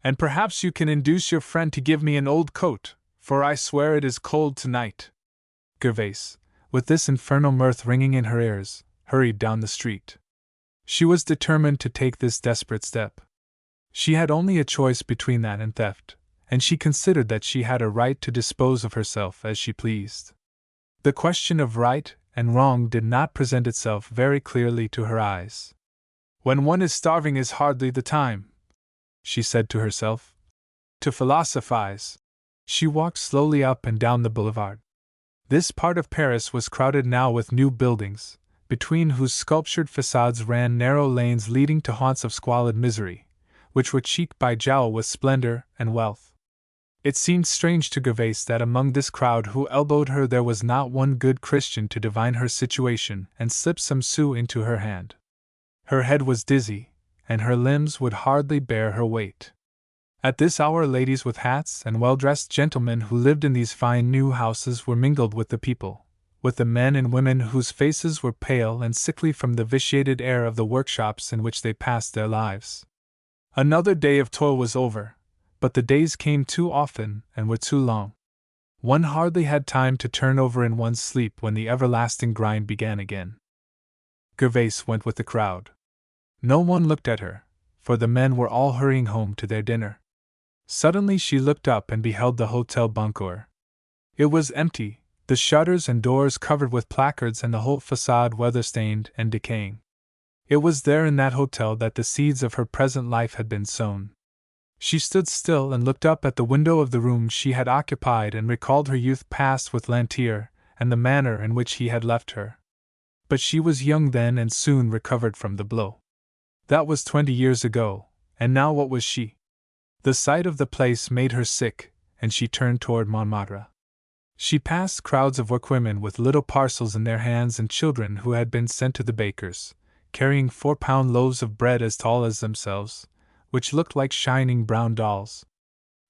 And perhaps you can induce your friend to give me an old coat, for I swear it is cold tonight." Gervais, with this infernal mirth ringing in her ears, hurried down the street. She was determined to take this desperate step. She had only a choice between that and theft, and she considered that she had a right to dispose of herself as she pleased. The question of right and wrong did not present itself very clearly to her eyes. "When one is starving is hardly the time," she said to herself, "to philosophize." She walked slowly up and down the boulevard. This part of Paris was crowded now with new buildings, between whose sculptured facades ran narrow lanes leading to haunts of squalid misery, which were cheek by jowl with splendor and wealth. It seemed strange to Gervais that among this crowd who elbowed her there was not one good Christian to divine her situation and slip some sous into her hand. Her head was dizzy, and her limbs would hardly bear her weight. At this hour ladies with hats and well-dressed gentlemen who lived in these fine new houses were mingled with the people, with the men and women whose faces were pale and sickly from the vitiated air of the workshops in which they passed their lives. Another day of toil was over, but the days came too often and were too long. One hardly had time to turn over in one's sleep when the everlasting grind began again. Gervais went with the crowd. No one looked at her, for the men were all hurrying home to their dinner. Suddenly she looked up and beheld the Hotel Boncoeur. It was empty, the shutters and doors covered with placards and the whole facade weather-stained and decaying. It was there in that hotel that the seeds of her present life had been sown. She stood still and looked up at the window of the room she had occupied and recalled her youth passed with Lantier, and the manner in which he had left her. But she was young then and soon recovered from the blow. That was 20 years ago, and now what was she? The sight of the place made her sick, and she turned toward Montmartre. She passed crowds of workwomen with little parcels in their hands and children who had been sent to the bakers, carrying 4-pound loaves of bread as tall as themselves, which looked like shining brown dolls.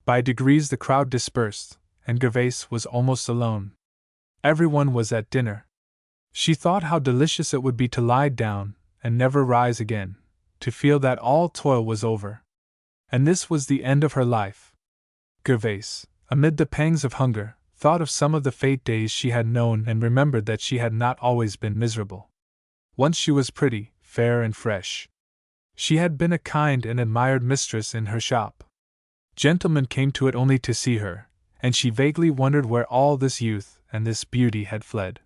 By degrees the crowd dispersed, and Gervaise was almost alone. Everyone was at dinner. She thought how delicious it would be to lie down and never rise again, to feel that all toil was over. And this was the end of her life. Gervaise, amid the pangs of hunger, thought of some of the fate days she had known and remembered that she had not always been miserable. Once she was pretty, fair and fresh. She had been a kind and admired mistress in her shop. Gentlemen came to it only to see her, and she vaguely wondered where all this youth and this beauty had fled.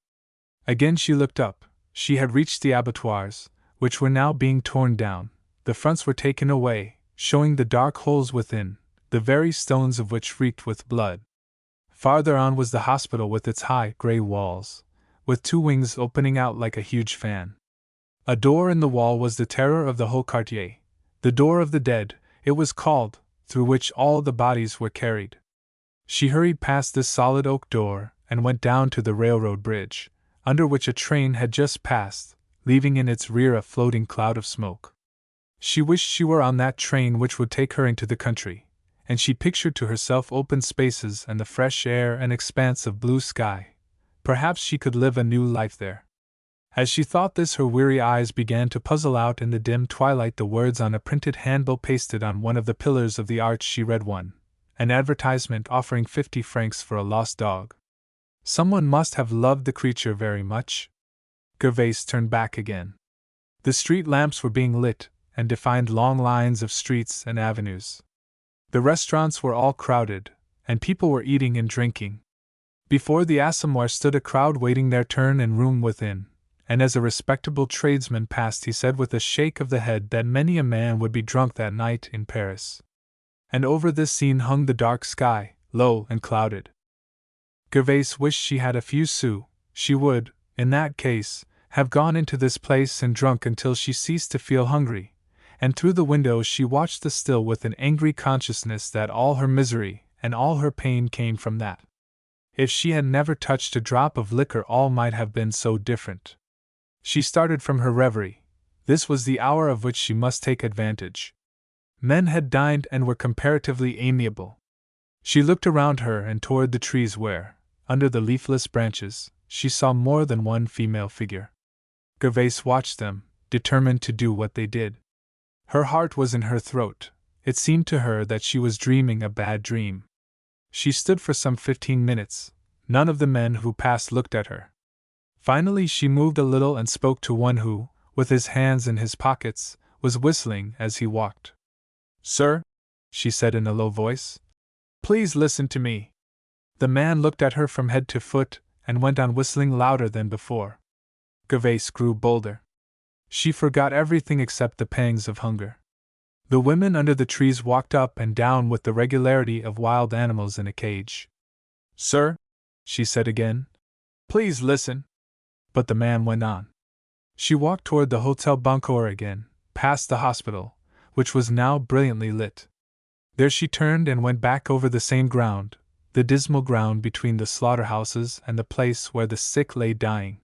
Again she looked up. She had reached the abattoirs, which were now being torn down. The fronts were taken away, showing the dark holes within, the very stones of which reeked with blood. Farther on was the hospital with its high, grey walls, with 2 wings opening out like a huge fan. A door in the wall was the terror of the whole quartier, the door of the dead, it was called, through which all the bodies were carried. She hurried past this solid oak door and went down to the railroad bridge, under which a train had just passed, leaving in its rear a floating cloud of smoke. She wished she were on that train which would take her into the country, and she pictured to herself open spaces and the fresh air and expanse of blue sky. Perhaps she could live a new life there. As she thought this, her weary eyes began to puzzle out in the dim twilight the words on a printed handbill pasted on one of the pillars of the arch. She read one, an advertisement offering 50 francs for a lost dog. Someone must have loved the creature very much. Gervaise turned back again. The street lamps were being lit, and defined long lines of streets and avenues. The restaurants were all crowded, and people were eating and drinking. Before the assommoir stood a crowd waiting their turn in room within, and as a respectable tradesman passed he said with a shake of the head that many a man would be drunk that night in Paris. And over this scene hung the dark sky, low and clouded. Gervaise wished she had a few sous. She would, in that case, have gone into this place and drunk until she ceased to feel hungry, and through the window she watched the still with an angry consciousness that all her misery and all her pain came from that. If she had never touched a drop of liquor all might have been so different. She started from her reverie. This was the hour of which she must take advantage. Men had dined and were comparatively amiable. She looked around her and toward the trees where, under the leafless branches, she saw more than one female figure. Gervaise watched them, determined to do what they did. Her heart was in her throat. It seemed to her that she was dreaming a bad dream. She stood for some 15 minutes. None of the men who passed looked at her. Finally she moved a little and spoke to one who, with his hands in his pockets, was whistling as he walked. "Sir," she said in a low voice, "please listen to me." The man looked at her from head to foot, and went on whistling louder than before. Gervaise grew bolder. She forgot everything except the pangs of hunger. The women under the trees walked up and down with the regularity of wild animals in a cage. "Sir," she said again, "please listen." But the man went on. She walked toward the Hotel Boncoeur again, past the hospital, which was now brilliantly lit. There she turned and went back over the same ground, the dismal ground between the slaughterhouses and the place where the sick lay dying.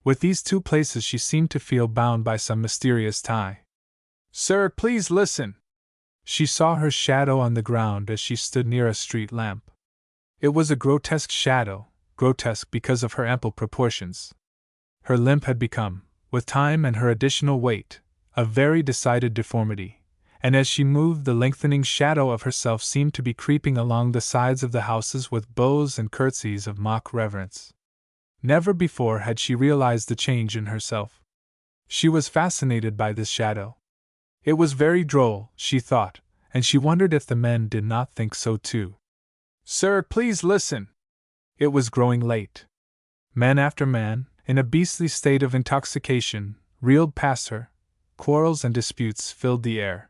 With these 2 places she seemed to feel bound by some mysterious tie. "Sir, please listen." She saw her shadow on the ground as she stood near a street lamp. It was a grotesque shadow, grotesque because of her ample proportions. Her limp had become, with time and her additional weight, a very decided deformity, and as she moved the lengthening shadow of herself seemed to be creeping along the sides of the houses with bows and curtsies of mock reverence. Never before had she realized the change in herself. She was fascinated by this shadow. It was very droll, she thought, and she wondered if the men did not think so too. "Sir, please listen." It was growing late. Man after man, in a beastly state of intoxication, reeled past her. Quarrels and disputes filled the air.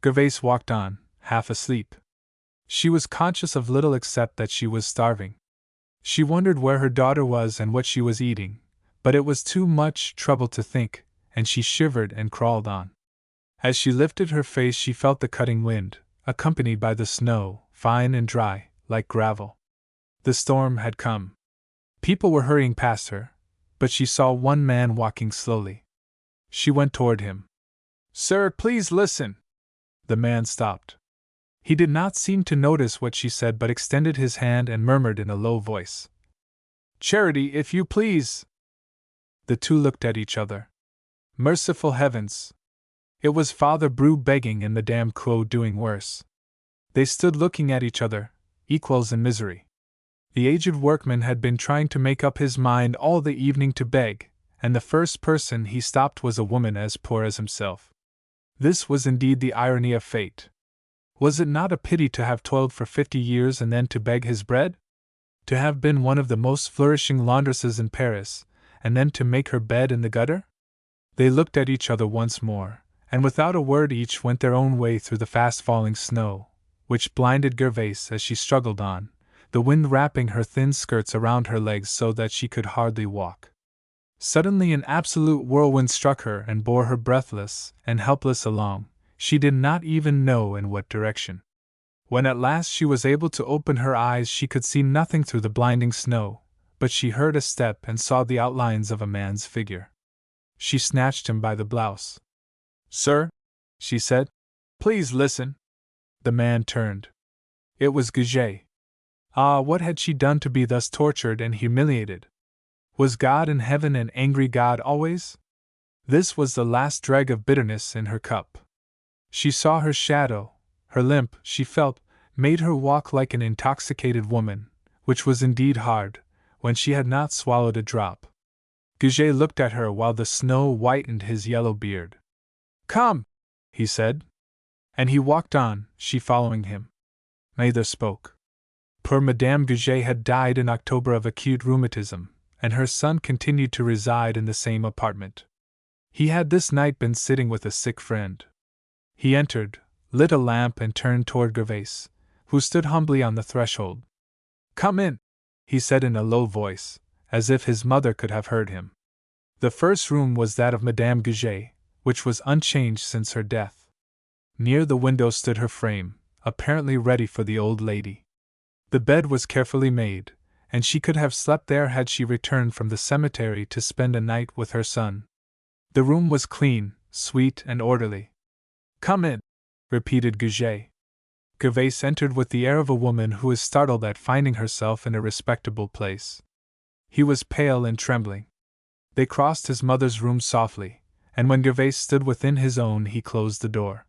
Gervaise walked on, half asleep. She was conscious of little except that she was starving. She wondered where her daughter was and what she was eating, but it was too much trouble to think, and she shivered and crawled on. As she lifted her face, she felt the cutting wind, accompanied by the snow, fine and dry, like gravel. The storm had come. People were hurrying past her, but she saw one man walking slowly. She went toward him. "Sir, please listen." The man stopped. He did not seem to notice what she said but extended his hand and murmured in a low voice, "Charity, if you please." The two looked at each other. Merciful heavens! It was Father Brew begging and Madame Clos doing worse. They stood looking at each other, equals in misery. The aged workman had been trying to make up his mind all the evening to beg, and the first person he stopped was a woman as poor as himself. This was indeed the irony of fate. Was it not a pity to have toiled for 50 years and then to beg his bread? To have been one of the most flourishing laundresses in Paris, and then to make her bed in the gutter? They looked at each other once more, and without a word each went their own way through the fast-falling snow, which blinded Gervaise as she struggled on, the wind wrapping her thin skirts around her legs so that she could hardly walk. Suddenly an absolute whirlwind struck her and bore her breathless and helpless along, she did not even know in what direction. When at last she was able to open her eyes, she could see nothing through the blinding snow, but she heard a step and saw the outlines of a man's figure. She snatched him by the blouse. "Sir," she said, "please listen." The man turned. It was Goujet. Ah, what had she done to be thus tortured and humiliated? Was God in heaven an angry God always? This was the last dreg of bitterness in her cup. She saw her shadow. Her limp, she felt, made her walk like an intoxicated woman, which was indeed hard, when she had not swallowed a drop. Goujet looked at her while the snow whitened his yellow beard. "Come," he said. And he walked on, she following him. Neither spoke. Poor Madame Goujet had died in October of acute rheumatism, and her son continued to reside in the same apartment. He had this night been sitting with a sick friend. He entered, lit a lamp and turned toward Gervaise, who stood humbly on the threshold. "Come in," he said in a low voice, as if his mother could have heard him. The first room was that of Madame Goujet, which was unchanged since her death. Near the window stood her frame, apparently ready for the old lady. The bed was carefully made, and she could have slept there had she returned from the cemetery to spend a night with her son. The room was clean, sweet, and orderly. "Come in," repeated Goujet. Gervaise entered with the air of a woman who is startled at finding herself in a respectable place. He was pale and trembling. They crossed his mother's room softly, and when Gervaise stood within his own he closed the door.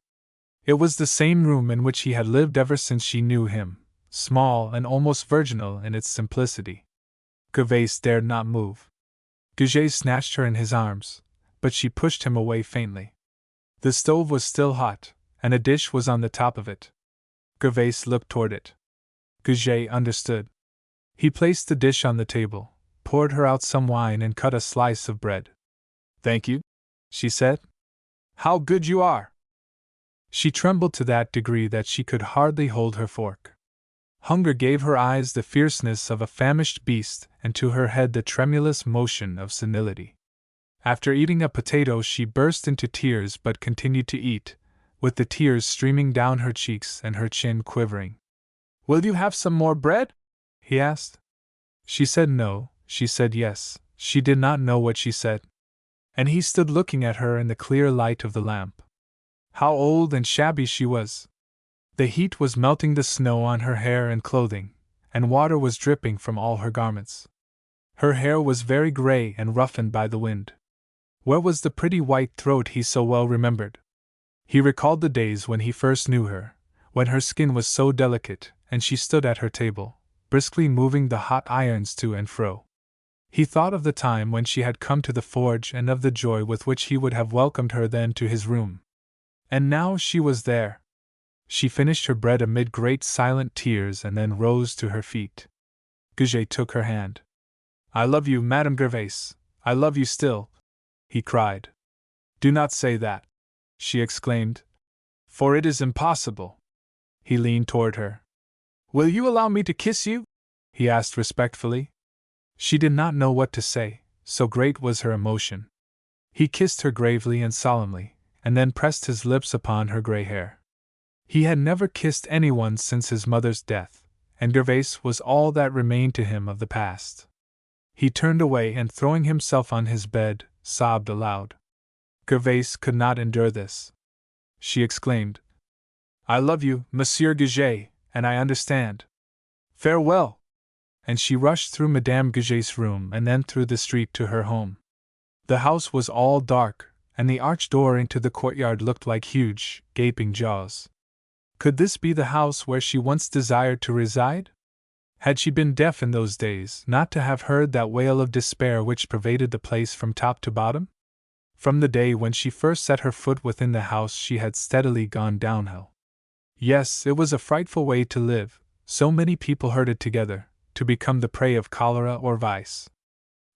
It was the same room in which he had lived ever since she knew him, small and almost virginal in its simplicity. Gervaise dared not move. Goujet snatched her in his arms, but she pushed him away faintly. The stove was still hot, and a dish was on the top of it. Gervaise looked toward it. Goujet understood. He placed the dish on the table, poured her out some wine and cut a slice of bread. "Thank you," she said. "How good you are!" She trembled to that degree that she could hardly hold her fork. Hunger gave her eyes the fierceness of a famished beast and to her head the tremulous motion of senility. After eating a potato she burst into tears but continued to eat, with the tears streaming down her cheeks and her chin quivering. "Will you have some more bread?" he asked. She said no, she said yes, she did not know what she said. And he stood looking at her in the clear light of the lamp. How old and shabby she was! The heat was melting the snow on her hair and clothing, and water was dripping from all her garments. Her hair was very gray and roughened by the wind. Where was the pretty white throat he so well remembered? He recalled the days when he first knew her, when her skin was so delicate, and she stood at her table, briskly moving the hot irons to and fro. He thought of the time when she had come to the forge and of the joy with which he would have welcomed her then to his room. And now she was there. She finished her bread amid great silent tears and then rose to her feet. Goujet took her hand. "I love you, Madame Gervaise, I love you still," he cried. "Do not say that," she exclaimed, "for it is impossible." He leaned toward her. "Will you allow me to kiss you?" he asked respectfully. She did not know what to say, so great was her emotion. He kissed her gravely and solemnly, and then pressed his lips upon her gray hair. He had never kissed anyone since his mother's death, and Gervais was all that remained to him of the past. He turned away and, throwing himself on his bed, sobbed aloud. Gervais could not endure this. She exclaimed, "I love you, Monsieur Goujet, and I understand. Farewell!" And she rushed through Madame Goujet's room and then through the street to her home. The house was all dark, and the arched door into the courtyard looked like huge, gaping jaws. Could this be the house where she once desired to reside? Had she been deaf in those days not to have heard that wail of despair which pervaded the place from top to bottom? From the day when she first set her foot within the house she had steadily gone downhill. Yes, it was a frightful way to live, so many people herded together, to become the prey of cholera or vice.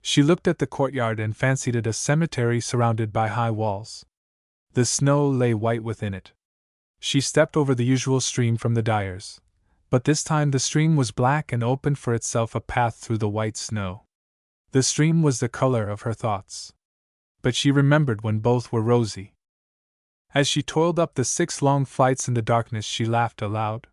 She looked at the courtyard and fancied it a cemetery surrounded by high walls. The snow lay white within it. She stepped over the usual stream from the dyer's, but this time the stream was black and opened for itself a path through the white snow. The stream was the color of her thoughts. But she remembered when both were rosy. As she toiled up the 6 long flights in the darkness, she laughed aloud.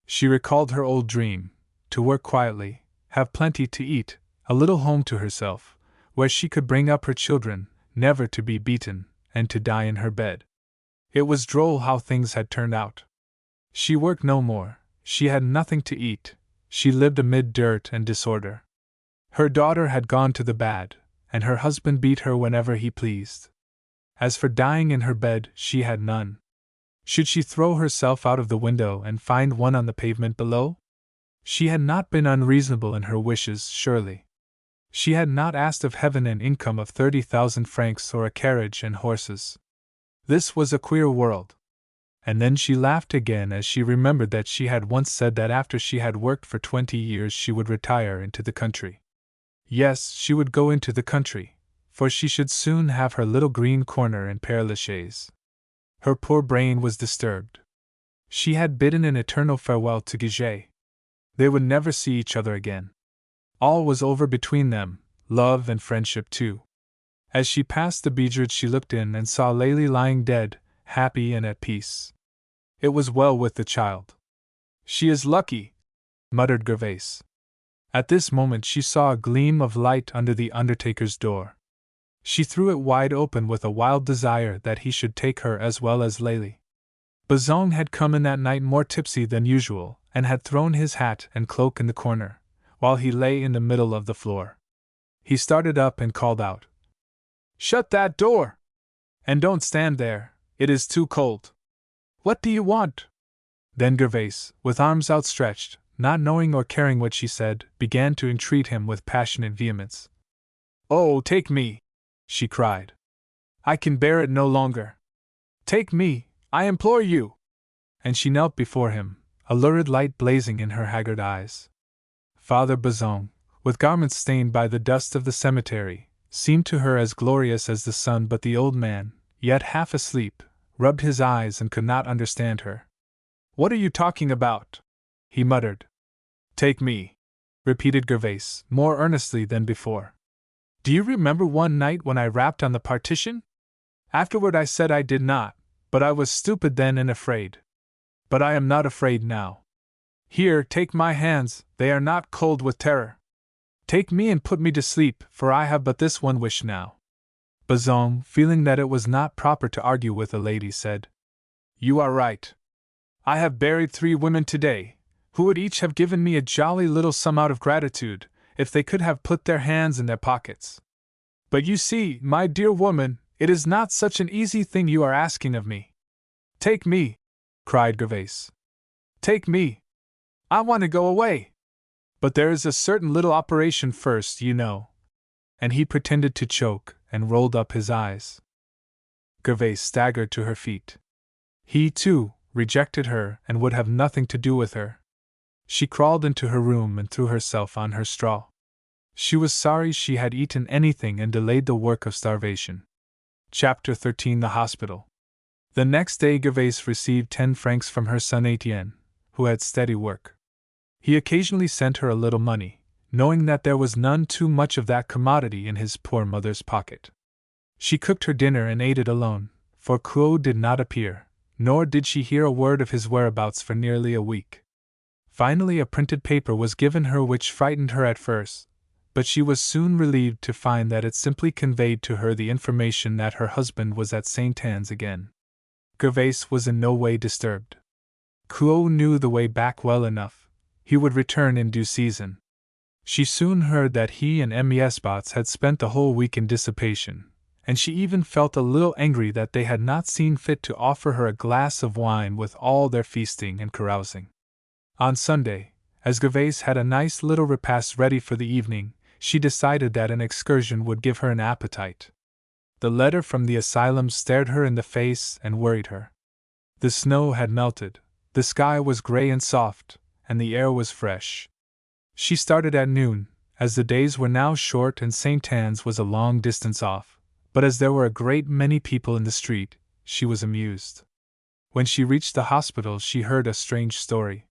She recalled her old dream: to work quietly, have plenty to eat, a little home to herself, where she could bring up her children, never to be beaten, and to die in her bed. It was droll how things had turned out. She worked no more, she had nothing to eat, she lived amid dirt and disorder. Her daughter had gone to the bad, and her husband beat her whenever he pleased. As for dying in her bed, she had none. Should she throw herself out of the window and find one on the pavement below? She had not been unreasonable in her wishes, surely. She had not asked of heaven an income of 30,000 francs or a carriage and horses. This was a queer world. And then she laughed again as she remembered that she had once said that after she had worked for 20 years she would retire into the country. Yes, she would go into the country, for she should soon have her little green corner in Père Lachaise. Her poor brain was disturbed. She had bidden an eternal farewell to Goujet. They would never see each other again. All was over between them, love and friendship too. As she passed the Biedride she looked in and saw Lélie lying dead, happy and at peace. It was well with the child. "She is lucky," muttered Gervais. At this moment she saw a gleam of light under the undertaker's door. She threw it wide open with a wild desire that he should take her as well as Lélie. Bazin had come in that night more tipsy than usual, and had thrown his hat and cloak in the corner, while he lay in the middle of the floor. He started up and called out, "Shut that door! And don't stand there, it is too cold. What do you want?" Then Gervais, with arms outstretched, not knowing or caring what she said, began to entreat him with passionate vehemence. "Oh, take me!" she cried. "I can bear it no longer. Take me, I implore you!" And she knelt before him, a lurid light blazing in her haggard eyes. Father Bazin, with garments stained by the dust of the cemetery, seemed to her as glorious as the sun, but the old man, yet half asleep, rubbed his eyes and could not understand her. "What are you talking about?" he muttered. "Take me," repeated Gervais, more earnestly than before. "Do you remember one night when I rapped on the partition? Afterward I said I did not, but I was stupid then and afraid. But I am not afraid now. Here, take my hands, they are not cold with terror. Take me and put me to sleep, for I have but this one wish now." Bazin, feeling that it was not proper to argue with a lady, said, "You are right. I have buried 3 women today, who would each have given me a jolly little sum out of gratitude, if they could have put their hands in their pockets. But you see, my dear woman, it is not such an easy thing you are asking of me." "Take me!" cried Gervais. "Take me! I want to go away! But there is a certain little operation first, you know." And he pretended to choke, and rolled up his eyes. Gervais staggered to her feet. He, too, rejected her and would have nothing to do with her. She crawled into her room and threw herself on her straw. She was sorry she had eaten anything and delayed the work of starvation. Chapter 13: The Hospital. The next day Gervais received 10 francs from her son Etienne, who had steady work. He occasionally sent her a little money, knowing that there was none too much of that commodity in his poor mother's pocket. She cooked her dinner and ate it alone, for Kuo did not appear, nor did she hear a word of his whereabouts for nearly a week. Finally, a printed paper was given her which frightened her at first, but she was soon relieved to find that it simply conveyed to her the information that her husband was at St. Anne's again. Gervais was in no way disturbed. Kuo knew the way back well enough. He would return in due season. She soon heard that he and Miesbots had spent the whole week in dissipation, and she even felt a little angry that they had not seen fit to offer her a glass of wine with all their feasting and carousing. On Sunday, as Gervais had a nice little repast ready for the evening, she decided that an excursion would give her an appetite. The letter from the asylum stared her in the face and worried her. The snow had melted, the sky was gray and soft, and the air was fresh. She started at noon, as the days were now short and St. Anne's was a long distance off, but as there were a great many people in the street, she was amused. When she reached the hospital, she heard a strange story.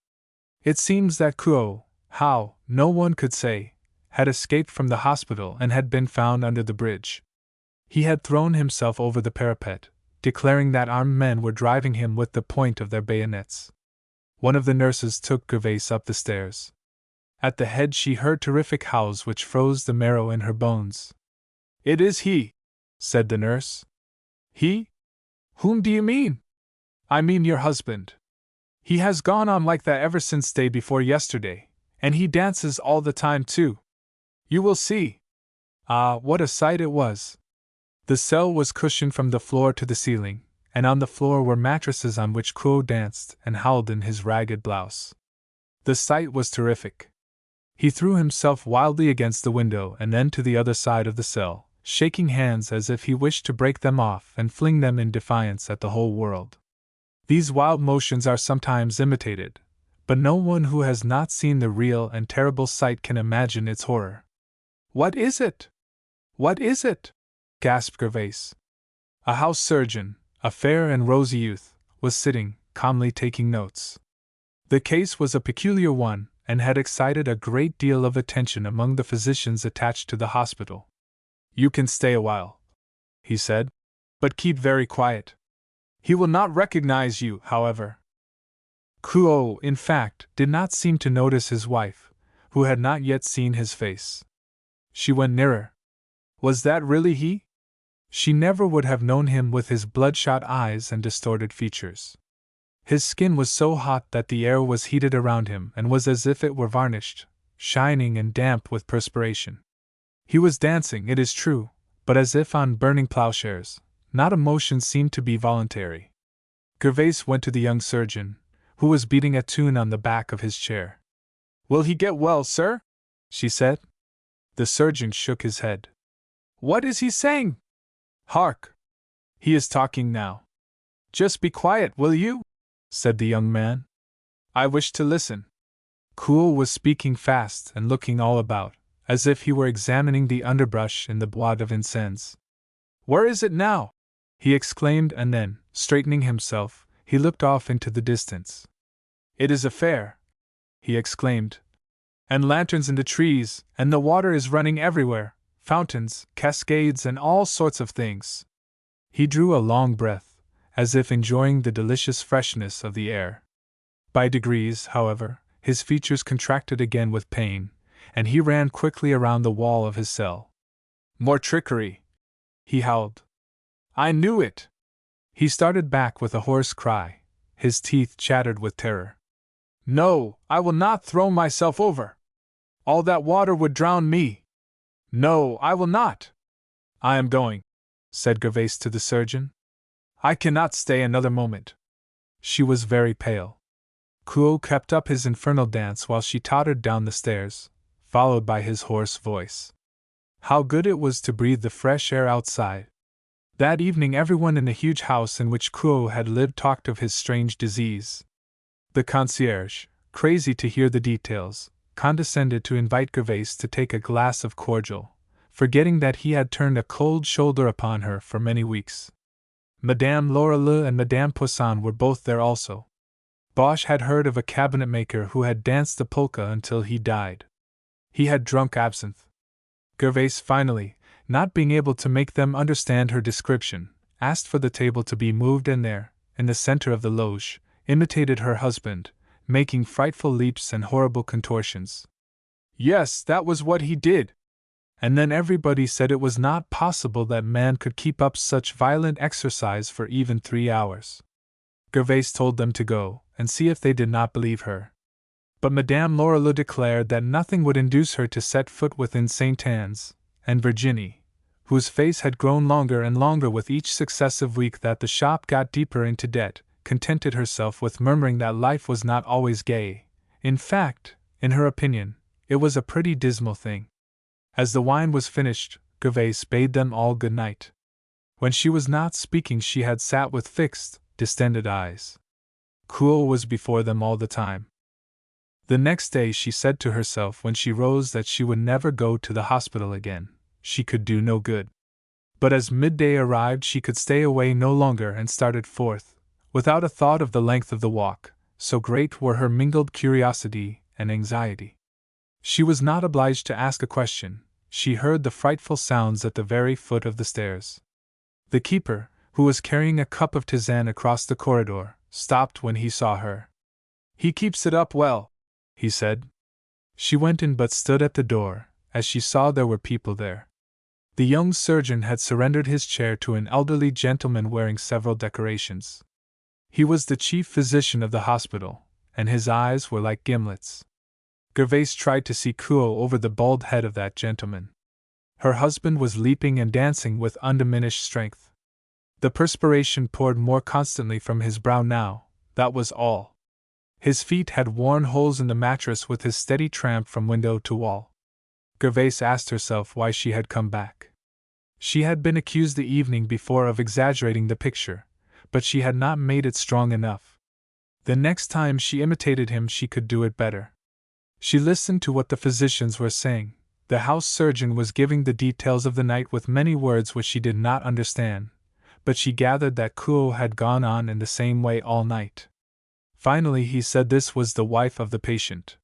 It seems that Kuo, how, no one could say, had escaped from the hospital and had been found under the bridge. He had thrown himself over the parapet, declaring that armed men were driving him with the point of their bayonets. One of the nurses took Gervais up the stairs. At the head she heard terrific howls which froze the marrow in her bones. "It is he," said the nurse. "He? Whom do you mean?" "I mean your husband. He has gone on like that ever since day before yesterday, and he dances all the time too. You will see." Ah, what a sight it was! The cell was cushioned from the floor to the ceiling, and on the floor were mattresses on which Kuo danced and howled in his ragged blouse. The sight was terrific. He threw himself wildly against the window and then to the other side of the cell, shaking hands as if he wished to break them off and fling them in defiance at the whole world. These wild motions are sometimes imitated, but no one who has not seen the real and terrible sight can imagine its horror. "What is it? What is it?" gasped Gervais. A house surgeon, a fair and rosy youth, was sitting, calmly taking notes. The case was a peculiar one, and had excited a great deal of attention among the physicians attached to the hospital. "You can stay a while," he said, "but keep very quiet. He will not recognize you, however." Kuo, in fact, did not seem to notice his wife, who had not yet seen his face. She went nearer. Was that really he? She never would have known him with his bloodshot eyes and distorted features. His skin was so hot that the air was heated around him and was as if it were varnished, shining and damp with perspiration. He was dancing, it is true, but as if on burning plowshares. Not a motion seemed to be voluntary. Gervais went to the young surgeon, who was beating a tune on the back of his chair. "Will he get well, sir?" she said. The surgeon shook his head. "What is he saying?" "Hark! He is talking now." "Just be quiet, will you?" said the young man. "I wish to listen." Kuo was speaking fast and looking all about, as if he were examining the underbrush in the Bois de Vincennes. "Where is it now?" he exclaimed, and then, straightening himself, he looked off into the distance. "It is a fair," he exclaimed. "And lanterns in the trees, and the water is running everywhere, fountains, cascades, and all sorts of things." He drew a long breath, as if enjoying the delicious freshness of the air. By degrees, however, his features contracted again with pain, and he ran quickly around the wall of his cell. "More trickery!" he howled. "I knew it!" He started back with a hoarse cry, his teeth chattered with terror. "No, I will not throw myself over! All that water would drown me! No, I will not!" "I am going," said Gervais to the surgeon. "I cannot stay another moment." She was very pale. Kuo kept up his infernal dance while she tottered down the stairs, followed by his hoarse voice. How good it was to breathe the fresh air outside! That evening everyone in the huge house in which Kuo had lived talked of his strange disease. The concierge, crazy to hear the details, condescended to invite Gervais to take a glass of cordial, forgetting that he had turned a cold shoulder upon her for many weeks. Madame Loreleu and Madame Poisson were both there also. Bosch had heard of a cabinet maker who had danced the polka until he died. He had drunk absinthe. Gervaise finally, not being able to make them understand her description, asked for the table to be moved and there, in the center of the loge, imitated her husband, making frightful leaps and horrible contortions. Yes, that was what he did. And then everybody said it was not possible that man could keep up such violent exercise for even 3 hours. Gervaise told them to go, and see if they did not believe her. But Madame Lorilleux declared that nothing would induce her to set foot within St. Anne's, and Virginie, whose face had grown longer and longer with each successive week that the shop got deeper into debt, contented herself with murmuring that life was not always gay. In fact, in her opinion, it was a pretty dismal thing. As the wine was finished, Gervaise bade them all good night. When she was not speaking, she had sat with fixed, distended eyes. Cruel was before them all the time. The next day she said to herself when she rose that she would never go to the hospital again. She could do no good. But as midday arrived, she could stay away no longer and started forth, without a thought of the length of the walk, so great were her mingled curiosity and anxiety. She was not obliged to ask a question. She heard the frightful sounds at the very foot of the stairs. The keeper, who was carrying a cup of tisane across the corridor, stopped when he saw her. "He keeps it up well," he said. She went in but stood at the door, as she saw there were people there. The young surgeon had surrendered his chair to an elderly gentleman wearing several decorations. He was the chief physician of the hospital, and his eyes were like gimlets. Gervaise tried to see cool over the bald head of that gentleman. Her husband was leaping and dancing with undiminished strength. The perspiration poured more constantly from his brow now, that was all. His feet had worn holes in the mattress with his steady tramp from window to wall. Gervaise asked herself why she had come back. She had been accused the evening before of exaggerating the picture, but she had not made it strong enough. The next time she imitated him she could do it better. She listened to what the physicians were saying. The house surgeon was giving the details of the night with many words which she did not understand, but she gathered that Kuo had gone on in the same way all night. Finally he said this was the wife of the patient.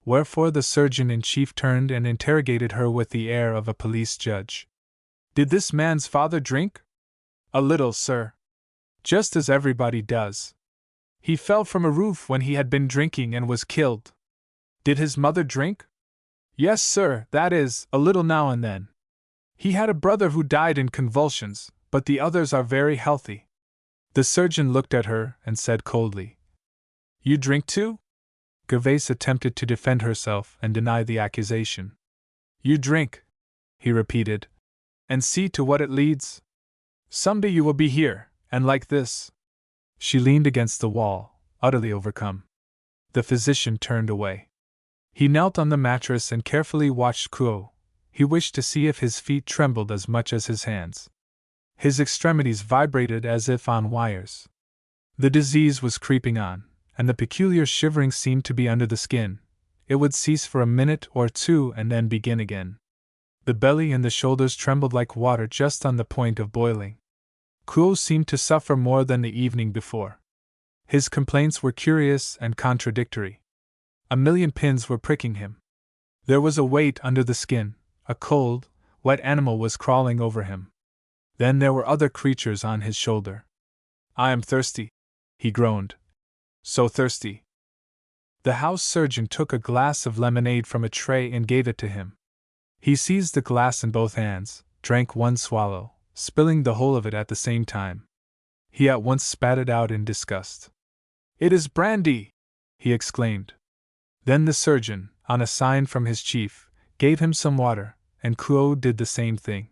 Wherefore the surgeon-in-chief turned and interrogated her with the air of a police judge. "Did this man's father drink?" "A little, sir. Just as everybody does. He fell from a roof when he had been drinking and was killed." "Did his mother drink?" "Yes, sir, that is, a little now and then. He had a brother who died in convulsions, but the others are very healthy." The surgeon looked at her and said coldly, "You drink too?" Gervaise attempted to defend herself and deny the accusation. "You drink," he repeated, "and see to what it leads. Someday you will be here, and like this." She leaned against the wall, utterly overcome. The physician turned away. He knelt on the mattress and carefully watched Kuo. He wished to see if his feet trembled as much as his hands. His extremities vibrated as if on wires. The disease was creeping on, and the peculiar shivering seemed to be under the skin. It would cease for a minute or two and then begin again. The belly and the shoulders trembled like water just on the point of boiling. Kuo seemed to suffer more than the evening before. His complaints were curious and contradictory. A million pins were pricking him. There was a weight under the skin, a cold, wet animal was crawling over him. Then there were other creatures on his shoulder. "I am thirsty," he groaned. "So thirsty." The house surgeon took a glass of lemonade from a tray and gave it to him. He seized the glass in both hands, drank one swallow, spilling the whole of it at the same time. He at once spat it out in disgust. "It is brandy!" he exclaimed. Then the surgeon, on a sign from his chief, gave him some water, and Kuo did the same thing.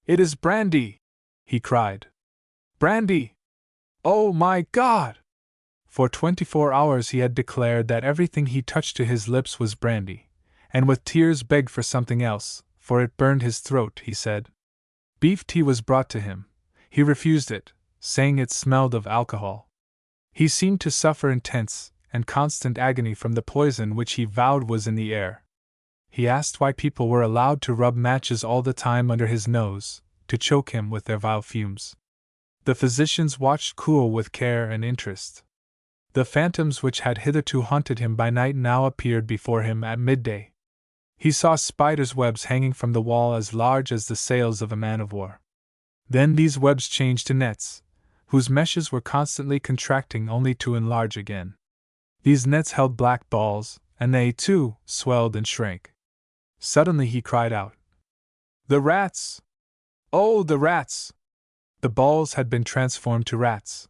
"It is brandy!" he cried. "Brandy! Oh my God!" For 24 hours he had declared that everything he touched to his lips was brandy, and with tears begged for something else, for it burned his throat, he said. Beef tea was brought to him. He refused it, saying it smelled of alcohol. He seemed to suffer intense and constant agony from the poison which he vowed was in the air. He asked why people were allowed to rub matches all the time under his nose, to choke him with their vile fumes. The physicians watched Kuo with care and interest. The phantoms which had hitherto haunted him by night now appeared before him at midday. He saw spiders' webs hanging from the wall as large as the sails of a man-of-war. Then these webs changed to nets, whose meshes were constantly contracting only to enlarge again. These nets held black balls, and they, too, swelled and shrank. Suddenly he cried out, "The rats! Oh, the rats!" The balls had been transformed to rats.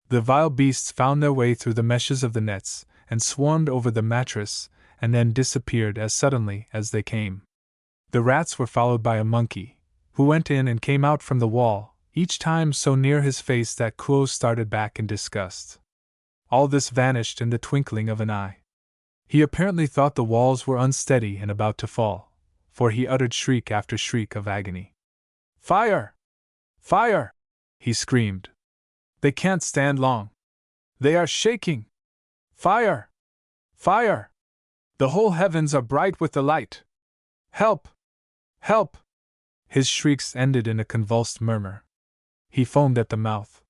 The vile beasts found their way through the meshes of the nets, and swarmed over the mattress, and then disappeared as suddenly as they came. The rats were followed by a monkey, who went in and came out from the wall, each time so near his face that Kuo started back in disgust. All this vanished in the twinkling of an eye. He apparently thought the walls were unsteady and about to fall, for he uttered shriek after shriek of agony. "Fire! Fire!" he screamed. "They can't stand long. They are shaking! Fire! Fire! The whole heavens are bright with the light! Help! Help!" His shrieks ended in a convulsed murmur. He foamed at the mouth.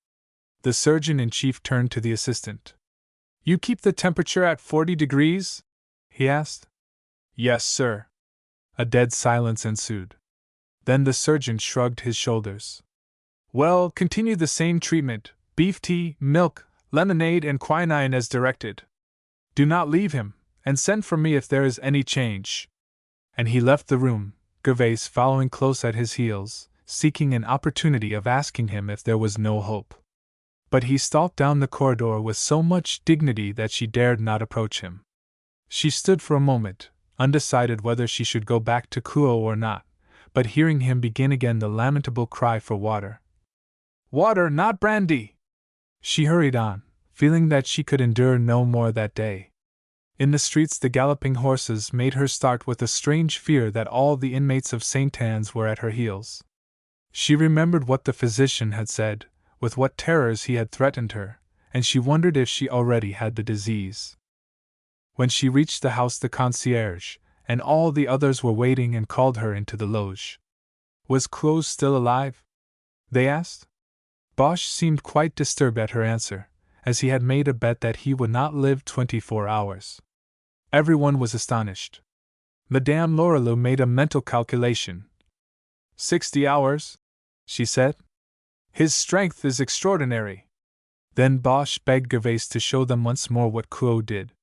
The surgeon-in-chief turned to the assistant. "You keep the temperature at 40 degrees?" he asked. "Yes, sir." A dead silence ensued. Then the surgeon shrugged his shoulders. "Well, continue the same treatment: beef tea, milk, lemonade, and quinine as directed. Do not leave him, and send for me if there is any change." And he left the room, Gervais following close at his heels, seeking an opportunity of asking him if there was no hope. But he stalked down the corridor with so much dignity that she dared not approach him. She stood for a moment, undecided whether she should go back to Kuo or not, but hearing him begin again the lamentable cry for water. "Water, not brandy!" she hurried on, feeling that she could endure no more that day. In the streets the galloping horses made her start with a strange fear that all the inmates of St. Anne's were at her heels. She remembered what the physician had said, with what terrors he had threatened her, and she wondered if she already had the disease. When she reached the house, the concierge and all the others were waiting and called her into the loge. Was Kuo still alive? They asked. Bosch seemed quite disturbed at her answer, as he had made a bet that he would not live 24 hours. Everyone was astonished. Madame Lorilleux made a mental calculation. 60 hours, she said. His strength is extraordinary. Then Bosch begged Gervais to show them once more what Kuo did.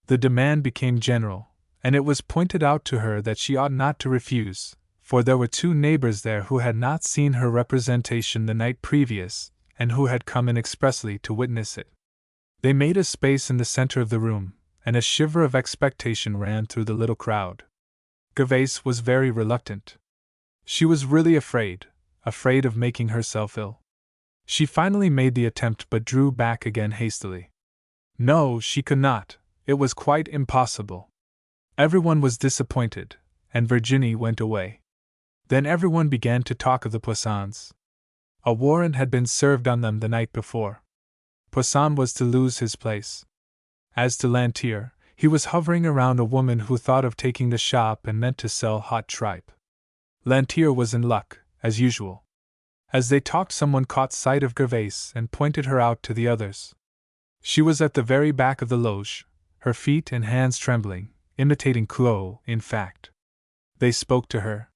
The demand became general, and it was pointed out to her that she ought not to refuse, for there were 2 neighbors there who had not seen her representation the night previous, and who had come in expressly to witness it. They made a space in the center of the room, and a shiver of expectation ran through the little crowd. Gervais was very reluctant. She was really afraid of making herself ill. She finally made the attempt but drew back again hastily. No, she could not, it was quite impossible. Everyone was disappointed, and Virginie went away. Then everyone began to talk of the Poissons. A warrant had been served on them the night before. Poisson was to lose his place. As to Lantier, he was hovering around a woman who thought of taking the shop and meant to sell hot tripe. Lantier was in luck, as usual. As they talked, someone caught sight of Gervais and pointed her out to the others. She was at the very back of the loge, her feet and hands trembling, imitating Kuo, in fact. They spoke to her.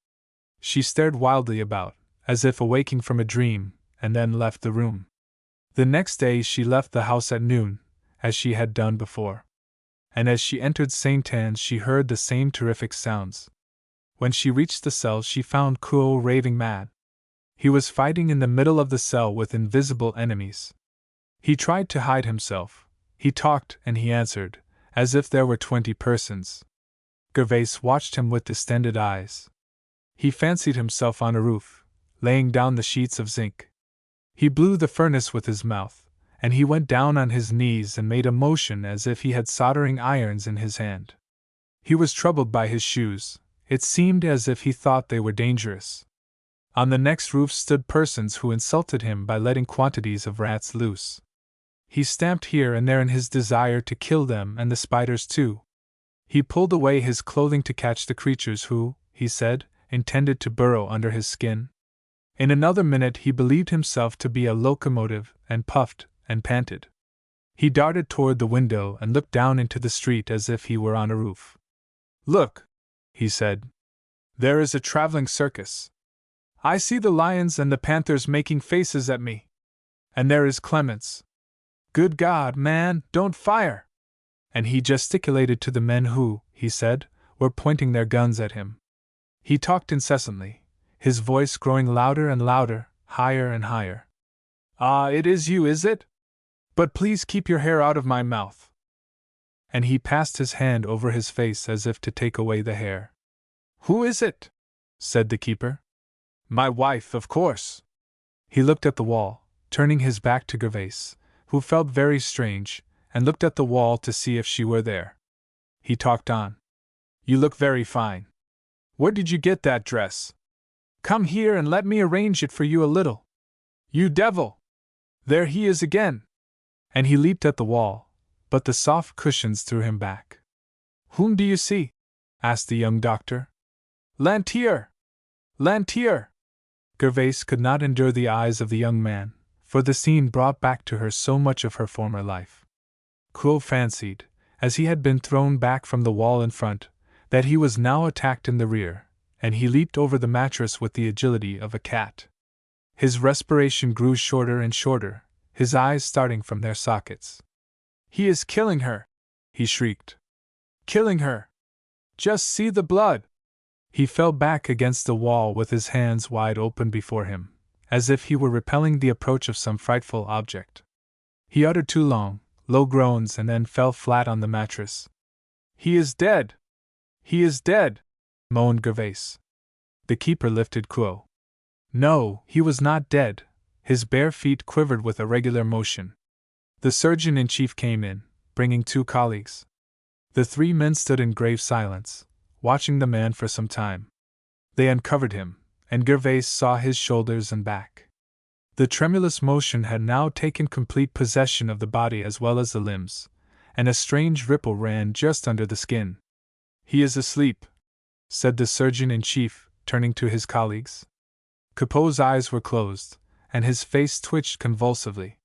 She stared wildly about, as if awaking from a dream, and then left the room. The next day she left the house at noon, as she had done before. And as she entered St. Anne's she heard the same terrific sounds. When she reached the cell she found Kuo raving mad. He was fighting in the middle of the cell with invisible enemies. He tried to hide himself, he talked and he answered, as if there were 20 persons. Gervais watched him with distended eyes. He fancied himself on a roof, laying down the sheets of zinc. He blew the furnace with his mouth, and he went down on his knees and made a motion as if he had soldering irons in his hand. He was troubled by his shoes, it seemed as if he thought they were dangerous. On the next roof stood persons who insulted him by letting quantities of rats loose. He stamped here and there in his desire to kill them and the spiders too. He pulled away his clothing to catch the creatures who, he said, intended to burrow under his skin. In another minute he believed himself to be a locomotive, and puffed and panted. He darted toward the window and looked down into the street as if he were on a roof. "Look," he said. "There is a traveling circus. I see the lions and the panthers making faces at me. And there is Clements. Good God, man, don't fire!" And he gesticulated to the men who, he said, were pointing their guns at him. He talked incessantly, his voice growing louder and louder, higher and higher. "Ah, it is you, is it? But please keep your hair out of my mouth." And he passed his hand over his face as if to take away the hair. "Who is it?" said the keeper. "My wife, of course." He looked at the wall, turning his back to Gervais, who felt very strange, and looked at the wall to see if she were there. He talked on. "You look very fine. Where did you get that dress? Come here and let me arrange it for you a little. You devil! There he is again!" And he leaped at the wall, but the soft cushions threw him back. "Whom do you see?" asked the young doctor. "Lantier! Lantier!" Gervais could not endure the eyes of the young man, for the scene brought back to her so much of her former life. Quo fancied, as he had been thrown back from the wall in front, that he was now attacked in the rear, and he leaped over the mattress with the agility of a cat. His respiration grew shorter and shorter, his eyes starting from their sockets. "He is killing her!" he shrieked. "Killing her! Just see the blood!" He fell back against the wall with his hands wide open before him, as if he were repelling the approach of some frightful object. He uttered 2 long, low groans and then fell flat on the mattress. "He is dead! He is dead!" moaned Gervais. The keeper lifted Quo. No, he was not dead. His bare feet quivered with a regular motion. The surgeon-in-chief came in, bringing 2 colleagues. The 3 men stood in grave silence, watching the man for some time. They uncovered him, and Gervais saw his shoulders and back. The tremulous motion had now taken complete possession of the body as well as the limbs, and a strange ripple ran just under the skin. "He is asleep," said the surgeon-in-chief, turning to his colleagues. Coupeau's eyes were closed, and his face twitched convulsively.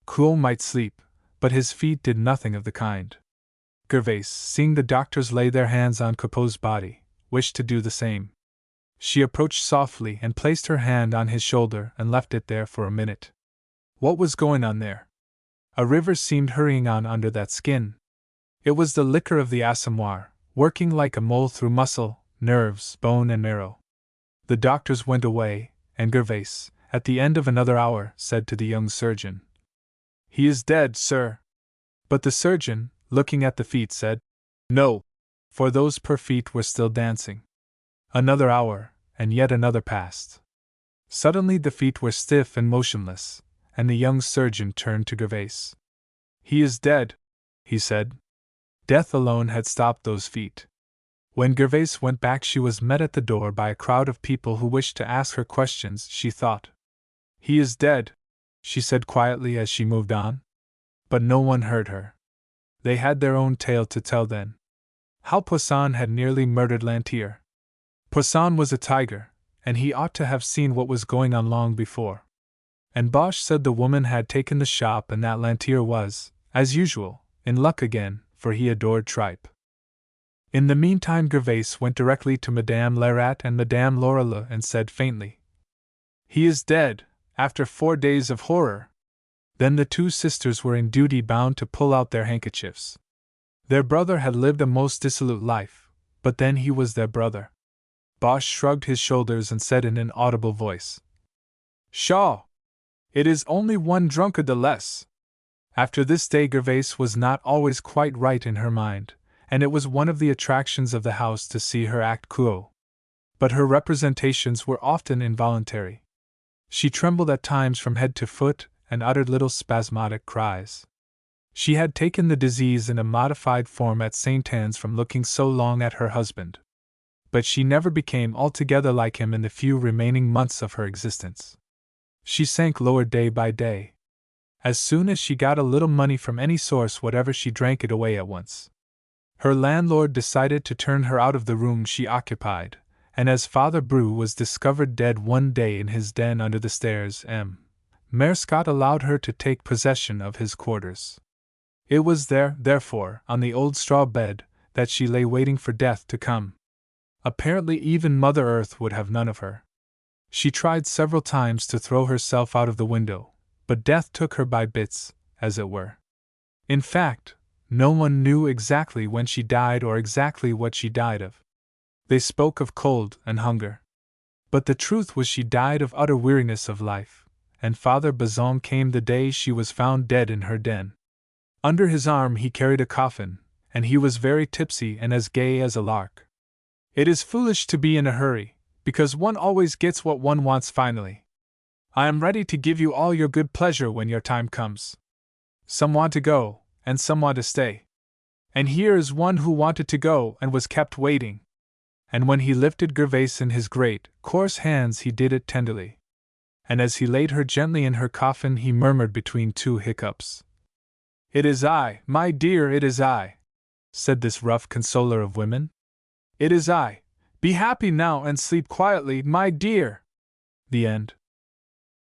Quo might sleep, but his feet did nothing of the kind. Gervais, seeing the doctors lay their hands on Coupeau's body, wished to do the same. She approached softly and placed her hand on his shoulder and left it there for a minute. What was going on there? A river seemed hurrying on under that skin. It was the liquor of the assommoir, working like a mole through muscle, nerves, bone and marrow. The doctors went away, and Gervais, at the end of another hour, said to the young surgeon, "He is dead, sir." But the surgeon, looking at the feet, said, "No," for those poor feet were still dancing. Another hour, and yet another passed. Suddenly the feet were stiff and motionless, and the young surgeon turned to Gervais. "He is dead," he said. Death alone had stopped those feet. When Gervais went back, she was met at the door by a crowd of people who wished to ask her questions, she thought. "He is dead," she said quietly as she moved on. But no one heard her. They had their own tale to tell then. How Poisson had nearly murdered Lantier. Poisson was a tiger, and he ought to have seen what was going on long before. And Bosch said the woman had taken the shop and that Lantier was, as usual, in luck again, for he adored tripe. In the meantime Gervais went directly to Madame Lerat and Madame Lorilleux and said faintly, "He is dead, after 4 days of horror." Then the 2 sisters were in duty bound to pull out their handkerchiefs. Their brother had lived a most dissolute life, but then he was their brother. Bosch shrugged his shoulders and said in an audible voice, "Pshaw! It is only 1 drunkard the less." After this day Gervais was not always quite right in her mind, and it was one of the attractions of the house to see her act Quo. But her representations were often involuntary. She trembled at times from head to foot, and uttered little spasmodic cries. She had taken the disease in a modified form at St. Anne's from looking so long at her husband. But she never became altogether like him in the few remaining months of her existence. She sank lower day by day. As soon as she got a little money from any source whatever, she drank it away at once. Her landlord decided to turn her out of the room she occupied, and as Father Bru was discovered dead one day in his den under the stairs, Maire Scott allowed her to take possession of his quarters. It was there, therefore, on the old straw bed, that she lay waiting for death to come. Apparently even Mother Earth would have none of her. She tried several times to throw herself out of the window, but death took her by bits, as it were. In fact, no one knew exactly when she died or exactly what she died of. They spoke of cold and hunger. But the truth was she died of utter weariness of life, and Father Bazin came the day she was found dead in her den. Under his arm he carried a coffin, and he was very tipsy and as gay as a lark. It is foolish to be in a hurry, because one always gets what one wants finally. I am ready to give you all your good pleasure when your time comes. Some want to go, and some want to stay. And here is one who wanted to go and was kept waiting. And when he lifted Gervaise in his great, coarse hands he did it tenderly. And as he laid her gently in her coffin he murmured between two hiccups, "It is I, my dear, it is I," said this rough consoler of women. "It is I. Be happy now and sleep quietly, my dear." The end.